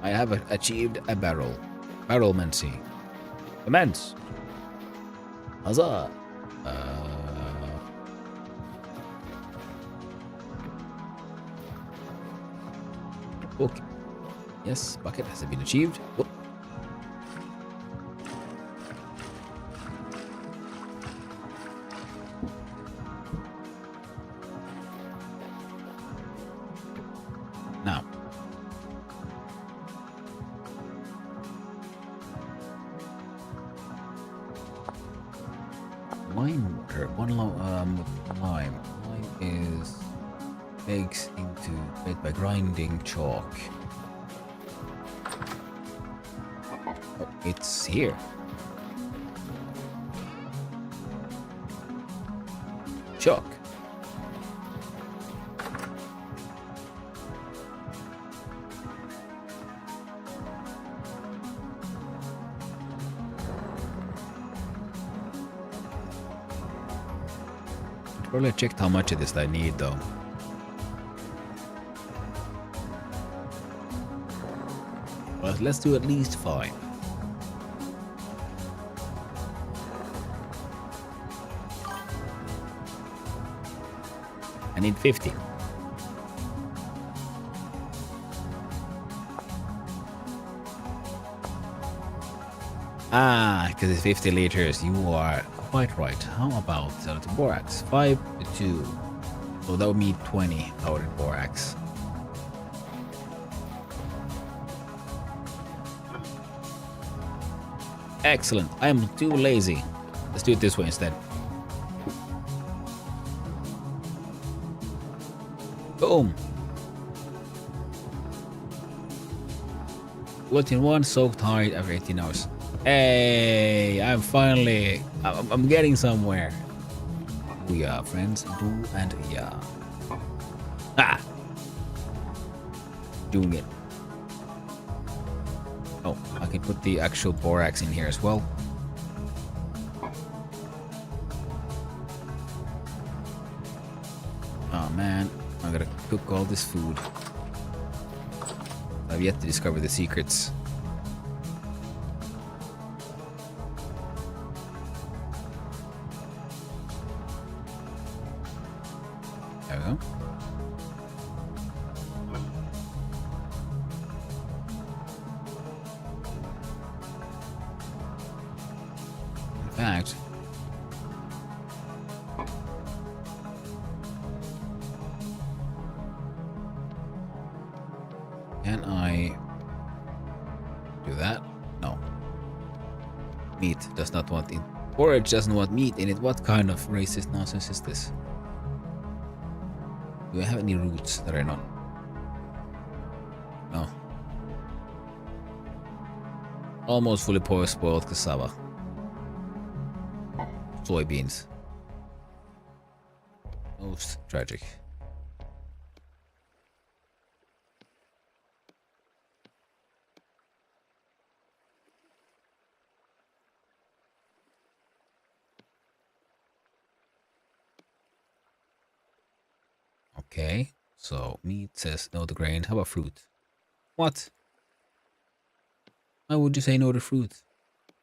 I have achieved a barrel. Barrelmancy. Commence. Huzzah. Okay. Yes, bucket has been achieved. Whoop. Now. Lime water. Lime. Lime is made by grinding chalk. Oh, it's here. Chalk. Probably checked how much of this I need though. But let's do at least 5. I need 50. Ah, because it's 50 liters. You are quite right. How about the borax? 5 to 2. So that would mean 20 powdered borax. Excellent. I am too lazy. Let's do it this way instead. Boom. What in one soaked hard after 18 hours. Hey, I'm finally, I'm getting somewhere. We are friends, Boo and Ya. Ah! Doing it. Oh, I can put the actual borax in here as well. Oh man, I gotta cook all this food. I've yet to discover the secrets. There we go. In fact, can I do that? No. Meat does not want it. Porridge doesn't want meat in it. What kind of racist nonsense is this? Do I have any roots that are not? No. Almost fully spoiled cassava. Soybeans. Most tragic. Okay, so meat says no to grain. How about fruit? What? Why would you say no to fruit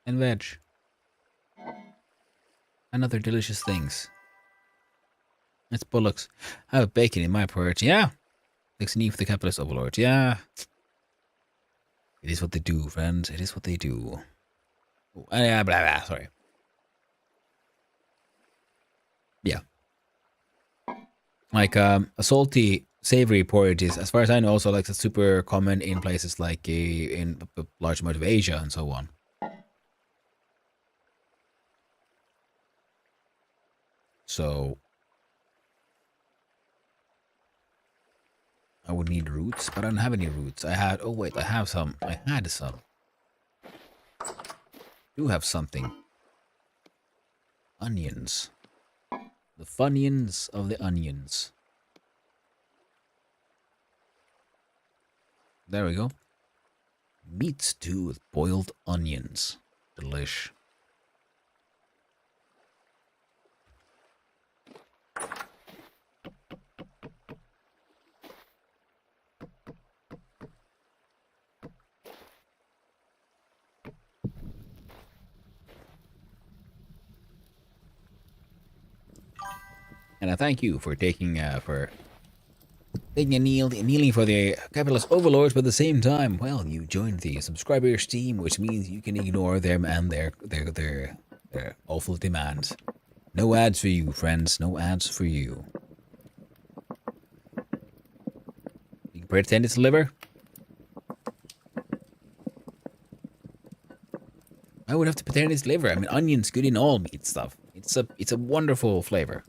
and veg and other delicious things? It's bollocks. I have bacon in my porridge. Yeah. Takes knee for the capitalist overlord. Yeah. It is what they do, friends. It is what they do. Oh, blah, blah, sorry. Yeah. Like a salty, savory porridge is, as far as I know, also like it's super common in places like in a large amount of Asia and so on. So I would need roots, but I don't have any roots. I had, oh wait, I have some. I had some. I do have something. Onions. The funyuns of the onions. There we go. Meat stew with boiled onions. Delish. And I thank you for taking, for taking a kneeling for the capitalist overlords, but at the same time, well, you joined the subscribers team, which means you can ignore them and their awful demands. No ads for you, friends. No ads for you. You can pretend it's liver. I would have to pretend it's liver. I mean, onion's good in all meat stuff. It's a wonderful flavor.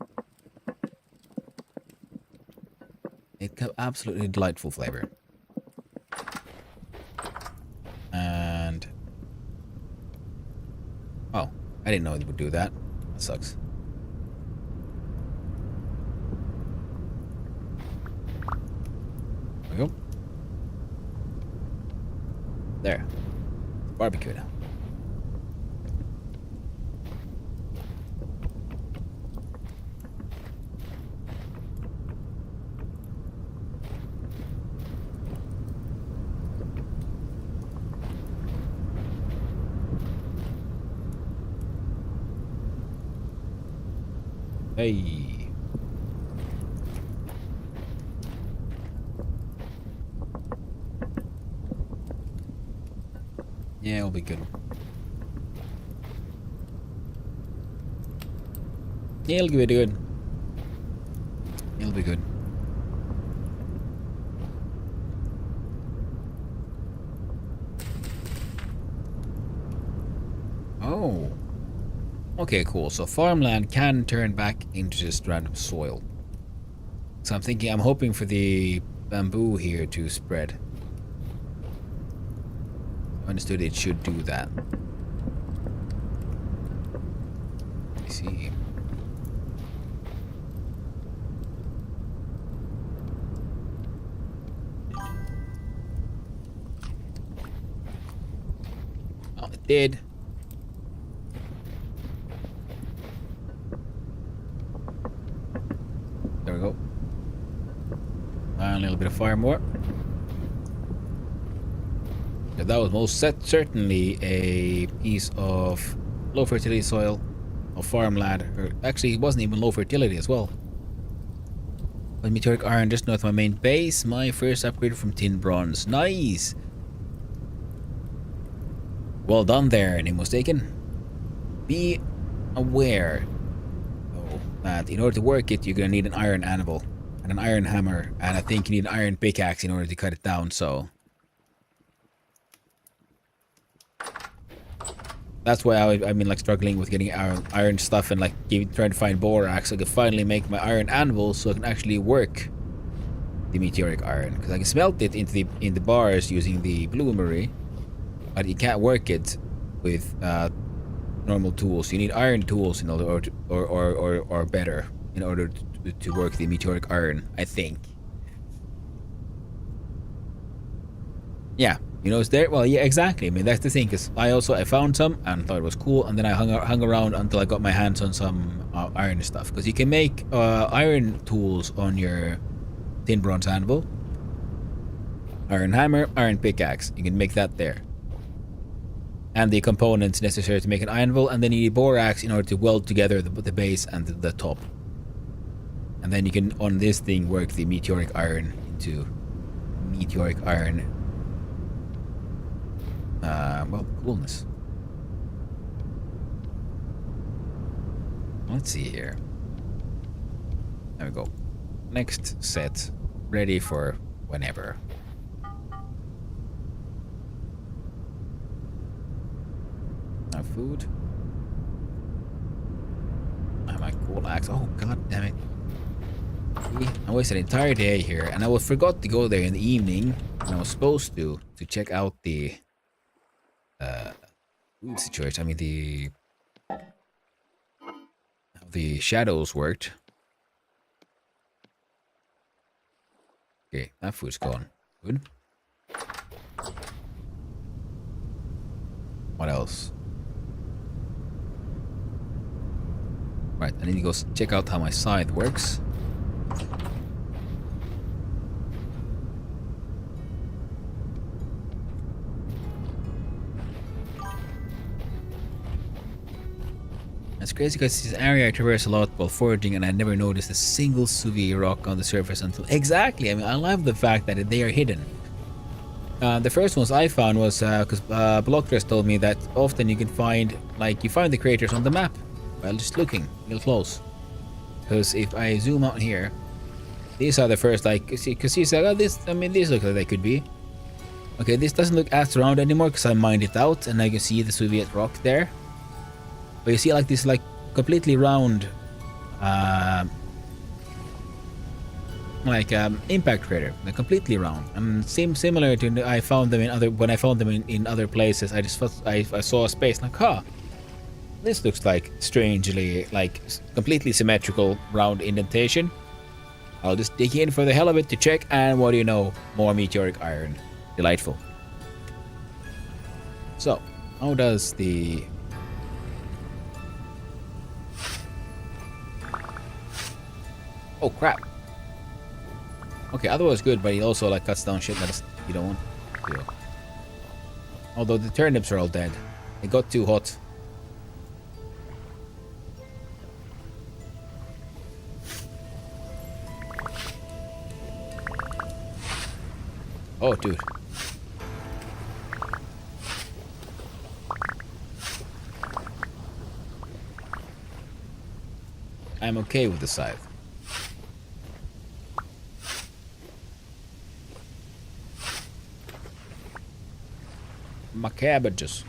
It's absolutely delightful flavor. And oh, I didn't know it would do that. That sucks. There we go. There. Barbecue now. Hey. Yeah, it'll be good. Yeah, it'll be good. It'll be good. Oh. Okay, cool. So farmland can turn back into just random soil. So I'm hoping for the bamboo here to spread. I understood it should do that. Let me see. Oh, it did. There we go. And a little bit of fire more. Yeah, that was most certainly a piece of low fertility soil, of farmland. Or actually, it wasn't even low fertility as well. But meteoric iron just north of my main base. My first upgrade from tin bronze. Nice! Well done there, name was taken. Be aware, though, that in order to work it, you're gonna need an iron anvil and an iron hammer, and I think you need an iron pickaxe in order to cut it down, so that's why I've been like struggling with getting iron stuff and like trying to find borax so I can finally make my iron anvil so I can actually work the meteoric iron, because I can smelt it into the bars using the bloomery, but you can't work it with normal tools. You need iron tools in order or better in order to work the meteoric iron, I think. Yeah, you know it's there. Well, yeah, exactly. I mean, that's the thing, because I found some and thought it was cool, and then I hung around until I got my hands on some iron stuff, because you can make iron tools on your tin bronze anvil, iron hammer, iron pickaxe. You can make that there, and the components necessary to make an anvil, and then you need borax in order to weld together the base and the top, and then you can on this thing work the meteoric iron into meteoric iron. Well, coolness. Let's see here. There we go. Next set, ready for whenever. Now food. I my cool axe. Oh god damn it! See, I wasted an entire day here, and I forgot to go there in the evening. And I was supposed to check out the food situation. I mean how the shadows worked. Okay, that food's gone. Good. What else? Right, I need to go check out how my scythe works. It's crazy because this area I traverse a lot while foraging, and I never noticed a single Suvi rock on the surface until exactly. I mean, I love the fact that they are hidden. The first ones I found was because Blockdress told me that often you can find, like, you find the craters on the map while just looking real close. Because if I zoom out here, these are the first, like, because you said, oh, this, I mean, these look like they could be. Okay, this doesn't look as round anymore because I mined it out, and I can see the Soviet rock there. But you see, like, this, like, completely round, impact crater. They're completely round, and similar to I found them in other when I found them in other places. I just I saw a space like, huh, this looks like strangely like completely symmetrical round indentation. I'll just dig in for the hell of it to check, and what do you know, more meteoric iron. Delightful. So, how does the oh crap. Okay, otherwise good, but he also like cuts down shit that you don't want to do. Although the turnips are all dead. It got too hot. Oh, dude. I'm okay with the scythe. My cabbages.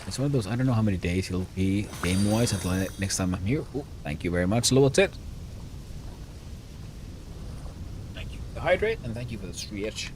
It's one of those, I don't know how many days it'll be game-wise until next time I'm here. Ooh, thank you very much, Lowotit. Thank you for the hydrate, and thank you for the stretch.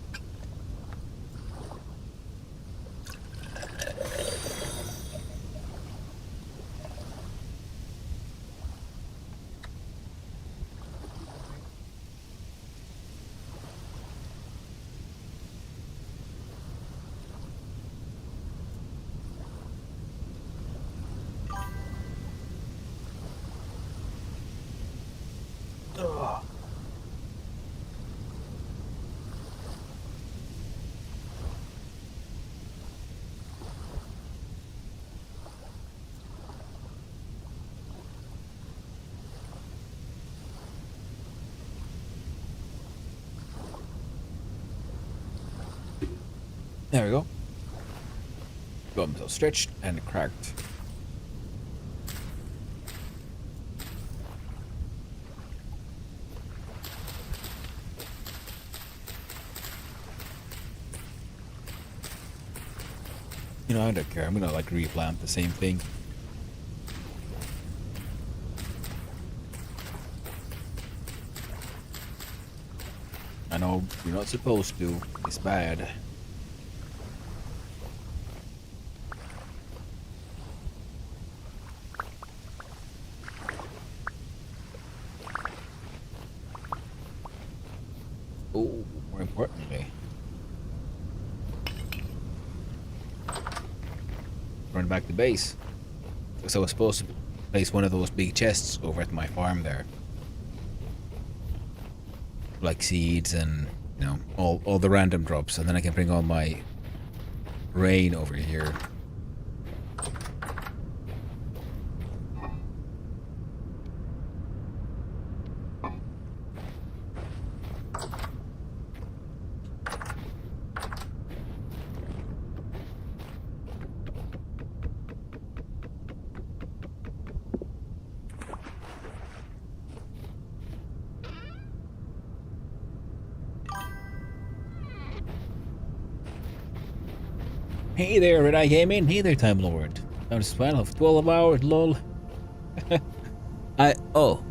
There we go. Got himself stretched and cracked. You know, I don't care. I'm gonna like replant the same thing. I know you're not supposed to. It's bad. Oh, more importantly, run back to base. Because I was supposed to place one of those big chests over at my farm there. Like seeds and, you know, all the random drops, and then I can bring all my rain over here. Hey there, Red Eye Gaming. Hey there, Time Lord. I was 12 hours, lol. Oh.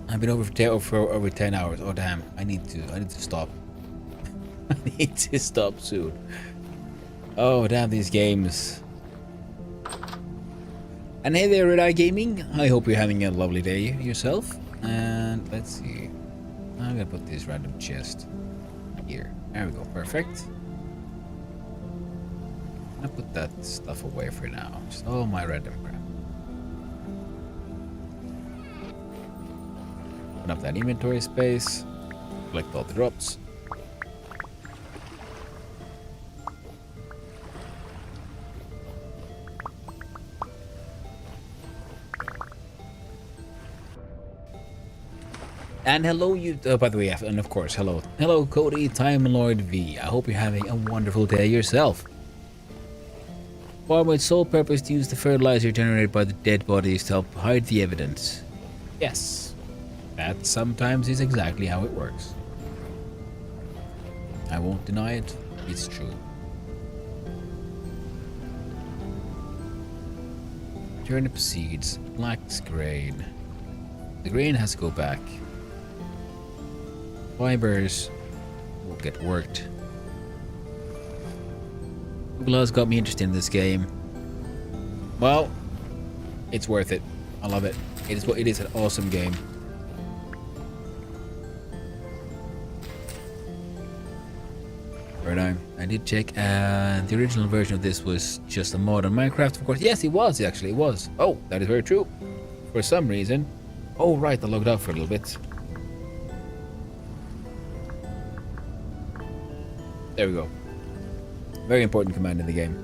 I've been over for over 10 hours. Oh damn. I need to stop. I need to stop soon. Oh damn, these games. And hey there, Red Eye Gaming. I hope you're having a lovely day yourself. And let's see. I'm gonna put this random chest here. There we go. Perfect. I'll put that stuff away for now. Just all my random crap. Open up that inventory space. Collect all the drops. And hello, you. By the way, and of course, hello, Cody, Time Lord V. I hope you're having a wonderful day yourself. Farm with sole purpose to use the fertilizer generated by the dead bodies to help hide the evidence. Yes, that sometimes is exactly how it works. I won't deny it. It's true. Turnip seeds, flax grain. The grain has to go back. Fibers will get worked. Google has got me interested in this game. Well, it's worth it. I love it. It is an awesome game. Right, I did check. The original version of this was just a mod on Minecraft, of course. Yes, it was actually. It was. Oh, that is very true. For some reason. Oh, right. I logged out for a little bit. There we go. Very important command in the game.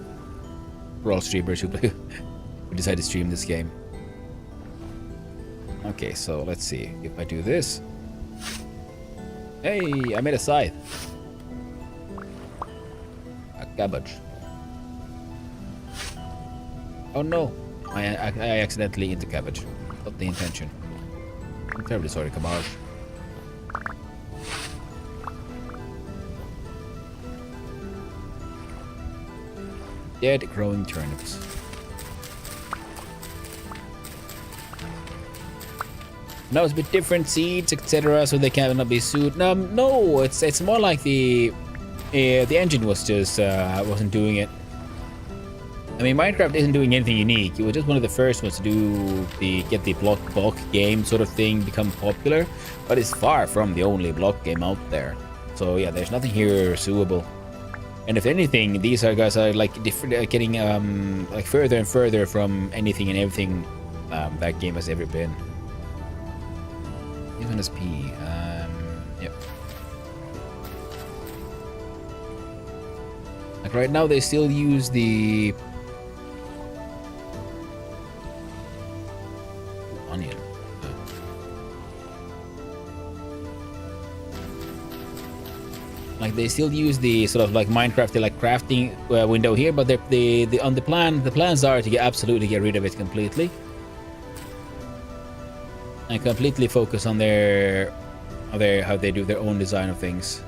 For all streamers who decide to stream this game. Okay, so let's see. If I do this. Hey, I made a scythe. A cabbage. Oh no. I accidentally into cabbage. Not the intention. I'm terribly sorry, cabbage. Dead growing turnips. Now it's a bit different seeds, etc., so they cannot be sued. No, it's more like the engine was just wasn't doing it. I mean, Minecraft isn't doing anything unique. It was just one of the first ones to do get the block game sort of thing become popular, but it's far from the only block game out there. So yeah, there's nothing here suable. And if anything, these guys are like different, getting like further and further from anything and everything that game has ever been. Even as P, yep. Like right now, they still use the onion. Like they still use the sort of like Minecraft like crafting window here, but the plans are to absolutely get rid of it completely and completely focus on how they do their own design of things.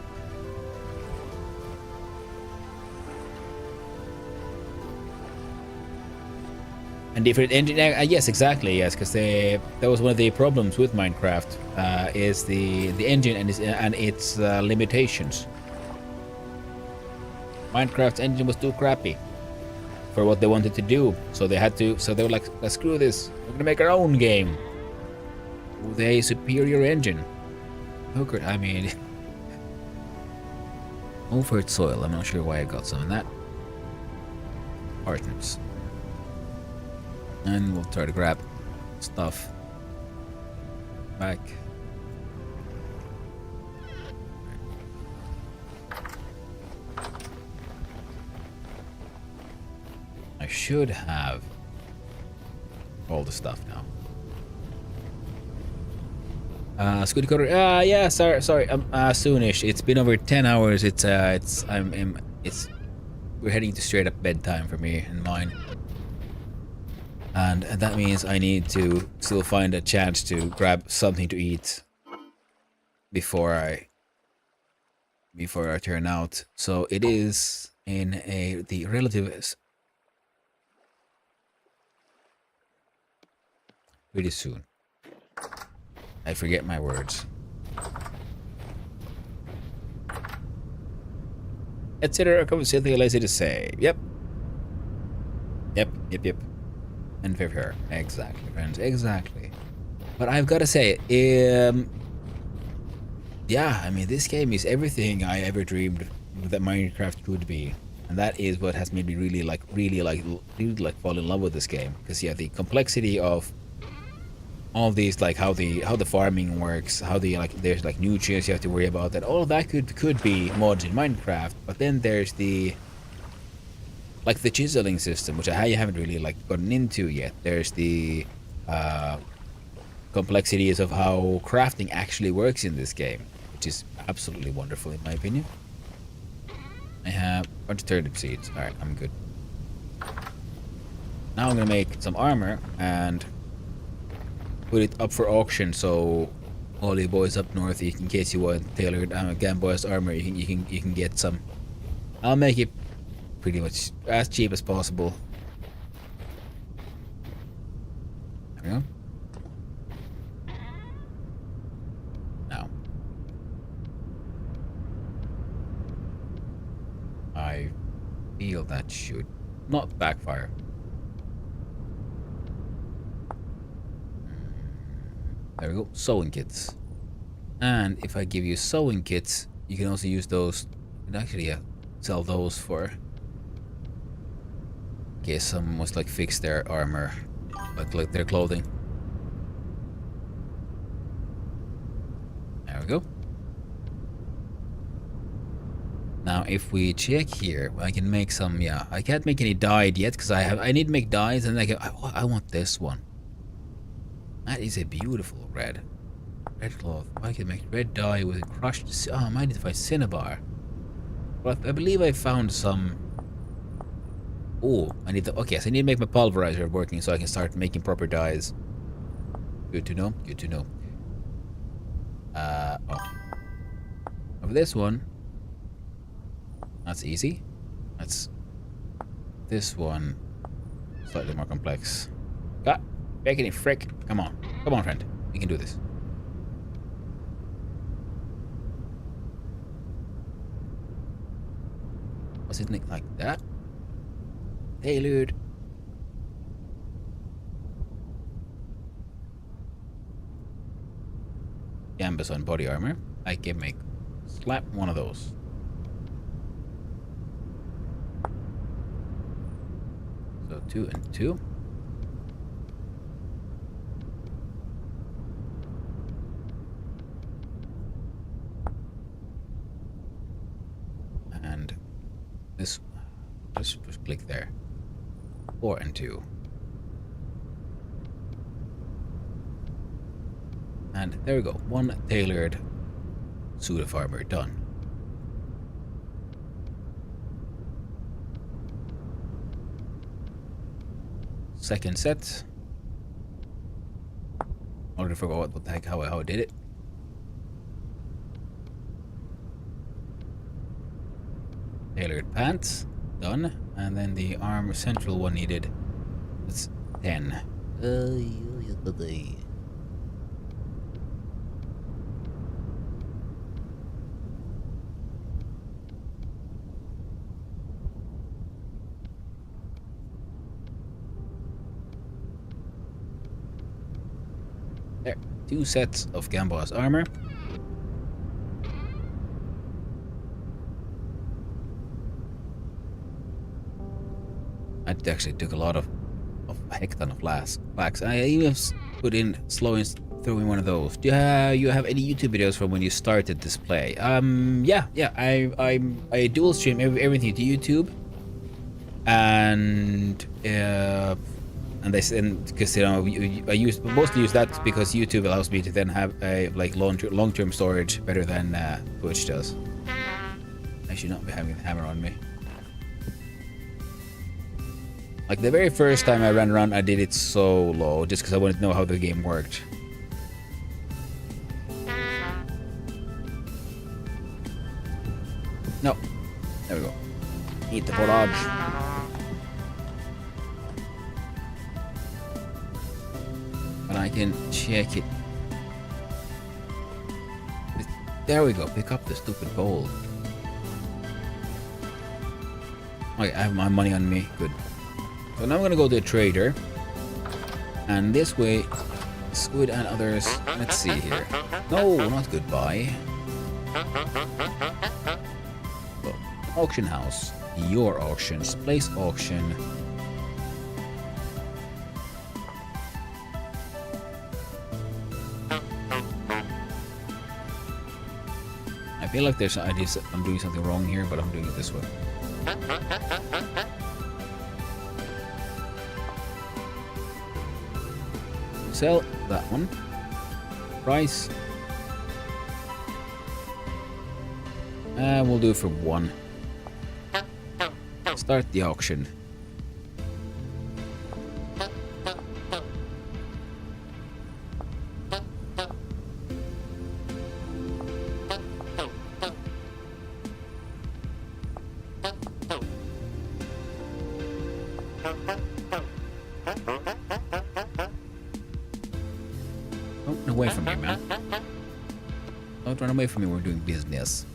And different engine, yes, exactly, yes, because that was one of the problems with Minecraft, is the engine and its limitations. Minecraft's engine was too crappy for what they wanted to do, so they were like, screw this, we're gonna make our own game with a superior engine. I mean, overt soil. I'm not sure why I got some of that. Parsnips. And we'll try to grab stuff back. I should have all the stuff now. Scooty Coder. Yeah, sorry. Soonish. It's been over 10 hours. We're heading to straight up bedtime for me and mine. And that means I need to still find a chance to grab something to eat before I before I turn out. So it is in the relative pretty soon. I forget my words. Etc. Something lazy to say. Yep. Yep. And fair. Exactly, friends. Exactly. But I've got to say, yeah, I mean, this game is everything I ever dreamed that Minecraft could be. And that is what has made me really fall in love with this game. Because yeah, the complexity of all of these, like how the farming works, how the there's like nutrients you have to worry about, that all of that could be mods in Minecraft. But then there's the chiseling system, which I haven't really gotten into yet. There's the complexities of how crafting actually works in this game, which is absolutely wonderful in my opinion. I have a bunch of turnip seeds. Alright, I'm good. Now I'm gonna make some armor and put it up for auction, so all you boys up north, in case you want tailored Gamboy's armor, you can get some. I'll make it pretty much as cheap as possible. There we go. Now, I feel that should not backfire. There we go, sewing kits. And if I give you sewing kits, you can also use those. You can actually sell those for, in case someone wants to fix their armor, like their clothing. There we go. Now if we check here, I can make some. Yeah, I can't make any dyed yet because I need to make dyes, and I want this one. That is a beautiful red cloth. I can make red dye with crushed. Oh, I might need to find cinnabar. Well, I believe I found some. Oh, I need to. Okay, so I need to make my pulverizer working so I can start making proper dyes. Good to know. Good to know. Over this one. That's easy. That's this one. Slightly more complex. God, making it frick. Come on, friend. We can do this. Wasn't it like that? Tailored. Canvas on body armor. I can make slap one of those. So 2 and 2. And this, just click there. 4 and 2. And there we go. One tailored suit of armor done. Second set. Already forgot what the heck how I did it. Tailored pants done, and then the armor central one needed. That's 10. There, 2 sets of Gamboa's armor. It actually took a lot of a heck ton of flax. I even put in throwing one of those. Do you have any YouTube videos from when you started this play? Yeah. I dual stream everything to YouTube, and because I mostly use that because YouTube allows me to then have a long-term storage better than Twitch does. I should not be having the hammer on me. Like the very first time I ran around, I did it so low just because I wanted to know how the game worked. No. There we go. Eat the porridge. But I can check it. There we go. Pick up the stupid bowl. Okay, I have my money on me. Good. So now I'm gonna go to the trader. And this way, Squid and others. Let's see here. No, not goodbye. So, auction house. Your auctions. Place auction. I feel like there's ideas that I'm doing something wrong here, but I'm doing it this way. Sell that one. Price. We'll do it for 1. Start the auction. Don't run away from me, man. Don't run away from me, we're doing business.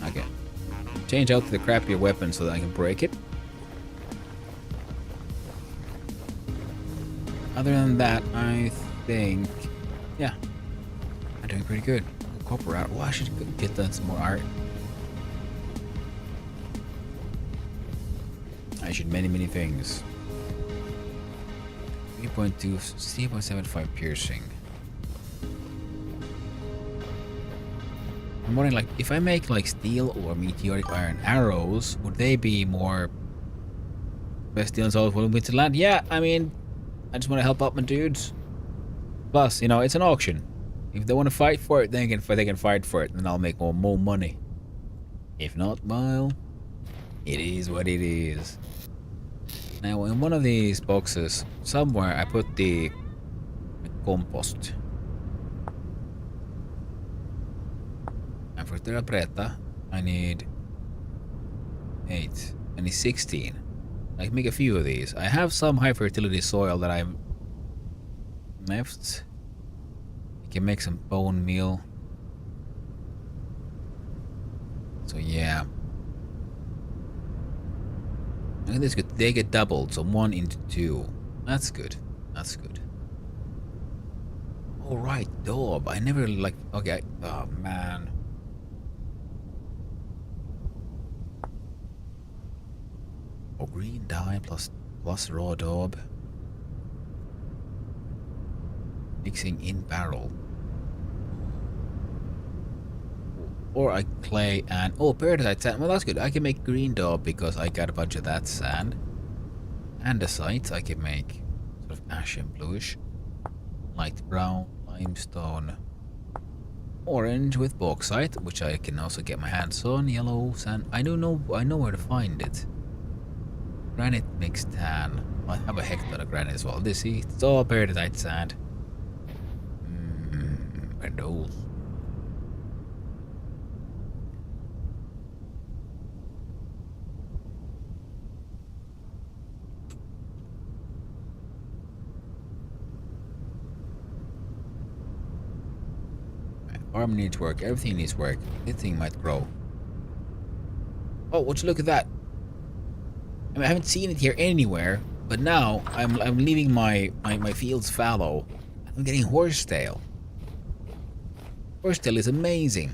Okay. Change out the crappier weapon so that I can break it. Other than that, I think, yeah, I'm doing pretty good. Copper out. Oh, I should get that some more art. I should many things. 3.2, 3.75 piercing. I'm wondering, like, if I make like steel or meteoric iron arrows, would they be more best deals all for Winterland? Yeah, I mean, I just want to help out my dudes. Plus, you know, it's an auction. If they want to fight for it, they can fight for it, and I'll make more money. If not, well, it is what it is. Now, in one of these boxes, somewhere, I put the compost. And for Terra Preta, I need 8. I need 16. I can make a few of these. I have some high fertility soil that I've left. I can make some bone meal. So yeah. And this good. They get doubled, so 1 into 2. That's good. That's good. All right, Daub. I never like. Okay. Oh man. Oh, green dye plus raw daub. Mixing in barrel. Or I clay and peridotite sand. Well, that's good. I can make green daub because I got a bunch of that sand. Andesite I can make sort of ashen bluish, light brown, limestone, orange with bauxite, which I can also get my hands on. Yellow sand. I know where to find it. Granite mixed tan. I have a heck ton of granite as well. This is it's all peridotite sand. And those. Farm needs work. Everything needs work. This thing might grow. Oh, would you look at that? I mean, I haven't seen it here anywhere, but now I'm leaving my fields fallow. I'm getting horsetail. Horsetail is amazing.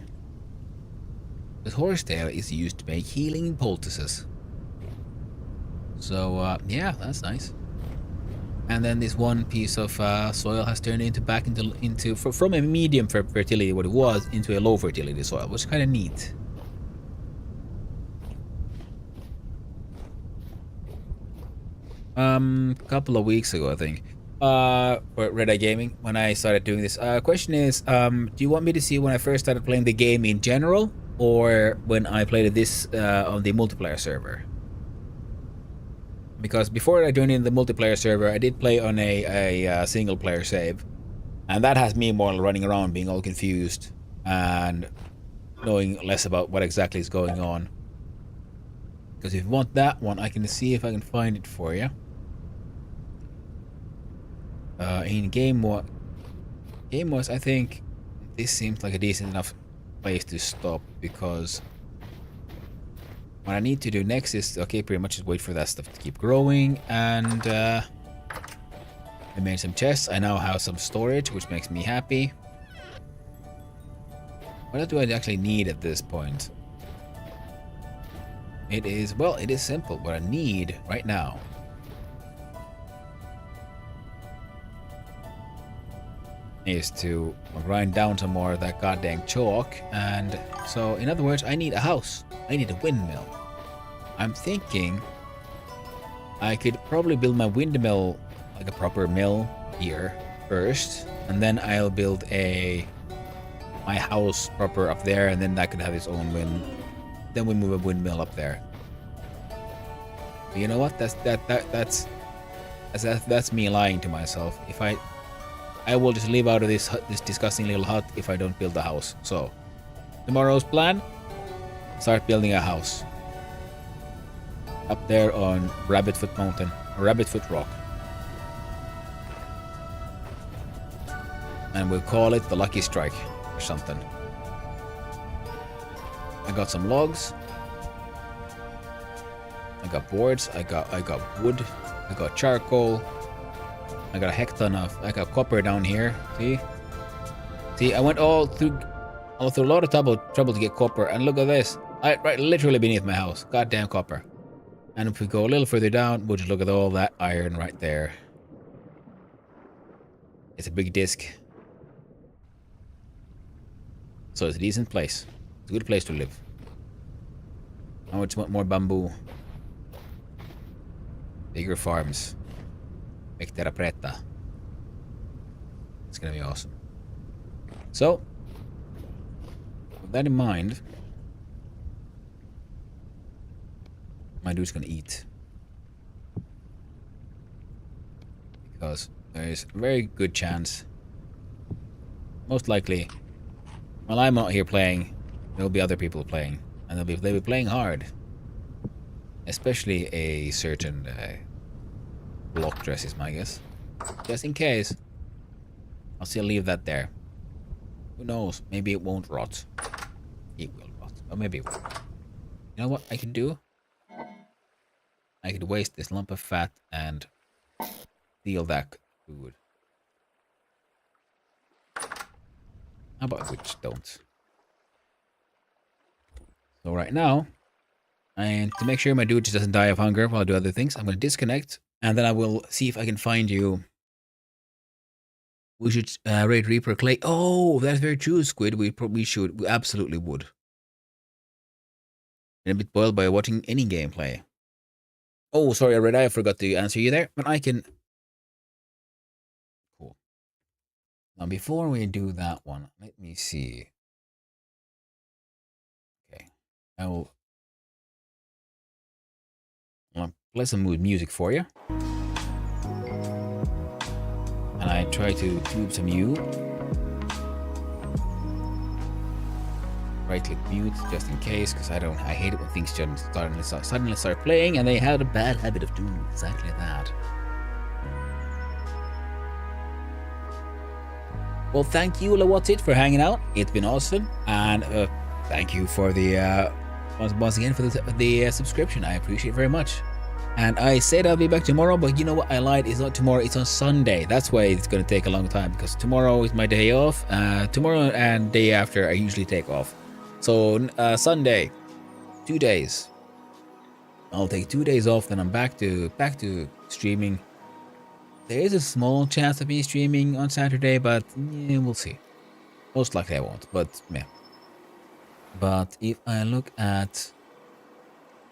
Because horsetail is used to make healing poultices. So yeah, that's nice. And then this one piece of soil has turned into from a medium fertility, what it was, into a low fertility soil, which is kind of neat. Couple of weeks ago, I think, for Red Eye Gaming when I started doing this. Question is, do you want me to see when I first started playing the game in general, or when I played this on the multiplayer server? Because before I joined in the multiplayer server, I did play on a single player save, and that has me more running around, being all confused and knowing less about what exactly is going on. Because if you want that one, I can see if I can find it for you. In game wise, I think this seems like a decent enough place to stop, because what I need to do next is, okay, pretty much just wait for that stuff to keep growing, and I made some chests. I now have some storage, which makes me happy. What do I actually need at this point? It is simple. What I need right now is to grind down some more of that goddamn chalk. And so, in other words, I need a house. I need a windmill. I'm thinking I could probably build my windmill like a proper mill here first, and then I'll build my house proper up there, and then that could have its own wind. Then we move a windmill up there. But you know what? That's me lying to myself. If I will just live out of this disgusting little hut if I don't build a house. So, tomorrow's plan: start building a house up there on Rabbitfoot Mountain, Rabbitfoot Rock, and we'll call it the Lucky Strike or something. I got some logs. I got boards. I got wood. I got charcoal. I got a heck ton of. I got copper down here. See, I went all through a lot of trouble to get copper, and look at this. Right, literally beneath my house. Goddamn copper. And if we go a little further down, we'll just look at all that iron right there. It's a big disc. So it's a decent place. It's a good place to live. I just want more bamboo. Bigger farms. Make terra preta. It's gonna be awesome. So, with that in mind, my dude's gonna eat. Because there is a very good chance, most likely, while I'm not here playing, there'll be other people playing. And they'll be playing hard. Especially a certain block dress is my guess. Just in case. I'll still leave that there. Who knows? Maybe it won't rot. It will rot. Or maybe it won't. You know what I could do? I could waste this lump of fat and steal that food. How about we just don't? So right now, and to make sure my dude just doesn't die of hunger while I do other things, I'm going to disconnect, and then I will see if I can find you. We should raid Reaper Clay. Oh, that's very true, Squid. We probably should. We absolutely would. And a bit boiled by watching any gameplay. Oh, sorry, Red Eye, I forgot to answer you there, but I can. Cool. Now, before we do that one, let me see. Okay, I'll play some mood music for you. And I try to tube some you. Right click mute just in case, because I hate it when things suddenly start playing, and they had a bad habit of doing exactly that. Well, thank you, LaWhat's for hanging out. It's been awesome, and thank you for the once again for the subscription. I appreciate it very much. And I said I'll be back tomorrow, but you know what? I lied. It's not tomorrow. It's on Sunday. That's why it's going to take a long time, because tomorrow is my day off. Tomorrow and day after, I usually take off. So Sunday, 2 days. I'll take 2 days off. Then I'm back to streaming. There is a small chance of me streaming on Saturday, but yeah, we'll see. Most likely I won't. But yeah. But if I look at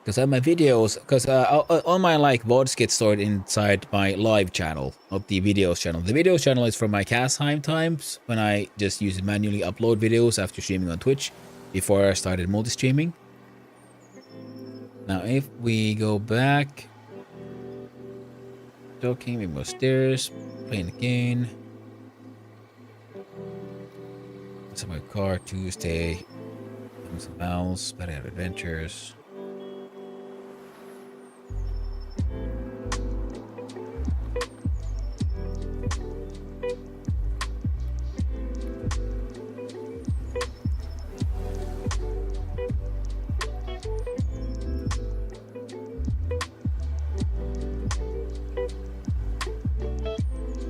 Because my videos, because all my like VODs get stored inside my live channel, not the videos channel. The videos channel is from my cast times when I just use manually upload videos after streaming on Twitch before I started multi-streaming. Now if we go back, talking, we go stairs, playing again. So my car Tuesday, some else, better adventures.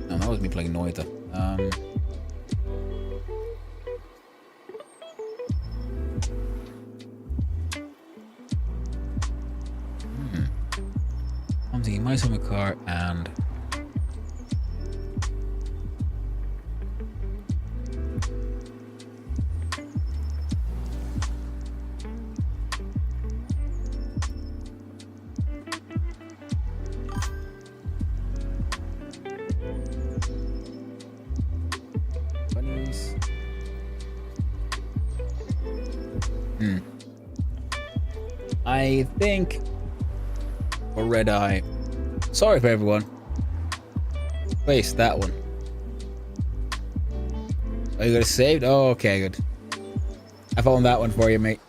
No, that was me playing Noita. I'm thinking my summer car and bunnies. I think for Red Eye. Sorry for everyone. Waste that one. Are you gonna save? Oh, okay, good. I found that one for you, mate.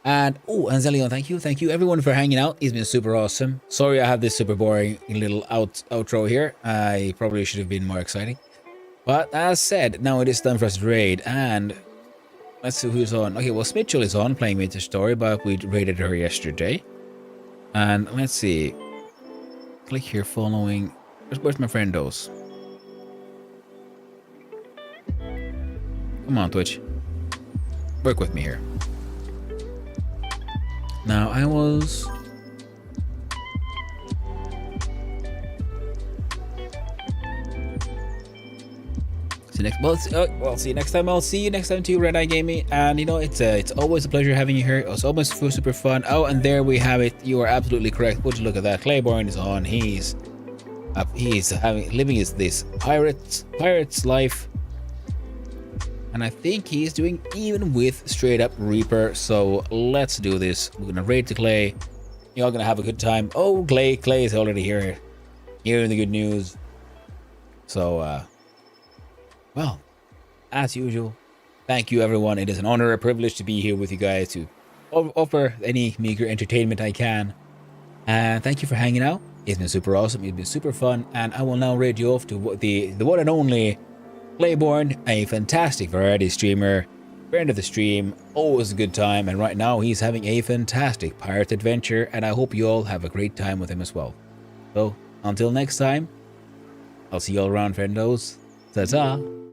And oh, and Zelion, thank you everyone for hanging out. It's been super awesome. Sorry I have this super boring little outro here. I probably should have been more exciting. But as said, now it is time for us to raid, and let's see who's on. Okay, well, Smitchell is on playing Vintage Story, but we raided her yesterday. And let's see. Click here, following. Where's my friendos? Come on, Twitch. Work with me here. Now, I was... See you next. Well, see you next time. I'll see you next time too, Red Eye Gaming. And you know, it's always a pleasure having you here. It's always super fun. Oh, and there we have it. You are absolutely correct. Would you look at that? Claiborne is on. He's living this pirate's life, and I think he's doing even with straight up Reaper. So let's do this. We're gonna raid to Clay. You're all gonna have a good time. Oh, Clay is already here, hearing the good news. So well, as usual, thank you everyone. It is an honor, a privilege to be here with you guys to offer any meager entertainment I can. And thank you for hanging out. It's been super awesome. It's been super fun. And I will now raid you off to the one and only Claiborne, a fantastic variety streamer, friend of the stream, always a good time. And right now he's having a fantastic pirate adventure. And I hope you all have a great time with him as well. So until next time, I'll see you all around, friendos. Ta-ta.